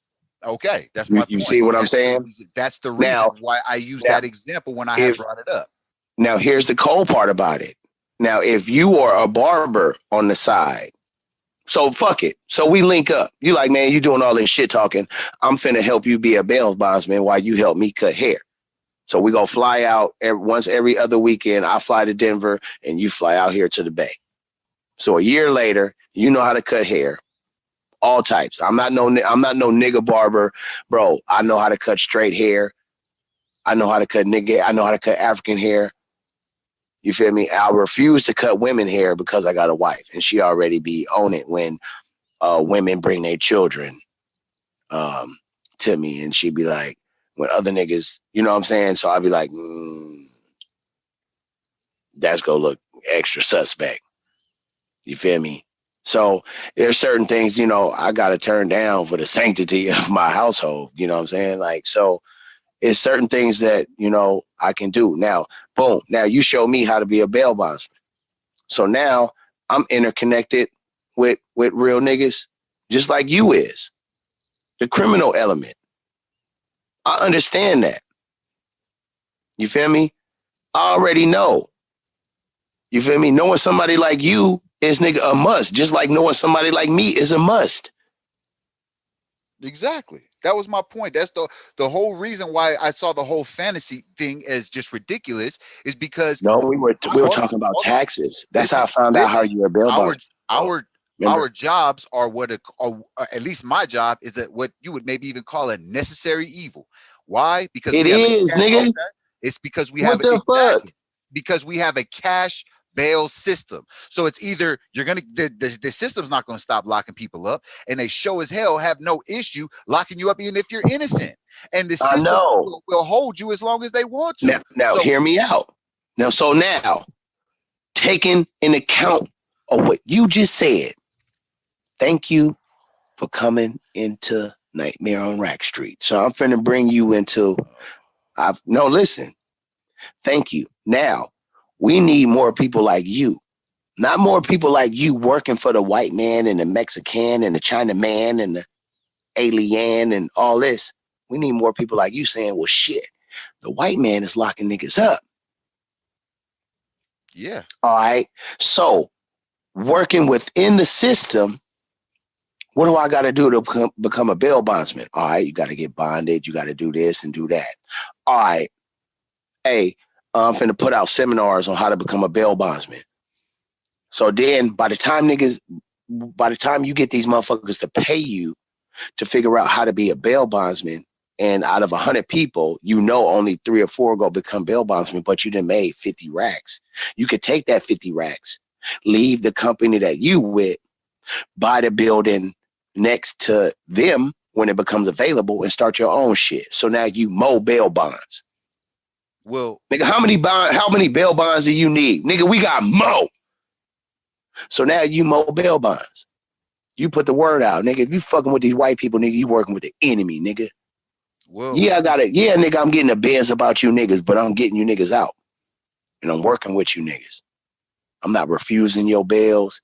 Okay, that's You, my you point. see what I'm saying? That's the reason Now, why I used now, that example when I had brought it up. Now, here's the cold part about it. Now, if you are a barber on the side, so fuck it. So we link up. You like, man, you doing all this shit talking. I'm finna help you be a bail bondsman while you help me cut hair. So we gonna fly out once every other weekend. I fly to Denver and you fly out here to the Bay. So a year later, you know how to cut hair, all types. I'm not no nigga barber, bro. I know how to cut straight hair. I know how to cut nigga. I know how to cut African hair. You feel me? I refuse to cut women hair because I got a wife and she already be on it when women bring their children to me, and she be like, when other niggas, you know what I'm saying? So I'll be like, that's gonna look extra suspect. You feel me? So there's certain things, you know, I gotta turn down for the sanctity of my household. You know what I'm saying? Like, so it's certain things that, you know, I can do. Now, boom, now you show me how to be a bail bondsman. So now I'm interconnected with real niggas, just like you is. The criminal element. I understand that. You feel me? I already know. You feel me? Knowing somebody like you is nigga a must, just like knowing somebody like me is a must. Exactly. That was my point. That's the whole reason why I saw the whole fantasy thing as just ridiculous is because No, we were talking about taxes. That's how I found out how you're a bail bondsman. Our jobs are what at least my job is what you would maybe even call a necessary evil. Why? Because it is, nigga. Okay. It's because we What have the fuck? Because we have a cash bail system. So it's either you're gonna the system's not gonna stop locking people up, and they show as hell have no issue locking you up even if you're innocent. And the system will hold you as long as they want to. Now hear me out. Now, taking in account of what you just said, thank you for coming into Nightmare on Rack Street. So I'm finna bring you into listen. Thank you. Now, we need more people like you. Not more people like you working for the white man and the Mexican and the China man and the alien and all this. We need more people like you saying, well, shit, the white man is locking niggas up. Yeah. All right. So working within the system, what do I got to do to become a bail bondsman? All right. You got to get bonded. You got to do this and do that. All right. Hey, I'm finna put out seminars on how to become a bail bondsman. So then by the time you get these motherfuckers to pay you to figure out how to be a bail bondsman, and out of 100 people, you know only 3 or 4 go become bail bondsmen, but you done made 50 racks. You could take that 50 racks, leave the company that you with, buy the building next to them when it becomes available, and start your own shit. So now you mow bail bonds. Well, nigga, how many bail bonds do you need? Nigga, we got mo. So now you mow bail bonds. You put the word out, nigga. If you fucking with these white people, nigga, you working with the enemy, nigga. Well, Yeah, I got it. Yeah, nigga, I'm getting a Benz about you niggas, but I'm getting you niggas out. And I'm working with you niggas. I'm not refusing your bails.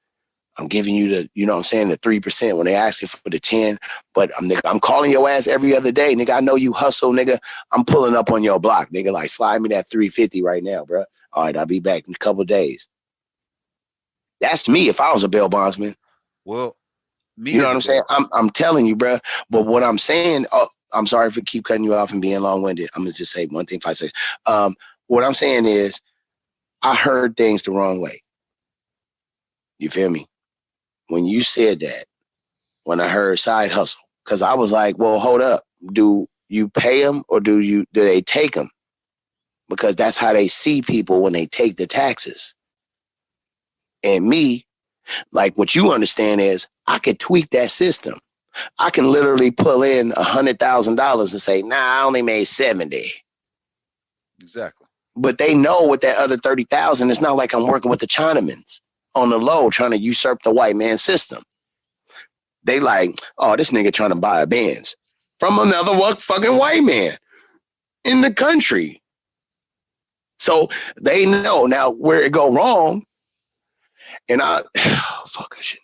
I'm giving you the, you know what I'm saying, the 3% when they asking for the 10. But nigga, I'm calling your ass every other day. Nigga, I know you hustle, nigga. I'm pulling up on your block, nigga. Like, slide me that 350 right now, bro. All right, I'll be back in a couple of days. That's me if I was a bail bondsman. Well, me You know as what a I'm saying? bail. I'm telling you, bro. But what I'm saying, I'm sorry for keep cutting you off and being long-winded. I'm gonna just say one thing. If I say, what I'm saying is, I heard things the wrong way. You feel me? When you said that, when I heard side hustle, because I was like, well, hold up. Do you pay them or do they take them? Because that's how they see people when they take the taxes. And me, like what you understand is, I could tweak that system. I can literally pull in $100,000 and say, nah, I only made 70. Exactly. But they know with that other 30,000, it's not like I'm working with the Chinamans on the low trying to usurp the white man system. They like, oh, this nigga trying to buy a Benz from another fucking white man in the country. So they know now where it go wrong. And fuck shit.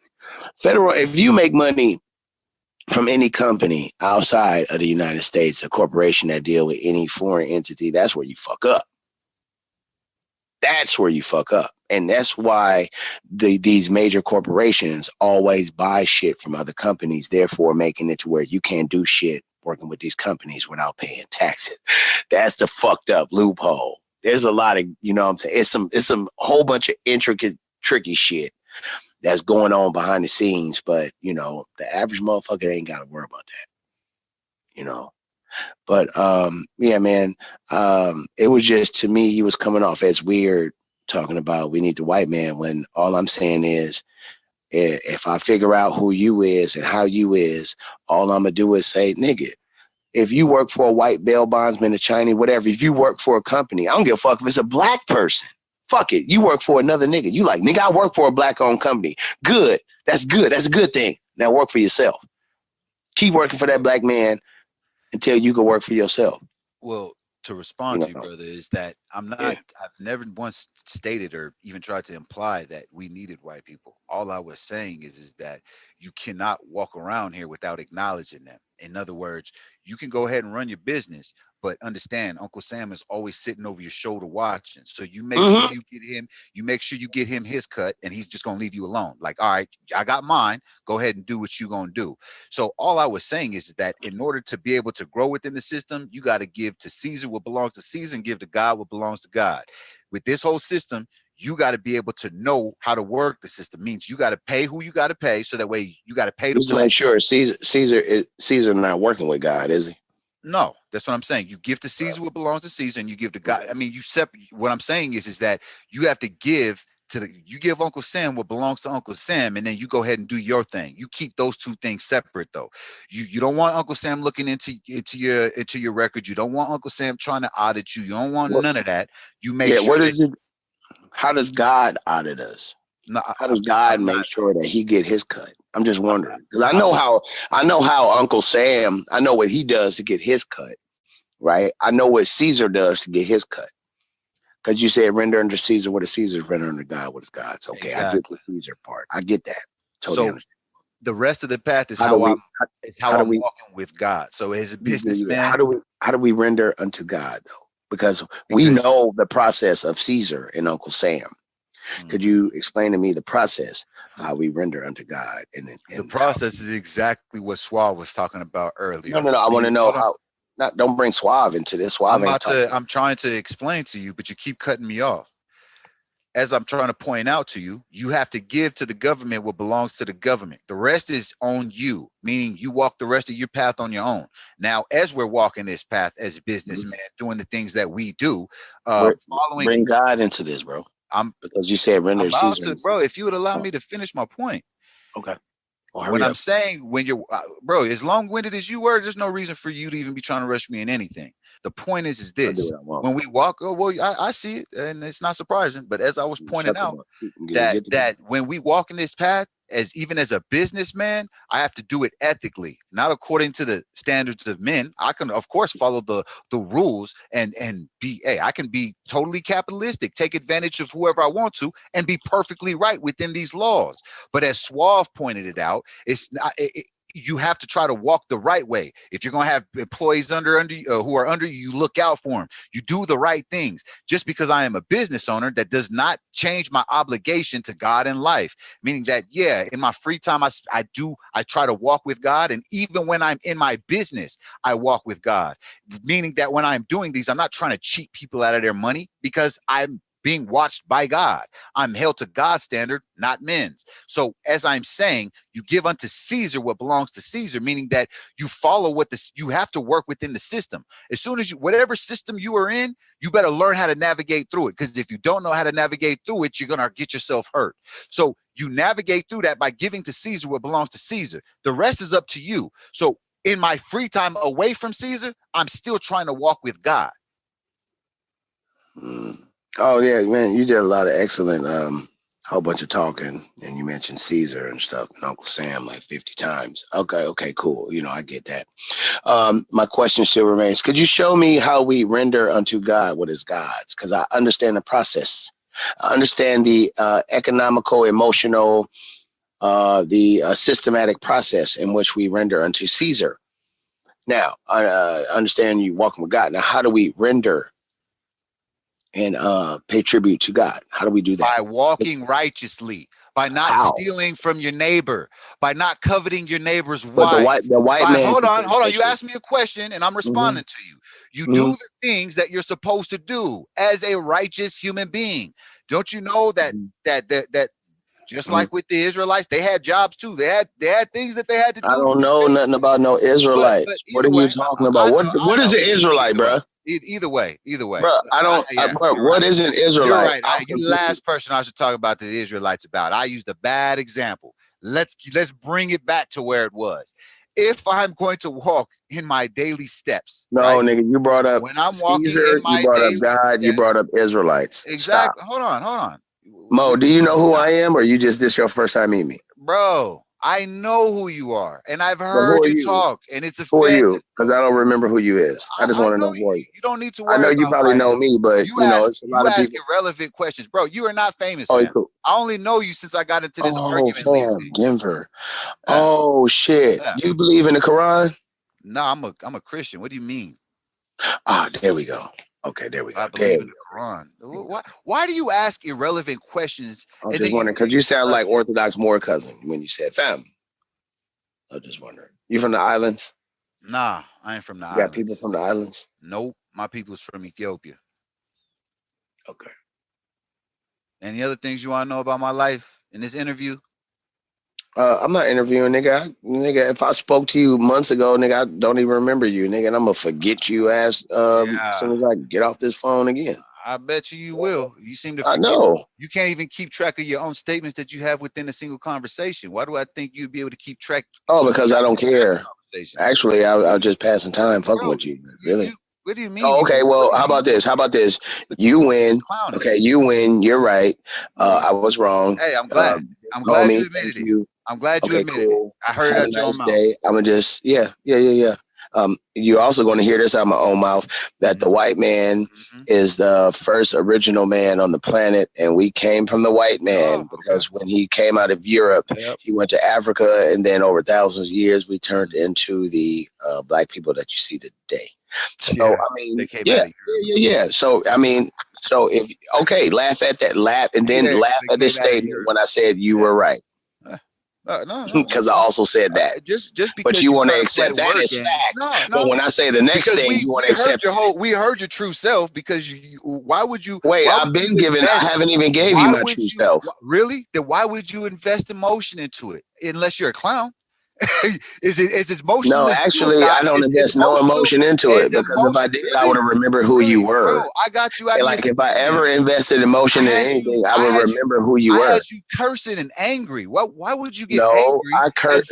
Federal, if you make money from any company outside of the United States, a corporation that deal with any foreign entity, that's where you fuck up. That's where you fuck up. And that's why these major corporations always buy shit from other companies, therefore making it to where you can't do shit working with these companies without paying taxes. That's the fucked up loophole. There's a lot of, you know what I'm saying? It's some whole bunch of intricate, tricky shit that's going on behind the scenes. But, you know, the average motherfucker ain't got to worry about that, you know? But yeah, man, it was just, to me, you was coming off as weird talking about we need the white man, when all I'm saying is, if I figure out who you is and how you is, all I'm gonna do is say, nigga, if you work for a white bail bondsman, a Chinese, whatever, if you work for a company, I don't give a fuck if it's a black person. Fuck it. You work for another nigga. You like, nigga, I work for a black-owned company. Good. That's good. That's a good thing. Now work for yourself. Keep working for that black man until you can work for yourself. Well, to You respond to you, know? brother, is that Yeah. I've never once stated or even tried to imply that we needed white people. All I was saying is that you cannot walk around here without acknowledging them. In other words, you can go ahead and run your business, but understand Uncle Sam is always sitting over your shoulder watching. So you make sure you make sure you get him his cut, and he's just gonna leave you alone. Like, all right, I got mine. Go ahead and do what you're gonna do. So all I was saying is that in order to be able to grow within the system, you got to give to Caesar what belongs to Caesar and give to God what belongs to God. With this whole system, you got to be able to know how to work the system. Means you got to pay who you got to pay, so that way you got to pay to Just to play. make sure Caesar not working with God, is he? No, that's what I'm saying. You give to Caesar what belongs to Caesar, and you give to God. I mean, you separate. What I'm saying is that you have to give you give Uncle Sam what belongs to Uncle Sam, and then you go ahead and do your thing. You keep those two things separate, though. You don't want Uncle Sam looking into your record. You don't want Uncle Sam trying to audit you. You don't want What, none of that. You make yeah, sure what that is it? How does God audit us? no, How does God I'm make not. sure that he get his cut? I'm just wondering. Because I'm just I know how Uncle Sam, I know what he does to get his cut, right? I know what Caesar does to get his cut. Because you said render unto Caesar what is Caesar, render unto God what is God's. Okay, I get the exactly. Caesar part. I get that. Totally So understand. the rest of the path is How do we how do I'm we walking with God. So as a businessman, how do we render unto God though? Because we because know the process of Caesar and Uncle Sam. Could you explain to me the process how we render unto God the and how? process is exactly what Swab was talking about No, earlier. no, no. I want to Meaning, know hold on. how. Not don't bring Suave into this. Suave ain't talking. I'm trying to explain to you, but you keep cutting me off. As I'm trying to point out to you, you have to give to the government what belongs to the government. The rest is on you, meaning you walk the rest of your path on your own. Now, as we're walking this path as businessmen, doing the things that we do, following, Bring God into this, bro. I'm Because you said I'm render about Caesar. to, bro. If you would allow me to finish my point. Okay. Well, When hurry I'm up. saying when you're, bro, as long-winded as you were, there's no reason for you to even be trying to rush me in anything. The point is I'll do this: what I want. when we walk, oh well, I see it, and it's not surprising. But as I was pointing Shut the out, book. Get the book. that when we walk in this path even as a businessman, I have to do it ethically, not according to the standards of men. I can, of course, follow the rules and be. Hey, I can be totally capitalistic, take advantage of whoever I want to, and be perfectly right within these laws. But as Suave pointed it out, it's not. You have to try to walk the right way. If you're going to have employees under who are under you, you look out for them. You do the right things. Just because I am a business owner, that does not change my obligation to God and life. Meaning that, yeah, in my free time, I try to walk with God. And even when I'm in my business, I walk with God. Meaning that when I'm doing these, I'm not trying to cheat people out of their money, because I'm being watched by God. I'm held to God's standard, not men's. So as I'm saying, you give unto Caesar what belongs to Caesar, meaning that you follow you have to work within the system. As soon as whatever system you are in, you better learn how to navigate through it. Because if you don't know how to navigate through it, you're going to get yourself hurt. So you navigate through that by giving to Caesar what belongs to Caesar. The rest is up to you. So in my free time away from Caesar, I'm still trying to walk with God. Oh yeah, man, you did a lot of excellent whole bunch of talking, and you mentioned Caesar and stuff and Uncle Sam like 50 times. Okay, cool. I get that. My question still remains. Could you show me how we render unto God what is God's? Because I understand the process. I understand the economical, emotional, the systematic process in which we render unto Caesar. Now, I understand you walking with God. Now, how do we render and pay tribute to God? How do we do that? By walking righteously, by not stealing from your neighbor, by not coveting your neighbor's But wife. the white man. Hold on. You asked me a question and I'm responding to you. You do the things that you're supposed to do as a righteous human being. Don't you know that just like with the Israelites, they had jobs too. They had things that they had to do. I don't know nothing about no Israelites. But What are you talking about? What is an Israelite, bro? Either way. Bro, bro, what is an Israelite? You're right. You're the last person I should talk about the Israelites about. I used a bad example. Let's bring it back to where it was. If I'm going to walk in my daily steps, nigga, you brought up when I'm Caesar, walking in my you brought up daily God, steps, you brought up Israelites. Exactly. Stop. Hold on. Mo, do you know who I am, or this your first time meeting me? Bro, I know who you are, and I've heard you talk, and it's Who are offensive. you? Because I don't remember who you is. I just want to know who are you. You don't need to worry. I know you probably know me, but you it's a lot of ask people. irrelevant questions, bro. You are not famous, Oh, man. cool. I only know you since I got into this argument. Fam, Denver. Oh shit! Yeah. You believe in the Quran? No, I'm a Christian. What do you mean? There we go. Okay, there we go. I believe in the Quran. Why do you ask irrelevant questions? I'm just wondering because you sound like Orthodox Moor cousin when you said fam. I'm just wondering. You from the islands? Nah, I ain't from the islands. You got people from the islands? Nope, my people's from Ethiopia. Okay. Any other things you want to know about my life in this interview? I'm not interviewing, nigga. Nigga, if I spoke to you months ago, nigga, I don't even remember you, nigga, and I'm gonna forget you as soon as I get off this phone again. I bet you will. You seem to forget. I know. You can't even keep track of your own statements that you have within a single conversation. Why do I think you'd be able to keep track? Oh, because I don't care. Actually, I was just passing time fucking with you. Really? What do you mean? Oh, okay. Well, how about this? You win. Okay, you win. You're right. I was wrong. Hey, I'm glad. I'm glad you admitted it. I'm glad you admitted it. I heard it out your own mouth. I'm gonna just yeah. You're also going to hear this out of my own mouth that the white man is the first original man on the planet, and we came from the white man because when he came out of Europe, he went to Africa, and then over thousands of years, we turned into the black people that you see today. So I mean, yeah. So I mean, so if laugh at that, laugh at this statement when I said you were right. No, because I also said that. Just because but you want to accept that as fact. No. But when I say the next thing, you want to accept we heard your true self because why would you? Wait, I've been given. I haven't even gave you my true self. Really? Then why would you invest emotion into it unless you're a clown? Is it emotional? No, actually, I don't invest no emotion into it because if I did, I would have remembered who you were. Bro, I got you. Like if I ever invested emotion in anything, I would remember who you were. I had you cursing and angry. Why would you get angry?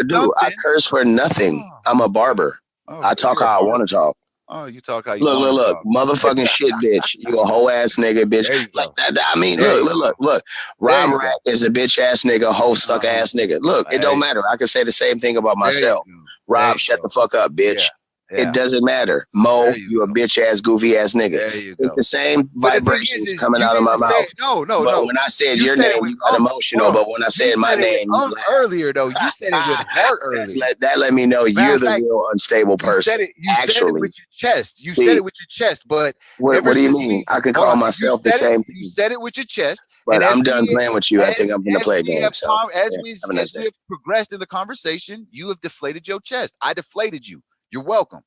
No, I curse for nothing. I'm a barber. I talk how I want to talk. Oh, you talk how you want to Look, talk. motherfucking shit, bitch. You a hoe ass nigga, bitch. There you Like go. that. I mean, There you look. There Rob you Rat is a bitch ass nigga, hoe suck ass nigga. Look, it There don't you matter. I can say the same thing about There you myself. go. There Rob, you shut go. the fuck up, bitch. Yeah. It doesn't matter. There Mo, you you a go. bitch ass, goofy ass nigga. There you It's go. the same But the thing vibrations is coming you out of my didn't say mouth. no. But when I said You your said it name, with you got emotional. But when I you said my said it with name, you laughed. earlier though. You said it with heart earlier. That let me know Matter you're of the fact, real unstable you person. said it. You said it with your chest. You said See, it with your chest. But what do you mean? I could call myself the same You thing. said it with your chest. But And I'm done playing with you. I think I'm gonna as play a we game. have So as yeah, we have a nice as we day. have progressed in the conversation, you have deflated your chest. I deflated you. You're welcome.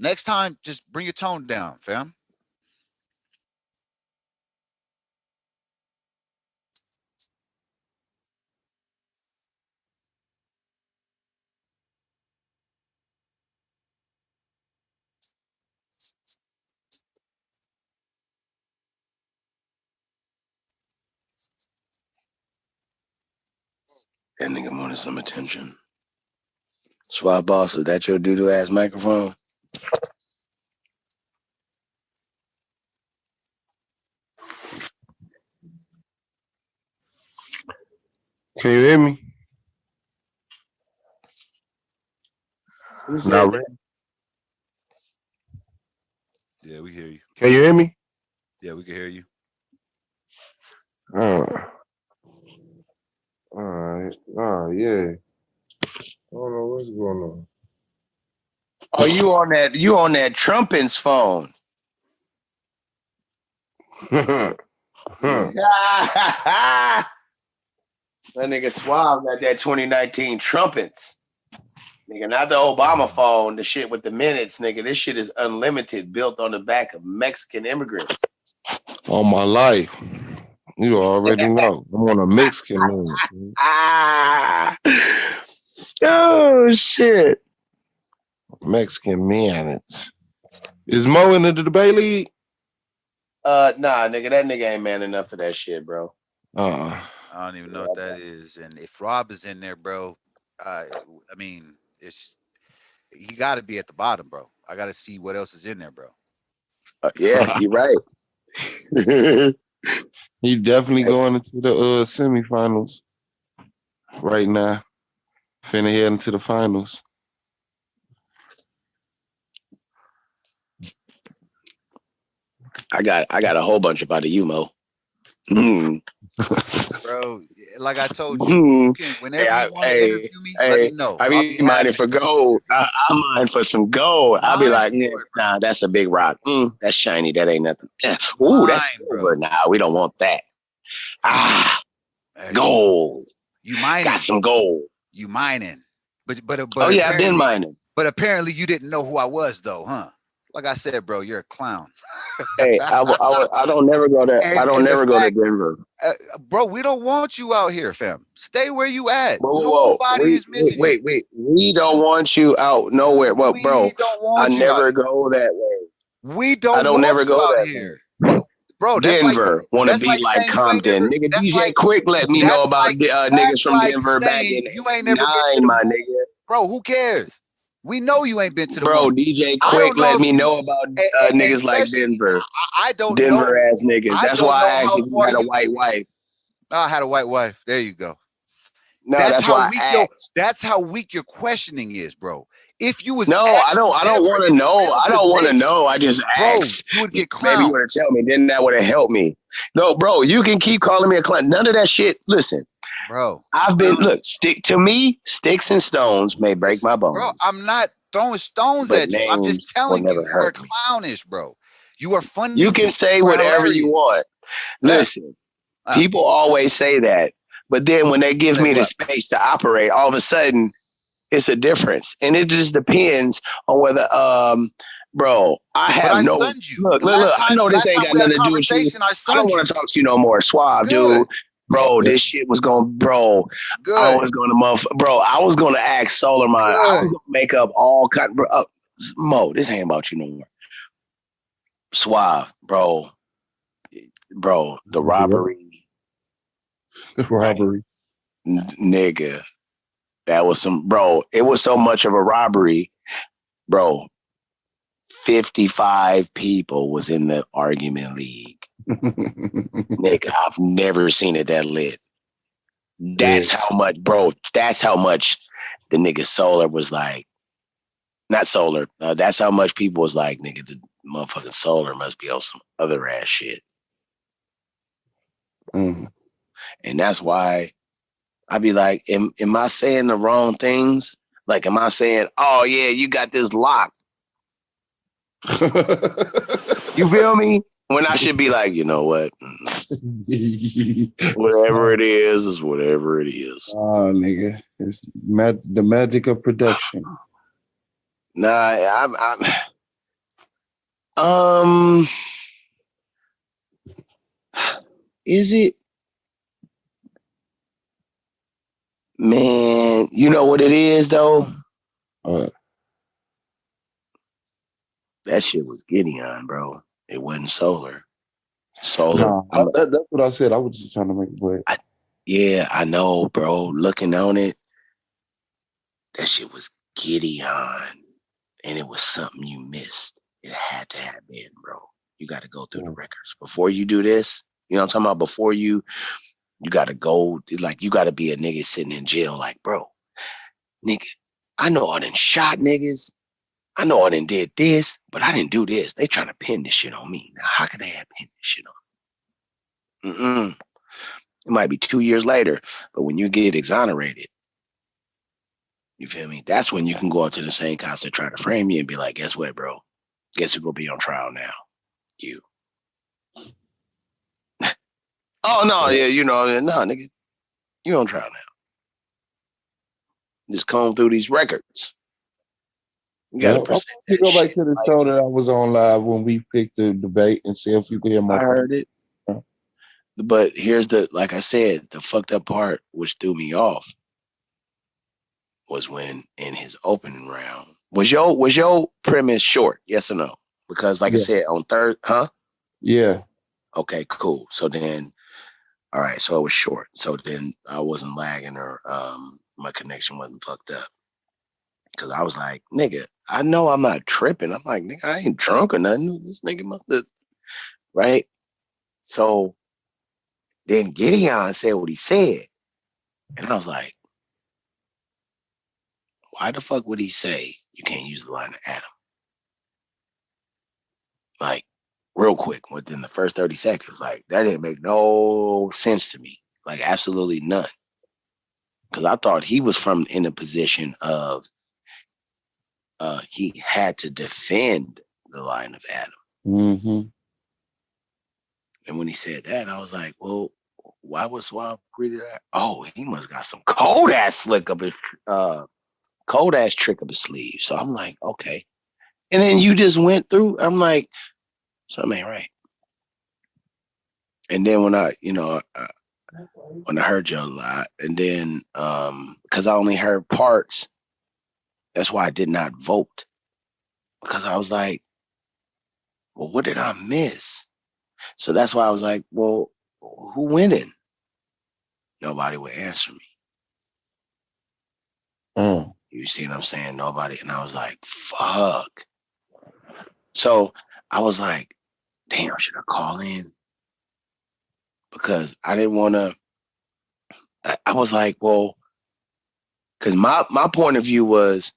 Next time, just bring your tone down, fam. That nigga wanted some attention. Swap boss, is that your doo-doo ass microphone? Can you hear me? Not ready. Yeah, we hear you. Can you hear me? Yeah, we can hear you. All right. Yeah. I don't know what's going on. Oh, you on that Trumpin's phone. That nigga Suave got that 2019 trumpets. Nigga, not the Obama phone, the shit with the minutes, nigga. This shit is unlimited, built on the back of Mexican immigrants. All my life. You already know. I'm on a Mexican man. Oh shit. Mexican minutes. Is Mo in the debate league? Nah, nigga, that nigga ain't man enough for that shit, bro. I don't even know what that is. And if Rob is in there, bro, I mean, he got to be at the bottom, bro. I got to see what else is in there, bro. Yeah, you're right. He definitely going into the semifinals right now. Finna head into the finals. I got a whole bunch about you, Mo. Bro, like I told you, whenever you want to interview me, let me know. I be mining for gold. I mine for some gold. I'll be like, nah, that's a big rock. That's shiny. That ain't nothing. Ooh, that's silver. Nah, we don't want that. Gold. You mining. Got some gold. You mining. But oh yeah, I've been mining. But apparently you didn't know who I was though, huh? Like I said, bro, you're a clown. Hey, I don't never go to I don't never go to Denver. Bro, we don't want you out here, fam. Stay where you at. Whoa. Nobody is missing you. Wait. We don't want you out nowhere. Well, bro, I never go that way. We don't. I don't never go out that here. way. Bro, Denver want to be like Compton. Nigga, DJ Quick let me know about niggas from Denver back in '89, my nigga. Bro, who cares? We know you ain't been to the Bro, DJ Quick let me know about niggas like Denver. I don't Denver know. ass niggas. That's why I asked if you had a white wife. I had a white wife. There you go. No, that's why I asked. That's how weak your questioning is, bro. If you was I don't want to know. I don't want to know. I just asked. You would get clowned. Maybe you would tell me. Then that would have helped me. No, bro, you can keep calling me a clown. None of that shit. Listen, bro. I've been sticks and stones may break my bones. Bro, I'm not throwing stones at you. I'm just telling you, you are clownish, bro. You are funny. You can say whatever you want. Listen, people always say that, but then when they give me the space to operate, all of a sudden it's a difference, and it just depends on whether bro, I have no look. I know this ain't got nothing to do with you. I don't want to talk to you no more. Suave, dude. Bro, this shit was going, bro. I was going to, bro. I was going to ask Solar Mind. I was going to make up all kind, bro. Mo, this ain't about you no more. Suave, bro. Bro, the robbery. Robbery. Nigga. That was some, bro. It was so much of a robbery bro, 55 people was in the argument league. Nigga, I've never seen it that lit. That's how much, bro. That's how much the nigga Solar was like. Not Solar. That's how much people was like, nigga, the motherfucking Solar must be on some other ass shit. Mm. And that's why I be like, am I saying the wrong things? Like, am I saying, oh yeah, you got this locked? You feel me? When I should be like, you know what? Whatever it is whatever it is. Oh, nigga, it's the magic of production. Nah, I'm is it? Man, you know what it is though? That shit was Gideon, bro. It wasn't Solar. Solar. Nah, that's what I said. I was just trying to make a point. Yeah, I know, bro. Looking on it, that shit was Gideon. And it was something you missed. It had to have been, bro. You got to go through the records. Before you do this, you know what I'm talking about? Before you got to go, like, you got to be a nigga sitting in jail, like, bro, nigga, I know I done shot niggas. I know I done did this, but I didn't do this. They trying to pin this shit on me. Now, how can they have pinned this shit on me? It might be 2 years later, but when you get exonerated, you feel me? That's when you can go up to the same cops that try to frame you and be like, guess what, bro? Guess who's going to be on trial now? You. Oh, no, yeah, you know, no, nigga, you on trial now. Just comb through these records. You got to present that go back to the show that I was on live when we picked the debate and see if you could hear my. I heard it. But here's the, like I said, the fucked up part which threw me off was when in his opening round. Was your premise short? Yes or no? Because like I said, on third, Yeah. Okay, cool. So then, all right, so it was short. So then I wasn't lagging or my connection wasn't fucked up. Cause I was like, nigga, I know I'm not tripping. I'm like, nigga, I ain't drunk or nothing. This nigga must have, right? So then Gideon said what he said. And I was like, why the fuck would he say you can't use the line of Adam? Like, real quick, within the first 30 seconds, like, that didn't make no sense to me. Like, absolutely none. Because I thought he was in a position of he had to defend the line of Adam. Mm-hmm. And when he said that, I was like, well, why was Swab agree to that? Oh, he must got some cold ass trick up his sleeve. So I'm like, okay. And then you just went through. I'm like, something ain't right. And then when I heard you a lot, and then because I only heard parts, that's why I did not vote. Because I was like, well, what did I miss? So that's why I was like, well, who winning? Nobody would answer me. You see what I'm saying? Nobody. And I was like, fuck. So I was like, damn, should I call in? Because I didn't want to. I was like, well, because my point of view was,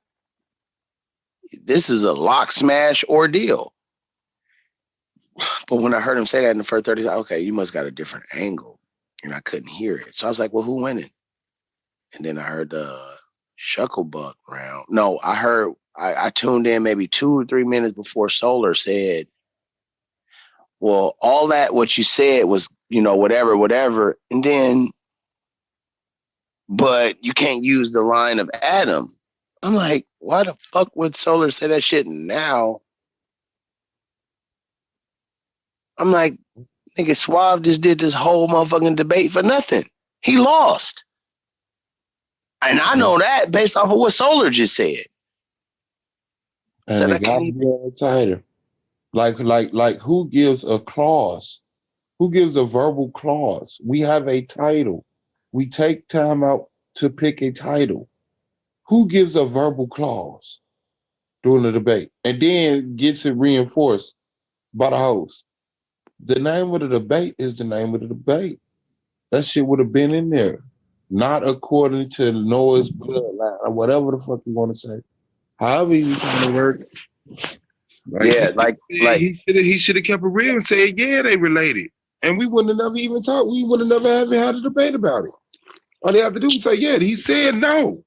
this is a lock smash ordeal. But when I heard him say that in the first 30, okay, you must got a different angle. And I couldn't hear it. So I was like, well, who winning? And then I heard the Shucklebuck round. No, I tuned in maybe 2 or 3 minutes before Solar said, well, all that what you said was, whatever. And then, but you can't use the line of Adam. I'm like, why the fuck would Solar say that shit now? I'm like, nigga, Suave just did this whole motherfucking debate for nothing. He lost. And I know that based off of what Solar just said. And so the guy a title. Like who gives a clause? Who gives a verbal clause? We have a title. We take time out to pick a title. Who gives a verbal clause? during the debate, and then gets it reinforced by the host. The name of the debate is the name of the debate. That shit would have been in there, not according to Noah's bloodline or whatever the fuck you want to say. However you trying to work. He should have kept it real and said, yeah, they related. And we wouldn't have never even talked. We would have never had a debate about it. All they have to do is say, yeah, he said no.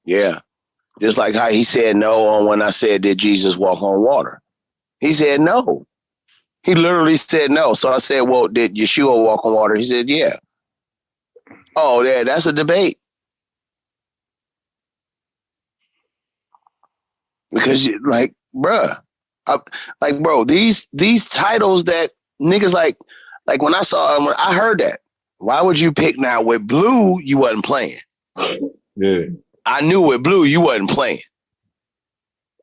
Yeah. Just like how he said no on when I said, did Jesus walk on water? He said no. He literally said no. So I said, well, did Yeshua walk on water? He said, yeah. Oh, yeah, that's a debate. Because, like, bruh, bro, these titles that niggas like when I saw, when I heard that, why would you pick now with Blue? You wasn't playing. Yeah. I knew with Blue you wasn't playing.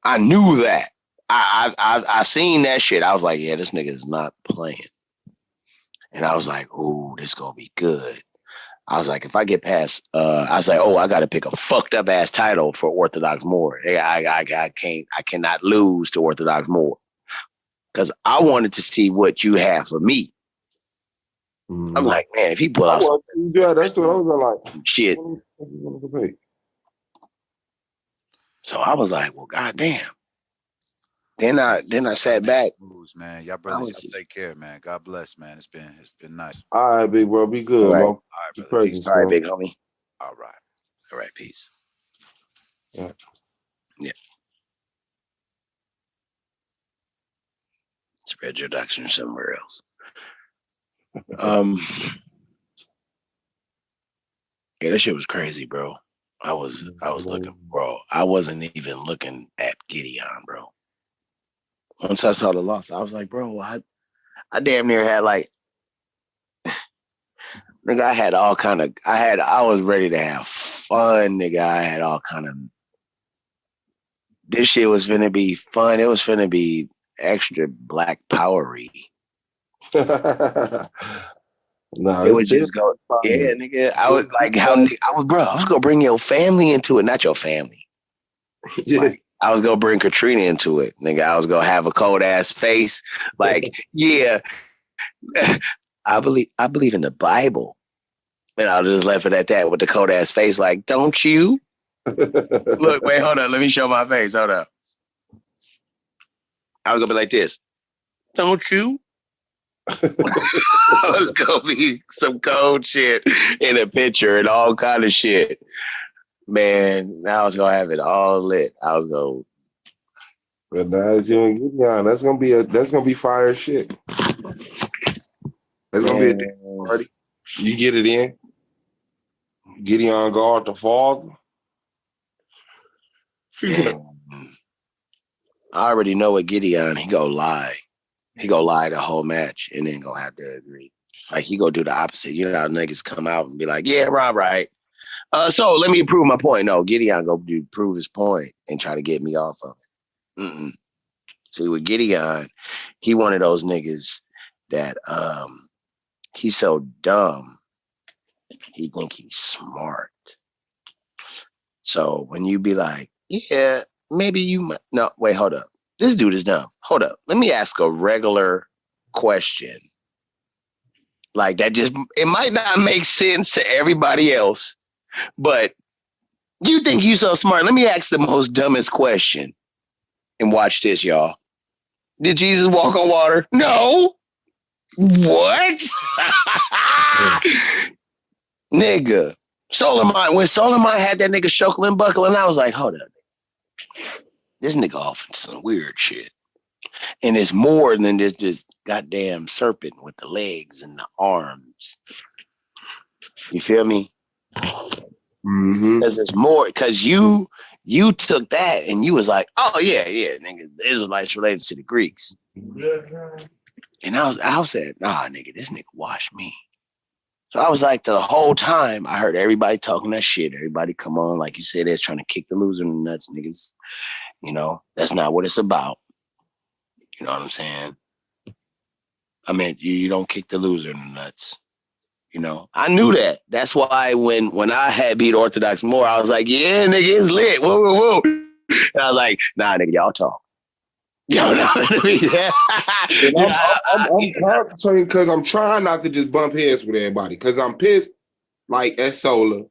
I knew that. I seen that shit. I was like, yeah, this nigga is not playing. And I was like, ooh, this gonna be good. I was like, if I get past, I was like, oh, I got to pick a fucked up ass title for Orthodox Moor. I cannot lose to Orthodox Moor because I wanted to see what you have for me. I'm like, man, if he pull out, yeah, that's what I was like. Shit. So I was like, well, goddamn. Then I sat back. Man, y'all brothers, y'all take care, man. God bless, man. It's been nice. All right, big bro, be good, right. bro. All right, big homie. All right. All right, peace. Yeah. Yeah. Spread your doctrine somewhere else. Yeah, that shit was crazy, bro. I was looking, bro. I wasn't even looking at Gideon, bro. Once I saw the loss, I was like, bro, I damn near had like, nigga, I had all kind of, I was ready to have fun, nigga. I had all kind of, this shit was finna be fun. It was finna be extra black powery. No, it was just go, yeah, nigga. I was like, I was gonna bring your family into it, not your family. Yeah. Like, I was gonna bring Katrina into it, nigga. I was gonna have a cold ass face, like, yeah, I believe in the Bible, and I just left it at that with the cold ass face, like, don't you? Look, wait, hold on, let me show my face. Hold up. I was gonna be like this, don't you? I was gonna be some cold shit in a picture and all kind of shit. Man, now I was gonna have it all lit. I was gonna. But now it's you and Gideon. That's gonna be fire shit. That's gonna be a different party. You get it in. Gideon guard the father. I already know what Gideon, he go lie. He go lie the whole match and then go have to agree. Like, he go do the opposite. You know how niggas come out and be like, yeah, right. So let me prove my point. No, Gideon go prove his point and try to get me off of it. Mm-mm. See, with Gideon, he one of those niggas that he's so dumb, he think he's smart. So when you be like, yeah, maybe you might. No, wait, hold up. This dude is dumb. Hold up. Let me ask a regular question. Like, that just, it might not make sense to everybody else, but you think you so smart. Let me ask the most dumbest question. And watch this, y'all. Did Jesus walk on water? No. What? Nigga. When Solomon had that nigga shuckling buckling, I was like, hold up. This nigga off into some weird shit. And it's more than this goddamn serpent with the legs and the arms. You feel me? Because it's more, because you took that and you was like, oh yeah, nigga, the Israelites related to the Greeks. And I was saying, nah, nigga, this nigga washed me. So I was like, the whole time I heard everybody talking that shit. Everybody come on, like you said, they're trying to kick the loser in the nuts, niggas. You know, that's not what it's about. You know what I'm saying? I mean, you don't kick the loser in the nuts. You know, I knew that. That's why when I had beat Orthodox Moor, I was like, yeah, nigga, it's lit. Whoa. And I was like, nah, nigga, y'all talk. Y'all know what I mean? And I'm concentrating because I'm trying not to just bump heads with everybody because I'm pissed. Like S Solar,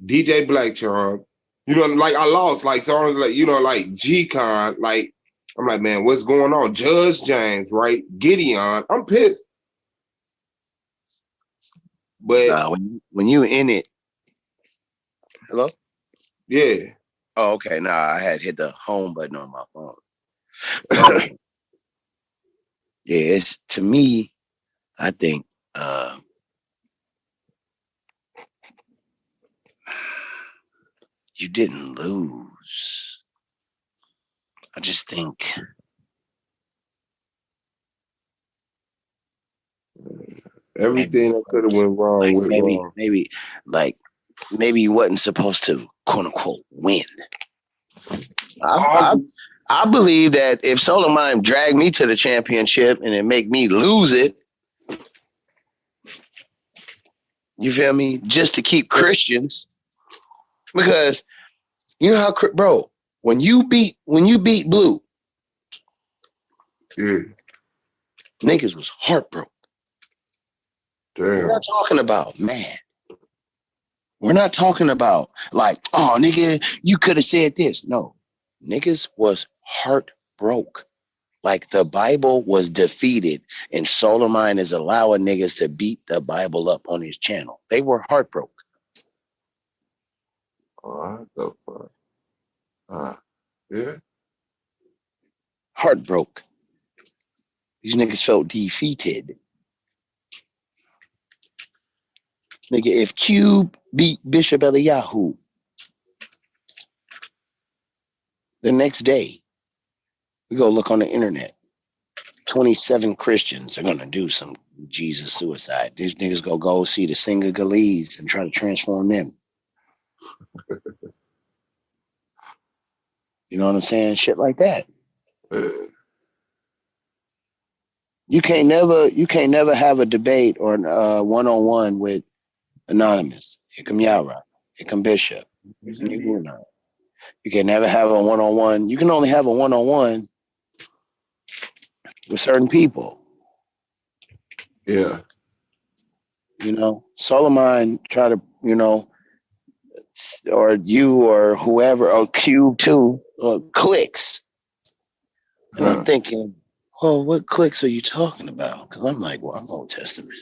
DJ Black Charm, you know, like I lost like songs like like G-Con, like I'm like, man, what's going on? Judge James, right? Gideon, I'm pissed. But when you in it, hello? Yeah. Oh, okay. Nah, I had hit the home button on my phone. Yeah, it's to me, I think you didn't lose. I just think everything that could have went wrong went wrong. Maybe you wasn't supposed to quote unquote win. I believe that if Solar Mind dragged me to the championship and it make me lose it, you feel me? Just to keep Christians, because you know how, bro, when you beat Blue, niggas was heartbroken. We're not talking about mad. We're not talking about like, oh, nigga, you could have said this. No, niggas was heartbroken. Like the Bible was defeated, and Solar Mind is allowing niggas to beat the Bible up on his channel. They were heartbroken. What the fuck? Yeah. Heartbroken. These niggas felt defeated. Nigga, if Cube beat Bishop Eliyahu the next day, we go look on the internet. 27 Christians are gonna do some Jesus suicide. These niggas go see the singer Galees and try to transform them. You know what I'm saying? Shit like that. You can't never have a debate or one-on-one with Anonymous. Here come Yara. Here come Bishop. You can never have a one-on-one. You can only have a one-on-one with certain people. Yeah. You know, Solomon try to, or you or whoever, or Cube too, clicks. And I'm thinking, oh, what clicks are you talking about? Because I'm like, well, I'm Old Testament.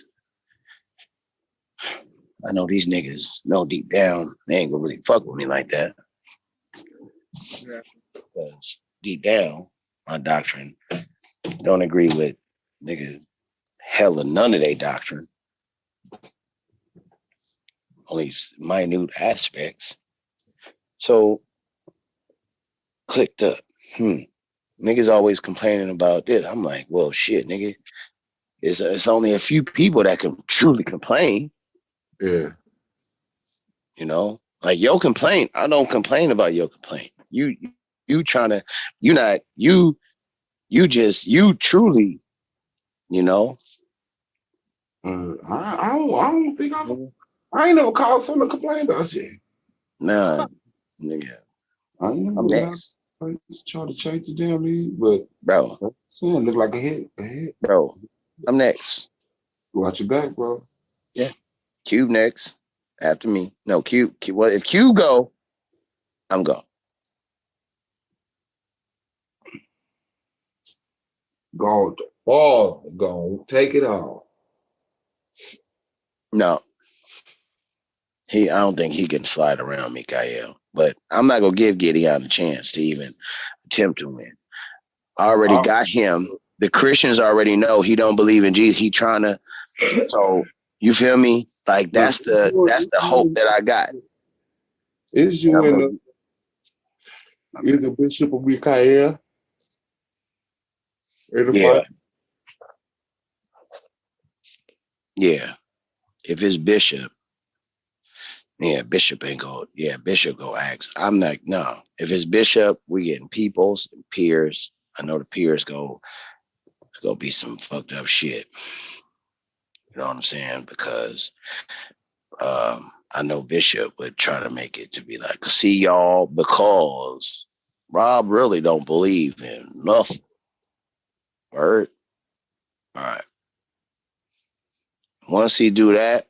I know these niggas know deep down they ain't gonna really fuck with me like that. Because deep down, my doctrine don't agree with niggas hella none of their doctrine. Only minute aspects. So clicked up. Niggas always complaining about this. I'm like, well, shit, nigga. It's only a few people that can truly complain. Yeah. You know, like your complaint. I don't complain about your complaint. You truly, I don't think I ain't never called someone to complain about shit. Nah, nigga. I'm next. I just try to change the damn league, but bro, saying look like a hit. Bro, I'm next. Watch your back, bro. Yeah. Cube next after me. No, Cube. Well, if Cube go, I'm gone. Gone. Take it all. No. I don't think he can slide around Mikael. But I'm not gonna give Gideon a chance to even attempt to win. I already got him. The Christians already know he don't believe in Jesus. He trying to. So you feel me? Like that's the hope that I got. Is you and is the Bishop of Mikael in the fight? Yeah. If it's Bishop, Bishop ain't go. Yeah, Bishop go ask. I'm like, no. If it's Bishop, we getting peoples and peers. I know the peers go. It's gonna be some fucked up shit. You know what I'm saying? Because I know Bishop would try to make it to be like, see y'all, because Rob really don't believe in nothing. Word. All right. Once he do that,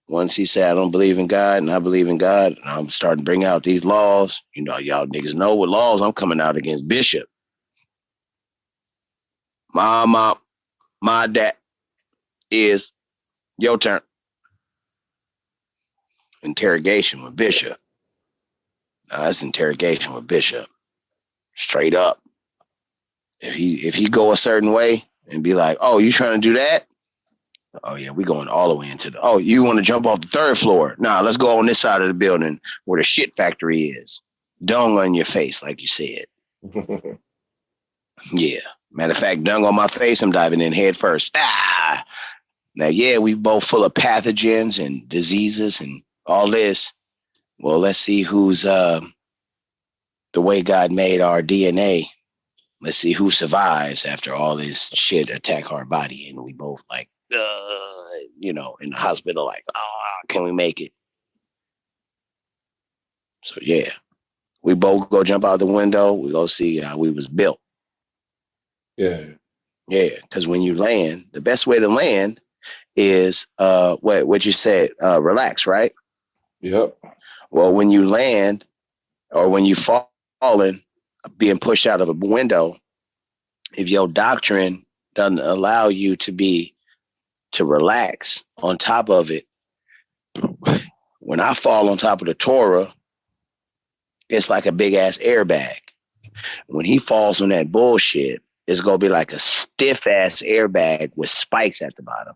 once he say I don't believe in God and I believe in God, and I'm starting to bring out these laws. You know, y'all niggas know what laws I'm coming out against Bishop. My dad is your turn. Interrogation with Bishop. That's interrogation with Bishop. Straight up. If he go a certain way and be like, oh, you trying to do that? Oh yeah, we going all the way into the. Oh, you want to jump off the third floor? Nah, let's go on this side of the building where the shit factory is. Dung on your face, like you said. Yeah. Matter of fact, dung on my face. I'm diving in head first. Ah. Now, yeah, we both full of pathogens and diseases and all this. Well, let's see who's the way God made our DNA. Let's see who survives after all this shit attack our body, and we both like. You know, in the hospital, like, can we make it? So yeah, we both go jump out the window. We go see how we was built. Yeah, because when you land, the best way to land is what you said, relax, right? Yep. Well, when you land or when you falling, being pushed out of a window, if your doctrine doesn't allow you to relax on top of it. When I fall on top of the Torah, it's like a big ass airbag. When he falls on that bullshit, it's gonna be like a stiff ass airbag with spikes at the bottom.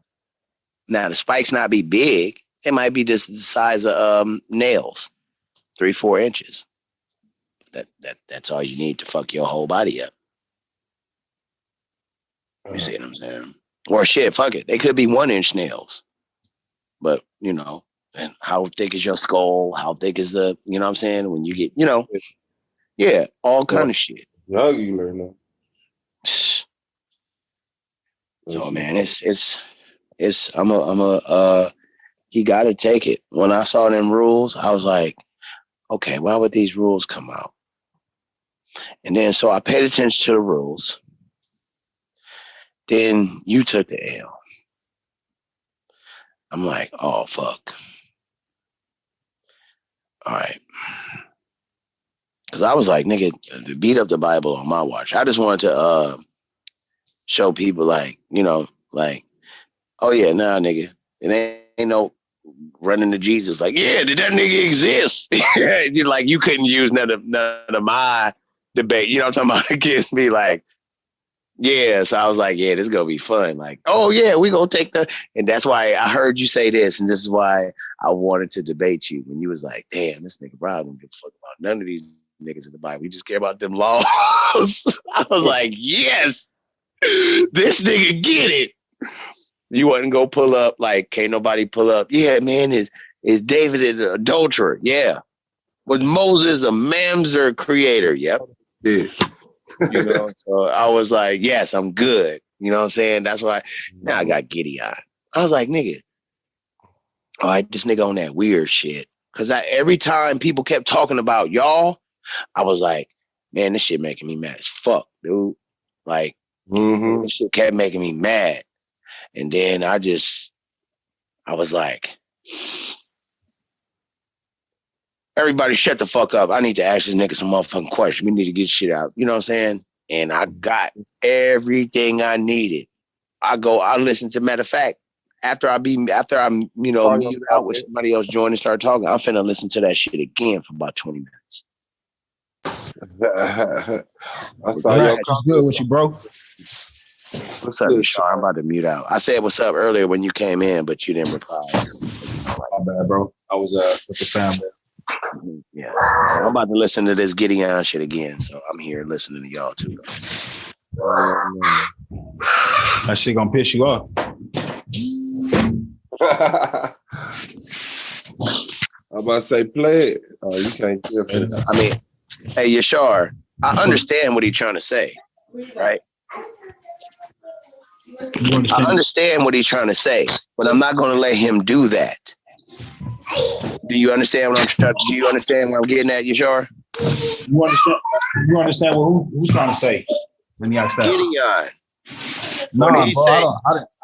Now the spikes not be big; it might be just the size of nails, 3-4 inches. That's all you need to fuck your whole body up. You see what I'm saying? Or shit, fuck it. They could be 1-inch nails, but you know. And how thick is your skull? How thick is the, you know what I'm saying? When you get, you know, yeah, all kind of shit. Jugular, no. So man, it's he gotta take it. When I saw them rules, I was like, okay, why would these rules come out? And then so I paid attention to the rules. Then you took the L. I'm like, oh fuck. All right. Because I was like, nigga, beat up the Bible on my watch. I just wanted to show people, like, you know, like, oh yeah, nah, nigga, it ain't no running to Jesus. Like, yeah, did that nigga exist? You're like, you couldn't use none of my debate. You know what I'm talking about? The kids be like, yeah. So I was like, yeah, this is gonna be fun. Like, oh yeah, we gonna take and that's why I heard you say this, and this is why I wanted to debate you when you was like, damn, this nigga Brian don't give a fuck about none of these niggas in the Bible. We just care about them laws. I was like, yes, this nigga get it. You wouldn't go pull up, like, can't nobody pull up. Yeah, man, is David an adulterer? Yeah. Was Moses a mamzer creator? Yep. Yeah. You know, so I was like, yes, I'm good. You know what I'm saying? That's why now I got giddy eye. I was like, nigga, all right, this nigga on that weird shit. Cause every time people kept talking about y'all, I was like, man, this shit making me mad as fuck, dude. Like, this shit kept making me mad. And then I was like, everybody shut the fuck up. I need to ask this nigga some motherfucking questions. We need to get shit out. You know what I'm saying? And I got everything I needed. I listen to, matter of fact, after I'm, mute out with somebody else join and start talking, I'm finna listen to that shit again for about 20 minutes. I saw your good with you, bro. What's up, Yall? I'm about to mute out. I said what's up earlier when you came in, but you didn't reply. My bad, bro. I was with the family. Yeah. I'm about to listen to this Gideon shit again, so I'm here listening to y'all too. That shit gonna piss you off. I'm about to say play it. Oh, you can't hear it. I mean, hey, Yashar, I understand what he's trying to say, right? I understand what he's trying to say, but I'm not going to let him do that. Do you understand what I'm getting at, Yashar? You understand? You understand what who's trying to say? Let me ask that. Gideon. Nah, he bro, say,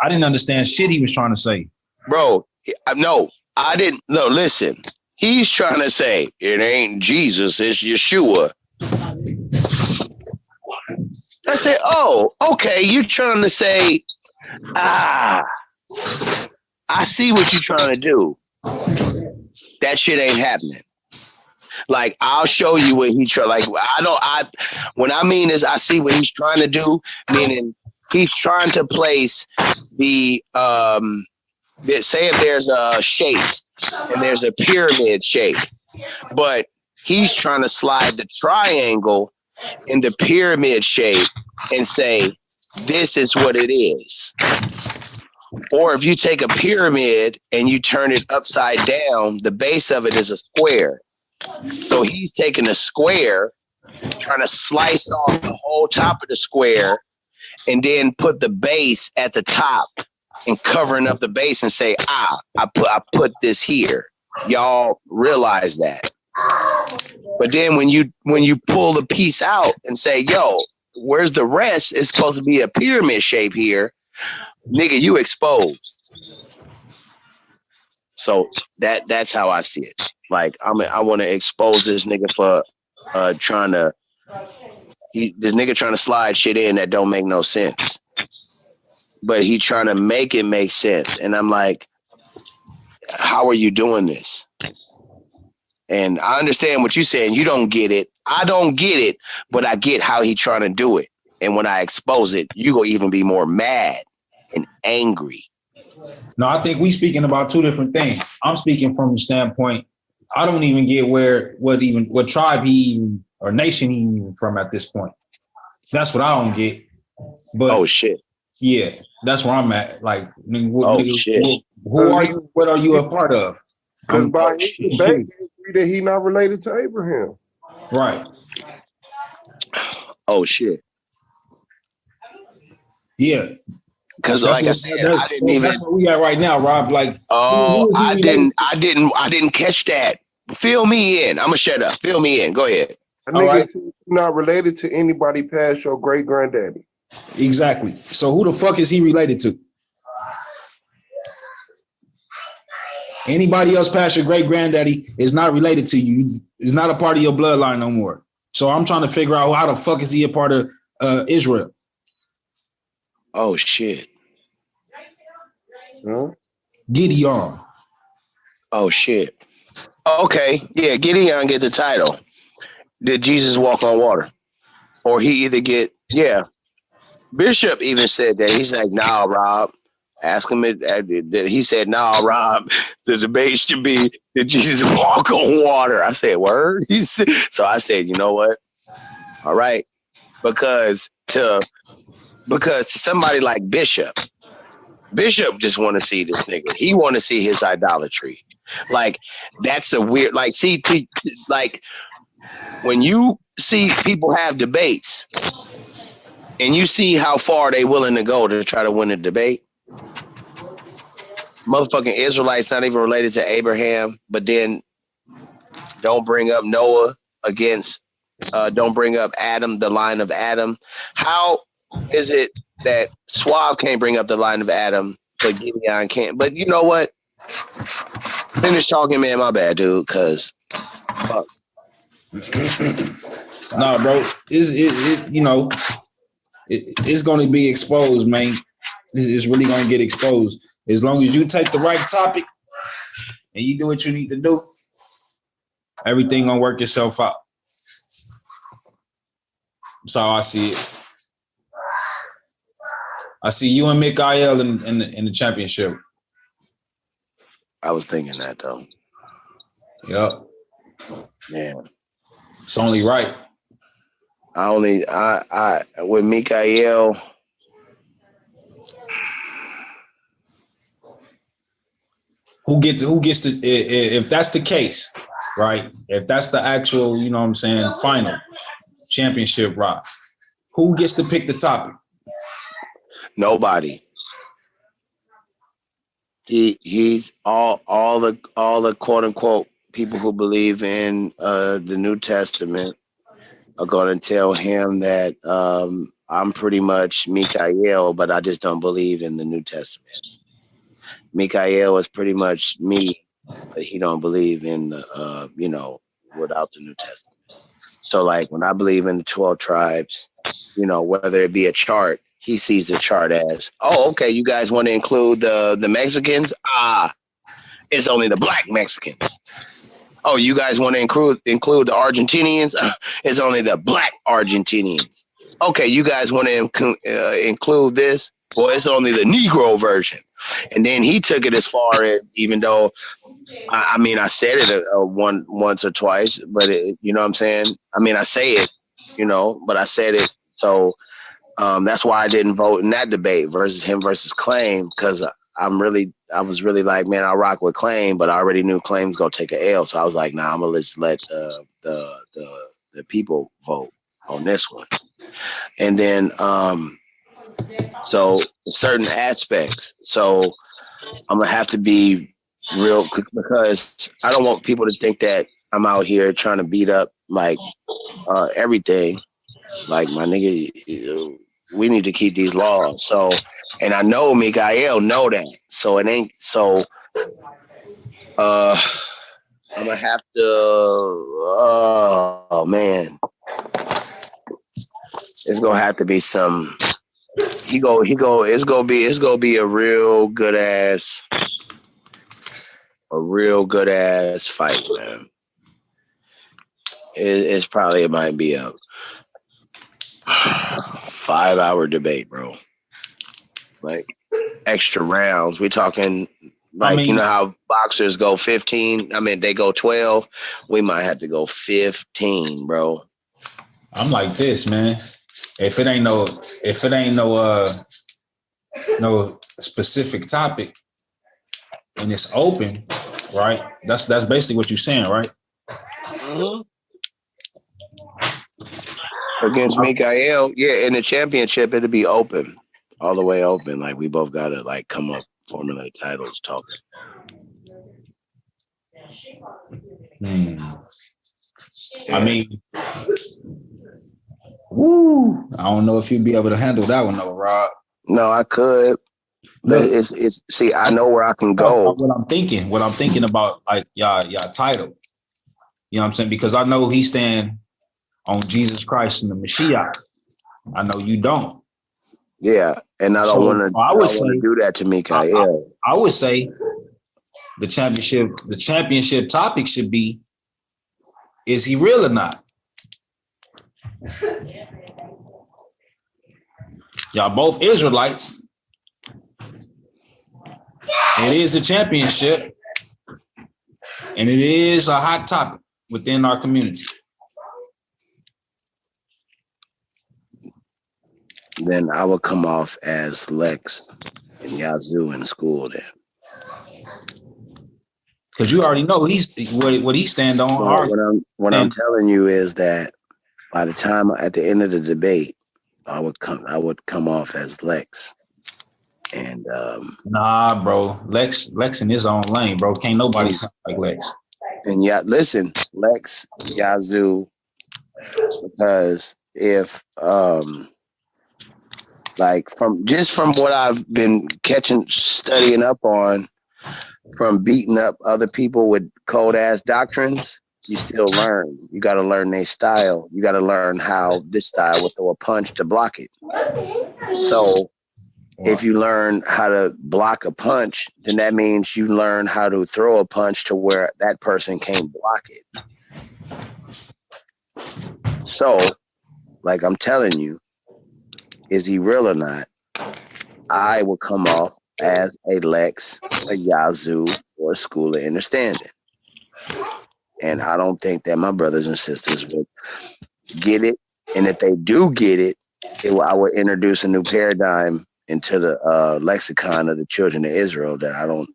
I didn't understand shit he was trying to say. bro, no, I didn't. No, listen. He's trying to say it ain't Jesus, it's Yeshua. I said, oh, okay. You're trying to say, I see what you're trying to do. That shit ain't happening. Like, I'll show you what he try. Like, when I mean is, I see what he's trying to do. Meaning, he's trying to place the say if there's a shape and there's a pyramid shape, but he's trying to slide the triangle in the pyramid shape and say, this is what it is. Or if you take a pyramid and you turn it upside down, the base of it is a square. So he's taking a square, trying to slice off the whole top of the square, and then put the base at the top and covering up the base and say, I put this here. Y'all realize that. But then when you pull the piece out and say, yo, where's the rest? It's supposed to be a pyramid shape here. Nigga, you exposed. So that's how I see it. Like, I want to expose this nigga for trying to slide shit in that don't make no sense. But he trying to make it make sense. And I'm like, how are you doing this? And I understand what you're saying. You don't get it. I don't get it, but I get how he trying to do it. And when I expose it, you gonna even be more mad and angry. No, I think we speaking about two different things. I'm speaking from the standpoint, I don't even get what tribe he even or nation he even from at this point. That's what I don't get. But oh shit. Yeah, that's where I'm at. Like, shit. Who are you? What are you a part of? Because by his debate, that he not related to Abraham. Right. Oh shit. Yeah. Because like I said, I didn't even. That's where we at right now, Rob. Like, I didn't catch that. Fill me in. I'm gonna shut up. Fill me in. Go ahead. A nigga said you're not related to anybody past your great granddaddy. Exactly. So who the fuck is he related to? Anybody else past your great granddaddy is not related to you. Is not a part of your bloodline no more. So I'm trying to figure out how the fuck is he a part of Israel? Oh shit. Huh? Gideon. Oh shit. Okay. Yeah, Gideon get the title. Did Jesus walk on water? Or he either get, Bishop even said that. He's like, nah, Rob. Ask him that he said, nah, Rob, the debate should be, did Jesus walk on water? I said, word? So I said, you know what? All right. Because to somebody like Bishop just want to see this nigga. He want to see his idolatry. Like, that's a weird, like, when you see people have debates and you see how far they willing to go to try to win a debate, motherfucking Israelites not even related to Abraham, but then don't bring up Noah against, don't bring up Adam, the line of Adam. How is it that Suave can't bring up the line of Adam, but Gideon can't? But you know what? Finish talking, man. My bad, dude, because fuck. Nah, bro. It's going to be exposed, man. It's really going to get exposed. As long as you take the right topic and you do what you need to do, everything going to work itself out. That's how I see it. I see you and Mikael in the championship. I was thinking that, though. Yep. Man. It's only right. With Mikael, who gets the if that's the case, right? If that's the actual, you know what I'm saying, final championship rock, who gets to pick the topic? Nobody. He's all the quote unquote people who believe in the New Testament are going to tell him that I'm pretty much Mikael, but I just don't believe in the New Testament. Mikael is pretty much me, but he don't believe in the without the New Testament. So like when I believe in the 12 tribes, whether it be a chart, he sees the chart as, oh, okay, you guys want to include the Mexicans? It's only the black Mexicans. Oh, you guys want to include the Argentinians? It's only the black Argentinians. Okay, you guys want to include this? Well, it's only the Negro version. And then he took it as far as, even though, I said it once or twice, but you know what I'm saying? I say it, but I said it. So that's why I didn't vote in that debate versus Claim, because I was really like, man, I rock with Claim, but I already knew Claim's gonna take an L. So I was like, nah, I'm gonna just let the people vote on this one. And then so certain aspects. So I'm gonna have to be real quick because I don't want people to think that I'm out here trying to beat up like everything. Like, my nigga, we need to keep these laws. So, and I know Mikael know that. So it ain't so. I'm gonna have to. Oh man, it's gonna have to be some. He go. It's gonna be a real good ass fight, man. It might be a 5-hour debate, bro. Like extra rounds. We talking like, you know how boxers go 15? They go 12. We might have to go 15, bro. I'm like this, man. If it ain't no specific topic and it's open, right? That's basically what you're saying, right? Mm-hmm. Against Mikael, yeah, in the championship, it'll be open, all the way open. Like, we both gotta like come up, formulate titles, talk. Yeah. Woo! I don't know if you'd be able to handle that one, though, Rob. No, I could. Look, see, I know where I can go. What I'm thinking about, like y'all title. You know what I'm saying? Because I know he stand on Jesus Christ and the Mashiach. I know you don't. Yeah, and I don't want to do that to Mikael. I would say the championship topic should be, is he real or not? Y'all both Israelites. It is the championship, and it is a hot topic within our community. Then I would come off as Lex and Yazoo in school then. Because you already know what he stand on. What I'm telling you is that by the time at the end of the debate, I would come off as Lex. And nah, bro, Lex in his own lane, bro. Can't nobody sound like Lex. And yeah, listen, Lex, Yazoo, because if like from what I've been studying up on, from beating up other people with cold ass doctrines, you still learn. You got to learn their style. You got to learn how this style will throw a punch to block it. So if you learn how to block a punch, then that means you learn how to throw a punch to where that person can't block it. So, like I'm telling you, is he real or not? I will come off as a Lex, a Yazoo, or a School of Understanding. And I don't think that my brothers and sisters would get it. And if they do get it, I would introduce a new paradigm into the lexicon of the children of Israel that I don't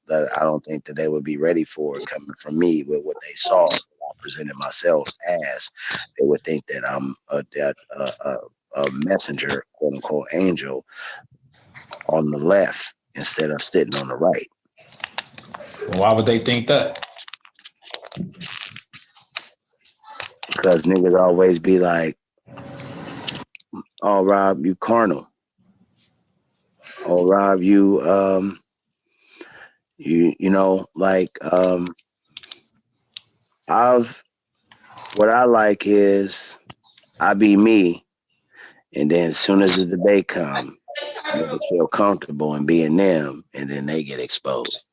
think that they would be ready for, coming from me with what they saw. I presented myself as. They would think that I'm a messenger, quote unquote, angel on the left instead of sitting on the right. Why would they think that? Because niggas always be like, "Oh, Rob, you carnal. Oh, Rob, you like what I like is I be me, and then as soon as the debate come, niggas feel comfortable in being them, and then they get exposed.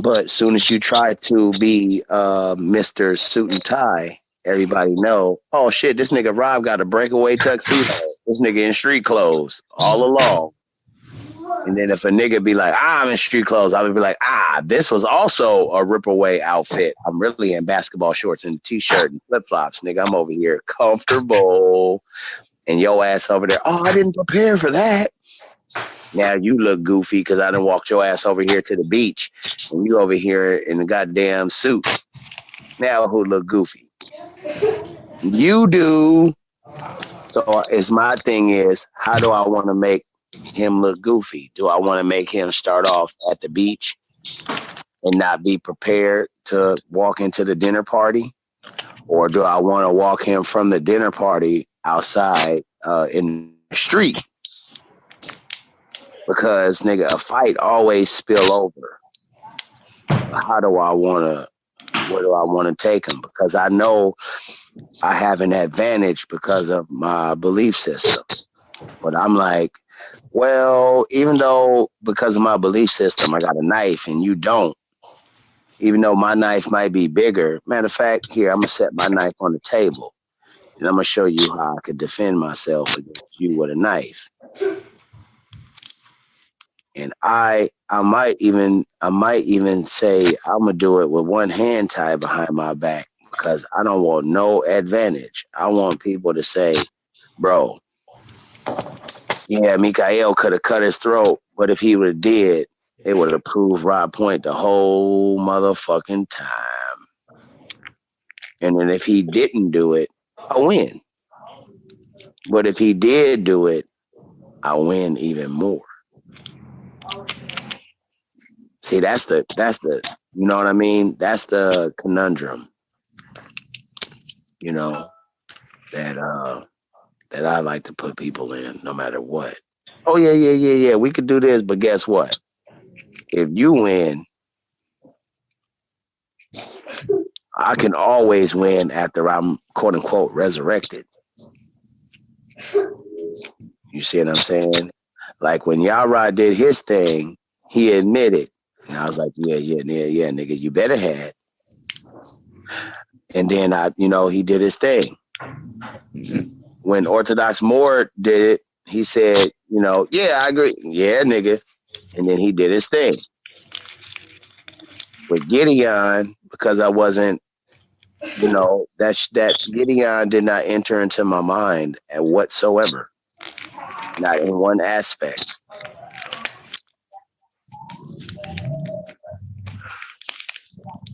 But as soon as you try to be Mr. Suit and Tie, everybody know, oh shit, this nigga Rob got a breakaway tuxedo. This nigga in street clothes all along. And then if a nigga be like, I'm in street clothes, I would be like, this was also a rip-away outfit. I'm really in basketball shorts and t-shirt and flip-flops, nigga. I'm over here comfortable. And your ass over there, oh, I didn't prepare for that. Now you look goofy because I done walked your ass over here to the beach. And you over here in the goddamn suit. Now who look goofy? You do. So my thing is, how do I want to make him look goofy? Do I want to make him start off at the beach and not be prepared to walk into the dinner party? Or do I want to walk him from the dinner party outside in the street? Because, nigga, a fight always spill over. Where do I want to take him? Because I know I have an advantage because of my belief system. But I'm like, well, even though because of my belief system, I got a knife and you don't, even though my knife might be bigger. Matter of fact, here, I'm going to set my knife on the table and I'm going to show you how I could defend myself against you with a knife. And I might even say I'm going to do it with one hand tied behind my back because I don't want no advantage. I want people to say, bro, yeah, Mikael could have cut his throat, but if he would have did, it would have proved Rob Point the whole motherfucking time. And then if he didn't do it, I win. But if he did do it, I win even more. See, that's the, you know what I mean? That's the conundrum, you know, that I like to put people in no matter what. Oh, yeah, we could do this, but guess what? If you win, I can always win after I'm quote unquote resurrected. You see what I'm saying? Like when Yara did his thing, he admitted. And I was like, yeah, nigga, you better had. And then he did his thing. When Orthodox Moore did it, he said, yeah, I agree. Yeah, nigga. And then he did his thing. With Gideon, because I wasn't, that Gideon did not enter into my mind whatsoever. Not in one aspect.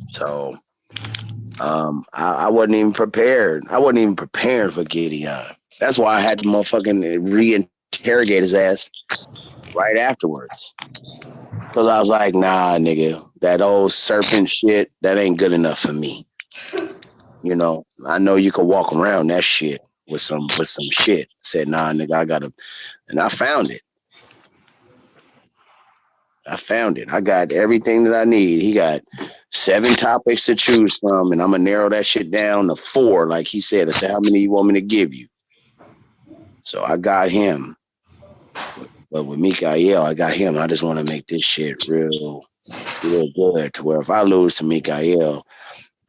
So I wasn't even prepared. I wasn't even prepared for Gideon. That's why I had to motherfucking re-interrogate his ass right afterwards. Because I was like, nah, nigga, that old serpent shit, that ain't good enough for me. I know you can walk around that shit with some shit. I said, nah, nigga, I gotta, and I found it. I got everything that I need. He got 7 topics to choose from, and I'm gonna narrow that shit down to 4, like he said. I said, how many you want me to give you? So I got him. But with Mikael, I got him. I just want to make this shit real good to where if I lose to Mikael,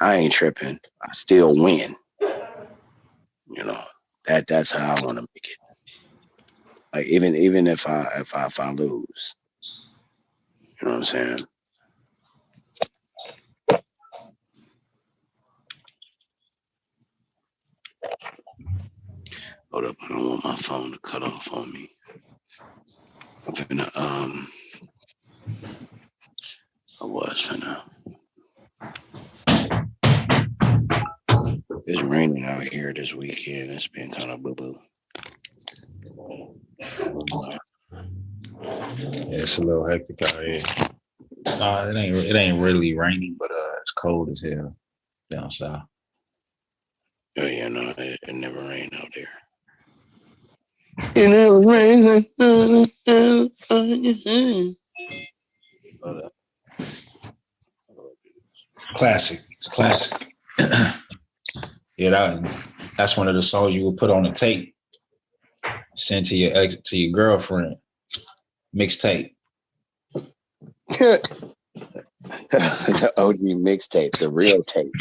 I ain't tripping. I still win. That's how I want to make it. Like even if I lose. You know what I'm saying? Hold up, I don't want my phone to cut off on me. I'm finna It's raining out here this weekend. It's been kind of boo-boo. It's a little hectic out here. It ain't really rainy, but it's cold as hell down south. Oh yeah, no, it never rained out there. It never rained. Classic. It's classic. Yeah, that's one of the songs you would put on a tape, send to your girlfriend. Mixtape. The OG mixtape, the real tape.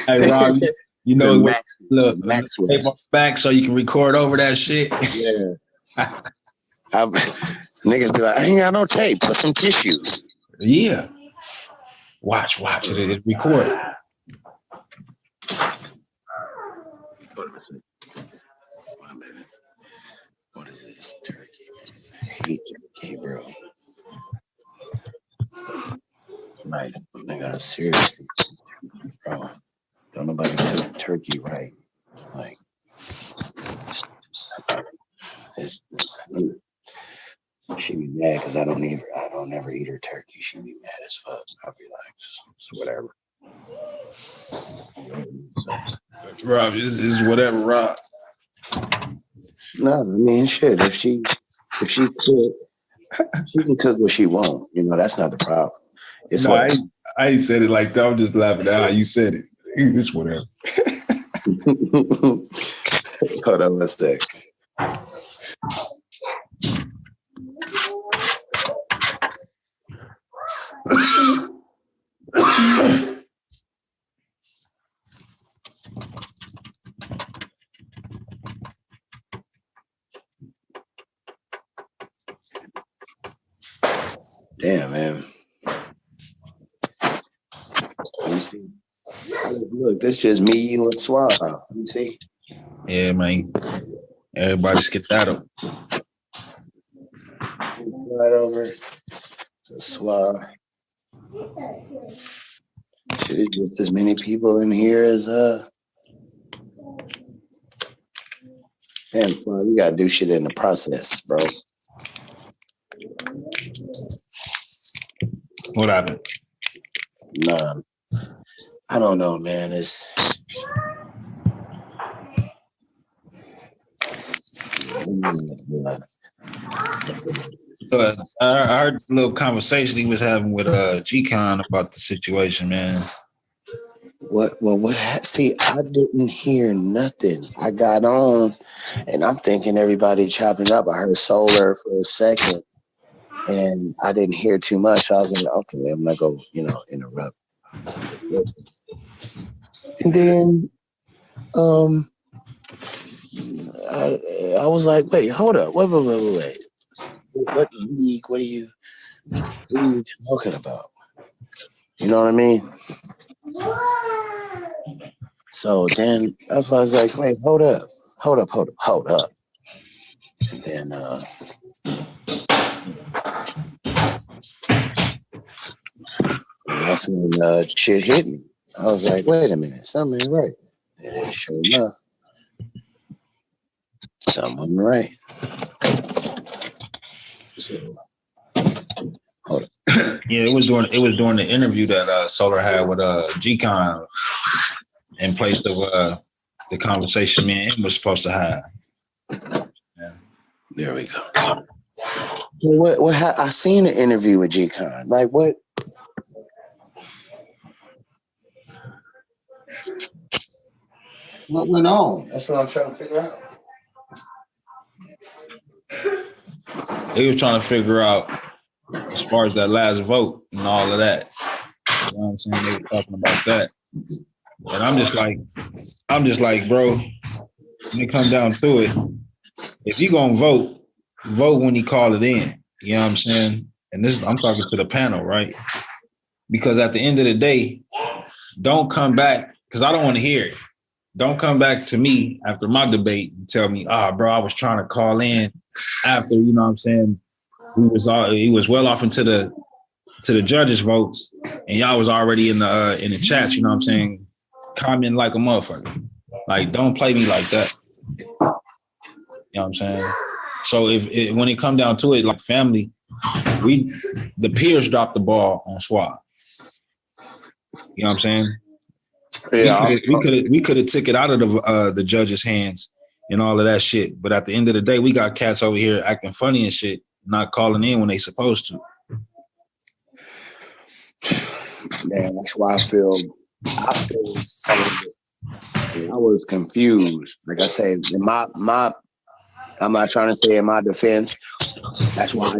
Hey Rob, you know The what? Look, tape on back so you can record over that shit. Yeah. Niggas be like, I ain't got no tape. Put some tissue. Yeah. Watch it record. What is this? Turkey. I hate turkey, bro. Like, nigga, seriously, bro. Don't nobody cook turkey right. Like, she be mad because I don't ever eat her turkey. She be mad as fuck. I'll be like, it's whatever. Rob, is whatever, Rob. No, I mean, shit. If she cook, she can cook what she want. You know, that's not the problem. It's No, whatever. I ain't said it like that. I'm just laughing at how you said it. It's whatever. Hold on one sec. Damn, man. Let me see. Look, this just me, you, and Swab. Let me see. Yeah, man. Everybody skedaddle. Right over to Swab. Shit, it's just as many people in here as Man, Swab, you gotta do shit in the process, bro. What happened? Nah, I don't know, man. It's I heard the little conversation he was having with G-Con about the situation, man. What? See, I didn't hear nothing. I got on, and I'm thinking everybody chopping it up. I heard Solar for a second, and I didn't hear too much. So I was like, okay, I'm not gonna, interrupt. And then, I was like, wait, hold up, wait. What league? What are you talking about? You know what I mean? So then I was like, wait, hold up. And then that's when shit hit me. I was like, wait a minute, something ain't right. And then sure enough, something wasn't right. So, hold up. Yeah, it was during the interview that Solar had with G-Con in place of the conversation me and him was supposed to have. Yeah. There we go. What I seen an interview with G-Con. Like what? What went on? That's what I'm trying to figure out. He was trying to figure out as far as that last vote and all of that. You know what I'm saying? They were talking about that. And I'm just like, bro, when it comes down to it, if you gonna vote when you call it in. You know what I'm saying? And I'm talking to the panel, right? Because at the end of the day, don't come back, because I don't want to hear it. Don't come back to me after my debate and tell me, bro, I was trying to call in after, you know what I'm saying, he was well off into the judges' votes, and y'all was already in the chats, you know what I'm saying, comment like a motherfucker. Like, don't play me like that. You know what I'm saying? So if when it come down to it, like family, the peers dropped the ball on Swab. You know what I'm saying? Yeah, we could have took it out of the judge's hands and all of that shit. But at the end of the day, we got cats over here acting funny and shit, not calling in when they supposed to. Man, that's why I was confused. Like I said, I'm not trying to say in my defense. That's why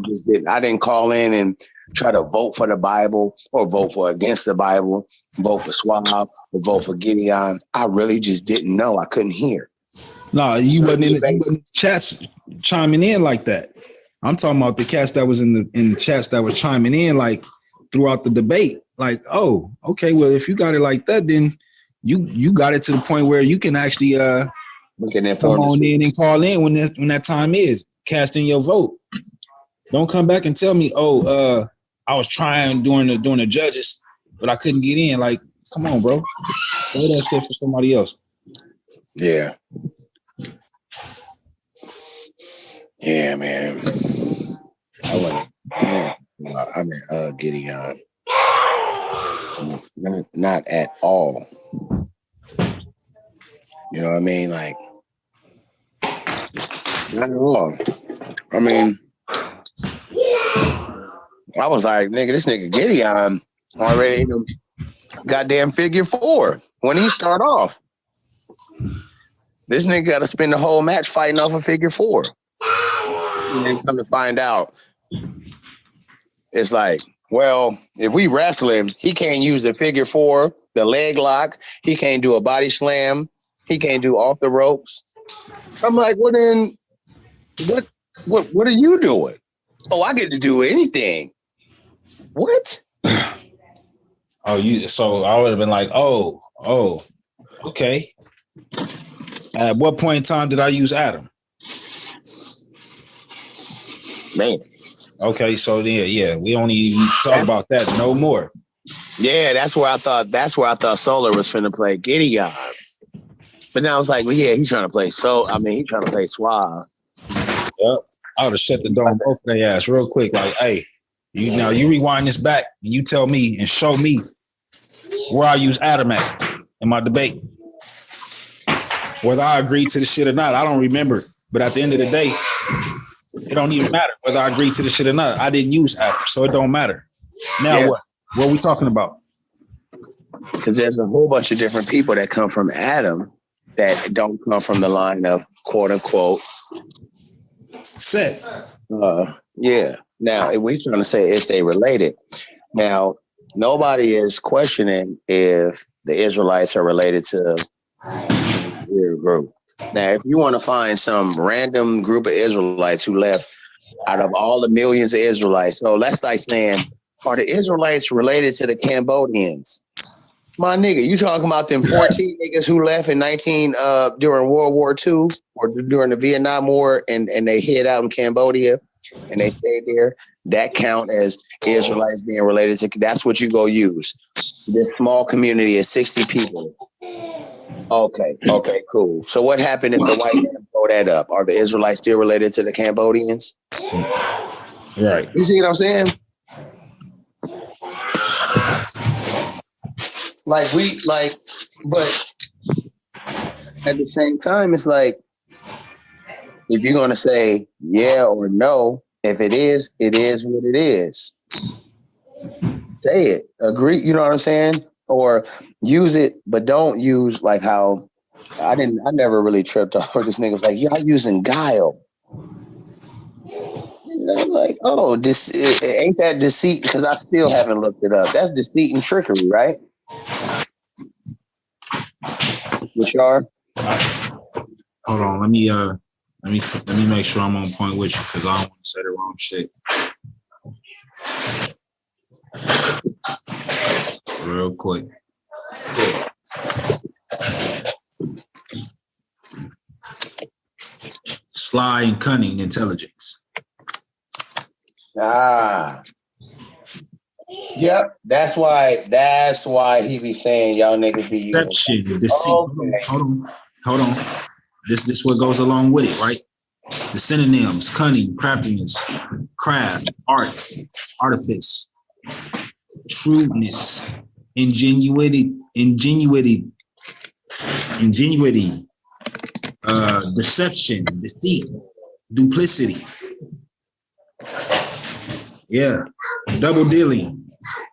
I didn't call in and try to vote for the Bible or vote for against the Bible, vote for Swab or vote for Gideon. I really just didn't know. I couldn't hear. No, you wasn't in the chats chiming in like that. I'm talking about the cats that was in the chats that was chiming in like throughout the debate. Like, oh, okay, well, if you got it like that, then you got it to the point where you can actually come on in and call in when that time is, cast in your vote. Don't come back and tell me, I was trying during the judges, but I couldn't get in. Like, come on, bro. Say that shit for somebody else. Yeah. Yeah, man. Gideon. Not at all. You know what I mean? Like, not at all. I mean, I was like, nigga, this nigga Gideon already in the goddamn figure 4 when he start off. This nigga got to spend the whole match fighting off a figure 4. And then come to find out, it's like, well, if we wrestle him, he can't use the figure 4, the leg lock. He can't do a body slam. He can't do off the ropes. I'm like, well then, what are you doing? Oh, I get to do anything. What? So I would have been like, oh, okay. At what point in time did I use Adam? Man. Okay, so then yeah, we don't even talk about that no more. Yeah, that's where I thought Solar was finna play Gideon. But now I was like, well, yeah, he's trying to play he's trying to play Suave. Yep. I would have shut the door on both of their ass real quick. Like, hey, you rewind this back and you tell me and show me where I use Adam at in my debate. Whether I agree to the shit or not, I don't remember. But at the end of the day, it don't even matter whether I agree to the shit or not. I didn't use Adam, so it don't matter. Now what? What are we talking about? Because there's a whole bunch of different people that come from Adam that don't come from the line of quote unquote Seth. Yeah. Now, if we're trying to say if they related. Now, nobody is questioning if the Israelites are related to your group. Now, if you want to find some random group of Israelites who left out of all the millions of Israelites, so that's like saying, are the Israelites related to the Cambodians? My nigga, you talking about them 14 niggas who left in during World War II or during the Vietnam War and they hid out in Cambodia and they stayed there? That count as Israelites being related to, that's what you go use. This small community of 60 people. Okay, cool. So what happened if the white man blow that up? Are the Israelites still related to the Cambodians? Right. You see what I'm saying? But at the same time, it's like, if you're going to say yeah or no, if it is what it is. Say it, agree, you know what I'm saying? Or use it, but don't use like how I never really tripped over this nigga was like, y'all using guile. And I'm like, oh, ain't that deceit? Because I still haven't looked it up. That's deceit and trickery, right? Rashard? Hold on, let me make sure I'm on point with you because I don't want to say the wrong shit. Real quick. Sly and cunning intelligence. Yep, that's why he be saying y'all niggas be using deceit. Hold on. This what goes along with it, right? The synonyms: cunning, craftiness, craft, art, artifice, shrewdness, ingenuity, deception, deceit, duplicity. Yeah. Double dealing,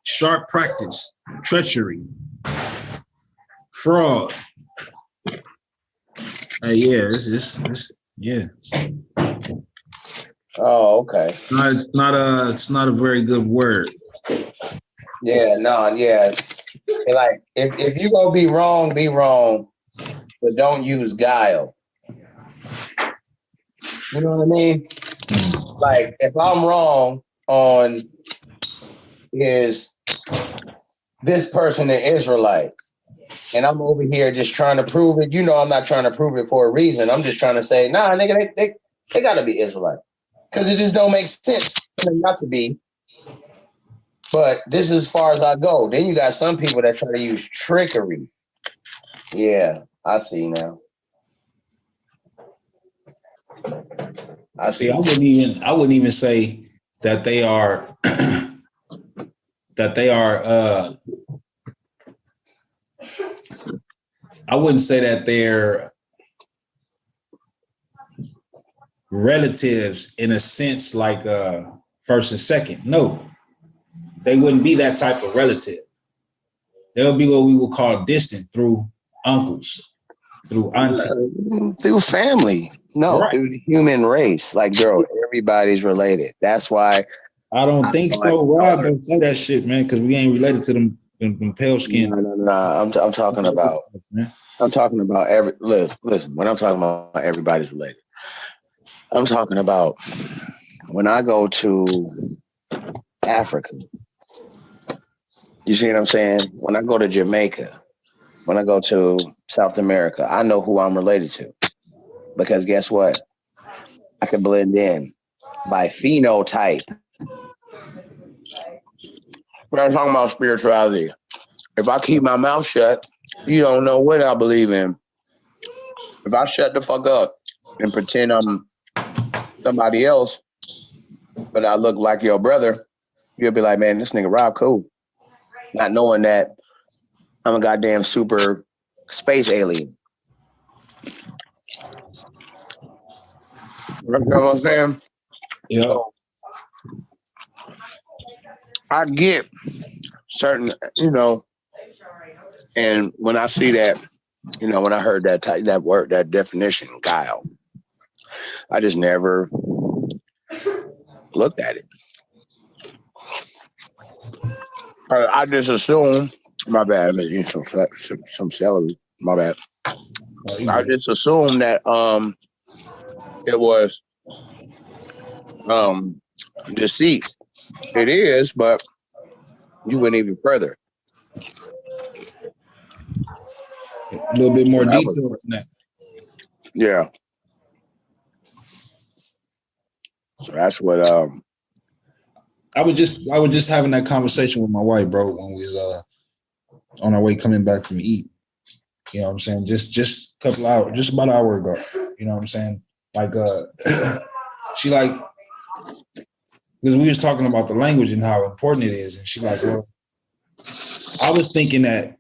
sharp practice, treachery, fraud. Yeah. Oh, okay. It's not a very good word. Yeah, no, yeah. Like if you gonna be wrong, but don't use guile. You know what I mean? Like if I'm wrong on is this person an Israelite, and I'm over here just trying to prove it. You know, I'm not trying to prove it for a reason. I'm just trying to say, nah, nigga, they gotta be Israelite. Because it just don't make sense for them not to be. But this is as far as I go. Then you got some people that try to use trickery. Yeah, I see now. I see. I wouldn't even say that they are I wouldn't say that they're relatives in a sense like first and second. No. They wouldn't be that type of relative. They'll be what we would call distant through uncles, through aunties. Through family. No, right. Through the human race. Like, bro, everybody's related. That's why I don't think so. Rob, don't say that shit, man, because we ain't related to them pale skin. No. I'm talking about listen, when I'm talking about everybody's related, I'm talking about when I go to Africa. You see what I'm saying? When I go to Jamaica, when I go to South America, I know who I'm related to. Because guess what? I can blend in by phenotype. When I'm talking about spirituality, if I keep my mouth shut, you don't know what I believe in. If I shut the fuck up and pretend I'm somebody else, but I look like your brother, you'll be like, man, this nigga Rob cool. Not knowing that I'm a goddamn super space alien. You know what I'm saying? Yeah. So, I get certain, and when I see that, when I heard that word, that definition, guile, I just never looked at it. I just assume, my bad, I'm eating some celery, my bad. I just assumed that it was deceit. It is, but you went even further. A little bit more detail than that. Yeah. So that's what I was just having that conversation with my wife, bro, when we was on our way coming back from eat. You know what I'm saying? Just a couple hours, just about an hour ago. You know what I'm saying? Like she like, because we was talking about the language and how important it is, and she like, well, I was thinking that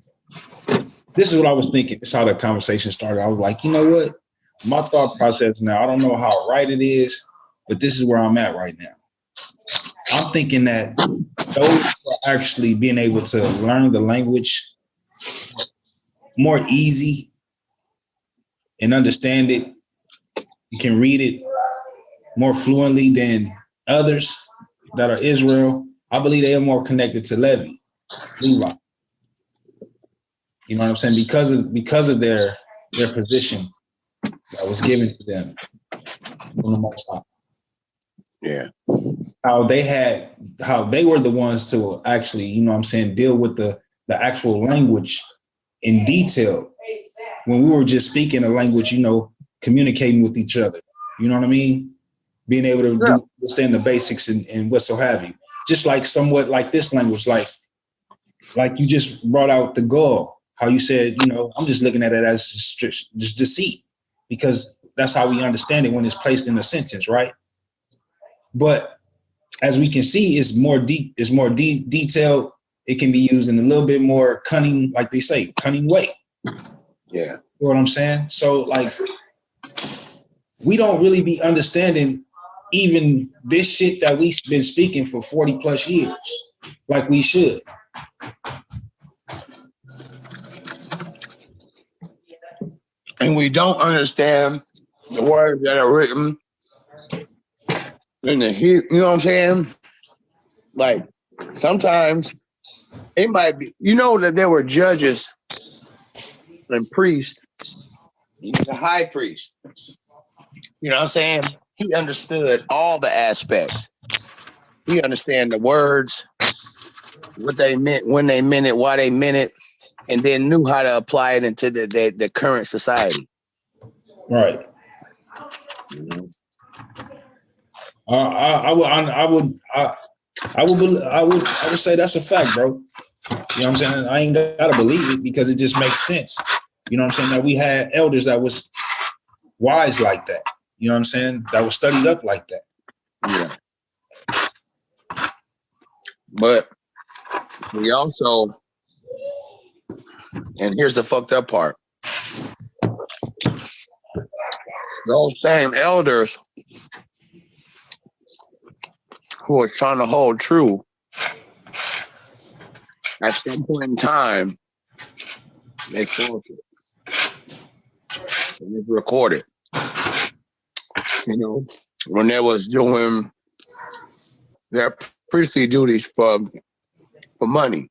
this is what I was thinking. This is how the conversation started. I was like, you know what? My thought process now, I don't know how right it is, but this is where I'm at right now. I'm thinking that those who are actually being able to learn the language more easy and understand it, you can read it more fluently than others that are Israel. I believe they are more connected to Levi. You know what I'm saying? Because of their position that was given to them from the Most High. Yeah. How they were the ones to actually, you know what I'm saying, deal with the actual language in detail when we were just speaking a language, communicating with each other. You know what I mean? Being able to understand the basics and what so have you. Just like somewhat like this language, like you just brought out the goal, how you said, I'm just looking at it as just deceit, because That's how we understand it when it's placed in a sentence, right? But as we can see, it's more deep, detailed. It can be used in a little bit more cunning, like they say, cunning way. Yeah. You know what I'm saying? So like, we don't really be understanding even this shit that we've been speaking for 40 plus years, like we should. And we don't understand the words that are written in the you know what I'm saying? Like sometimes it might be, you know, that there were judges and priests. He was a high priest. You know what I'm saying? He understood all the aspects. He understand the words, what they meant, when they meant it, why they meant it, and then knew how to apply it into the current society. Right. I would say that's a fact, bro. You know what I'm saying? I ain't gotta believe it because it just makes sense. You know what I'm saying? That we had elders that was wise like that. You know what I'm saying? That was studied up like that. Yeah. But we also, and here's the fucked up part. Those same elders who are trying to hold true, at some point in time, they forfeit. And it's recorded. You know, when they was doing their priestly duties for money,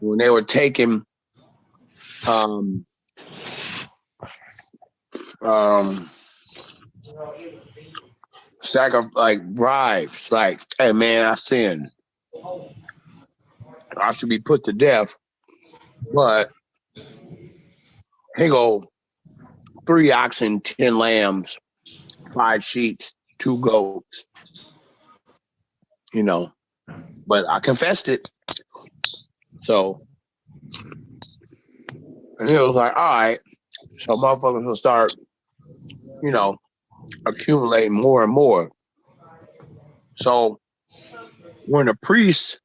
when they were taking like bribes, like, hey man, I sinned, I should be put to death, but here go 3 oxen, 10 lambs, 5 sheep, 2 goats, you know, but I confessed it. So, and it was like, all right, so motherfuckers will start, you know, accumulating more and more. So when the priest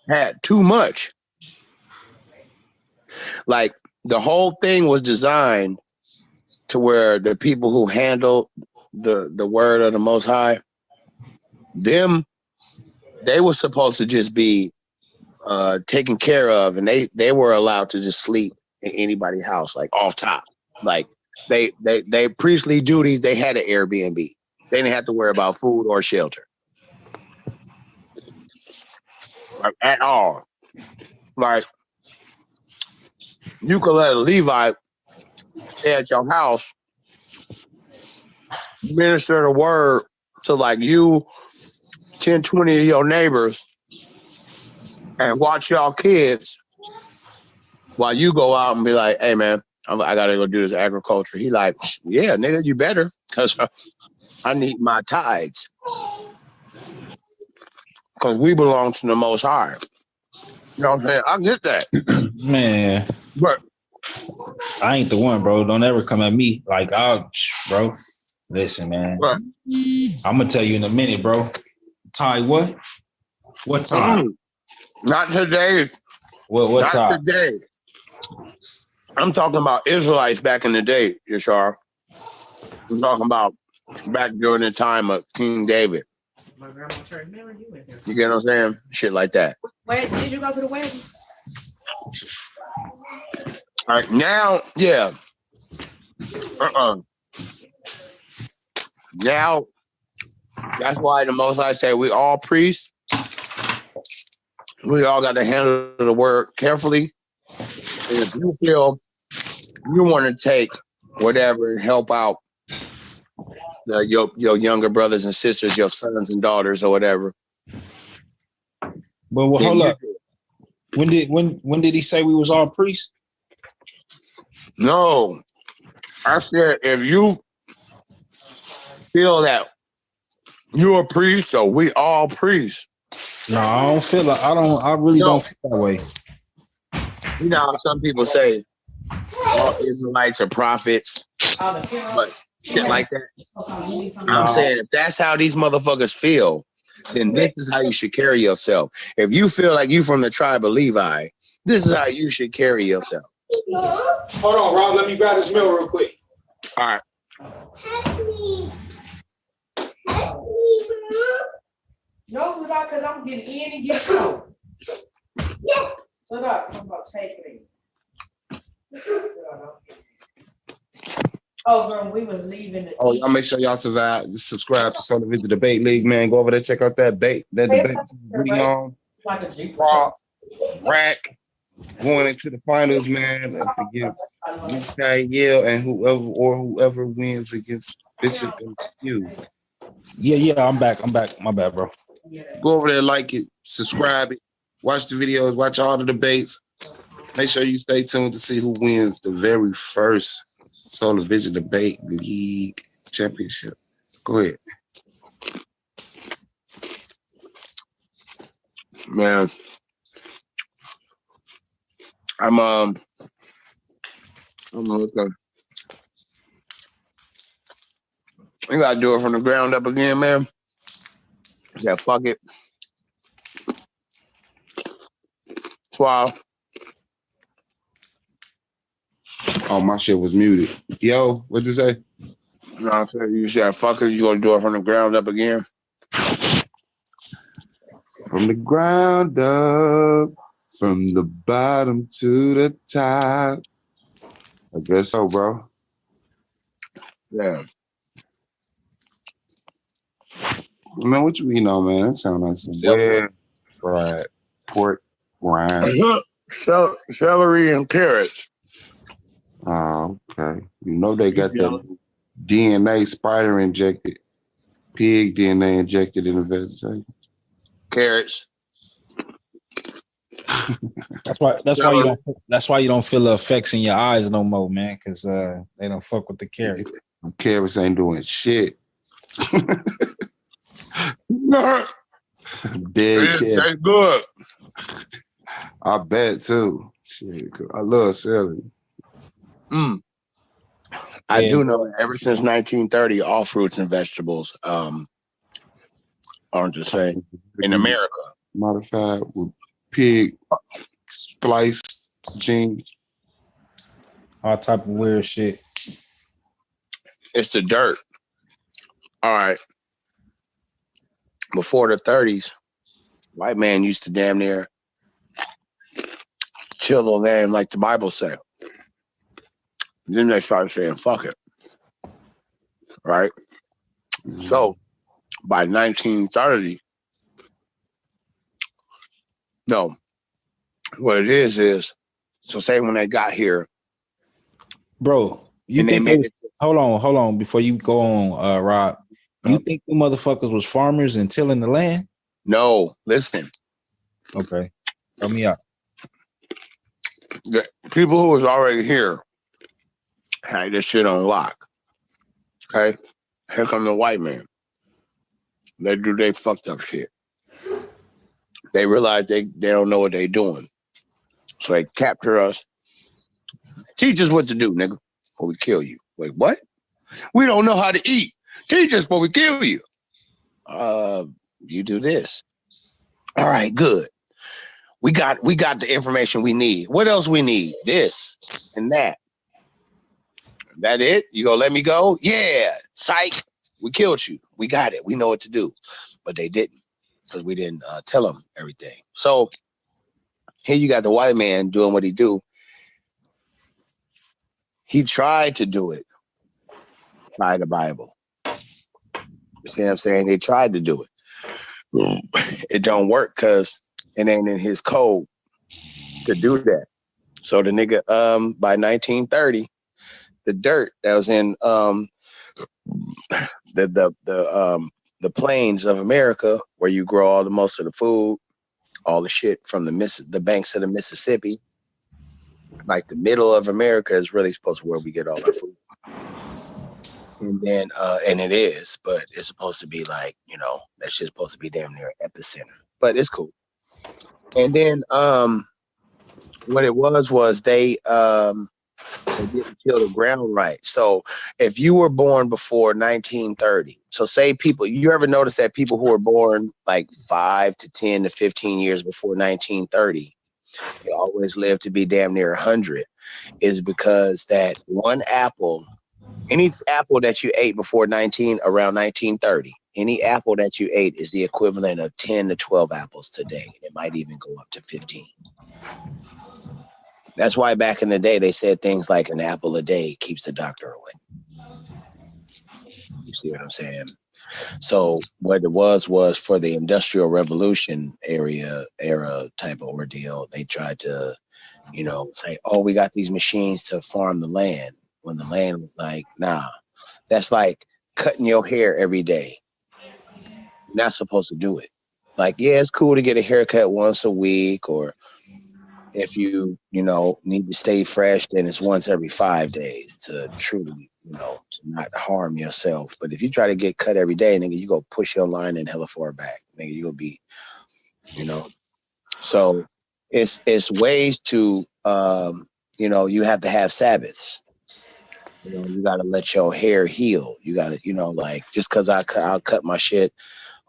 had too much, like the whole thing was designed to where the people who handled the word of the Most High, they were supposed to just be taken care of, and they were allowed to just sleep in anybody's house, like off top. Like they priestly duties, they had an Airbnb. They didn't have to worry about food or shelter, like, at all. Like you could let a Levite stay at your house, minister the word to like you, 10, 20 of your neighbors, and watch y'all kids while you go out and be like, hey man, I gotta go do this agriculture. He like, yeah, nigga, you better, because I need my tithes. Because we belong to the Most High. You know what I'm saying? I get that. Man. But I ain't the one, bro. Don't ever come at me. Like, bro, listen, man. But I'm going to tell you in a minute, bro. Ty, what? What time? Not today. What not time? Today. I'm talking about Israelites back in the day, Yashar. I'm talking about back during the time of King David. You get what I'm saying? Shit like that. Wait, did you go to the wedding? All right, now, yeah. Now, that's why the Most High say we all priests. We all got to handle the word carefully. And if you feel you want to take whatever and help out your younger brothers and sisters, your sons and daughters or whatever. But hold up. When did he say we was all priests? No. I said if you feel that you're a priest or we all priests. No, I don't feel like I really don't feel that way. You know how some people say, all Israelites are prophets, but shit like that. I'm saying if that's how these motherfuckers feel, then this is how you should carry yourself. If you feel like you from the tribe of Levi, this is how you should carry yourself. Hold on, Rob. Let me grab this meal real quick. All right. No, because I'm getting in and getting out. Shut up. I'm about to take me. Oh, girl, we were leaving. Oh, y'all make sure y'all subscribe to Solar Vision Debate League, man. Go over there, check out that debate we on. Like a Jeep. Rack going into the finals, man. That's against UK, Yale, and whoever wins against Bishop and Q. Yeah, I'm back. My bad, bro. Go over there, like it, subscribe it, watch the videos, watch all the debates. Make sure you stay tuned to see who wins the very first Solar Vision Debate League Championship. Go ahead. Man, I'm looking. You gotta do it from the ground up again, man. Yeah, fuck it. Wow. Oh, my shit was muted. Yo, what'd you say? No, I said you said fuck it. You gonna do it from the ground up again? From the ground up, from the bottom to the top. I guess so, bro. Yeah. Man, what you eating on, man? That sound like some well fried pork rinds. Celery and carrots. Oh, okay. You know they got that DNA spider injected, pig DNA injected in the vegetable. Carrots. That's why you don't feel the effects in your eyes no more, man, because they don't fuck with the carrot. Carrots ain't doing shit. Dead carrot. That's good. I bet too. Shit, I love celery. I do know ever since 1930, all fruits and vegetables aren't the same in America. Modified with pig splice gene. All type of weird shit. It's the dirt. All right. Before the 30s, white man used to damn near till the land like the Bible said. Then they started saying, fuck it. Right? So by 1930, no, what it is, so say when they got here. Bro, you think they was, hold on, before you go on, Rob. You think the motherfuckers was farmers and tilling the land? No, listen. Okay. Tell me out. The people who was already here had this shit on lock. Okay? Here come the white man. They do they fucked up shit. They realize they don't know what they doing. So they capture us. Teach us what to do, nigga, or we kill you. Wait, what? We don't know how to eat. Teach us before we kill you. You do this. All right, good. We got the information we need. What else we need? This and that. That it? You gonna let me go? Yeah. Psych. We killed you. We got it. We know what to do. But they didn't, because we didn't tell them everything. So here you got the white man doing what he do. He tried to do it by the Bible. You see what I'm saying? They tried to do it. It don't work because it ain't in his code to do that. So the nigga, by 1930, the dirt that was in the plains of America, where you grow all the most of the food, all the shit from the banks of the Mississippi, like the middle of America is really supposed to be where we get all our food. And then, and it is, but it's supposed to be like, that shit's supposed to be damn near epicenter, but it's cool. And then, what it was they, They didn't till the ground right. So if you were born before 1930, so say people, you ever notice that people who were born like 5 to 10 to 15 years before 1930, they always live to be damn near 100, is because that one apple, any apple that you ate before around 1930, any apple that you ate is the equivalent of 10 to 12 apples today. It might even go up to 15. That's why back in the day, they said things like an apple a day keeps the doctor away. You see what I'm saying? So what it was for the Industrial Revolution era type of ordeal, they tried to, say, oh, we got these machines to farm the land. When the land was like, nah, that's like cutting your hair every day. You're not supposed to do it. Like, yeah, it's cool to get a haircut once a week, or if you need to stay fresh, then it's once every 5 days to truly, to not harm yourself. But if you try to get cut every day, nigga, you go push your line in hella far back. Nigga, you'll be, So it's ways to, you have to have Sabbaths. You got to let your hair heal. You got to, like, just because I'll cut my shit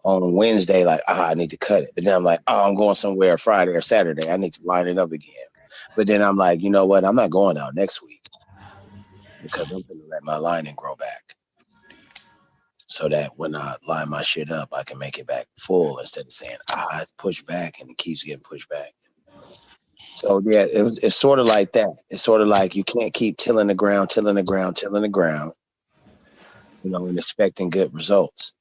on Wednesday, like, I need to cut it. But then I'm like, I'm going somewhere Friday or Saturday. I need to line it up again. But then I'm like, you know what? I'm not going out next week because I'm going to let my lining grow back so that when I line my shit up, I can make it back full instead of saying, it's pushed back and it keeps getting pushed back. So, yeah, it's sort of like that. It's sort of like you can't keep tilling the ground, and expecting good results.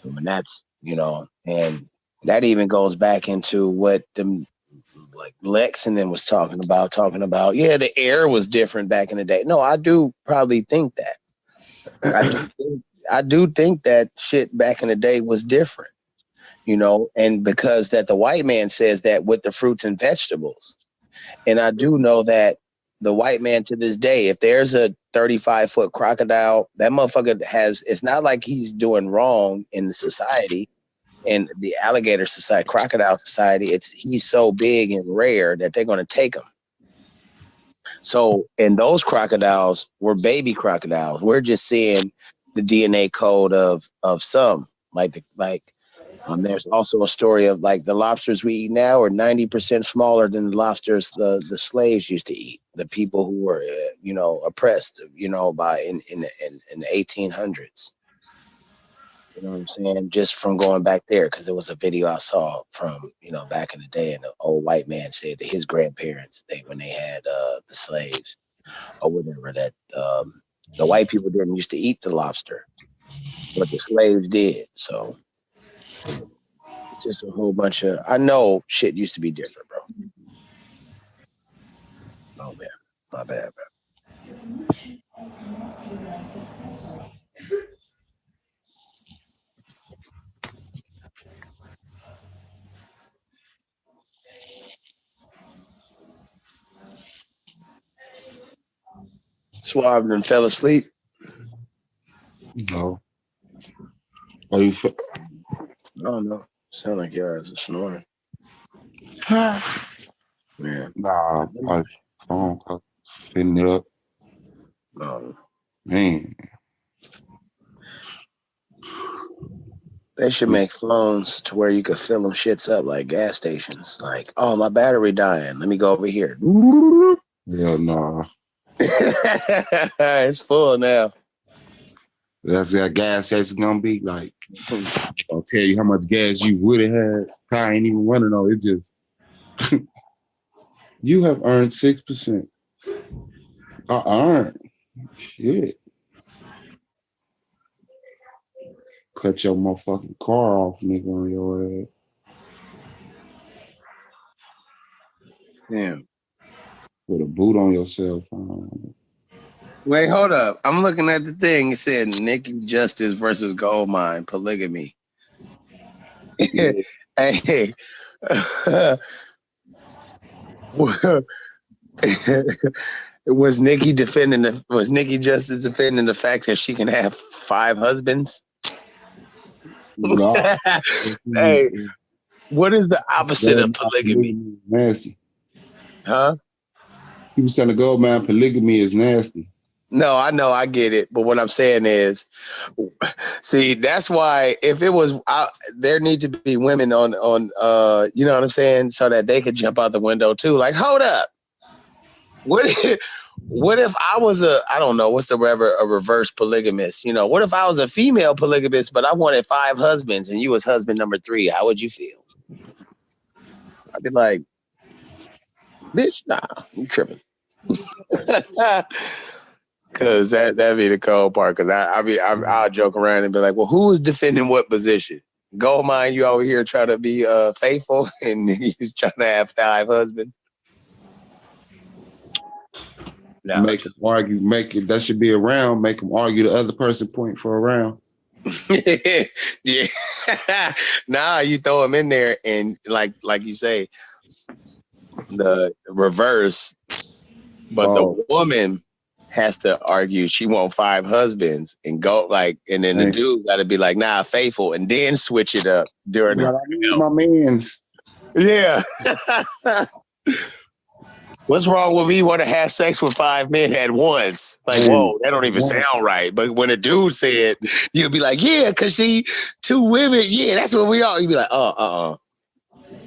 And that's, and that even goes back into what like Lex and then was talking about, yeah, the air was different back in the day. No, I do probably think that. I do think that shit back in the day was different, and because that the white man says that with the fruits and vegetables. And I do know that the white man to this day, if there's a 35-foot crocodile, that motherfucker it's not like he's doing wrong in the society. In the alligator society, crocodile society, he's so big and rare that they're going to take him. So, and those crocodiles were baby crocodiles. We're just seeing the DNA code of some, there's also a story of like the lobsters we eat now are 90% smaller than the lobsters the slaves used to eat. The people who were, oppressed, by in the 1800s. You know what I'm saying? Just from going back there, because there was a video I saw from, back in the day, and the old white man said that his grandparents, when they had the slaves or whatever, that the white people didn't used to eat the lobster, but the slaves did. So it's just a whole bunch of, I know shit used to be different, bro. Oh, man. My bad, bro. Suave and fell asleep. No. Are you? I don't know. Sound like your ass is snoring. Yeah. Nah, my phone sitting up. No. Man. They should make phones to where you could fill them shits up like gas stations. Like, oh, my battery dying. Let me go over here. Hell no. It's full now. That's that gas station gonna be like. I'll tell you how much gas you would have had. I ain't even running on it. Just you have earned 6%. I earned shit. Cut your motherfucking car off, nigga, on your ass. Damn. Put a boot on your cell phone. Wait, hold up. I'm looking at the thing. It said Nikki Justice versus Goldmine polygamy. Yeah. Hey. Was Nikki Justice defending the fact that she can have 5 husbands? Nah. Hey, what is the opposite of polygamy? Nasty. Huh? People saying the gold man polygamy is nasty. No, I know, I get it, but what I'm saying is, see, that's why if it was, there need to be women on, you know what I'm saying, so that they could jump out the window too. Like, hold up, what if I was I don't know, what's a reverse polygamist? You know, what if I was a female polygamist, but I wanted 5 husbands and you was husband number 3? How would you feel? I'd be like, bitch, nah, you tripping. Cause that'd be the cold part. Cause I'll joke around and be like, well, who's defending what position? Gold mine, you over here trying to be faithful, and he's trying to have 5 husbands. No, Make them argue. Make it that should be a round. Make them argue the other person point for a round. yeah. Nah, you throw them in there, and like you say, the reverse. But the woman has to argue she want 5 husbands and go like, and then the dude got to be like, nah, faithful, and then switch it up during I need my man's. Yeah. What's wrong with me want to have sex with 5 men at once? Like, whoa, that don't even sound right. But when a dude said, you'll be like, yeah, because she 2 women. Yeah, that's what we all. You'd be like,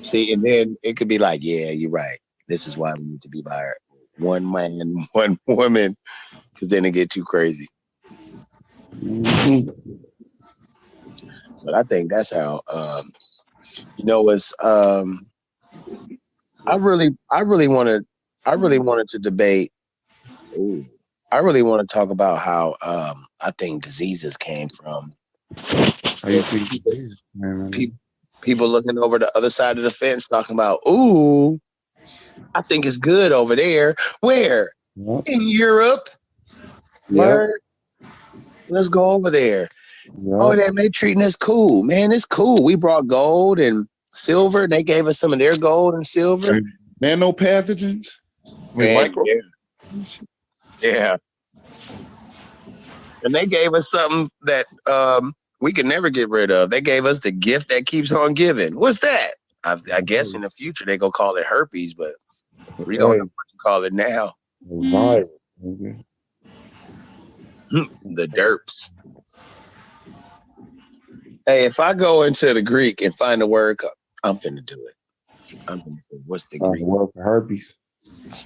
See, and then it could be like, yeah, you're right. This is why we need to be by 1 man, 1 woman, because then it get too crazy. But I think that's how, it's, I really wanted to debate. Ooh, I really want to talk about how I think diseases came from. How you think diseases came from? People looking over the other side of the fence talking about, ooh, I think it's good over there. Where? Yep. In Europe. Yep. Let's go over there. Yep. Oh, they treating us cool. Man, it's cool. We brought gold and silver, and they gave us some of their gold and silver. Nanopathogens? Yeah. And they gave us something that we could never get rid of. They gave us the gift that keeps on giving. What's that? I guess in the future they gonna call it herpes, but we don't know what to call it now. The derps. Hey, if I go into the Greek and find a word, I'm finna do it. I'm finna say, what's the Greek word for herpes?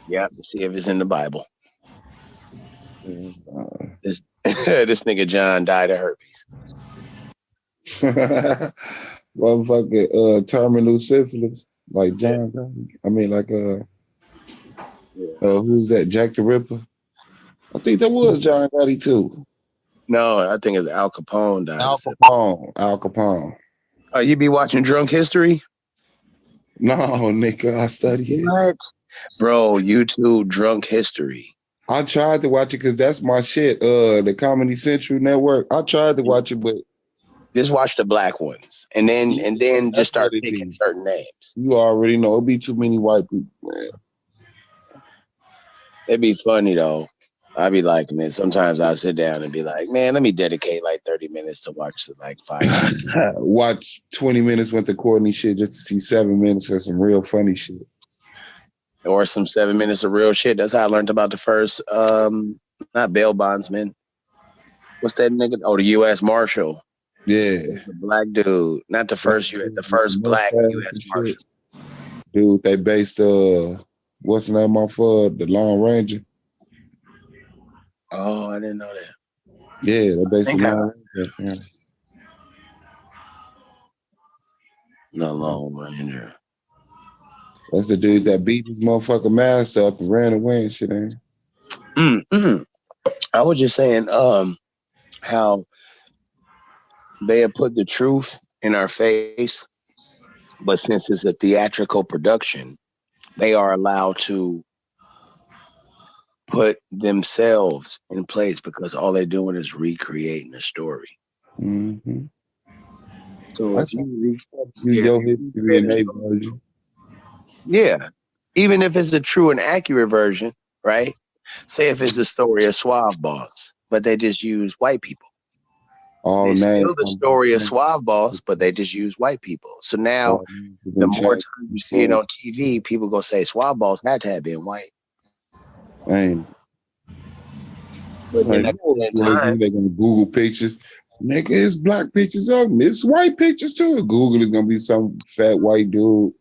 Yeah, to see if it's in the Bible. This nigga John died of herpes. Motherfucking terminal syphilis, like John. I mean, like who's that? Jack the Ripper. I think that was John Gotti too. No, I think it's Al Capone died. Al Capone. Oh, you be watching Drunk History? No, nigga, I study it. What? Bro, YouTube Drunk History. I tried to watch it because that's my shit. The Comedy Central Network. I tried to watch it, but just watch the black ones, and then just start picking certain names. You already know it'd be too many white people, man. It'd be funny though. I'd be like, man, sometimes I sit down and be like, man, let me dedicate like 30 minutes to watch like 5. Watch 20 minutes worth of corny shit just to see 7 minutes of some real funny shit. Or some 7 minutes of real shit. That's how I learned about the first, not bail bondsman. What's that nigga? Oh, the U.S. Marshal. Yeah. The black dude. Not the first U.S., the first black U.S. Marshal. Dude, they based, what's the name off the Lone Ranger? Oh, I didn't know that. Yeah, they based the Lone Ranger. No Lone Ranger. That's the dude that beat his motherfucking master up and ran away and shit, ain't I was just saying how they have put the truth in our face, but since it's a theatrical production, they are allowed to put themselves in place because all they're doing is recreating a story. Mm-hmm. So if you version. Yeah. Even if it's the true and accurate version, right? Say if it's the story of Suave Boss, but they just use white people. They still the story of Suave Boss, but they just use white people. So now the more time you see it on TV, people gonna say Suave Boss had to have been white. Ain't But then like, at the same time, they're gonna Google pictures. Nigga, it's black pictures of them. It's white pictures too. Google is gonna be some fat white dude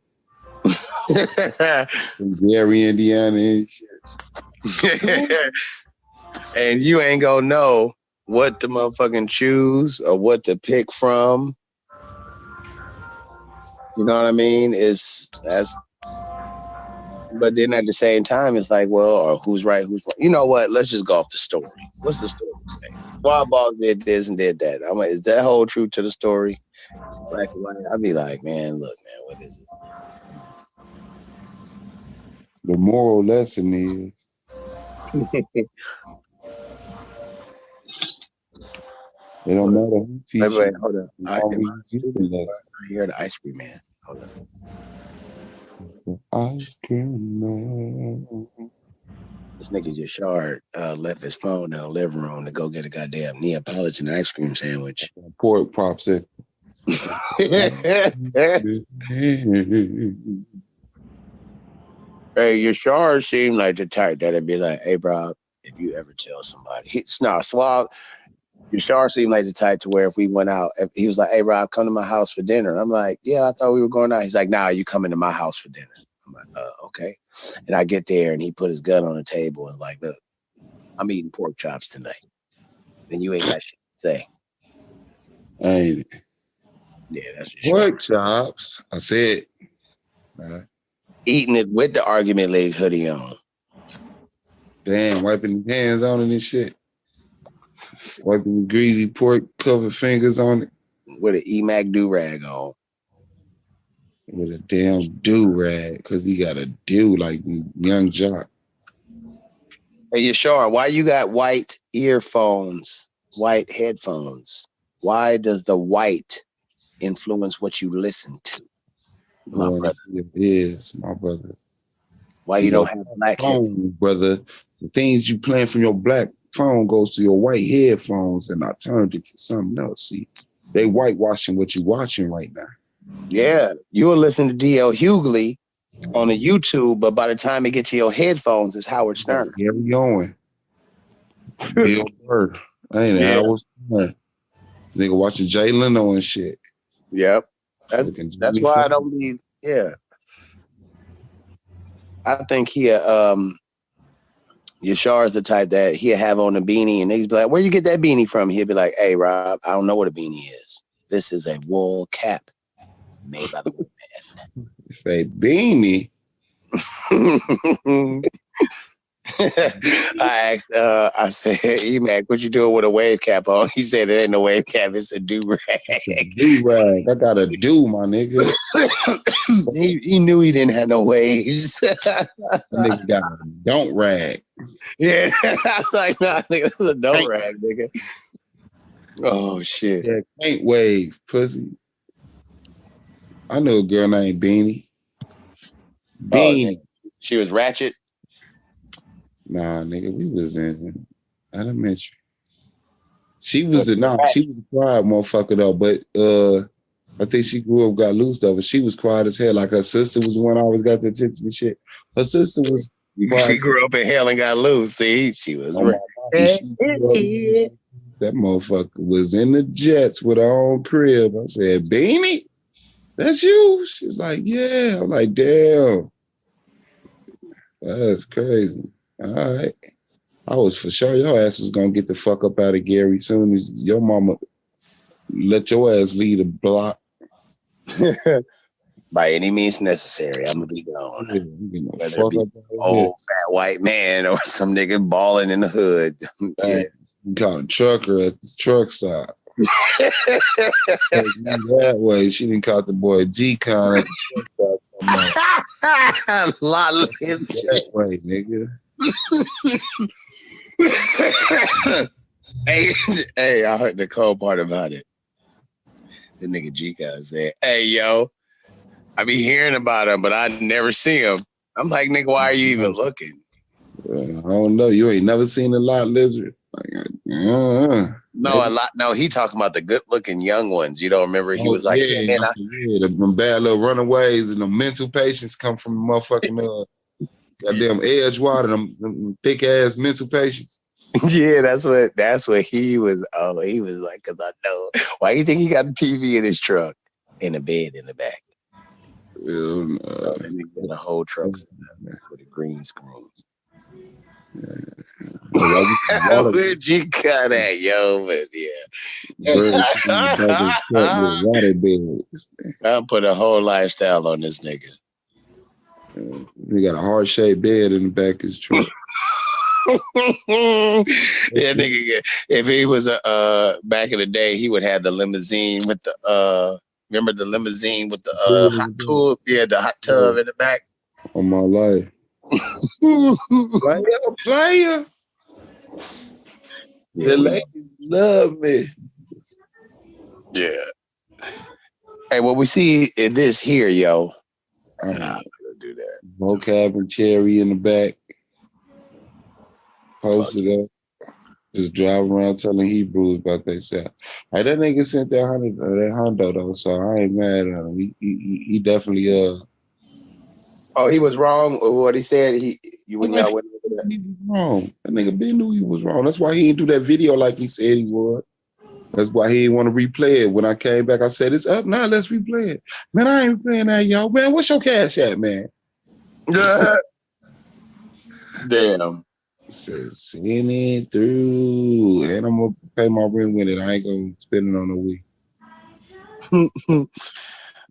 from Gary, Indiana and shit. and you ain't gonna know what to motherfucking choose or what to pick from. You know what I mean? But then at the same time, it's like, well, or who's right, who's wrong? You know what? Let's just go off the story. What's the story say? Wild Balls did this and did that. I'm like, is that whole true to the story? It's black and white. I'd be like, man, look, man, what is it? The moral lesson is it don't matter who teaches Wait, you. hold on. I hear the ice cream man. Hold on. Ice cream man. This nigga Yashard left his phone in the living room to go get a goddamn Neapolitan ice cream sandwich. Pork popsicle. Hey, Yashard seemed like the type that'd be like, hey, bro, if you ever tell somebody, Yashard seemed like the type to where if we went out, if he was like, hey, Rob, come to my house for dinner. I'm like, yeah, I thought we were going out. He's like, nah, you coming to my house for dinner. I'm like, okay. And I get there and he put his gun on the table and like, look, I'm eating pork chops tonight. And you ain't got shit to say. Ain't it? Yeah, that's pork chops. I said, eating it with the Argument League hoodie on. Damn, wiping his hands on it and shit. Wiping his greasy pork covered fingers on it. With an EMAC do-rag on. With a damn do-rag, because he got a do like Young Jock. Hey, Yashar, why you got white earphones, white headphones? Why does the white influence what you listen to? My brother. It is, my brother. Why you don't have black phone, brother? The things you playing from your black phone goes to your white headphones, and I turned it to something else. See, they whitewashing what you watching right now. Yeah, you'll listen to D.L. Hughley on the YouTube, but by the time it gets to your headphones, it's Howard Stern. Gary Owen, Bill Burr, ain't Yeah. Howard Stern. Nigga watching Jay Leno and shit. Yep. That's why I don't need. Yeah. I think Yashar is the type that he'll have on a beanie and he'd be like, where you get that beanie from? He'll be like, hey, Rob, I don't know what a beanie is. This is a wool cap made by the woodman. Say beanie. I said, E-Mac, what you doing with a wave cap on? He said, it ain't no wave cap, it's a do-rag. Do-rag. I got a do, my nigga. he knew he didn't have no waves. That nigga got a don't rag. Yeah, I was like, nah, nigga, this is a don't rag, nigga. Oh, shit. Yeah, ain't wave, pussy. I know a girl named Beanie. Beanie. Oh, she was ratchet? Nah, nigga, we was in elementary. She was a quiet motherfucker though, but I think she grew up, got loose though, but she was quiet as hell. Like her sister was the one always got the attention and shit. Her sister was quiet. She grew up in hell and got loose. See, she was that motherfucker was in the Jets with her own crib. I said, Beanie, that's you? She's like, yeah. I'm like, damn. That's crazy. All right. I was for sure your ass was gonna get the fuck up out of Gary soon as your mama let your ass leave the block. By any means necessary, I'm gonna be gone. Whether it be old fat white man or some nigga balling in the hood. Yeah. You caught a trucker at the truck stop. That way, she didn't caught the boy G-Con at the truck stop. That way, nigga. Hey, I heard the cold part about it. The nigga G-Con said, hey, yo, I be hearing about him, but I never see him. I'm like, nigga, why are you even looking? I don't know. You ain't never seen a lot lizard. No, a lot. No, he talking about the good-looking young ones. You don't remember? He was like, yeah, the bad little runaways and the mental patients come from the motherfucking Goddamn Edgewater, them thick ass mental patients. Yeah, that's what he was. Oh, he was like, cause I know. Why you think he got a TV in his truck and a bed in the back? And the whole truck with a green screen. Where'd you cut at, yo? But yeah. water beds. I put a whole lifestyle on this nigga. He got a heart shaped bed in the back of his truck. Yeah, nigga. If he was back in the day, he would have the limousine with the remember the limousine with the hot tub? Yeah, the hot tub in the back. On my life. Player. Yeah, the ladies love me. Yeah. Hey, what we see in this here, yo. I'm gonna do that. Vocab and Cherry in the back. Posted up. Just driving around telling Hebrews about themselves. Hey, that nigga sent that Hondo though, so I ain't mad at him. He definitely Oh, he was wrong or what he said. When y'all went over that. He was wrong. That nigga Ben knew he was wrong. That's why he didn't do that video like he said he would. That's why he didn't want to replay it. When I came back, I said, it's up now, let's replay it. Man, I ain't playing that, y'all. Man, what's your cash at, man? Damn. Says send it through. And I'm gonna pay my rent with it. I ain't gonna spend it on a week.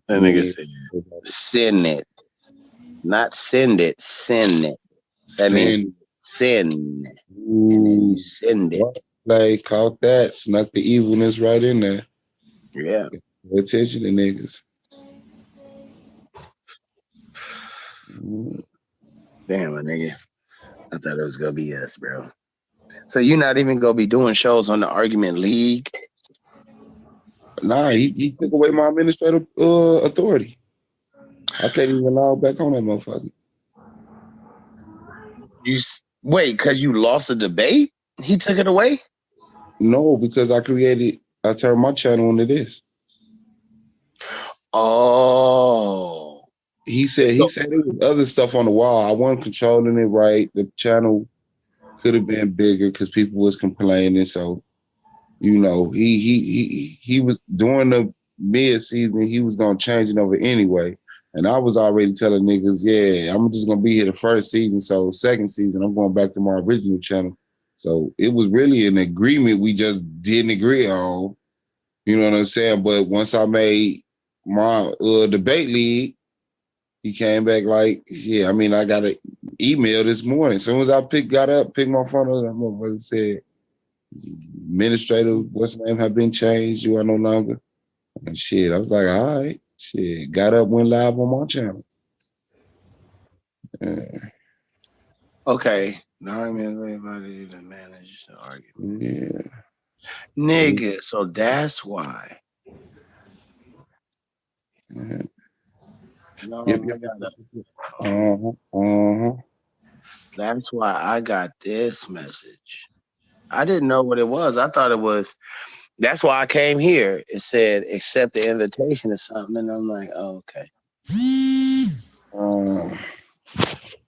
That nigga said send it. Not send it, send it. That means send. And then you send it. Like, caught that, snuck the evilness right in there. Yeah. Pay attention to niggas. Damn, my nigga. I thought it was gonna be us, bro. So you're not even gonna be doing shows on the Argument League? Nah, he took away my administrative authority. I can't even log back on that motherfucker. Wait, because you lost a debate? He took it away? No, because I turned my channel into this. Oh. He said there was other stuff on the wall. I wasn't controlling it right. The channel could have been bigger because people was complaining. So, you know, he was during the mid-season, he was gonna change it over anyway. And I was already telling niggas, yeah, I'm just gonna be here the first season. So second season, I'm going back to my original channel. So it was really an agreement we just didn't agree on. You know what I'm saying? But once I made my debate league, he came back like, yeah, I mean, I got an email this morning. As soon as I got up, picked my phone up, that motherfucker said, administrative, what's the name, have been changed. You are no longer. And shit, I was like, all right. Shit, got up, went live on my channel. Okay. No, I mean, everybody to manage the argument. Yeah. Nigga, so that's why. No, That's why I got this message. I didn't know what it was. I thought it was. That's why I came here. It said accept the invitation or something, and I'm like, oh, okay.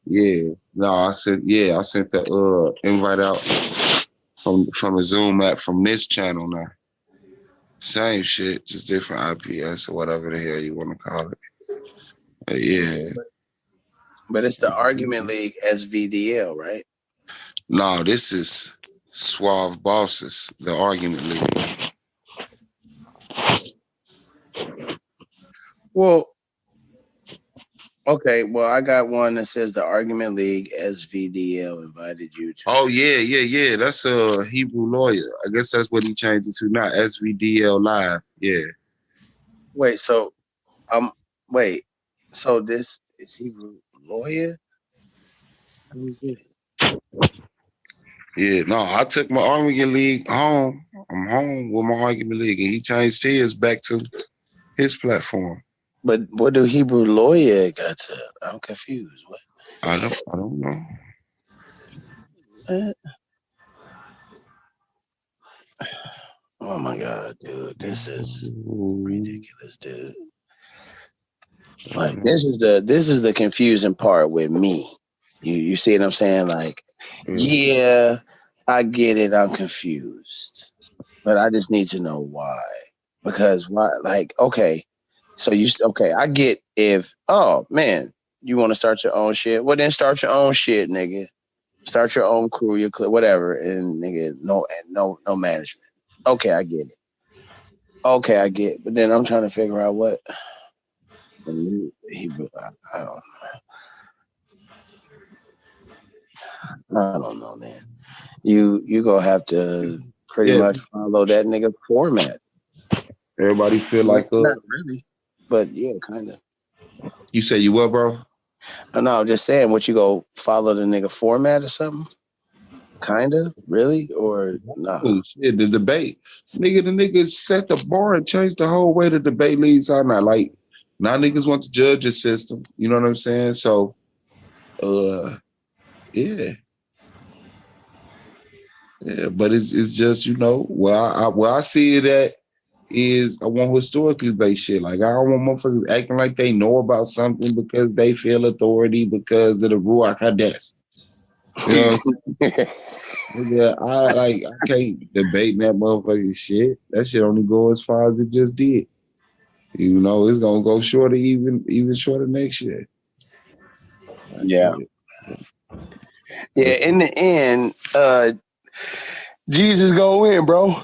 Yeah. No, I sent the invite out from the Zoom app from this channel now. Same shit, just different IPS or whatever the hell you want to call it. But yeah. But it's the Argument League SVDL, right? No, this is Suave Bosses, the Argument League. Well, okay. Well, I got one that says the Argument League SVDL invited you to. Oh yeah. That's a Hebrew lawyer. I guess that's what he changed it to now. SVDL Live. Yeah. Wait. So this is Hebrew lawyer? Who's this? Yeah, no, I took my Argument League home. I'm home with my Argument League, and he changed his back to his platform. But what do Hebrew lawyer got to? I'm confused. What? I don't know. Oh my God, dude, this is ridiculous, dude. Like this is the confusing part with me. You see what I'm saying? Like, yeah, I get it. I'm confused, but I just need to know why. Because why? Like, okay, so okay? I get if man, you want to start your own shit. Well, then start your own shit, nigga. Start your own crew, your whatever, and nigga, no management. Okay, I get it. Okay, I get it. But then I'm trying to figure out what. And I don't know, man. You gonna have to pretty much follow that nigga format. Everybody feel like Not really, but yeah, kind of. You say you what, bro? No, I'm just saying, what you go follow the nigga format or something? Kind of, really, or nah? Oh shit, the debate, nigga. The niggas set the bar and changed the whole way the debate leads out. Now, like, now niggas want the judges system. You know what I'm saying? So, yeah. Yeah, but it's just, you know, where I see it at is I want historically based shit. Like, I don't want motherfuckers acting like they know about something because they feel authority because of the Ruach Hades. You know what I'm saying? Yeah, I can't debate that motherfucking shit. That shit only go as far as it just did. You know, it's gonna go shorter, even shorter next year. Yeah. Yeah, in the end, Jesus gonna win, bro.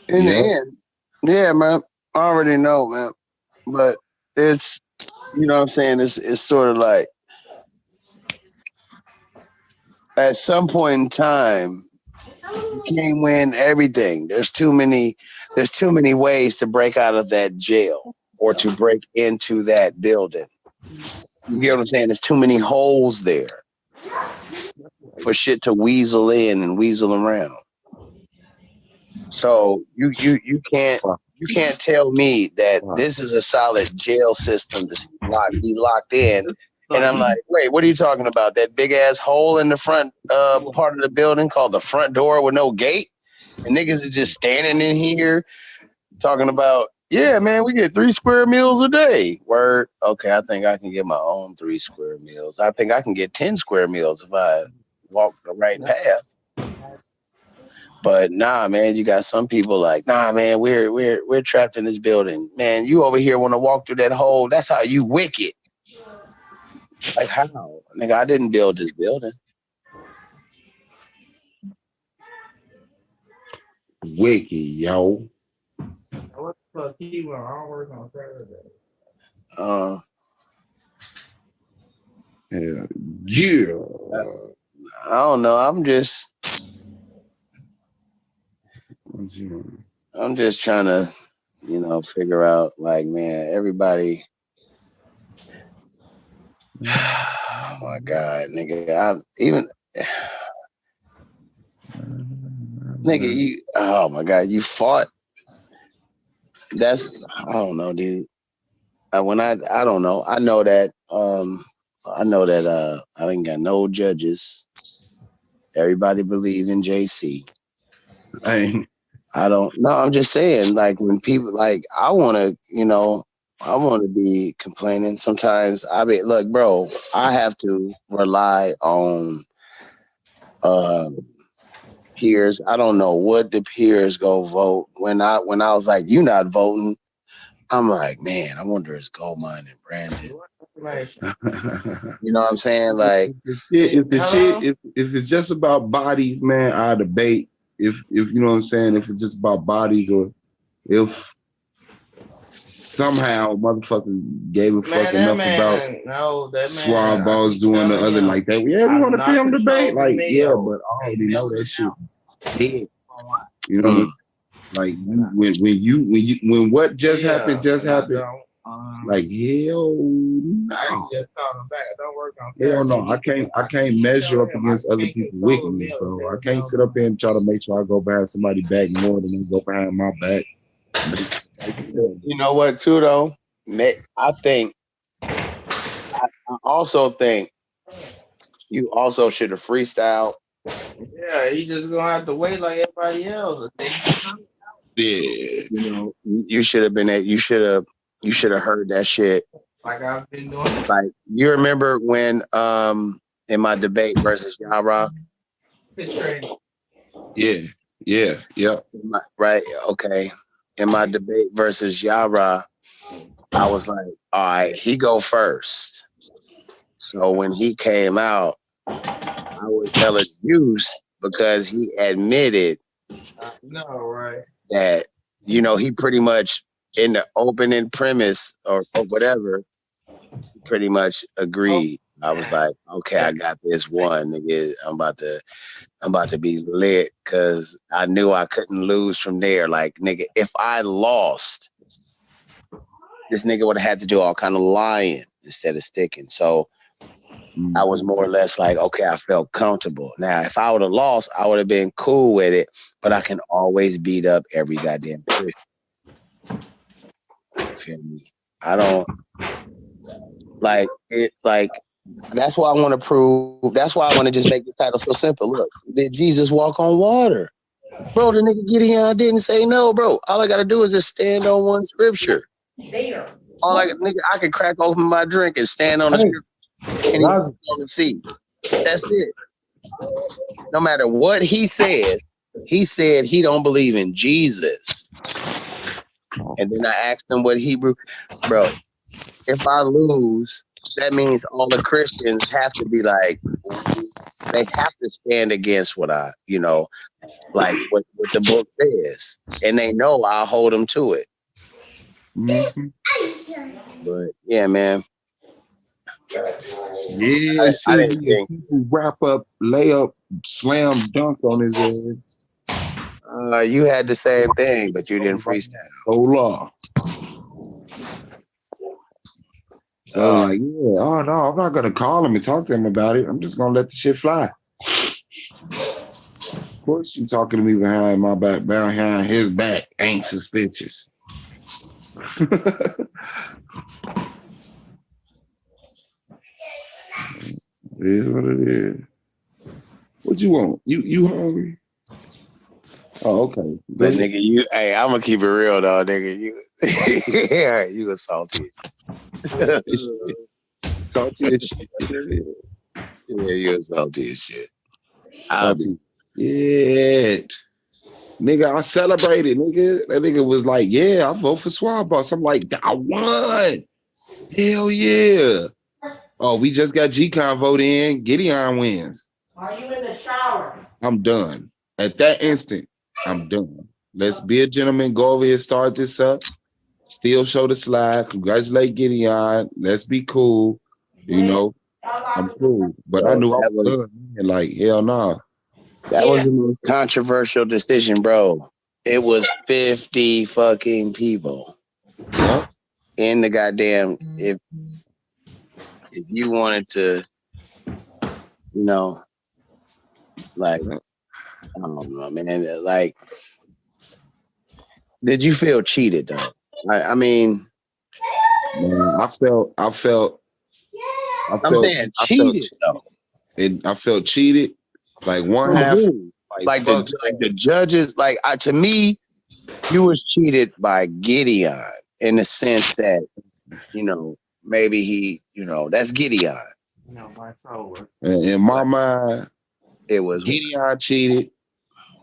In the end. Yeah, man. I already know, man. But it's, you know what I'm saying, it's sort of like at some point in time, you can't win everything. There's too many ways to break out of that jail or to break into that building. You get what I'm saying? There's too many holes there for shit to weasel in and weasel around. So you can't tell me that this is a solid jail system to be locked in. And I'm like, wait, what are you talking about? That big ass hole in the front part of the building called the front door with no gate? And niggas are just standing in here talking about, yeah, man, we get 3 square meals a day. Word. Okay, I think I can get my own 3 square meals. I think I can get 10 square meals if I walk the right path. But nah, man, you got some people like, nah, man, we're trapped in this building. Man, you over here want to walk through that hole. That's how you wicked. Like, how? Nigga, I didn't build this building. Wicked, yo. What the fuck he went? I don't work on Saturday. Yeah. I don't know. I'm just trying to, you know, figure out, like, man, everybody. Oh my God, nigga. Nigga, you, oh my God, you fought. I don't know, dude. I don't know. I know that I ain't got no judges. Everybody believe in JC. I don't know. I'm just saying, like, when people, like, I want to be complaining. Sometimes look, bro, I have to rely on peers. I don't know what the peers go vote. When I was like, you not voting, I'm like, man, I wonder is Goldmine and Brandon. You know what I'm saying? Like, if it's just about bodies, man, I debate. If you know what I'm saying, if it's just about bodies, or if somehow motherfucker gave a fuck enough about Swab Balls doing the other like that. Yeah, we want to see them debate. Like, yeah, but I already know that shit dead. You know what I'm saying? Like, when what just happened, like, hell no. Hell no, I can't measure up against other people's wickedness, bro. I can't sit up there and try to make sure I go behind somebody's back more than they go behind my back. You know what, too, though? I also think you also should have freestyled. Yeah, he just gonna have to wait like everybody else. Yeah, you know, you should have been you should have heard that shit. Like I've been doing. Like, you remember when in my debate versus Yara. Yeah. Right? Okay. In my debate versus Yara, I was like, all right, he go first. So when he came out, I was hella juiced because he admitted that, you know, he pretty much in the opening premise or whatever, he pretty much agreed. I was like, okay, I got this one, nigga. I'm about to be lit because I knew I couldn't lose from there. Like, nigga, if I lost, this nigga would have had to do all kind of lying instead of sticking. So I was more or less like, okay, I felt comfortable. Now, if I would have lost, I would have been cool with it, but I can always beat up every goddamn Christian. Feel me? I don't like it. Like, that's why I want to prove. That's why I want to just make this title so simple. Look, did Jesus walk on water? Bro, the nigga Gideon didn't say no, bro. All I got to do is just stand on one scripture. I could crack open my drink and stand on the scripture and he's on the seat. That's it. No matter what he said he don't believe in Jesus. And then I asked him what Hebrew, bro. If I lose, that means all the Christians have to be like, they have to stand against what I, you know, like what the book says, and they know I'll hold them to it. But yeah, man. Yeah, I shit. didn't think. People wrap up, lay up, slam dunk on his ass. You had the same thing, but you didn't freestyle. Off. So like, yeah, oh no, I'm not gonna call him and talk to him about it. I'm just gonna let the shit fly. Of course, you talking to me behind my back, behind his back ain't suspicious. It is what it is. What you want? You hungry? Oh, okay. But nigga, I'm gonna keep it real though, nigga. Yeah, you a salty. Salty as shit. Yeah, you a salty as shit. Yeah. Nigga, I celebrated, nigga. That nigga was like, yeah, I vote for Swab Boss. I'm like, I won. Hell yeah. Oh, we just got G-Con vote in. Gideon wins. Are you in the shower? I'm done. At that instant, I'm done. Let's be a gentleman. Go over here, start this up. Still show the slide. Congratulate Gideon. Let's be cool. You know, I'm cool. But I knew I was done. Like, hell no. That was the most controversial decision, bro. It was 50 fucking people. Yep. In the goddamn, if you wanted to, you know, like, I don't know, man. Like, did you feel cheated though? I mean, I felt cheated though. I felt cheated. Like one From half, who? Like the judges. Like to me, you was cheated by Gideon in the sense that, you know, maybe he, you know, that's Gideon. No, mike's over. In my mind, it was Gideon cheated.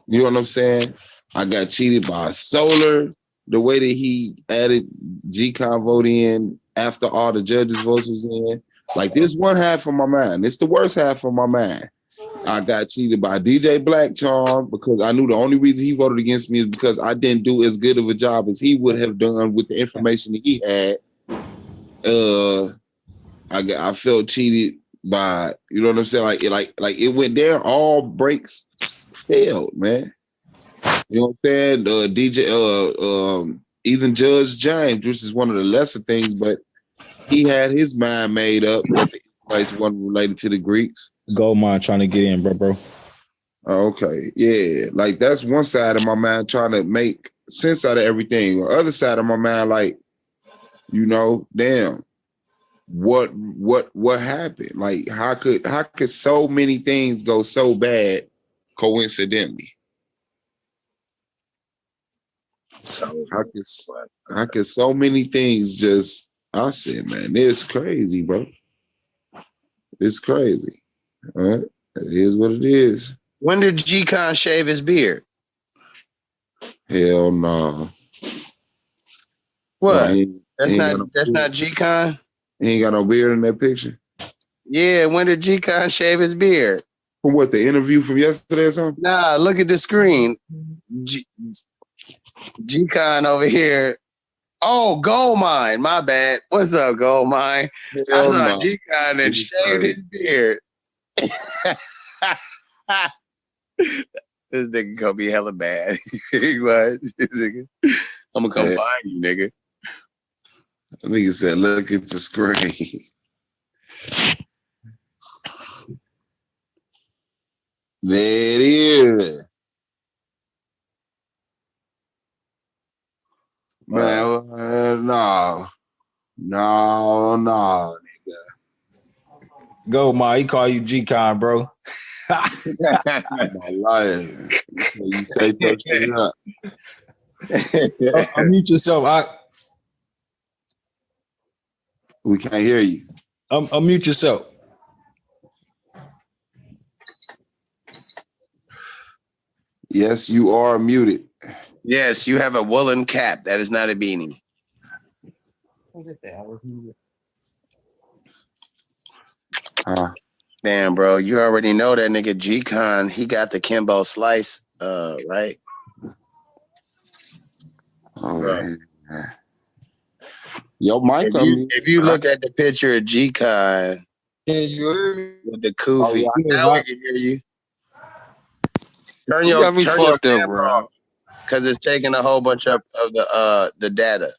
You know what I'm saying? I got cheated by Solar. The way that he added G-Con vote in after all the judges' votes was in. Like this one half of my mind. It's the worst half of my mind. I got cheated by DJ Black Charm because I knew the only reason he voted against me is because I didn't do as good of a job as he would have done with the information that he had. I felt cheated by, you know what I'm saying? Like it went down. All breaks failed, man. You know what I'm saying? Even Judge James, which is one of the lesser things, but he had his mind made up that the Israelites wasn't related to the Greeks. Goldmine trying to get in, bro. Okay, yeah, like that's one side of my mind trying to make sense out of everything. The other side of my mind, like, you know, damn, what happened? Like, how could so many things go so bad coincidentally? So how could so many things just? I said, man, it's crazy, bro. It's crazy. It is what it is. When did G-Con shave his beard? Hell no. What? Why, he That's not G-Con? He ain't got no beard in that picture. Yeah, when did G-Con shave his beard? From what, the interview from yesterday or something? Nah, look at the screen. G-Con over here. Oh, Gold Mine. My bad. What's up, Gold Mine? I thought G-Con and shaved his beard. This nigga gonna be hella bad. What? I'm gonna come find you, nigga. Nigga said, look at the screen. There it is. Man, no, nigga. Go, Ma. He call you G-Con, bro. My life. You take that shit up. Unmute yourself. We can't hear you. Unmute yourself. Yes, you are muted. Yes, you have a woolen cap. That is not a beanie. Damn, bro. You already know that nigga G-Con, he got the Kimbo Slice, right? All right. Yo, Mike, if you look at the picture of G-Con with the kufi, now we can hear you. Turn your camera off, because it's taking a whole bunch of the data.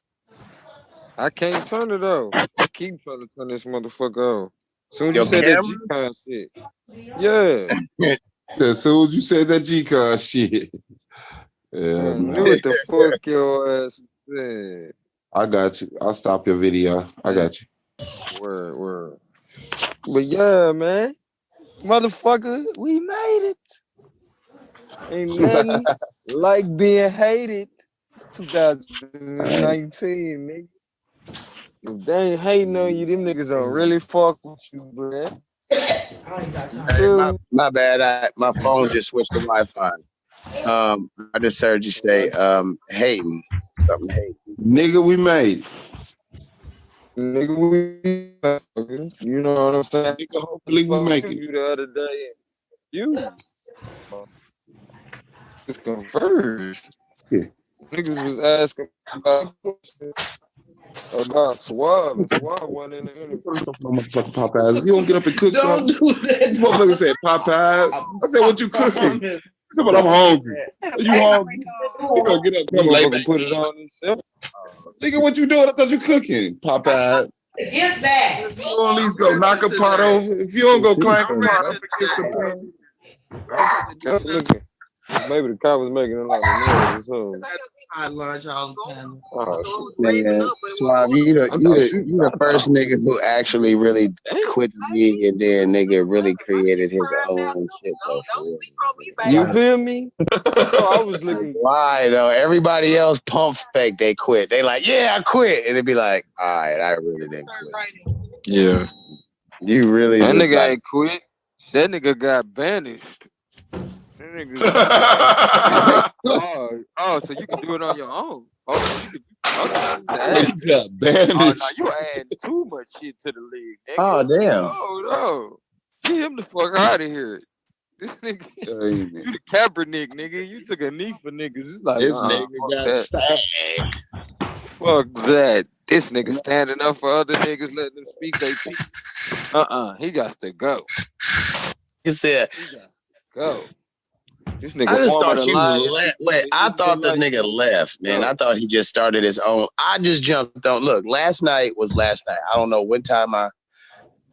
I can't turn it off. I keep trying to turn this motherfucker off. As soon as Your you said that camera? G-Con shit. Yeah. As soon as you said that G-Con shit. Yeah, I knew what the fuck your ass said. I got you. I'll stop your video. I got you. Word. But yeah, man. Motherfucker, we made it. Ain't nothing like being hated. It's 2019, nigga. If they ain't hating on you, them niggas don't really fuck with you, man. Hey, my bad. My phone just switched to Wi-Fi. I just heard you say hating. Something hating. Nigga, we made it. Nigga, we you know what I'm saying? Nigga, hopefully we make it. You the other day. You it's converged. Yeah. Niggas was asking about questions about Swab, and Swab wasn't in the interview. Motherfucking Popeyes. You don't get up and cook Don't something? do that. This motherfucker said Popeyes. I said, what you cooking? But I'm hungry. Are you hungry? You gonna get up and come lay back. Put it on himself. Nigga, what you doing? I thought you cooking. Popeyes. Get back. If you at least go knock a pot over. If you don't go clank a pot over and get some Maybe the cop was making a lot of noise or something. I lunch all the time. Oh, Man, Swab, you the first nigga who actually really quit the league and then nigga really created his own shit though. You feel me? I was looking. Why though? Everybody else pump fake. They quit. They like, yeah, I quit, and it'd be like, all right, I really didn't quit. Yeah, you really. That nigga like, ain't quit. That nigga got banished. That nigga. oh, so you can do it on your own. Oh, you can. He got banished. Oh, no, you adding too much shit to the league. Nigga. Oh damn. Oh no, get him the fuck out of here. This nigga, you the Kaepernick nigga. You took a knee for niggas. It's like this nigga got stacked. Fuck that. This nigga standing up for other niggas, letting them speak their piece. He got to go. He said, go. This nigga I just thought you left. Wait, I thought the nigga left, man. I thought he just started his own. I just jumped on. Look, last night was last night. I don't know when time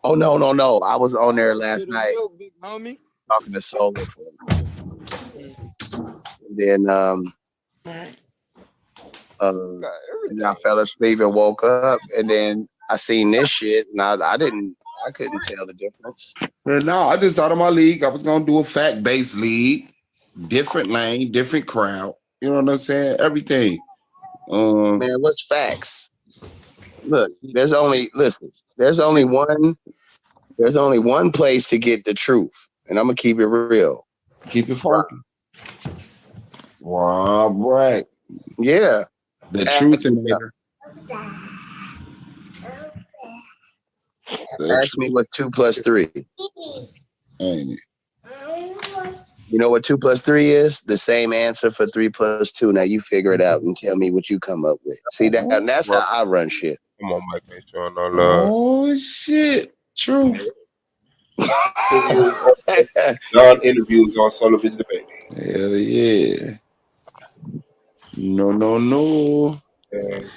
Oh no. I was on there last night talking to Solar for and then and I fell asleep and woke up, and then I seen this shit, and I couldn't tell the difference. No, I just thought of my league. I was gonna do a fact-based league, different lane, different crowd. You know what I'm saying? Everything. Man, what's facts? Look, there's only one There's only one place to get the truth, and I'm gonna keep it real. Keep it funky. Wow, right. Yeah. The Ask truth me in there. Ask me what's 2 plus 3. Ain't it? You know what 2 plus 3 is? The same answer for 3 plus 2. Now you figure it out and tell me what you come up with. See that? That's how I run shit. Come on, Mike, ain't showing no love. Oh shit! Truth. Non-interviews on Sullivan Debate. Hell yeah. No.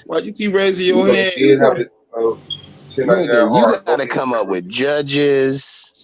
Why you keep raising your hand? Nigga, you gotta come up with judges.